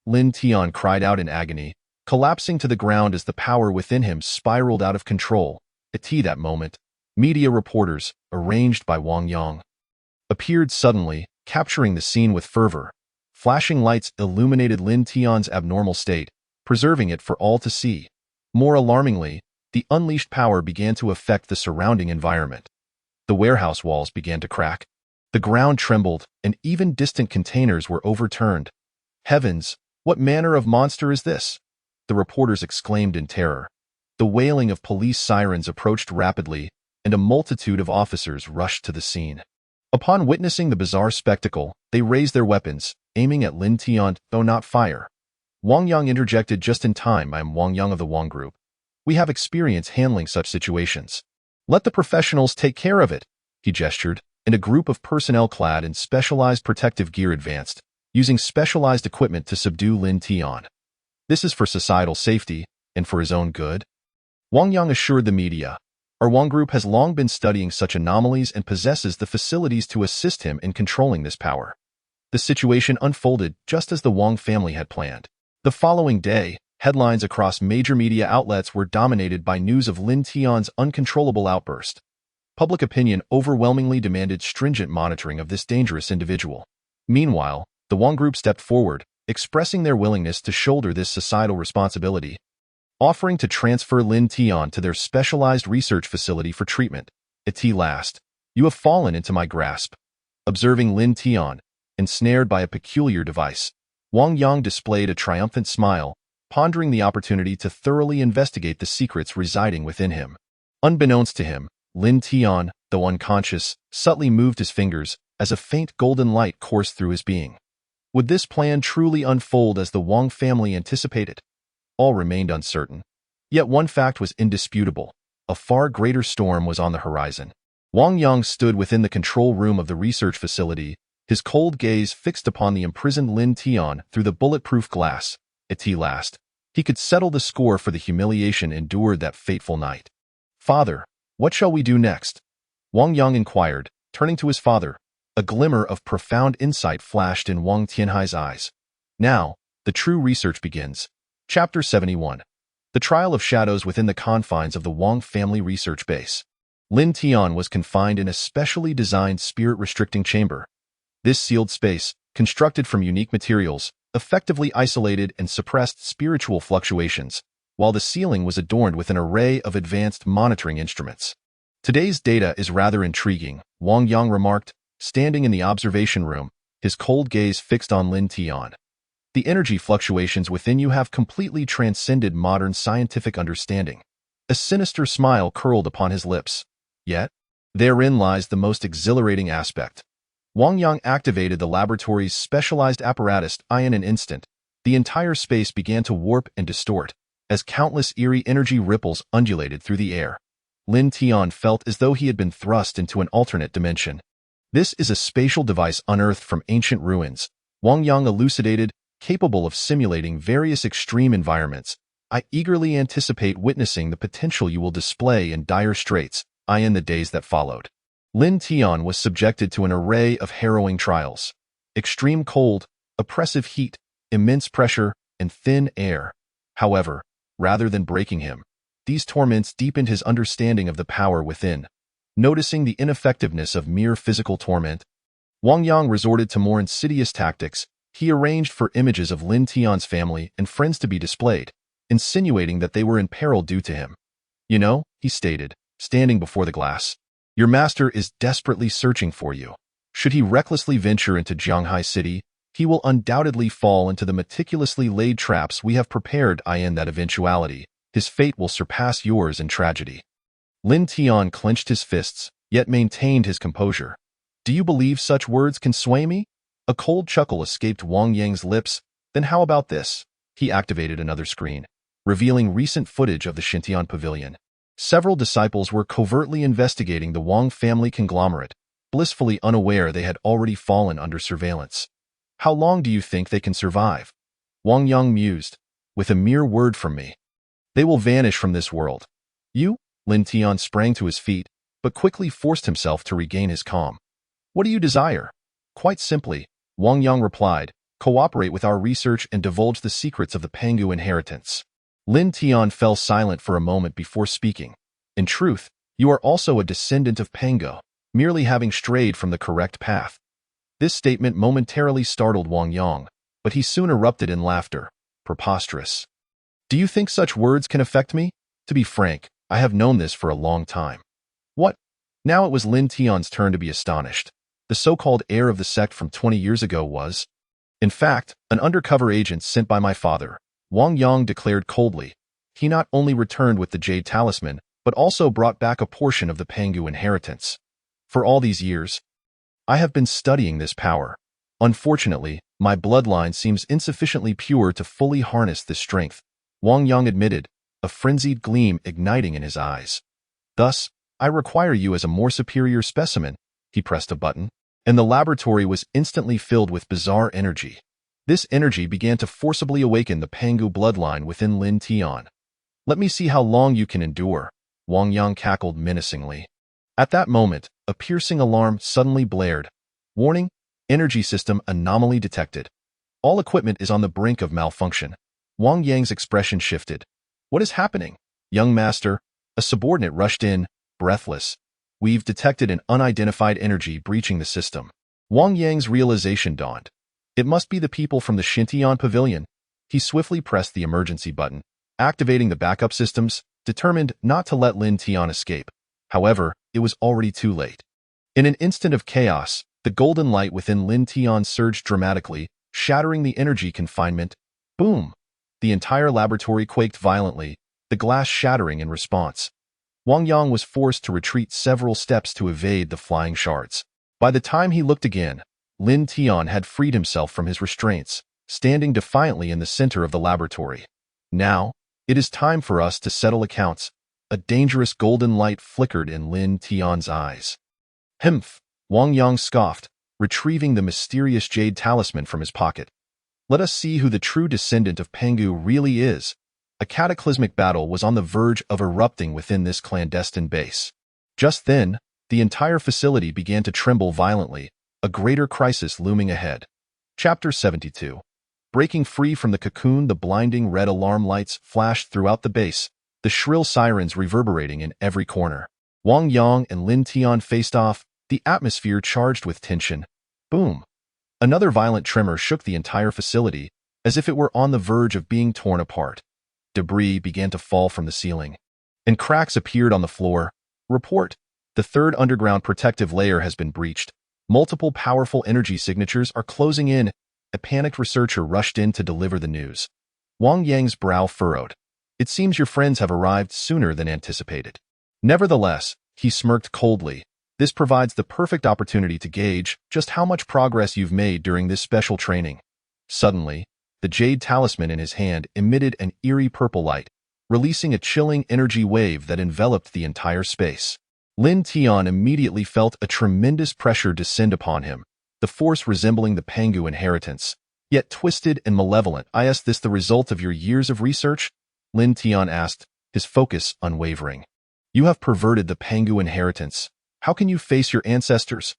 Lin Tian cried out in agony, collapsing to the ground as the power within him spiraled out of control. At that moment, media reporters, arranged by Wang Yang, appeared suddenly, capturing the scene with fervor. Flashing lights illuminated Lin Tian's abnormal state, preserving it for all to see. More alarmingly, the unleashed power began to affect the surrounding environment. The warehouse walls began to crack. The ground trembled, and even distant containers were overturned. "Heavens, what manner of monster is this?" the reporters exclaimed in terror. The wailing of police sirens approached rapidly, and a multitude of officers rushed to the scene. Upon witnessing the bizarre spectacle, they raised their weapons, aiming at Lin Tian, though not fire. Wang Yang interjected just in time. "I am Wang Yang of the Wang Group. We have experience handling such situations. Let the professionals take care of it." He gestured, and a group of personnel clad in specialized protective gear advanced, using specialized equipment to subdue Lin Tian. "This is for societal safety, and for his own good," Wang Yang assured the media. "Our Wang Group has long been studying such anomalies and possesses the facilities to assist him in controlling this power." The situation unfolded just as the Wang family had planned. The following day, headlines across major media outlets were dominated by news of Lin Tian's uncontrollable outburst. Public opinion overwhelmingly demanded stringent monitoring of this dangerous individual. Meanwhile, the Wang Group stepped forward, expressing their willingness to shoulder this societal responsibility. offering to transfer Lin Tian to their specialized research facility for treatment. At last, you have fallen into my grasp. Observing Lin Tian, ensnared by a peculiar device, Wang Yang displayed a triumphant smile, pondering the opportunity to thoroughly investigate the secrets residing within him. Unbeknownst to him, Lin Tian, though unconscious, subtly moved his fingers as a faint golden light coursed through his being. Would this plan truly unfold as the Wang family anticipated? All remained uncertain. Yet one fact was indisputable. A far greater storm was on the horizon. Wang Yang stood within the control room of the research facility, his cold gaze fixed upon the imprisoned Lin Tian through the bulletproof glass. At last, he could settle the score for the humiliation endured that fateful night. "Father, what shall we do next?" Wang Yang inquired, turning to his father. A glimmer of profound insight flashed in Wang Tianhai's eyes. "Now, the true research begins." Chapter 71. The Trial of Shadows within the confines of the Wang family research base. Lin Tian was confined in a specially designed spirit-restricting chamber. This sealed space, constructed from unique materials, effectively isolated and suppressed spiritual fluctuations, while the ceiling was adorned with an array of advanced monitoring instruments. "Today's data is rather intriguing," Wang Yang remarked, standing in the observation room, his cold gaze fixed on Lin Tian. "The energy fluctuations within you have completely transcended modern scientific understanding." A sinister smile curled upon his lips. Yet, therein lies the most exhilarating aspect. Wang Yang activated the laboratory's specialized apparatus. In an instant, the entire space began to warp and distort, as countless eerie energy ripples undulated through the air. Lin Tian felt as though he had been thrust into an alternate dimension. "This is a spatial device unearthed from ancient ruins," Wang Yang elucidated, capable of simulating various extreme environments. "I eagerly anticipate witnessing the potential you will display in dire straits." In the days that followed, Lin Tian was subjected to an array of harrowing trials. Extreme cold, oppressive heat, immense pressure, and thin air. However, rather than breaking him, these torments deepened his understanding of the power within. Noticing the ineffectiveness of mere physical torment, Wang Yang resorted to more insidious tactics. He arranged for images of Lin Tian's family and friends to be displayed, insinuating that they were in peril due to him. "You know," he stated, standing before the glass, "your master is desperately searching for you. Should he recklessly venture into Jianghai City, he will undoubtedly fall into the meticulously laid traps we have prepared. In that eventuality, his fate will surpass yours in tragedy." Lin Tian clenched his fists, yet maintained his composure. "Do you believe such words can sway me?" A cold chuckle escaped Wang Yang's lips. "Then how about this?" He activated another screen, revealing recent footage of the Xintian Pavilion. Several disciples were covertly investigating the Wang family conglomerate, blissfully unaware they had already fallen under surveillance. "How long do you think they can survive?" Wang Yang mused. "With a mere word from me, they will vanish from this world." "You?" Lin Tian sprang to his feet, but quickly forced himself to regain his calm. "What do you desire?" "Quite simply," Wang Yang replied, "cooperate with our research and divulge the secrets of the Pangu inheritance." Lin Tian fell silent for a moment before speaking. "In truth, you are also a descendant of Pangu, merely having strayed from the correct path." This statement momentarily startled Wang Yang, but he soon erupted in laughter. "Preposterous. Do you think such words can affect me? To be frank, I have known this for a long time." "What?" Now it was Lin Tian's turn to be astonished. The so-called heir of the sect from 20 years ago was, in fact, an undercover agent sent by my father, Wang Yang declared coldly. "He not only returned with the Jade Talisman, but also brought back a portion of the Pangu inheritance. For all these years, I have been studying this power. Unfortunately, my bloodline seems insufficiently pure to fully harness this strength," Wang Yang admitted, a frenzied gleam igniting in his eyes. "Thus, I require you as a more superior specimen." He pressed a button, and the laboratory was instantly filled with bizarre energy. This energy began to forcibly awaken the Pangu bloodline within Lin Tian. "Let me see how long you can endure," Wang Yang cackled menacingly. At that moment, a piercing alarm suddenly blared. "Warning, energy system anomaly detected. All equipment is on the brink of malfunction." Wang Yang's expression shifted. "What is happening?" "Young master," a subordinate rushed in, breathless. "We've detected an unidentified energy breaching the system." Wang Yang's realization dawned. It must be the people from the Xintian Pavilion. He swiftly pressed the emergency button, activating the backup systems, determined not to let Lin Tian escape. However, it was already too late. In an instant of chaos, the golden light within Lin Tian surged dramatically, shattering the energy confinement. Boom! The entire laboratory quaked violently, the glass shattering in response. Wang Yang was forced to retreat several steps to evade the flying shards. By the time he looked again, Lin Tian had freed himself from his restraints, standing defiantly in the center of the laboratory. Now, it is time for us to settle accounts. A dangerous golden light flickered in Lin Tian's eyes. Humph! Wang Yang scoffed, retrieving the mysterious jade talisman from his pocket. Let us see who the true descendant of Pangu really is. A cataclysmic battle was on the verge of erupting within this clandestine base. Just then, the entire facility began to tremble violently, a greater crisis looming ahead. Chapter 72. Breaking free from the cocoon, the blinding red alarm lights flashed throughout the base, the shrill sirens reverberating in every corner. Wang Yang and Lin Tian faced off, the atmosphere charged with tension. Boom! Another violent tremor shook the entire facility, as if it were on the verge of being torn apart. Debris began to fall from the ceiling, and cracks appeared on the floor. Report: the third underground protective layer has been breached. Multiple powerful energy signatures are closing in. A panicked researcher rushed in to deliver the news. Wang Yang's brow furrowed. It seems your friends have arrived sooner than anticipated. Nevertheless, he smirked coldly. This provides the perfect opportunity to gauge just how much progress you've made during this special training. Suddenly, the jade talisman in his hand emitted an eerie purple light, releasing a chilling energy wave that enveloped the entire space. Lin Tian immediately felt a tremendous pressure descend upon him, the force resembling the Pangu inheritance, yet twisted and malevolent. Is this the result of your years of research? Lin Tian asked, his focus unwavering. You have perverted the Pangu inheritance. How can you face your ancestors?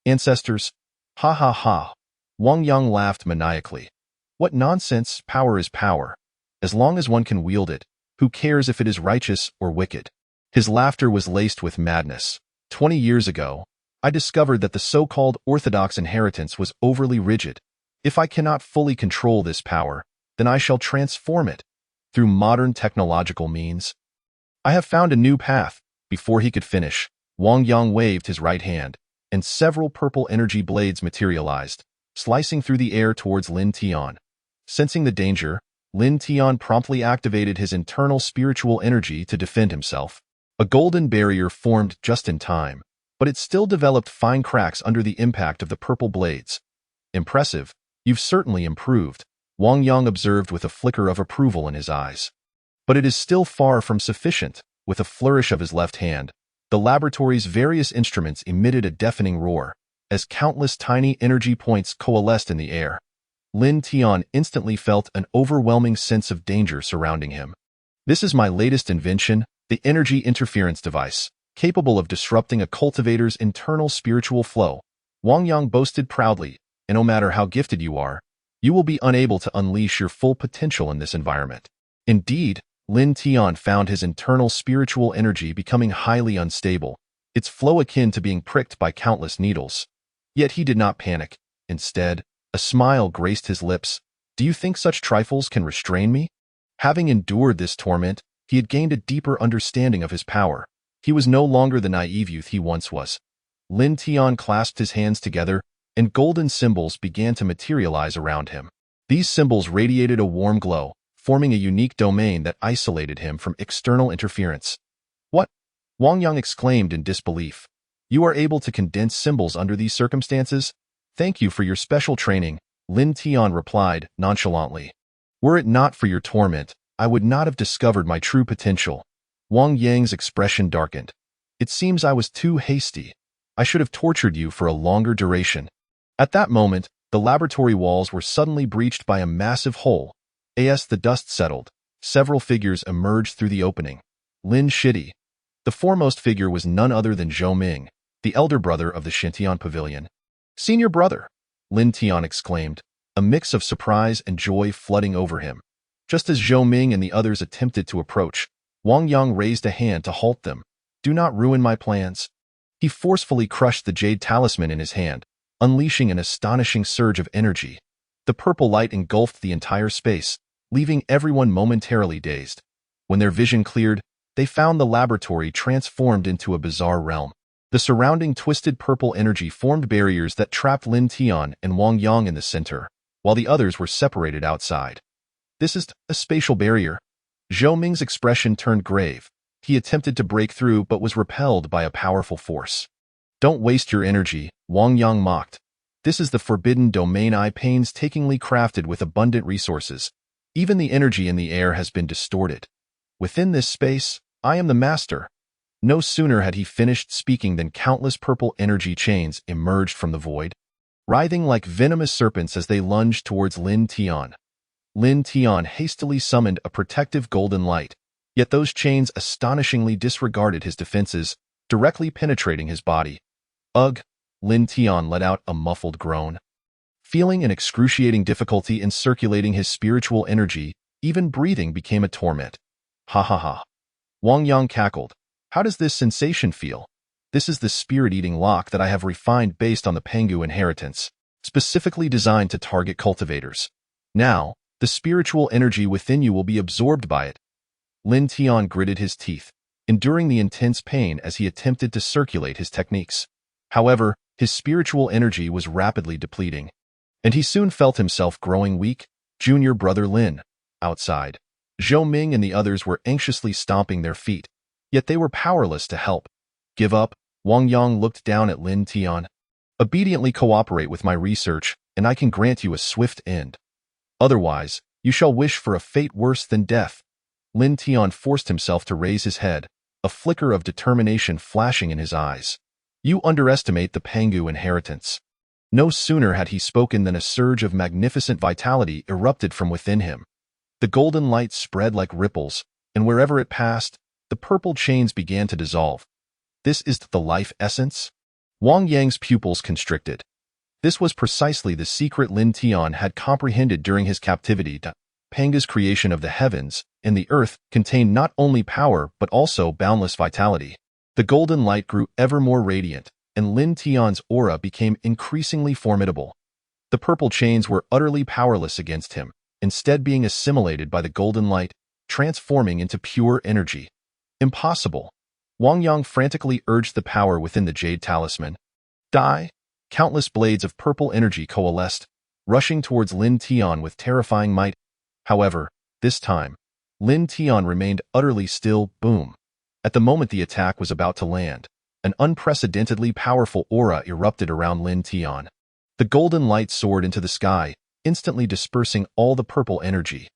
Ancestors? Ha ha ha. Wang Yang laughed maniacally. What nonsense, power is power. As long as one can wield it, who cares if it is righteous or wicked? His laughter was laced with madness. 20 years ago, I discovered that the so-called orthodox inheritance was overly rigid. If I cannot fully control this power, then I shall transform it through modern technological means. I have found a new path. Before he could finish, Wang Yang waved his right hand, and several purple energy blades materialized, slicing through the air towards Lin Tian. Sensing the danger, Lin Tian promptly activated his internal spiritual energy to defend himself. A golden barrier formed just in time, but it still developed fine cracks under the impact of the purple blades. Impressive. You've certainly improved, Wang Yang observed with a flicker of approval in his eyes. But it is still far from sufficient. With a flourish of his left hand, the laboratory's various instruments emitted a deafening roar, as countless tiny energy points coalesced in the air. Lin Tian instantly felt an overwhelming sense of danger surrounding him. This is my latest invention, the energy interference device, capable of disrupting a cultivator's internal spiritual flow, Wang Yang boasted proudly, and no matter how gifted you are, you will be unable to unleash your full potential in this environment. Indeed, Lin Tian found his internal spiritual energy becoming highly unstable, its flow akin to being pricked by countless needles. Yet he did not panic. Instead, a smile graced his lips. Do you think such trifles can restrain me? Having endured this torment, he had gained a deeper understanding of his power. He was no longer the naive youth he once was. Lin Tian clasped his hands together, and golden symbols began to materialize around him. These symbols radiated a warm glow, forming a unique domain that isolated him from external interference. What? Wang Yang exclaimed in disbelief. You are able to condense symbols under these circumstances? Thank you for your special training, Lin Tian replied nonchalantly. Were it not for your torment, I would not have discovered my true potential. Wang Yang's expression darkened. It seems I was too hasty. I should have tortured you for a longer duration. At that moment, the laboratory walls were suddenly breached by a massive hole. As the dust settled, several figures emerged through the opening. Lin Shidi. The foremost figure was none other than Zhou Ming, the elder brother of the Xintian Pavilion. Senior brother, Lin Tian exclaimed, a mix of surprise and joy flooding over him. Just as Zhou Ming and the others attempted to approach, Wang Yang raised a hand to halt them. Do not ruin my plans. He forcefully crushed the jade talisman in his hand, unleashing an astonishing surge of energy. The purple light engulfed the entire space, leaving everyone momentarily dazed. When their vision cleared, they found the laboratory transformed into a bizarre realm. The surrounding twisted purple energy formed barriers that trapped Lin Tian and Wang Yang in the center, while the others were separated outside. This is a spatial barrier. Zhou Ming's expression turned grave. He attempted to break through but was repelled by a powerful force. Don't waste your energy, Wang Yang mocked. This is the forbidden domain I painstakingly crafted with abundant resources. Even the energy in the air has been distorted. Within this space, I am the master. No sooner had he finished speaking than countless purple energy chains emerged from the void, writhing like venomous serpents as they lunged towards Lin Tian. Lin Tian hastily summoned a protective golden light, yet those chains astonishingly disregarded his defenses, directly penetrating his body. Ugh! Lin Tian let out a muffled groan. Feeling an excruciating difficulty in circulating his spiritual energy, even breathing became a torment. Ha ha ha. Wang Yang cackled. How does this sensation feel? This is the spirit-eating lock that I have refined based on the Pangu inheritance, specifically designed to target cultivators. Now, the spiritual energy within you will be absorbed by it. Lin Tian gritted his teeth, enduring the intense pain as he attempted to circulate his techniques. However, his spiritual energy was rapidly depleting, and he soon felt himself growing weak. Junior brother Lin. Outside, Zhou Ming and the others were anxiously stomping their feet, yet they were powerless to help. Give up, Wang Yang looked down at Lin Tian. Obediently cooperate with my research, and I can grant you a swift end. Otherwise, you shall wish for a fate worse than death. Lin Tian forced himself to raise his head, a flicker of determination flashing in his eyes. You underestimate the Pangu inheritance. No sooner had he spoken than a surge of magnificent vitality erupted from within him. The golden light spread like ripples, and wherever it passed, the purple chains began to dissolve. This is the life essence? Wang Yang's pupils constricted. This was precisely the secret Lin Tian had comprehended during his captivity. Panga's creation of the heavens and the earth contained not only power but also boundless vitality. The golden light grew ever more radiant, and Lin Tian's aura became increasingly formidable. The purple chains were utterly powerless against him, instead being assimilated by the golden light, transforming into pure energy. Impossible. Wang Yang frantically urged the power within the jade talisman. Die! Countless blades of purple energy coalesced, rushing towards Lin Tian with terrifying might. However, this time, Lin Tian remained utterly still. Boom. At the moment the attack was about to land, an unprecedentedly powerful aura erupted around Lin Tian. The golden light soared into the sky, instantly dispersing all the purple energy.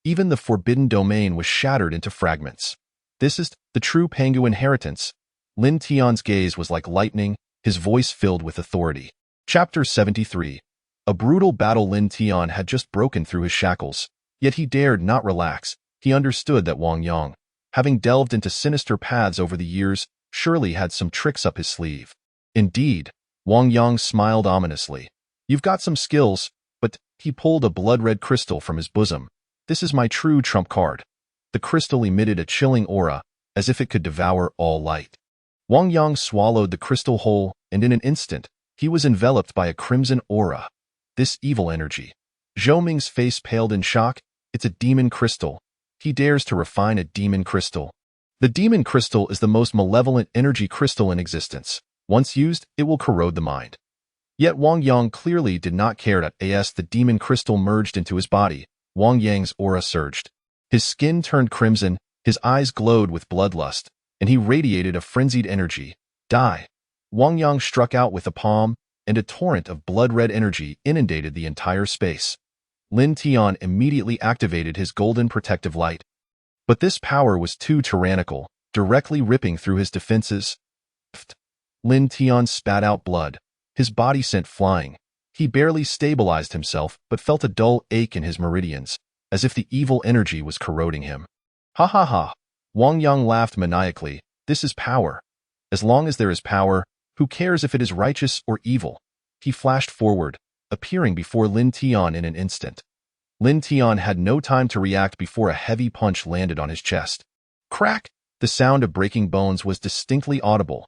Even the forbidden domain was shattered into fragments. This is the true Pangu inheritance. Lin Tian's gaze was like lightning, his voice filled with authority. Chapter 73. A brutal battle. Lin Tian had just broken through his shackles, yet he dared not relax. He understood that Wang Yang, having delved into sinister paths over the years, surely had some tricks up his sleeve. Indeed, Wang Yang smiled ominously. You've got some skills, but he pulled a blood-red crystal from his bosom. This is my true trump card. The crystal emitted a chilling aura, as if it could devour all light. Wang Yang swallowed the crystal whole, and in an instant, he was enveloped by a crimson aura. This evil energy. Zhou Ming's face paled in shock. It's a demon crystal. He dares to refine a demon crystal. The demon crystal is the most malevolent energy crystal in existence. Once used, it will corrode the mind. Yet Wang Yang clearly did not care. As the demon crystal merged into his body, Wang Yang's aura surged. His skin turned crimson, his eyes glowed with bloodlust, and he radiated a frenzied energy. Die! Wang Yang struck out with a palm, and a torrent of blood-red energy inundated the entire space. Lin Tian immediately activated his golden protective light. But this power was too tyrannical, directly ripping through his defenses. Lin Tian spat out blood, his body sent flying. He barely stabilized himself but felt a dull ache in his meridians, as if the evil energy was corroding him. Ha ha ha! Wang Yang laughed maniacally. This is power. As long as there is power, who cares if it is righteous or evil? He flashed forward, appearing before Lin Tian in an instant. Lin Tian had no time to react before a heavy punch landed on his chest. Crack! The sound of breaking bones was distinctly audible.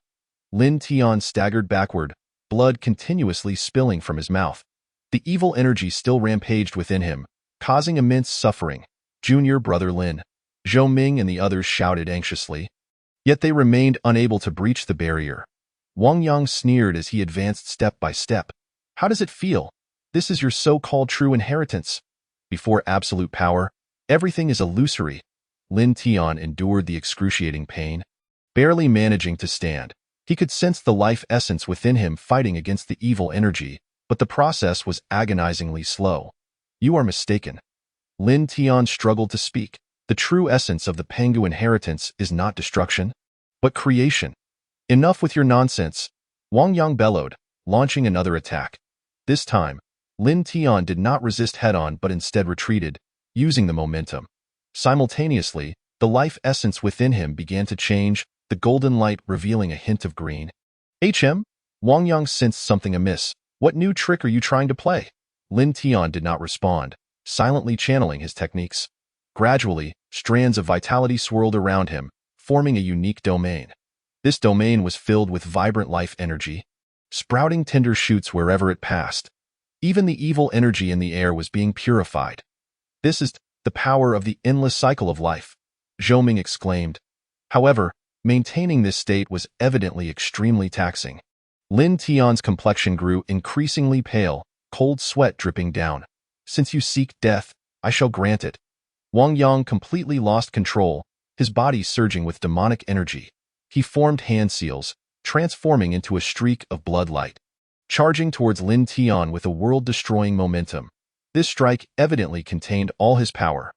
Lin Tian staggered backward, blood continuously spilling from his mouth. The evil energy still rampaged within him, causing immense suffering. Junior brother Lin. Zhou Ming and the others shouted anxiously. Yet they remained unable to breach the barrier. Wang Yang sneered as he advanced step by step. How does it feel? This is your so-called true inheritance. Before absolute power, everything is illusory. Lin Tian endured the excruciating pain, barely managing to stand. He could sense the life essence within him fighting against the evil energy, but the process was agonizingly slow. You are mistaken. Lin Tian struggled to speak. The true essence of the Pengu inheritance is not destruction, but creation. Enough with your nonsense, Wang Yang bellowed, launching another attack. This time, Lin Tian did not resist head-on but instead retreated, using the momentum. Simultaneously, the life essence within him began to change, the golden light revealing a hint of green. Wang Yang sensed something amiss. What new trick are you trying to play? Lin Tian did not respond, silently channeling his techniques. Gradually, strands of vitality swirled around him, forming a unique domain. This domain was filled with vibrant life energy, sprouting tender shoots wherever it passed. Even the evil energy in the air was being purified. This is the power of the endless cycle of life, Zhou Ming exclaimed. However, maintaining this state was evidently extremely taxing. Lin Tian's complexion grew increasingly pale, cold sweat dripping down. Since you seek death, I shall grant it. Wang Yang completely lost control, his body surging with demonic energy. He formed hand seals, transforming into a streak of blood light, charging towards Lin Tian with a world-destroying momentum. This strike evidently contained all his power.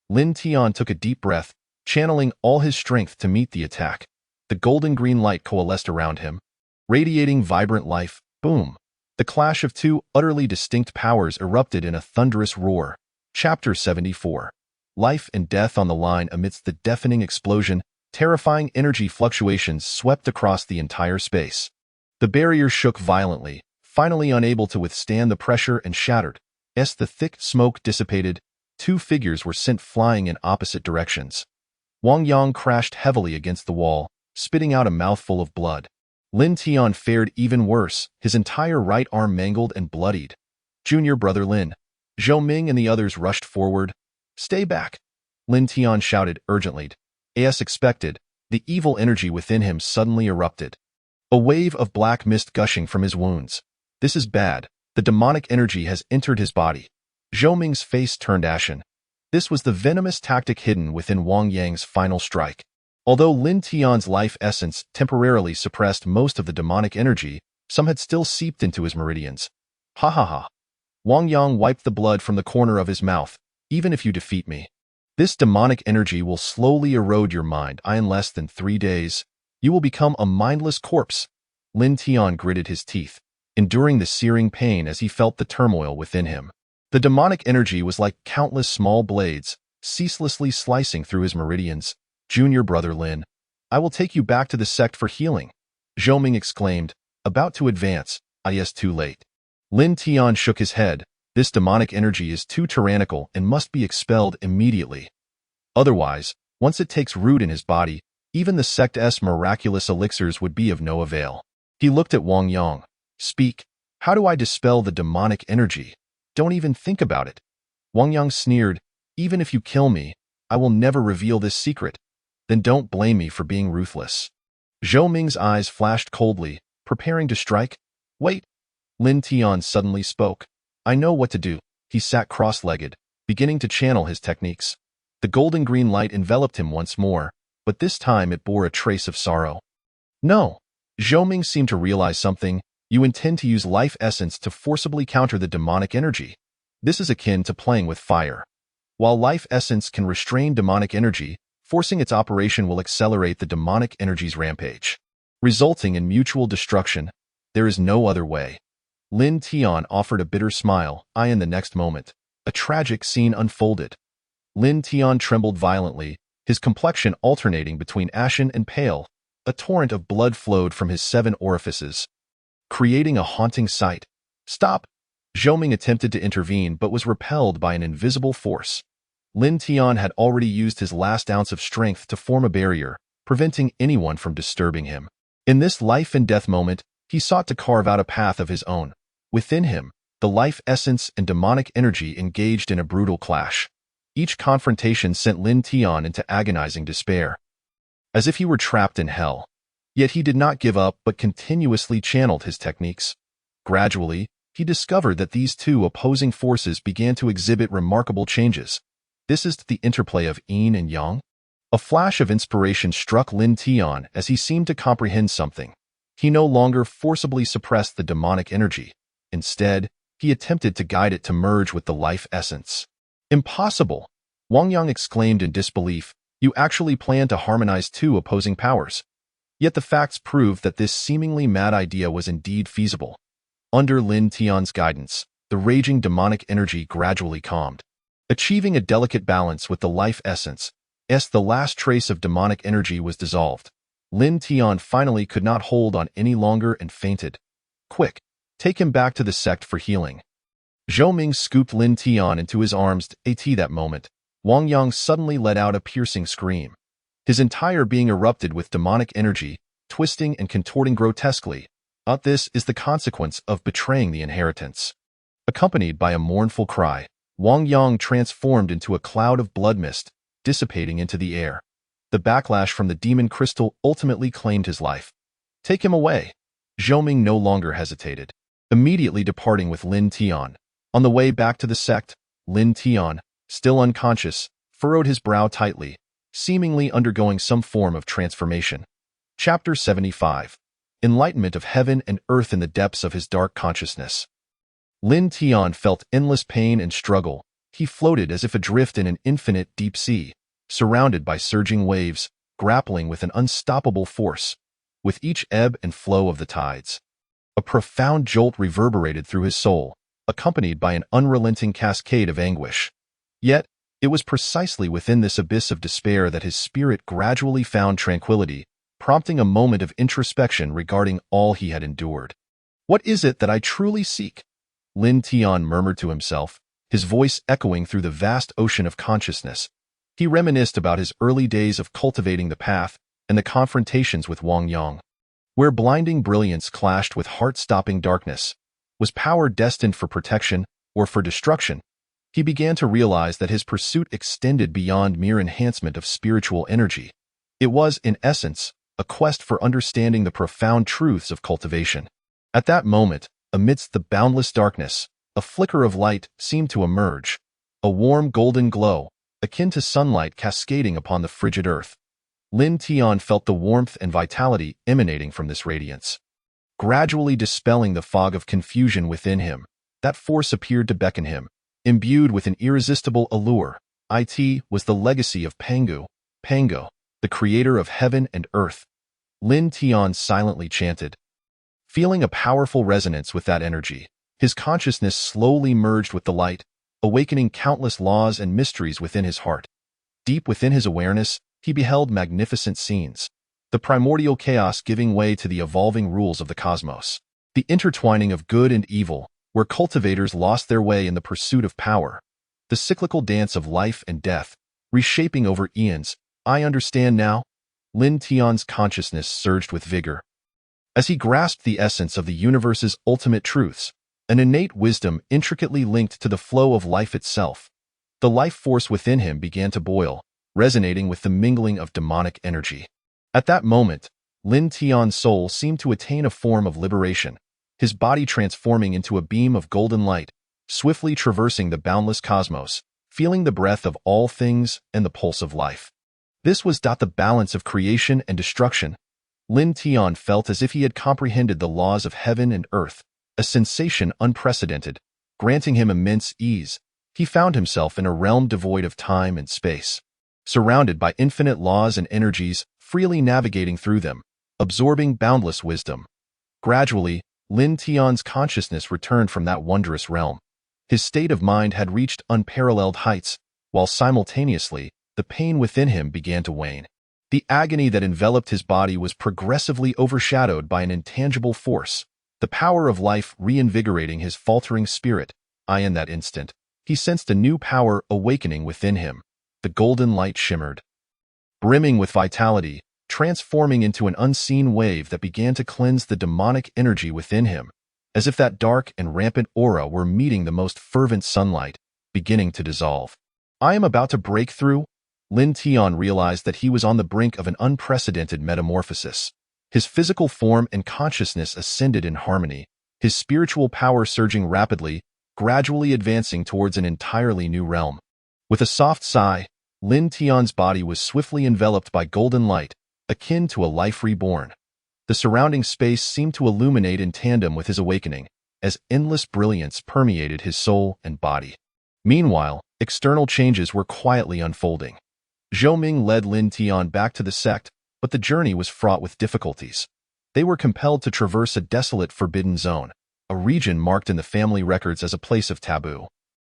Lin Tian took a deep breath, channeling all his strength to meet the attack. The golden-green light coalesced around him, radiating vibrant life. Boom! The clash of two utterly distinct powers erupted in a thunderous roar. Chapter 74. Life and death on the line. Amidst the deafening explosion, terrifying energy fluctuations swept across the entire space. The barrier shook violently, finally unable to withstand the pressure and shattered. As the thick smoke dissipated, two figures were sent flying in opposite directions. Wang Yang crashed heavily against the wall, spitting out a mouthful of blood. Lin Tian fared even worse, his entire right arm mangled and bloodied. Junior brother Lin, Zhou Ming and the others rushed forward. Stay back! Lin Tian shouted urgently. As expected, the evil energy within him suddenly erupted. A wave of black mist gushing from his wounds. This is bad. The demonic energy has entered his body. Zhou Ming's face turned ashen. This was the venomous tactic hidden within Wang Yang's final strike. Although Lin Tian's life essence temporarily suppressed most of the demonic energy, some had still seeped into his meridians. Ha ha ha. Wang Yang wiped the blood from the corner of his mouth. Even if you defeat me, this demonic energy will slowly erode your mind. In less than 3 days, you will become a mindless corpse. Lin Tian gritted his teeth, enduring the searing pain as he felt the turmoil within him. The demonic energy was like countless small blades, ceaselessly slicing through his meridians. Junior brother Lin, I will take you back to the sect for healing, Zhou Ming exclaimed, about to advance. Yes, too late. Lin Tian shook his head. This demonic energy is too tyrannical and must be expelled immediately. Otherwise, once it takes root in his body, even the sect's miraculous elixirs would be of no avail. He looked at Wang Yang. Speak. How do I dispel the demonic energy? Don't even think about it. Wang Yang sneered. Even if you kill me, I will never reveal this secret. Then don't blame me for being ruthless. Zhou Ming's eyes flashed coldly, preparing to strike. Wait. Lin Tian suddenly spoke. I know what to do. He sat cross-legged, beginning to channel his techniques. The golden-green light enveloped him once more, but this time it bore a trace of sorrow. No. Zhou Ming seemed to realize something. You intend to use life essence to forcibly counter the demonic energy. This is akin to playing with fire. While life essence can restrain demonic energy, forcing its operation will accelerate the demonic energy's rampage, resulting in mutual destruction. There is no other way. Lin Tian offered a bitter smile. In the next moment, a tragic scene unfolded. Lin Tian trembled violently, his complexion alternating between ashen and pale. A torrent of blood flowed from his 7 orifices, creating a haunting sight. Stop! Zhou Ming attempted to intervene but was repelled by an invisible force. Lin Tian had already used his last ounce of strength to form a barrier, preventing anyone from disturbing him. In this life-and-death moment, he sought to carve out a path of his own. Within him, the life essence and demonic energy engaged in a brutal clash. Each confrontation sent Lin Tian into agonizing despair, as if he were trapped in hell. Yet he did not give up but continuously channeled his techniques. Gradually, he discovered that these two opposing forces began to exhibit remarkable changes. This is the interplay of yin and yang. A flash of inspiration struck Lin Tian as he seemed to comprehend something. He no longer forcibly suppressed the demonic energy. Instead, he attempted to guide it to merge with the life essence. Impossible! Wang Yang exclaimed in disbelief. You actually plan to harmonize two opposing powers. Yet the facts proved that this seemingly mad idea was indeed feasible. Under Lin Tian's guidance, the raging demonic energy gradually calmed. Achieving a delicate balance with the life essence, the last trace of demonic energy was dissolved. Lin Tian finally could not hold on any longer and fainted. Quick, take him back to the sect for healing. Zhou Ming scooped Lin Tian into his arms. At that moment, Wang Yang suddenly let out a piercing scream. His entire being erupted with demonic energy, twisting and contorting grotesquely. This is the consequence of betraying the inheritance. Accompanied by a mournful cry, Wang Yang transformed into a cloud of blood mist, dissipating into the air. The backlash from the demon crystal ultimately claimed his life. Take him away. Zhou Ming no longer hesitated, immediately departing with Lin Tian. On the way back to the sect, Lin Tian, still unconscious, furrowed his brow tightly, seemingly undergoing some form of transformation. Chapter 75. Enlightenment of Heaven and Earth in the depths of his dark consciousness. Lin Tian felt endless pain and struggle. He floated as if adrift in an infinite deep sea, surrounded by surging waves, grappling with an unstoppable force, with each ebb and flow of the tides. A profound jolt reverberated through his soul, accompanied by an unrelenting cascade of anguish. Yet, it was precisely within this abyss of despair that his spirit gradually found tranquility, prompting a moment of introspection regarding all he had endured. What is it that I truly seek? Lin Tian murmured to himself, his voice echoing through the vast ocean of consciousness. He reminisced about his early days of cultivating the path and the confrontations with Wang Yang. Where blinding brilliance clashed with heart-stopping darkness, was power destined for protection or for destruction? He began to realize that his pursuit extended beyond mere enhancement of spiritual energy. It was, in essence, a quest for understanding the profound truths of cultivation. At that moment, amidst the boundless darkness, a flicker of light seemed to emerge, a warm golden glow, akin to sunlight cascading upon the frigid earth. Lin Tian felt the warmth and vitality emanating from this radiance. Gradually dispelling the fog of confusion within him, that force appeared to beckon him, imbued with an irresistible allure. It was the legacy of Pangu, Pango, the creator of heaven and earth. Lin Tian silently chanted. Feeling a powerful resonance with that energy, his consciousness slowly merged with the light, awakening countless laws and mysteries within his heart. Deep within his awareness, he beheld magnificent scenes, the primordial chaos giving way to the evolving rules of the cosmos, the intertwining of good and evil, where cultivators lost their way in the pursuit of power, the cyclical dance of life and death, reshaping over eons. I understand now. Lin Tian's consciousness surged with vigor. As he grasped the essence of the universe's ultimate truths, an innate wisdom intricately linked to the flow of life itself, the life force within him began to boil, resonating with the mingling of demonic energy. At that moment, Lin Tian's soul seemed to attain a form of liberation, his body transforming into a beam of golden light, swiftly traversing the boundless cosmos, feeling the breath of all things and the pulse of life. This was the balance of creation and destruction. Lin Tian felt as if he had comprehended the laws of heaven and earth, a sensation unprecedented, granting him immense ease. He found himself in a realm devoid of time and space, surrounded by infinite laws and energies, freely navigating through them, absorbing boundless wisdom. Gradually, Lin Tian's consciousness returned from that wondrous realm. His state of mind had reached unparalleled heights, while simultaneously, the pain within him began to wane. The agony that enveloped his body was progressively overshadowed by an intangible force, the power of life reinvigorating his faltering spirit. In that instant, he sensed a new power awakening within him. The golden light shimmered, brimming with vitality, transforming into an unseen wave that began to cleanse the demonic energy within him, as if that dark and rampant aura were meeting the most fervent sunlight, beginning to dissolve. I am about to break through. Lin Tian realized that he was on the brink of an unprecedented metamorphosis. His physical form and consciousness ascended in harmony, his spiritual power surging rapidly, gradually advancing towards an entirely new realm. With a soft sigh, Lin Tian's body was swiftly enveloped by golden light, akin to a life reborn. The surrounding space seemed to illuminate in tandem with his awakening, as endless brilliance permeated his soul and body. Meanwhile, external changes were quietly unfolding. Zhou Ming led Lin Tian back to the sect, but the journey was fraught with difficulties. They were compelled to traverse a desolate forbidden zone, a region marked in the family records as a place of taboo.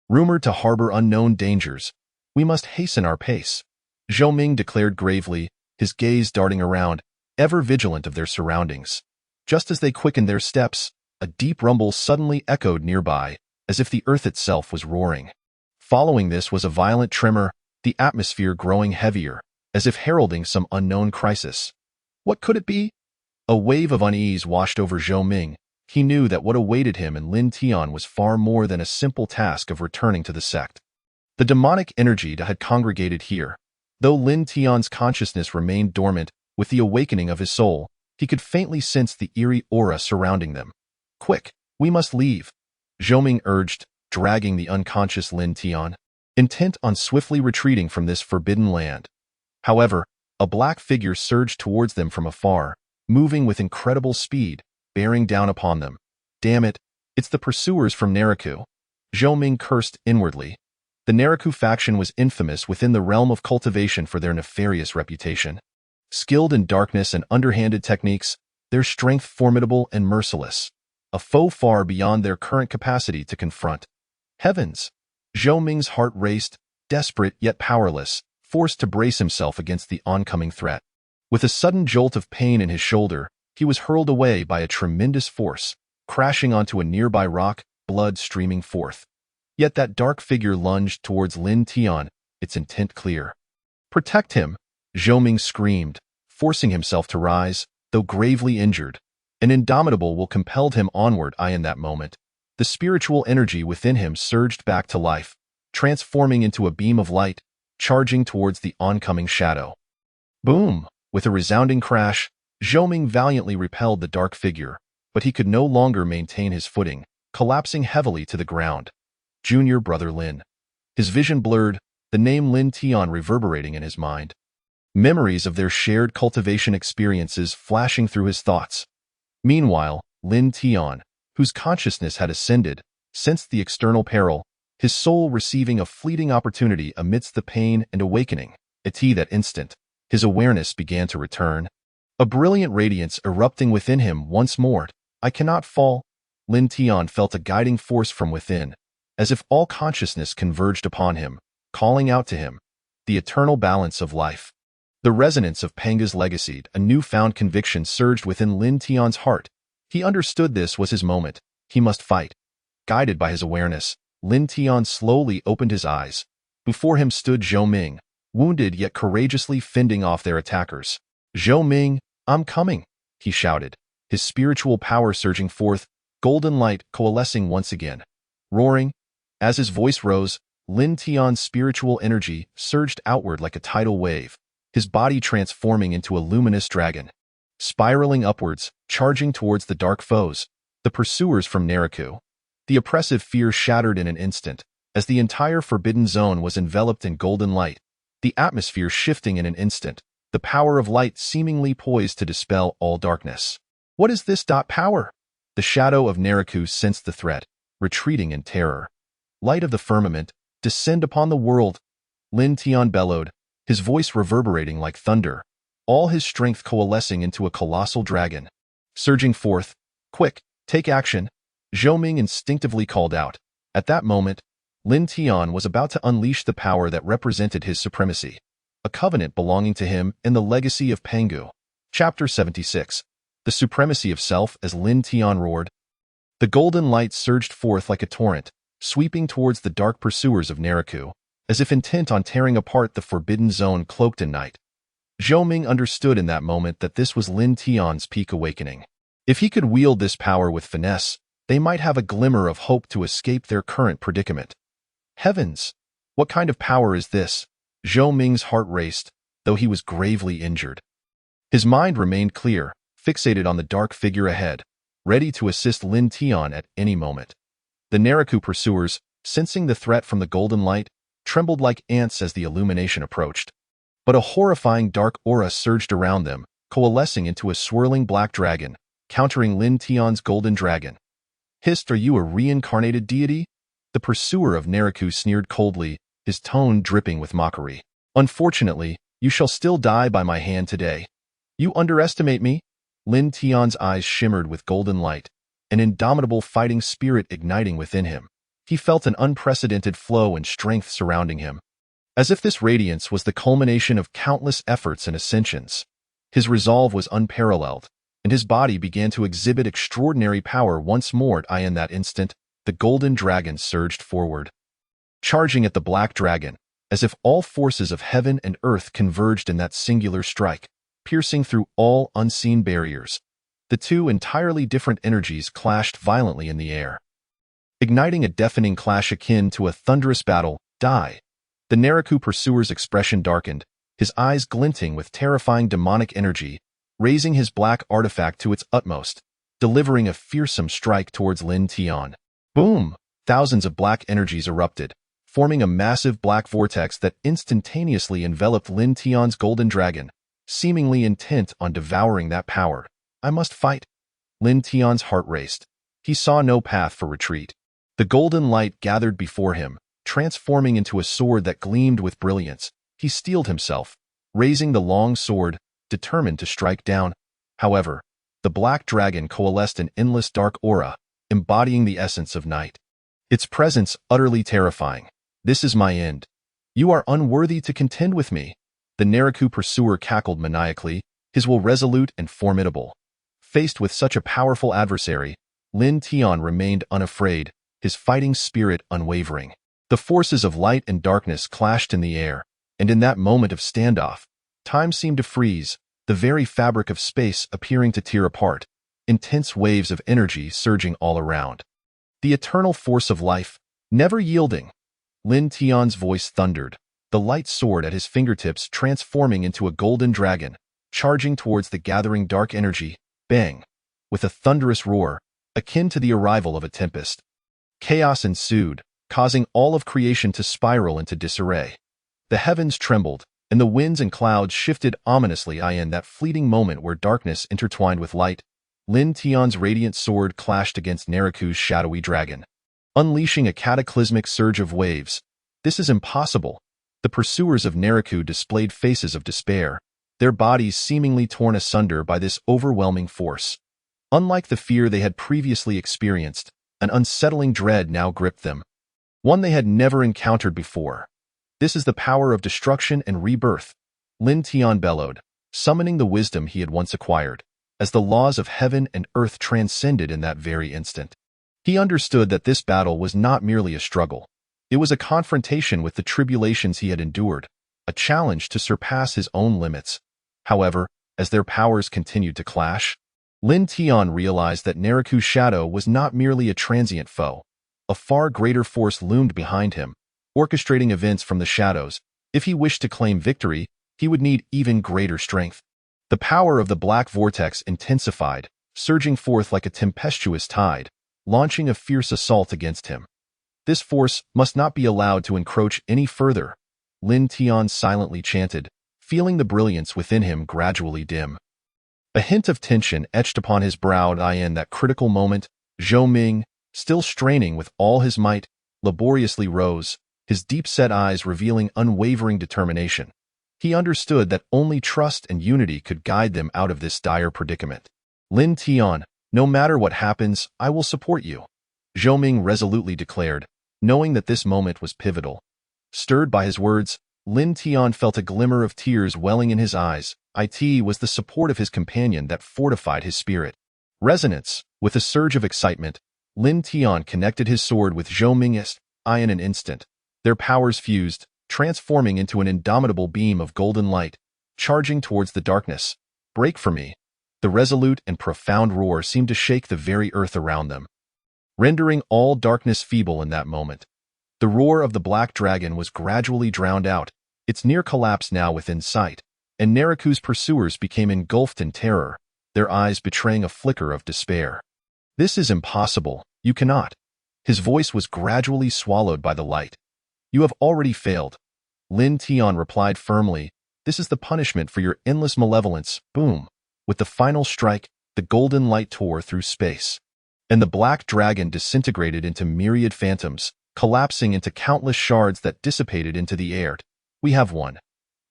Rumored to harbor unknown dangers, we must hasten our pace, Zhou Ming declared gravely, his gaze darting around, ever vigilant of their surroundings. Just as they quickened their steps, a deep rumble suddenly echoed nearby, as if the earth itself was roaring. Following this was a violent tremor, the atmosphere growing heavier, as if heralding some unknown crisis. What could it be? A wave of unease washed over Zhou Ming. He knew that what awaited him and Lin Tian was far more than a simple task of returning to the sect. The demonic energy that had congregated here, though Lin Tian's consciousness remained dormant, with the awakening of his soul, he could faintly sense the eerie aura surrounding them. Quick, we must leave, Zhou Ming urged, dragging the unconscious Lin Tian, intent on swiftly retreating from this forbidden land. However, a black figure surged towards them from afar, moving with incredible speed, bearing down upon them. Damn it, it's the pursuers from Naraku, Zhou Ming cursed inwardly. The Naraku faction was infamous within the realm of cultivation for their nefarious reputation. Skilled in darkness and underhanded techniques, their strength formidable and merciless, a foe far beyond their current capacity to confront. Heavens! Zhou Ming's heart raced, desperate yet powerless, forced to brace himself against the oncoming threat. With a sudden jolt of pain in his shoulder, he was hurled away by a tremendous force, crashing onto a nearby rock, blood streaming forth. Yet that dark figure lunged towards Lin Tian, its intent clear. Protect him! Zhou Ming screamed, forcing himself to rise, though gravely injured. An indomitable will compelled him onward. In that moment, the spiritual energy within him surged back to life, transforming into a beam of light, charging towards the oncoming shadow. Boom! With a resounding crash, Zhou Ming valiantly repelled the dark figure, but he could no longer maintain his footing, collapsing heavily to the ground. Junior brother Lin. His vision blurred, the name Lin Tian reverberating in his mind. Memories of their shared cultivation experiences flashing through his thoughts. Meanwhile, Lin Tian, whose consciousness had ascended, sensed the external peril, his soul receiving a fleeting opportunity amidst the pain and awakening. At that instant, his awareness began to return. A brilliant radiance erupting within him once more. I cannot fall. Lin Tian felt a guiding force from within, as if all consciousness converged upon him, calling out to him, the eternal balance of life. The resonance of Panga's legacy, a newfound conviction surged within Lin Tian's heart. He understood this was his moment. He must fight. Guided by his awareness, Lin Tian slowly opened his eyes. Before him stood Zhou Ming, wounded yet courageously fending off their attackers. Zhou Ming, I'm coming, he shouted, his spiritual power surging forth, golden light coalescing once again. Roaring, as his voice rose, Lin Tian's spiritual energy surged outward like a tidal wave, his body transforming into a luminous dragon. Spiraling upwards, charging towards the dark foes, the pursuers from Naraku. The oppressive fear shattered in an instant, as the entire forbidden zone was enveloped in golden light, the atmosphere shifting in an instant, the power of light seemingly poised to dispel all darkness. What is this? Power? The shadow of Naraku sensed the threat, retreating in terror. Light of the firmament, descend upon the world, Lin Tian bellowed, his voice reverberating like thunder, all his strength coalescing into a colossal dragon. Surging forth, quick, take action, Zhou Ming instinctively called out. At that moment, Lin Tian was about to unleash the power that represented his supremacy, a covenant belonging to him and the legacy of Pangu. Chapter 76. The Supremacy of Self. As Lin Tian roared, the golden light surged forth like a torrent, sweeping towards the dark pursuers of Naraku, as if intent on tearing apart the forbidden zone cloaked in night. Zhou Ming understood in that moment that this was Lin Tian's peak awakening. If he could wield this power with finesse, they might have a glimmer of hope to escape their current predicament. Heavens! What kind of power is this? Zhou Ming's heart raced, though he was gravely injured. His mind remained clear, fixated on the dark figure ahead, ready to assist Lin Tian at any moment. The Naraku pursuers, sensing the threat from the golden light, trembled like ants as the illumination approached. But a horrifying dark aura surged around them, coalescing into a swirling black dragon, countering Lin Tian's golden dragon. Hist, are you a reincarnated deity? The pursuer of Naraku sneered coldly, his tone dripping with mockery. Unfortunately, you shall still die by my hand today. You underestimate me? Lin Tian's eyes shimmered with golden light, an indomitable fighting spirit igniting within him. He felt an unprecedented flow and strength surrounding him, as if this radiance was the culmination of countless efforts and ascensions. His resolve was unparalleled, and his body began to exhibit extraordinary power once more. In that instant, the golden dragon surged forward, charging at the black dragon, as if all forces of heaven and earth converged in that singular strike, piercing through all unseen barriers. The two entirely different energies clashed violently in the air, igniting a deafening clash akin to a thunderous battle. Die! The Naraku pursuer's expression darkened, his eyes glinting with terrifying demonic energy, raising his black artifact to its utmost, delivering a fearsome strike towards Lin Tian. Boom! Thousands of black energies erupted, forming a massive black vortex that instantaneously enveloped Lin Tian's golden dragon, seemingly intent on devouring that power. I must fight. Lin Tian's heart raced. He saw no path for retreat. The golden light gathered before him, transforming into a sword that gleamed with brilliance. He steeled himself, raising the long sword, determined to strike down. However, the black dragon coalesced an endless dark aura, embodying the essence of night. Its presence utterly terrifying. This is my end. You are unworthy to contend with me. The Naraku pursuer cackled maniacally, his will resolute and formidable. Faced with such a powerful adversary, Lin Tian remained unafraid, his fighting spirit unwavering. The forces of light and darkness clashed in the air, and in that moment of standoff, time seemed to freeze, the very fabric of space appearing to tear apart, intense waves of energy surging all around. The eternal force of life, never yielding. Lin Tian's voice thundered, the light sword at his fingertips transforming into a golden dragon, charging towards the gathering dark energy. Bang! With a thunderous roar, akin to the arrival of a tempest. Chaos ensued, causing all of creation to spiral into disarray. The heavens trembled, and the winds and clouds shifted ominously. In that fleeting moment where darkness intertwined with light, Lin Tian's radiant sword clashed against Naraku's shadowy dragon, unleashing a cataclysmic surge of waves. This is impossible. The pursuers of Naraku displayed faces of despair, their bodies seemingly torn asunder by this overwhelming force. Unlike the fear they had previously experienced, an unsettling dread now gripped them, one they had never encountered before. This is the power of destruction and rebirth, Lin Tian bellowed, summoning the wisdom he had once acquired, as the laws of heaven and earth transcended in that very instant. He understood that this battle was not merely a struggle. It was a confrontation with the tribulations he had endured, a challenge to surpass his own limits. However, as their powers continued to clash, Lin Tian realized that Naraku's shadow was not merely a transient foe. A far greater force loomed behind him, orchestrating events from the shadows. If he wished to claim victory, he would need even greater strength. The power of the black vortex intensified, surging forth like a tempestuous tide, launching a fierce assault against him. This force must not be allowed to encroach any further, Lin Tian silently chanted, feeling the brilliance within him gradually dim. A hint of tension etched upon his brow. In that critical moment, Zhou Ming, still straining with all his might, laboriously rose, his deep-set eyes revealing unwavering determination. He understood that only trust and unity could guide them out of this dire predicament. Lin Tian, no matter what happens, I will support you, Zhou Ming resolutely declared, knowing that this moment was pivotal. Stirred by his words, Lin Tian felt a glimmer of tears welling in his eyes. It was the support of his companion that fortified his spirit. Resonance. With a surge of excitement, Lin Tian connected his sword with Zhou Ming's. In an instant, their powers fused, transforming into an indomitable beam of golden light, charging towards the darkness. Break for me. The resolute and profound roar seemed to shake the very earth around them, rendering all darkness feeble in that moment. The roar of the black dragon was gradually drowned out, its near collapse now within sight, and Naraku's pursuers became engulfed in terror, their eyes betraying a flicker of despair. "This is impossible. You cannot." His voice was gradually swallowed by the light. "You have already failed." Lin Tian replied firmly, "This is the punishment for your endless malevolence." Boom! With the final strike, the golden light tore through space, and the black dragon disintegrated into myriad phantoms, collapsing into countless shards that dissipated into the air. "We have won,"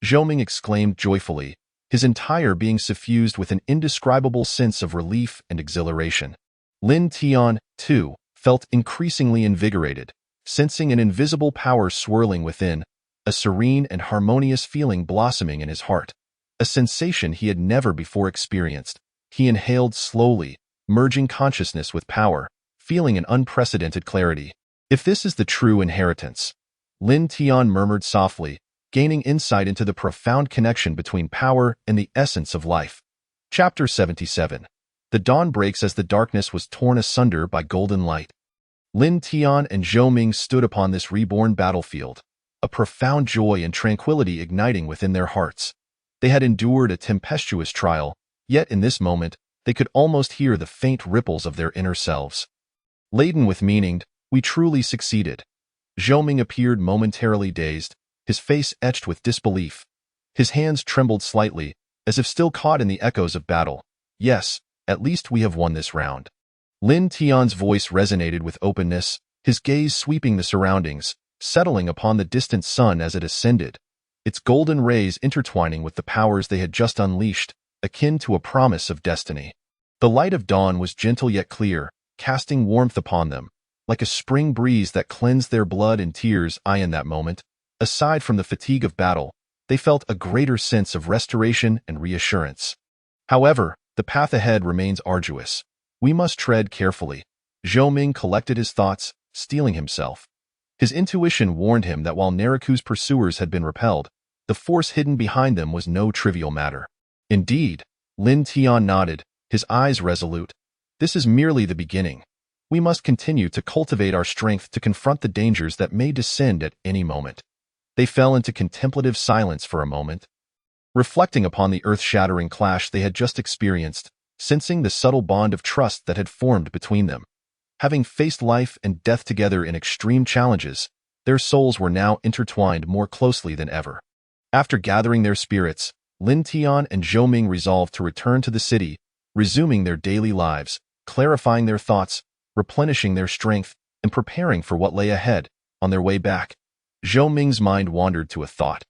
Zhou Ming exclaimed joyfully, his entire being suffused with an indescribable sense of relief and exhilaration. Lin Tian, too, felt increasingly invigorated, sensing an invisible power swirling within, a serene and harmonious feeling blossoming in his heart, a sensation he had never before experienced. He inhaled slowly, merging consciousness with power, feeling an unprecedented clarity. "If this is the true inheritance," Lin Tian murmured softly, gaining insight into the profound connection between power and the essence of life. Chapter 77. The dawn breaks as the darkness was torn asunder by golden light. Lin Tian and Zhou Ming stood upon this reborn battlefield, a profound joy and tranquility igniting within their hearts. They had endured a tempestuous trial, yet in this moment, they could almost hear the faint ripples of their inner selves. Laden with meaning, "We truly succeeded." Zhou Ming appeared momentarily dazed, his face etched with disbelief. His hands trembled slightly, as if still caught in the echoes of battle. "Yes, at least we have won this round." Lin Tian's voice resonated with openness, his gaze sweeping the surroundings, settling upon the distant sun as it ascended, its golden rays intertwining with the powers they had just unleashed, akin to a promise of destiny. The light of dawn was gentle yet clear, casting warmth upon them, like a spring breeze that cleansed their blood and tears. In that moment, aside from the fatigue of battle, they felt a greater sense of restoration and reassurance. However, the path ahead remains arduous. "We must tread carefully." Zhou Ming collected his thoughts, steeling himself. His intuition warned him that while Naraku's pursuers had been repelled, the force hidden behind them was no trivial matter. "Indeed," Lin Tian nodded, his eyes resolute. "This is merely the beginning. We must continue to cultivate our strength to confront the dangers that may descend at any moment." They fell into contemplative silence for a moment, reflecting upon the earth-shattering clash they had just experienced, sensing the subtle bond of trust that had formed between them. Having faced life and death together in extreme challenges, their souls were now intertwined more closely than ever. After gathering their spirits, Lin Tian and Zhou Ming resolved to return to the city, resuming their daily lives, clarifying their thoughts, replenishing their strength, and preparing for what lay ahead. On their way back, Zhou Ming's mind wandered to a thought.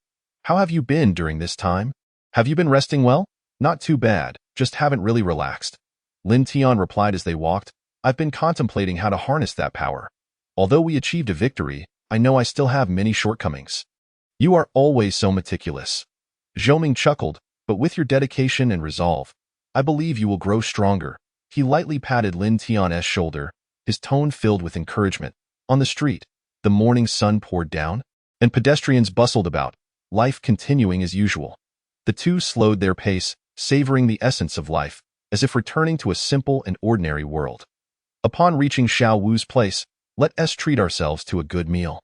"How have you been during this time? Have you been resting well?" "Not too bad, just haven't really relaxed," Lin Tian replied as they walked. "I've been contemplating how to harness that power. Although we achieved a victory, I know I still have many shortcomings." "You are always so meticulous." Zhou Ming chuckled, "but with your dedication and resolve, I believe you will grow stronger." He lightly patted Lin Tian's shoulder, his tone filled with encouragement. On the street, the morning sun poured down, and pedestrians bustled about, life continuing as usual. The two slowed their pace, savoring the essence of life, as if returning to a simple and ordinary world. Upon reaching Xiao Wu's place, "Let us treat ourselves to a good meal.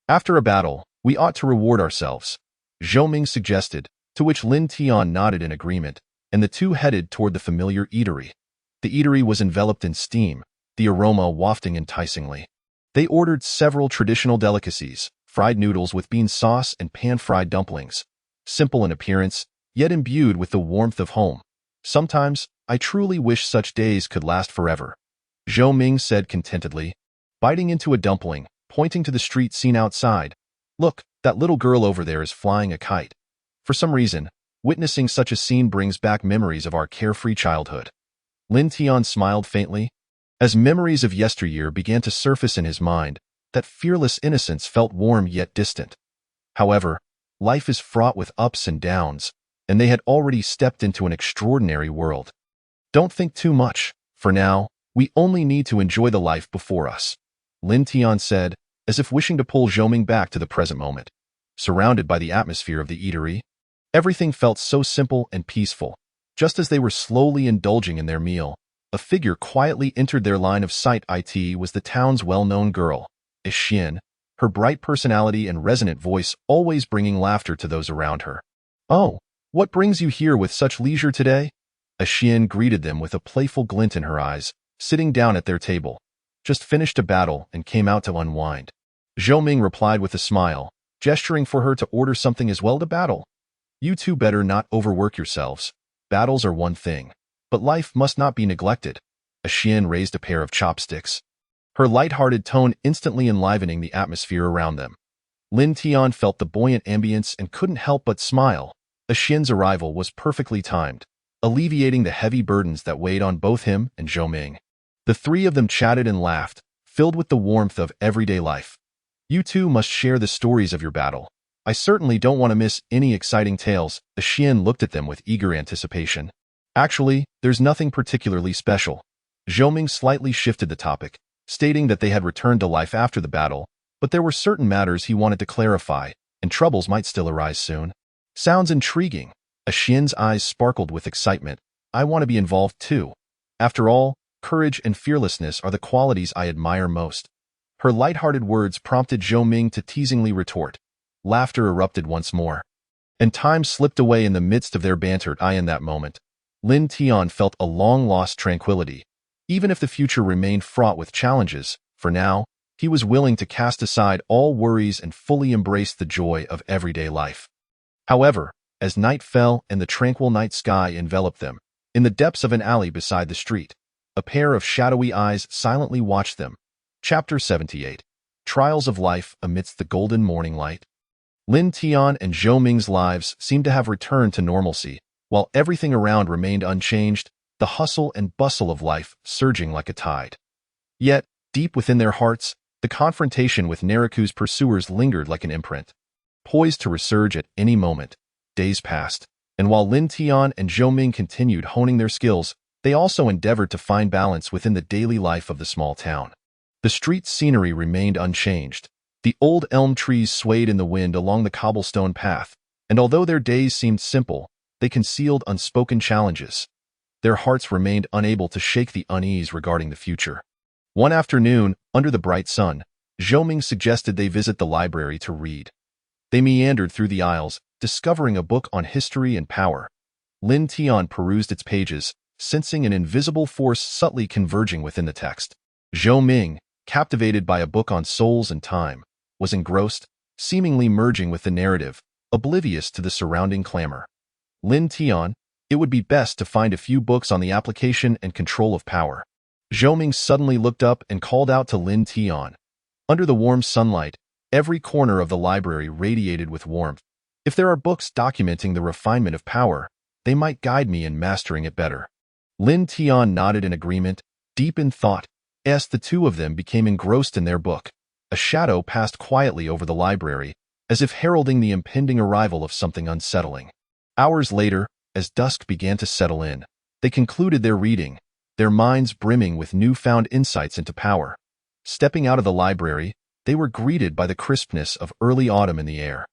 After a battle, we ought to reward ourselves," Zhou Ming suggested, to which Lin Tian nodded in agreement, and the two headed toward the familiar eatery. The eatery was enveloped in steam, the aroma wafting enticingly. They ordered several traditional delicacies, fried noodles with bean sauce and pan-fried dumplings, simple in appearance, yet imbued with the warmth of home. "Sometimes, I truly wish such days could last forever," Zhou Ming said contentedly, biting into a dumpling, pointing to the street scene outside. "Look, that little girl over there is flying a kite." For some reason, witnessing such a scene brings back memories of our carefree childhood. Lin Tian smiled faintly. As memories of yesteryear began to surface in his mind, that fearless innocence felt warm yet distant. However, life is fraught with ups and downs, and they had already stepped into an extraordinary world. "Don't think too much. For now, we only need to enjoy the life before us," Lin Tian said, as if wishing to pull Zhou Ming back to the present moment. Surrounded by the atmosphere of the eatery, everything felt so simple and peaceful. Just as they were slowly indulging in their meal, a figure quietly entered their line of sight. It was the town's well-known girl, Xian, her bright personality and resonant voice always bringing laughter to those around her. "Oh, what brings you here with such leisure today?" Xian greeted them with a playful glint in her eyes, sitting down at their table. "Just finished a battle and came out to unwind." Zhou Ming replied with a smile, gesturing for her to order something as well to battle. "You two better not overwork yourselves. Battles are one thing, but life must not be neglected." Xian raised a pair of chopsticks, her light-hearted tone instantly enlivening the atmosphere around them. Lin Tian felt the buoyant ambience and couldn't help but smile. Xian's arrival was perfectly timed, alleviating the heavy burdens that weighed on both him and Zhou Ming. The three of them chatted and laughed, filled with the warmth of everyday life. "You two must share the stories of your battle. I certainly don't want to miss any exciting tales." Xian looked at them with eager anticipation. "Actually, there's nothing particularly special." Zhou Ming slightly shifted the topic, stating that they had returned to life after the battle, but there were certain matters he wanted to clarify, and troubles might still arise soon. "Sounds intriguing." Xian's eyes sparkled with excitement. "I want to be involved too. After all, courage and fearlessness are the qualities I admire most." Her light-hearted words prompted Zhou Ming to teasingly retort. Laughter erupted once more, and time slipped away in the midst of their banter. In that moment, Lin Tian felt a long-lost tranquility. Even if the future remained fraught with challenges, for now, he was willing to cast aside all worries and fully embrace the joy of everyday life. However, as night fell and the tranquil night sky enveloped them, in the depths of an alley beside the street, a pair of shadowy eyes silently watched them. Chapter 78. Trials of Life Amidst the Golden Morning Light. Lin Tian and Zhou Ming's lives seemed to have returned to normalcy, while everything around remained unchanged, the hustle and bustle of life surging like a tide. Yet, deep within their hearts, the confrontation with Naraku's pursuers lingered like an imprint. Poised to resurge at any moment, days passed, and while Lin Tian and Zhou Ming continued honing their skills, they also endeavored to find balance within the daily life of the small town. The street scenery remained unchanged. The old elm trees swayed in the wind along the cobblestone path, and although their days seemed simple, they concealed unspoken challenges. Their hearts remained unable to shake the unease regarding the future. One afternoon, under the bright sun, Zhou Ming suggested they visit the library to read. They meandered through the aisles, discovering a book on history and power. Lin Tian perused its pages, sensing an invisible force subtly converging within the text. Zhou Ming, captivated by a book on souls and time, was engrossed, seemingly merging with the narrative, oblivious to the surrounding clamor. Lin Tian, it would be best to find a few books on the application and control of power. Zhou Ming suddenly looked up and called out to Lin Tian. Under the warm sunlight, every corner of the library radiated with warmth. "If there are books documenting the refinement of power, they might guide me in mastering it better." Lin Tian nodded in agreement, deep in thought, as the two of them became engrossed in their book. A shadow passed quietly over the library, as if heralding the impending arrival of something unsettling. Hours later, as dusk began to settle in, they concluded their reading, their minds brimming with newfound insights into power. Stepping out of the library, they were greeted by the crispness of early autumn in the air,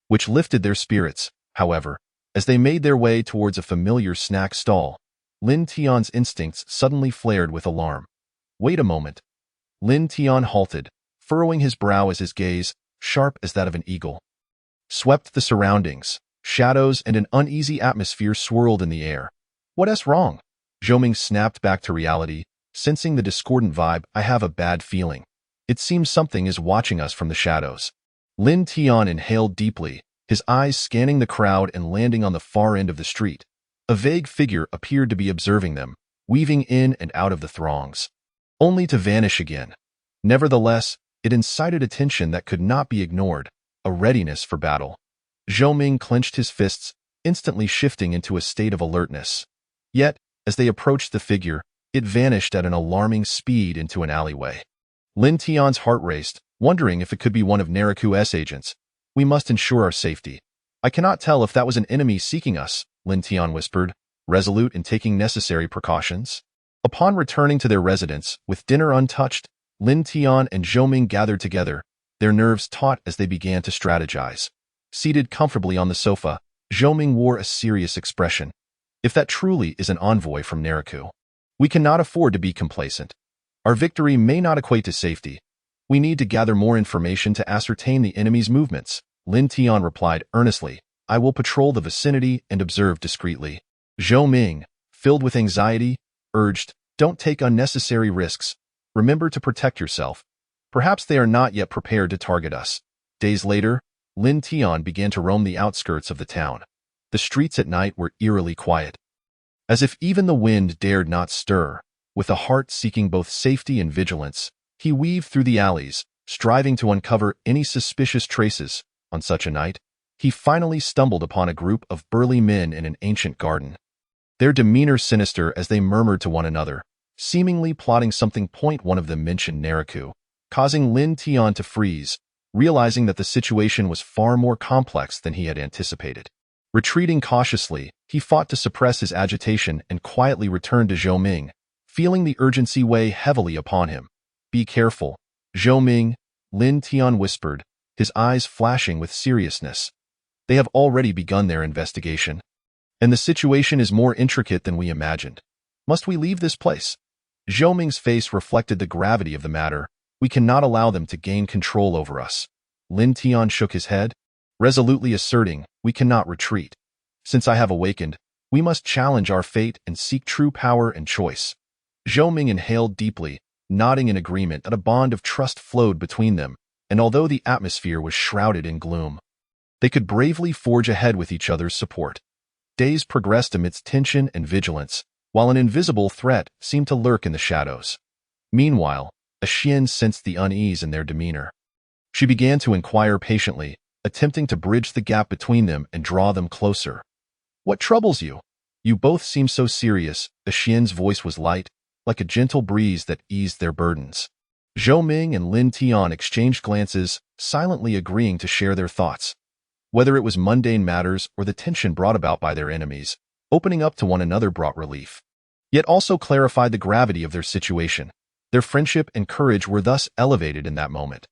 which lifted their spirits. However, as they made their way towards a familiar snack stall, Lin Tian's instincts suddenly flared with alarm. "Wait a moment." Lin Tian halted, furrowing his brow as his gaze, sharp as that of an eagle, swept the surroundings. Shadows and an uneasy atmosphere swirled in the air. "What's wrong?" Zhou Ming snapped back to reality, sensing the discordant vibe. "I have a bad feeling. It seems something is watching us from the shadows." Lin Tian inhaled deeply, his eyes scanning the crowd and landing on the far end of the street. A vague figure appeared to be observing them, weaving in and out of the throngs, only to vanish again. Nevertheless, it incited attention that could not be ignored, a readiness for battle. Zhou Ming clenched his fists, instantly shifting into a state of alertness. Yet, as they approached the figure, it vanished at an alarming speed into an alleyway. Lin Tian's heart raced, wondering if it could be one of Naraku's agents. "We must ensure our safety. I cannot tell if that was an enemy seeking us," Lin Tian whispered, resolute in taking necessary precautions. Upon returning to their residence, with dinner untouched, Lin Tian and Zhou Ming gathered together, their nerves taut as they began to strategize. Seated comfortably on the sofa, Zhou Ming wore a serious expression. "If that truly is an envoy from Naraku, we cannot afford to be complacent. Our victory may not equate to safety, We need to gather more information to ascertain the enemy's movements. Lin Tian replied earnestly. I will patrol the vicinity and observe discreetly. Zhou Ming, filled with anxiety, urged, don't take unnecessary risks. Remember to protect yourself. Perhaps they are not yet prepared to target us. Days later, Lin Tian began to roam the outskirts of the town. The streets at night were eerily quiet. As if even the wind dared not stir, with a heart seeking both safety and vigilance, he weaved through the alleys, striving to uncover any suspicious traces. On such a night, he finally stumbled upon a group of burly men in an ancient garden. Their demeanor sinister as they murmured to one another, seemingly plotting something. One of them mentioned Naraku, causing Lin Tian to freeze, realizing that the situation was far more complex than he had anticipated. Retreating cautiously, he fought to suppress his agitation and quietly returned to Zhou Ming, feeling the urgency weigh heavily upon him. Be careful, Zhou Ming, Lin Tian whispered, his eyes flashing with seriousness. They have already begun their investigation, and the situation is more intricate than we imagined. Must we leave this place? Zhou Ming's face reflected the gravity of the matter. We cannot allow them to gain control over us. Lin Tian shook his head, resolutely asserting, we cannot retreat. Since I have awakened, we must challenge our fate and seek true power and choice. Zhou Ming inhaled deeply, nodding in agreement that a bond of trust flowed between them, and although the atmosphere was shrouded in gloom, they could bravely forge ahead with each other's support. Days progressed amidst tension and vigilance, while an invisible threat seemed to lurk in the shadows. Meanwhile, Xian sensed the unease in their demeanor. She began to inquire patiently, attempting to bridge the gap between them and draw them closer. What troubles you? You both seem so serious. Xian's voice was light, like a gentle breeze that eased their burdens. Zhou Ming and Lin Tian exchanged glances, silently agreeing to share their thoughts. Whether it was mundane matters or the tension brought about by their enemies, opening up to one another brought relief, yet also clarified the gravity of their situation. Their friendship and courage were thus elevated in that moment.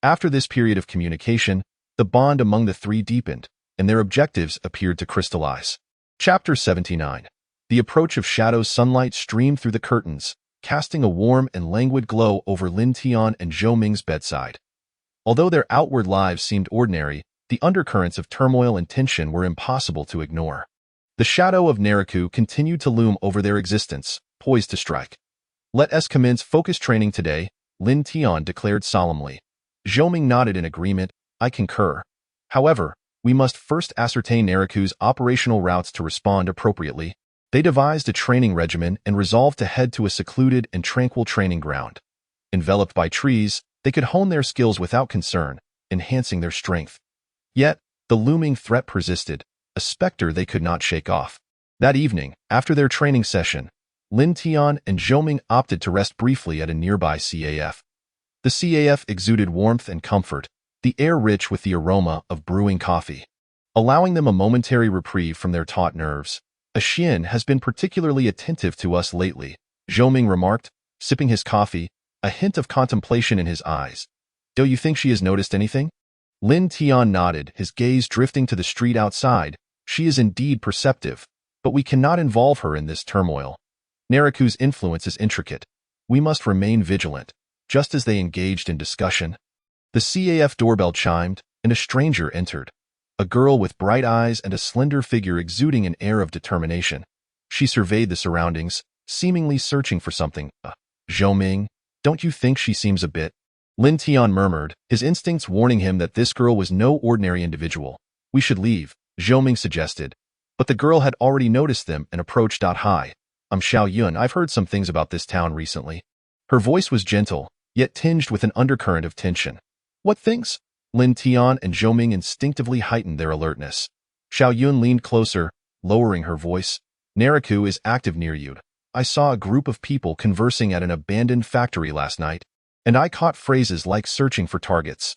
After this period of communication, the bond among the three deepened, and their objectives appeared to crystallize. Chapter 79. The approach of shadows. Sunlight streamed through the curtains, casting a warm and languid glow over Lin Tian and Zhou Ming's bedside. Although their outward lives seemed ordinary, the undercurrents of turmoil and tension were impossible to ignore. The shadow of Naraku continued to loom over their existence, poised to strike. Let us commence focus training today, Lin Tian declared solemnly. Zhou Ming nodded in agreement. I concur. However, we must first ascertain Naraku's operational routes to respond appropriately. They devised a training regimen and resolved to head to a secluded and tranquil training ground. Enveloped by trees, they could hone their skills without concern, enhancing their strength. Yet, the looming threat persisted, a specter they could not shake off. That evening, after their training session, Lin Tian and Zhou Ming opted to rest briefly at a nearby CAF. The CAF exuded warmth and comfort, the air rich with the aroma of brewing coffee. Allowing them a momentary reprieve from their taut nerves, Xian has been particularly attentive to us lately, Zhou Ming remarked, sipping his coffee, a hint of contemplation in his eyes. Do you think she has noticed anything? Lin Tian nodded, his gaze drifting to the street outside. She is indeed perceptive, but we cannot involve her in this turmoil. Naraku's influence is intricate. We must remain vigilant. Just as they engaged in discussion, the CAF doorbell chimed, and a stranger entered. A girl with bright eyes and a slender figure exuding an air of determination. She surveyed the surroundings, seemingly searching for something. Zhou Ming, don't you think she seems a bit? Lin Tian murmured, his instincts warning him that this girl was no ordinary individual. We should leave, Zhou Ming suggested. But the girl had already noticed them and approached. Hi, I'm Xiao Yun. I've heard some things about this town recently. Her voice was gentle, yet tinged with an undercurrent of tension. What things? Lin Tian and Zhou Ming instinctively heightened their alertness. Xiao Yun leaned closer, lowering her voice. Naraku is active near you. I saw a group of people conversing at an abandoned factory last night, and I caught phrases like searching for targets.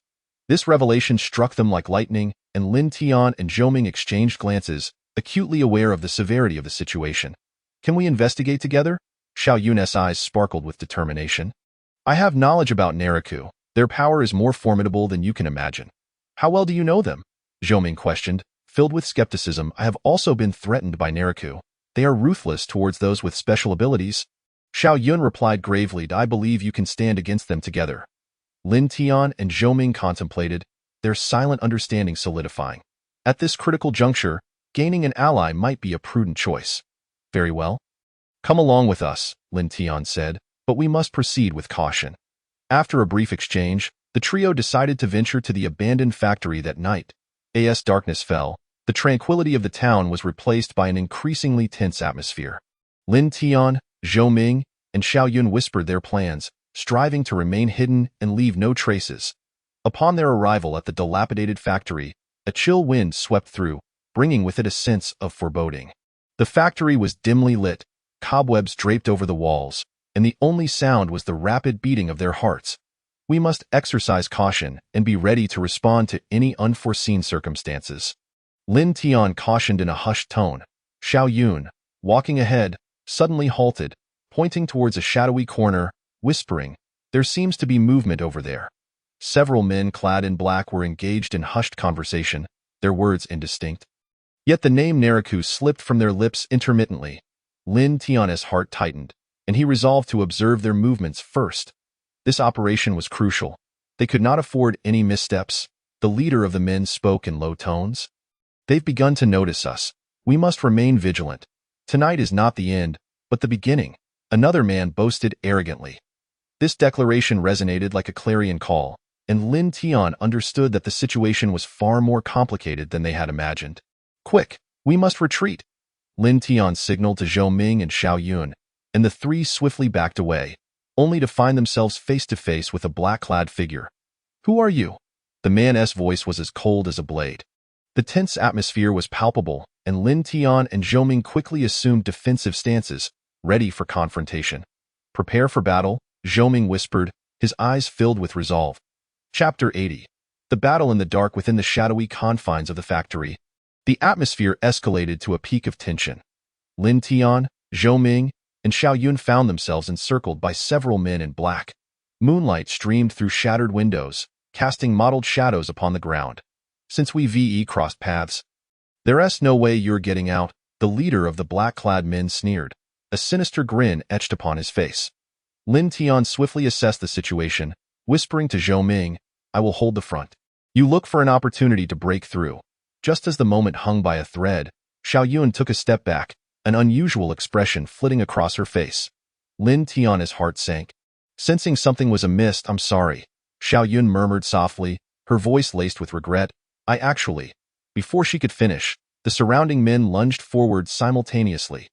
This revelation struck them like lightning, and Lin Tian and Zhou Ming exchanged glances, acutely aware of the severity of the situation. Can we investigate together? Xiao Yun's eyes sparkled with determination. I have knowledge about Naraku. Their power is more formidable than you can imagine. How well do you know them? Zhou Ming questioned, filled with skepticism. I have also been threatened by Naraku. They are ruthless towards those with special abilities. Xiao Yun replied gravely, I believe you can stand against them together. Lin Tian and Zhou Ming contemplated, their silent understanding solidifying. At this critical juncture, gaining an ally might be a prudent choice. Very well. Come along with us, Lin Tian said, but we must proceed with caution. After a brief exchange, the trio decided to venture to the abandoned factory that night. As darkness fell, the tranquility of the town was replaced by an increasingly tense atmosphere. Lin Tian, Zhou Ming, and Xiao Yun whispered their plans, striving to remain hidden and leave no traces. Upon their arrival at the dilapidated factory, a chill wind swept through, bringing with it a sense of foreboding. The factory was dimly lit, cobwebs draped over the walls, and the only sound was the rapid beating of their hearts. We must exercise caution and be ready to respond to any unforeseen circumstances. Lin Tian cautioned in a hushed tone. Xiao Yun, walking ahead, suddenly halted, pointing towards a shadowy corner, whispering, "There seems to be movement over there." Several men clad in black were engaged in hushed conversation, their words indistinct. Yet the name Nariku slipped from their lips intermittently. Lin Tian's heart tightened, and he resolved to observe their movements first. This operation was crucial. They could not afford any missteps. The leader of the men spoke in low tones. "They've begun to notice us. We must remain vigilant. Tonight is not the end, but the beginning," another man boasted arrogantly. This declaration resonated like a clarion call, and Lin Tian understood that the situation was far more complicated than they had imagined. "Quick, we must retreat," Lin Tian signaled to Zhou Ming and Xiao Yun, and the three swiftly backed away, only to find themselves face to face with a black-clad figure. "Who are you?" The man's voice was as cold as a blade. The tense atmosphere was palpable, and Lin Tian and Zhou Ming quickly assumed defensive stances, ready for confrontation. "Prepare for battle," Zhou Ming whispered, his eyes filled with resolve. Chapter 80. The battle in the dark within the shadowy confines of the factory. The atmosphere escalated to a peak of tension. Lin Tian, Zhou Ming, and Xiao Yun found themselves encircled by several men in black. Moonlight streamed through shattered windows, casting mottled shadows upon the ground. "Since we crossed paths, there's no way you're getting out," the leader of the black-clad men sneered, a sinister grin etched upon his face. Lin Tian swiftly assessed the situation, whispering to Zhou Ming, "I will hold the front. You look for an opportunity to break through." Just as the moment hung by a thread, Xiao Yun took a step back, an unusual expression flitting across her face. Lin Tian's heart sank. Sensing something was amiss, "I'm sorry," Xiao Yun murmured softly, her voice laced with regret. "I actually..." Before she could finish, the surrounding men lunged forward simultaneously.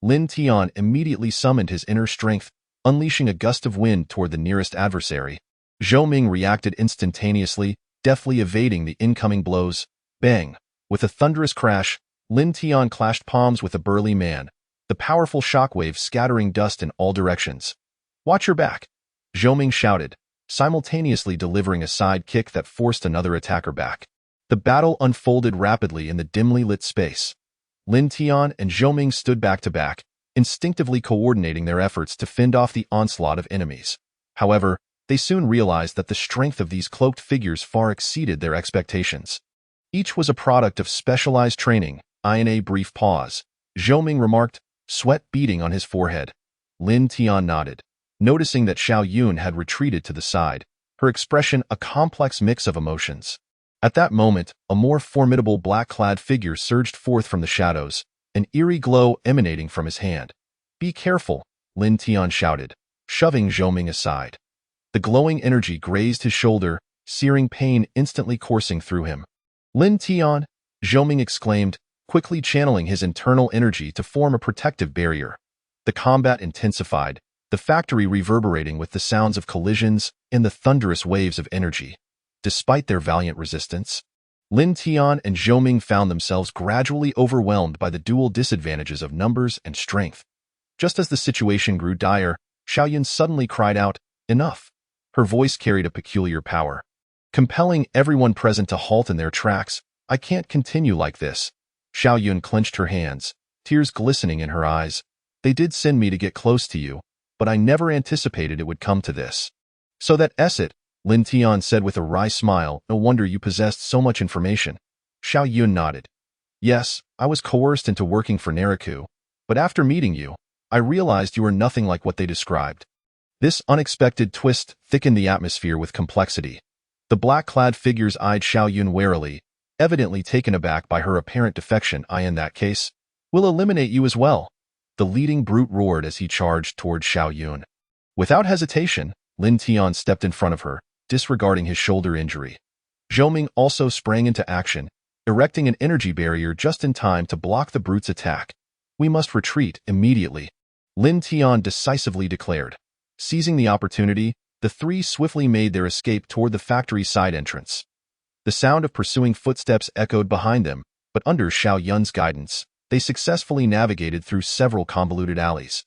Lin Tian immediately summoned his inner strength, unleashing a gust of wind toward the nearest adversary. Zhou Ming reacted instantaneously, deftly evading the incoming blows. Bang! With a thunderous crash, Lin Tian clashed palms with a burly man, the powerful shockwave scattering dust in all directions. "Watch your back!" Zhou Ming shouted, simultaneously delivering a side kick that forced another attacker back. The battle unfolded rapidly in the dimly lit space. Lin Tian and Zhou Ming stood back to back, instinctively coordinating their efforts to fend off the onslaught of enemies. However, they soon realized that the strength of these cloaked figures far exceeded their expectations. Each was a product of specialized training. In a brief pause, Zhou Ming remarked, sweat beading on his forehead. Lin Tian nodded, noticing that Xiao Yun had retreated to the side, her expression a complex mix of emotions. At that moment, a more formidable black-clad figure surged forth from the shadows, an eerie glow emanating from his hand. "Be careful," Lin Tian shouted, shoving Zhou Ming aside. The glowing energy grazed his shoulder, searing pain instantly coursing through him. "Lin Tian," Zhou Ming exclaimed, quickly channeling his internal energy to form a protective barrier. The combat intensified, the factory reverberating with the sounds of collisions and the thunderous waves of energy. Despite their valiant resistance, Lin Tian and Zhou Ming found themselves gradually overwhelmed by the dual disadvantages of numbers and strength. Just as the situation grew dire, Xiao Yun suddenly cried out, "Enough!" Her voice carried a peculiar power, compelling everyone present to halt in their tracks. "I can't continue like this." Xiao Yun clenched her hands, tears glistening in her eyes. "They did send me to get close to you, but I never anticipated it would come to this." "So that's it," Lin Tian said with a wry smile. "No wonder you possessed so much information." Xiao Yun nodded. "Yes, I was coerced into working for Nariku, but after meeting you, I realized you are nothing like what they described." This unexpected twist thickened the atmosphere with complexity. The black-clad figures eyed Xiao Yun warily, evidently taken aback by her apparent defection. In that case, we'll eliminate you as well. The leading brute roared as he charged toward Xiao Yun. Without hesitation, Lin Tian stepped in front of her, disregarding his shoulder injury. Zhou Ming also sprang into action, erecting an energy barrier just in time to block the brute's attack. We must retreat immediately, Lin Tian decisively declared. Seizing the opportunity, the three swiftly made their escape toward the factory side entrance. The sound of pursuing footsteps echoed behind them, but under Xiao Yun's guidance, they successfully navigated through several convoluted alleys.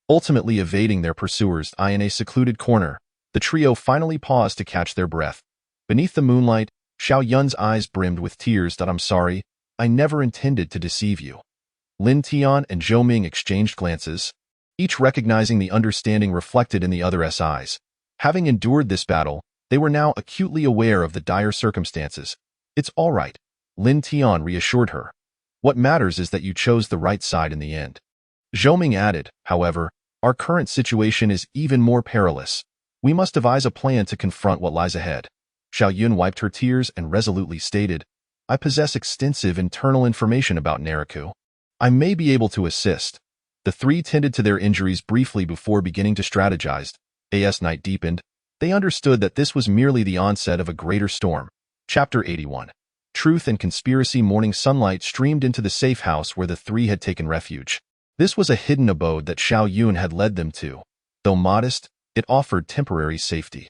Ultimately evading their pursuers in a secluded corner, the trio finally paused to catch their breath. Beneath the moonlight, Xiao Yun's eyes brimmed with tears. I'm sorry, I never intended to deceive you. Lin Tian and Zhou Ming exchanged glances, each recognizing the understanding reflected in the other's eyes. Having endured this battle, they were now acutely aware of the dire circumstances. It's all right, Lin Tian reassured her. What matters is that you chose the right side in the end. Zhou Ming added, however, our current situation is even more perilous. We must devise a plan to confront what lies ahead. Xiao Yun wiped her tears and resolutely stated, I possess extensive internal information about Naraku. I may be able to assist. The three tended to their injuries briefly before beginning to strategize. As night deepened, they understood that this was merely the onset of a greater storm. Chapter 81. Truth and Conspiracy. Morning sunlight streamed into the safe house where the three had taken refuge. This was a hidden abode that Xiao Yun had led them to. Though modest, it offered temporary safety.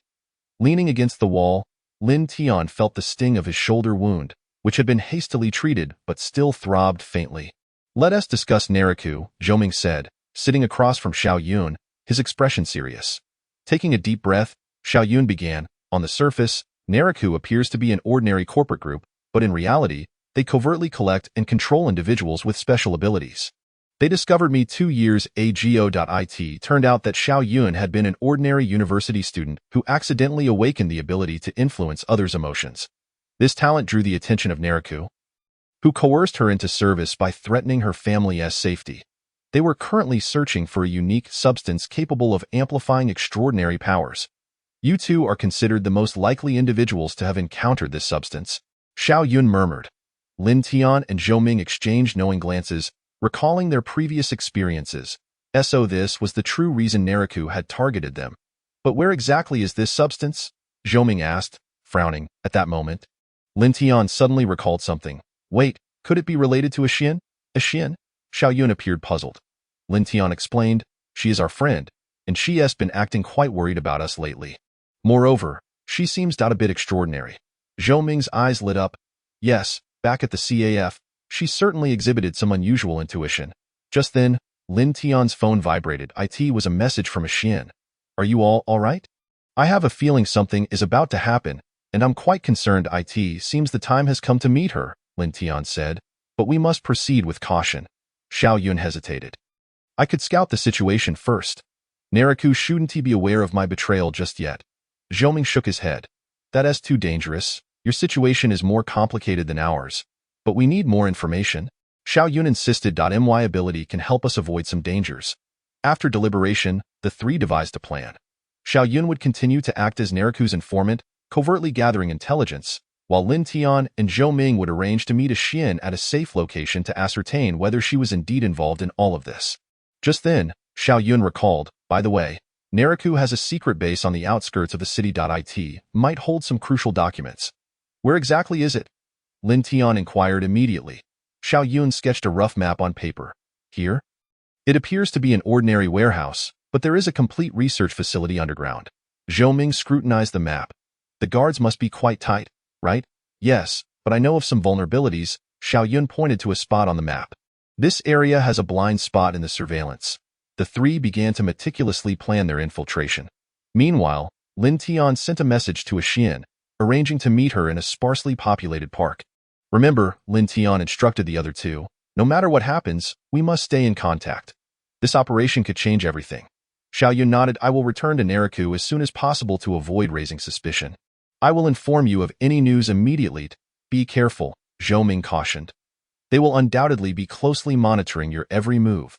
Leaning against the wall, Lin Tian felt the sting of his shoulder wound, which had been hastily treated but still throbbed faintly. Let us discuss Naraku, Zhou Ming said, sitting across from Xiao Yun, his expression serious. Taking a deep breath, Xiao Yun began, on the surface, Naraku appears to be an ordinary corporate group, but in reality, they covertly collect and control individuals with special abilities. They discovered me 2 years ago. It turned out that Xiao Yun had been an ordinary university student who accidentally awakened the ability to influence others' emotions. This talent drew the attention of Naraku, who coerced her into service by threatening her family's safety. They were currently searching for a unique substance capable of amplifying extraordinary powers. You two are considered the most likely individuals to have encountered this substance, Xiao Yun murmured. Lin Tian and Zhou Ming exchanged knowing glances, recalling their previous experiences. So this was the true reason Naraku had targeted them. But where exactly is this substance? Zhou Ming asked, frowning. At that moment, Lin Tian suddenly recalled something. Wait, could it be related to a Xian? A Xian? Xiao Yun appeared puzzled. Lin Tian explained, she is our friend, and she has been acting quite worried about us lately. Moreover, she seems a bit extraordinary. Zhou Ming's eyes lit up. Yes, back at the CAF, she certainly exhibited some unusual intuition. Just then, Lin Tian's phone vibrated. It was a message from a Xian. Are you all right? I have a feeling something is about to happen, and I'm quite concerned. It seems the time has come to meet her, Lin Tian said, but we must proceed with caution. Xiao Yun hesitated. I could scout the situation first. Naraku shouldn't be aware of my betrayal just yet. Zhou Ming shook his head. That is too dangerous. Your situation is more complicated than ours. But we need more information. Xiao Yun insisted. My ability can help us avoid some dangers. After deliberation, the three devised a plan. Xiao Yun would continue to act as Naraku's informant, covertly gathering intelligence, while Lin Tian and Zhou Ming would arrange to meet a Xian at a safe location to ascertain whether she was indeed involved in all of this. Just then, Xiao Yun recalled, by the way, Naraku has a secret base on the outskirts of the city. It might hold some crucial documents. Where exactly is it? Lin Tian inquired immediately. Xiao Yun sketched a rough map on paper. Here? It appears to be an ordinary warehouse, but there is a complete research facility underground. Zhou Ming scrutinized the map. The guards must be quite tight, right? Yes, but I know of some vulnerabilities. Xiao Yun pointed to a spot on the map. This area has a blind spot in the surveillance. The three began to meticulously plan their infiltration. Meanwhile, Lin Tian sent a message to a Xian, arranging to meet her in a sparsely populated park. Remember, Lin Tian instructed the other two, no matter what happens, we must stay in contact. This operation could change everything. Xiao Yun nodded. I will return to Naraku as soon as possible to avoid raising suspicion. I will inform you of any news immediately. Be careful, Zhou Ming cautioned. They will undoubtedly be closely monitoring your every move.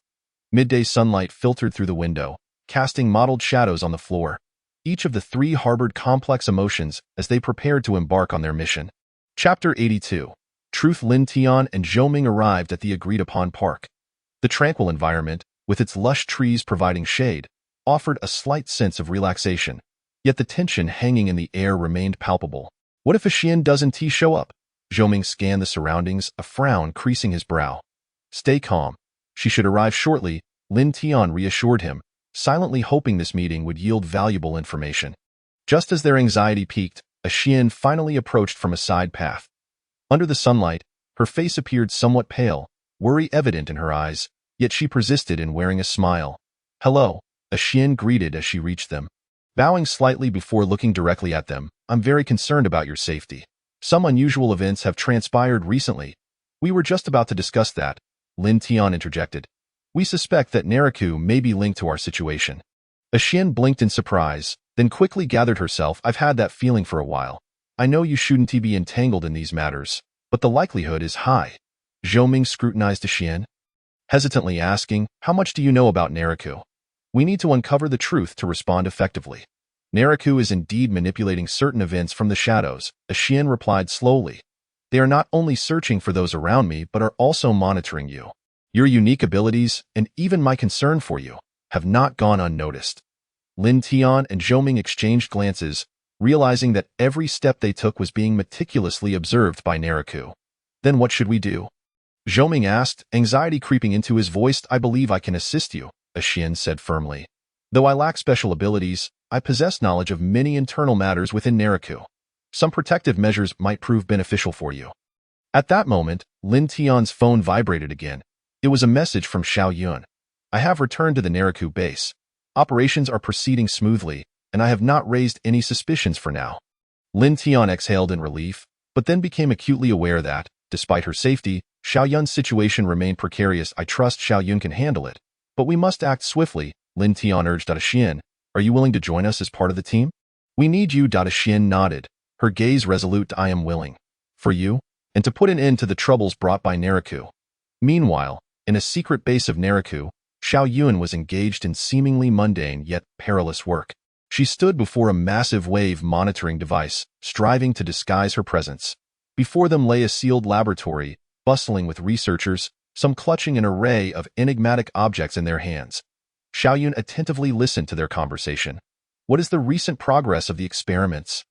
Midday sunlight filtered through the window, casting mottled shadows on the floor. Each of the three harbored complex emotions as they prepared to embark on their mission. Chapter 82. Truth. Lin Tian and Zhou Ming arrived at the agreed-upon park. The tranquil environment, with its lush trees providing shade, offered a slight sense of relaxation, yet the tension hanging in the air remained palpable. What if a Xian doesn't show up? Zhou Ming scanned the surroundings, a frown creasing his brow. Stay calm. She should arrive shortly, Lin Tian reassured him, silently hoping this meeting would yield valuable information. Just as their anxiety peaked, a Xian finally approached from a side path. Under the sunlight, her face appeared somewhat pale, worry evident in her eyes, yet she persisted in wearing a smile. Hello, a Xian greeted as she reached them. Bowing slightly before looking directly at them, I'm very concerned about your safety. Some unusual events have transpired recently. We were just about to discuss that, Lin Tian interjected. We suspect that Naraku may be linked to our situation. A Xian blinked in surprise, then quickly gathered herself. I've had that feeling for a while. I know you shouldn't be entangled in these matters, but the likelihood is high. Zhou Ming scrutinized the Xian, hesitantly asking, how much do you know about Naraku? We need to uncover the truth to respond effectively. Naraku is indeed manipulating certain events from the shadows, a Xian replied slowly. They are not only searching for those around me but are also monitoring you. Your unique abilities, and even my concern for you, have not gone unnoticed. Lin Tian and Zhou Ming exchanged glances, realizing that every step they took was being meticulously observed by Naraku. Then what should we do? Zhou Ming asked, anxiety creeping into his voice. I believe I can assist you, a Xian said firmly. Though I lack special abilities, I possess knowledge of many internal matters within Naraku. Some protective measures might prove beneficial for you. At that moment, Lin Tian's phone vibrated again. It was a message from Xiao Yun. I have returned to the Naraku base. Operations are proceeding smoothly, and I have not raised any suspicions for now. Lin Tian exhaled in relief, but then became acutely aware that, despite her safety, Xiao Yun's situation remained precarious. I trust Xiao Yun can handle it, but we must act swiftly, Lin Tian urged. Xian, are you willing to join us as part of the team? We need you. Xian nodded, her gaze resolute. I am willing. For you, and to put an end to the troubles brought by Naraku. Meanwhile, in a secret base of Naraku, Xiao Yun was engaged in seemingly mundane yet perilous work. She stood before a massive wave monitoring device, striving to disguise her presence. Before them lay a sealed laboratory, bustling with researchers, some clutching an array of enigmatic objects in their hands. Xiao Yun attentively listened to their conversation. What is the recent progress of the experiments?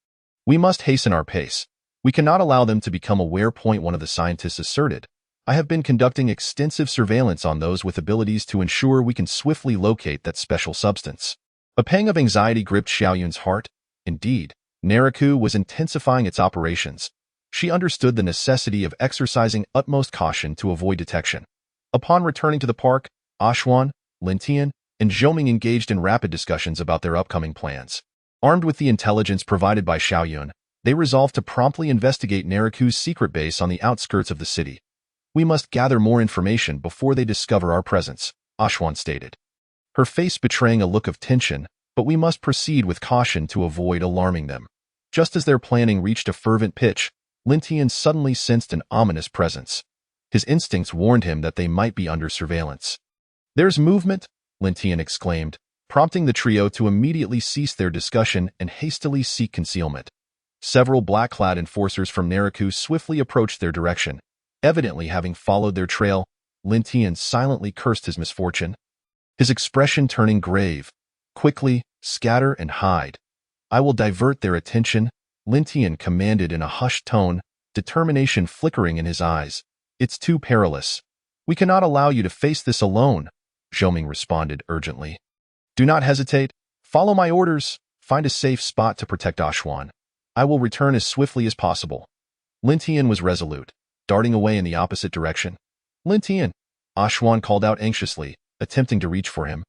We must hasten our pace. We cannot allow them to become aware. One of the scientists asserted. I have been conducting extensive surveillance on those with abilities to ensure we can swiftly locate that special substance. A pang of anxiety gripped Xiao Yun's heart. Indeed, Naraku was intensifying its operations. She understood the necessity of exercising utmost caution to avoid detection. Upon returning to the park, Ashwan, Lin Tian, and Zhou Ming engaged in rapid discussions about their upcoming plans. Armed with the intelligence provided by Xiao Yun, they resolved to promptly investigate Naraku's secret base on the outskirts of the city. We must gather more information before they discover our presence, Ashwan stated, her face betraying a look of tension, but we must proceed with caution to avoid alarming them. Just as their planning reached a fervent pitch, Lin Tian suddenly sensed an ominous presence. His instincts warned him that they might be under surveillance. There's movement, Lin Tian exclaimed, prompting the trio to immediately cease their discussion and hastily seek concealment. Several black-clad enforcers from Naraku swiftly approached their direction. Evidently having followed their trail, Lin Tian silently cursed his misfortune, his expression turning grave. Quickly, scatter and hide. I will divert their attention, Lin Tian commanded in a hushed tone, determination flickering in his eyes. It's too perilous. We cannot allow you to face this alone, Zhou Ming responded urgently. Do not hesitate. Follow my orders. Find a safe spot to protect Ashwan. I will return as swiftly as possible. Lin Tian was resolute, darting away in the opposite direction. Lin Tian, Ashwan called out anxiously, attempting to reach for him.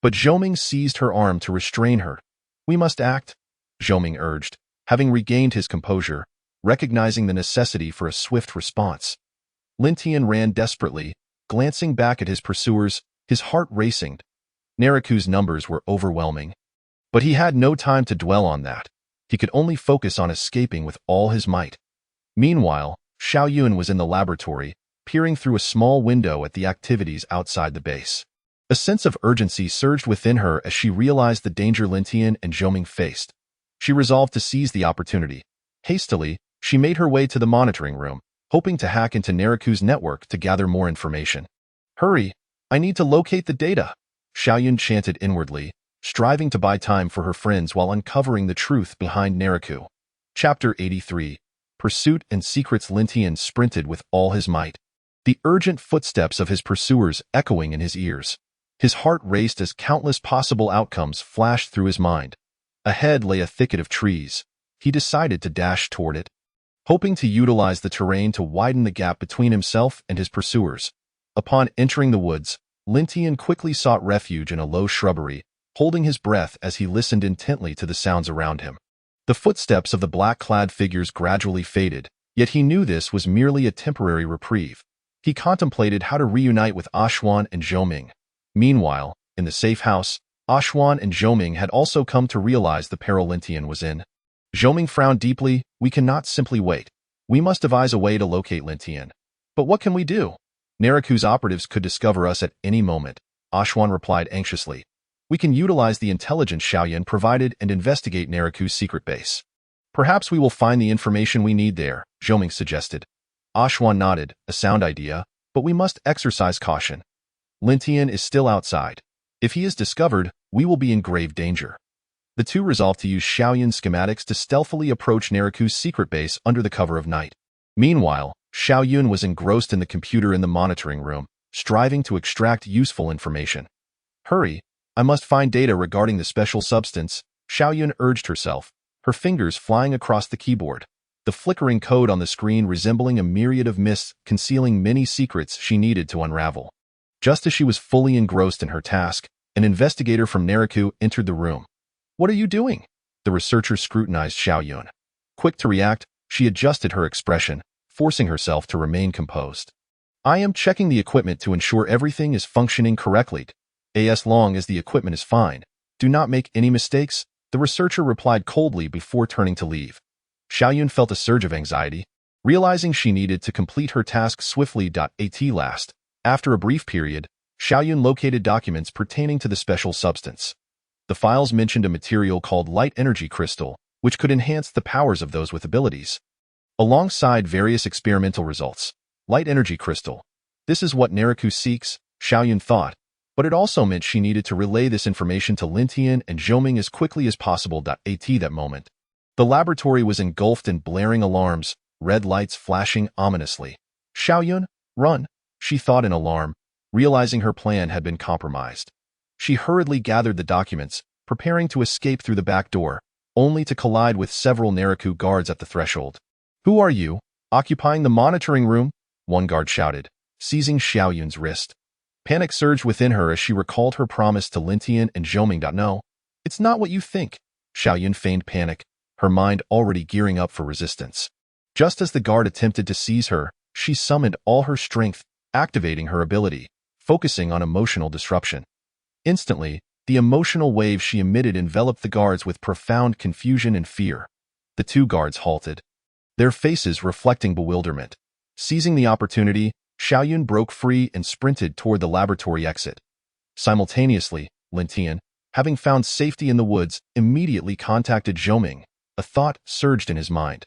But Zhou Ming seized her arm to restrain her. We must act, Zhou Ming urged, having regained his composure, recognizing the necessity for a swift response. Lin Tian ran desperately, glancing back at his pursuers, his heart racing. Naraku's numbers were overwhelming. But he had no time to dwell on that. He could only focus on escaping with all his might. Meanwhile, Xiao Yun was in the laboratory, peering through a small window at the activities outside the base. A sense of urgency surged within her as she realized the danger Lin Tian and Zhou Ming faced. She resolved to seize the opportunity. Hastily, she made her way to the monitoring room, hoping to hack into Naraku's network to gather more information. "Hurry! I need to locate the data," Xiaoyun chanted inwardly, striving to buy time for her friends while uncovering the truth behind Naraku. Chapter 83. Pursuit and Secrets. Lin Tian sprinted with all his might, the urgent footsteps of his pursuers echoing in his ears. His heart raced as countless possible outcomes flashed through his mind. Ahead lay a thicket of trees. He decided to dash toward it, hoping to utilize the terrain to widen the gap between himself and his pursuers. Upon entering the woods, Lin Tian quickly sought refuge in a low shrubbery, holding his breath as he listened intently to the sounds around him. The footsteps of the black-clad figures gradually faded, yet he knew this was merely a temporary reprieve. He contemplated how to reunite with Ashwan and Zhou Ming. Meanwhile, in the safe house, Ashwan and Zhou Ming had also come to realize the peril Lin Tian was in. Zhou Ming frowned deeply. "We cannot simply wait. We must devise a way to locate Lin Tian." "But what can we do? Naraku's operatives could discover us at any moment," Ashwan replied anxiously. "We can utilize the intelligence Xiaoyun provided and investigate Naraku's secret base. Perhaps we will find the information we need there," Zhou Ming suggested. Ashwan nodded, "A sound idea, but we must exercise caution. Lin Tian is still outside. If he is discovered, we will be in grave danger." The two resolved to use Xiaoyun's schematics to stealthily approach Naraku's secret base under the cover of night. Meanwhile, Xiaoyun was engrossed in the computer in the monitoring room, striving to extract useful information. "Hurry! I must find data regarding the special substance," Xiaoyun urged herself, her fingers flying across the keyboard, the flickering code on the screen resembling a myriad of mists concealing many secrets she needed to unravel. Just as she was fully engrossed in her task, an investigator from Naraku entered the room. "What are you doing?" The researcher scrutinized Xiaoyun. Quick to react, she adjusted her expression, forcing herself to remain composed. "I am checking the equipment to ensure everything is functioning correctly. As long as the equipment is fine, do not make any mistakes," the researcher replied coldly before turning to leave. Xiaoyun felt a surge of anxiety, realizing she needed to complete her task swiftly. At last, after a brief period, Xiaoyun located documents pertaining to the special substance. The files mentioned a material called light energy crystal, which could enhance the powers of those with abilities. Alongside various experimental results, light energy crystal. This is what Naraku seeks, Xiaoyun thought, but it also meant she needed to relay this information to Lin Tian and Zhou Ming as quickly as possible. At that moment, the laboratory was engulfed in blaring alarms, red lights flashing ominously. "Xiaoyun, run!" she thought in alarm, realizing her plan had been compromised. She hurriedly gathered the documents, preparing to escape through the back door, only to collide with several Naraku guards at the threshold. "Who are you, occupying the monitoring room?" one guard shouted, seizing Xiaoyun's wrist. Panic surged within her as she recalled her promise to Lin Tian and Zhou Ming. "No, it's not what you think." Xiaoyun feigned panic, her mind already gearing up for resistance. Just as the guard attempted to seize her, she summoned all her strength, activating her ability, focusing on emotional disruption. Instantly, the emotional wave she emitted enveloped the guards with profound confusion and fear. The two guards halted, their faces reflecting bewilderment. Seizing the opportunity, Xiaoyun broke free and sprinted toward the laboratory exit. Simultaneously, Lin Tian, having found safety in the woods, immediately contacted Zhou Ming. A thought surged in his mind.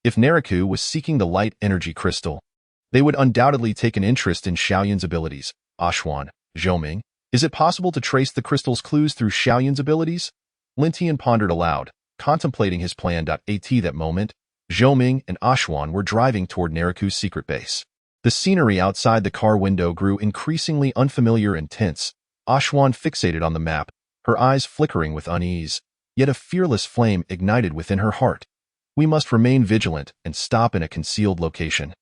If Naraku was seeking the light energy crystal, they would undoubtedly take an interest in Xiaoyun's abilities. Ashwan, Zhou Ming, is it possible to trace the crystal's clues through Xiaoyun's abilities? Lin Tian pondered aloud, contemplating his plan. At that moment, Zhou Ming and Ashwan were driving toward Naraku's secret base. The scenery outside the car window grew increasingly unfamiliar and tense. Ashwan fixated on the map, her eyes flickering with unease, yet a fearless flame ignited within her heart. "We must remain vigilant and stop in a concealed location,"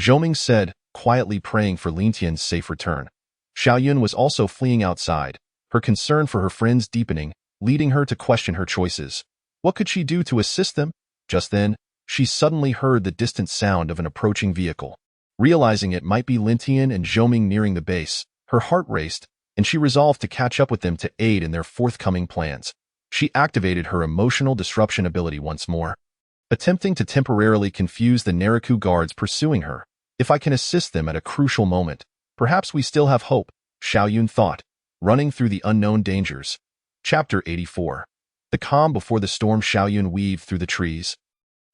Zhou Ming said, quietly praying for Lin Tian's safe return. Xiaoyun was also fleeing outside, her concern for her friends deepening, leading her to question her choices. What could she do to assist them? Just then, she suddenly heard the distant sound of an approaching vehicle. Realizing it might be Lin Tian and Zhou Ming nearing the base, her heart raced, and she resolved to catch up with them to aid in their forthcoming plans. She activated her emotional disruption ability once more, attempting to temporarily confuse the Naraku guards pursuing her. "If I can assist them at a crucial moment, perhaps we still have hope," Xiaoyun thought, Running Through the Unknown Dangers. Chapter 84. The calm before the storm. Xiaoyun weaved through the trees,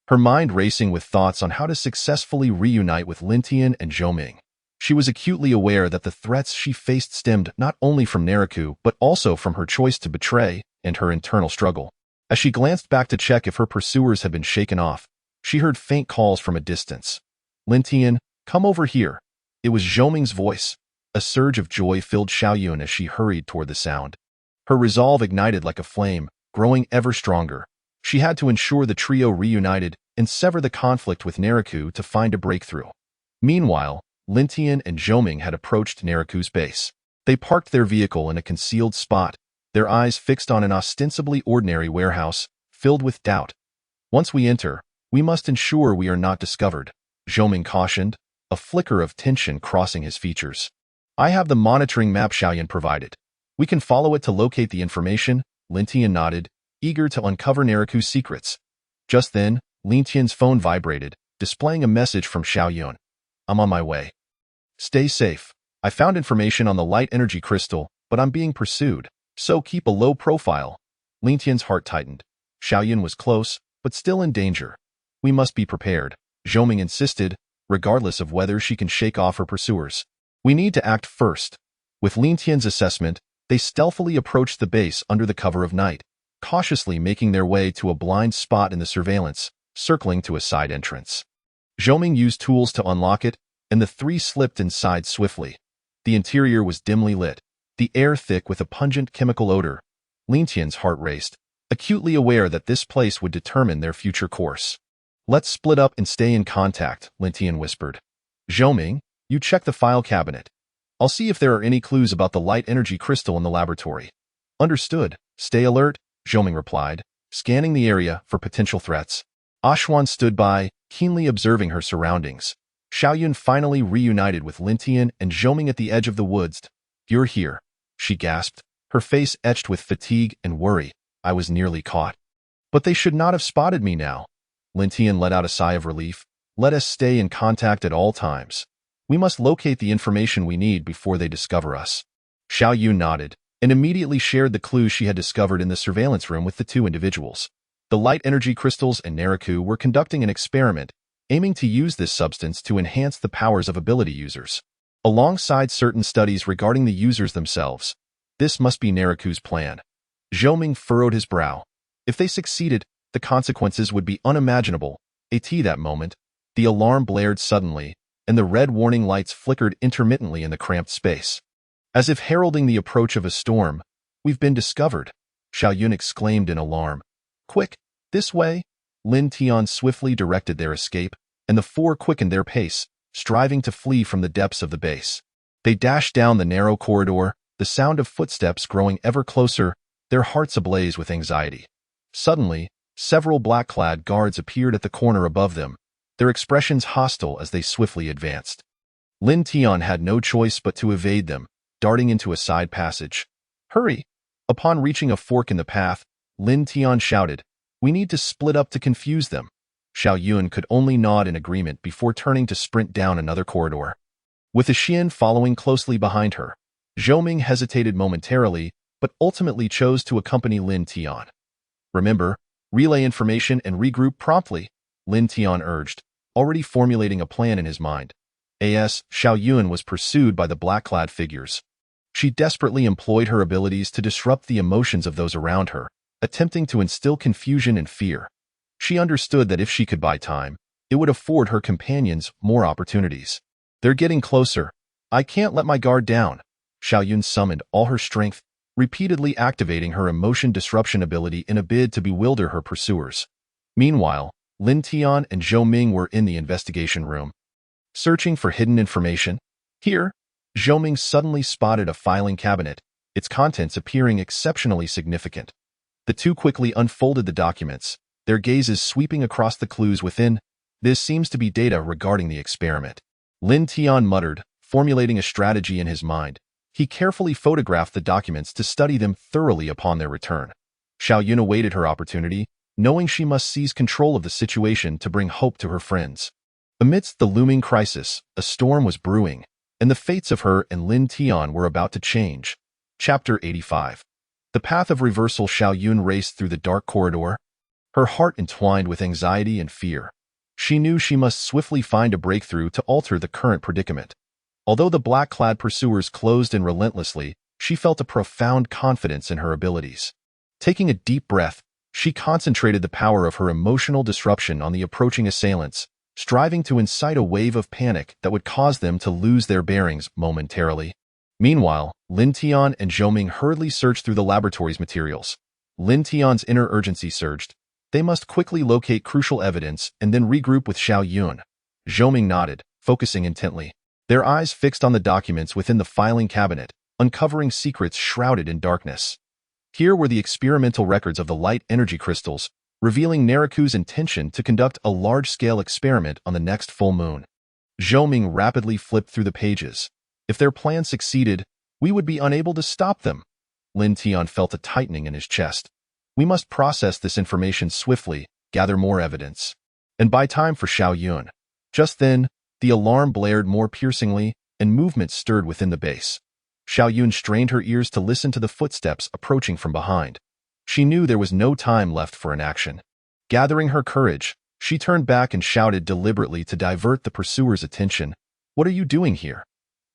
her mind racing with thoughts on how to successfully reunite with Lin Tian and Zhou Ming. She was acutely aware that the threats she faced stemmed not only from Nariku but also from her choice to betray and her internal struggle. As she glanced back to check if her pursuers had been shaken off, she heard faint calls from a distance. "Lin Tian, come over here." It was Zhou Ming's voice. A surge of joy filled Xiaoyun as she hurried toward the sound. Her resolve ignited like a flame, growing ever stronger. She had to ensure the trio reunited and sever the conflict with Nariku to find a breakthrough. Meanwhile, Lin Tian and Zhou Ming had approached Nariku's base. They parked their vehicle in a concealed spot, their eyes fixed on an ostensibly ordinary warehouse, filled with doubt. "Once we enter, we must ensure we are not discovered," Zhou Ming cautioned, a flicker of tension crossing his features. "I have the monitoring map Xiaoyun provided. We can follow it to locate the information." Lin Tian nodded, eager to uncover Nariku's secrets. Just then, Lin Tian's phone vibrated, displaying a message from Xiaoyun. "I'm on my way. Stay safe. I found information on the light energy crystal, but I'm being pursued, so keep a low profile." Lin Tian's heart tightened. Xiaoyun was close, but still in danger. "We must be prepared," Zhou Ming insisted, regardless of whether she can shake off her pursuers. "We need to act first." With Lin Tian's assessment, they stealthily approached the base under the cover of night, cautiously making their way to a blind spot in the surveillance, circling to a side entrance. Zhou Ming used tools to unlock it, and the three slipped inside swiftly. The interior was dimly lit, the air thick with a pungent chemical odor. Lin Tian's heart raced, acutely aware that this place would determine their future course. "Let's split up and stay in contact," Lin Tian whispered. "Zhou Ming, you check the file cabinet. I'll see if there are any clues about the light energy crystal in the laboratory." "Understood. Stay alert," Zhou Ming replied, scanning the area for potential threats. Ashwan stood by, keenly observing her surroundings. Xiaoyun finally reunited with Lin Tian and Zhou Ming at the edge of the woods. "You're here," she gasped, her face etched with fatigue and worry. "I was nearly caught. But they should not have spotted me now." Lin Tian let out a sigh of relief. "Let us stay in contact at all times. We must locate the information we need before they discover us." Xiaoyun nodded, and immediately shared the clues she had discovered in the surveillance room with the two individuals. The light energy crystals and Nariku were conducting an experiment, aiming to use this substance to enhance the powers of ability users. Alongside certain studies regarding the users themselves, this must be Nariku's plan. Zhou Ming furrowed his brow. If they succeeded, the consequences would be unimaginable. At that moment, the alarm blared suddenly, and the red warning lights flickered intermittently in the cramped space. As if heralding the approach of a storm, "We've been discovered," Xiaoyun exclaimed in alarm. "Quick, this way!" Lin Tian swiftly directed their escape, and the four quickened their pace, striving to flee from the depths of the base. They dashed down the narrow corridor, the sound of footsteps growing ever closer, their hearts ablaze with anxiety. Suddenly, several black-clad guards appeared at the corner above them, their expressions hostile as they swiftly advanced. Lin Tian had no choice but to evade them, darting into a side passage. "Hurry!" Upon reaching a fork in the path, Lin Tian shouted, "We need to split up to confuse them." Xiaoyun could only nod in agreement before turning to sprint down another corridor. With the Xian following closely behind her, Zhou Ming hesitated momentarily, but ultimately chose to accompany Lin Tian. "Remember, relay information and regroup promptly," Lin Tian urged, already formulating a plan in his mind. Xiaoyun was pursued by the black-clad figures. She desperately employed her abilities to disrupt the emotions of those around her, attempting to instill confusion and fear. She understood that if she could buy time, it would afford her companions more opportunities. "They're getting closer. I can't let my guard down." Xiaoyun summoned all her strength, repeatedly activating her emotion disruption ability in a bid to bewilder her pursuers. Meanwhile, Lin Tian and Zhou Ming were in the investigation room, searching for hidden information. Here, Zhou Ming suddenly spotted a filing cabinet, its contents appearing exceptionally significant. The two quickly unfolded the documents, their gazes sweeping across the clues within. "This seems to be data regarding the experiment," Lin Tian muttered, formulating a strategy in his mind. He carefully photographed the documents to study them thoroughly upon their return. Xiaoyun awaited her opportunity, knowing she must seize control of the situation to bring hope to her friends. Amidst the looming crisis, a storm was brewing, and the fates of her and Lin Tian were about to change. Chapter 85. The path of reversal. Xiao Yun raced through the dark corridor, her heart entwined with anxiety and fear. She knew she must swiftly find a breakthrough to alter the current predicament. Although the black-clad pursuers closed in relentlessly, she felt a profound confidence in her abilities. Taking a deep breath, she concentrated the power of her emotional disruption on the approaching assailants, striving to incite a wave of panic that would cause them to lose their bearings momentarily. Meanwhile, Lin Tian and Zhou Ming hurriedly searched through the laboratory's materials. Lin Tian's inner urgency surged. They must quickly locate crucial evidence and then regroup with Xiao Yun. Zhou Ming nodded, focusing intently. Their eyes fixed on the documents within the filing cabinet, uncovering secrets shrouded in darkness. Here were the experimental records of the light energy crystals, revealing Naraku's intention to conduct a large-scale experiment on the next full moon. Zhou Ming rapidly flipped through the pages. If their plan succeeded, we would be unable to stop them. Lin Tian felt a tightening in his chest. We must process this information swiftly, gather more evidence, and buy time for Xiao Yun. Just then, the alarm blared more piercingly, and movement stirred within the base. Xiao Yun strained her ears to listen to the footsteps approaching from behind. She knew there was no time left for inaction. Gathering her courage, she turned back and shouted deliberately to divert the pursuers' attention. "What are you doing here?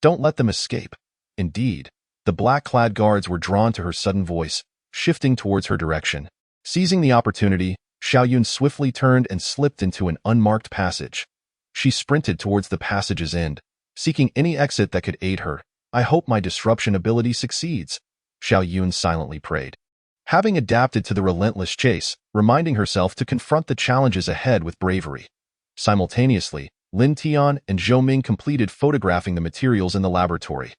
Don't let them escape." Indeed, the black-clad guards were drawn to her sudden voice, shifting towards her direction. Seizing the opportunity, Xiao Yun swiftly turned and slipped into an unmarked passage. She sprinted towards the passage's end, seeking any exit that could aid her. "I hope my disruption ability succeeds," Xiao Yun silently prayed. Having adapted to the relentless chase, reminding herself to confront the challenges ahead with bravery. Simultaneously, Lin Tian and Zhou Ming completed photographing the materials in the laboratory.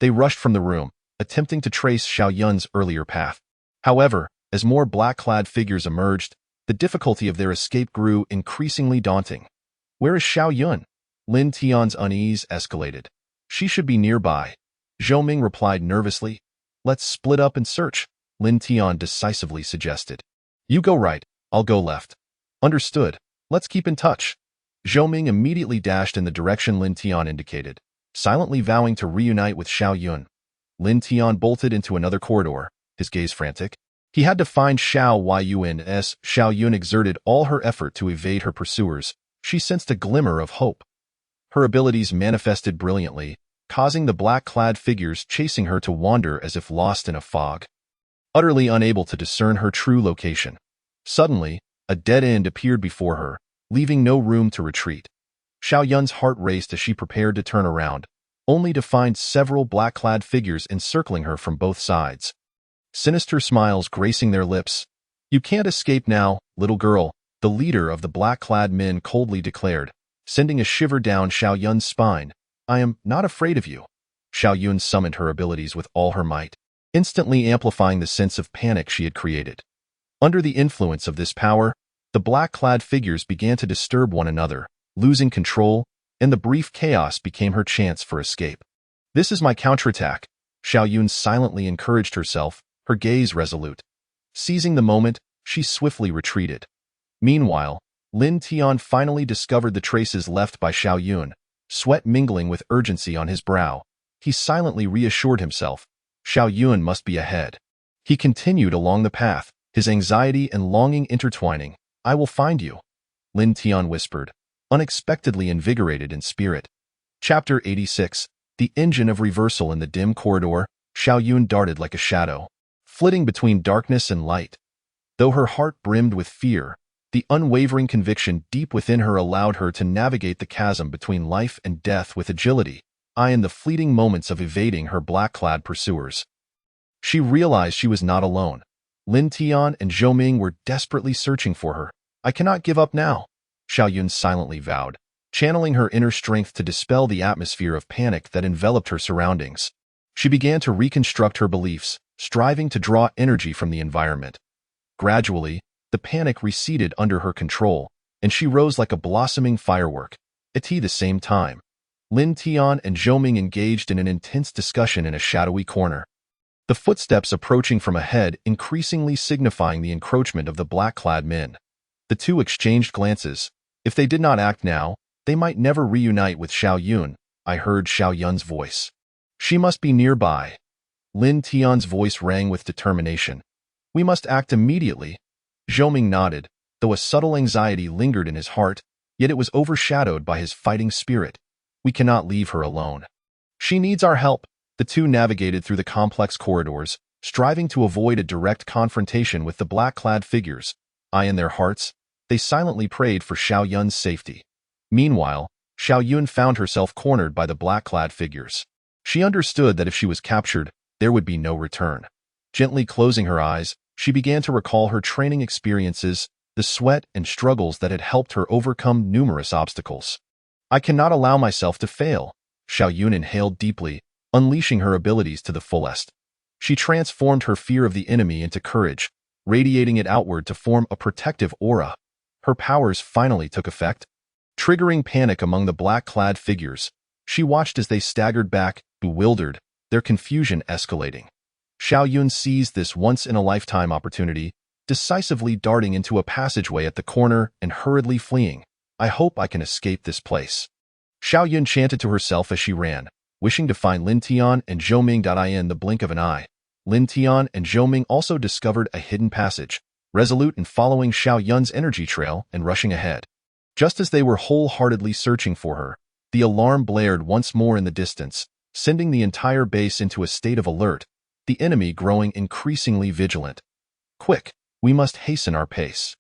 They rushed from the room, attempting to trace Xiao Yun's earlier path. However, as more black-clad figures emerged, the difficulty of their escape grew increasingly daunting. "Where is Xiao Yun?" Lin Tian's unease escalated. "She should be nearby." Zhou Ming replied nervously. "Let's split up and search," Lin Tian decisively suggested. "You go right, I'll go left." "Understood. Let's keep in touch." Zhou Ming immediately dashed in the direction Lin Tian indicated, silently vowing to reunite with Xiao Yun. Lin Tian bolted into another corridor, his gaze frantic. He had to find Xiao Yun. Xiao Yun exerted all her effort to evade her pursuers. She sensed a glimmer of hope. Her abilities manifested brilliantly, causing the black-clad figures chasing her to wander as if lost in a fog, utterly unable to discern her true location. Suddenly, a dead end appeared before her, leaving no room to retreat. Xiao Yun's heart raced as she prepared to turn around, only to find several black-clad figures encircling her from both sides. Sinister smiles gracing their lips. "You can't escape now, little girl," the leader of the black-clad men coldly declared, sending a shiver down Xiao Yun's spine. "I am not afraid of you." Xiao Yun summoned her abilities with all her might, instantly amplifying the sense of panic she had created. Under the influence of this power, the black-clad figures began to disturb one another, losing control, and the brief chaos became her chance for escape. "This is my counterattack," Xiao Yun silently encouraged herself, her gaze resolute. Seizing the moment, she swiftly retreated. Meanwhile, Lin Tian finally discovered the traces left by Xiao Yun, sweat mingling with urgency on his brow. He silently reassured himself. Xiao Yun must be ahead. He continued along the path, his anxiety and longing intertwining. "I will find you," Lin Tian whispered, unexpectedly invigorated in spirit. Chapter 86. The engine of reversal. In the dim corridor, Xiao Yun darted like a shadow, flitting between darkness and light. Though her heart brimmed with fear, the unwavering conviction deep within her allowed her to navigate the chasm between life and death with agility, in the fleeting moments of evading her black-clad pursuers. She realized she was not alone. Lin Tian and Zhou Ming were desperately searching for her. "I cannot give up now," Xiao Yun silently vowed, channeling her inner strength to dispel the atmosphere of panic that enveloped her surroundings. She began to reconstruct her beliefs, striving to draw energy from the environment. Gradually, the panic receded under her control, and she rose like a blossoming firework. At the same time, Lin Tian and Zhou Ming engaged in an intense discussion in a shadowy corner. The footsteps approaching from ahead increasingly signifying the encroachment of the black-clad men. The two exchanged glances. If they did not act now, they might never reunite with Xiao Yun. I heard Xiao Yun's voice. "She must be nearby." Lin Tian's voice rang with determination. We must act immediately. Zhou Ming nodded, though a subtle anxiety lingered in his heart, yet it was overshadowed by his fighting spirit. We cannot leave her alone. She needs our help. The two navigated through the complex corridors, striving to avoid a direct confrontation with the black-clad figures. In their hearts, they silently prayed for Xiao Yun's safety. Meanwhile, Xiao Yun found herself cornered by the black-clad figures. She understood that if she was captured, there would be no return. Gently closing her eyes, she began to recall her training experiences, the sweat and struggles that had helped her overcome numerous obstacles. I cannot allow myself to fail. Xiao Yun inhaled deeply, unleashing her abilities to the fullest. She transformed her fear of the enemy into courage, radiating it outward to form a protective aura. Her powers finally took effect, triggering panic among the black-clad figures. She watched as they staggered back, bewildered, their confusion escalating. Xiao Yun seized this once-in-a-lifetime opportunity, decisively darting into a passageway at the corner and hurriedly fleeing. I hope I can escape this place. Xiao Yun chanted to herself as she ran, wishing to find Lin Tian and Zhou Ming. In the blink of an eye, Lin Tian and Zhou Ming also discovered a hidden passage, resolute in following Xiao Yun's energy trail and rushing ahead. Just as they were wholeheartedly searching for her, the alarm blared once more in the distance, sending the entire base into a state of alert, the enemy growing increasingly vigilant. Quick, we must hasten our pace.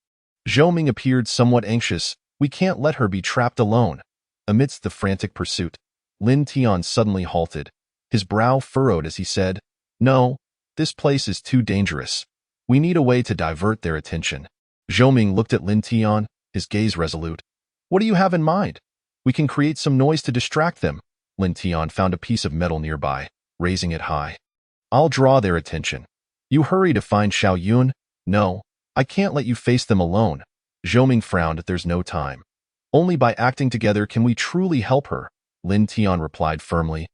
Zhou Ming appeared somewhat anxious. We can't let her be trapped alone. Amidst the frantic pursuit, Lin Tian suddenly halted, his brow furrowed as he said, No, this place is too dangerous. We need a way to divert their attention. Zhou Ming looked at Lin Tian, his gaze resolute. What do you have in mind? We can create some noise to distract them. Lin Tian found a piece of metal nearby, raising it high. I'll draw their attention. You hurry to find Xiao Yun. No, I can't let you face them alone. Zhou Ming frowned. There's no time. Only by acting together can we truly help her, Lin Tian replied firmly,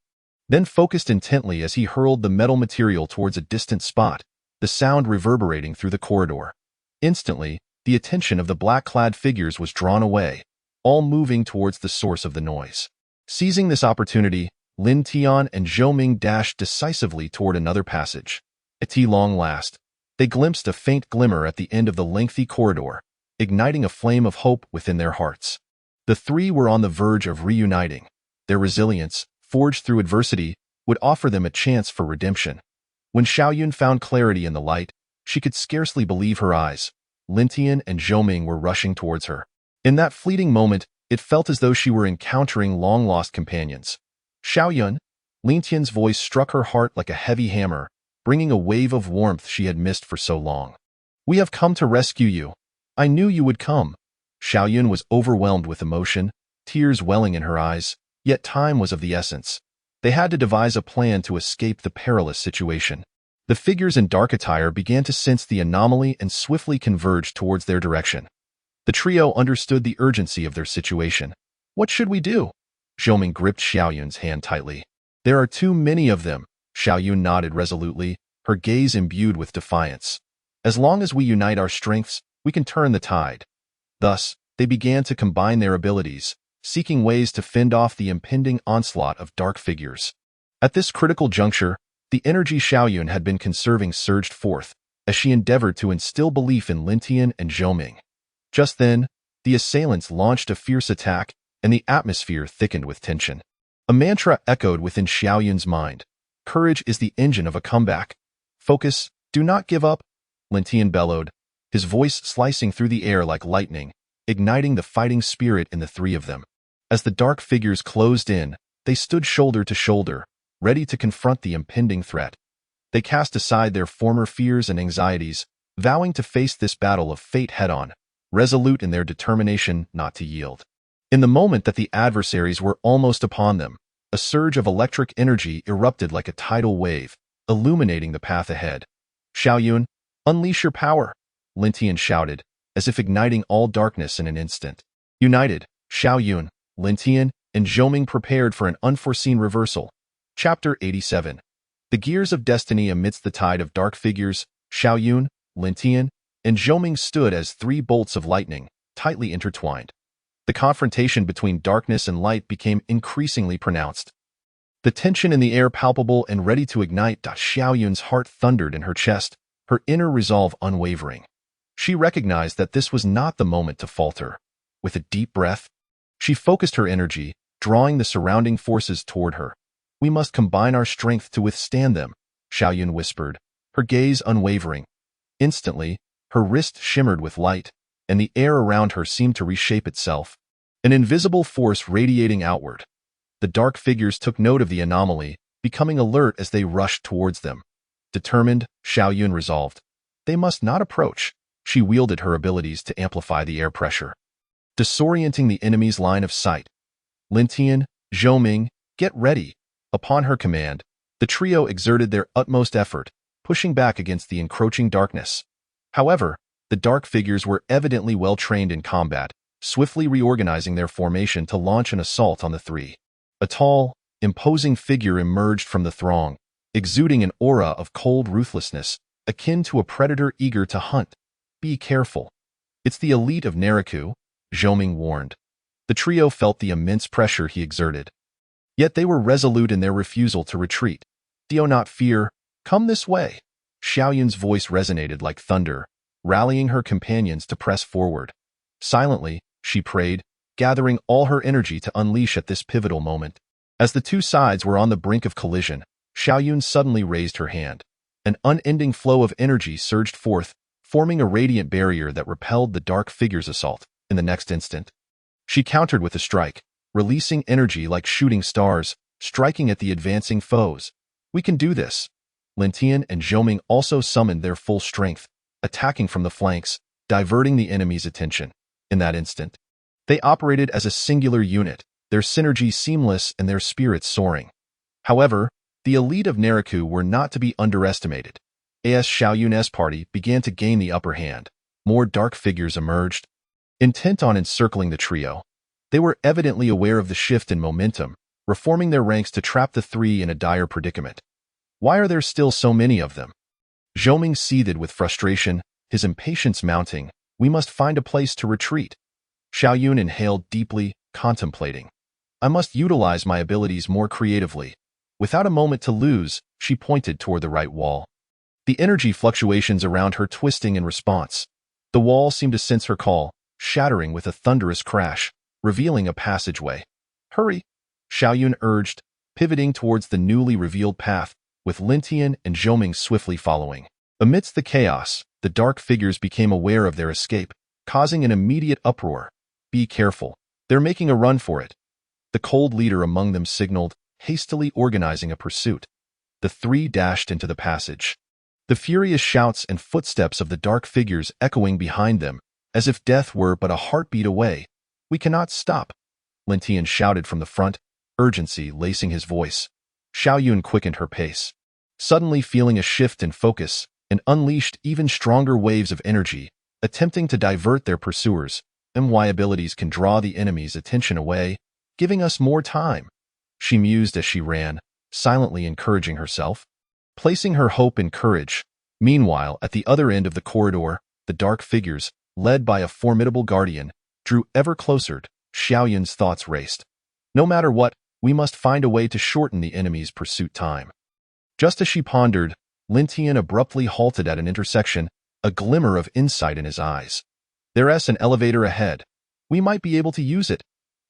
then focused intently as he hurled the metal material towards a distant spot, the sound reverberating through the corridor. Instantly, the attention of the black-clad figures was drawn away, all moving towards the source of the noise. Seizing this opportunity, Lin Tian and Zhou Ming dashed decisively toward another passage. At long last, they glimpsed a faint glimmer at the end of the lengthy corridor, igniting a flame of hope within their hearts. The three were on the verge of reuniting. Their resilience, forged through adversity, would offer them a chance for redemption. When Xiao Yun found clarity in the light, she could scarcely believe her eyes. Lin Tian and Zhou Ming were rushing towards her. In that fleeting moment, it felt as though she were encountering long-lost companions. Xiao Yun, Lin Tian's voice struck her heart like a heavy hammer, bringing a wave of warmth she had missed for so long. We have come to rescue you. I knew you would come. Xiao Yun was overwhelmed with emotion, tears welling in her eyes, yet time was of the essence. They had to devise a plan to escape the perilous situation. The figures in dark attire began to sense the anomaly and swiftly converged towards their direction. The trio understood the urgency of their situation. What should we do? Zhou Ming gripped Xiao Yun's hand tightly. There are too many of them. Xiao Yun nodded resolutely, her gaze imbued with defiance. As long as we unite our strengths, we can turn the tide. Thus, they began to combine their abilities, seeking ways to fend off the impending onslaught of dark figures. At this critical juncture, the energy Xiao Yun had been conserving surged forth, as she endeavored to instill belief in Lin Tian and Zhou Ming. Just then, the assailants launched a fierce attack, and the atmosphere thickened with tension. A mantra echoed within Xiao Yun's mind. Courage is the engine of a comeback. Focus, do not give up, Lin Tian bellowed, his voice slicing through the air like lightning, igniting the fighting spirit in the three of them. As the dark figures closed in, they stood shoulder to shoulder, ready to confront the impending threat. They cast aside their former fears and anxieties, vowing to face this battle of fate head-on, resolute in their determination not to yield. In the moment that the adversaries were almost upon them, a surge of electric energy erupted like a tidal wave, illuminating the path ahead. Xiao Yun, unleash your power, Lin Tian shouted, as if igniting all darkness in an instant. United, Xiao Yun, Lin Tian, and Zhou Ming prepared for an unforeseen reversal. Chapter 87. The gears of destiny amidst the tide of dark figures, Xiao Yun, Lin Tian, and Zhou Ming stood as three bolts of lightning, tightly intertwined. The confrontation between darkness and light became increasingly pronounced. The tension in the air palpable and ready to ignite. Xiao Yun's heart thundered in her chest, her inner resolve unwavering. She recognized that this was not the moment to falter. With a deep breath, she focused her energy, drawing the surrounding forces toward her. We must combine our strength to withstand them, Xiao Yun whispered, her gaze unwavering. Instantly, her wrist shimmered with light, and the air around her seemed to reshape itself, an invisible force radiating outward. The dark figures took note of the anomaly, becoming alert as they rushed towards them. Determined, Xiao Yun resolved. They must not approach. She wielded her abilities to amplify the air pressure, disorienting the enemy's line of sight. Lin Tian, Zhou Ming, get ready. Upon her command, the trio exerted their utmost effort, pushing back against the encroaching darkness. However, the dark figures were evidently well trained in combat, swiftly reorganizing their formation to launch an assault on the three. A tall, imposing figure emerged from the throng, exuding an aura of cold ruthlessness, akin to a predator eager to hunt. Be careful. It's the elite of Naraku, Zhou Ming warned. The trio felt the immense pressure he exerted. Yet they were resolute in their refusal to retreat. Do not fear. Come this way. Xiao Yun's voice resonated like thunder, rallying her companions to press forward. Silently, she prayed, gathering all her energy to unleash at this pivotal moment. As the two sides were on the brink of collision, Xiao Yun suddenly raised her hand. An unending flow of energy surged forth, forming a radiant barrier that repelled the dark figure's assault. In the next instant, she countered with a strike, releasing energy like shooting stars, striking at the advancing foes. We can do this. Lin Tian and Zhou Ming also summoned their full strength, attacking from the flanks, diverting the enemy's attention. In that instant, they operated as a singular unit, their synergy seamless and their spirits soaring. However, the elite of Naraku were not to be underestimated. As Xiao Yun's party began to gain the upper hand, more dark figures emerged. Intent on encircling the trio, they were evidently aware of the shift in momentum, reforming their ranks to trap the three in a dire predicament. Why are there still so many of them? Zhou Ming seethed with frustration, his impatience mounting. We must find a place to retreat. Xiao Yun inhaled deeply, contemplating. I must utilize my abilities more creatively. Without a moment to lose, she pointed toward the right wall. The energy fluctuations around her twisting in response. The wall seemed to sense her call, shattering with a thunderous crash, revealing a passageway. Hurry, Xiao Yun urged, pivoting towards the newly revealed path, with Lin Tian and Zhou Ming swiftly following. Amidst the chaos, the dark figures became aware of their escape, causing an immediate uproar. Be careful. They're making a run for it. The cold leader among them signaled, hastily organizing a pursuit. The three dashed into the passage, the furious shouts and footsteps of the dark figures echoing behind them, as if death were but a heartbeat away. We cannot stop, Lin Tian shouted from the front, urgency lacing his voice. Xiao Yun quickened her pace, suddenly feeling a shift in focus, and unleashed even stronger waves of energy, attempting to divert their pursuers. My abilities can draw the enemy's attention away, giving us more time, she mused as she ran, silently encouraging herself, placing her hope in courage. Meanwhile, at the other end of the corridor, the dark figures, led by a formidable guardian, drew ever closer. Xiao Yun's thoughts raced. No matter what, we must find a way to shorten the enemy's pursuit time. Just as she pondered, Lin Tian abruptly halted at an intersection, a glimmer of insight in his eyes. There's an elevator ahead. We might be able to use it.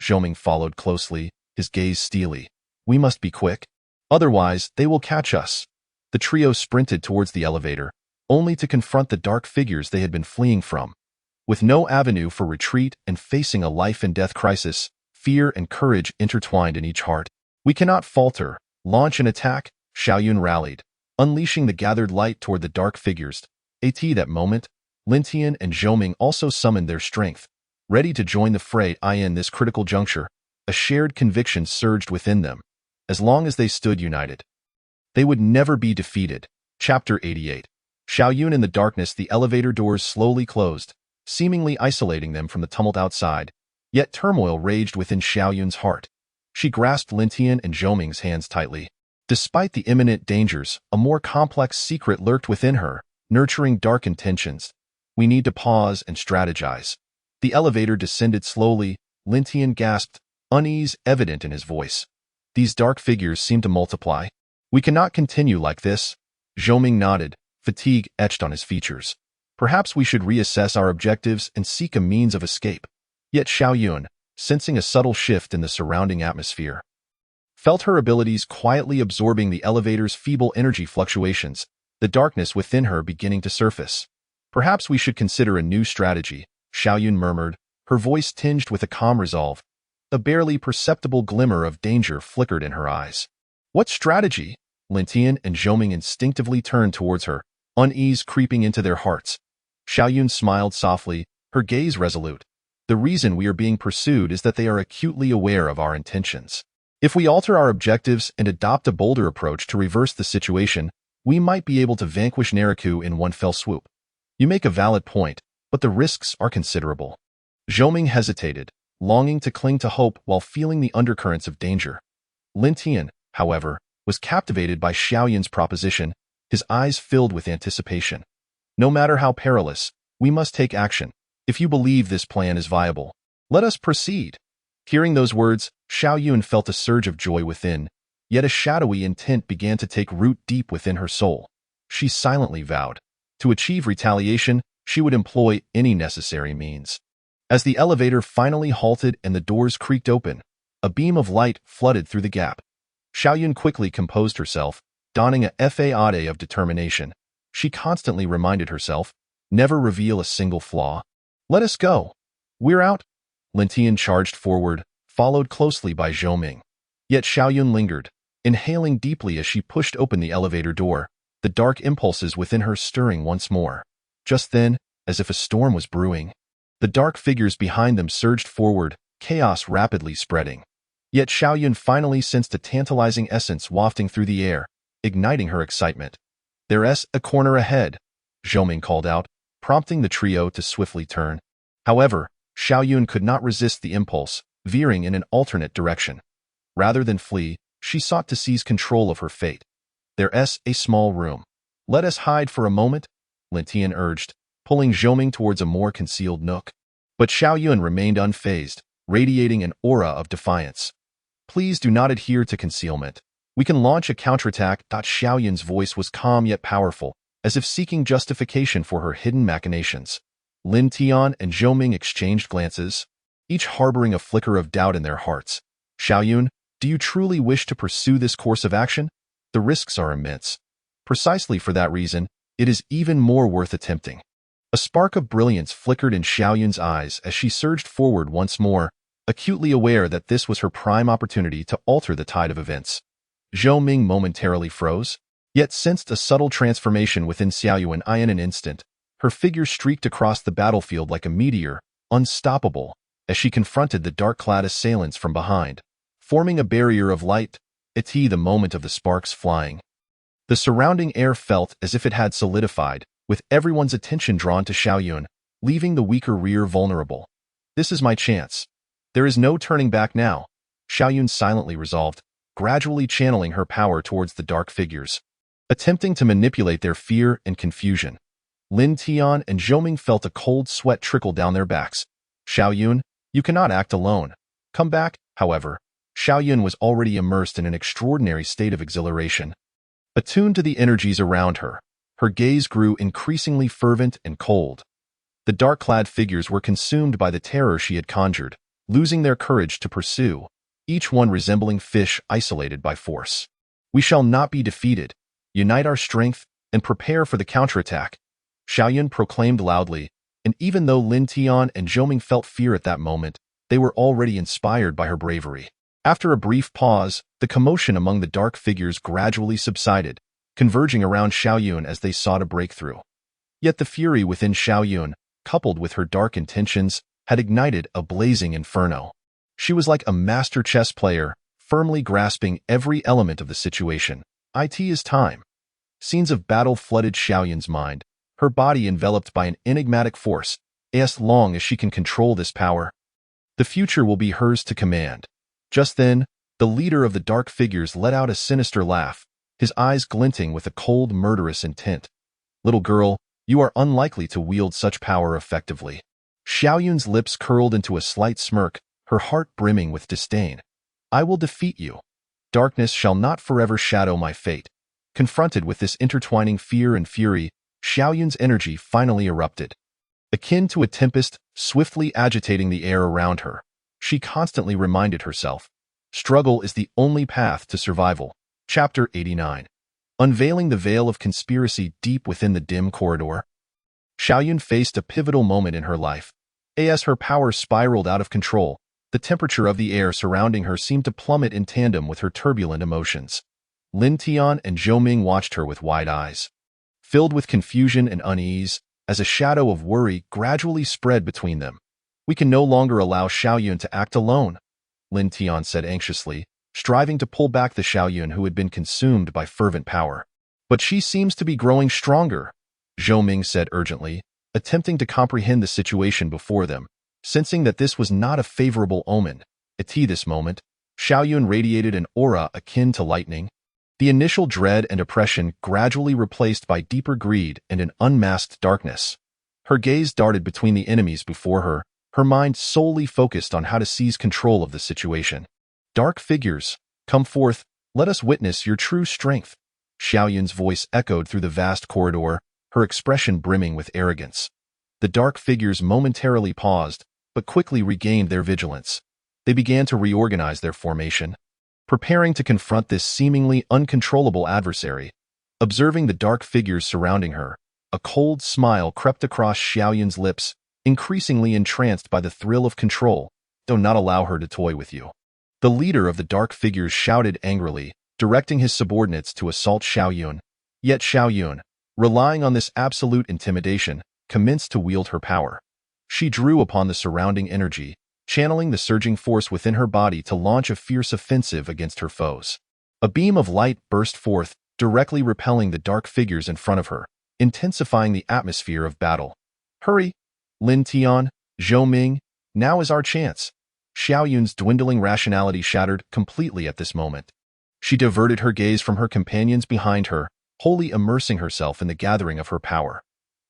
Zhou Ming followed closely, his gaze steely. We must be quick. Otherwise, they will catch us. The trio sprinted towards the elevator, only to confront the dark figures they had been fleeing from. With no avenue for retreat and facing a life-and-death crisis, fear and courage intertwined in each heart. We cannot falter. Launch an attack, Xiao Yun rallied, unleashing the gathered light toward the dark figures. At that moment, Lin Tian and Zhou Ming also summoned their strength, ready to join the fray. In this critical juncture, a shared conviction surged within them. As long as they stood united, they would never be defeated. Chapter 88. Xiao Yun. In the darkness, the elevator doors slowly closed, seemingly isolating them from the tumult outside. Yet turmoil raged within Xiao Yun's heart. She grasped Lin Tian and Zhou Ming's hands tightly. Despite the imminent dangers, a more complex secret lurked within her, nurturing dark intentions. We need to pause and strategize. The elevator descended slowly. Lin Tian gasped, unease evident in his voice. These dark figures seem to multiply. We cannot continue like this. Zhou nodded, fatigue etched on his features. Perhaps we should reassess our objectives and seek a means of escape. Yet Xiaoyun, sensing a subtle shift in the surrounding atmosphere, felt her abilities quietly absorbing the elevator's feeble energy fluctuations, the darkness within her beginning to surface. Perhaps we should consider a new strategy, Xiaoyun murmured, her voice tinged with a calm resolve. A barely perceptible glimmer of danger flickered in her eyes. What strategy? Lin Tian and Zhou instinctively turned towards her, unease creeping into their hearts. Xiaoyun smiled softly, her gaze resolute. The reason we are being pursued is that they are acutely aware of our intentions. If we alter our objectives and adopt a bolder approach to reverse the situation, we might be able to vanquish Nariku in one fell swoop. You make a valid point, but the risks are considerable. Zhou hesitated, longing to cling to hope while feeling the undercurrents of danger. Lin Tian, however, was captivated by Xiaoyun's proposition, his eyes filled with anticipation. No matter how perilous, we must take action. If you believe this plan is viable, let us proceed. Hearing those words, Xiaoyun felt a surge of joy within, yet a shadowy intent began to take root deep within her soul. She silently vowed. To achieve retaliation, she would employ any necessary means. As the elevator finally halted and the doors creaked open, a beam of light flooded through the gap. Xiaoyun quickly composed herself, donning a facade of determination. She constantly reminded herself, never reveal a single flaw. Let us go. We're out. Lin Tian charged forward, followed closely by Zhou. Yet Xiaoyun lingered, inhaling deeply as she pushed open the elevator door, the dark impulses within her stirring once more. Just then, as if a storm was brewing, the dark figures behind them surged forward, chaos rapidly spreading. Yet Xiaoyun finally sensed a tantalizing essence wafting through the air, igniting her excitement. There's a corner ahead, Zhou called out, prompting the trio to swiftly turn. However, Xiaoyun could not resist the impulse, veering in an alternate direction. Rather than flee, she sought to seize control of her fate. There's a small room. Let us hide for a moment, Lin Tian urged, pulling Zhou towards a more concealed nook. But Xiaoyun remained unfazed, radiating an aura of defiance. Please do not adhere to concealment. We can launch a counterattack. Xiaoyun's voice was calm yet powerful, as if seeking justification for her hidden machinations. Lin Tian and Zhou exchanged glances, each harboring a flicker of doubt in their hearts. Xiaoyun, do you truly wish to pursue this course of action? The risks are immense. Precisely for that reason, it is even more worth attempting. A spark of brilliance flickered in Xiaoyun's eyes as she surged forward once more, acutely aware that this was her prime opportunity to alter the tide of events. Zhou momentarily froze, yet sensed a subtle transformation within Xiaoyun in an instant. Her figure streaked across the battlefield like a meteor, unstoppable, as she confronted the dark-clad assailants from behind, forming a barrier of light. The moment of the sparks flying. The surrounding air felt as if it had solidified, with everyone's attention drawn to Xiaoyun, leaving the weaker rear vulnerable. This is my chance. There is no turning back now, Xiaoyun silently resolved, gradually channeling her power towards the dark figures, attempting to manipulate their fear and confusion. Lin Tian and Zhou felt a cold sweat trickle down their backs. Xiaoyun, you cannot act alone. Come back, however. Xiaoyun was already immersed in an extraordinary state of exhilaration. Attuned to the energies around her, her gaze grew increasingly fervent and cold. The dark-clad figures were consumed by the terror she had conjured, losing their courage to pursue, each one resembling fish isolated by force. We shall not be defeated. Unite our strength and prepare for the counterattack, Xiaoyun proclaimed loudly, and even though Lin Tian and Zhou felt fear at that moment, they were already inspired by her bravery. After a brief pause, the commotion among the dark figures gradually subsided, converging around Xiaoyun as they sought a breakthrough. Yet the fury within Xiaoyun, coupled with her dark intentions, had ignited a blazing inferno. She was like a master chess player, firmly grasping every element of the situation. It is time. Scenes of battle flooded Xiaoyun's mind, her body enveloped by an enigmatic force. As long as she can control this power, the future will be hers to command. Just then, the leader of the dark figures let out a sinister laugh, his eyes glinting with a cold, murderous intent. Little girl, you are unlikely to wield such power effectively. Xiaoyun's lips curled into a slight smirk, her heart brimming with disdain. I will defeat you. Darkness shall not forever shadow my fate. Confronted with this intertwining fear and fury, Xiaoyun's energy finally erupted. Akin to a tempest swiftly agitating the air around her, she constantly reminded herself, struggle is the only path to survival. Chapter 89. Unveiling the veil of conspiracy deep within the dim corridor. Xiaoyun faced a pivotal moment in her life. As her power spiraled out of control, the temperature of the air surrounding her seemed to plummet in tandem with her turbulent emotions. Lin Tian and Zhou Ming watched her with wide eyes, filled with confusion and unease, as a shadow of worry gradually spread between them. We can no longer allow Xiaoyun to act alone, Lin Tian said anxiously, striving to pull back the Xiaoyun who had been consumed by fervent power. But she seems to be growing stronger, Zhou Ming said urgently, attempting to comprehend the situation before them, sensing that this was not a favorable omen. At this moment, Xiaoyun radiated an aura akin to lightning, the initial dread and oppression gradually replaced by deeper greed and an unmasked darkness. Her gaze darted between the enemies before her, her mind solely focused on how to seize control of the situation. Dark figures, come forth, let us witness your true strength. Xiaoyun's voice echoed through the vast corridor, her expression brimming with arrogance. The dark figures momentarily paused, but quickly regained their vigilance. They began to reorganize their formation, preparing to confront this seemingly uncontrollable adversary. Observing the dark figures surrounding her, a cold smile crept across Xiaoyun's lips, increasingly entranced by the thrill of control. Do not allow her to toy with you. The leader of the dark figures shouted angrily, directing his subordinates to assault Xiaoyun. Yet Xiaoyun, relying on this absolute intimidation, commenced to wield her power. She drew upon the surrounding energy, channeling the surging force within her body to launch a fierce offensive against her foes. A beam of light burst forth, directly repelling the dark figures in front of her, intensifying the atmosphere of battle. Hurry! Lin Tian, Zhou Ming, now is our chance. Xiaoyun's dwindling rationality shattered completely at this moment. She diverted her gaze from her companions behind her, wholly immersing herself in the gathering of her power.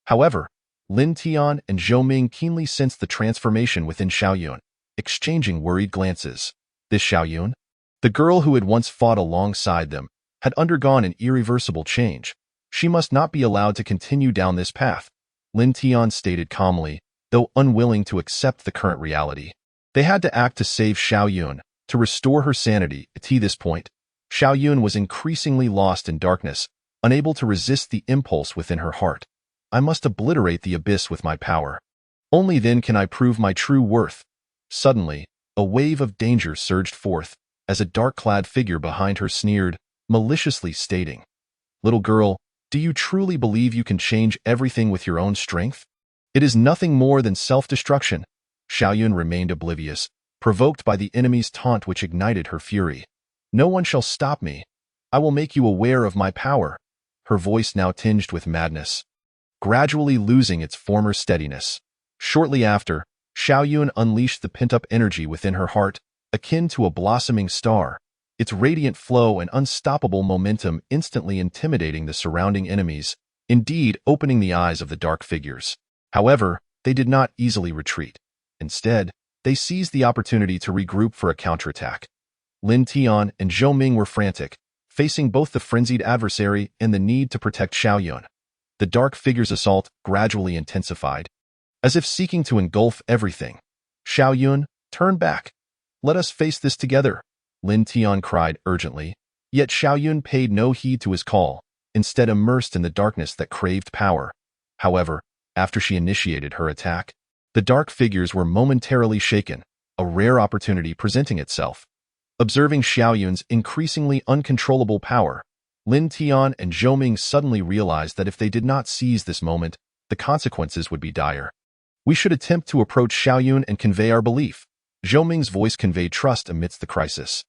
However, Lin Tian and Zhou Ming keenly sensed the transformation within Xiaoyun, exchanging worried glances. This Xiaoyun, the girl who had once fought alongside them, had undergone an irreversible change. She must not be allowed to continue down this path, Lin Tian stated calmly, though unwilling to accept the current reality. They had to act to save Xiaoyun, to restore her sanity. At this point, Xiaoyun was increasingly lost in darkness, unable to resist the impulse within her heart. I must obliterate the abyss with my power. Only then can I prove my true worth. Suddenly, a wave of danger surged forth, as a dark-clad figure behind her sneered, maliciously stating, "Little girl, do you truly believe you can change everything with your own strength? It is nothing more than self-destruction." Xiaoyun remained oblivious, provoked by the enemy's taunt which ignited her fury. "No one shall stop me. I will make you aware of my power." Her voice now tinged with madness, gradually losing its former steadiness. Shortly after, Xiaoyun unleashed the pent-up energy within her heart, akin to a blossoming star, its radiant flow and unstoppable momentum instantly intimidating the surrounding enemies, indeed opening the eyes of the dark figures. However, they did not easily retreat. Instead, they seized the opportunity to regroup for a counterattack. Lin Tian and Zhou Ming were frantic, facing both the frenzied adversary and the need to protect Xiaoyun. The dark figure's assault gradually intensified, as if seeking to engulf everything. "Xiaoyun, turn back. Let us face this together," Lin Tian cried urgently. Yet Xiaoyun paid no heed to his call, instead immersed in the darkness that craved power. However, after she initiated her attack, the dark figures were momentarily shaken, a rare opportunity presenting itself. Observing Xiaoyun's increasingly uncontrollable power, Lin Tian and Zhou Ming suddenly realized that if they did not seize this moment, the consequences would be dire. "We should attempt to approach Xiaoyun and convey our belief." Zhou Ming's voice conveyed trust amidst the crisis.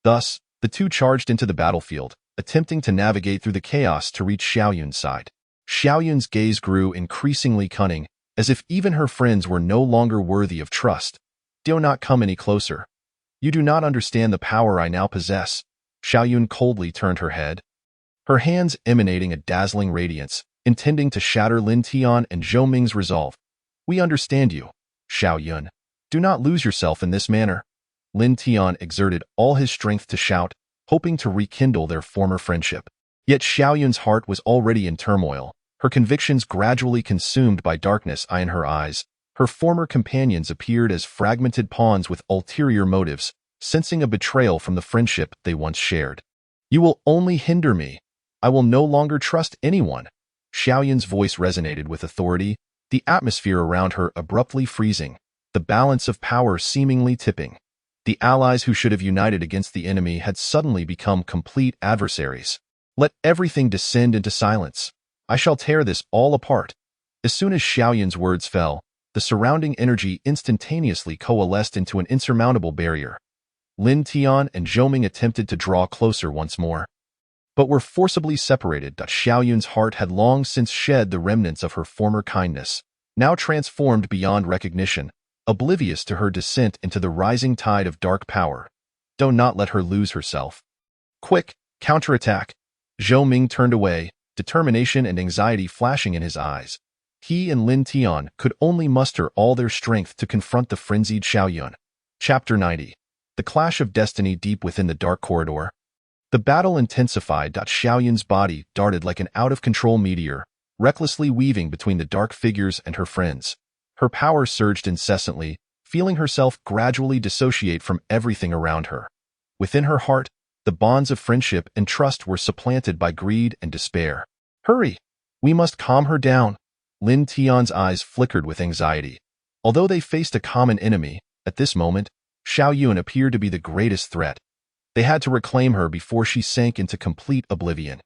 Thus, the two charged into the battlefield, attempting to navigate through the chaos to reach Xiaoyun's side. Xiaoyun's gaze grew increasingly cunning, as if even her friends were no longer worthy of trust. "Do not come any closer. You do not understand the power I now possess." Xiaoyun coldly turned her head, her hands emanating a dazzling radiance, intending to shatter Lin Tian and Zhou Ming's resolve. "We understand you, Xiaoyun. Do not lose yourself in this manner." Lin Tian exerted all his strength to shout, hoping to rekindle their former friendship. Yet Xiaoyun's heart was already in turmoil, her convictions gradually consumed by darkness in her eyes. Her former companions appeared as fragmented pawns with ulterior motives, sensing a betrayal from the friendship they once shared. "You will only hinder me. I will no longer trust anyone." Xiaoyun's voice resonated with authority, the atmosphere around her abruptly freezing, the balance of power seemingly tipping. The allies who should have united against the enemy had suddenly become complete adversaries. "Let everything descend into silence. I shall tear this all apart." As soon as Xiaoyun's words fell, the surrounding energy instantaneously coalesced into an insurmountable barrier. Lin Tian and Zhou Ming attempted to draw closer once more, but were forcibly separated. Xiaoyun's heart had long since shed the remnants of her former kindness, now transformed beyond recognition, oblivious to her descent into the rising tide of dark power. Do not let her lose herself. Quick, counterattack. Zhou Ming turned away, determination and anxiety flashing in his eyes. He and Lin Tian could only muster all their strength to confront the frenzied Xiaoyun. Chapter 90. The Clash of Destiny. Deep within the dark corridor, the battle intensified. Xiaoyun's body darted like an out-of-control meteor, recklessly weaving between the dark figures and her friends. Her power surged incessantly, feeling herself gradually dissociate from everything around her. Within her heart, the bonds of friendship and trust were supplanted by greed and despair. "Hurry! We must calm her down." Lin Tian's eyes flickered with anxiety. Although they faced a common enemy, at this moment, Xiaoyun appeared to be the greatest threat. They had to reclaim her before she sank into complete oblivion.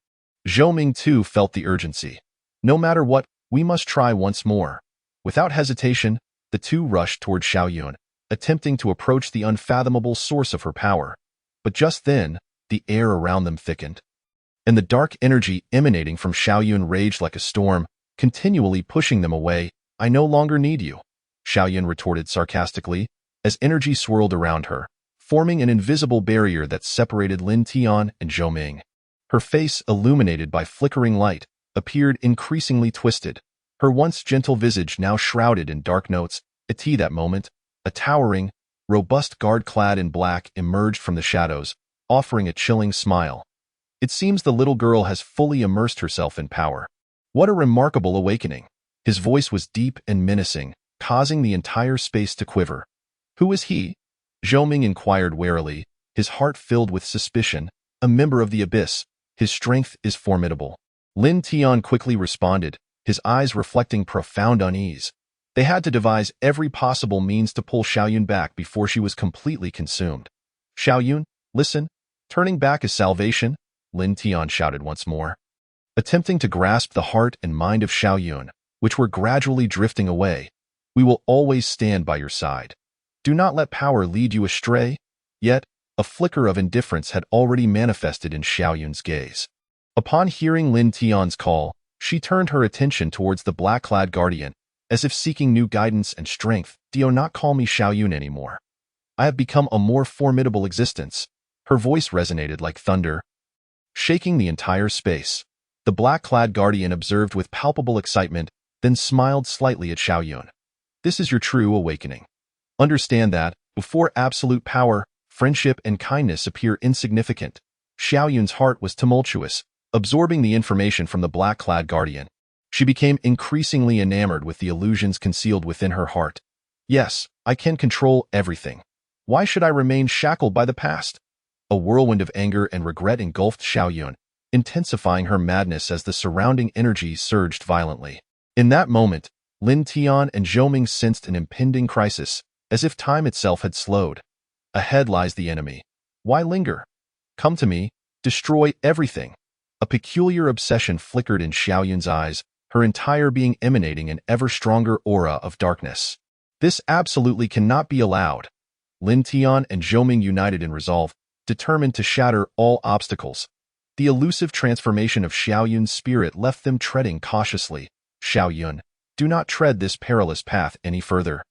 Zhou Ming too felt the urgency. "No matter what, we must try once more." Without hesitation, the two rushed toward Xiaoyun, attempting to approach the unfathomable source of her power. But just then, the air around them thickened, and the dark energy emanating from Xiaoyun raged like a storm, continually pushing them away. "I no longer need you," Xiaoyun retorted sarcastically, as energy swirled around her, forming an invisible barrier that separated Lin Tian and Zhou Ming. Her face, illuminated by flickering light, appeared increasingly twisted, her once gentle visage now shrouded in dark notes. At that moment, a towering, robust guard clad in black emerged from the shadows, offering a chilling smile. "It seems the little girl has fully immersed herself in power. What a remarkable awakening." His voice was deep and menacing, causing the entire space to quiver. "Who is he?" Zhou Ming inquired warily, his heart filled with suspicion. "A member of the Abyss. His strength is formidable." Lin Tian quickly responded, his eyes reflecting profound unease. They had to devise every possible means to pull Xiaoyun back before she was completely consumed. "Xiaoyun, listen. Turning back is salvation," Lin Tian shouted once more, attempting to grasp the heart and mind of Xiaoyun, which were gradually drifting away. "We will always stand by your side. Do not let power lead you astray." Yet, a flicker of indifference had already manifested in Xiaoyun's gaze. Upon hearing Lin Tian's call, she turned her attention towards the black-clad guardian, as if seeking new guidance and strength. "Do not call me Xiaoyun anymore. I have become a more formidable existence." Her voice resonated like thunder, shaking the entire space. The black-clad guardian observed with palpable excitement, then smiled slightly at Xiaoyun. "This is your true awakening. Understand that, before absolute power, friendship and kindness appear insignificant." Xiaoyun's heart was tumultuous, absorbing the information from the black-clad guardian. She became increasingly enamored with the illusions concealed within her heart. "Yes, I can control everything. Why should I remain shackled by the past?" A whirlwind of anger and regret engulfed Xiaoyun, intensifying her madness as the surrounding energy surged violently. In that moment, Lin Tian and Zhou Ming sensed an impending crisis, as if time itself had slowed. "Ahead lies the enemy. Why linger? Come to me, destroy everything." A peculiar obsession flickered in Xiaoyun's eyes, her entire being emanating an ever-stronger aura of darkness. "This absolutely cannot be allowed." Lin Tian and Zhou Ming united in resolve, determined to shatter all obstacles. The elusive transformation of Xiaoyun's spirit left them treading cautiously. "Xiaoyun, do not tread this perilous path any further."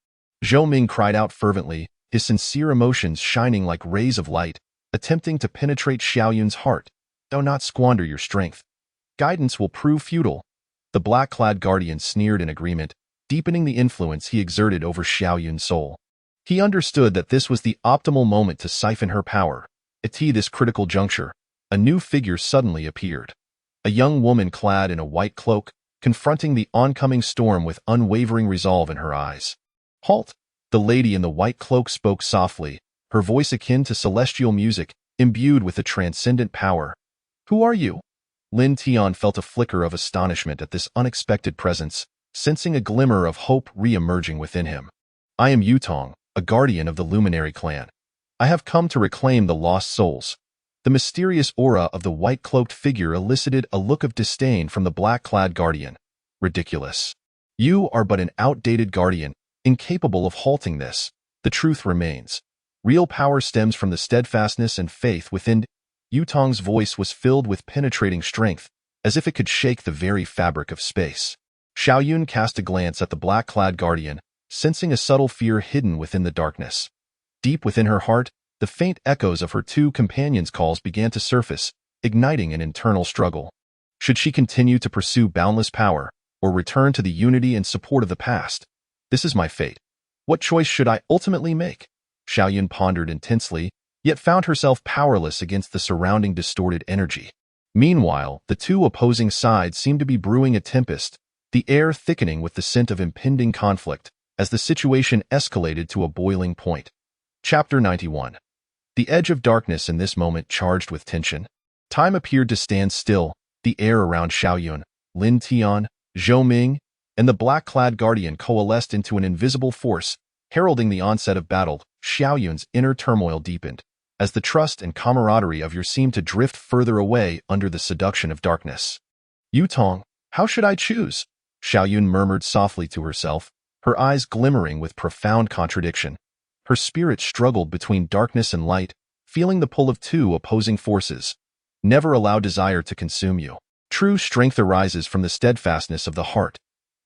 Zhou Ming cried out fervently, his sincere emotions shining like rays of light, attempting to penetrate Xiaoyun's heart. "Do not squander your strength. Guidance will prove futile." The black-clad guardian sneered in agreement, deepening the influence he exerted over Xiaoyun's soul. He understood that this was the optimal moment to siphon her power. At this critical juncture, a new figure suddenly appeared. A young woman clad in a white cloak, confronting the oncoming storm with unwavering resolve in her eyes. "Halt!" The lady in the white cloak spoke softly, her voice akin to celestial music, imbued with a transcendent power. "Who are you?" Lin Tian felt a flicker of astonishment at this unexpected presence, sensing a glimmer of hope re-emerging within him. "I am Yutong, a guardian of the Luminary clan. I have come to reclaim the lost souls." The mysterious aura of the white-cloaked figure elicited a look of disdain from the black-clad guardian. "Ridiculous. You are but an outdated guardian, incapable of halting this. The truth remains. Real power stems from the steadfastness and faith within." Yutong's voice was filled with penetrating strength, as if it could shake the very fabric of space. Xiaoyun cast a glance at the black-clad guardian, sensing a subtle fear hidden within the darkness. Deep within her heart, the faint echoes of her two companions' calls began to surface, igniting an internal struggle. Should she continue to pursue boundless power, or return to the unity and support of the past? This is my fate. What choice should I ultimately make? Xiaoyun pondered intensely, yet found herself powerless against the surrounding distorted energy. Meanwhile, the two opposing sides seemed to be brewing a tempest, the air thickening with the scent of impending conflict, as the situation escalated to a boiling point. Chapter 91. The edge of darkness in this moment charged with tension. Time appeared to stand still, the air around Xiaoyun, Lin Tian, Zhou Ming, and the black-clad guardian coalesced into an invisible force, heralding the onset of battle. Xiaoyun's inner turmoil deepened, as the trust and camaraderie of Yer seemed to drift further away under the seduction of darkness. "Yutong, how should I choose?" Xiaoyun murmured softly to herself, her eyes glimmering with profound contradiction. Her spirit struggled between darkness and light, feeling the pull of two opposing forces. Never allow desire to consume you. True strength arises from the steadfastness of the heart.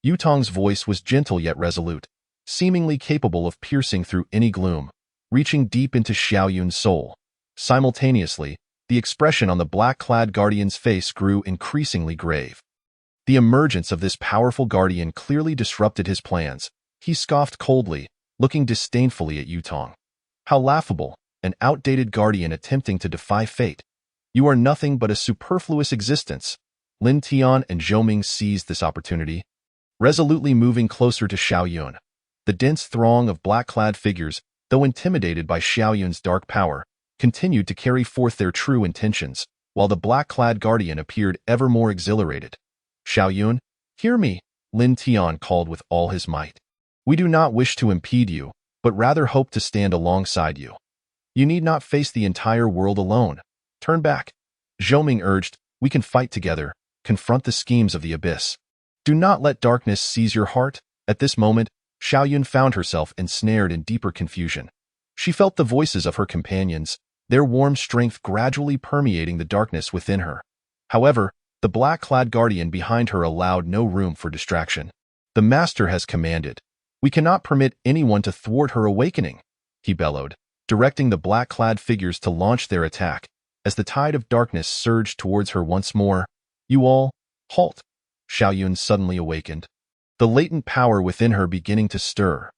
Yutong's voice was gentle yet resolute, seemingly capable of piercing through any gloom, reaching deep into Xiaoyun's soul. Simultaneously, the expression on the black-clad guardian's face grew increasingly grave. The emergence of this powerful guardian clearly disrupted his plans. He scoffed coldly, looking disdainfully at Yutong. "How laughable, an outdated guardian attempting to defy fate. You are nothing but a superfluous existence." Lin Tian and Zhou Ming seized this opportunity, resolutely moving closer to Xiaoyun. The dense throng of black-clad figures, though intimidated by Xiaoyun's dark power, continued to carry forth their true intentions, while the black-clad guardian appeared ever more exhilarated. "Xiaoyun, hear me," Lin Tian called with all his might. "We do not wish to impede you, but rather hope to stand alongside you. You need not face the entire world alone. Turn back." Zhou Ming urged, "We can fight together, confront the schemes of the abyss. Do not let darkness seize your heart." At this moment, Xiaoyun found herself ensnared in deeper confusion. She felt the voices of her companions, their warm strength gradually permeating the darkness within her. However, the black-clad guardian behind her allowed no room for distraction. "The master has commanded. We cannot permit anyone to thwart her awakening," he bellowed, directing the black-clad figures to launch their attack. As the tide of darkness surged towards her once more, "You all, halt!" Xiaoyun suddenly awakened, the latent power within her beginning to stir.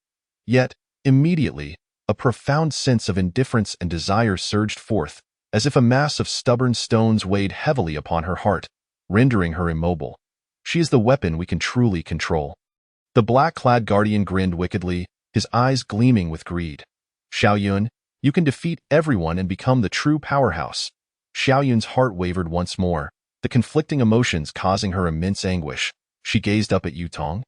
Yet, immediately, a profound sense of indifference and desire surged forth, as if a mass of stubborn stones weighed heavily upon her heart, rendering her immobile. "She is the weapon we can truly control." The black-clad guardian grinned wickedly, his eyes gleaming with greed. "Xiaoyun, you can defeat everyone and become the true powerhouse." Xiaoyun's heart wavered once more, the conflicting emotions causing her immense anguish. She gazed up at Yutong,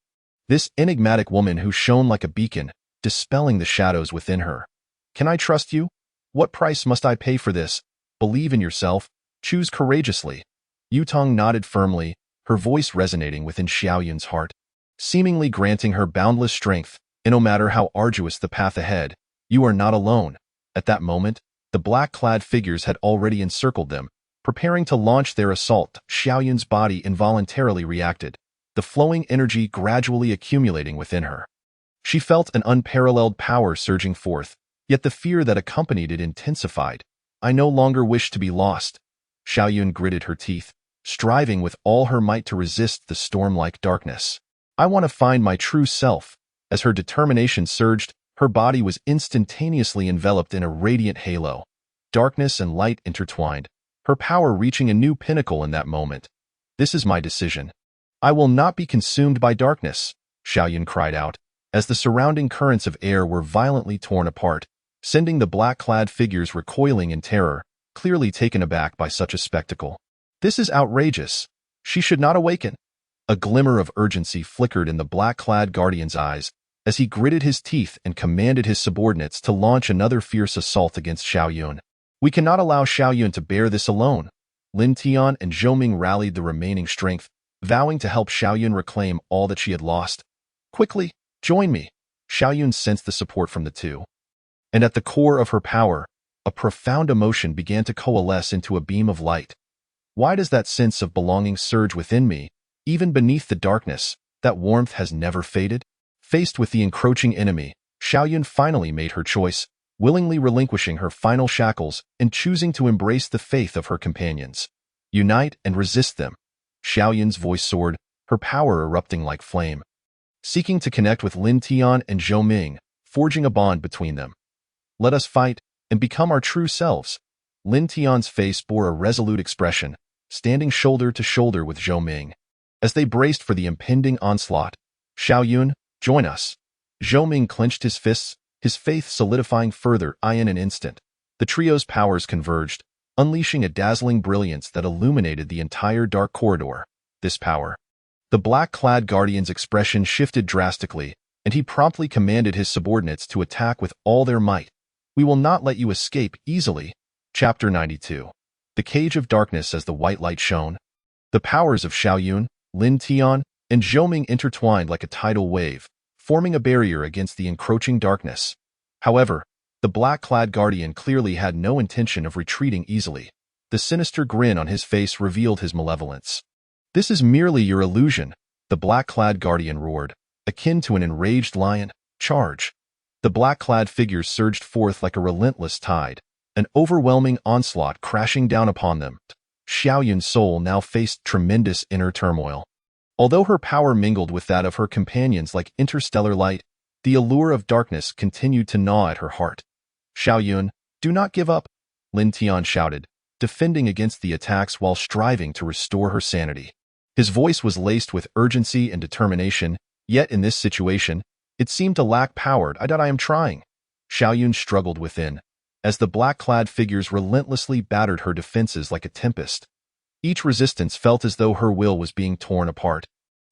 this enigmatic woman who shone like a beacon, dispelling the shadows within her. "Can I trust you? What price must I pay for this? Believe in yourself. Choose courageously." Yutong nodded firmly, her voice resonating within Xiaoyun's heart, seemingly granting her boundless strength, and no matter how arduous the path ahead, you are not alone. At that moment, the black-clad figures had already encircled them, preparing to launch their assault. Xiaoyun's body involuntarily reacted, the flowing energy gradually accumulating within her. She felt an unparalleled power surging forth, yet the fear that accompanied it intensified. "I no longer wish to be lost." Xiaoyun gritted her teeth, striving with all her might to resist the storm-like darkness. "I want to find my true self." As her determination surged, her body was instantaneously enveloped in a radiant halo. Darkness and light intertwined, her power reaching a new pinnacle in that moment. "This is my decision. I will not be consumed by darkness," Xiaoyun cried out, as the surrounding currents of air were violently torn apart, sending the black-clad figures recoiling in terror, clearly taken aback by such a spectacle. "This is outrageous. She should not awaken." A glimmer of urgency flickered in the black-clad guardian's eyes as he gritted his teeth and commanded his subordinates to launch another fierce assault against Xiaoyun. "We cannot allow Xiaoyun to bear this alone." Lin Tian and Zhou Ming rallied the remaining strength, vowing to help Xiaoyun reclaim all that she had lost. "Quickly, join me." Xiaoyun sensed the support from the two. And at the core of her power, a profound emotion began to coalesce into a beam of light. "Why does that sense of belonging surge within me, even beneath the darkness? That warmth has never faded?" Faced with the encroaching enemy, Xiaoyun finally made her choice, willingly relinquishing her final shackles and choosing to embrace the faith of her companions. "Unite and resist them." Xiaoyun's voice soared, her power erupting like flame. Seeking to connect with Lin Tian and Zhou Ming, forging a bond between them. "Let us fight and become our true selves." Lin Tian's face bore a resolute expression, standing shoulder to shoulder with Zhou Ming. As they braced for the impending onslaught, "Xiaoyun, join us." Zhou Ming clenched his fists, his faith solidifying further in an instant. The trio's powers converged, unleashing a dazzling brilliance that illuminated the entire dark corridor. This power. The black-clad guardian's expression shifted drastically, and he promptly commanded his subordinates to attack with all their might. "We will not let you escape easily." Chapter 92. The Cage of Darkness. As the white light shone, the powers of Xiaoyun, Lin Tian, and Zhou Ming intertwined like a tidal wave, forming a barrier against the encroaching darkness. However, the black-clad guardian clearly had no intention of retreating easily. The sinister grin on his face revealed his malevolence. "This is merely your illusion," the black-clad guardian roared, akin to an enraged lion. "Charge!" The black-clad figures surged forth like a relentless tide, an overwhelming onslaught crashing down upon them. Xiaoyun's soul now faced tremendous inner turmoil. Although her power mingled with that of her companions like interstellar light, the allure of darkness continued to gnaw at her heart. "Xiaoyun, do not give up," Lin Tian shouted, defending against the attacks while striving to restore her sanity. His voice was laced with urgency and determination, yet in this situation, it seemed to lack power. I am trying." Xiaoyun struggled within, as the black-clad figures relentlessly battered her defenses like a tempest. Each resistance felt as though her will was being torn apart,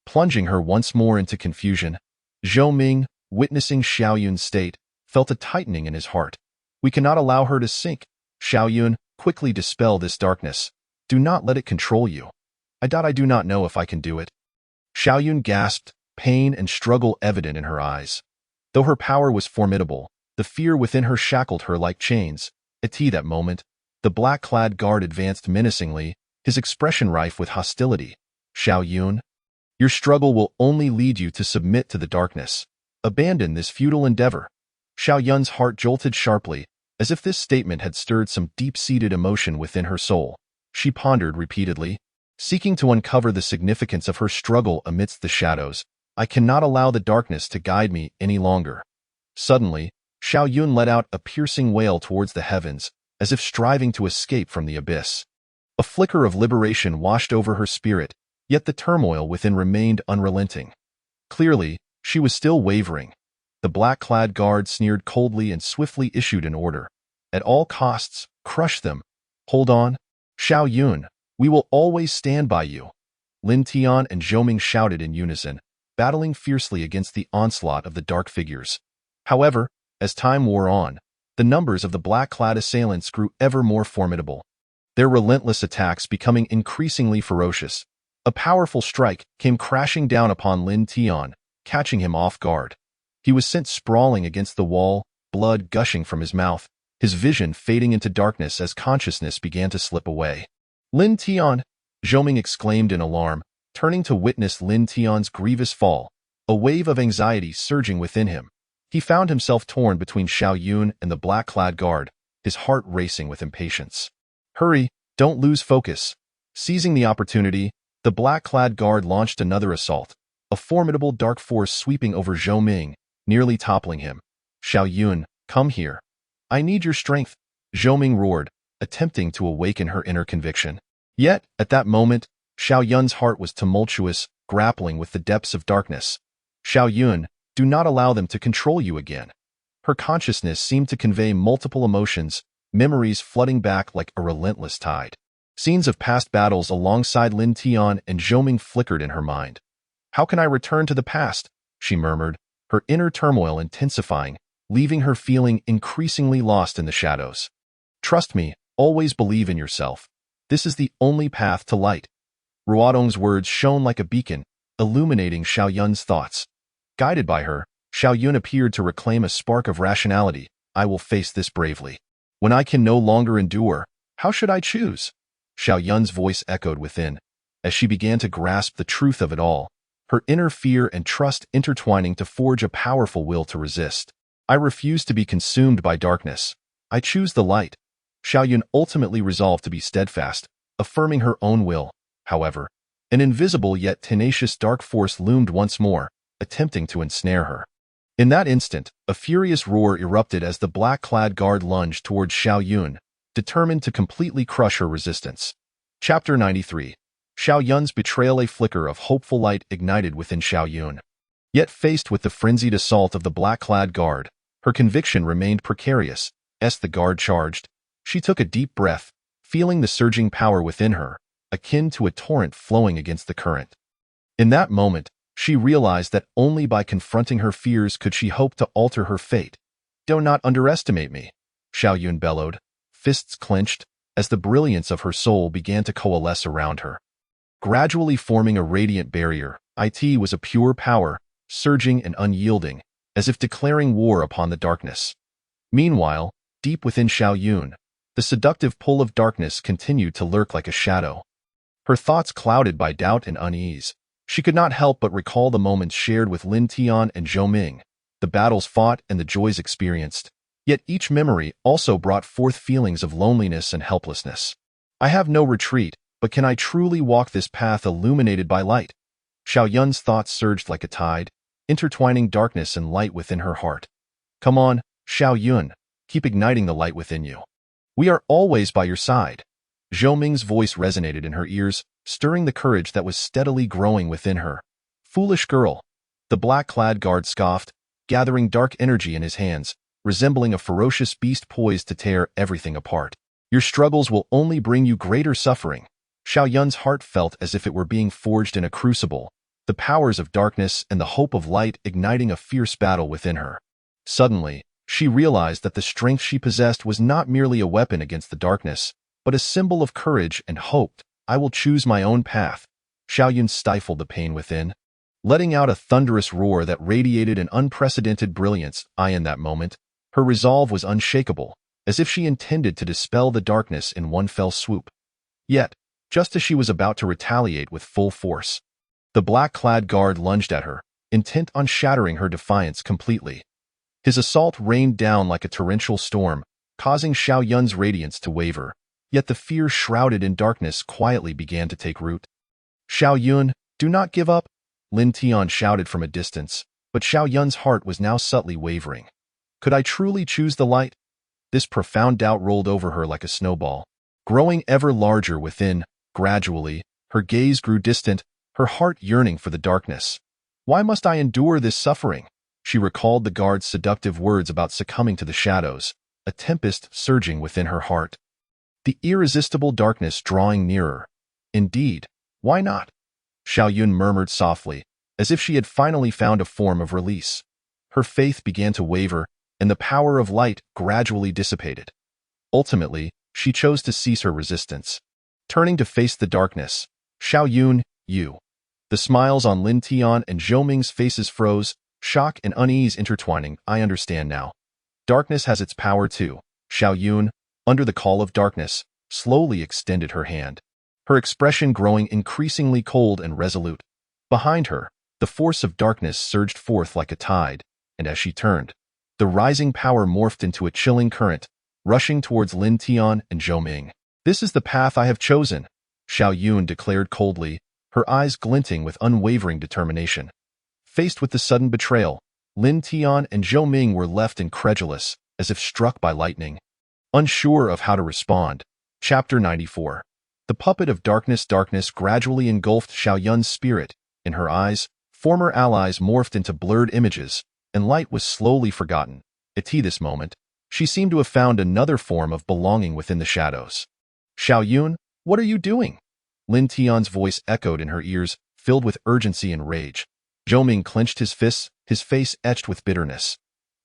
plunging her once more into confusion. Zhou Ming, witnessing Xiaoyun's state, felt a tightening in his heart. "We cannot allow her to sink. Xiaoyun, quickly dispel this darkness. Do not let it control you." I do not know if I can do it." Xiaoyun gasped, pain and struggle evident in her eyes. Though her power was formidable, the fear within her shackled her like chains. At that moment, the black-clad guard advanced menacingly, his expression rife with hostility. "Xiaoyun, your struggle will only lead you to submit to the darkness. Abandon this futile endeavor." Xiaoyun's heart jolted sharply, as if this statement had stirred some deep-seated emotion within her soul. She pondered repeatedly, seeking to uncover the significance of her struggle amidst the shadows. "I cannot allow the darkness to guide me any longer." Suddenly, Xiaoyun let out a piercing wail towards the heavens, as if striving to escape from the abyss. A flicker of liberation washed over her spirit, yet the turmoil within remained unrelenting. Clearly, she was still wavering. The black-clad guard sneered coldly and swiftly issued an order. "At all costs, crush them. Hold on. Xiaoyun, we will always stand by you." Lin Tian and Zhou Ming shouted in unison, battling fiercely against the onslaught of the dark figures. However, as time wore on, the numbers of the black-clad assailants grew ever more formidable, their relentless attacks becoming increasingly ferocious. A powerful strike came crashing down upon Lin Tian, catching him off guard. He was sent sprawling against the wall, blood gushing from his mouth, his vision fading into darkness as consciousness began to slip away. "Lin Tian!" Zhou Ming exclaimed in alarm, turning to witness Lin Tian's grievous fall, a wave of anxiety surging within him. He found himself torn between Xiaoyun and the black-clad guard, his heart racing with impatience. "Hurry, don't lose focus." Seizing the opportunity, the black-clad guard launched another assault, a formidable dark force sweeping over Zhou Ming, nearly toppling him. "Xiaoyun, come here. I need your strength." Zhou Ming roared, attempting to awaken her inner conviction. Yet, at that moment, Xiao Yun's heart was tumultuous, grappling with the depths of darkness. Xiao Yun, do not allow them to control you again. Her consciousness seemed to convey multiple emotions, memories flooding back like a relentless tide. Scenes of past battles alongside Lin Tian and Zhou Ming flickered in her mind. How can I return to the past? She murmured, her inner turmoil intensifying, leaving her feeling increasingly lost in the shadows. Trust me, always believe in yourself. This is the only path to light. Ruodong's words shone like a beacon, illuminating Xiao Yun's thoughts. Guided by her, Xiao Yun appeared to reclaim a spark of rationality. I will face this bravely. When I can no longer endure, how should I choose? Xiao Yun's voice echoed within, as she began to grasp the truth of it all, her inner fear and trust intertwining to forge a powerful will to resist. I refuse to be consumed by darkness. I choose the light. Xiao Yun ultimately resolved to be steadfast, affirming her own will. However, an invisible yet tenacious dark force loomed once more, attempting to ensnare her. In that instant, a furious roar erupted as the black-clad guard lunged towards Xiao Yun, determined to completely crush her resistance. Chapter 93. Xiao Yun's betrayal. A flicker of hopeful light ignited within Xiao Yun. Yet faced with the frenzied assault of the black-clad guard, her conviction remained precarious. As the guard charged, she took a deep breath, feeling the surging power within her, akin to a torrent flowing against the current. In that moment, she realized that only by confronting her fears could she hope to alter her fate. Do not underestimate me, Xiao Yun bellowed, fists clenched, as the brilliance of her soul began to coalesce around her. Gradually forming a radiant barrier, it was a pure power, surging and unyielding, as if declaring war upon the darkness. Meanwhile, deep within Xiao Yun, the seductive pull of darkness continued to lurk like a shadow. Her thoughts clouded by doubt and unease, she could not help but recall the moments shared with Lin Tian and Zhou Ming, the battles fought and the joys experienced. Yet each memory also brought forth feelings of loneliness and helplessness. I have no retreat, but can I truly walk this path illuminated by light? Xiao Yun's thoughts surged like a tide, intertwining darkness and light within her heart. Come on, Xiao Yun, keep igniting the light within you. We are always by your side. Zhou Ming's voice resonated in her ears, stirring the courage that was steadily growing within her. Foolish girl. The black-clad guard scoffed, gathering dark energy in his hands, resembling a ferocious beast poised to tear everything apart. Your struggles will only bring you greater suffering. Xiao Yun's heart felt as if it were being forged in a crucible, the powers of darkness and the hope of light igniting a fierce battle within her. Suddenly, she realized that the strength she possessed was not merely a weapon against the darkness, but a symbol of courage and hope. I will choose my own path. Xiao Yun stifled the pain within, letting out a thunderous roar that radiated an unprecedented brilliance. In that moment, her resolve was unshakable, as if she intended to dispel the darkness in one fell swoop. Yet, just as she was about to retaliate with full force, the black-clad guard lunged at her, intent on shattering her defiance completely. His assault rained down like a torrential storm, causing Xiao Yun's radiance to waver. Yet the fear shrouded in darkness quietly began to take root. Xiao Yun, do not give up, Lin Tian shouted from a distance, but Xiao Yun's heart was now subtly wavering. Could I truly choose the light? This profound doubt rolled over her like a snowball, growing ever larger within. Gradually, her gaze grew distant, her heart yearning for the darkness. Why must I endure this suffering? She recalled the guard's seductive words about succumbing to the shadows, a tempest surging within her heart. The irresistible darkness drawing nearer. Indeed, why not? Xiao Yun murmured softly, as if she had finally found a form of release. Her faith began to waver, and the power of light gradually dissipated. Ultimately, she chose to cease her resistance. Turning to face the darkness, Xiao Yun, you. The smiles on Lin Tian and Zhou Ming's faces froze, shock and unease intertwining. I understand now. Darkness has its power too. Xiao Yun, under the call of darkness, slowly extended her hand, her expression growing increasingly cold and resolute. Behind her, the force of darkness surged forth like a tide, and as she turned, the rising power morphed into a chilling current, rushing towards Lin Tian and Zhou Ming. This is the path I have chosen, Xiao Yun declared coldly, her eyes glinting with unwavering determination. Faced with the sudden betrayal, Lin Tian and Zhou Ming were left incredulous, as if struck by lightning. Unsure of how to respond. Chapter 94. The puppet of darkness. Darkness gradually engulfed Xiao Yun's spirit. In her eyes, former allies morphed into blurred images, and light was slowly forgotten. At this moment, she seemed to have found another form of belonging within the shadows. Xiao Yun, what are you doing? Lin Tian's voice echoed in her ears, filled with urgency and rage. Zhou Ming clenched his fists, his face etched with bitterness.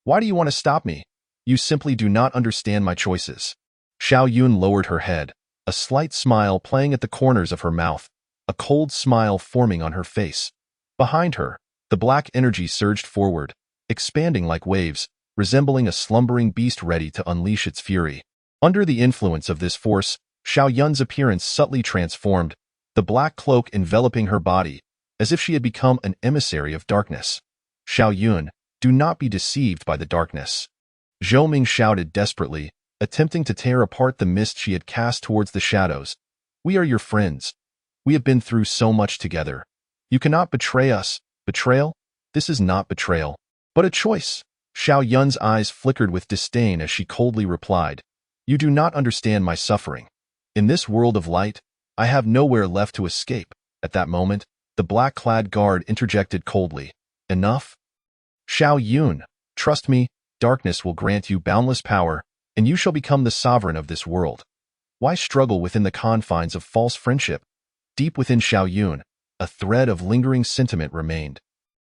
Why do you want to stop me? You simply do not understand my choices. Xiao Yun lowered her head, a slight smile playing at the corners of her mouth, a cold smile forming on her face. Behind her, the black energy surged forward, expanding like waves, resembling a slumbering beast ready to unleash its fury. Under the influence of this force, Xiao Yun's appearance subtly transformed, the black cloak enveloping her body, as if she had become an emissary of darkness. Xiao Yun, do not be deceived by the darkness. Zhou Ming shouted desperately, attempting to tear apart the mist she had cast towards the shadows. We are your friends. We have been through so much together. You cannot betray us. Betrayal? This is not betrayal, but a choice. Xiao Yun's eyes flickered with disdain as she coldly replied, You do not understand my suffering. In this world of light, I have nowhere left to escape. At that moment, the black-clad guard interjected coldly, Enough? Xiao Yun, trust me, darkness will grant you boundless power, and you shall become the sovereign of this world. Why struggle within the confines of false friendship? Deep within Xiao Yun, a thread of lingering sentiment remained.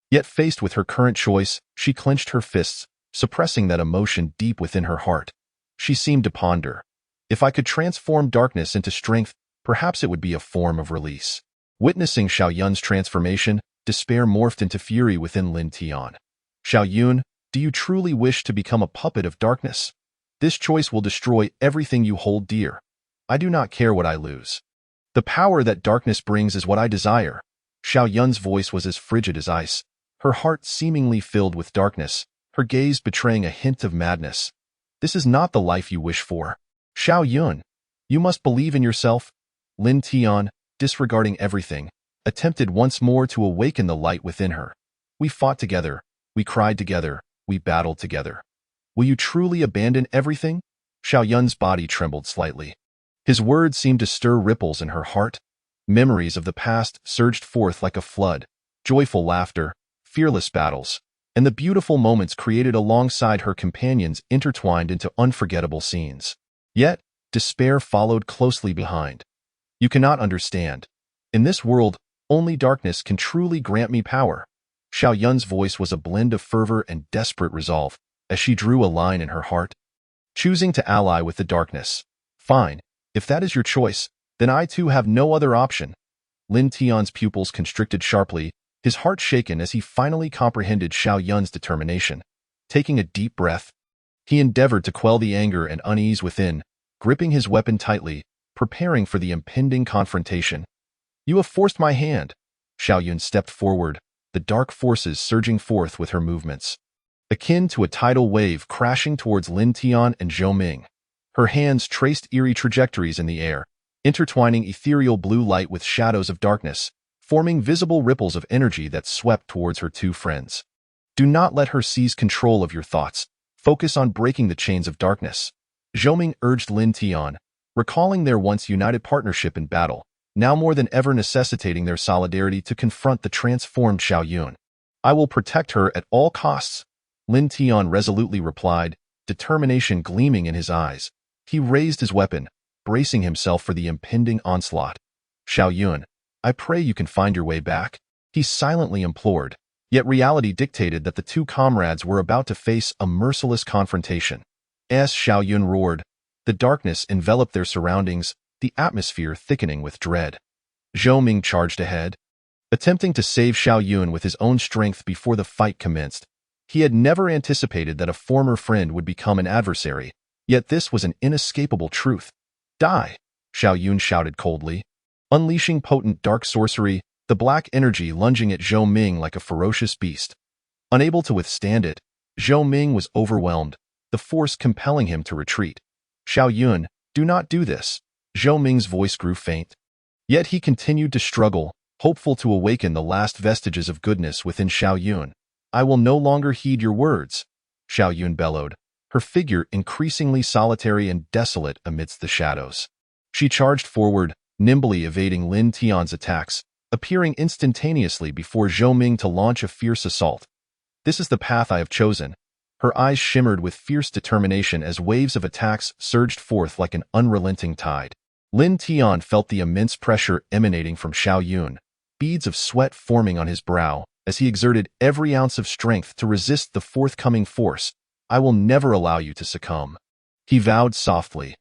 Yet faced with her current choice, she clenched her fists, suppressing that emotion deep within her heart. She seemed to ponder. If I could transform darkness into strength, perhaps it would be a form of release. Witnessing Xiao Yun's transformation, despair morphed into fury within Lin Tian. Xiao Yun, do you truly wish to become a puppet of darkness? This choice will destroy everything you hold dear. I do not care what I lose. The power that darkness brings is what I desire. Xiao Yun's voice was as frigid as ice, her heart seemingly filled with darkness, her gaze betraying a hint of madness. This is not the life you wish for. Xiao Yun, you must believe in yourself. Lin Tian, disregarding everything, attempted once more to awaken the light within her. We fought together, we cried together, we battled together. Will you truly abandon everything? Xiao Yun's body trembled slightly. His words seemed to stir ripples in her heart. Memories of the past surged forth like a flood, joyful laughter, fearless battles, and the beautiful moments created alongside her companions intertwined into unforgettable scenes. Yet, despair followed closely behind. You cannot understand. In this world, only darkness can truly grant me power. Xiao Yun's voice was a blend of fervor and desperate resolve, as she drew a line in her heart. Choosing to ally with the darkness. Fine, if that is your choice, then I too have no other option. Lin Tian's pupils constricted sharply, his heart shaken as he finally comprehended Xiao Yun's determination. Taking a deep breath, he endeavored to quell the anger and unease within, gripping his weapon tightly, preparing for the impending confrontation. You have forced my hand. Xiao Yun stepped forward, the dark forces surging forth with her movements. Akin to a tidal wave crashing towards Lin Tian and Zhou Ming. Her hands traced eerie trajectories in the air, intertwining ethereal blue light with shadows of darkness, forming visible ripples of energy that swept towards her two friends. Do not let her seize control of your thoughts. Focus on breaking the chains of darkness. Zhou Ming urged Lin Tian, recalling their once united partnership in battle, now more than ever necessitating their solidarity to confront the transformed Xiao Yun. I will protect her at all costs. Lin Tian resolutely replied, determination gleaming in his eyes. He raised his weapon, bracing himself for the impending onslaught. Xiao Yun, I pray you can find your way back. He silently implored, yet reality dictated that the two comrades were about to face a merciless confrontation. As Xiao Yun roared, the darkness enveloped their surroundings, the atmosphere thickening with dread. Zhou Ming charged ahead, attempting to save Xiao Yun with his own strength before the fight commenced. He had never anticipated that a former friend would become an adversary, yet this was an inescapable truth. Die! Xiao Yun shouted coldly, unleashing potent dark sorcery, the black energy lunging at Zhou Ming like a ferocious beast. Unable to withstand it, Zhou Ming was overwhelmed, the force compelling him to retreat. Xiao Yun, do not do this. Zhou Ming's voice grew faint. Yet he continued to struggle, hopeful to awaken the last vestiges of goodness within Xiao Yun. I will no longer heed your words. Xiao Yun bellowed, her her figure increasingly solitary and desolate amidst the shadows. She charged forward, nimbly evading Lin Tian's attacks, appearing instantaneously before Zhou Ming to launch a fierce assault. This is the path I have chosen. Her eyes shimmered with fierce determination as waves of attacks surged forth like an unrelenting tide. Lin Tian felt the immense pressure emanating from Xiao Yun, beads of sweat forming on his brow as he exerted every ounce of strength to resist the forthcoming force. I will never allow you to succumb, he vowed softly.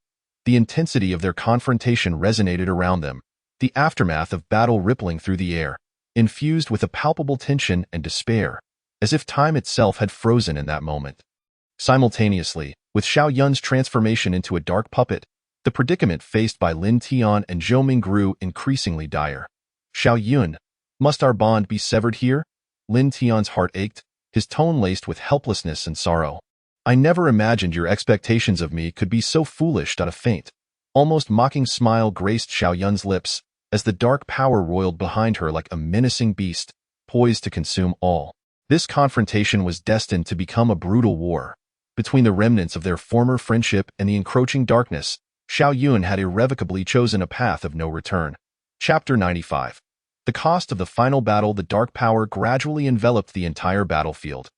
The intensity of their confrontation resonated around them, the aftermath of battle rippling through the air, infused with a palpable tension and despair, as if time itself had frozen in that moment. Simultaneously, with Xiao Yun's transformation into a dark puppet, the predicament faced by Lin Tian and Zhou Ming grew increasingly dire. Xiao Yun, must our bond be severed here? Lin Tian's heart ached, his tone laced with helplessness and sorrow. I never imagined your expectations of me could be so foolish. A faint, almost mocking smile graced Xiao Yun's lips as the dark power roiled behind her like a menacing beast, poised to consume all. This confrontation was destined to become a brutal war. Between the remnants of their former friendship and the encroaching darkness, Xiao Yun had irrevocably chosen a path of no return. Chapter 95. The cost of the final battle. The dark power gradually enveloped the entire battlefield,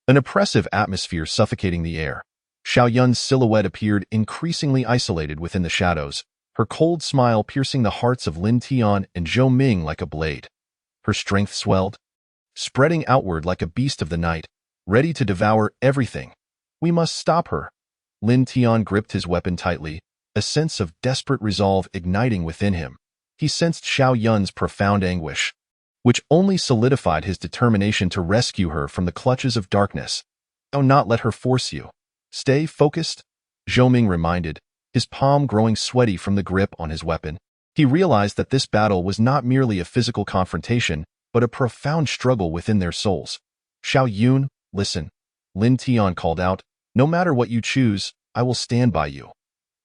an oppressive atmosphere suffocating the air. Xiao Yun's silhouette appeared increasingly isolated within the shadows, her cold smile piercing the hearts of Lin Tian and Zhou Ming like a blade. Her strength swelled, spreading outward like a beast of the night, ready to devour everything. We must stop her. Lin Tian gripped his weapon tightly, a sense of desperate resolve igniting within him. He sensed Xiao Yun's profound anguish, which only solidified his determination to rescue her from the clutches of darkness. Do not let her force you. Stay focused, Zhou Ming reminded, his palm growing sweaty from the grip on his weapon. He realized that this battle was not merely a physical confrontation, but a profound struggle within their souls. Xiao Yun, listen, Lin Tian called out. No matter what you choose, I will stand by you.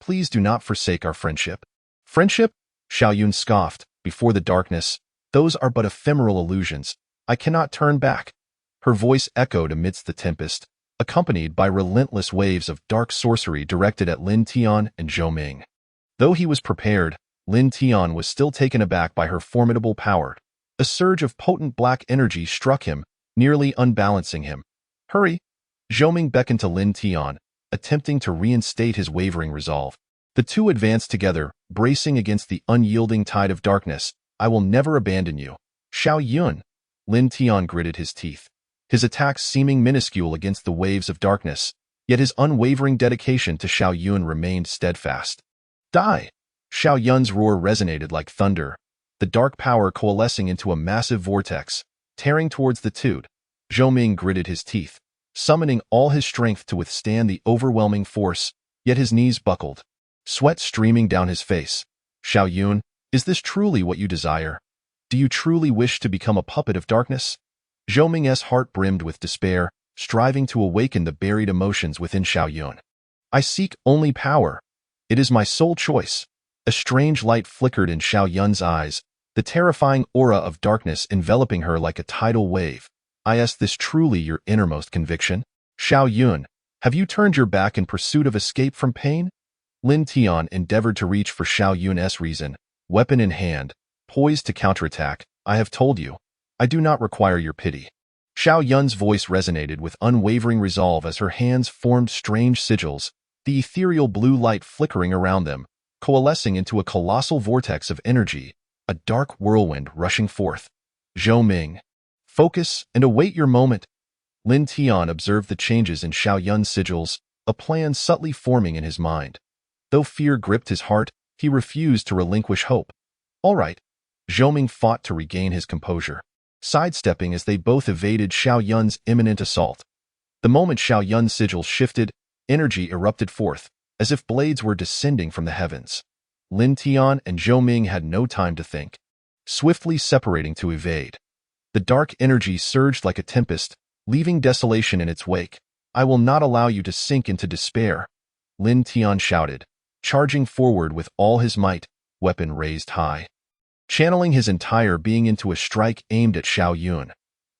Please do not forsake our friendship. Friendship? Xiao Yun scoffed. Before the darkness, those are but ephemeral illusions. I cannot turn back. Her voice echoed amidst the tempest, accompanied by relentless waves of dark sorcery directed at Lin Tian and Zhou Ming. Though he was prepared, Lin Tian was still taken aback by her formidable power. A surge of potent black energy struck him, nearly unbalancing him. Hurry! Zhou Ming beckoned to Lin Tian, attempting to reinstate his wavering resolve. The two advanced together, bracing against the unyielding tide of darkness. I will never abandon you. Xiao Yun. Lin Tian gritted his teeth, his attacks seeming minuscule against the waves of darkness, yet his unwavering dedication to Xiao Yun remained steadfast. Die! Xiao Yun's roar resonated like thunder, the dark power coalescing into a massive vortex, tearing towards the two. Zhou Ming gritted his teeth, summoning all his strength to withstand the overwhelming force, yet his knees buckled, sweat streaming down his face. Xiao Yun, is this truly what you desire? Do you truly wish to become a puppet of darkness? Zhou Ming's heart brimmed with despair, striving to awaken the buried emotions within Xiao Yun. I seek only power. It is my sole choice. A strange light flickered in Xiao Yun's eyes, the terrifying aura of darkness enveloping her like a tidal wave. Is this truly your innermost conviction? Xiao Yun, have you turned your back in pursuit of escape from pain? Lin Tian endeavored to reach for Xiao Yun's reason, weapon in hand, poised to counterattack. I have told you, I do not require your pity. Xiao Yun's voice resonated with unwavering resolve as her hands formed strange sigils, the ethereal blue light flickering around them, coalescing into a colossal vortex of energy, a dark whirlwind rushing forth. Zhou Ming, focus and await your moment. Lin Tian observed the changes in Xiao Yun's sigils, a plan subtly forming in his mind. Though fear gripped his heart, he refused to relinquish hope. All right. Zhou Ming fought to regain his composure, sidestepping as they both evaded Xiao Yun's imminent assault. The moment Xiao Yun's sigil shifted, energy erupted forth, as if blades were descending from the heavens. Lin Tian and Zhou Ming had no time to think, swiftly separating to evade. The dark energy surged like a tempest, leaving desolation in its wake. I will not allow you to sink into despair, Lin Tian shouted, charging forward with all his might, weapon raised high. Channeling his entire being into a strike aimed at Xiao Yun.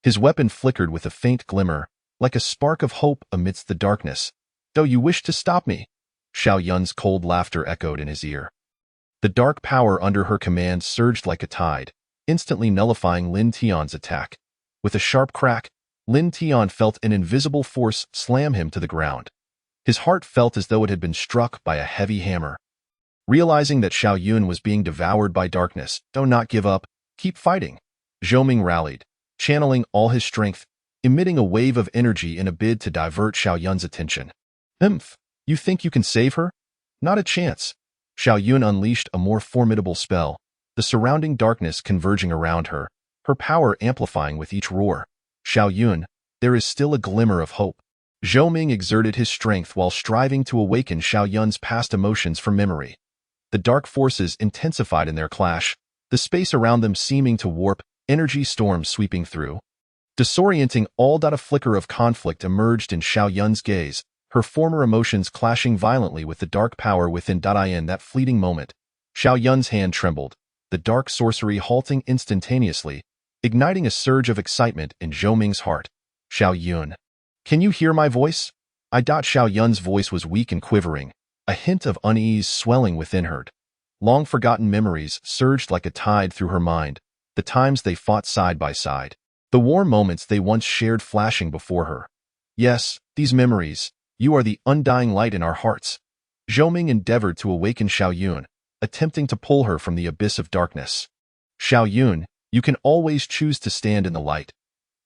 His weapon flickered with a faint glimmer, like a spark of hope amidst the darkness. "Do you wish to stop me?" Xiao Yun's cold laughter echoed in his ear. The dark power under her command surged like a tide, instantly nullifying Lin Tian's attack. With a sharp crack, Lin Tian felt an invisible force slam him to the ground. His heart felt as though it had been struck by a heavy hammer. Realizing that Xiao Yun was being devoured by darkness, "Do not give up, keep fighting." Zhou Ming rallied, channeling all his strength, emitting a wave of energy in a bid to divert Xiao Yun's attention. You think you can save her? Not a chance." Xiao Yun unleashed a more formidable spell, the surrounding darkness converging around her, her power amplifying with each roar. "Xiao Yun, there is still a glimmer of hope." Zhou Ming exerted his strength while striving to awaken Xiao Yun's past emotions from memory. The dark forces intensified in their clash, the space around them seeming to warp, energy storms sweeping through. Disorienting all, a flicker of conflict emerged in Xiao Yun's gaze, her former emotions clashing violently with the dark power within. In that fleeting moment, Xiao Yun's hand trembled, the dark sorcery halting instantaneously, igniting a surge of excitement in Zhou Ming's heart. "Xiao Yun, can you hear my voice?" Xiao Yun's voice was weak and quivering, a hint of unease swelling within her. Long-forgotten memories surged like a tide through her mind, the times they fought side by side, the warm moments they once shared flashing before her. "Yes, these memories. You are the undying light in our hearts." Zhou Ming endeavored to awaken Xiao Yun, attempting to pull her from the abyss of darkness. "Xiao Yun, you can always choose to stand in the light,"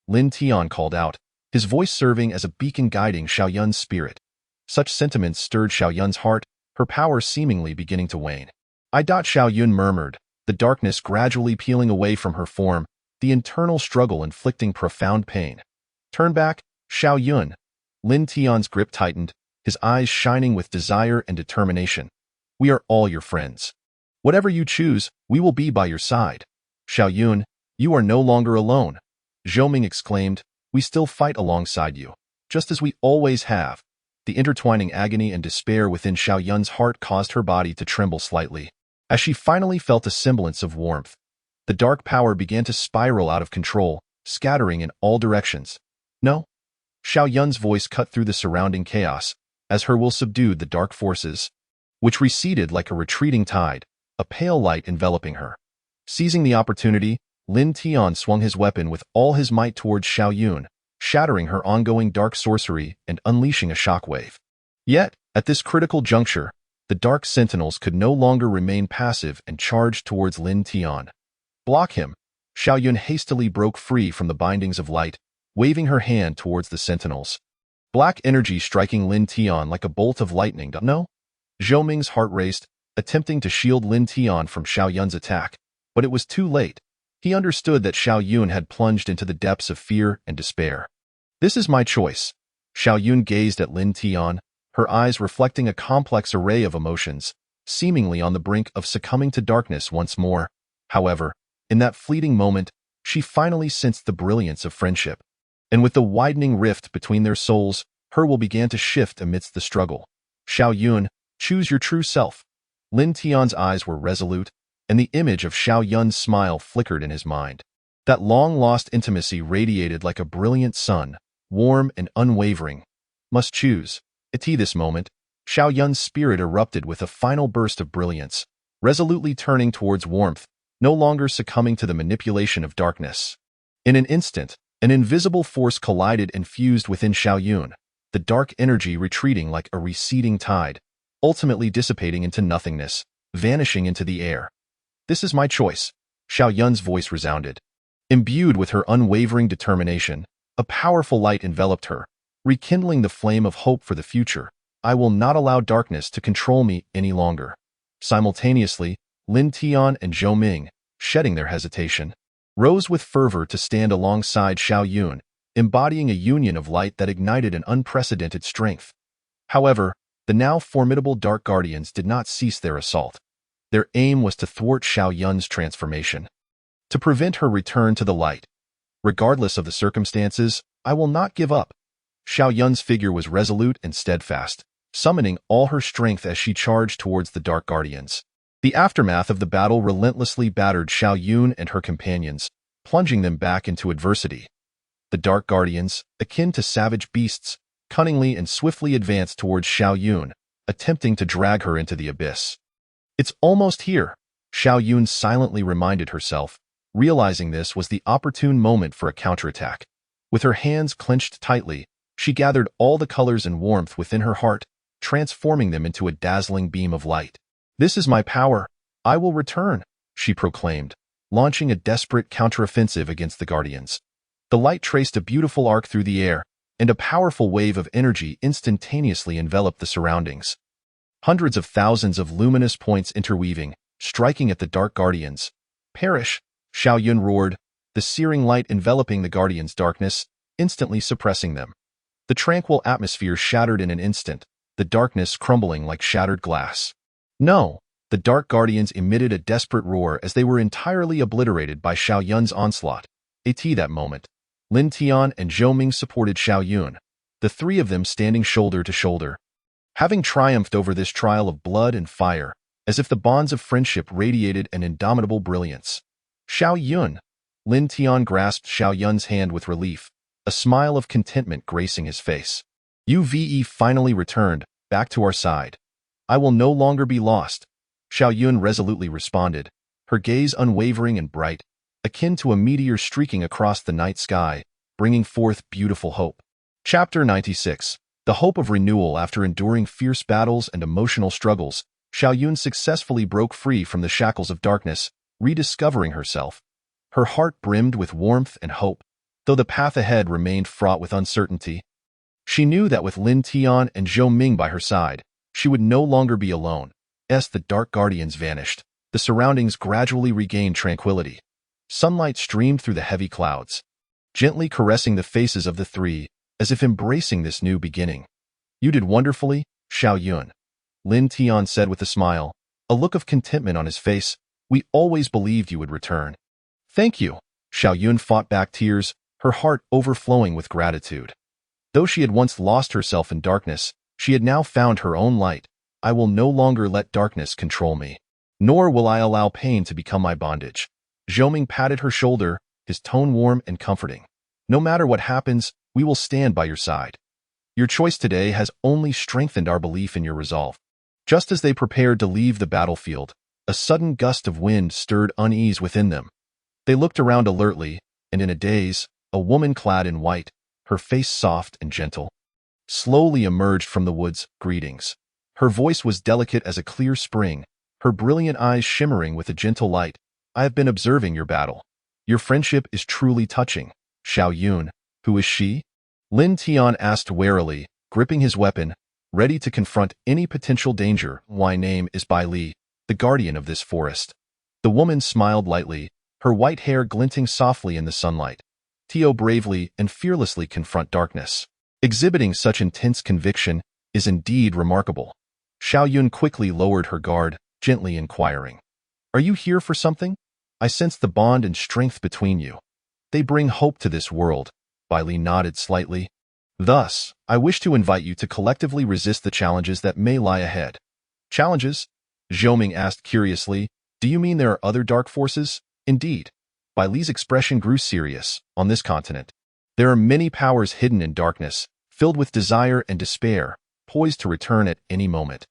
Lin Tian called out, his voice serving as a beacon guiding Xiao Yun's spirit. Such sentiments stirred Xiao Yun's heart, her power seemingly beginning to wane. Xiao Yun murmured, the darkness gradually peeling away from her form, the internal struggle inflicting profound pain. "Turn back, Xiao Yun." Lin Tian's grip tightened, his eyes shining with desire and determination. "We are all your friends. Whatever you choose, we will be by your side." "Xiao Yun, you are no longer alone," Zhou Ming exclaimed. "We still fight alongside you, just as we always have." The intertwining agony and despair within Xiao Yun's heart caused her body to tremble slightly. As she finally felt a semblance of warmth, the dark power began to spiral out of control, scattering in all directions. "No." Xiao Yun's voice cut through the surrounding chaos, as her will subdued the dark forces, which receded like a retreating tide, a pale light enveloping her. Seizing the opportunity, Lin Tian swung his weapon with all his might towards Xiao Yun, shattering her ongoing dark sorcery and unleashing a shockwave. Yet, at this critical juncture, the dark sentinels could no longer remain passive and charged towards Lin Tian. "Block him." Xiao Yun hastily broke free from the bindings of light, waving her hand towards the sentinels. Black energy striking Lin Tian like a bolt of lightning. "No?" Zhou Ming's heart raced, attempting to shield Lin Tian from Xiao Yun's attack, but it was too late. He understood that Xiao Yun had plunged into the depths of fear and despair. "This is my choice." Xiao Yun gazed at Lin Tian, her eyes reflecting a complex array of emotions, seemingly on the brink of succumbing to darkness once more. However, in that fleeting moment, she finally sensed the brilliance of friendship. And with the widening rift between their souls, her will began to shift amidst the struggle. "Xiao Yun, choose your true self." Lin Tian's eyes were resolute, and the image of Xiao Yun's smile flickered in his mind. That long-lost intimacy radiated like a brilliant sun, warm and unwavering. "Must choose." At this moment, Xiao Yun's spirit erupted with a final burst of brilliance, resolutely turning towards warmth, no longer succumbing to the manipulation of darkness. In an instant, an invisible force collided and fused within Xiao Yun, the dark energy retreating like a receding tide, ultimately dissipating into nothingness, vanishing into the air. "This is my choice," Xiao Yun's voice resounded. Imbued with her unwavering determination, a powerful light enveloped her, rekindling the flame of hope for the future. "I will not allow darkness to control me any longer." Simultaneously, Lin Tian and Zhou Ming, shedding their hesitation, rose with fervor to stand alongside Xiao Yun, embodying a union of light that ignited an unprecedented strength. However, the now formidable Dark Guardians did not cease their assault. Their aim was to thwart Xiao Yun's transformation, to prevent her return to the light. "Regardless of the circumstances, I will not give up." Xiao Yun's figure was resolute and steadfast, summoning all her strength as she charged towards the Dark Guardians. The aftermath of the battle relentlessly battered Xiao Yun and her companions, plunging them back into adversity. The Dark Guardians, akin to savage beasts, cunningly and swiftly advanced towards Xiao Yun, attempting to drag her into the abyss. "It's almost here," Xiao Yun silently reminded herself, realizing this was the opportune moment for a counterattack. With her hands clenched tightly, she gathered all the colors and warmth within her heart, transforming them into a dazzling beam of light. "This is my power. I will return," she proclaimed, launching a desperate counteroffensive against the Guardians. The light traced a beautiful arc through the air, and a powerful wave of energy instantaneously enveloped the surroundings. Hundreds of thousands of luminous points interweaving, striking at the Dark Guardians. "Perish!" Xiao Yun roared, the searing light enveloping the Guardians' darkness, instantly suppressing them. The tranquil atmosphere shattered in an instant, the darkness crumbling like shattered glass. "No!" The Dark Guardians emitted a desperate roar as they were entirely obliterated by Xiao Yun's onslaught. At that moment, Lin Tian and Zhou Ming supported Xiao Yun, the three of them standing shoulder to shoulder. Having triumphed over this trial of blood and fire, as if the bonds of friendship radiated an indomitable brilliance. "Xiao Yun!" Lin Tian grasped Xiao Yun's hand with relief, a smile of contentment gracing his face. "You've finally returned, back to our side. I will no longer be lost," Xiao Yun resolutely responded, her gaze unwavering and bright, akin to a meteor streaking across the night sky, bringing forth beautiful hope. Chapter 96. The hope of renewal. After enduring fierce battles and emotional struggles, Xiao Yun successfully broke free from the shackles of darkness, rediscovering herself. Her heart brimmed with warmth and hope, though the path ahead remained fraught with uncertainty. She knew that with Lin Tian and Zhou Ming by her side, she would no longer be alone. As the Dark Guardians vanished, the surroundings gradually regained tranquility. Sunlight streamed through the heavy clouds, gently caressing the faces of the three, as if embracing this new beginning. "You did wonderfully, Xiao Yun," Lin Tian said with a smile, a look of contentment on his face. "We always believed you would return." "Thank you," Xiao Yun fought back tears, her heart overflowing with gratitude. Though she had once lost herself in darkness, she had now found her own light. "I will no longer let darkness control me, nor will I allow pain to become my bondage." Zhou Ming patted her shoulder, his tone warm and comforting. "No matter what happens, we will stand by your side. Your choice today has only strengthened our belief in your resolve." Just as they prepared to leave the battlefield, a sudden gust of wind stirred unease within them. They looked around alertly, and in a daze, a woman clad in white, her face soft and gentle, slowly emerged from the woods. "Greetings." Her voice was delicate as a clear spring, her brilliant eyes shimmering with a gentle light. "I have been observing your battle. Your friendship is truly touching." "Xiao Yun, who is she?" Lin Tian asked warily, gripping his weapon, ready to confront any potential danger. "My name is Bai Li, the guardian of this forest." The woman smiled lightly, her white hair glinting softly in the sunlight. "Tio bravely and fearlessly confront darkness. Exhibiting such intense conviction is indeed remarkable." Xiao Yun quickly lowered her guard, gently inquiring, "Are you here for something? I sense the bond and strength between you. They bring hope to this world." Bai Li nodded slightly. "Thus, I wish to invite you to collectively resist the challenges that may lie ahead." "Challenges?" Zhou Ming asked curiously. "Do you mean there are other dark forces?" "Indeed." Bai Li's expression grew serious. "On this continent, there are many powers hidden in darkness, filled with desire and despair, poised to return at any moment."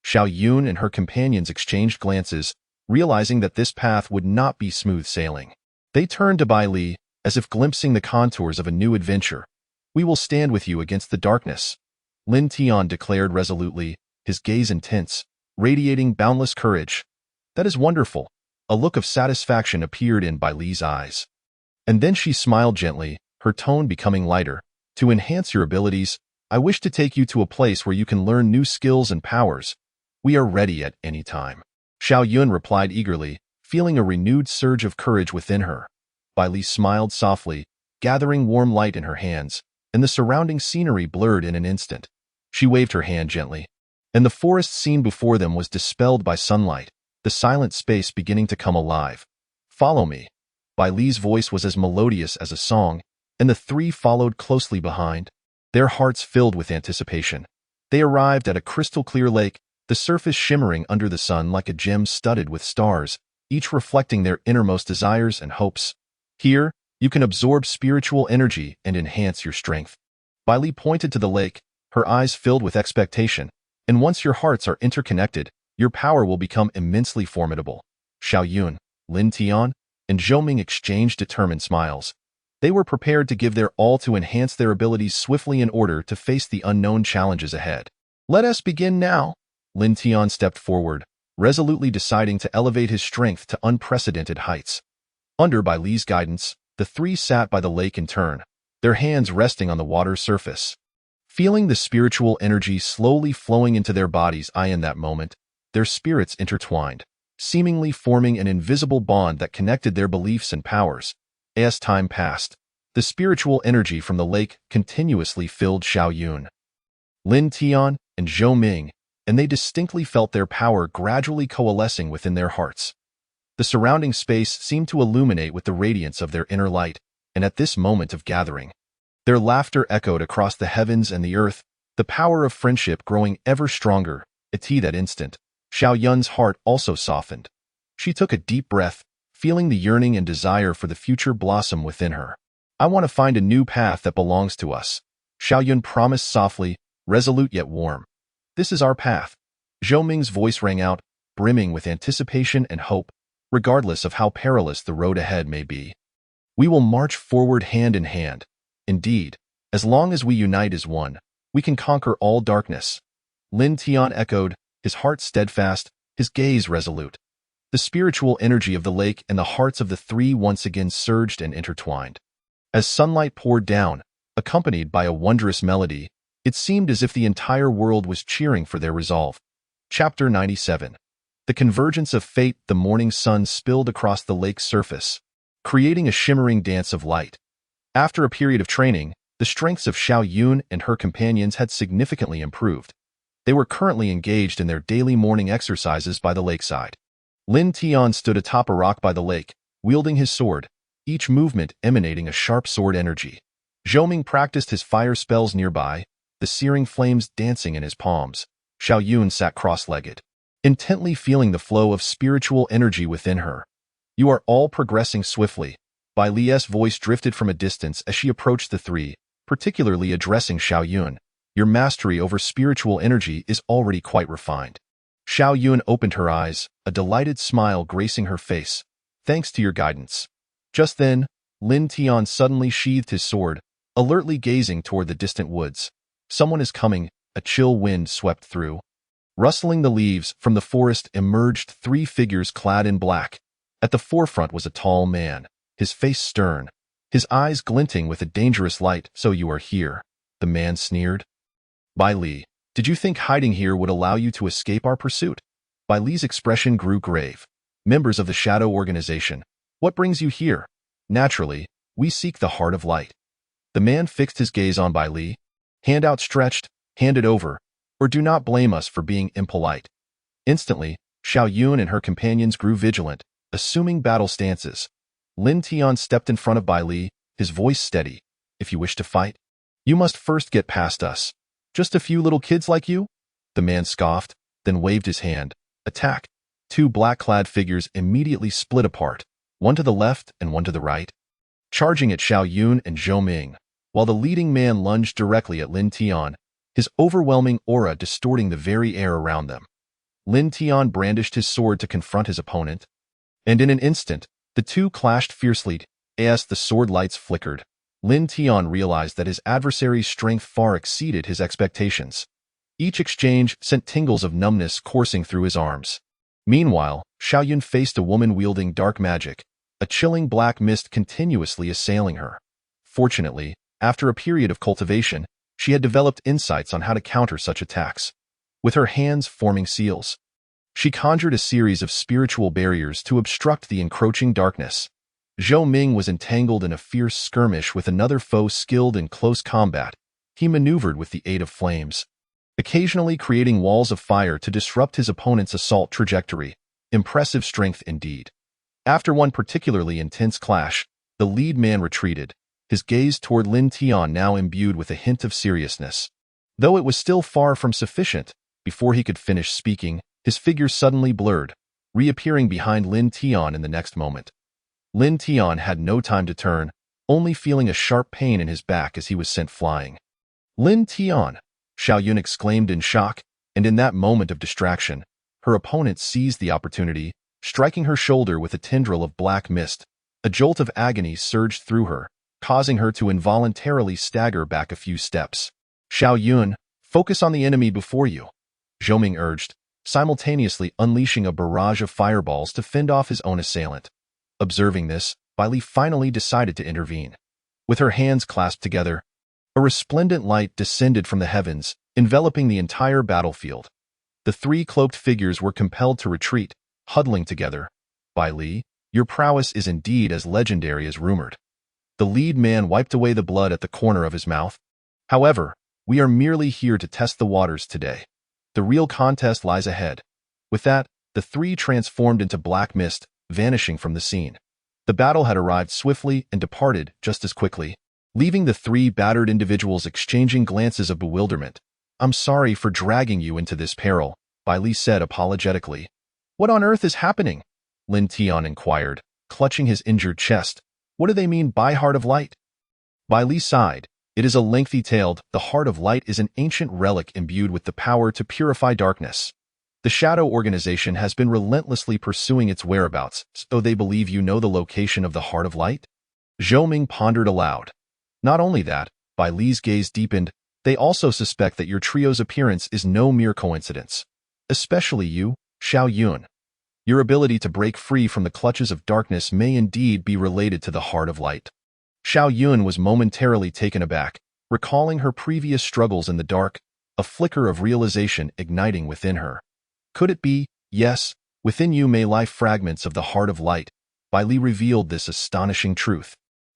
Xiao Yun and her companions exchanged glances, realizing that this path would not be smooth sailing. They turned to Bai Li, as if glimpsing the contours of a new adventure. "We will stand with you against the darkness," Lin Tian declared resolutely, his gaze intense, radiating boundless courage. "That is wonderful." A look of satisfaction appeared in Bai Li's eyes. And then she smiled gently, her tone becoming lighter. "To enhance your abilities, I wish to take you to a place where you can learn new skills and powers. We are ready at any time." Xiao Yun replied eagerly, feeling a renewed surge of courage within her. Bai Li smiled softly, gathering warm light in her hands, and the surrounding scenery blurred in an instant. She waved her hand gently, and the forest scene before them was dispelled by sunlight, the silent space beginning to come alive. "Follow me." Bai Li's voice was as melodious as a song, and the three followed closely behind, their hearts filled with anticipation. They arrived at a crystal-clear lake, the surface shimmering under the sun like a gem studded with stars, each reflecting their innermost desires and hopes. "Here, you can absorb spiritual energy and enhance your strength." Bai Li pointed to the lake, her eyes filled with expectation. And once your hearts are interconnected, your power will become immensely formidable. Xiao Yun, Lin Tian, and Zhou Ming exchanged determined smiles. They were prepared to give their all to enhance their abilities swiftly in order to face the unknown challenges ahead. Let us begin now. Lin Tian stepped forward, resolutely deciding to elevate his strength to unprecedented heights. Under Bai Li's guidance, the three sat by the lake in turn, their hands resting on the water's surface. Feeling the spiritual energy slowly flowing into their bodies, in that moment, their spirits intertwined, seemingly forming an invisible bond that connected their beliefs and powers. As time passed, the spiritual energy from the lake continuously filled Xiao Yun, Lin Tian, and Zhou Ming, and they distinctly felt their power gradually coalescing within their hearts. The surrounding space seemed to illuminate with the radiance of their inner light, and at this moment of gathering, their laughter echoed across the heavens and the earth, the power of friendship growing ever stronger. At that instant, Xiao Yun's heart also softened. She took a deep breath, feeling the yearning and desire for the future blossom within her. I want to find a new path that belongs to us, Xiao Yun promised softly, resolute yet warm. This is our path. Zhou Ming's voice rang out, brimming with anticipation and hope, regardless of how perilous the road ahead may be. We will march forward hand in hand. Indeed, as long as we unite as one, we can conquer all darkness. Lin Tian echoed, his heart steadfast, his gaze resolute. The spiritual energy of the lake and the hearts of the three once again surged and intertwined. As sunlight poured down, accompanied by a wondrous melody, it seemed as if the entire world was cheering for their resolve. Chapter 97. The convergence of fate. The morning sun spilled across the lake's surface, creating a shimmering dance of light. After a period of training, the strengths of Xiao Yun and her companions had significantly improved. They were currently engaged in their daily morning exercises by the lakeside. Lin Tian stood atop a rock by the lake, wielding his sword, each movement emanating a sharp sword energy. Zhou Ming practiced his fire spells nearby, the searing flames dancing in his palms. Xiao Yun sat cross-legged, intently feeling the flow of spiritual energy within her. You are all progressing swiftly. Bai Li's voice drifted from a distance as she approached the three, particularly addressing Xiao Yun. Your mastery over spiritual energy is already quite refined. Xiao Yun opened her eyes, a delighted smile gracing her face. Thanks to your guidance. Just then, Lin Tian suddenly sheathed his sword, alertly gazing toward the distant woods. Someone is coming, a chill wind swept through. Rustling the leaves, from the forest emerged three figures clad in black. At the forefront was a tall man, his face stern, his eyes glinting with a dangerous light. So you are here, the man sneered. Bai Li, did you think hiding here would allow you to escape our pursuit? Bai Li's expression grew grave. Members of the Shadow Organization, what brings you here? Naturally, we seek the heart of light. The man fixed his gaze on Bai Li. Hand outstretched, hand it over, or do not blame us for being impolite. Instantly, Xiao Yun and her companions grew vigilant, assuming battle stances. Lin Tian stepped in front of Bai Li, his voice steady. If you wish to fight, you must first get past us. Just a few little kids like you? The man scoffed, then waved his hand. Attack. Two black-clad figures immediately split apart, one to the left and one to the right, charging at Xiao Yun and Zhou Ming, while the leading man lunged directly at Lin Tian, his overwhelming aura distorting the very air around them. Lin Tian brandished his sword to confront his opponent, and in an instant, the two clashed fiercely. As the sword lights flickered, Lin Tian realized that his adversary's strength far exceeded his expectations. Each exchange sent tingles of numbness coursing through his arms. Meanwhile, Xiao Yun faced a woman wielding dark magic, a chilling black mist continuously assailing her. Fortunately, after a period of cultivation, she had developed insights on how to counter such attacks. With her hands forming seals, she conjured a series of spiritual barriers to obstruct the encroaching darkness. Zhou Ming was entangled in a fierce skirmish with another foe skilled in close combat. He maneuvered with the aid of flames, occasionally creating walls of fire to disrupt his opponent's assault trajectory. Impressive strength indeed. After one particularly intense clash, the lead man retreated, his gaze toward Lin Tian now imbued with a hint of seriousness. Though it was still far from sufficient, before he could finish speaking, his figure suddenly blurred, reappearing behind Lin Tian in the next moment. Lin Tian had no time to turn, only feeling a sharp pain in his back as he was sent flying. Lin Tian, Xiao Yun exclaimed in shock, and in that moment of distraction, her opponent seized the opportunity, striking her shoulder with a tendril of black mist. A jolt of agony surged through her, causing her to involuntarily stagger back a few steps. Xiao Yun, focus on the enemy before you, Zhou Ming urged, simultaneously unleashing a barrage of fireballs to fend off his own assailant. Observing this, Bai Li finally decided to intervene. With her hands clasped together, a resplendent light descended from the heavens, enveloping the entire battlefield. The three cloaked figures were compelled to retreat, huddling together. Bai Li, your prowess is indeed as legendary as rumored. The lead man wiped away the blood at the corner of his mouth. However, we are merely here to test the waters today. The real contest lies ahead. With that, the three transformed into black mist, vanishing from the scene. The battle had arrived swiftly and departed just as quickly, leaving the three battered individuals exchanging glances of bewilderment. I'm sorry for dragging you into this peril, Bai Li said apologetically. What on earth is happening? Lin Tian inquired, clutching his injured chest. What do they mean by Heart of Light? Bai Li sighed. It is a lengthy tale. The Heart of Light is an ancient relic imbued with the power to purify darkness. The Shadow Organization has been relentlessly pursuing its whereabouts, so they believe you know the location of the Heart of Light? Zhou Ming pondered aloud. Not only that, Bai Li's gaze deepened, they also suspect that your trio's appearance is no mere coincidence. Especially you, Xiao Yun. Your ability to break free from the clutches of darkness may indeed be related to the Heart of Light. Xiao Yun was momentarily taken aback, recalling her previous struggles in the dark, a flicker of realization igniting within her. Could it be, yes, within you may lie fragments of the Heart of Light? Bai Li revealed this astonishing truth,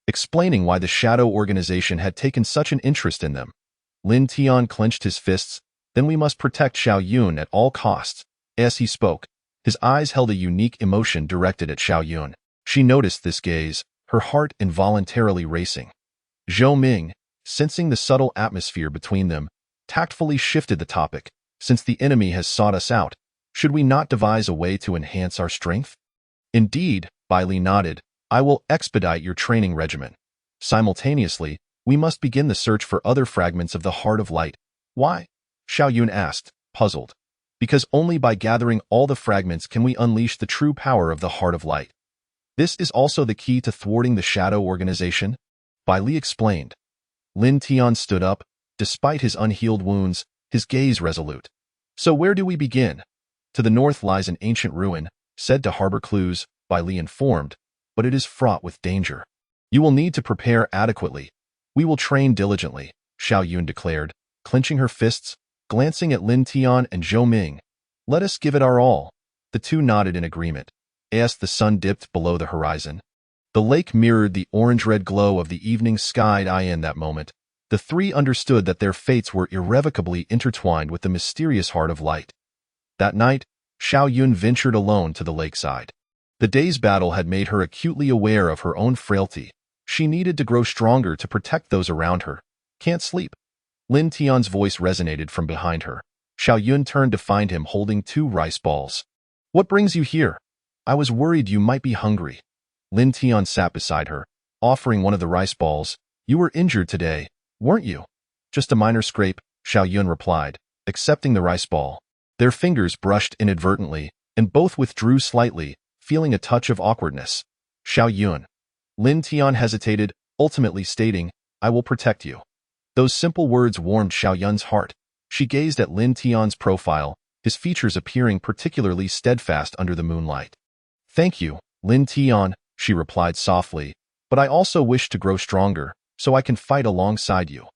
explaining why the Shadow Organization had taken such an interest in them. Lin Tian clenched his fists. Then we must protect Xiao Yun at all costs. As he spoke, his eyes held a unique emotion directed at Xiao Yun. She noticed this gaze, her heart involuntarily racing. Zhou Ming, sensing the subtle atmosphere between them, tactfully shifted the topic. Since the enemy has sought us out, should we not devise a way to enhance our strength? Indeed, Bai Li nodded. I will expedite your training regimen. Simultaneously, we must begin the search for other fragments of the Heart of Light. Why? Xiao Yun asked, puzzled. Because only by gathering all the fragments can we unleash the true power of the Heart of Light. This is also the key to thwarting the Shadow Organization, Bai Li explained. Lin Tian stood up, despite his unhealed wounds, his gaze resolute. So where do we begin? To the north lies an ancient ruin, said to harbor clues, Bai Li informed, but it is fraught with danger. You will need to prepare adequately. We will train diligently, Xiao Yun declared, clenching her fists, glancing at Lin Tian and Zhou Ming. Let us give it our all. The two nodded in agreement. As the sun dipped below the horizon, the lake mirrored the orange-red glow of the evening sky. In that moment, the three understood that their fates were irrevocably intertwined with the mysterious Heart of Light. That night, Xiao Yun ventured alone to the lakeside. The day's battle had made her acutely aware of her own frailty. She needed to grow stronger to protect those around her. Can't sleep. Lin Tian's voice resonated from behind her. Xiao Yun turned to find him holding 2 rice balls. What brings you here? I was worried you might be hungry. Lin Tian sat beside her, offering one of the rice balls. You were injured today, weren't you? Just a minor scrape, Xiao Yun replied, accepting the rice ball. Their fingers brushed inadvertently, and both withdrew slightly, feeling a touch of awkwardness. Xiao Yun. Lin Tian hesitated, ultimately stating, I will protect you. Those simple words warmed Xiao Yun's heart. She gazed at Lin Tian's profile, his features appearing particularly steadfast under the moonlight. Thank you, Lin Tian, she replied softly, but I also wish to grow stronger, so I can fight alongside you.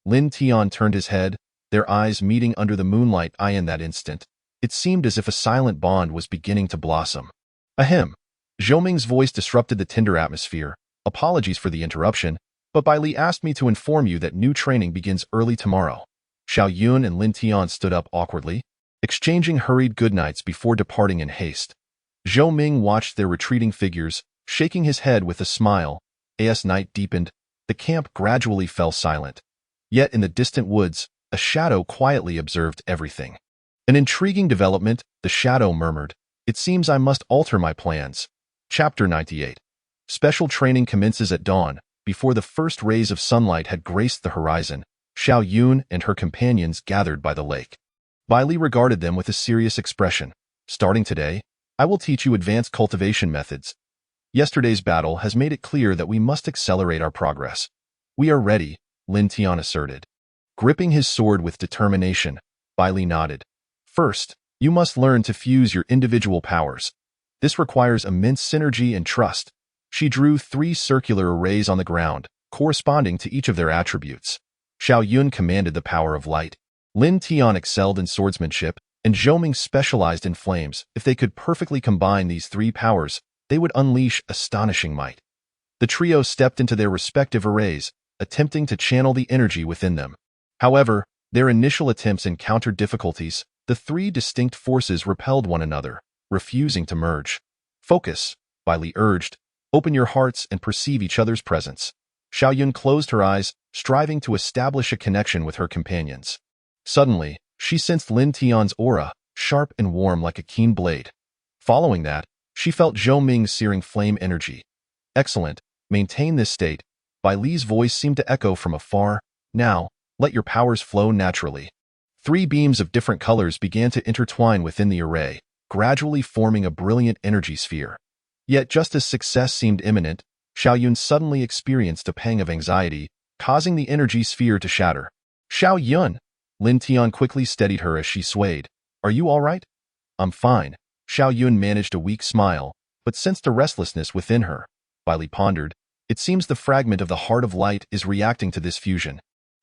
Lin Tian turned his head, their eyes meeting under the moonlight. In that instant, it seemed as if a silent bond was beginning to blossom. Ahem. Zhou Ming's voice disrupted the tender atmosphere. Apologies for the interruption, but Bai Li asked me to inform you that new training begins early tomorrow. Xiao Yun and Lin Tian stood up awkwardly, exchanging hurried goodnights before departing in haste. Zhou Ming watched their retreating figures, shaking his head with a smile. As night deepened, the camp gradually fell silent. Yet in the distant woods, a shadow quietly observed everything. An intriguing development, the shadow murmured. It seems I must alter my plans. Chapter 98. Special training commences at dawn. Before the first rays of sunlight had graced the horizon, Xiao Yun and her companions gathered by the lake. Bai Li regarded them with a serious expression. Starting today, I will teach you advanced cultivation methods. Yesterday's battle has made it clear that we must accelerate our progress. We are ready, Lin Tian asserted. Gripping his sword with determination, Bai Li nodded. First, you must learn to fuse your individual powers. This requires immense synergy and trust. She drew 3 circular arrays on the ground, corresponding to each of their attributes. Xiao Yun commanded the power of light. Lin Tian excelled in swordsmanship, and Zhou Ming specialized in flames. If they could perfectly combine these 3 powers, they would unleash astonishing might. The trio stepped into their respective arrays, attempting to channel the energy within them. However, their initial attempts encountered difficulties. The 3 distinct forces repelled one another, refusing to merge. Focus, Bai Li urged. Open your hearts and perceive each other's presence. Xiao Yun closed her eyes, striving to establish a connection with her companions. Suddenly, she sensed Lin Tian's aura, sharp and warm like a keen blade. Following that, she felt Zhou Ming's searing flame energy. Excellent, maintain this state. Bai Li's voice seemed to echo from afar. Now, let your powers flow naturally. 3 beams of different colors began to intertwine within the array, gradually forming a brilliant energy sphere. Yet just as success seemed imminent, Xiao Yun suddenly experienced a pang of anxiety, causing the energy sphere to shatter. Xiao Yun! Lin Tian quickly steadied her as she swayed. Are you all right? I'm fine. Xiao Yun managed a weak smile, but sensed a restlessness within her. Bai Li pondered. It seems the fragment of the Heart of Light is reacting to this fusion.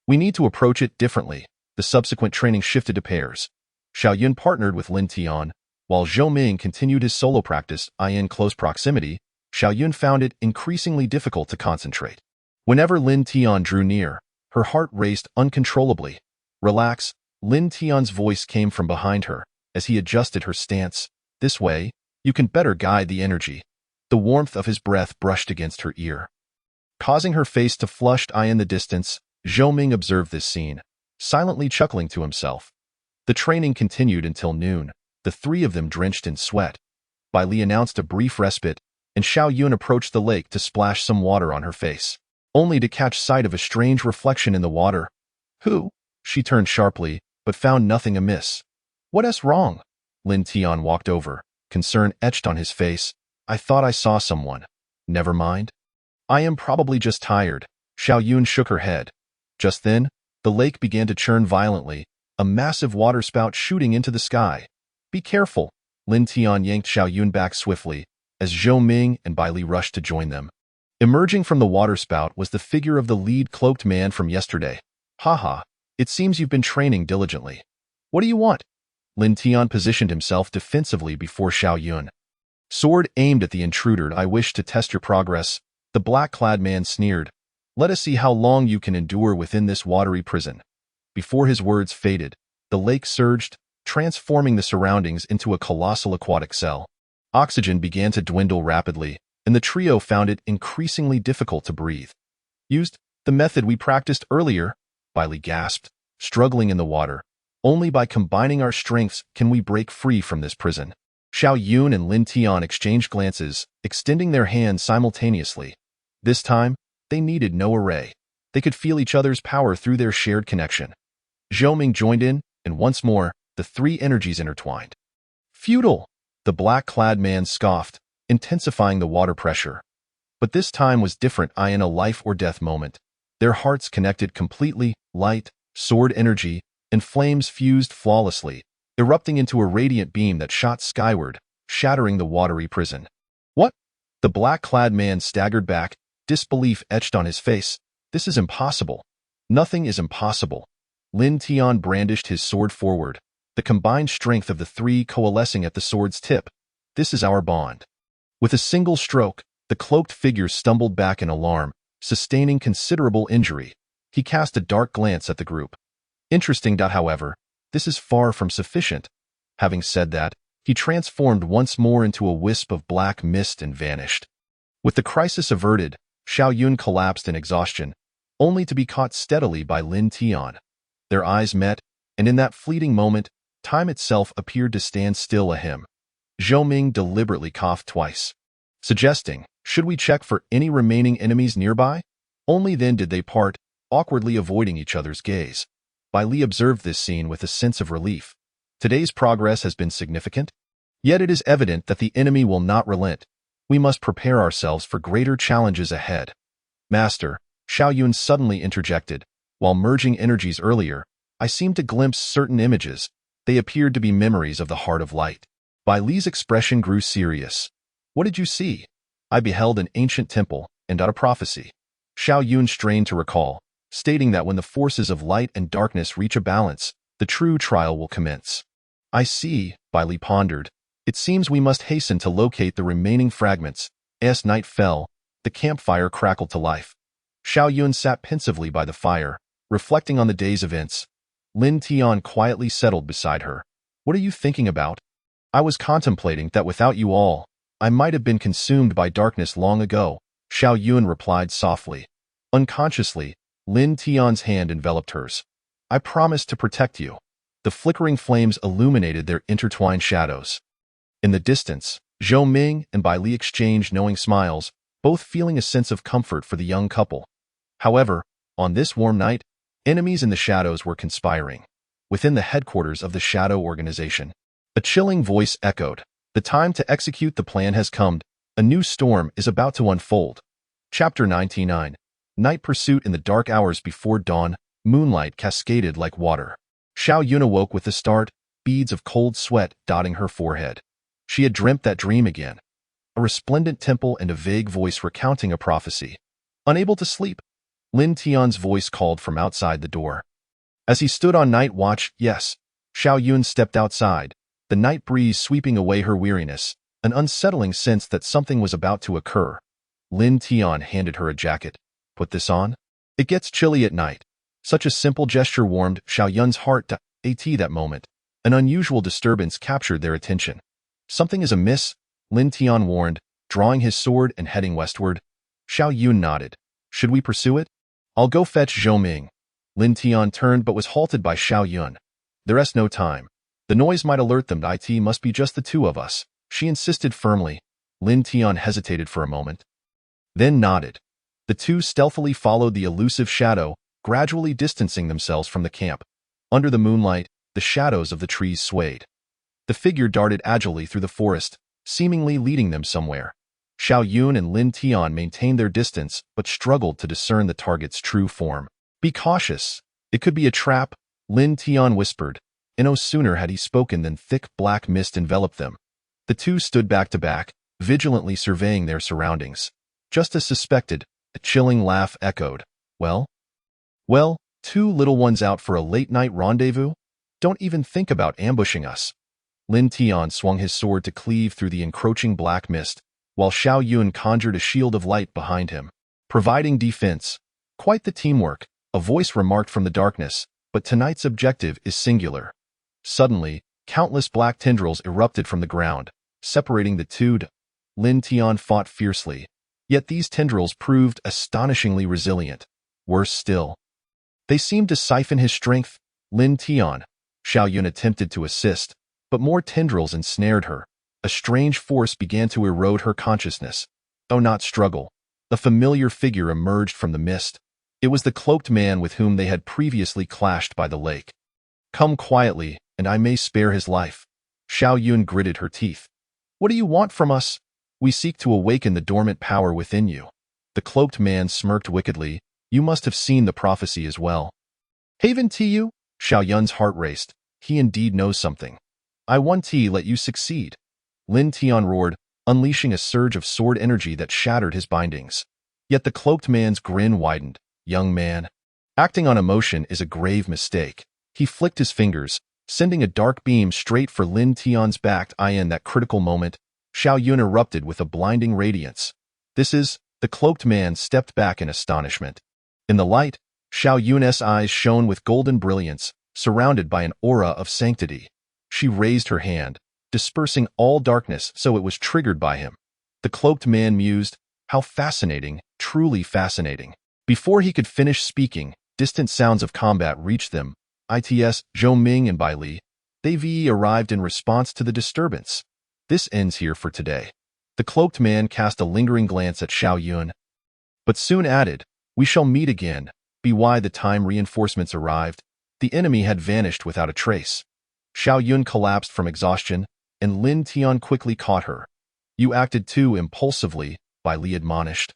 We need to approach it differently. The subsequent training shifted to pairs. Xiao Yun partnered with Lin Tian, while Zhou Ming continued his solo practice. In close proximity, Xiao Yun found it increasingly difficult to concentrate. Whenever Lin Tian drew near, her heart raced uncontrollably. Relax, Lin Tian's voice came from behind her, as he adjusted her stance. This way, you can better guide the energy. The warmth of his breath brushed against her ear, causing her face to flush. In the distance, Zhou Ming observed this scene, silently chuckling to himself. The training continued until noon, the 3 of them drenched in sweat. Bai Li announced a brief respite, and Xiao Yun approached the lake to splash some water on her face, only to catch sight of a strange reflection in the water. Who? She turned sharply, but found nothing amiss. What's wrong? Lin Tian walked over, concern etched on his face. I thought I saw someone. Never mind. I am probably just tired. Xiao Yun shook her head. Just then, the lake began to churn violently, a massive waterspout shooting into the sky. Be careful. Lin Tian yanked Xiao Yun back swiftly, as Zhou Ming and Bai Li rushed to join them. Emerging from the waterspout was the figure of the lead cloaked man from yesterday. Haha, it seems you've been training diligently. What do you want? Lin Tian positioned himself defensively before Xiao Yun. Sword aimed at the intruder. I wish to test your progress. The black-clad man sneered. Let us see how long you can endure within this watery prison. Before his words faded, the lake surged, transforming the surroundings into a colossal aquatic cell. Oxygen began to dwindle rapidly, and the trio found it increasingly difficult to breathe. Used the method we practiced earlier, Bai Li gasped, struggling in the water. Only by combining our strengths can we break free from this prison. Xiao Yun and Lin Tian exchanged glances, extending their hands simultaneously. This time, they needed no array. They could feel each other's power through their shared connection. Zhou Ming joined in, and once more, the 3 energies intertwined. Futile! The black-clad man scoffed, intensifying the water pressure. But this time was different. In a life-or-death moment. Their hearts connected completely, light, sword energy, and flames fused flawlessly, erupting into a radiant beam that shot skyward, shattering the watery prison. What? The black-clad man staggered back, disbelief etched on his face. This is impossible. Nothing is impossible. Lin Tian brandished his sword forward, the combined strength of the 3 coalescing at the sword's tip. This is our bond. With a single stroke, the cloaked figure stumbled back in alarm, sustaining considerable injury. He cast a dark glance at the group. Interesting. However, this is far from sufficient. Having said that, he transformed once more into a wisp of black mist and vanished. With the crisis averted, Xiao Yun collapsed in exhaustion, only to be caught steadily by Lin Tian. Their eyes met, and in that fleeting moment, time itself appeared to stand still a him. Zhou Ming deliberately coughed twice, suggesting, should we check for any remaining enemies nearby? Only then did they part, awkwardly avoiding each other's gaze. Bai Li observed this scene with a sense of relief. Today's progress has been significant, yet it is evident that the enemy will not relent. We must prepare ourselves for greater challenges ahead. Master, Xiao Yun suddenly interjected. While merging energies earlier, I seemed to glimpse certain images. They appeared to be memories of the Heart of Light. Bai Li's expression grew serious. What did you see? I beheld an ancient temple and a prophecy. Xiao Yun strained to recall, stating that when the forces of light and darkness reach a balance, the true trial will commence. I see, Bai Li pondered. It seems we must hasten to locate the remaining fragments. As night fell, the campfire crackled to life. Xiao Yun sat pensively by the fire, reflecting on the day's events. Lin Tian quietly settled beside her. What are you thinking about? I was contemplating that without you all, I might have been consumed by darkness long ago, Xiao Yun replied softly. Unconsciously, Lin Tian's hand enveloped hers. I promised to protect you. The flickering flames illuminated their intertwined shadows. In the distance, Zhou Ming and Bai Li exchanged knowing smiles, both feeling a sense of comfort for the young couple. However, on this warm night, enemies in the shadows were conspiring. Within the headquarters of the Shadow Organization, a chilling voice echoed. The time to execute the plan has come. A new storm is about to unfold. Chapter 99. Night pursuit. In the dark hours before dawn, moonlight cascaded like water. Xiao Yun awoke with a start, beads of cold sweat dotting her forehead. She had dreamt that dream again. A resplendent temple and a vague voice recounting a prophecy. Unable to sleep, Lin Tian's voice called from outside the door. As he stood on night watch, yes, Xiao Yun stepped outside, the night breeze sweeping away her weariness, an unsettling sense that something was about to occur. Lin Tian handed her a jacket. Put this on. It gets chilly at night. Such a simple gesture warmed Xiao Yun's heart. That moment, an unusual disturbance captured their attention. Something is amiss, Lin Tian warned, drawing his sword and heading westward. Xiao Yun nodded. Should we pursue it? I'll go fetch Zhou Ming. Lin Tian turned but was halted by Xiao Yun. There's no time. The noise might alert them. It must be just the two of us, she insisted firmly. Lin Tian hesitated for a moment, then nodded. The two stealthily followed the elusive shadow, gradually distancing themselves from the camp. Under the moonlight, the shadows of the trees swayed. The figure darted agilely through the forest, seemingly leading them somewhere. Xiao Yun and Lin Tian maintained their distance but struggled to discern the target's true form. Be cautious. It could be a trap, Lin Tian whispered. And no sooner had he spoken than thick black mist enveloped them. The two stood back to back, vigilantly surveying their surroundings. Just as suspected, a chilling laugh echoed. Well, two little ones out for a late-night rendezvous? Don't even think about ambushing us. Lin Tian swung his sword to cleave through the encroaching black mist, while Xiao Yun conjured a shield of light behind him, providing defense. Quite the teamwork, a voice remarked from the darkness, but tonight's objective is singular. Suddenly, countless black tendrils erupted from the ground, separating the two. Lin Tian fought fiercely, yet these tendrils proved astonishingly resilient. Worse still, they seemed to siphon his strength. Lin Tian, Xiao Yun attempted to assist, but more tendrils ensnared her. A strange force began to erode her consciousness. Oh, not struggle. A familiar figure emerged from the mist. It was the cloaked man with whom they had previously clashed by the lake. Come quietly, and I may spare his life. Xiao Yun gritted her teeth. What do you want from us? We seek to awaken the dormant power within you. The cloaked man smirked wickedly. You must have seen the prophecy as well. Haven you? Xiao Yun's heart raced. He indeed knows something. I want to let you succeed. Lin Tian roared, unleashing a surge of sword energy that shattered his bindings. Yet the cloaked man's grin widened. Young man, acting on emotion is a grave mistake. He flicked his fingers, sending a dark beam straight for Lin Tian's back. In that critical moment, Xiao Yun erupted with a blinding radiance. The cloaked man stepped back in astonishment. In the light, Xiao Yun's eyes shone with golden brilliance, surrounded by an aura of sanctity. She raised her hand, dispersing all darkness so it was triggered by him. The cloaked man mused, how fascinating, truly fascinating. Before he could finish speaking, distant sounds of combat reached them. Zhou Ming and Bai Li. They arrived in response to the disturbance. This ends here for today. The cloaked man cast a lingering glance at Xiao Yun, but soon added, we shall meet again. By the time reinforcements arrived, the enemy had vanished without a trace. Xiao Yun collapsed from exhaustion, and Lin Tian quickly caught her. "You acted too impulsively," Bai Li admonished.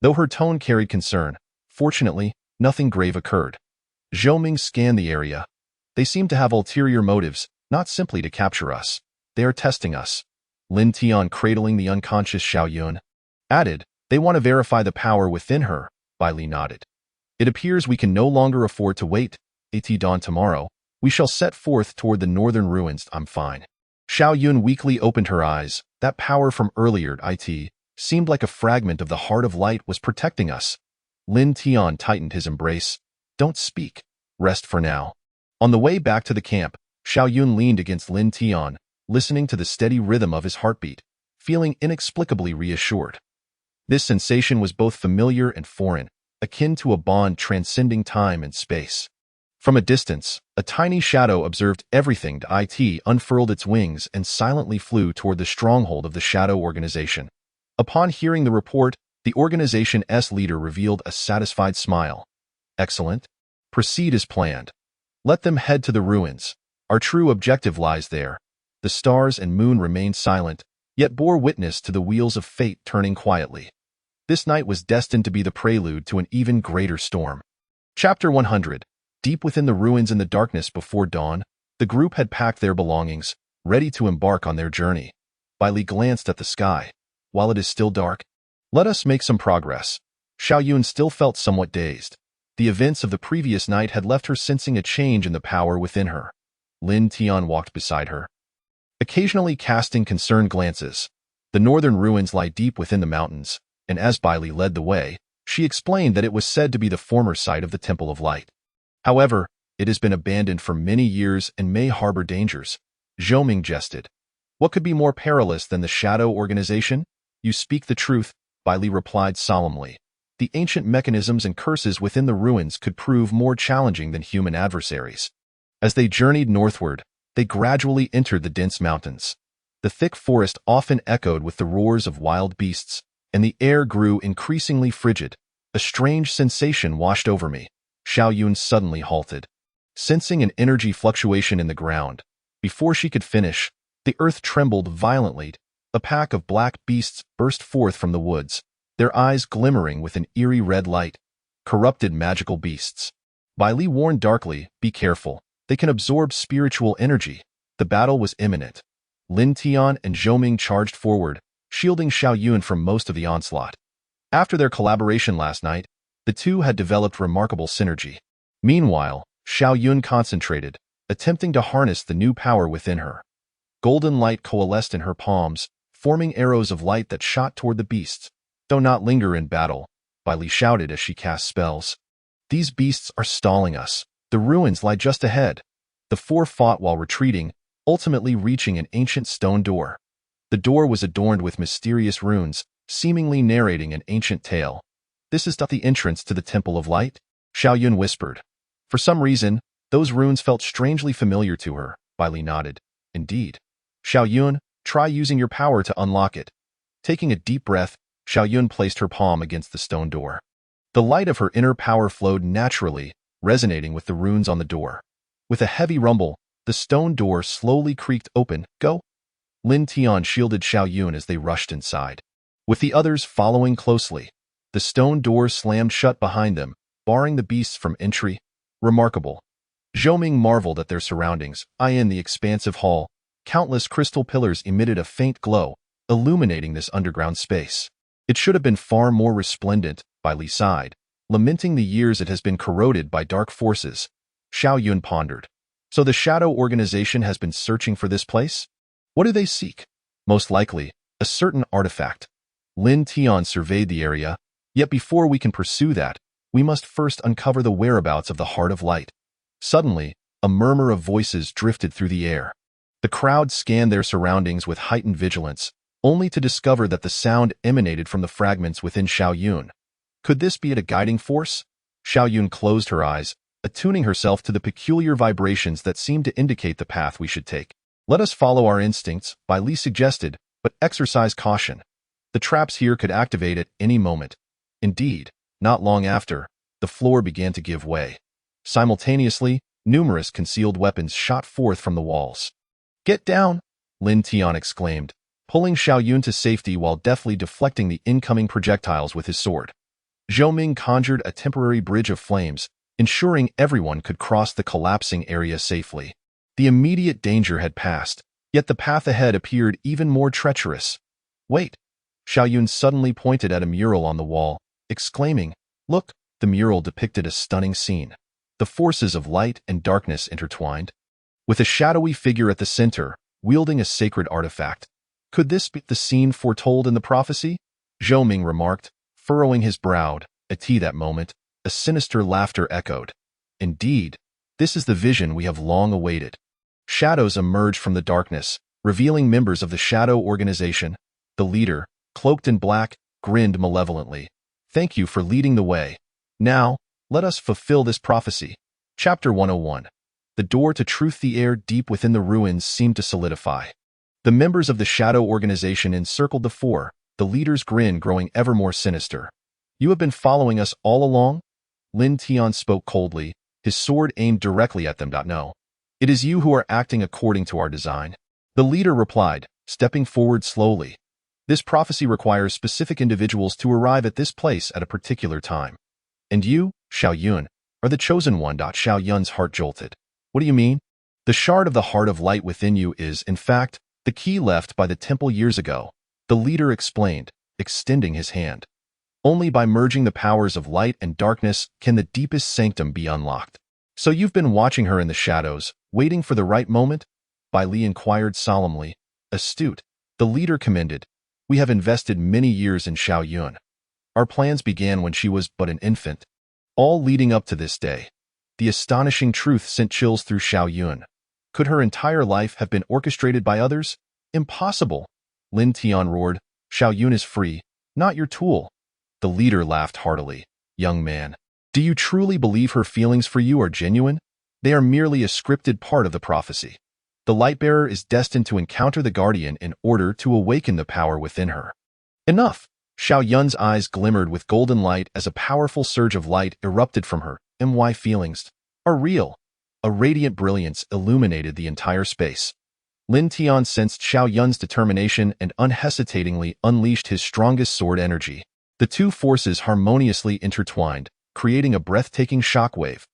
Though her tone carried concern, fortunately, nothing grave occurred. Zhou Ming scanned the area. "They seem to have ulterior motives, not simply to capture us. They are testing us." Lin Tian, cradling the unconscious Xiao Yun, added, "They want to verify the power within her." Bai Li nodded. "It appears we can no longer afford to wait. At dawn tomorrow, we shall set forth toward the northern ruins." "I'm fine." Xiao Yun weakly opened her eyes. That power from earlier, it seemed like a fragment of the heart of light was protecting us. Lin Tian tightened his embrace. "Don't speak. Rest for now." On the way back to the camp, Xiao Yun leaned against Lin Tian, listening to the steady rhythm of his heartbeat, feeling inexplicably reassured. This sensation was both familiar and foreign, akin to a bond transcending time and space. From a distance, a tiny shadow observed everything. It unfurled its wings and silently flew toward the stronghold of the Shadow Organization. Upon hearing the report, the organization's leader revealed a satisfied smile. "Excellent. Proceed as planned. Let them head to the ruins. Our true objective lies there." The stars and moon remained silent, yet bore witness to the wheels of fate turning quietly. This night was destined to be the prelude to an even greater storm. Chapter 100. Deep within the ruins in the darkness before dawn, the group had packed their belongings, ready to embark on their journey. Bai Li glanced at the sky. "While it is still dark, let us make some progress." Xiao Yun still felt somewhat dazed. The events of the previous night had left her sensing a change in the power within her. Lin Tian walked beside her, occasionally casting concerned glances. The northern ruins lie deep within the mountains, and as Bai Li led the way, she explained that it was said to be the former site of the Temple of Light. However, it has been abandoned for many years and may harbor dangers. Zhou Ming jested. "What could be more perilous than the Shadow Organization?" "You speak the truth," Bai Li replied solemnly. "The ancient mechanisms and curses within the ruins could prove more challenging than human adversaries." As they journeyed northward, they gradually entered the dense mountains. The thick forest often echoed with the roars of wild beasts, and the air grew increasingly frigid. A strange sensation washed over me. Xiao Yun suddenly halted, sensing an energy fluctuation in the ground. Before she could finish, the earth trembled violently. A pack of black beasts burst forth from the woods, their eyes glimmering with an eerie red light. Corrupted magical beasts. Bai Li warned darkly, "Be careful. They can absorb spiritual energy." The battle was imminent. Lin Tian and Zhou Ming charged forward, shielding Xiao Yun from most of the onslaught. After their collaboration last night, the two had developed remarkable synergy. Meanwhile, Xiao Yun concentrated, attempting to harness the new power within her. Golden light coalesced in her palms, forming arrows of light that shot toward the beasts. "Do not linger in battle," Bai Li shouted as she cast spells. "These beasts are stalling us. The ruins lie just ahead." The four fought while retreating, ultimately reaching an ancient stone door. The door was adorned with mysterious runes, seemingly narrating an ancient tale. "This is the entrance to the Temple of Light?" Xiao Yun whispered. For some reason, those runes felt strangely familiar to her. Bai Li nodded. "Indeed." "Xiao Yun, try using your power to unlock it." Taking a deep breath, Xiao Yun placed her palm against the stone door. The light of her inner power flowed naturally, resonating with the runes on the door. With a heavy rumble, the stone door slowly creaked open. "Go." Lin Tian shielded Xiao Yun as they rushed inside, with the others following closely. The stone door slammed shut behind them, barring the beasts from entry. Remarkable. Zhou Ming marveled at their surroundings. In the expansive hall, countless crystal pillars emitted a faint glow, illuminating this underground space. "It should have been far more resplendent," Bai Li sighed, lamenting the years it has been corroded by dark forces. Xiao Yun pondered. "So the Shadow Organization has been searching for this place? What do they seek?" "Most likely, a certain artifact." Lin Tian surveyed the area. "Yet before we can pursue that, we must first uncover the whereabouts of the Heart of Light." Suddenly, a murmur of voices drifted through the air. The crowd scanned their surroundings with heightened vigilance, only to discover that the sound emanated from the fragments within Xiao Yun. Could this be a guiding force? Xiao Yun closed her eyes, attuning herself to the peculiar vibrations that seemed to indicate the path we should take. "Let us follow our instincts," Bai Li suggested, "but exercise caution. The traps here could activate at any moment." Indeed, not long after, the floor began to give way. Simultaneously, numerous concealed weapons shot forth from the walls. "Get down!" Lin Tian exclaimed, pulling Xiao Yun to safety while deftly deflecting the incoming projectiles with his sword. Zhou Ming conjured a temporary bridge of flames, ensuring everyone could cross the collapsing area safely. The immediate danger had passed, yet the path ahead appeared even more treacherous. "Wait!" Xiao Yun suddenly pointed at a mural on the wall, exclaiming, "Look!" The mural depicted a stunning scene. The forces of light and darkness intertwined, with a shadowy figure at the center, wielding a sacred artifact. Could this be the scene foretold in the prophecy? Zhou Ming remarked, furrowing his brow. At that moment, a sinister laughter echoed. "Indeed, this is the vision we have long awaited." Shadows emerged from the darkness, revealing members of the Shadow Organization. The leader, cloaked in black, grinned malevolently. "Thank you for leading the way. Now, let us fulfill this prophecy." Chapter 101. The door to truth. The air deep within the ruins seemed to solidify. The members of the Shadow Organization encircled the four, the leader's grin growing ever more sinister. "You have been following us all along?" Lin Tian spoke coldly, his sword aimed directly at them. "No. It is you who are acting according to our design." The leader replied, stepping forward slowly. "This prophecy requires specific individuals to arrive at this place at a particular time. And you, Xiao Yun, are the chosen one." Xiao Yun's heart jolted. "What do you mean?" "The shard of the heart of light within you is, in fact, the key left by the temple years ago," the leader explained, extending his hand. "Only by merging the powers of light and darkness can the deepest sanctum be unlocked." "So you've been watching her in the shadows, waiting for the right moment?" Bai Li inquired solemnly. "Astute," the leader commended. "We have invested many years in Xiao Yun. Our plans began when she was but an infant, all leading up to this day." The astonishing truth sent chills through Xiao Yun. Could her entire life have been orchestrated by others? Impossible! Lin Tian roared. "Xiao Yun is free, not your tool." The leader laughed heartily. "Young man, do you truly believe her feelings for you are genuine? They are merely a scripted part of the prophecy. The Lightbearer is destined to encounter the Guardian in order to awaken the power within her." "Enough!" Xiao Yun's eyes glimmered with golden light as a powerful surge of light erupted from her. "My feelings are real." A radiant brilliance illuminated the entire space. Lin Tian sensed Xiao Yun's determination and unhesitatingly unleashed his strongest sword energy. The two forces harmoniously intertwined, creating a breathtaking shockwave.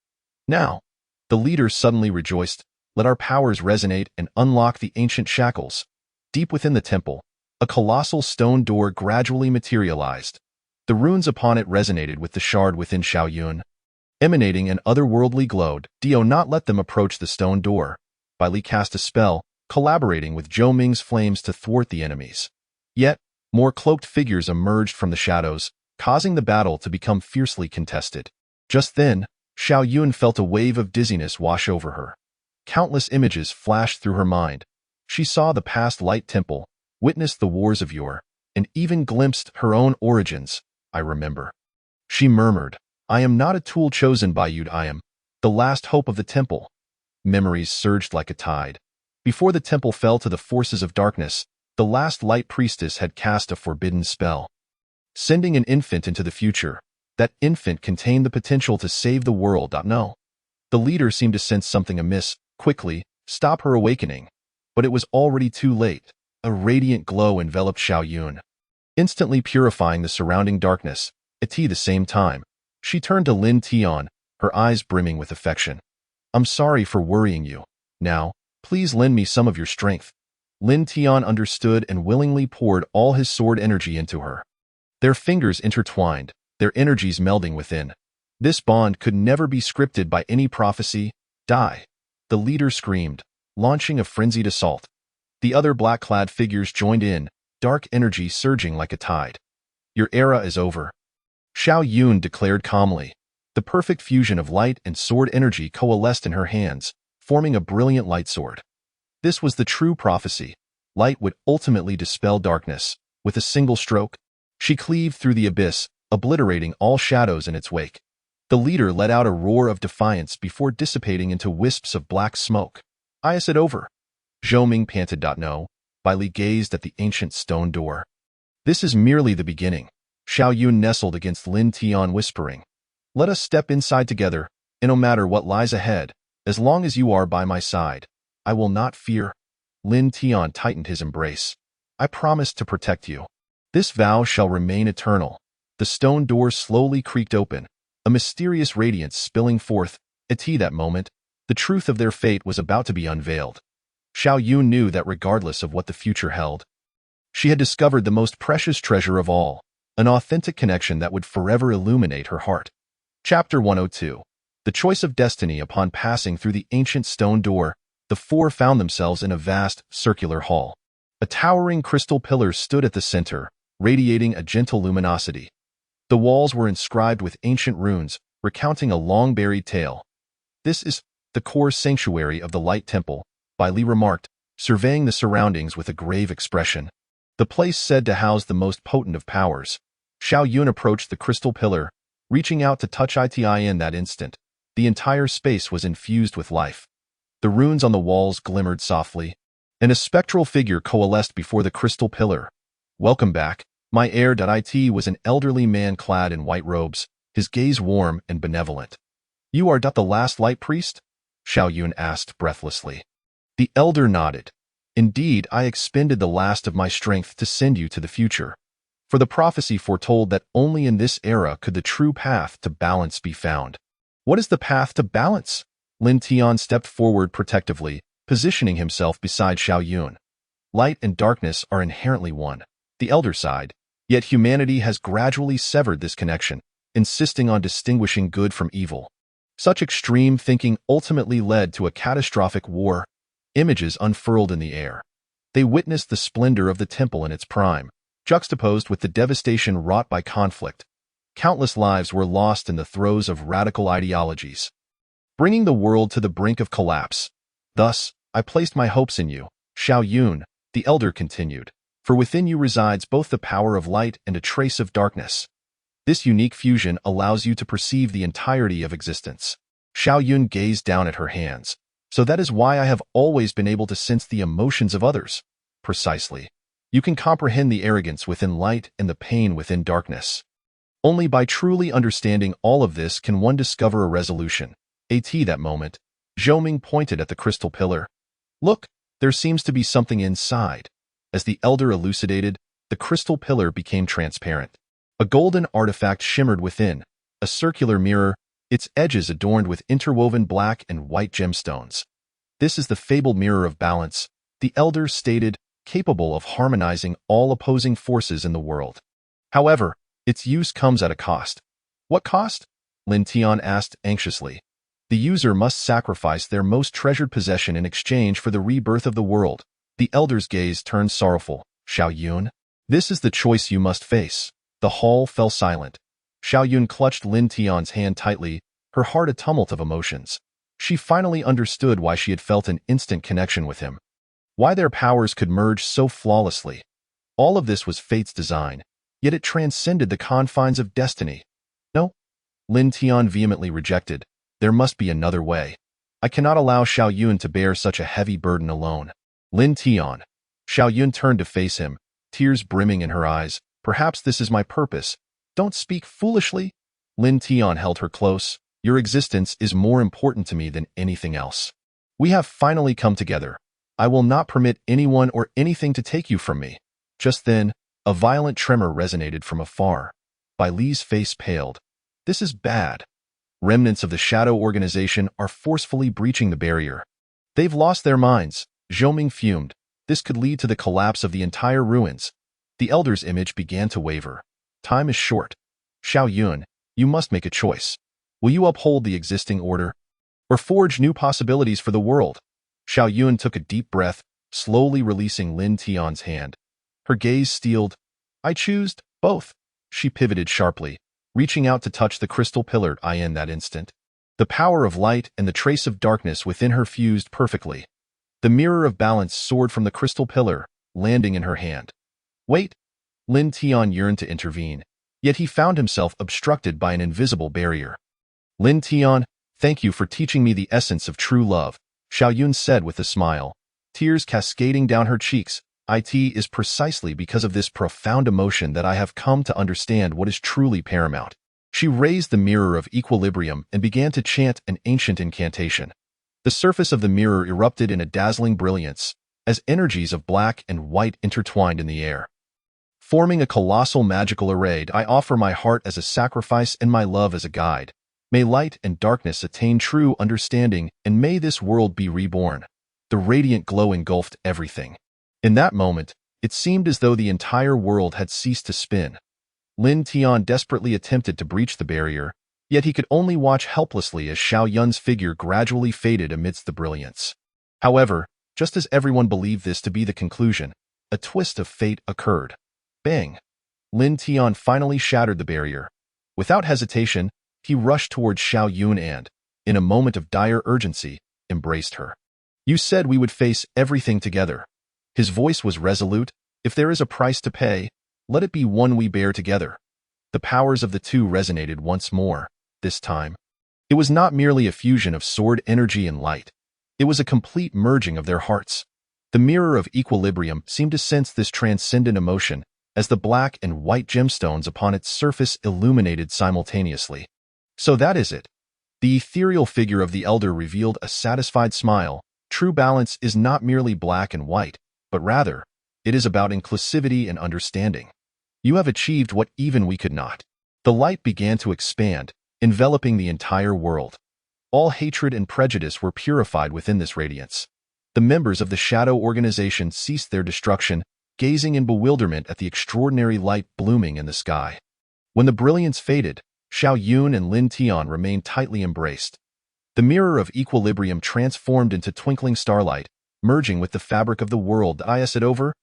"Now," the leader suddenly rejoiced, "let our powers resonate and unlock the ancient shackles." Deep within the temple, a colossal stone door gradually materialized. The runes upon it resonated with the shard within Xiao Yun, emanating an otherworldly glow. "Do not let them approach the stone door." Bai Li cast a spell, collaborating with Zhou Ming's flames to thwart the enemies. Yet, more cloaked figures emerged from the shadows, causing the battle to become fiercely contested. Just then, Xiao Yun felt a wave of dizziness wash over her. Countless images flashed through her mind. She saw the past Light Temple, witnessed the wars of yore, and even glimpsed her own origins. "I remember." She murmured, "I am not a tool chosen by you. I am the last hope of the temple." Memories surged like a tide. Before the temple fell to the forces of darkness, the last light priestess had cast a forbidden spell, sending an infant into the future. That infant contained the potential to save the world. No. The leader seemed to sense something amiss, quickly, stop her awakening. But it was already too late. A radiant glow enveloped Xiao Yun, instantly purifying the surrounding darkness. At the same time, she turned to Lin Tian, her eyes brimming with affection. "I'm sorry for worrying you. Now, please lend me some of your strength." Lin Tian understood and willingly poured all his sword energy into her. Their fingers intertwined, their energies melding within. This bond could never be scripted by any prophecy. "Die!" the leader screamed, launching a frenzied assault. The other black-clad figures joined in, dark energy surging like a tide. "Your era is over," Xiao Yun declared calmly. The perfect fusion of light and sword energy coalesced in her hands, forming a brilliant light sword. This was the true prophecy. Light would ultimately dispel darkness. With a single stroke, she cleaved through the abyss, obliterating all shadows in its wake. The leader let out a roar of defiance before dissipating into wisps of black smoke. "Is it over?" Zhou Ming panted. "No." Bai Li gazed at the ancient stone door. "This is merely the beginning." Xiao Yun nestled against Lin Tian, whispering, Let us step inside together, and no matter what lies ahead, as long as you are by my side, I will not fear. Lin Tian tightened his embrace. I promise to protect you. This vow shall remain eternal. The stone door slowly creaked open, a mysterious radiance spilling forth. At that moment, the truth of their fate was about to be unveiled. Xiao Yun knew that regardless of what the future held, she had discovered the most precious treasure of all, an authentic connection that would forever illuminate her heart. Chapter 102. The Choice of Destiny. Upon passing through the ancient stone door, the four found themselves in a vast, circular hall. A towering crystal pillar stood at the center, radiating a gentle luminosity. The walls were inscribed with ancient runes, recounting a long-buried tale. This is the core sanctuary of the Light Temple, Bai Li remarked, surveying the surroundings with a grave expression. The place said to house the most potent of powers. Xiao Yun approached the crystal pillar, reaching out to touch it. In that instant, the entire space was infused with life. The runes on the walls glimmered softly, and a spectral figure coalesced before the crystal pillar. Welcome back, my heir. It was an elderly man clad in white robes, his gaze warm and benevolent. You are the last light priest? Xiao Yun asked breathlessly. The elder nodded. Indeed, I expended the last of my strength to send you to the future. For the prophecy foretold that only in this era could the true path to balance be found. What is the path to balance? Lin Tian stepped forward protectively, positioning himself beside Xiao Yun. Light and darkness are inherently one, the elder sighed, yet humanity has gradually severed this connection, insisting on distinguishing good from evil. Such extreme thinking ultimately led to a catastrophic war. Images unfurled in the air. They witnessed the splendor of the temple in its prime, juxtaposed with the devastation wrought by conflict. Countless lives were lost in the throes of radical ideologies, bringing the world to the brink of collapse. Thus, I placed my hopes in you, Xiao Yun, the elder continued, for within you resides both the power of light and a trace of darkness. This unique fusion allows you to perceive the entirety of existence. Xiao Yun gazed down at her hands. So that is why I have always been able to sense the emotions of others. Precisely. You can comprehend the arrogance within light and the pain within darkness. Only by truly understanding all of this can one discover a resolution. At that moment, Zhou Ming pointed at the crystal pillar. Look, there seems to be something inside. As the elder elucidated, the crystal pillar became transparent. A golden artifact shimmered within, a circular mirror, its edges adorned with interwoven black and white gemstones. This is the fabled mirror of balance, the elder stated, capable of harmonizing all opposing forces in the world. However, its use comes at a cost. What cost? Lin Tian asked anxiously. The user must sacrifice their most treasured possession in exchange for the rebirth of the world. The elder's gaze turned sorrowful. Xiao Yun, this is the choice you must face. The hall fell silent. Xiao Yun clutched Lin Tian's hand tightly, her heart a tumult of emotions. She finally understood why she had felt an instant connection with him. Why their powers could merge so flawlessly. All of this was fate's design, yet it transcended the confines of destiny. No, Lin Tian vehemently rejected. There must be another way. I cannot allow Xiao Yun to bear such a heavy burden alone. Lin Tian. Xiao Yun turned to face him, tears brimming in her eyes. Perhaps this is my purpose. Don't speak foolishly. Lin Tian held her close. Your existence is more important to me than anything else. We have finally come together. I will not permit anyone or anything to take you from me. Just then, a violent tremor resonated from afar. Bai Li's face paled. This is bad. Remnants of the Shadow Organization are forcefully breaching the barrier. They've lost their minds. Zhou Ming fumed. This could lead to the collapse of the entire ruins. The elder's image began to waver. Time is short. Xiao Yun, you must make a choice. Will you uphold the existing order, or forge new possibilities for the world? Xiao Yun took a deep breath, slowly releasing Lin Tian's hand. Her gaze steeled. I choose both. She pivoted sharply, reaching out to touch the crystal pillar in that instant. The power of light and the trace of darkness within her fused perfectly. The mirror of balance soared from the crystal pillar, landing in her hand. Wait! Lin Tian yearned to intervene, yet he found himself obstructed by an invisible barrier. Lin Tian, thank you for teaching me the essence of true love, Xiao Yun said with a smile, tears cascading down her cheeks. It is precisely because of this profound emotion that I have come to understand what is truly paramount. She She raised the mirror of equilibrium and began to chant an ancient incantation. The surface of the mirror erupted in a dazzling brilliance, as energies of black and white intertwined in the air. Forming a colossal magical array, I offer my heart as a sacrifice and my love as a guide. May light and darkness attain true understanding, and may this world be reborn. The radiant glow engulfed everything. In that moment, it seemed as though the entire world had ceased to spin. Lin Tian desperately attempted to breach the barrier, yet he could only watch helplessly as Xiao Yun's figure gradually faded amidst the brilliance. However, just as everyone believed this to be the conclusion, a twist of fate occurred. Bang! Lin Tian finally shattered the barrier. Without hesitation, he rushed towards Xiao Yun and, in a moment of dire urgency, embraced her. You said we would face everything together. His voice was resolute. If there is a price to pay, let it be one we bear together. The powers of the two resonated once more, this time. It was not merely a fusion of sword energy and light. It was a complete merging of their hearts. The mirror of equilibrium seemed to sense this transcendent emotion, as the black and white gemstones upon its surface illuminated simultaneously. So that is it. The ethereal figure of the elder revealed a satisfied smile. True balance is not merely black and white, but rather, it is about inclusivity and understanding. You have achieved what even we could not. The light began to expand, enveloping the entire world. All hatred and prejudice were purified within this radiance. The members of the Shadow Organization ceased their destruction, gazing in bewilderment at the extraordinary light blooming in the sky. When the brilliance faded, Xiao Yun and Lin Tian remained tightly embraced. The mirror of equilibrium transformed into twinkling starlight, merging with the fabric of the world. Is it over?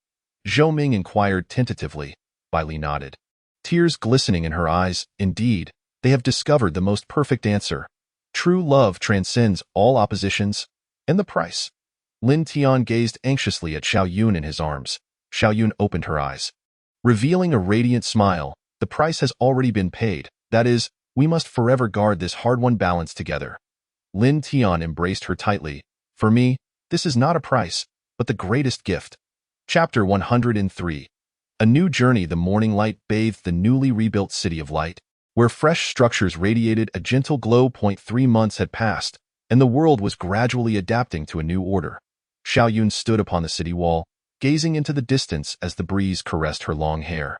Zhou Ming inquired tentatively. Bai Li nodded. Tears glistening in her eyes. Indeed, they have discovered the most perfect answer. True love transcends all oppositions. And the price? Lin Tian gazed anxiously at Xiao Yun in his arms. Xiao Yun opened her eyes. Revealing a radiant smile, the price has already been paid. That is, we must forever guard this hard-won balance together. Lin Tian embraced her tightly. For me, this is not a price, but the greatest gift. Chapter 103. A new journey. The morning light bathed the newly rebuilt City of Light, where fresh structures radiated a gentle glow. 3 months had passed, and the world was gradually adapting to a new order. Xiao Yun stood upon the city wall, gazing into the distance as the breeze caressed her long hair.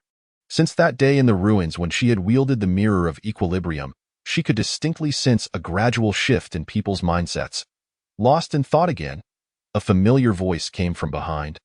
Since that day in the ruins when she had wielded the mirror of equilibrium, she could distinctly sense a gradual shift in people's mindsets. Lost in thought again? A familiar voice came from behind.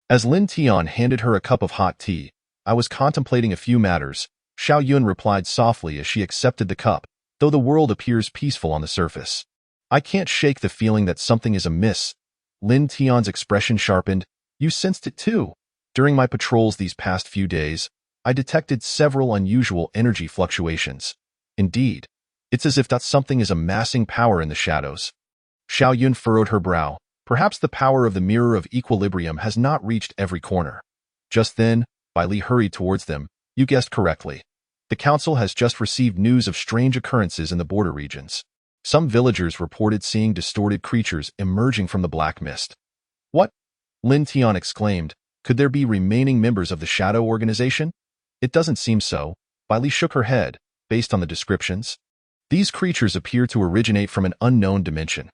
As Lin Tian handed her a cup of hot tea, I was contemplating a few matters, Xiao Yun replied softly as she accepted the cup, though the world appears peaceful on the surface. I can't shake the feeling that something is amiss. Lin Tian's expression sharpened. You sensed it too. During my patrols these past few days, I detected several unusual energy fluctuations. Indeed, it's as if that something is amassing power in the shadows. Xiao Yun furrowed her brow. Perhaps the power of the mirror of equilibrium has not reached every corner. Just then, Bai Li hurried towards them. You guessed correctly. The council has just received news of strange occurrences in the border regions. Some villagers reported seeing distorted creatures emerging from the black mist. What? Lin Tian exclaimed. Could there be remaining members of the Shadow Organization? It doesn't seem so. Bai Li shook her head, based on the descriptions. These creatures appear to originate from an unknown dimension.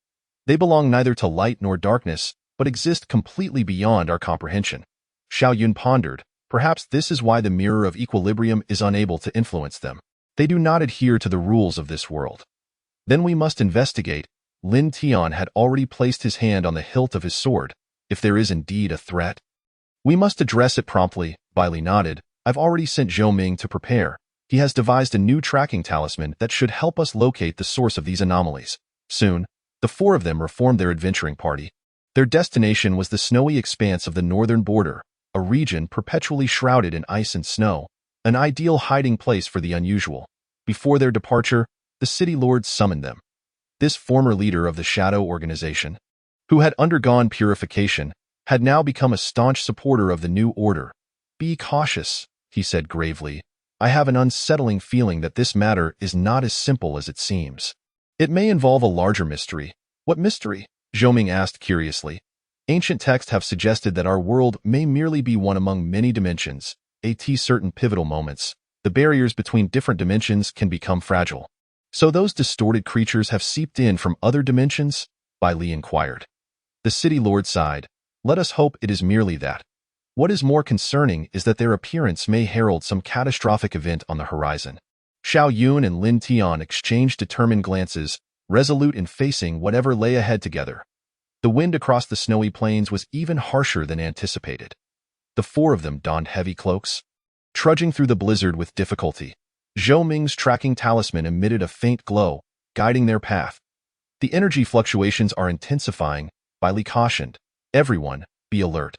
They belong neither to light nor darkness, but exist completely beyond our comprehension. Xiao Yun pondered. Perhaps this is why the mirror of equilibrium is unable to influence them. They do not adhere to the rules of this world. Then we must investigate. Lin Tian had already placed his hand on the hilt of his sword. If there is indeed a threat, we must address it promptly. Bai Li nodded. I've already sent Zhou Ming to prepare. He has devised a new tracking talisman that should help us locate the source of these anomalies. Soon, the four of them reformed their adventuring party. Their destination was the snowy expanse of the northern border, a region perpetually shrouded in ice and snow, an ideal hiding place for the unusual. Before their departure, the city lords summoned them. This former leader of the Shadow Organization, who had undergone purification, had now become a staunch supporter of the new order. Be cautious, he said gravely. I have an unsettling feeling that this matter is not as simple as it seems. It may involve a larger mystery. What mystery? Zhou Ming asked curiously. Ancient texts have suggested that our world may merely be one among many dimensions, at certain pivotal moments. the barriers between different dimensions can become fragile. So those distorted creatures have seeped in from other dimensions? Bai Li inquired. The city lord sighed. Let us hope it is merely that. What is more concerning is that their appearance may herald some catastrophic event on the horizon. Xiao Yun and Lin Tian exchanged determined glances, resolute in facing whatever lay ahead together. The wind across the snowy plains was even harsher than anticipated. The four of them donned heavy cloaks, trudging through the blizzard with difficulty. Zhou Ming's tracking talisman emitted a faint glow, guiding their path. The energy fluctuations are intensifying, Bai Li cautioned. Everyone, be alert.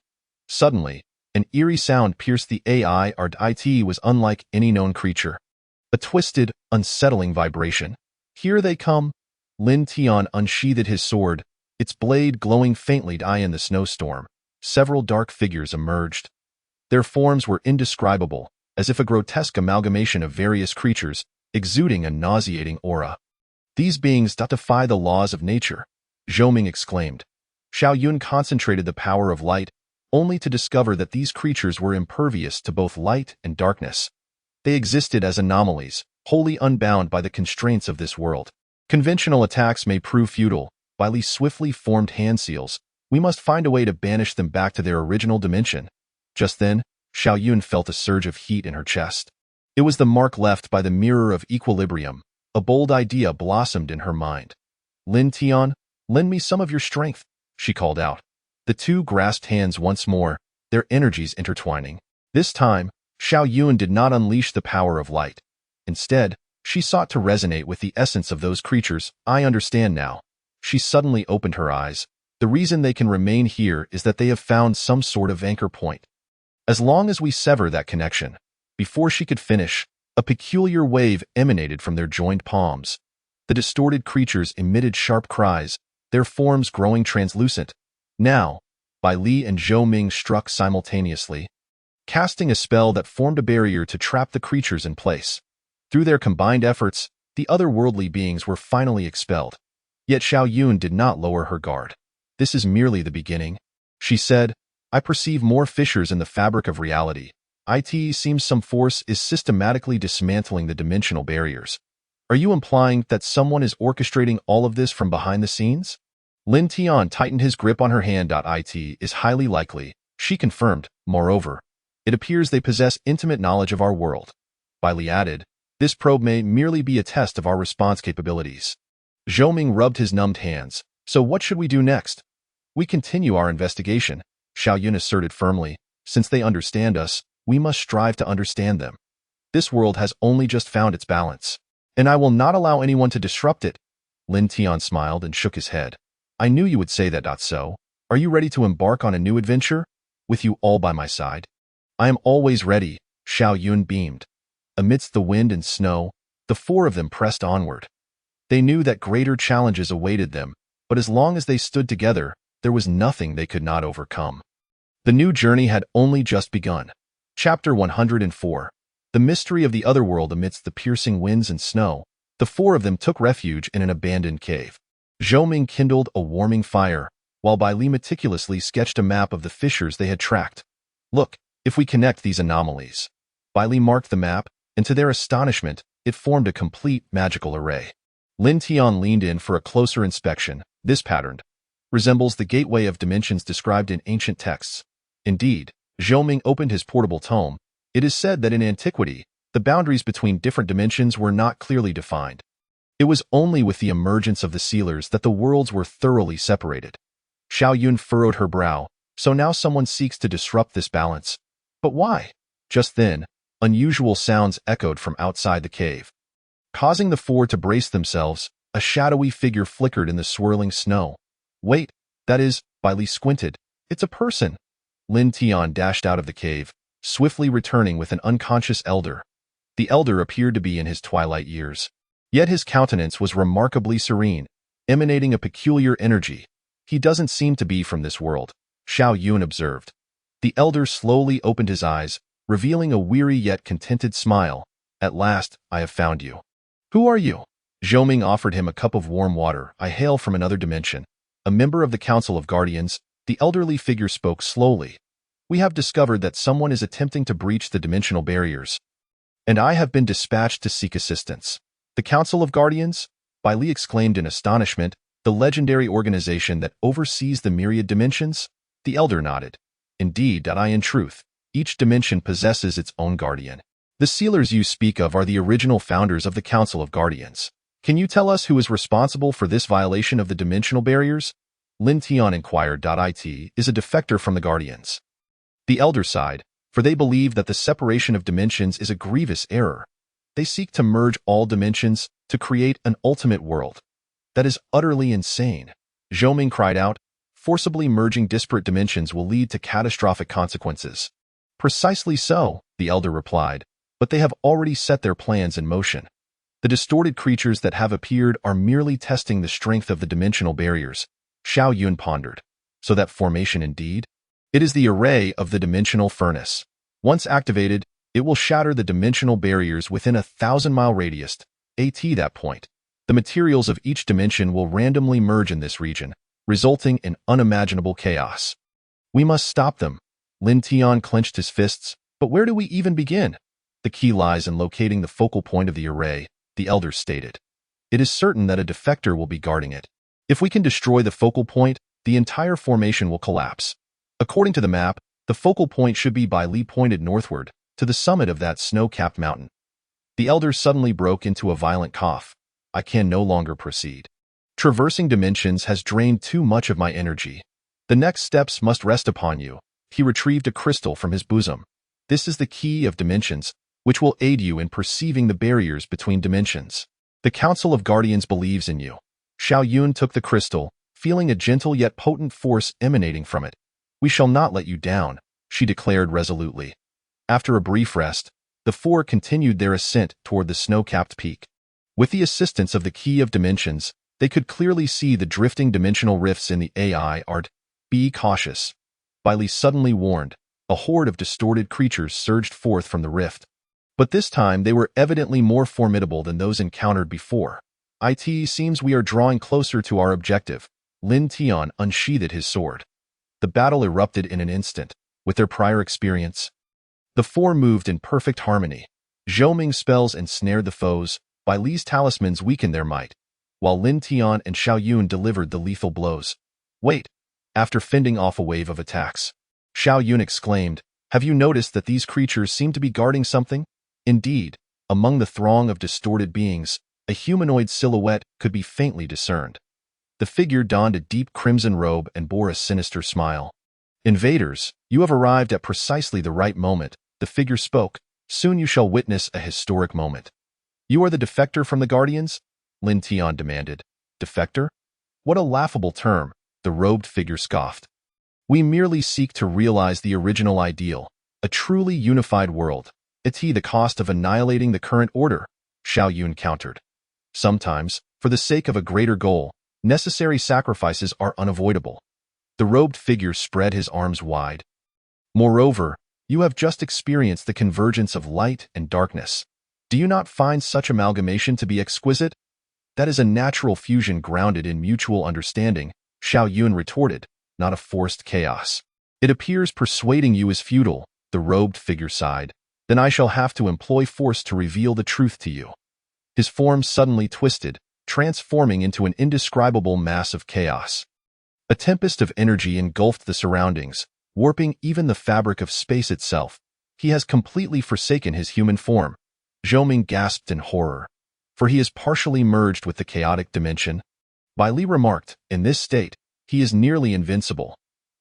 Suddenly, an eerie sound pierced the AI. It was unlike any known creature. A twisted, unsettling vibration. Here they come. Lin Tian unsheathed his sword, its blade glowing faintly in the snowstorm. Several dark figures emerged. Their forms were indescribable, as if a grotesque amalgamation of various creatures, exuding a nauseating aura. These beings defy the laws of nature, Zhou Ming exclaimed. Xiao Yun concentrated the power of light, only to discover that these creatures were impervious to both light and darkness. They existed as anomalies, wholly unbound by the constraints of this world. Conventional attacks may prove futile. Bai Li swiftly formed hand seals. We must find a way to banish them back to their original dimension. Just then, Xiao Yun felt a surge of heat in her chest. It was the mark left by the mirror of equilibrium. A bold idea blossomed in her mind. Lin Tian, lend me some of your strength, she called out. The two grasped hands once more, their energies intertwining. This time, Xiao Yun did not unleash the power of light. Instead, she sought to resonate with the essence of those creatures. I understand now. She suddenly opened her eyes. The reason they can remain here is that they have found some sort of anchor point. As long as we sever that connection. Before she could finish, a peculiar wave emanated from their joined palms. The distorted creatures emitted sharp cries, their forms growing translucent. Now, Bai Li and Zhou Ming struck simultaneously, casting a spell that formed a barrier to trap the creatures in place. Through their combined efforts, the otherworldly beings were finally expelled. Yet Xiao Yun did not lower her guard. This is merely the beginning, she said. I perceive more fissures in the fabric of reality. It seems some force is systematically dismantling the dimensional barriers. Are you implying that someone is orchestrating all of this from behind the scenes? Lin Tian tightened his grip on her hand. It is highly likely, she confirmed. Moreover, it appears they possess intimate knowledge of our world. Bai Li added, this probe may merely be a test of our response capabilities. Zhou Ming rubbed his numbed hands. So what should we do next? We continue our investigation, Xiao Yun asserted firmly. Since they understand us, we must strive to understand them. This world has only just found its balance, and I will not allow anyone to disrupt it. Lin Tian smiled and shook his head. I knew you would say that. So, are you ready to embark on a new adventure? With you all by my side? I am always ready, Xiao Yun beamed. Amidst the wind and snow, the four of them pressed onward. They knew that greater challenges awaited them, but as long as they stood together, there was nothing they could not overcome. The new journey had only just begun. Chapter 104. The mystery of the otherworld. Amidst the piercing winds and snow, the four of them took refuge in an abandoned cave. Zhou Ming kindled a warming fire, while Bai Li meticulously sketched a map of the fissures they had tracked. Look, if we connect these anomalies. Bai Li marked the map, and to their astonishment, it formed a complete magical array. Lin Tian leaned in for a closer inspection. This pattern resembles the gateway of dimensions described in ancient texts. Indeed, Zhou Ming opened his portable tome. It is said that in antiquity, the boundaries between different dimensions were not clearly defined. It was only with the emergence of the sealers that the worlds were thoroughly separated. Xiao Yun furrowed her brow. So now someone seeks to disrupt this balance. But why? Just then, unusual sounds echoed from outside the cave. Causing the four to brace themselves, a shadowy figure flickered in the swirling snow. Wait, that is, Bai Li squinted. It's a person. Lin Tian dashed out of the cave, swiftly returning with an unconscious elder. The elder appeared to be in his twilight years. Yet his countenance was remarkably serene, emanating a peculiar energy. He doesn't seem to be from this world, Xiao Yun observed. The elder slowly opened his eyes, revealing a weary yet contented smile. At last, I have found you. Who are you? Zhou Ming offered him a cup of warm water. I hail from another dimension. A member of the Council of Guardians, the elderly figure spoke slowly. We have discovered that someone is attempting to breach the dimensional barriers. And I have been dispatched to seek assistance. The Council of Guardians? Bai Li exclaimed in astonishment, the legendary organization that oversees the myriad dimensions? The elder nodded. Indeed, in truth, each dimension possesses its own guardian. The sealers you speak of are the original founders of the Council of Guardians. Can you tell us who is responsible for this violation of the dimensional barriers? Lin Tian inquired. It is a defector from the Guardians. The elder sighed, for they believe that the separation of dimensions is a grievous error. They seek to merge all dimensions to create an ultimate world. That is utterly insane. Zhou Ming cried out, forcibly merging disparate dimensions will lead to catastrophic consequences. Precisely so, the elder replied, but they have already set their plans in motion. The distorted creatures that have appeared are merely testing the strength of the dimensional barriers, Xiao Yun pondered. So that formation indeed? It is the array of the dimensional furnace. Once activated, it will shatter the dimensional barriers within a 1,000-mile radius. At that point, the materials of each dimension will randomly merge in this region, resulting in unimaginable chaos. We must stop them. Lin Tian clenched his fists, but where do we even begin? The key lies in locating the focal point of the array, the elder stated. It is certain that a defector will be guarding it. If we can destroy the focal point, the entire formation will collapse. According to the map, the focal point should be Bai Li pointed northward, to the summit of that snow-capped mountain. The elder suddenly broke into a violent cough. I can no longer proceed. Traversing dimensions has drained too much of my energy. The next steps must rest upon you. He retrieved a crystal from his bosom. This is the key of dimensions, which will aid you in perceiving the barriers between dimensions. The Council of Guardians believes in you. Xiao Yun took the crystal, feeling a gentle yet potent force emanating from it. We shall not let you down, she declared resolutely. After a brief rest, the four continued their ascent toward the snow-capped peak. With the assistance of the Key of Dimensions, they could clearly see the drifting dimensional rifts in the AI art. Be cautious. Bai Li suddenly warned. A horde of distorted creatures surged forth from the rift. But this time they were evidently more formidable than those encountered before. It seems we are drawing closer to our objective. Lin Tian unsheathed his sword. The battle erupted in an instant. With their prior experience, the four moved in perfect harmony. Zhou Ming's spells ensnared the foes, Bai Li's talismans weakened their might, while Lin Tian and Xiao Yun delivered the lethal blows. Wait! After fending off a wave of attacks, Xiao Yun exclaimed, have you noticed that these creatures seem to be guarding something? Indeed, among the throng of distorted beings, a humanoid silhouette could be faintly discerned. The figure donned a deep crimson robe and bore a sinister smile. Invaders, you have arrived at precisely the right moment, the figure spoke. Soon you shall witness a historic moment. You are the defector from the Guardians? Lin Tian demanded. Defector? What a laughable term, the robed figure scoffed. We merely seek to realize the original ideal, a truly unified world. At the cost of annihilating the current order, Xiao Yun countered. Sometimes, for the sake of a greater goal, necessary sacrifices are unavoidable. The robed figure spread his arms wide. Moreover, you have just experienced the convergence of light and darkness. Do you not find such amalgamation to be exquisite? That is a natural fusion grounded in mutual understanding, Xiao Yun retorted, not a forced chaos. It appears persuading you is futile, the robed figure sighed. Then I shall have to employ force to reveal the truth to you. His form suddenly twisted, transforming into an indescribable mass of chaos. A tempest of energy engulfed the surroundings, warping even the fabric of space itself. He has completely forsaken his human form. Zhou Ming gasped in horror. For he is partially merged with the chaotic dimension. Bai Li remarked, in this state, he is nearly invincible.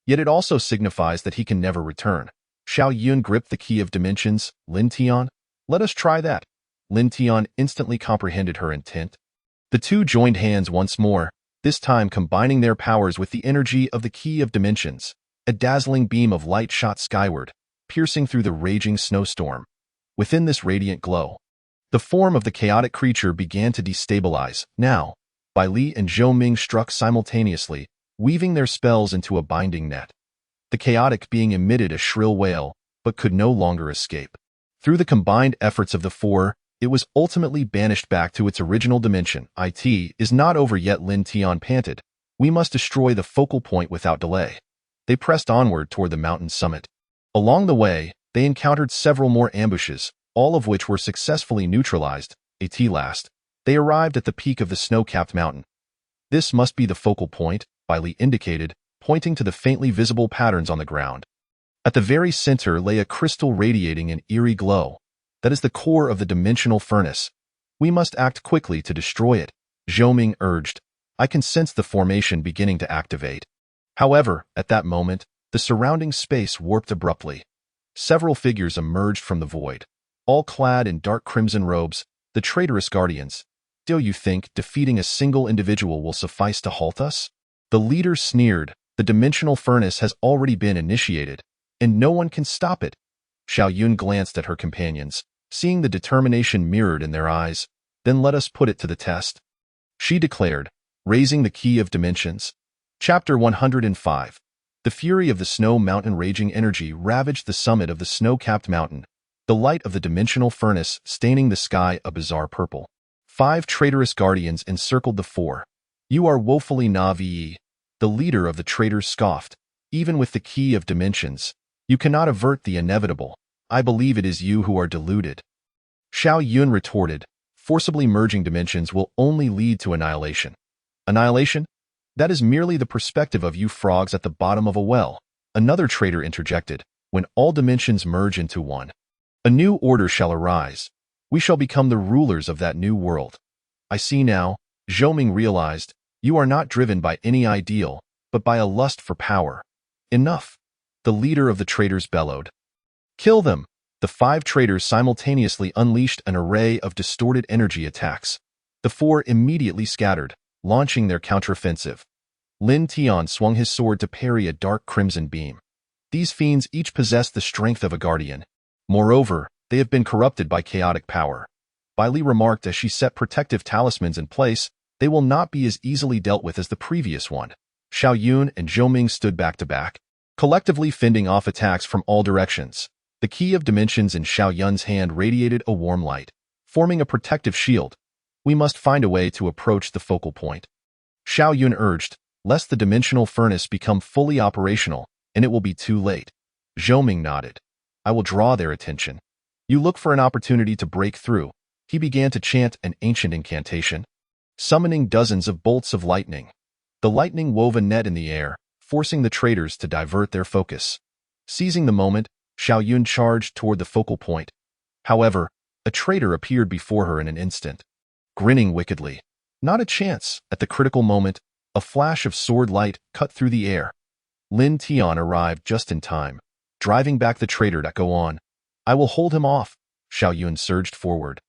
Yet it also signifies that he can never return. Xiao Yun gripped the Key of Dimensions. Lin Tian? Let us try that. Lin Tian instantly comprehended her intent. The two joined hands once more, this time combining their powers with the energy of the Key of Dimensions. A dazzling beam of light shot skyward, piercing through the raging snowstorm. Within this radiant glow, the form of the chaotic creature began to destabilize. Now, Bai Li and Zhou Ming struck simultaneously, weaving their spells into a binding net. The chaotic being emitted a shrill wail, but could no longer escape. Through the combined efforts of the four, it was ultimately banished back to its original dimension. It is not over yet, Lin Tian panted. We must destroy the focal point without delay. They pressed onward toward the mountain summit. Along the way, they encountered several more ambushes, all of which were successfully neutralized. At last, they arrived at the peak of the snow-capped mountain. This must be the focal point, Bailey indicated, pointing to the faintly visible patterns on the ground. At the very center lay a crystal radiating an eerie glow. That is the core of the dimensional furnace. We must act quickly to destroy it, Zhou urged. I can sense the formation beginning to activate. However, at that moment, the surrounding space warped abruptly. Several figures emerged from the void, all clad in dark crimson robes, the traitorous guardians. Do you think defeating a single individual will suffice to halt us? The leader sneered. The dimensional furnace has already been initiated, and no one can stop it. Xiaoyun glanced at her companions, seeing the determination mirrored in their eyes. Then let us put it to the test, she declared, raising the key of dimensions. Chapter 105. The fury of the snow mountain. Raging energy ravaged the summit of the snow-capped mountain, the light of the dimensional furnace staining the sky a bizarre purple. 5 traitorous guardians encircled the 4. You are woefully naive, the leader of the traitors scoffed. Even with the key of dimensions, you cannot avert the inevitable. I believe it is you who are deluded. Xiaoyun retorted, forcibly merging dimensions will only lead to annihilation. Annihilation? That is merely the perspective of you frogs at the bottom of a well. Another traitor interjected, when all dimensions merge into one. A new order shall arise. We shall become the rulers of that new world. I see now, Zhou realized, you are not driven by any ideal, but by a lust for power. Enough, the leader of the traitors bellowed. Kill them! The 5 traitors simultaneously unleashed an array of distorted energy attacks. The 4 immediately scattered, launching their counteroffensive. Lin Tian swung his sword to parry a dark crimson beam. These fiends each possessed the strength of a guardian. Moreover, they have been corrupted by chaotic power. Bailey remarked as she set protective talismans in place. They will not be as easily dealt with as the previous one. Xiaoyun and Zhou stood back to back, collectively fending off attacks from all directions. The key of dimensions in Xiaoyun's hand radiated a warm light, forming a protective shield. We must find a way to approach the focal point, Xiaoyun urged, lest the dimensional furnace become fully operational, and it will be too late. Zhou nodded. I will draw their attention. You look for an opportunity to break through. He began to chant an ancient incantation, summoning dozens of bolts of lightning. The lightning wove a net in the air, forcing the traitors to divert their focus. Seizing the moment, Xiaoyun charged toward the focal point. However, a traitor appeared before her in an instant, grinning wickedly. Not a chance. At the critical moment, a flash of sword light cut through the air. Lin Tian arrived just in time, driving back the traitor to go on. I will hold him off. Xiaoyun surged forward,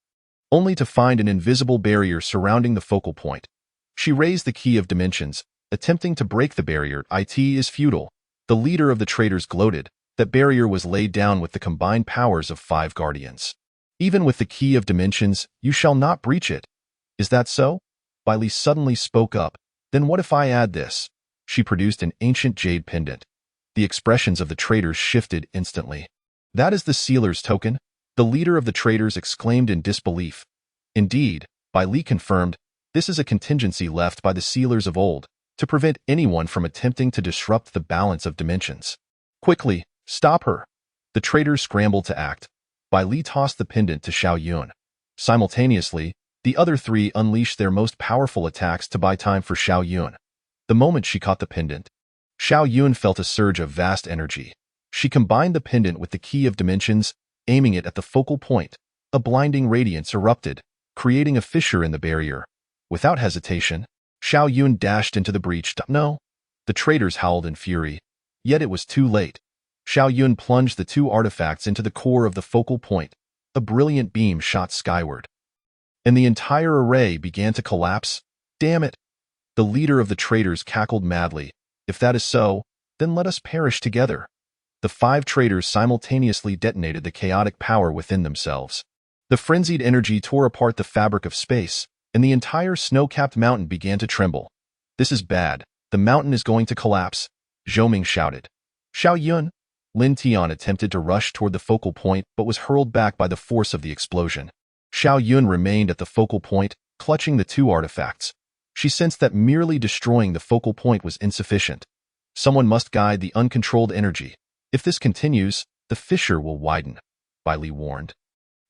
only to find an invisible barrier surrounding the focal point. She raised the key of dimensions, attempting to break the barrier. It is futile. The leader of the traitors gloated. That barrier was laid down with the combined powers of 5 guardians. Even with the key of dimensions, you shall not breach it. Is that so? Bailey suddenly spoke up. Then what if I add this? She produced an ancient jade pendant. The expressions of the traitors shifted instantly. That is the sealer's token? The leader of the traitors exclaimed in disbelief. Indeed, Bailey confirmed, this is a contingency left by the sealers of old, to prevent anyone from attempting to disrupt the balance of dimensions. Quickly, stop her. The traitors scrambled to act. Bailey tossed the pendant to Xiaoyun. Simultaneously, the other 3 unleashed their most powerful attacks to buy time for Xiaoyun. The moment she caught the pendant, Xiaoyun felt a surge of vast energy. She combined the pendant with the key of dimensions, aiming it at the focal point. A blinding radiance erupted, creating a fissure in the barrier. Without hesitation, Xiaoyun dashed into the breach. No! The traitors howled in fury. Yet it was too late. Xiaoyun plunged the 2 artifacts into the core of the focal point. A brilliant beam shot skyward, and the entire array began to collapse. Damn it! The leader of the traitors cackled madly. If that is so, then let us perish together. The 5 traitors simultaneously detonated the chaotic power within themselves. The frenzied energy tore apart the fabric of space, and the entire snow-capped mountain began to tremble. This is bad. The mountain is going to collapse, Zhou shouted. Xiaoyun! Lin Tian attempted to rush toward the focal point but was hurled back by the force of the explosion. Xiaoyun remained at the focal point, clutching the 2 artifacts. She sensed that merely destroying the focal point was insufficient. Someone must guide the uncontrolled energy. If this continues, the fissure will widen, Bailey warned.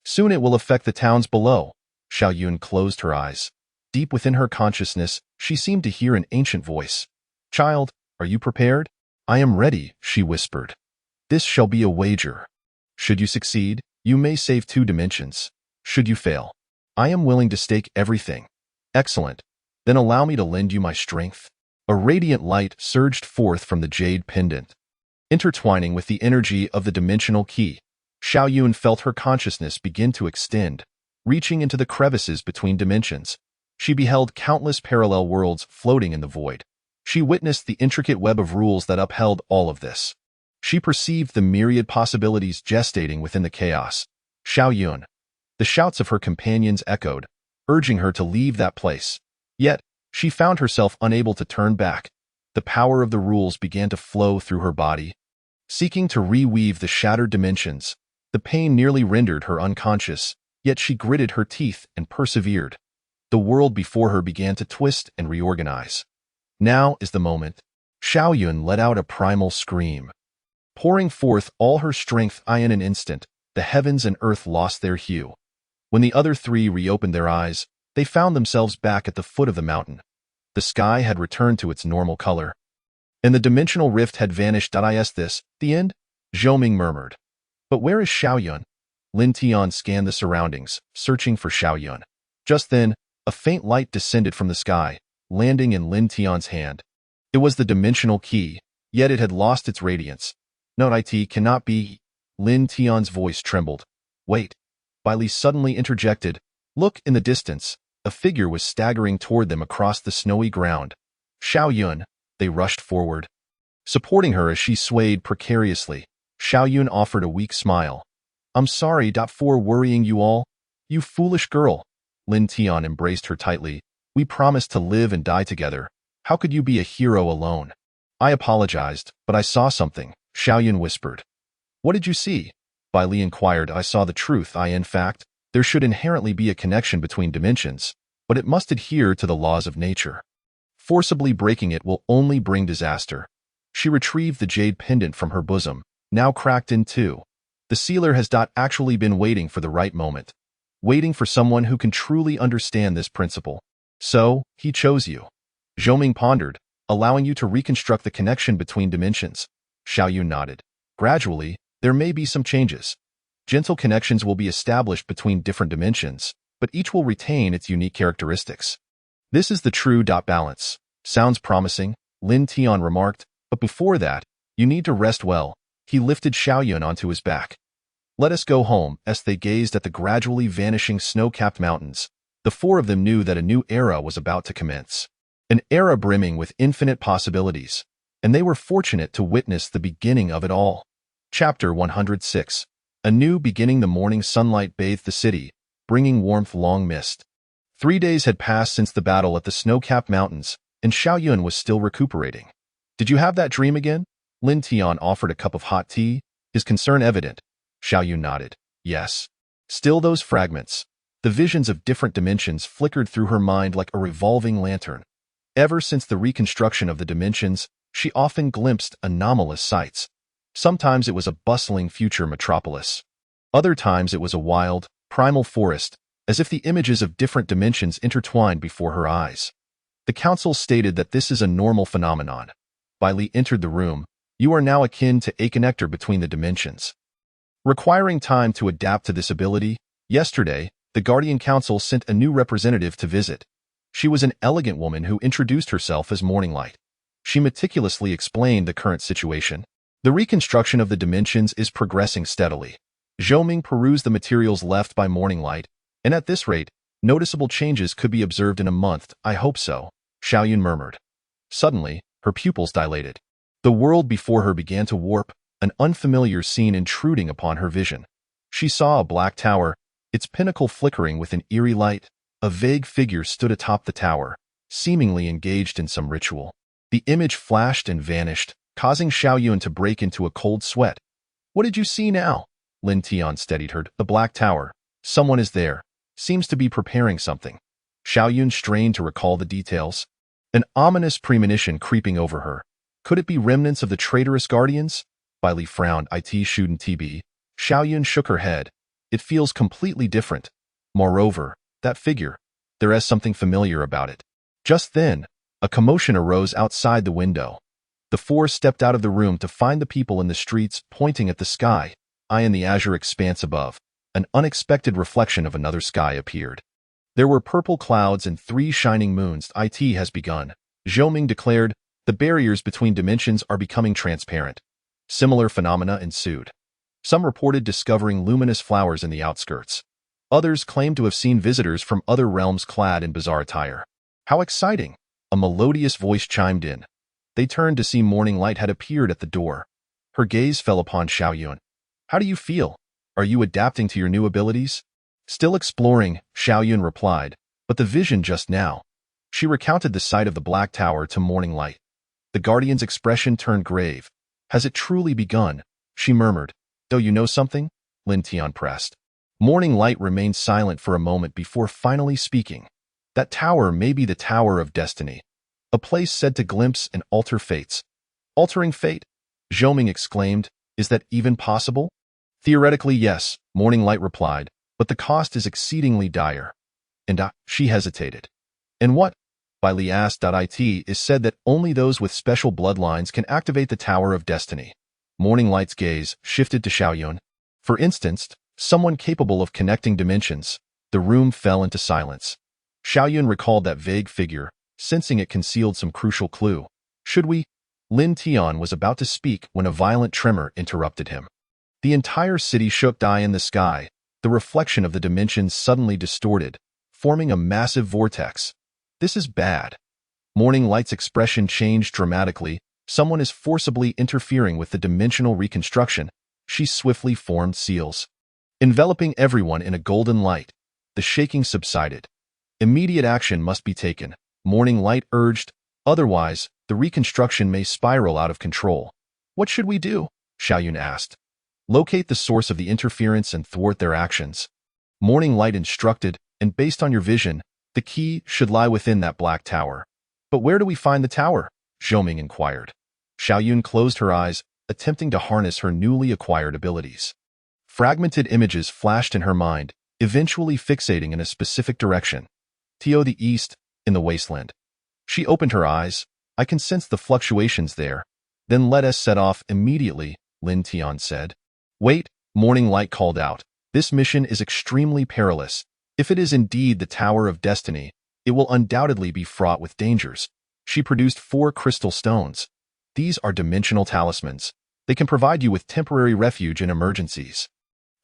Soon it will affect the towns below. Xiao Yun closed her eyes. Deep within her consciousness, she seemed to hear an ancient voice. Child, are you prepared? I am ready, she whispered. This shall be a wager. Should you succeed, you may save 2 dimensions. Should you fail, I am willing to stake everything. Excellent. Then allow me to lend you my strength. A radiant light surged forth from the jade pendant. Intertwining with the energy of the dimensional key, Xiao Yun felt her consciousness begin to extend, reaching into the crevices between dimensions. She beheld countless parallel worlds floating in the void. She witnessed the intricate web of rules that upheld all of this. She perceived the myriad possibilities gestating within the chaos. Xiao Yun. The shouts of her companions echoed, urging her to leave that place. Yet, she found herself unable to turn back. The power of the rules began to flow through her body. Seeking to reweave the shattered dimensions, the pain nearly rendered her unconscious, yet she gritted her teeth and persevered. The world before her began to twist and reorganize. Now is the moment. Xiao Yun let out a primal scream. Pouring forth all her strength in an instant, the heavens and earth lost their hue. When the other 3 reopened their eyes, they found themselves back at the foot of the mountain. The sky had returned to its normal color, and the dimensional rift had vanished. Is this the end? Zhou Ming murmured. But where is Xiao Yun? Lin Tian scanned the surroundings, searching for Xiao Yun. Just then, a faint light descended from the sky, landing in Lin Tian's hand. It was the dimensional key, yet it had lost its radiance. No, it cannot be. Lin Tian's voice trembled. Wait. Bai Li suddenly interjected. Look in the distance. A figure was staggering toward them across the snowy ground. Xiao Yun. They rushed forward, supporting her as she swayed precariously. Xiao Yun offered a weak smile. I'm sorry for worrying you all. You foolish girl. Lin Tian embraced her tightly. We promised to live and die together. How could you be a hero alone? I apologized, but I saw something, Xiao Yun whispered. What did you see? Bai Li inquired. I saw the truth. In fact, there should inherently be a connection between dimensions, but it must adhere to the laws of nature. Forcibly breaking it will only bring disaster. She retrieved the jade pendant from her bosom, now cracked in 2. The sealer has actually been waiting for the right moment, waiting for someone who can truly understand this principle. So, he chose you. Zhou Ming pondered, allowing you to reconstruct the connection between dimensions. Xiao Yun nodded. Gradually, there may be some changes. Gentle connections will be established between different dimensions, but each will retain its unique characteristics. This is the true balance. Sounds promising, Lin Tian remarked, but before that, you need to rest well. He lifted Xiao Yun onto his back. Let us go home. As they gazed at the gradually vanishing snow-capped mountains, the 4 of them knew that a new era was about to commence. An era brimming with infinite possibilities, and they were fortunate to witness the beginning of it all. Chapter 106. A new beginning. The morning sunlight bathed the city, bringing warmth long missed. 3 days had passed since the battle at the snow-capped mountains, and Xiao Yun was still recuperating. Did you have that dream again? Lin Tian offered a cup of hot tea, his concern evident. Xiao Yun nodded. Yes. Still those fragments. The visions of different dimensions flickered through her mind like a revolving lantern. Ever since the reconstruction of the dimensions, she often glimpsed anomalous sights. Sometimes it was a bustling future metropolis. Other times it was a wild, primal forest, as if the images of different dimensions intertwined before her eyes. The council stated that this is a normal phenomenon. Bai Li entered the room. You are now akin to a connector between the dimensions. Requiring time to adapt to this ability, yesterday, the Guardian Council sent a new representative to visit. She was an elegant woman who introduced herself as Morning Light. She meticulously explained the current situation. The reconstruction of the dimensions is progressing steadily. Zhou Ming perused the materials left by Morning Light, and at this rate, noticeable changes could be observed in a month. I hope so, Xiao Yun murmured. Suddenly, her pupils dilated. The world before her began to warp, an unfamiliar scene intruding upon her vision. She saw a black tower, its pinnacle flickering with an eerie light. A vague figure stood atop the tower, seemingly engaged in some ritual. The image flashed and vanished, causing Xiao Yun to break into a cold sweat. What did you see now? Lin Tian steadied her. The black tower. Someone is there. Seems to be preparing something. Xiao Yun strained to recall the details. An ominous premonition creeping over her. Could it be remnants of the traitorous guardians? Bai Li frowned. It shouldn't be. Xiao Yun shook her head. It feels completely different. Moreover, that figure, there is something familiar about it. Just then, a commotion arose outside the window. The four stepped out of the room to find the people in the streets pointing at the sky, eyeing the azure expanse above. An unexpected reflection of another sky appeared. There were purple clouds and 3 shining moons. It has begun, Zhou Ming declared. The barriers between dimensions are becoming transparent. Similar phenomena ensued. Some reported discovering luminous flowers in the outskirts. Others claimed to have seen visitors from other realms clad in bizarre attire. How exciting! A melodious voice chimed in. They turned to see Morning Light had appeared at the door. Her gaze fell upon Xiaoyun. How do you feel? Are you adapting to your new abilities? Still exploring, Xiaoyun replied, but the vision just now. She recounted the sight of the Black Tower to Morning Light. The Guardian's expression turned grave. Has it truly begun? She murmured. Do you know something? Lin Tian pressed. Morning Light remained silent for a moment before finally speaking. That tower may be the Tower of Destiny. A place said to glimpse and alter fates. Altering fate? Zhou Ming exclaimed. Is that even possible? Theoretically, yes, Morning Light replied, but the cost is exceedingly dire. And she hesitated. And what? By Li asked. It is said that only those with special bloodlines can activate the Tower of Destiny. Morning Light's gaze shifted to Xiaoyun. For instance, someone capable of connecting dimensions. The room fell into silence. Xiaoyun recalled that vague figure, sensing it concealed some crucial clue. Should we? Lin Tian was about to speak when a violent tremor interrupted him. The entire city shook. In the sky, the reflection of the dimensions suddenly distorted, forming a massive vortex. This is bad. Morning Light's expression changed dramatically. Someone is forcibly interfering with the dimensional reconstruction. She swiftly formed seals, enveloping everyone in a golden light. The shaking subsided. Immediate action must be taken, Morning Light urged. Otherwise, the reconstruction may spiral out of control. What should we do? Xiaoyun asked. Locate the source of the interference and thwart their actions. Morning Light instructed, and based on your vision, the key should lie within that Black Tower. But where do we find the tower? Zhou Ming inquired. Xiaoyun closed her eyes, attempting to harness her newly acquired abilities. Fragmented images flashed in her mind, eventually fixating in a specific direction. To the east, in the wasteland. She opened her eyes. I can sense the fluctuations there. Then let us set off immediately, Lin Tian said. Wait, Morning Light called out. This mission is extremely perilous. If it is indeed the Tower of Destiny, it will undoubtedly be fraught with dangers. She produced 4 crystal stones. These are dimensional talismans. They can provide you with temporary refuge in emergencies.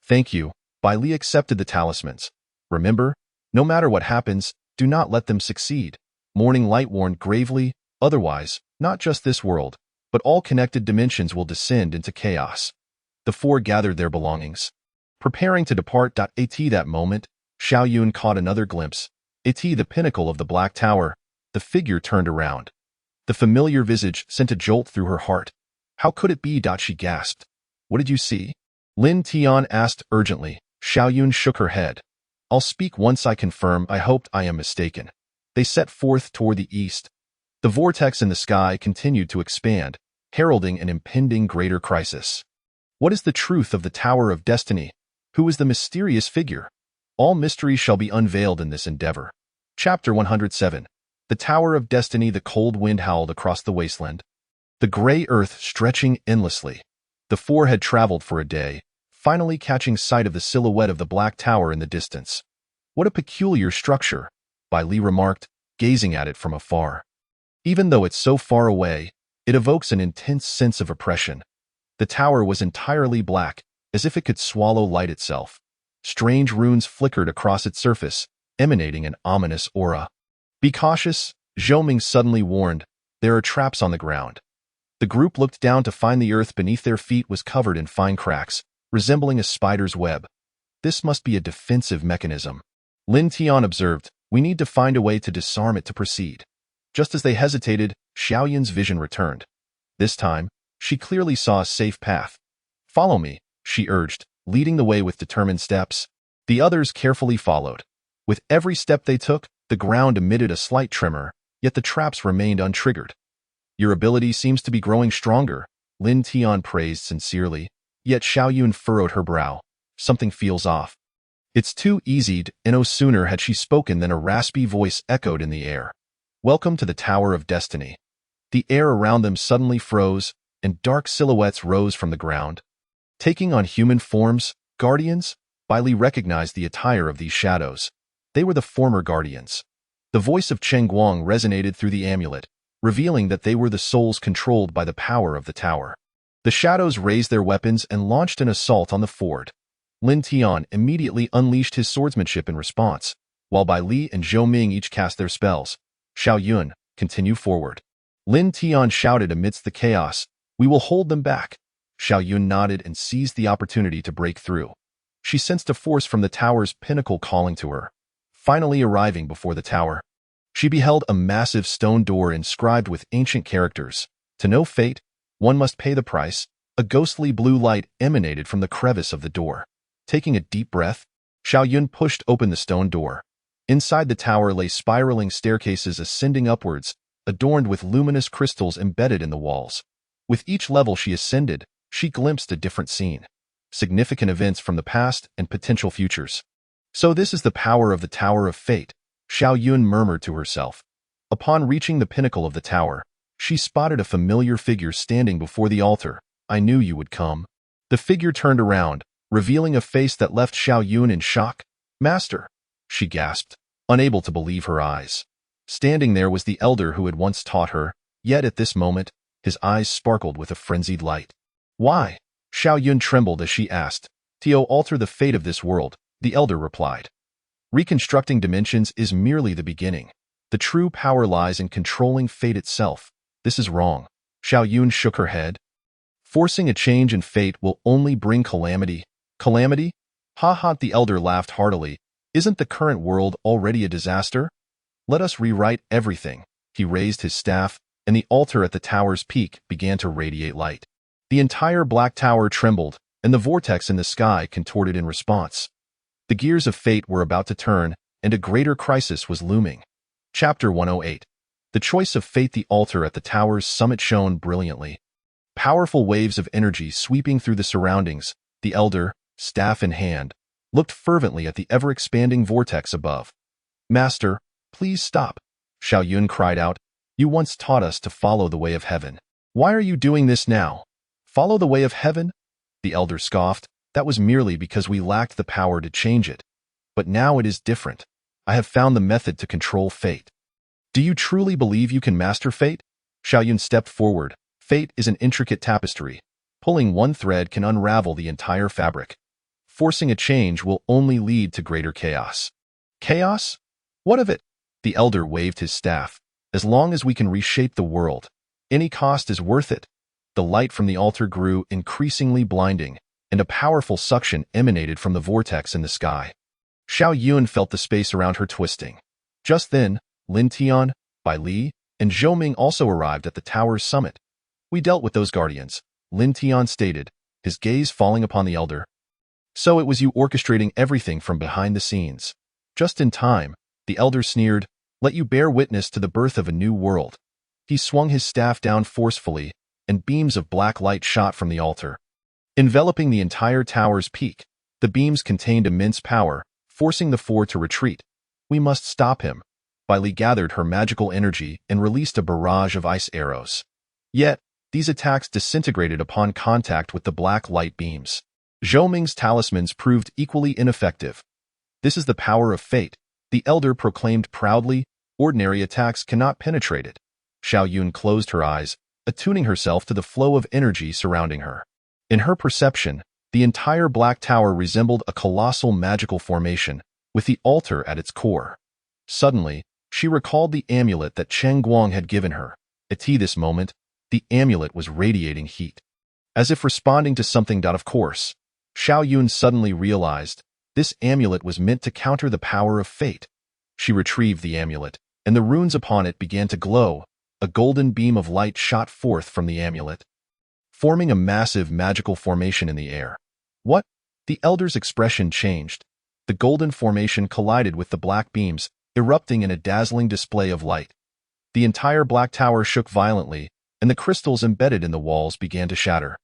Thank you. Bai Li accepted the talismans. Remember, no matter what happens, do not let them succeed. Morning Light warned gravely, otherwise, not just this world, but all connected dimensions will descend into chaos. The 4 gathered their belongings, preparing to depart. At that moment, Xiaoyun caught another glimpse. The pinnacle of the Black Tower. The figure turned around. The familiar visage sent a jolt through her heart. How could it be? She gasped. What did you see? Lin Tian asked urgently. Xiaoyun shook her head. I'll speak once I confirm. I hoped I am mistaken. They set forth toward the east. The vortex in the sky continued to expand, heralding an impending greater crisis. What is the truth of the Tower of Destiny? Who is the mysterious figure? All mysteries shall be unveiled in this endeavor. Chapter 107. The Tower of Destiny. The cold wind howled across the wasteland. The gray earth stretching endlessly. The 4 had traveled for a day, finally catching sight of the silhouette of the Black Tower in the distance. What a peculiar structure, Bai Li remarked, gazing at it from afar. Even though it's so far away, it evokes an intense sense of oppression. The tower was entirely black, as if it could swallow light itself. Strange runes flickered across its surface, emanating an ominous aura. Be cautious, Zhou Ming suddenly warned. There are traps on the ground. The group looked down to find the earth beneath their feet was covered in fine cracks, resembling a spider's web. This must be a defensive mechanism. Lin Tian observed. We need to find a way to disarm it to proceed. Just as they hesitated, Xiaoyun's vision returned. This time, she clearly saw a safe path. Follow me, she urged, leading the way with determined steps. The others carefully followed. With every step they took, the ground emitted a slight tremor, yet the traps remained untriggered. Your ability seems to be growing stronger, Lin Tian praised sincerely, yet Xiaoyun furrowed her brow. something feels off. It's too easy, and no sooner had she spoken than a raspy voice echoed in the air. Welcome to the Tower of Destiny. The air around them suddenly froze, and dark silhouettes rose from the ground. Taking on human forms, guardians, Bailey recognized the attire of these shadows. They were the former guardians. The voice of Cheng Guang resonated through the amulet, revealing that they were the souls controlled by the power of the tower. The shadows raised their weapons and launched an assault on the fort. Lin Tian immediately unleashed his swordsmanship in response, while Bai Li and Zhou Ming each cast their spells. Xiao Yun, continue forward. Lin Tian shouted amidst the chaos, we will hold them back. Xiao Yun nodded and seized the opportunity to break through. She sensed a force from the tower's pinnacle calling to her. Finally arriving before the tower, she beheld a massive stone door inscribed with ancient characters. To know fate, one must pay the price. A ghostly blue light emanated from the crevice of the door. Taking a deep breath, Xiao Yun pushed open the stone door. Inside the tower lay spiraling staircases ascending upwards, adorned with luminous crystals embedded in the walls. With each level she ascended, she glimpsed a different scene. Significant events from the past and potential futures. So this is the power of the Tower of Fate, Xiao Yun murmured to herself. Upon reaching the pinnacle of the tower, she spotted a familiar figure standing before the altar. I knew you would come. The figure turned around, revealing a face that left Xiao Yun in shock. Master, she gasped, unable to believe her eyes. Standing there was the elder who had once taught her, yet at this moment, his eyes sparkled with a frenzied light. Why? Xiao Yun trembled as she asked. To alter the fate of this world, the elder replied. Reconstructing dimensions is merely the beginning. The true power lies in controlling fate itself. This is wrong. Xiao Yun shook her head. Forcing a change in fate will only bring calamity. Calamity? Ha ha, the elder laughed heartily. Isn't the current world already a disaster? Let us rewrite everything. He raised his staff, and the altar at the tower's peak began to radiate light. The entire black tower trembled, and the vortex in the sky contorted in response. The gears of fate were about to turn, and a greater crisis was looming. Chapter 108. The choice of fate. The altar at the tower's summit shone brilliantly. Powerful waves of energy sweeping through the surroundings, the elder, staff in hand, looked fervently at the ever-expanding vortex above. Master, please stop, Xiao Yun cried out. You once taught us to follow the way of heaven. Why are you doing this now? Follow the way of heaven? The elder scoffed. That was merely because we lacked the power to change it. But now it is different. I have found the method to control fate. Do you truly believe you can master fate? Xiao Yun stepped forward. Fate is an intricate tapestry. Pulling one thread can unravel the entire fabric. Forcing a change will only lead to greater chaos. Chaos? What of it? The elder waved his staff. As long as we can reshape the world, any cost is worth it. The light from the altar grew increasingly blinding, and a powerful suction emanated from the vortex in the sky. Xiao Yun felt the space around her twisting. Just then, Lin Tian, Bai Li, and Zhou Ming also arrived at the tower's summit. We dealt with those guardians, Lin Tian stated, his gaze falling upon the elder. So it was you orchestrating everything from behind the scenes. Just in time, the elder sneered, let you bear witness to the birth of a new world. He swung his staff down forcefully, and beams of black light shot from the altar. Enveloping the entire tower's peak, the beams contained immense power, forcing the four to retreat. We must stop him. Bai Li gathered her magical energy and released a barrage of ice arrows. Yet, these attacks disintegrated upon contact with the black light beams. Zhou Ming's talismans proved equally ineffective. This is the power of fate, the elder proclaimed proudly. Ordinary attacks cannot penetrate it. Xiao Yun closed her eyes, attuning herself to the flow of energy surrounding her. In her perception, the entire black tower resembled a colossal magical formation, with the altar at its core. Suddenly, she recalled the amulet that Cheng Guang had given her. At this moment, the amulet was radiating heat. As if responding to something. Of course, Xiao Yun suddenly realized, this amulet was meant to counter the power of fate. She retrieved the amulet, and the runes upon it began to glow. A golden beam of light shot forth from the amulet, forming a massive magical formation in the air. What? The elder's expression changed. The golden formation collided with the black beams, erupting in a dazzling display of light. The entire black tower shook violently, and the crystals embedded in the walls began to shatter.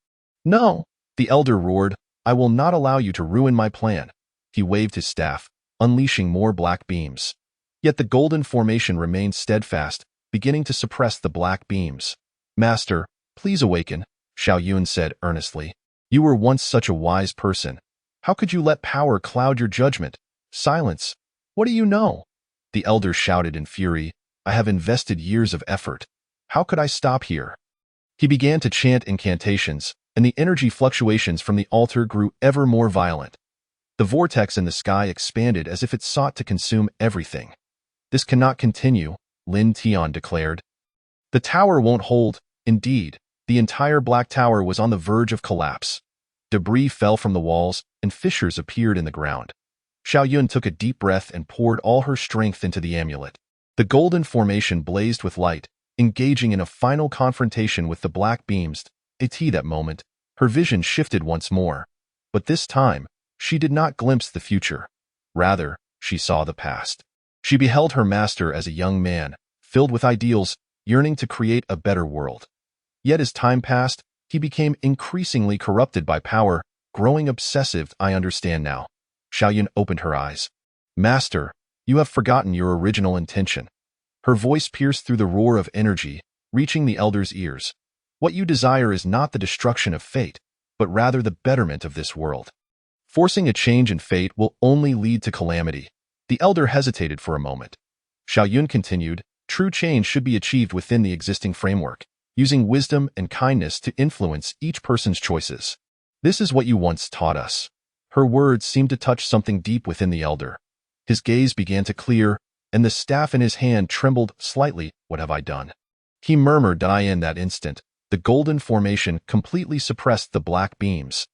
No! The elder roared, I will not allow you to ruin my plan. He waved his staff, unleashing more black beams. Yet the golden formation remained steadfast, beginning to suppress the black beams. Master, please awaken, Xiao Yun said earnestly. You were once such a wise person. How could you let power cloud your judgment? Silence. What do you know? The elder shouted in fury. I have invested years of effort. How could I stop here? He began to chant incantations, and the energy fluctuations from the altar grew ever more violent. The vortex in the sky expanded as if it sought to consume everything. This cannot continue, Lin Tian declared. The tower won't hold. Indeed, the entire Black Tower was on the verge of collapse. Debris fell from the walls, and fissures appeared in the ground. Xiao Yun took a deep breath and poured all her strength into the amulet. The golden formation blazed with light, engaging in a final confrontation with the black beams. At that moment, her vision shifted once more. But this time, she did not glimpse the future. Rather, she saw the past. She beheld her master as a young man, filled with ideals, yearning to create a better world. Yet as time passed, he became increasingly corrupted by power, growing obsessive. I understand now. Xiao Yun opened her eyes. Master, you have forgotten your original intention. Her voice pierced through the roar of energy, reaching the elder's ears. What you desire is not the destruction of fate, but rather the betterment of this world. Forcing a change in fate will only lead to calamity. The elder hesitated for a moment. Xiao Yun continued, true change should be achieved within the existing framework, using wisdom and kindness to influence each person's choices. This is what you once taught us. Her words seemed to touch something deep within the elder. His gaze began to clear, and the staff in his hand trembled slightly. What have I done? He murmured that in that instant, the golden formation completely suppressed the black beams.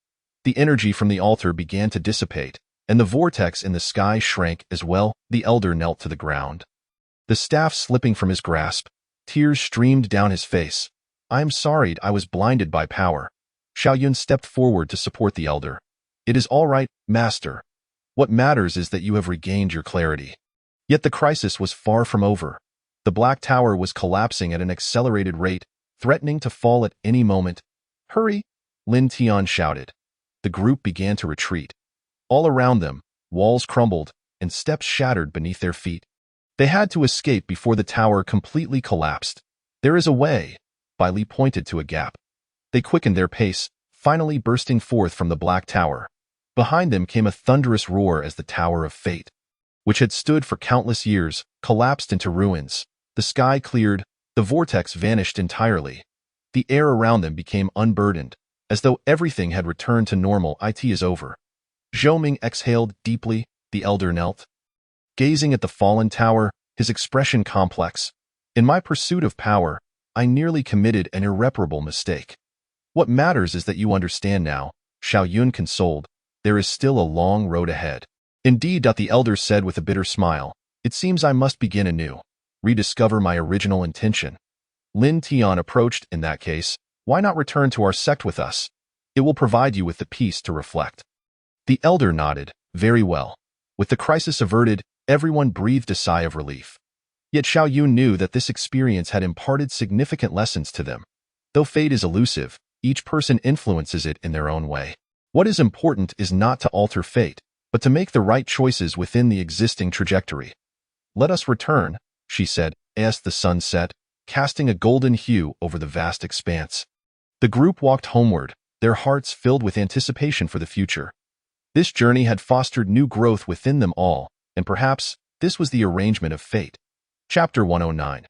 The energy from the altar began to dissipate, and the vortex in the sky shrank as well. The elder knelt to the ground. The staff slipping from his grasp, tears streamed down his face. I am sorry I was blinded by power. Xiao Yun stepped forward to support the elder. It is all right, master. What matters is that you have regained your clarity. Yet the crisis was far from over. The Black Tower was collapsing at an accelerated rate, threatening to fall at any moment. Hurry! Lin Tian shouted. The group began to retreat. All around them, walls crumbled, and steps shattered beneath their feet. They had to escape before the tower completely collapsed. There is a way. Bai Li pointed to a gap. They quickened their pace, finally bursting forth from the Black Tower. Behind them came a thunderous roar as the Tower of Fate, which had stood for countless years, collapsed into ruins. The sky cleared, the vortex vanished entirely. The air around them became unburdened, as though everything had returned to normal. It is over. Zhou Ming exhaled deeply. The elder knelt, gazing at the fallen tower, his expression complex. In my pursuit of power, I nearly committed an irreparable mistake. What matters is that you understand now, Xiao Yun consoled. There is still a long road ahead. Indeed, the elder said with a bitter smile. It seems I must begin anew, rediscover my original intention. Lin Tian approached. In that case, why not return to our sect with us? It will provide you with the peace to reflect. The elder nodded. Very well. With the crisis averted, everyone breathed a sigh of relief. Yet Xiao Yun knew that this experience had imparted significant lessons to them. Though fate is elusive, each person influences it in their own way. What is important is not to alter fate, but to make the right choices within the existing trajectory. Let us return, she said, as the sun set, casting a golden hue over the vast expanse. The group walked homeward, their hearts filled with anticipation for the future. This journey had fostered new growth within them all, and perhaps this was the arrangement of fate. Chapter 109.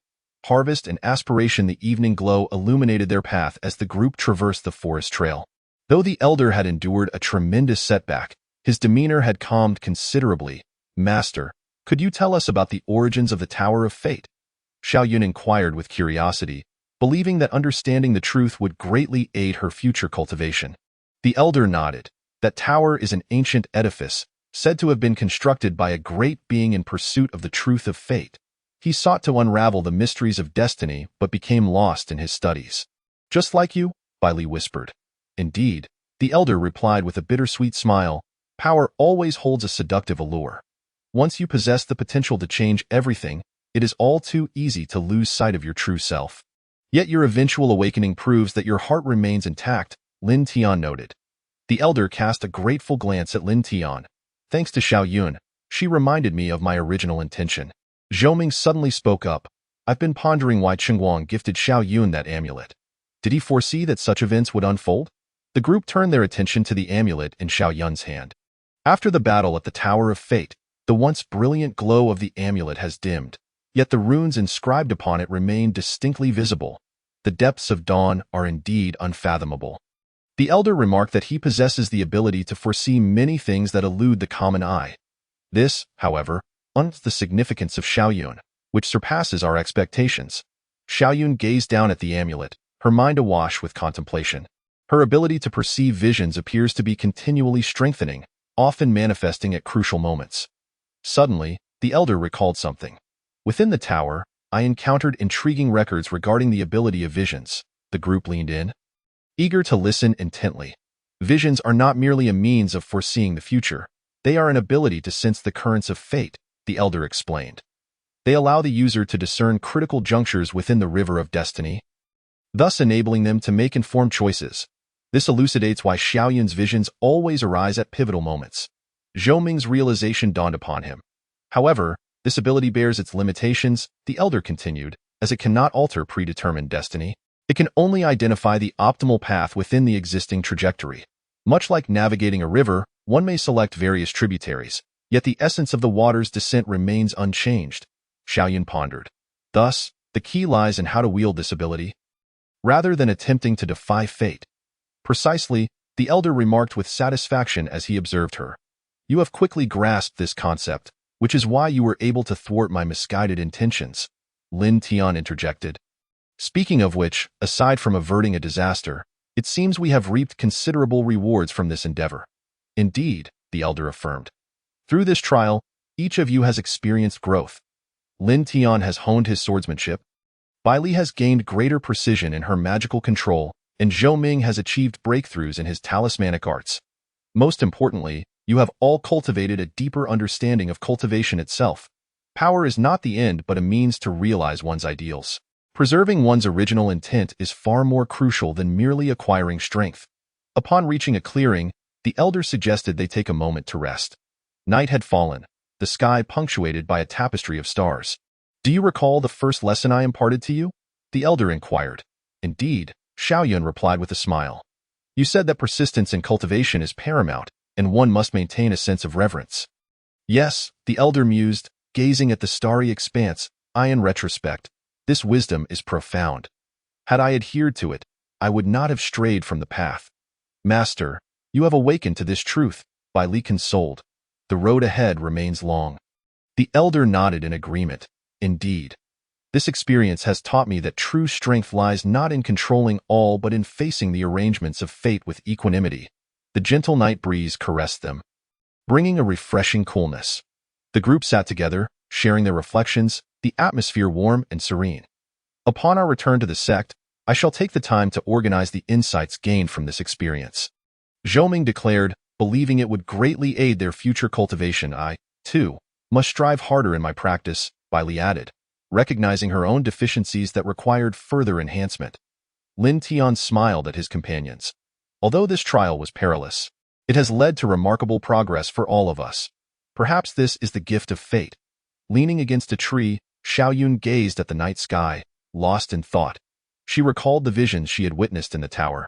Harvest and aspiration. The evening glow illuminated their path as the group traversed the forest trail. Though the elder had endured a tremendous setback, his demeanor had calmed considerably. Master, could you tell us about the origins of the Tower of Fate? Xiao Yun inquired with curiosity, believing that understanding the truth would greatly aid her future cultivation. The elder nodded. That tower is an ancient edifice, said to have been constructed by a great being in pursuit of the truth of fate. He sought to unravel the mysteries of destiny but became lost in his studies. Just like you, Bai Li whispered. Indeed, the elder replied with a bittersweet smile. Power always holds a seductive allure. Once you possess the potential to change everything, it is all too easy to lose sight of your true self. Yet your eventual awakening proves that your heart remains intact, Lin Tian noted. The elder cast a grateful glance at Lin Tian. Thanks to Xiao Yun, she reminded me of my original intention. Zhou Ming suddenly spoke up. I've been pondering why Chengguang gifted Xiao Yun that amulet. Did he foresee that such events would unfold? The group turned their attention to the amulet in Xiao Yun's hand. After the battle at the Tower of Fate, the once brilliant glow of the amulet has dimmed, yet the runes inscribed upon it remain distinctly visible. The depths of dawn are indeed unfathomable. The elder remarked that he possesses the ability to foresee many things that elude the common eye. This, however, undoes the significance of Xiao Yun, which surpasses our expectations. Xiao Yun gazed down at the amulet, her mind awash with contemplation. Her ability to perceive visions appears to be continually strengthening, often manifesting at crucial moments. Suddenly, the elder recalled something. Within the tower, I encountered intriguing records regarding the ability of visions. The group leaned in, eager to listen intently. Visions are not merely a means of foreseeing the future. They are an ability to sense the currents of fate, the elder explained. They allow the user to discern critical junctures within the river of destiny, thus enabling them to make informed choices. This elucidates why Xiao Yun's visions always arise at pivotal moments. Zhou Ming's realization dawned upon him. However, this ability bears its limitations, the elder continued, as it cannot alter predetermined destiny. It can only identify the optimal path within the existing trajectory. Much like navigating a river, one may select various tributaries, yet the essence of the water's descent remains unchanged. Xiao Yun pondered. Thus, the key lies in how to wield this ability, rather than attempting to defy fate. Precisely, the elder remarked with satisfaction as he observed her. You have quickly grasped this concept, which is why you were able to thwart my misguided intentions, Lin Tian interjected. Speaking of which, aside from averting a disaster, it seems we have reaped considerable rewards from this endeavor. Indeed, the elder affirmed. Through this trial, each of you has experienced growth. Lin Tian has honed his swordsmanship, Bai Li has gained greater precision in her magical control, and Zhou Ming has achieved breakthroughs in his talismanic arts. Most importantly, you have all cultivated a deeper understanding of cultivation itself. Power is not the end but a means to realize one's ideals. Preserving one's original intent is far more crucial than merely acquiring strength. Upon reaching a clearing, the elder suggested they take a moment to rest. Night had fallen, the sky punctuated by a tapestry of stars. Do you recall the first lesson I imparted to you? The elder inquired. Indeed, Xiao Yun replied with a smile. You said that persistence in cultivation is paramount, and one must maintain a sense of reverence. Yes, the elder mused, gazing at the starry expanse. In retrospect, this wisdom is profound. Had I adhered to it, I would not have strayed from the path. Master, you have awakened to this truth, Bai Li consoled. The road ahead remains long. The elder nodded in agreement. Indeed, this experience has taught me that true strength lies not in controlling all but in facing the arrangements of fate with equanimity. The gentle night breeze caressed them, bringing a refreshing coolness. The group sat together, sharing their reflections, the atmosphere warm and serene. Upon our return to the sect, I shall take the time to organize the insights gained from this experience. Zhou Ming declared, believing it would greatly aid their future cultivation. I, too, must strive harder in my practice, Bai Li added, recognizing her own deficiencies that required further enhancement. Lin Tian smiled at his companions. Although this trial was perilous, it has led to remarkable progress for all of us. Perhaps this is the gift of fate. Leaning against a tree, Xiao Yun gazed at the night sky, lost in thought. She recalled the visions she had witnessed in the tower.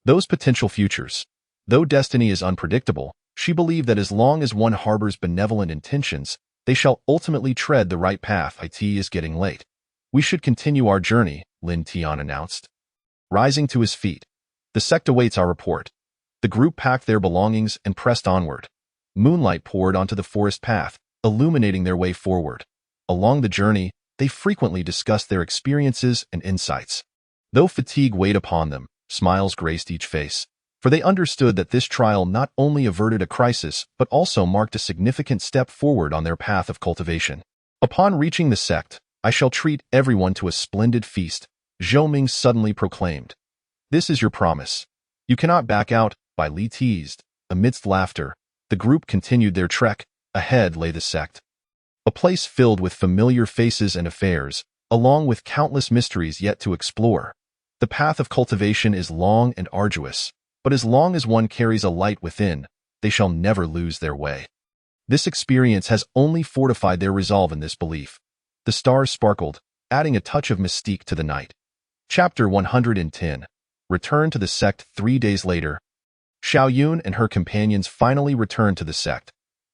Those potential futures. Though destiny is unpredictable, she believed that as long as one harbors benevolent intentions, they shall ultimately tread the right path. It is getting late. We should continue our journey, Lin Tian announced. Rising to his feet. The sect awaits our report. The group packed their belongings and pressed onward. Moonlight poured onto the forest path, illuminating their way forward. Along the journey, they frequently discussed their experiences and insights. Though fatigue weighed upon them, smiles graced each face, for they understood that this trial not only averted a crisis but also marked a significant step forward on their path of cultivation. Upon reaching the sect, I shall treat everyone to a splendid feast, Zhou Ming suddenly proclaimed. This is your promise. You cannot back out, Bai Li teased. Amidst laughter, the group continued their trek. Ahead lay the sect, a place filled with familiar faces and affairs, along with countless mysteries yet to explore. The path of cultivation is long and arduous, But as long as one carries a light within, they shall never lose their way. This experience has only fortified their resolve in this belief. The stars sparkled, adding a touch of mystique to the night. Chapter 110. Return to the sect 3 days later. Xiaoyun and her companions finally returned to the sect.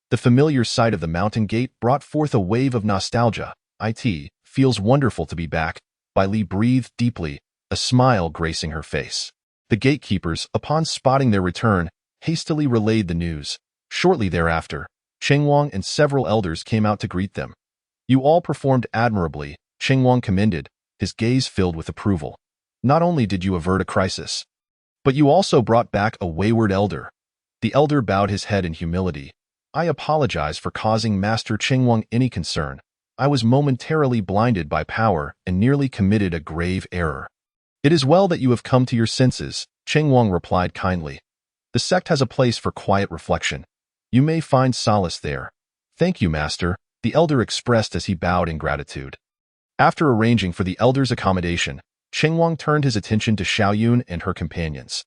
The familiar sight of the mountain gate brought forth a wave of nostalgia. It feels wonderful to be back. Bai Li breathed deeply, a smile gracing her face. The gatekeepers, upon spotting their return, hastily relayed the news. Shortly thereafter, Chengwang and several elders came out to greet them. You all performed admirably, Chengwang commended, his gaze filled with approval. Not only did you avert a crisis, but you also brought back a wayward elder. The elder bowed his head in humility. I apologize for causing Master Chengwang any concern. I was momentarily blinded by power and nearly committed a grave error. It is well that you have come to your senses, Chengwang replied kindly. The sect has a place for quiet reflection. You may find solace there. Thank you, Master, the elder expressed as he bowed in gratitude. After arranging for the elder's accommodation, Chengwang turned his attention to Xiaoyun and her companions.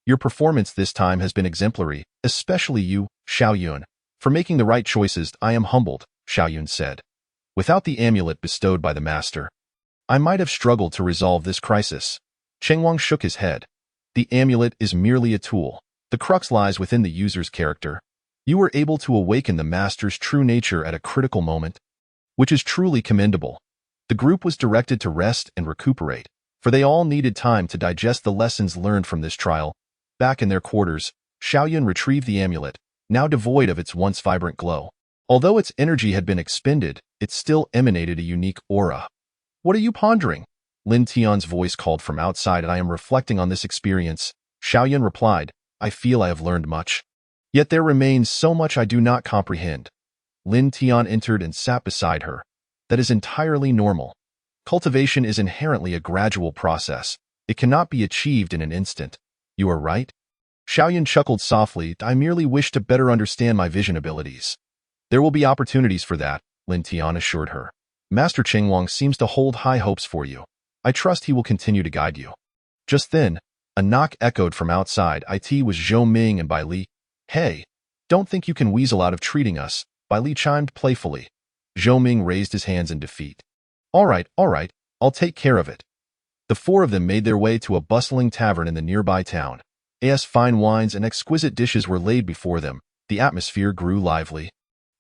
Your performance this time has been exemplary, especially you, Xiaoyun. For making the right choices, I am humbled, Xiaoyun said. Without the amulet bestowed by the master, I might have struggled to resolve this crisis. Chengwang shook his head. The amulet is merely a tool. The crux lies within the user's character. You were able to awaken the master's true nature at a critical moment, which is truly commendable. The group was directed to rest and recuperate, for they all needed time to digest the lessons learned from this trial. Back in their quarters, Xiaoyun retrieved the amulet, now devoid of its once vibrant glow. Although its energy had been expended, it still emanated a unique aura. What are you pondering? Lin Tian's voice called from outside. And I am reflecting on this experience. Xiaoyun replied, I feel I have learned much. Yet there remains so much I do not comprehend. Lin Tian entered and sat beside her. That is entirely normal. Cultivation is inherently a gradual process. It cannot be achieved in an instant. You are right. Xiaoyun chuckled softly. I merely wish to better understand my vision abilities. There will be opportunities for that, Lin Tian assured her. Master Chengwang seems to hold high hopes for you. I trust he will continue to guide you. Just then, a knock echoed from outside. It was Zhou Ming and Bai Li. Hey, don't think you can weasel out of treating us, Bai Li chimed playfully. Zhou Ming raised his hands in defeat. All right, I'll take care of it. The four of them made their way to a bustling tavern in the nearby town. As fine wines and exquisite dishes were laid before them, the atmosphere grew lively.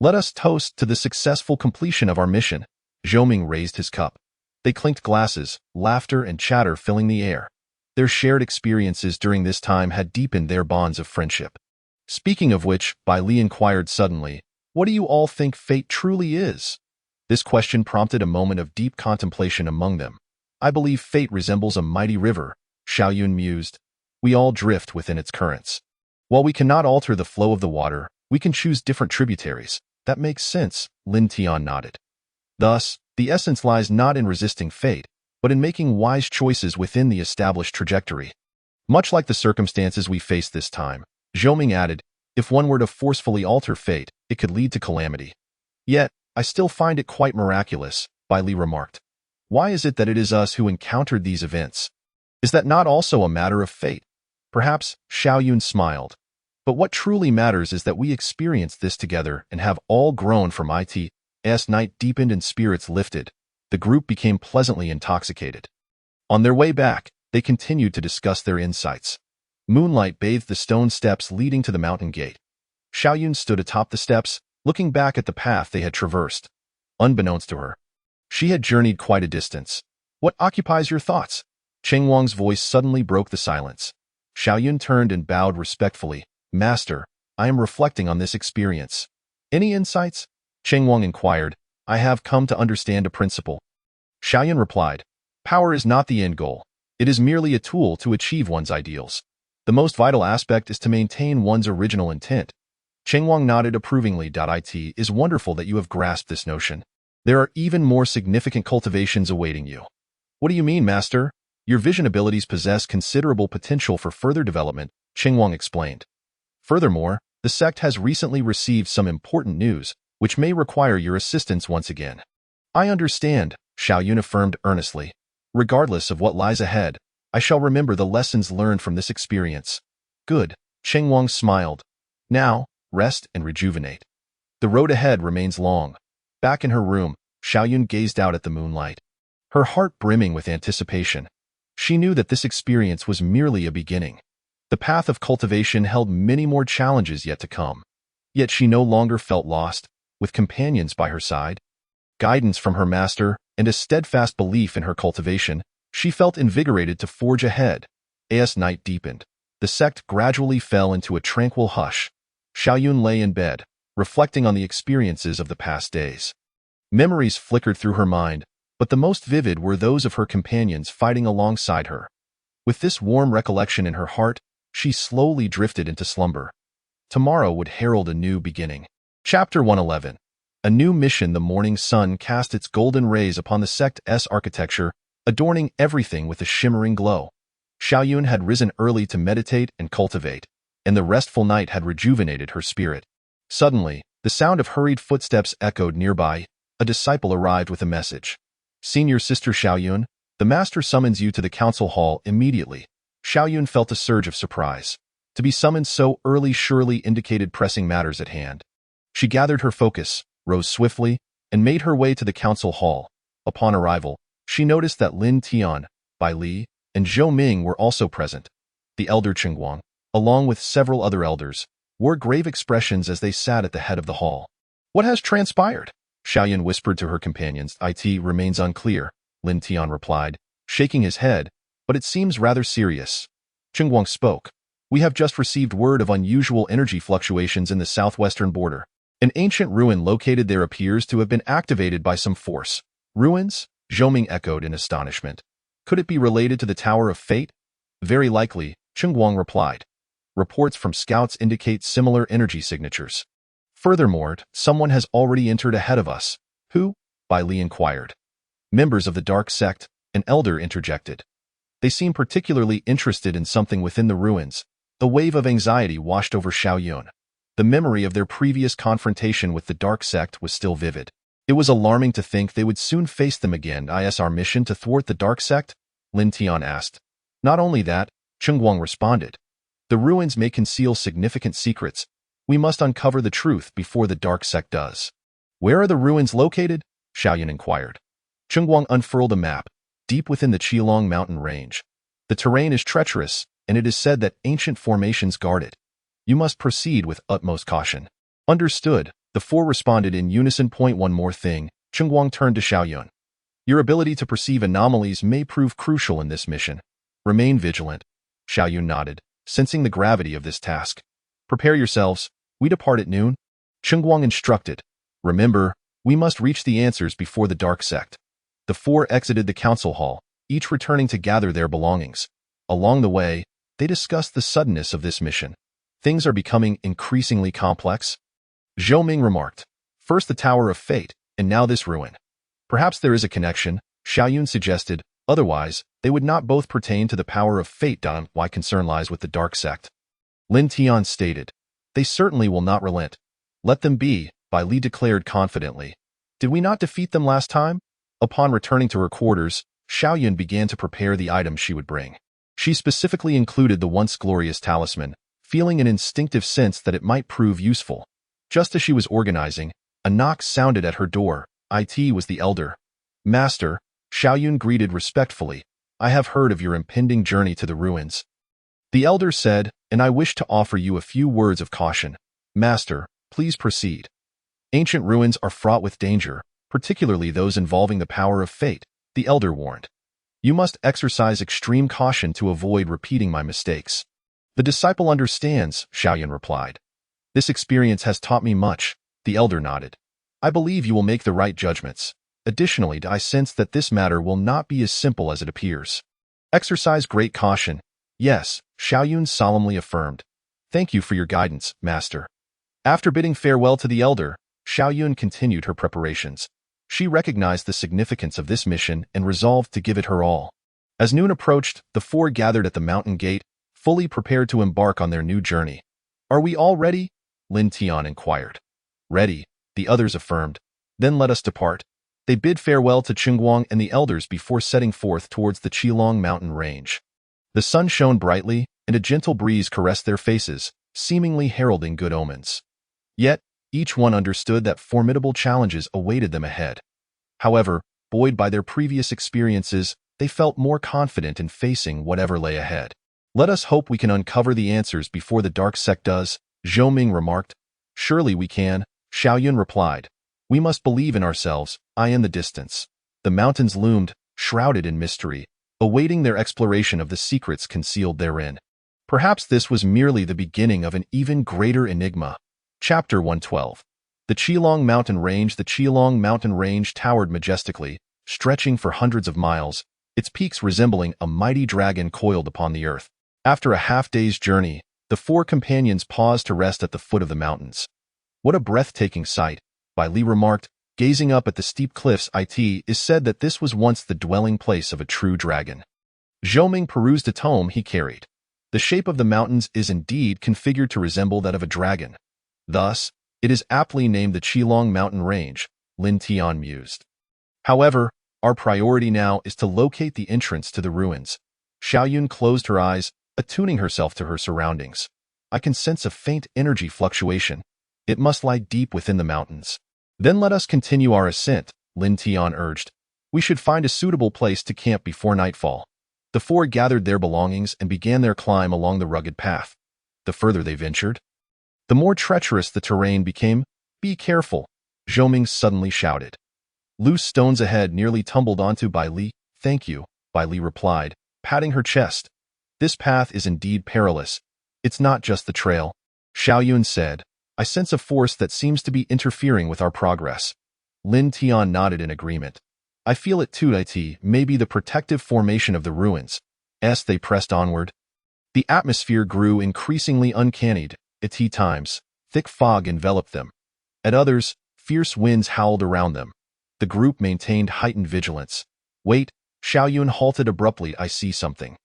Let us toast to the successful completion of our mission. Zhou Ming raised his cup. They clinked glasses, laughter and chatter filling the air. Their shared experiences during this time had deepened their bonds of friendship. Speaking of which, Bai Li inquired suddenly, what do you all think fate truly is? This question prompted a moment of deep contemplation among them. I believe fate resembles a mighty river, Xiaoyun mused. We all drift within its currents. While we cannot alter the flow of the water, we can choose different tributaries. That makes sense, Lin Tian nodded. Thus, the essence lies not in resisting fate, but in making wise choices within the established trajectory. Much like the circumstances we face this time, Zhou Ming added, if one were to forcefully alter fate, it could lead to calamity. Yet, I still find it quite miraculous, Bai Li remarked. Why is it that it is us who encountered these events? Is that not also a matter of fate? Perhaps, Xiaoyun smiled. But what truly matters is that we experienced this together and have all grown from it. As night deepened and spirits lifted, the group became pleasantly intoxicated. On their way back, they continued to discuss their insights. Moonlight bathed the stone steps leading to the mountain gate. Xiaoyun stood atop the steps, looking back at the path they had traversed. Unbeknownst to her, she had journeyed quite a distance. What occupies your thoughts? Chengwang's voice suddenly broke the silence. Xiaoyun turned and bowed respectfully. Master, I am reflecting on this experience. Any insights? Chengwang inquired. I have come to understand a principle. Xiaoyun replied. Power is not the end goal. It is merely a tool to achieve one's ideals. The most vital aspect is to maintain one's original intent. Chengwang nodded approvingly. It is wonderful that you have grasped this notion. There are even more significant cultivations awaiting you. What do you mean, Master? Your vision abilities possess considerable potential for further development, Chengwang explained. Furthermore, the sect has recently received some important news, which may require your assistance once again. I understand, Xiaoyun affirmed earnestly. Regardless of what lies ahead, I shall remember the lessons learned from this experience. Good, Cheng Wang smiled. Now, rest and rejuvenate. The road ahead remains long. Back in her room, Xiaoyun gazed out at the moonlight, her heart brimming with anticipation. She knew that this experience was merely a beginning. The path of cultivation held many more challenges yet to come. Yet she no longer felt lost, with companions by her side, guidance from her master, and a steadfast belief in her cultivation. She felt invigorated to forge ahead. As night deepened, the sect gradually fell into a tranquil hush. Xiaoyun lay in bed, reflecting on the experiences of the past days. Memories flickered through her mind, but the most vivid were those of her companions fighting alongside her. With this warm recollection in her heart, she slowly drifted into slumber. Tomorrow would herald a new beginning. Chapter 111. A new mission. The morning sun cast its golden rays upon the sect's architecture, adorning everything with a shimmering glow. Xiaoyun had risen early to meditate and cultivate, and the restful night had rejuvenated her spirit. Suddenly, the sound of hurried footsteps echoed nearby. A disciple arrived with a message. Senior Sister Xiaoyun, the master summons you to the council hall immediately. Xiaoyun felt a surge of surprise. To be summoned so early surely indicated pressing matters at hand. She gathered her focus, rose swiftly, and made her way to the council hall. Upon arrival, she noticed that Lin Tian, Bai Li, and Zhou Ming were also present. The elder Qingguang, along with several other elders, wore grave expressions as they sat at the head of the hall. What has transpired? Xiaoyun whispered to her companions. It remains unclear, Lin Tian replied, shaking his head, but it seems rather serious. Qingguang spoke. We have just received word of unusual energy fluctuations in the southwestern border. An ancient ruin located there appears to have been activated by some force. Ruins? Zhou Ming echoed in astonishment. Could it be related to the Tower of Fate? Very likely, Qingguang replied. Reports from scouts indicate similar energy signatures. Furthermore, someone has already entered ahead of us. Who? Bai Li inquired. Members of the Dark Sect, an elder interjected. They seem particularly interested in something within the ruins. A wave of anxiety washed over Xiaoyun. The memory of their previous confrontation with the Dark Sect was still vivid. It was alarming to think they would soon face them again. Is our mission to thwart the Dark Sect? Lin Tian asked. Not only that, Qingguang responded. The ruins may conceal significant secrets. We must uncover the truth before the Dark Sect does. Where are the ruins located? Xiaoyun inquired. Qingguang unfurled a map, deep within the Qilong mountain range. The terrain is treacherous, and it is said that ancient formations guard it. You must proceed with utmost caution. Understood, the four responded in unison. One more thing, Qingguang turned to Xiaoyun. Your ability to perceive anomalies may prove crucial in this mission. Remain vigilant. Xiaoyun nodded, sensing the gravity of this task. Prepare yourselves, we depart at noon. Qingguang instructed. Remember, we must reach the answers before the Dark Sect. The four exited the council hall, each returning to gather their belongings. Along the way, they discussed the suddenness of this mission. Things are becoming increasingly complex. Zhou Ming remarked. First the Tower of Fate, and now this ruin. Perhaps there is a connection, Xiaoyun suggested, otherwise, they would not both pertain to the power of fate. Why concern lies with the Dark Sect. Lin Tian stated. They certainly will not relent. Let them be, Bai Li declared confidently. Did we not defeat them last time? Upon returning to her quarters, Xiaoyun began to prepare the items she would bring. She specifically included the once glorious talisman, feeling an instinctive sense that it might prove useful. Just as she was organizing, a knock sounded at her door. It was the elder. Master, Xiaoyun greeted respectfully. I have heard of your impending journey to the ruins. The elder said, and I wish to offer you a few words of caution. Master, please proceed. Ancient ruins are fraught with danger, particularly those involving the power of fate, the elder warned. You must exercise extreme caution to avoid repeating my mistakes. The disciple understands, Xiaoyun replied. This experience has taught me much, the elder nodded. I believe you will make the right judgments. Additionally, I sense that this matter will not be as simple as it appears. Exercise great caution. Yes, Xiaoyun solemnly affirmed. Thank you for your guidance, master. After bidding farewell to the elder, Xiaoyun continued her preparations. She recognized the significance of this mission and resolved to give it her all. As noon approached, the four gathered at the mountain gate, fully prepared to embark on their new journey. Are we all ready? Lin Tian inquired. Ready, the others affirmed. Then let us depart. They bid farewell to Qingguang and the elders before setting forth towards the Qilong mountain range. The sun shone brightly, and a gentle breeze caressed their faces, seemingly heralding good omens. Yet, each one understood that formidable challenges awaited them ahead. However, buoyed by their previous experiences, they felt more confident in facing whatever lay ahead. "Let us hope we can uncover the answers before the dark sect does," Zhou Ming remarked. "Surely we can," Xiaoyun replied. "We must believe in ourselves." I in the distance. The mountains loomed, shrouded in mystery, awaiting their exploration of the secrets concealed therein. Perhaps this was merely the beginning of an even greater enigma. Chapter 112. The Qilong Mountain Range. The Qilong Mountain Range towered majestically, stretching for hundreds of miles, its peaks resembling a mighty dragon coiled upon the earth. After a half-day's journey, the four companions paused to rest at the foot of the mountains. "What a breathtaking sight," Bai Li remarked, gazing up at the steep cliffs. It is said that this was once the dwelling place of a true dragon. Zhou Ming perused a tome he carried. The shape of the mountains is indeed configured to resemble that of a dragon. Thus, it is aptly named the Qilong Mountain Range, Lin Tian mused. "However, our priority now is to locate the entrance to the ruins." Xiaoyun closed her eyes, attuning herself to her surroundings. "I can sense a faint energy fluctuation. It must lie deep within the mountains." "Then let us continue our ascent," Lin Tian urged. "We should find a suitable place to camp before nightfall." The four gathered their belongings and began their climb along the rugged path. The further they ventured, the more treacherous the terrain became. "Be careful," Zhou Ming suddenly shouted. Loose stones ahead nearly tumbled onto Bai Li. "Thank you," Bai Li replied, patting her chest. "This path is indeed perilous. It's not just the trail," Xiaoyun said. "I sense a force that seems to be interfering with our progress." Lin Tian nodded in agreement. "I feel it too. It may be the protective formation of the ruins." As they pressed onward, the atmosphere grew increasingly uncanny. At times, thick fog enveloped them. At others, fierce winds howled around them. The group maintained heightened vigilance. "Wait," Xiaoyun halted abruptly. "I see something."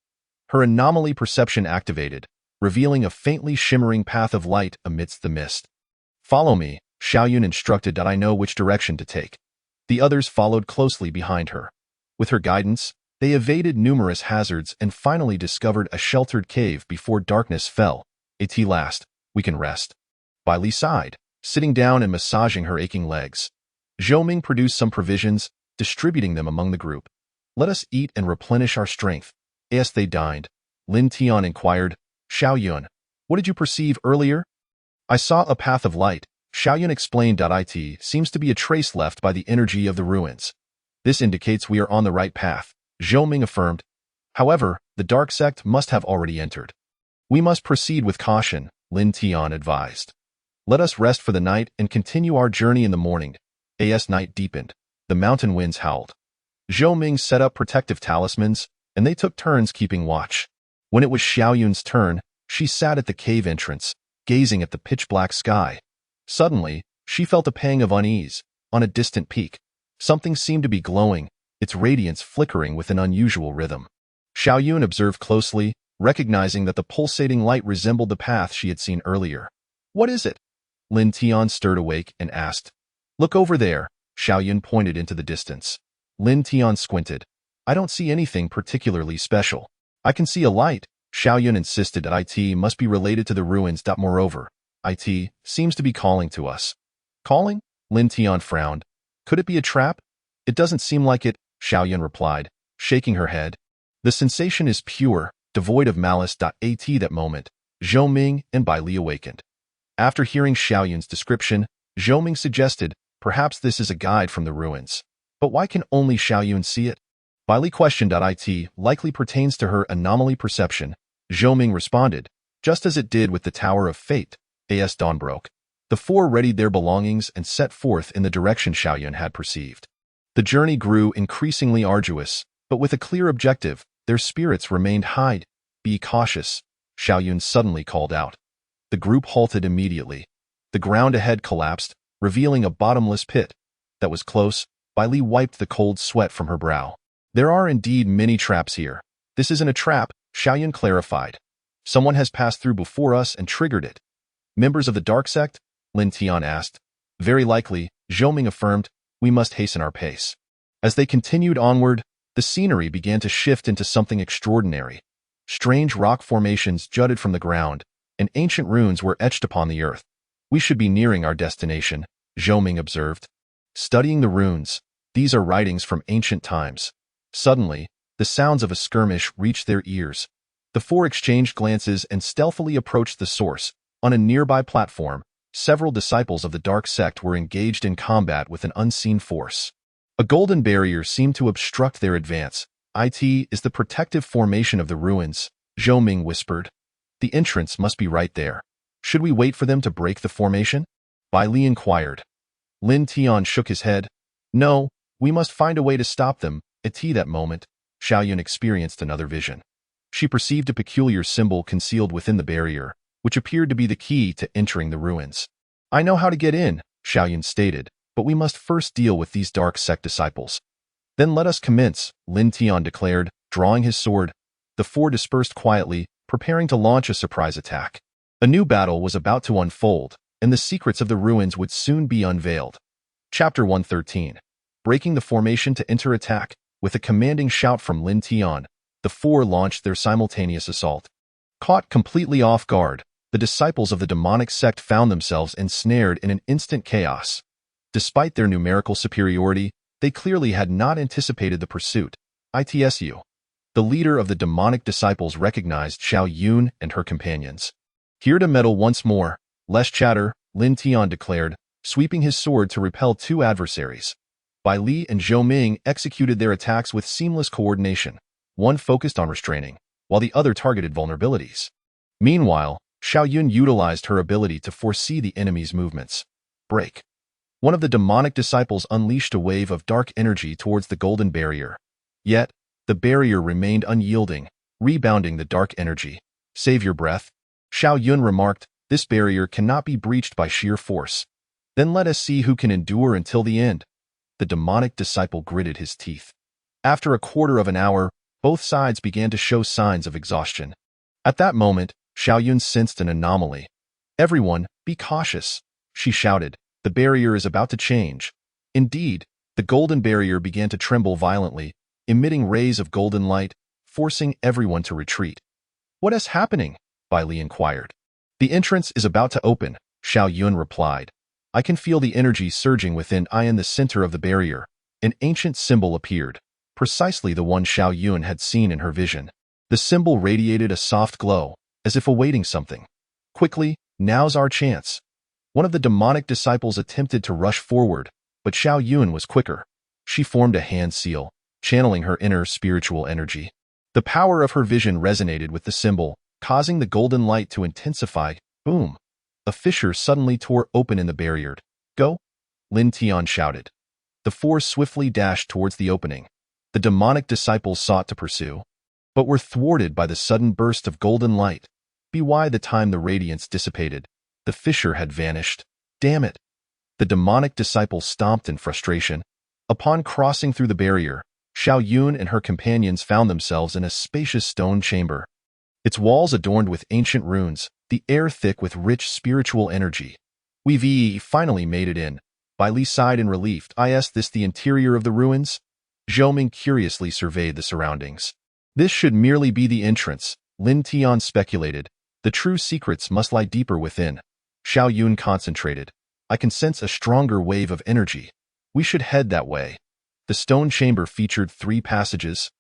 Her anomaly perception activated, revealing a faintly shimmering path of light amidst the mist. "Follow me," Xiaoyun instructed. "I know which direction to take." The others followed closely behind her. With her guidance, they evaded numerous hazards and finally discovered a sheltered cave before darkness fell. "At last, we can rest." Bai Li sighed, sitting down and massaging her aching legs. Zhou Ming produced some provisions, distributing them among the group. "Let us eat and replenish our strength." As they dined, Lin Tian inquired, "Xiaoyun, what did you perceive earlier?" "I saw a path of light," Xiaoyun explained. "It seems to be a trace left by the energy of the ruins. This indicates we are on the right path," Zhou Ming affirmed. "However, the dark sect must have already entered. We must proceed with caution," Lin Tian advised. "Let us rest for the night and continue our journey in the morning." As night deepened, the mountain winds howled. Zhou Ming set up protective talismans, and they took turns keeping watch. When it was Xiaoyun's turn, she sat at the cave entrance, gazing at the pitch-black sky. Suddenly, she felt a pang of unease. On a distant peak, something seemed to be glowing, its radiance flickering with an unusual rhythm. Xiaoyun observed closely, recognizing that the pulsating light resembled the path she had seen earlier. "What is it?" Lin Tian stirred awake and asked. "Look over there," Xiaoyun pointed into the distance. Lin Tian squinted. "I don't see anything particularly special." "I can see a light," Xiaoyun insisted. "It must be related to the ruins. Moreover, it seems to be calling to us." "Calling?" Lin Tian frowned. "Could it be a trap?" "It doesn't seem like it," Xiaoyun replied, shaking her head. "The sensation is pure, devoid of malice." At that moment, Zhou Ming and Bai Li awakened. After hearing Xiaoyun's description, Zhou Ming suggested, "Perhaps this is a guide from the ruins." "But why can only Xiaoyun see it?" Bai Li questioned. "It likely pertains to her anomaly perception," Zhou Ming responded, "just as it did with the Tower of Fate." As dawn broke, the four readied their belongings and set forth in the direction Xiaoyun had perceived. The journey grew increasingly arduous, but with a clear objective, their spirits remained high. "Be cautious," Xiaoyun suddenly called out. The group halted immediately. The ground ahead collapsed, revealing a bottomless pit. That was close. Bai Li wiped the cold sweat from her brow. "There are indeed many traps here." "This isn't a trap," Xiaoyun clarified. "Someone has passed through before us and triggered it." "Members of the dark sect?" Lin Tian asked. "Very likely," Zhou Ming affirmed. "We must hasten our pace." As they continued onward, the scenery began to shift into something extraordinary. Strange rock formations jutted from the ground, and ancient runes were etched upon the earth. We should be nearing our destination, Zhou Ming observed. Studying the runes, these are writings from ancient times. Suddenly, the sounds of a skirmish reached their ears. The four exchanged glances and stealthily approached the source. On a nearby platform, several disciples of the dark sect were engaged in combat with an unseen force. A golden barrier seemed to obstruct their advance. It is the protective formation of the ruins, Zhou Ming whispered. The entrance must be right there. Should we wait for them to break the formation? Bai Li inquired. Lin Tian shook his head. No, we must find a way to stop them. At that moment, Xiaoyun experienced another vision. She perceived a peculiar symbol concealed within the barrier, which appeared to be the key to entering the ruins. I know how to get in, Xiaoyun stated, but we must first deal with these dark sect disciples. Then let us commence, Lin Tian declared, drawing his sword. The four dispersed quietly, preparing to launch a surprise attack. A new battle was about to unfold, and the secrets of the ruins would soon be unveiled. Chapter 113. Breaking the formation to enter attack. With a commanding shout from Lin Tian, the four launched their simultaneous assault. Caught completely off guard, the disciples of the demonic sect found themselves ensnared in an instant chaos. Despite their numerical superiority, they clearly had not anticipated the pursuit. ITSU. The leader of the demonic disciples recognized Xiaoyun and her companions. Here to meddle once more, less chatter, Lin Tian declared, sweeping his sword to repel two adversaries. Bai Li and Zhou Ming executed their attacks with seamless coordination. One focused on restraining, while the other targeted vulnerabilities. Meanwhile, Xiaoyun utilized her ability to foresee the enemy's movements. Break. One of the demonic disciples unleashed a wave of dark energy towards the golden barrier. Yet, the barrier remained unyielding, rebounding the dark energy. Save your breath. Xiaoyun remarked, this barrier cannot be breached by sheer force. Then let us see who can endure until the end. The demonic disciple gritted his teeth. After a quarter of an hour, both sides began to show signs of exhaustion. At that moment, Xiaoyun sensed an anomaly. Everyone, be cautious, she shouted. The barrier is about to change. Indeed, the golden barrier began to tremble violently, emitting rays of golden light, forcing everyone to retreat. What is happening? Bai Li inquired. The entrance is about to open, Xiaoyun replied. I can feel the energy surging within. In the center of the barrier, an ancient symbol appeared, precisely the one Xiaoyun had seen in her vision. The symbol radiated a soft glow, as if awaiting something. Quickly, now's our chance. One of the demonic disciples attempted to rush forward, but Xiaoyun was quicker. She formed a hand seal, channeling her inner spiritual energy. The power of her vision resonated with the symbol, causing the golden light to intensify. Boom! A fissure suddenly tore open in the barrier. Go! Lin Tian shouted. The four swiftly dashed towards the opening. The demonic disciples sought to pursue, but were thwarted by the sudden burst of golden light. By the time the radiance dissipated, the fissure had vanished. Damn it! The demonic disciple stomped in frustration. Upon crossing through the barrier, Xiaoyun and her companions found themselves in a spacious stone chamber. Its walls adorned with ancient runes, the air thick with rich spiritual energy. We've finally made it in. Bai Li sighed in relief. Is this the interior of the ruins? Zhou Ming curiously surveyed the surroundings. This should merely be the entrance, Lin Tian speculated. The true secrets must lie deeper within. Xiaoyun concentrated. I can sense a stronger wave of energy. We should head that way. The stone chamber featured 3 passages,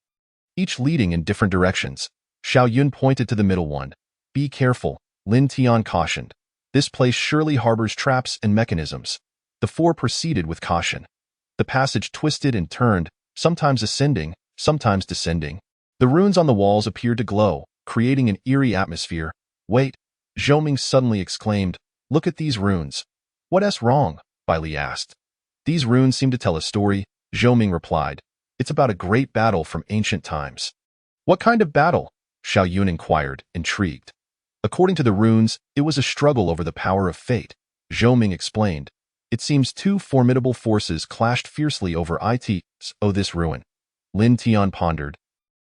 each leading in different directions. Xiaoyun pointed to the middle one. Be careful, Lin Tian cautioned. This place surely harbors traps and mechanisms. The 4 proceeded with caution. The passage twisted and turned, sometimes ascending, sometimes descending. The runes on the walls appeared to glow, creating an eerie atmosphere. Wait, Zhou Ming suddenly exclaimed. Look at these runes. What's wrong? Bai Li asked. These runes seem to tell a story, Zhou Ming replied. It's about a great battle from ancient times. What kind of battle? Xiaoyun inquired, intrigued. According to the runes, it was a struggle over the power of fate, Zhou Ming explained. It seems 2 formidable forces clashed fiercely over this ruin. Lin Tian pondered.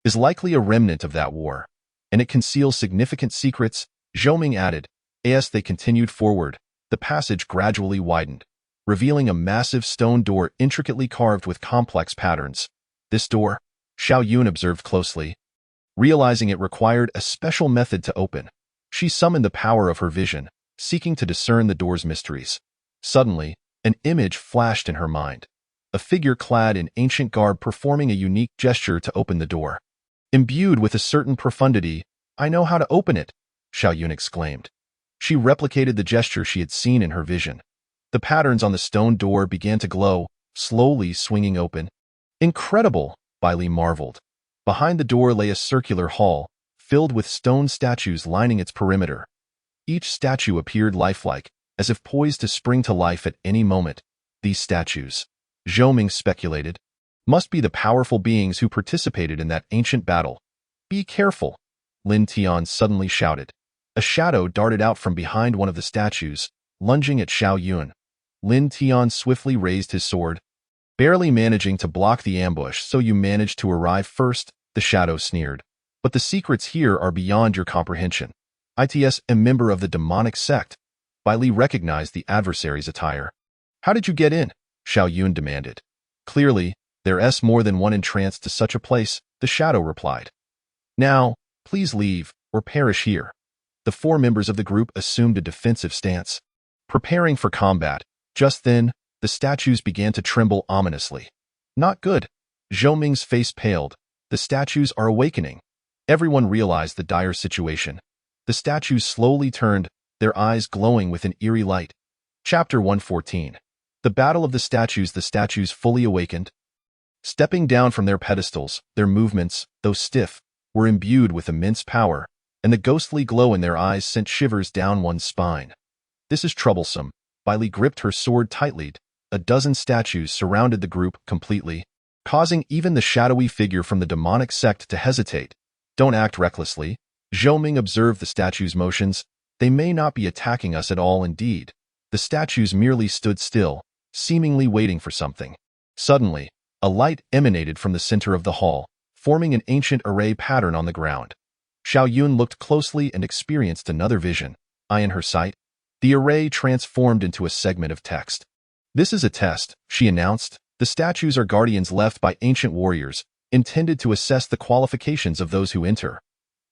Is likely a remnant of that war, and it conceals significant secrets, Zhou Ming added. As they continued forward, the passage gradually widened, revealing a massive stone door intricately carved with complex patterns. This door, Xiaoyun observed closely. Realizing it required a special method to open, she summoned the power of her vision, seeking to discern the door's mysteries. Suddenly, an image flashed in her mind. A figure clad in ancient garb performing a unique gesture to open the door. Imbued with a certain profundity, "I know how to open it," Xiao Yun exclaimed. She replicated the gesture she had seen in her vision. The patterns on the stone door began to glow, slowly swinging open. Incredible, Bai Li marveled. Behind the door lay a circular hall, filled with stone statues lining its perimeter. Each statue appeared lifelike, as if poised to spring to life at any moment. These statues, Zhou Ming speculated, must be the powerful beings who participated in that ancient battle. "Be careful," Lin Tian suddenly shouted. A shadow darted out from behind one of the statues, lunging at Xiao Yun. Lin Tian swiftly raised his sword. "Barely managing to block the ambush, so you managed to arrive first," the shadow sneered. "But the secrets here are beyond your comprehension. ITS, a member of the demonic sect." Bai Li recognized the adversary's attire. "How did you get in?" Xiao Yun demanded. "Clearly, there's more than one entranced to such a place," the shadow replied. "Now, please leave, or perish here." The 4 members of the group assumed a defensive stance, preparing for combat. Just then, the statues began to tremble ominously. "Not good." Zhou Ming's face paled. "The statues are awakening." Everyone realized the dire situation. The statues slowly turned, their eyes glowing with an eerie light. Chapter 114. The Battle of the statues fully awakened. Stepping down from their pedestals, their movements, though stiff, were imbued with immense power, and the ghostly glow in their eyes sent shivers down one's spine. "This is troublesome." Bai Li gripped her sword tightly. A dozen statues surrounded the group completely, causing even the shadowy figure from the demonic sect to hesitate. "Don't act recklessly." Zhou Ming observed the statues' motions. "They may not be attacking us at all indeed." The statues merely stood still, seemingly waiting for something. Suddenly, a light emanated from the center of the hall, forming an ancient array pattern on the ground. Xiao Yun looked closely and experienced another vision. Eye in her sight, the array transformed into a segment of text. "This is a test," she announced. "The statues are guardians left by ancient warriors, intended to assess the qualifications of those who enter."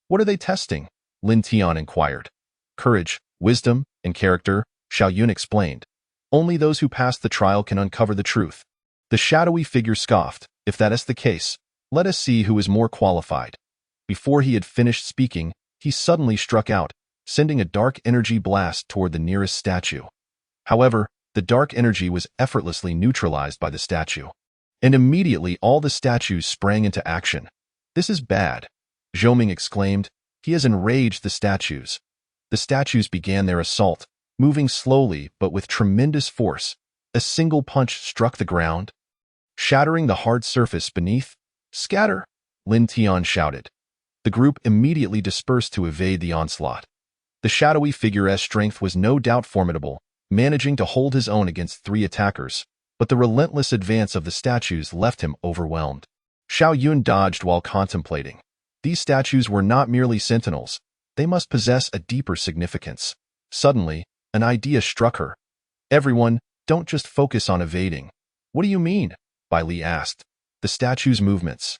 "What are they testing?" Lin Tian inquired. "Courage, wisdom, and character," Xiao Yun explained. "Only those who pass the trial can uncover the truth." The shadowy figure scoffed. "If that is the case, let us see who is more qualified." Before he had finished speaking, he suddenly struck out, sending a dark energy blast toward the nearest statue. However, the dark energy was effortlessly neutralized by the statue, and immediately all the statues sprang into action. "This is bad," Zhou Ming exclaimed. "He has enraged the statues." The statues began their assault, moving slowly but with tremendous force. A single punch struck the ground, shattering the hard surface beneath. "Scatter!" Lin Tian shouted. The group immediately dispersed to evade the onslaught. The shadowy figure's strength was no doubt formidable, managing to hold his own against 3 attackers, but the relentless advance of the statues left him overwhelmed. Xiao Yun dodged while contemplating. These statues were not merely sentinels. They must possess a deeper significance. Suddenly, an idea struck her. "Everyone, don't just focus on evading." "What do you mean?" Bai Li asked. "The statues' movements."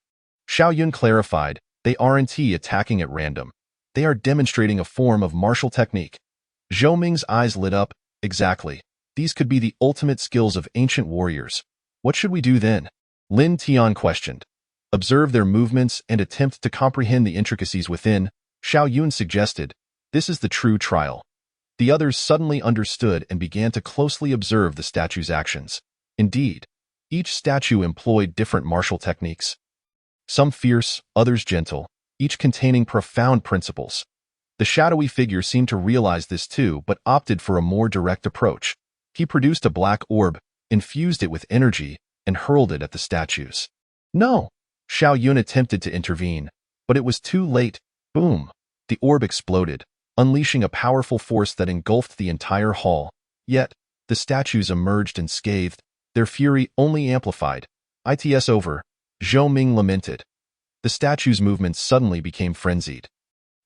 Xiao Yun clarified. "They aren't attacking at random. They are demonstrating a form of martial technique." Zhou Ming's eyes lit up. "Exactly. These could be the ultimate skills of ancient warriors. What should we do then?" Lin Tian questioned. "Observe their movements and attempt to comprehend the intricacies within," Xiao Yun suggested. "This is the true trial." The others suddenly understood and began to closely observe the statue's actions. Indeed, each statue employed different martial techniques. Some fierce, others gentle, each containing profound principles. The shadowy figure seemed to realize this too, but opted for a more direct approach. He produced a black orb, infused it with energy, and hurled it at the statues. "No!" Xiao Yun attempted to intervene, but it was too late. Boom! The orb exploded, unleashing a powerful force that engulfed the entire hall. Yet, the statues emerged unscathed, their fury only amplified. "It's over," Zhou Ming lamented. The statues' movements suddenly became frenzied,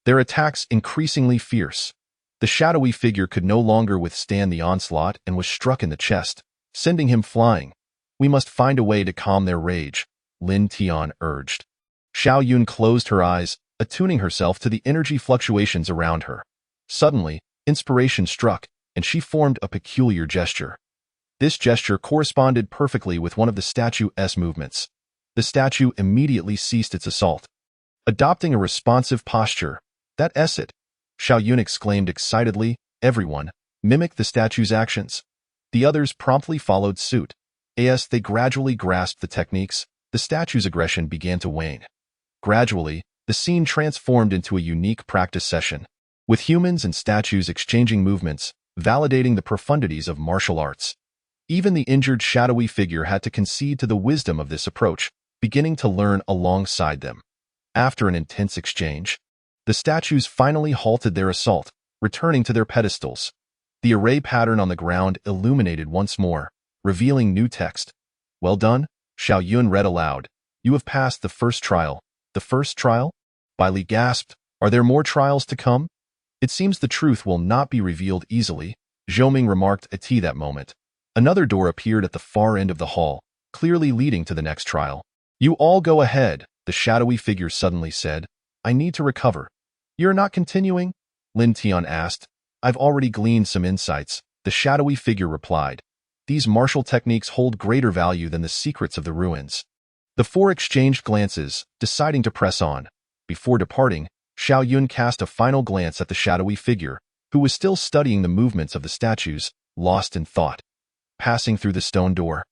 their attacks increasingly fierce. The shadowy figure could no longer withstand the onslaught and was struck in the chest, sending him flying. "We must find a way to calm their rage," Lin Tian urged. Xiao Yun closed her eyes, attuning herself to the energy fluctuations around her. Suddenly, inspiration struck, and she formed a peculiar gesture. This gesture corresponded perfectly with one of the statue's movements. The statue immediately ceased its assault. Adopting a responsive posture, "That's it!" Xiaoyun exclaimed excitedly. Everyone mimicked the statue's actions. The others promptly followed suit. As they gradually grasped the techniques, the statue's aggression began to wane. Gradually, the scene transformed into a unique practice session, with humans and statues exchanging movements, validating the profundities of martial arts. Even the injured shadowy figure had to concede to the wisdom of this approach, beginning to learn alongside them. After an intense exchange, the statues finally halted their assault, returning to their pedestals. The array pattern on the ground illuminated once more, revealing new text. "Well done," Xiaoyun read aloud. "You have passed the first trial." "The first trial?" Bai Li gasped. "Are there more trials to come?" "It seems the truth will not be revealed easily," Zhou remarked at that moment. Another door appeared at the far end of the hall, clearly leading to the next trial. "You all go ahead," the shadowy figure suddenly said. "I need to recover." "You're not continuing?" Lin Tian asked. "I've already gleaned some insights," the shadowy figure replied. "These martial techniques hold greater value than the secrets of the ruins." The four exchanged glances, deciding to press on. Before departing, Xiaoyun cast a final glance at the shadowy figure, who was still studying the movements of the statues, lost in thought. Passing through the stone door,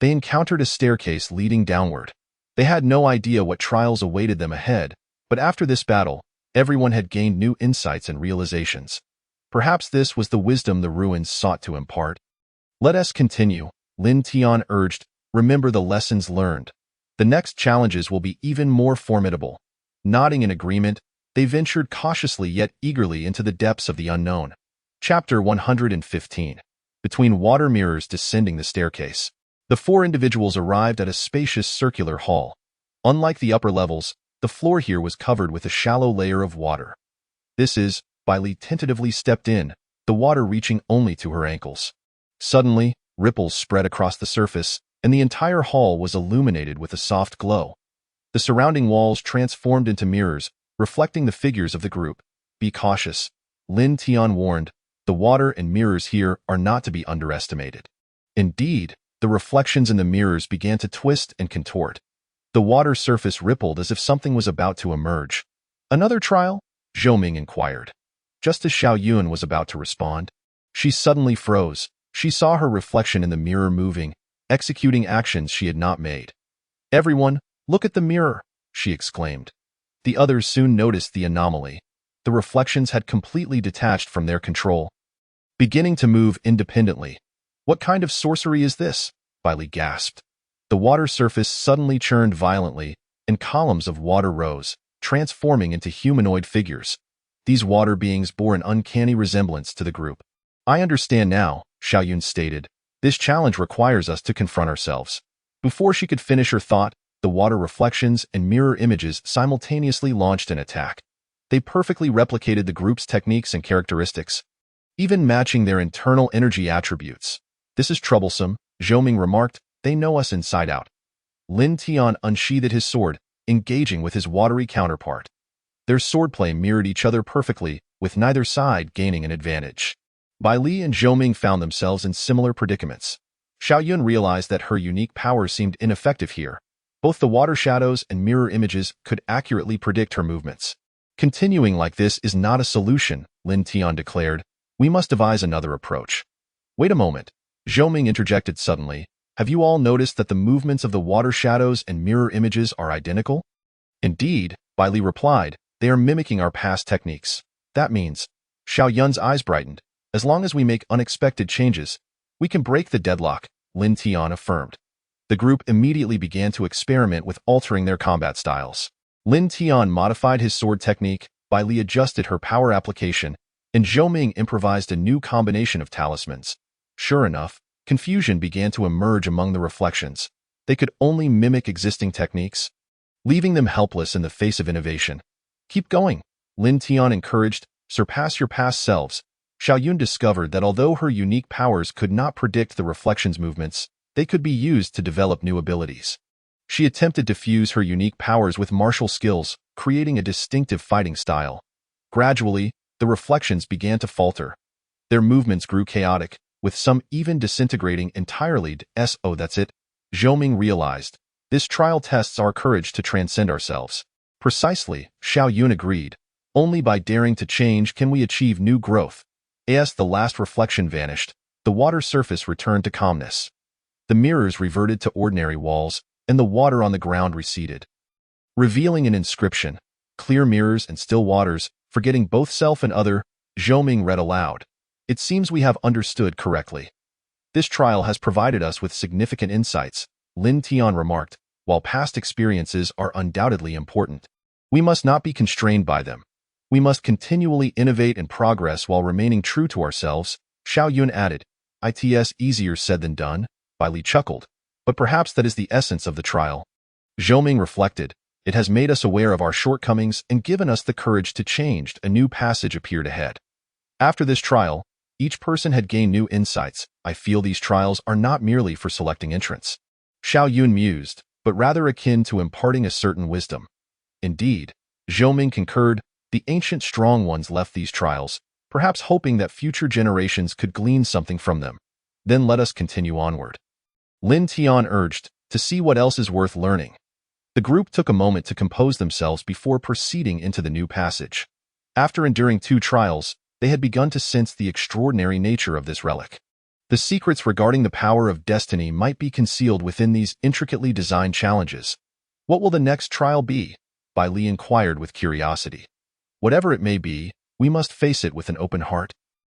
they encountered a staircase leading downward. They had no idea what trials awaited them ahead, but after this battle, everyone had gained new insights and realizations. Perhaps this was the wisdom the ruins sought to impart. "Let us continue," Lin Tian urged. "Remember the lessons learned. The next challenges will be even more formidable." Nodding in agreement, they ventured cautiously yet eagerly into the depths of the unknown. Chapter 115. Between water mirrors descending the staircase, the four individuals arrived at a spacious circular hall. Unlike the upper levels, the floor here was covered with a shallow layer of water. "This is," Bai Li tentatively stepped in, the water reaching only to her ankles. Suddenly, ripples spread across the surface, and the entire hall was illuminated with a soft glow. The surrounding walls transformed into mirrors, reflecting the figures of the group. "Be cautious," Lin Tian warned. "The water and mirrors here are not to be underestimated." Indeed, the reflections in the mirrors began to twist and contort. The water surface rippled as if something was about to emerge. "Another trial?" Zhou inquired. Just as Xiaoyun was about to respond, she suddenly froze. She saw her reflection in the mirror moving, executing actions she had not made. "Everyone, look at the mirror," she exclaimed. The others soon noticed the anomaly. The reflections had completely detached from their control, beginning to move independently. "What kind of sorcery is this?" Bai Li gasped. The water surface suddenly churned violently, and columns of water rose, transforming into humanoid figures. These water beings bore an uncanny resemblance to the group. "I understand now," Xiaoyun stated. "This challenge requires us to confront ourselves." Before she could finish her thought, the water reflections and mirror images simultaneously launched an attack. They perfectly replicated the group's techniques and characteristics, even matching their internal energy attributes. "This is troublesome," Zhou remarked. "They know us inside out." Lin Tian unsheathed his sword, engaging with his watery counterpart. Their swordplay mirrored each other perfectly, with neither side gaining an advantage. Bai Li and Zhou found themselves in similar predicaments. Xiaoyun realized that her unique powers seemed ineffective here. Both the water shadows and mirror images could accurately predict her movements. "Continuing like this is not a solution," Lin Tian declared. "We must devise another approach." "Wait a moment," Zhou interjected suddenly. "Have you all noticed that the movements of the water shadows and mirror images are identical?" "Indeed," Bai Li replied. "They are mimicking our past techniques." "That means," Xiaoyun's eyes brightened, "as long as we make unexpected changes, we can break the deadlock," Lin Tian affirmed. The group immediately began to experiment with altering their combat styles. Lin Tian modified his sword technique, Bai Li adjusted her power application, and Zhou improvised a new combination of talismans. Sure enough, confusion began to emerge among the reflections. They could only mimic existing techniques, leaving them helpless in the face of innovation. "Keep going," Lin Tian encouraged. "Surpass your past selves." Xiaoyun discovered that although her unique powers could not predict the reflections' movements, they could be used to develop new abilities. She attempted to fuse her unique powers with martial skills, creating a distinctive fighting style. Gradually, the reflections began to falter. Their movements grew chaotic, with some even disintegrating entirely. Oh, that's it, Zhou Ming realized. This trial tests our courage to transcend ourselves. Precisely, Xiao Yun agreed. Only by daring to change can we achieve new growth. As the last reflection vanished, the water surface returned to calmness. The mirrors reverted to ordinary walls, and the water on the ground receded, revealing an inscription. Clear mirrors and still waters, forgetting both self and other, Zhou Ming read aloud. It seems we have understood correctly. This trial has provided us with significant insights, Lin Tian remarked. While past experiences are undoubtedly important, we must not be constrained by them. We must continually innovate and progress while remaining true to ourselves, Xiao Yun added. It's easier said than done, Bai Li chuckled. But perhaps that is the essence of the trial. Zhou Ming reflected. It has made us aware of our shortcomings and given us the courage to change. A new passage appeared ahead. After this trial, each person had gained new insights. I feel these trials are not merely for selecting entrants, Xiao Yun mused, but rather akin to imparting a certain wisdom. Indeed, Zhou Ming concurred, the ancient strong ones left these trials, perhaps hoping that future generations could glean something from them. Then let us continue onward. Lin Tian urged, to see what else is worth learning. The group took a moment to compose themselves before proceeding into the new passage. After enduring 2 trials, they had begun to sense the extraordinary nature of this relic. The secrets regarding the power of destiny might be concealed within these intricately designed challenges. What will the next trial be? Bai Li inquired with curiosity. Whatever it may be, we must face it with an open heart.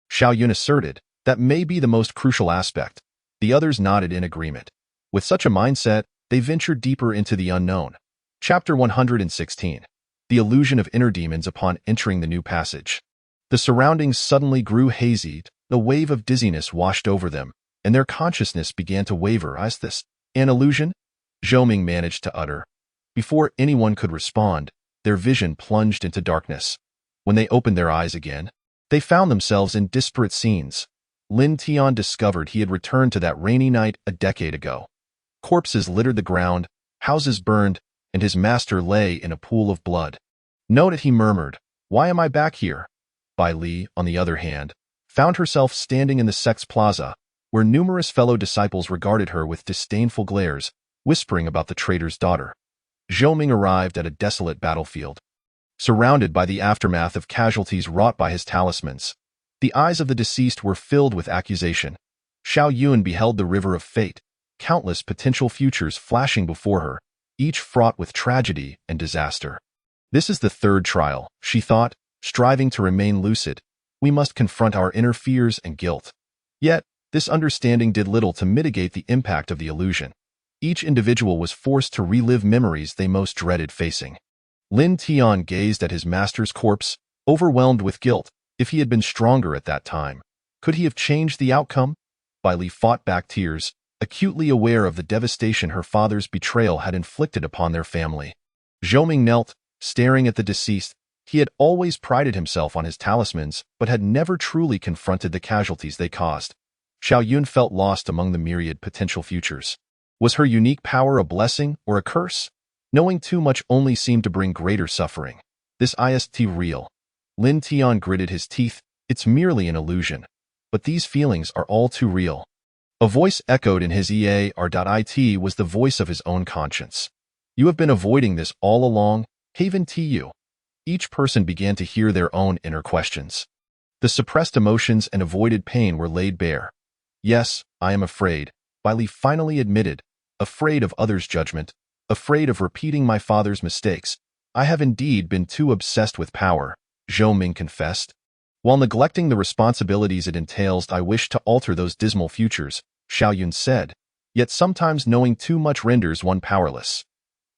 Xiao Yun asserted, that may be the most crucial aspect. The others nodded in agreement. With such a mindset, they ventured deeper into the unknown. Chapter 116. The Illusion of Inner Demons. Upon entering the new passage, the surroundings suddenly grew hazy. A wave of dizziness washed over them, and their consciousness began to waver. Is this an illusion? Zhou Ming managed to utter. Before anyone could respond, their vision plunged into darkness. When they opened their eyes again, they found themselves in disparate scenes. Lin Tian discovered he had returned to that rainy night a decade ago. Corpses littered the ground, houses burned, and his master lay in a pool of blood. Noted, he murmured, why am I back here? Bai Li, on the other hand, found herself standing in the sect's plaza, where numerous fellow disciples regarded her with disdainful glares, whispering about the traitor's daughter. Zhou Ming arrived at a desolate battlefield, surrounded by the aftermath of casualties wrought by his talismans. The eyes of the deceased were filled with accusation. Xiao Yun beheld the river of fate, countless potential futures flashing before her, each fraught with tragedy and disaster. This is the 3rd trial, she thought, striving to remain lucid. We must confront our inner fears and guilt. Yet, this understanding did little to mitigate the impact of the illusion. Each individual was forced to relive memories they most dreaded facing. Lin Tian gazed at his master's corpse, overwhelmed with guilt. If he had been stronger at that time, could he have changed the outcome? Bai Li fought back tears, acutely aware of the devastation her father's betrayal had inflicted upon their family. Zhou Ming knelt, staring at the deceased. He had always prided himself on his talismans, but had never truly confronted the casualties they caused. Xiao Yun felt lost among the myriad potential futures. Was her unique power a blessing or a curse? Knowing too much only seemed to bring greater suffering. This ist real. Lin Tian gritted his teeth. It's merely an illusion. But these feelings are all too real. A voice echoed in his ear. It was the voice of his own conscience. You have been avoiding this all along, haven't you? Each person began to hear their own inner questions. The suppressed emotions and avoided pain were laid bare. Yes, I am afraid, Bai Li finally admitted, afraid of others' judgment, afraid of repeating my father's mistakes. I have indeed been too obsessed with power, Zhou Ming confessed. While neglecting the responsibilities it entails, I wish to alter those dismal futures, Xiao Yun said. Yet sometimes knowing too much renders one powerless.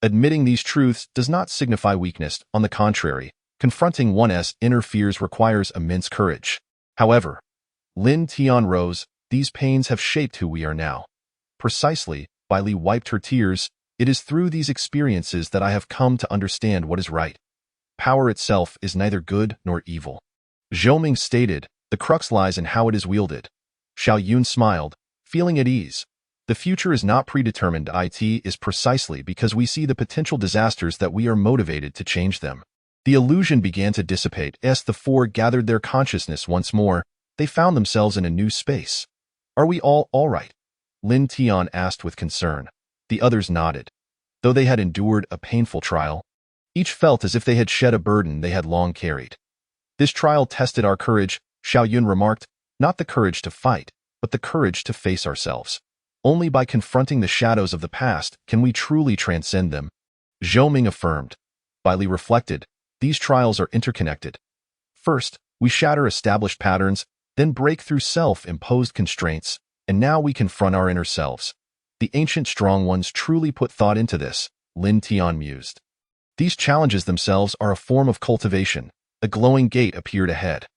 Admitting these truths does not signify weakness. On the contrary, confronting one's inner fears requires immense courage. However, Lin Tian rose. These pains have shaped who we are now. Precisely, Bai Li wiped her tears. It is through these experiences that I have come to understand what is right. Power itself is neither good nor evil. Zhou Ming stated, the crux lies in how it is wielded. Xiao Yun smiled, feeling at ease. The future is not predetermined. It is precisely because we see the potential disasters that we are motivated to change them. The illusion began to dissipate. As the four gathered their consciousness once more, they found themselves in a new space. Are we all right? Lin Tian asked with concern. The others nodded. Though they had endured a painful trial, each felt as if they had shed a burden they had long carried. This trial tested our courage, Xiao Yun remarked, not the courage to fight, but the courage to face ourselves. Only by confronting the shadows of the past can we truly transcend them. Zhou Ming affirmed. Bai Li reflected, these trials are interconnected. First, we shatter established patterns, then break through self-imposed constraints, and now we confront our inner selves. The ancient strong ones truly put thought into this, Lin Tian mused. These challenges themselves are a form of cultivation. A glowing gate appeared ahead.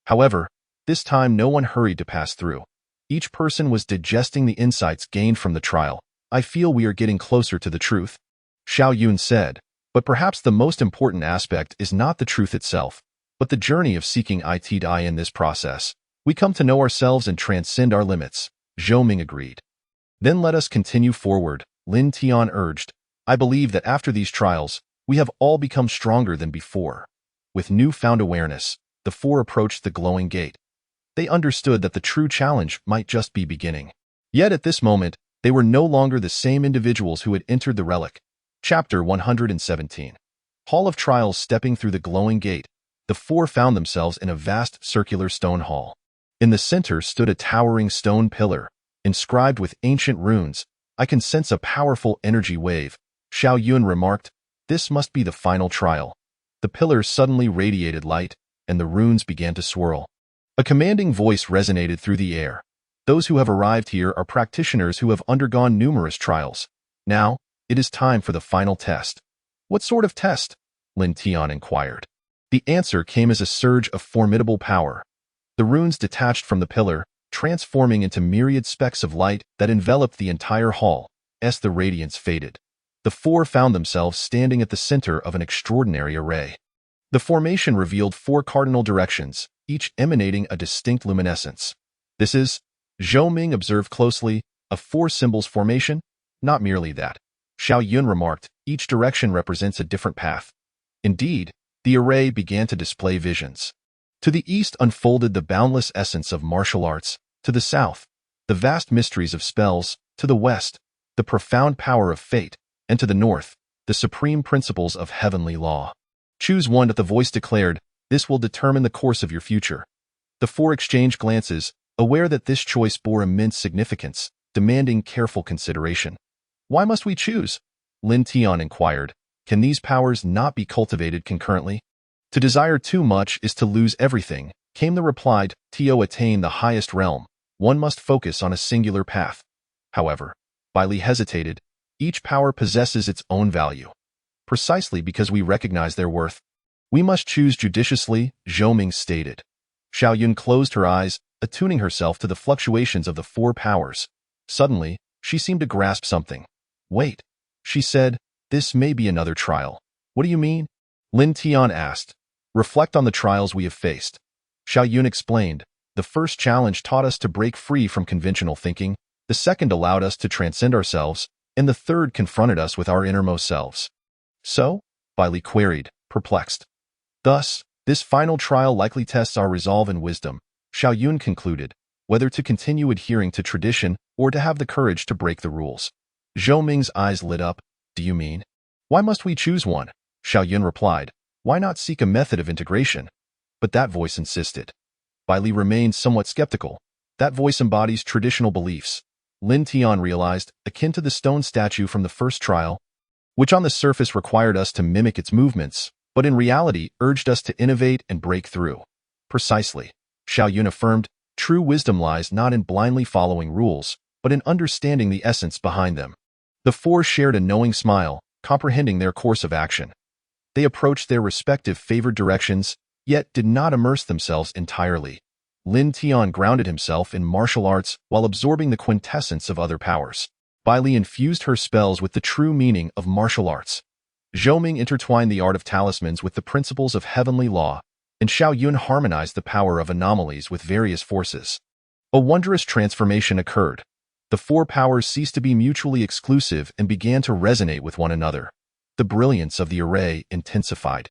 However, this time no one hurried to pass through. Each person was digesting the insights gained from the trial. I feel we are getting closer to the truth, Xiao Yun said, but perhaps the most important aspect is not the truth itself, but the journey of seeking it. In this process, we come to know ourselves and transcend our limits, Zhou Ming agreed. Then let us continue forward, Lin Tian urged. I believe that after these trials, we have all become stronger than before. With newfound awareness, the four approached the glowing gate. They understood that the true challenge might just be beginning. Yet at this moment, they were no longer the same individuals who had entered the relic. Chapter 117. Hall of Trials. Stepping through the glowing gate, the four found themselves in a vast circular stone hall. In the center stood a towering stone pillar, inscribed with ancient runes. I can sense a powerful energy wave, Xiao Yun remarked. This must be the final trial. The pillar suddenly radiated light, and the runes began to swirl. A commanding voice resonated through the air. Those who have arrived here are practitioners who have undergone numerous trials. Now, it is time for the final test. What sort of test? Lin Tian inquired. The answer came as a surge of formidable power. The runes detached from the pillar, transforming into myriad specks of light that enveloped the entire hall. As the radiance faded, the four found themselves standing at the center of an extraordinary array. The formation revealed four cardinal directions, each emanating a distinct luminescence. This is, Zhou Ming observed closely, a four symbols formation? Not merely that, Xiao Yun remarked, each direction represents a different path. Indeed, the array began to display visions. To the east unfolded the boundless essence of martial arts, to the south, the vast mysteries of spells, to the west, the profound power of fate, and to the north, the supreme principles of heavenly law. Choose one, the voice declared. This will determine the course of your future. The four exchanged glances, aware that this choice bore immense significance, demanding careful consideration. Why must we choose? Lin Tian inquired. Can these powers not be cultivated concurrently? To desire too much is to lose everything, came the reply. To attain the highest realm, one must focus on a singular path. However, Bai Li hesitated. Each power possesses its own value. Precisely because we recognize their worth, we must choose judiciously, Zhou Ming stated. Xiao Yun closed her eyes, attuning herself to the fluctuations of the four powers. Suddenly, she seemed to grasp something. Wait, she said, this may be another trial. What do you mean? Lin Tian asked. Reflect on the trials we have faced. Xiao Yun explained. The first challenge taught us to break free from conventional thinking, the second allowed us to transcend ourselves, and the third confronted us with our innermost selves. So? Bai Li queried, perplexed. Thus, this final trial likely tests our resolve and wisdom, Xiao Yun concluded, whether to continue adhering to tradition or to have the courage to break the rules. Zhou Ming's eyes lit up. Do you mean? Why must we choose one? Xiao Yun replied. Why not seek a method of integration? But that voice insisted. Bai Li remained somewhat skeptical. That voice embodies traditional beliefs, Lin Tian realized, akin to the stone statue from the first trial, which on the surface required us to mimic its movements, but in reality urged us to innovate and break through. Precisely, Xiao Yun affirmed, true wisdom lies not in blindly following rules, but in understanding the essence behind them. The four shared a knowing smile, comprehending their course of action. They approached their respective favored directions, yet did not immerse themselves entirely. Lin Tian grounded himself in martial arts while absorbing the quintessence of other powers. Bai Li infused her spells with the true meaning of martial arts. Zhou Ming intertwined the art of talismans with the principles of heavenly law, and Xiao Yun harmonized the power of anomalies with various forces. A wondrous transformation occurred. The four powers ceased to be mutually exclusive and began to resonate with one another. The brilliance of the array intensified.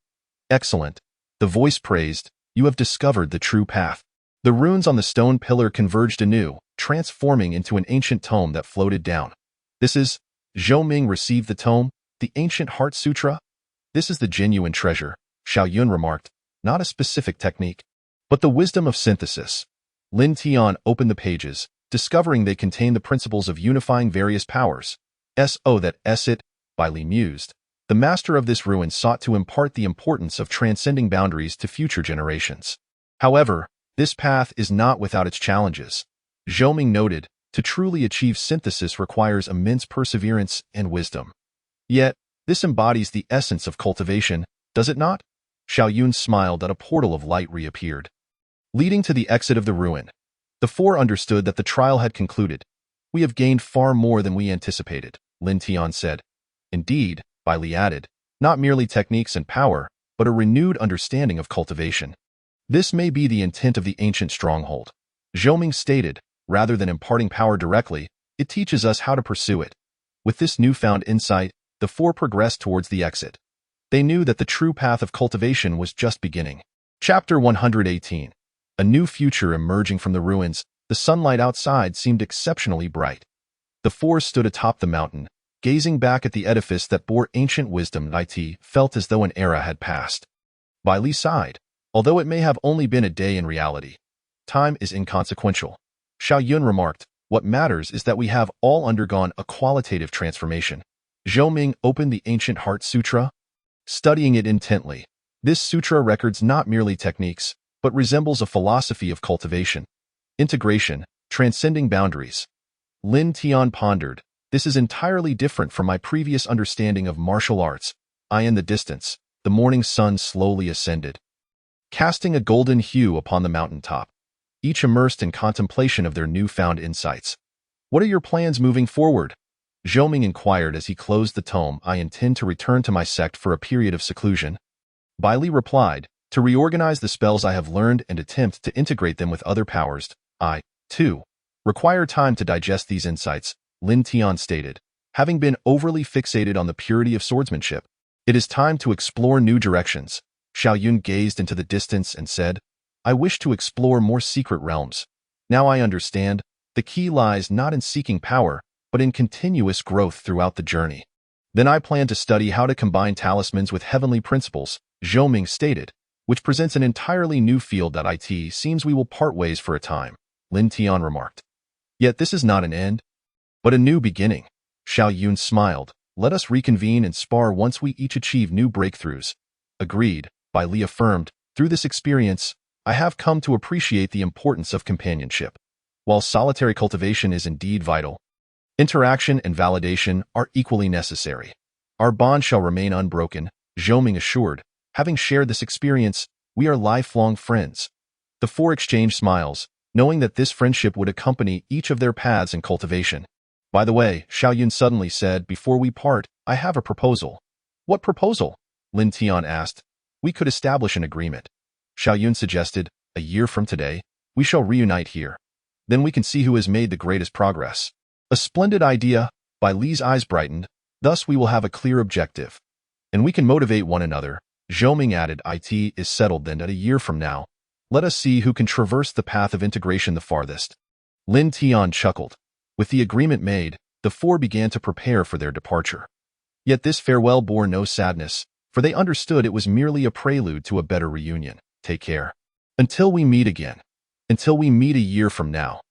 "Excellent," the voice praised. "You have discovered the true path." The runes on the stone pillar converged anew, transforming into an ancient tome that floated down. "This is..." Zhou Ming received the tome, the ancient Heart Sutra. "This is the genuine treasure," Xiao Yun remarked, "not a specific technique, but the wisdom of synthesis." Lin Tian opened the pages, discovering they contained the principles of unifying various powers. "So that is it," Bai Li mused. The master of this ruin sought to impart the importance of transcending boundaries to future generations. However, this path is not without its challenges. Zhou Ming noted, to truly achieve synthesis requires immense perseverance and wisdom. Yet, this embodies the essence of cultivation, does it not? Xiao Yun smiled as a portal of light reappeared, leading to the exit of the ruin. The four understood that the trial had concluded. "We have gained far more than we anticipated," Lin Tian said. "Indeed," Bai Li added, "not merely techniques and power, but a renewed understanding of cultivation. This may be the intent of the ancient stronghold." Zhou Ming stated, "Rather than imparting power directly, it teaches us how to pursue it." With this newfound insight, the four progressed towards the exit. They knew that the true path of cultivation was just beginning. Chapter 118. A new future emerging from the ruins. The sunlight outside seemed exceptionally bright. The four stood atop the mountain, gazing back at the edifice that bore ancient wisdom. It felt as though an era had passed. Bai Li sighed. Although it may have only been a day in reality, time is inconsequential. Xiao Yun remarked, "What matters is that we have all undergone a qualitative transformation." Zhou Ming opened the ancient Heart Sutra, studying it intently. This sutra records not merely techniques, but resembles a philosophy of cultivation, integration, transcending boundaries. Lin Tian pondered, "This is entirely different from my previous understanding of martial arts." In the distance, the morning sun slowly ascended, casting a golden hue upon the mountaintop, each immersed in contemplation of their newfound insights. "What are your plans moving forward?" Zhou Ming inquired as he closed the tome. "I intend to return to my sect for a period of seclusion." Bai Li replied, "To reorganize the spells I have learned and attempt to integrate them with other powers. I, too, require time to digest these insights," Lin Tian stated. "Having been overly fixated on the purity of swordsmanship, it is time to explore new directions." Xiao Yun gazed into the distance and said, "I wish to explore more secret realms. Now I understand, the key lies not in seeking power, but in continuous growth throughout the journey. Then I plan to study how to combine talismans with heavenly principles," Zhou Ming stated, "which presents an entirely new field. It seems we will part ways for a time," Lin Tian remarked. "Yet this is not an end, but a new beginning." Xiao Yun smiled. "Let us reconvene and spar once we each achieve new breakthroughs." "Agreed," Bai Li affirmed. "Through this experience, I have come to appreciate the importance of companionship. While solitary cultivation is indeed vital, interaction and validation are equally necessary. Our bond shall remain unbroken," Zhou Ming assured. "Having shared this experience, we are lifelong friends." The four exchanged smiles, knowing that this friendship would accompany each of their paths in cultivation. "By the way," Xiao Yun suddenly said, "before we part, I have a proposal." "What proposal?" Lin Tian asked. "We could establish an agreement." Xiao Yun suggested, "A year from today, we shall reunite here. Then we can see who has made the greatest progress." "A splendid idea," Bai Li's eyes brightened. "Thus we will have a clear objective, and we can motivate one another." Zhou Ming added, "It is settled then that a year from now, let us see who can traverse the path of integration the farthest." Lin Tian chuckled. With the agreement made, the four began to prepare for their departure. Yet this farewell bore no sadness, for they understood it was merely a prelude to a better reunion. "Take care. Until we meet again. Until we meet a year from now.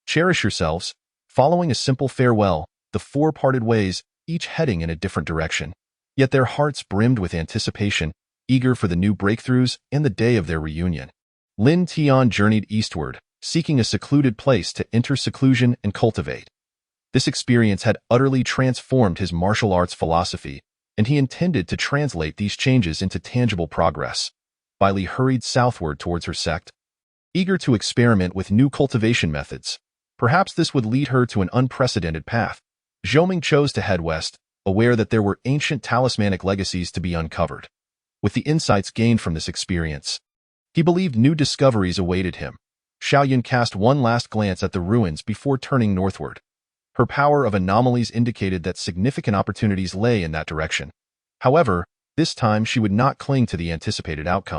Cherish yourselves." Following a simple farewell, the four parted ways, each heading in a different direction. Yet their hearts brimmed with anticipation, eager for the new breakthroughs and the day of their reunion. Lin Tian journeyed eastward, seeking a secluded place to enter seclusion and cultivate. This experience had utterly transformed his martial arts philosophy, and he intended to translate these changes into tangible progress. Bai Li hurried southward towards her sect, eager to experiment with new cultivation methods. Perhaps this would lead her to an unprecedented path. Zhou Ming chose to head west, aware that there were ancient talismanic legacies to be uncovered. With the insights gained from this experience, he believed new discoveries awaited him. Xiao Yun cast one last glance at the ruins before turning northward. Her power of anomalies indicated that significant opportunities lay in that direction. However, this time she would not cling to the anticipated outcome.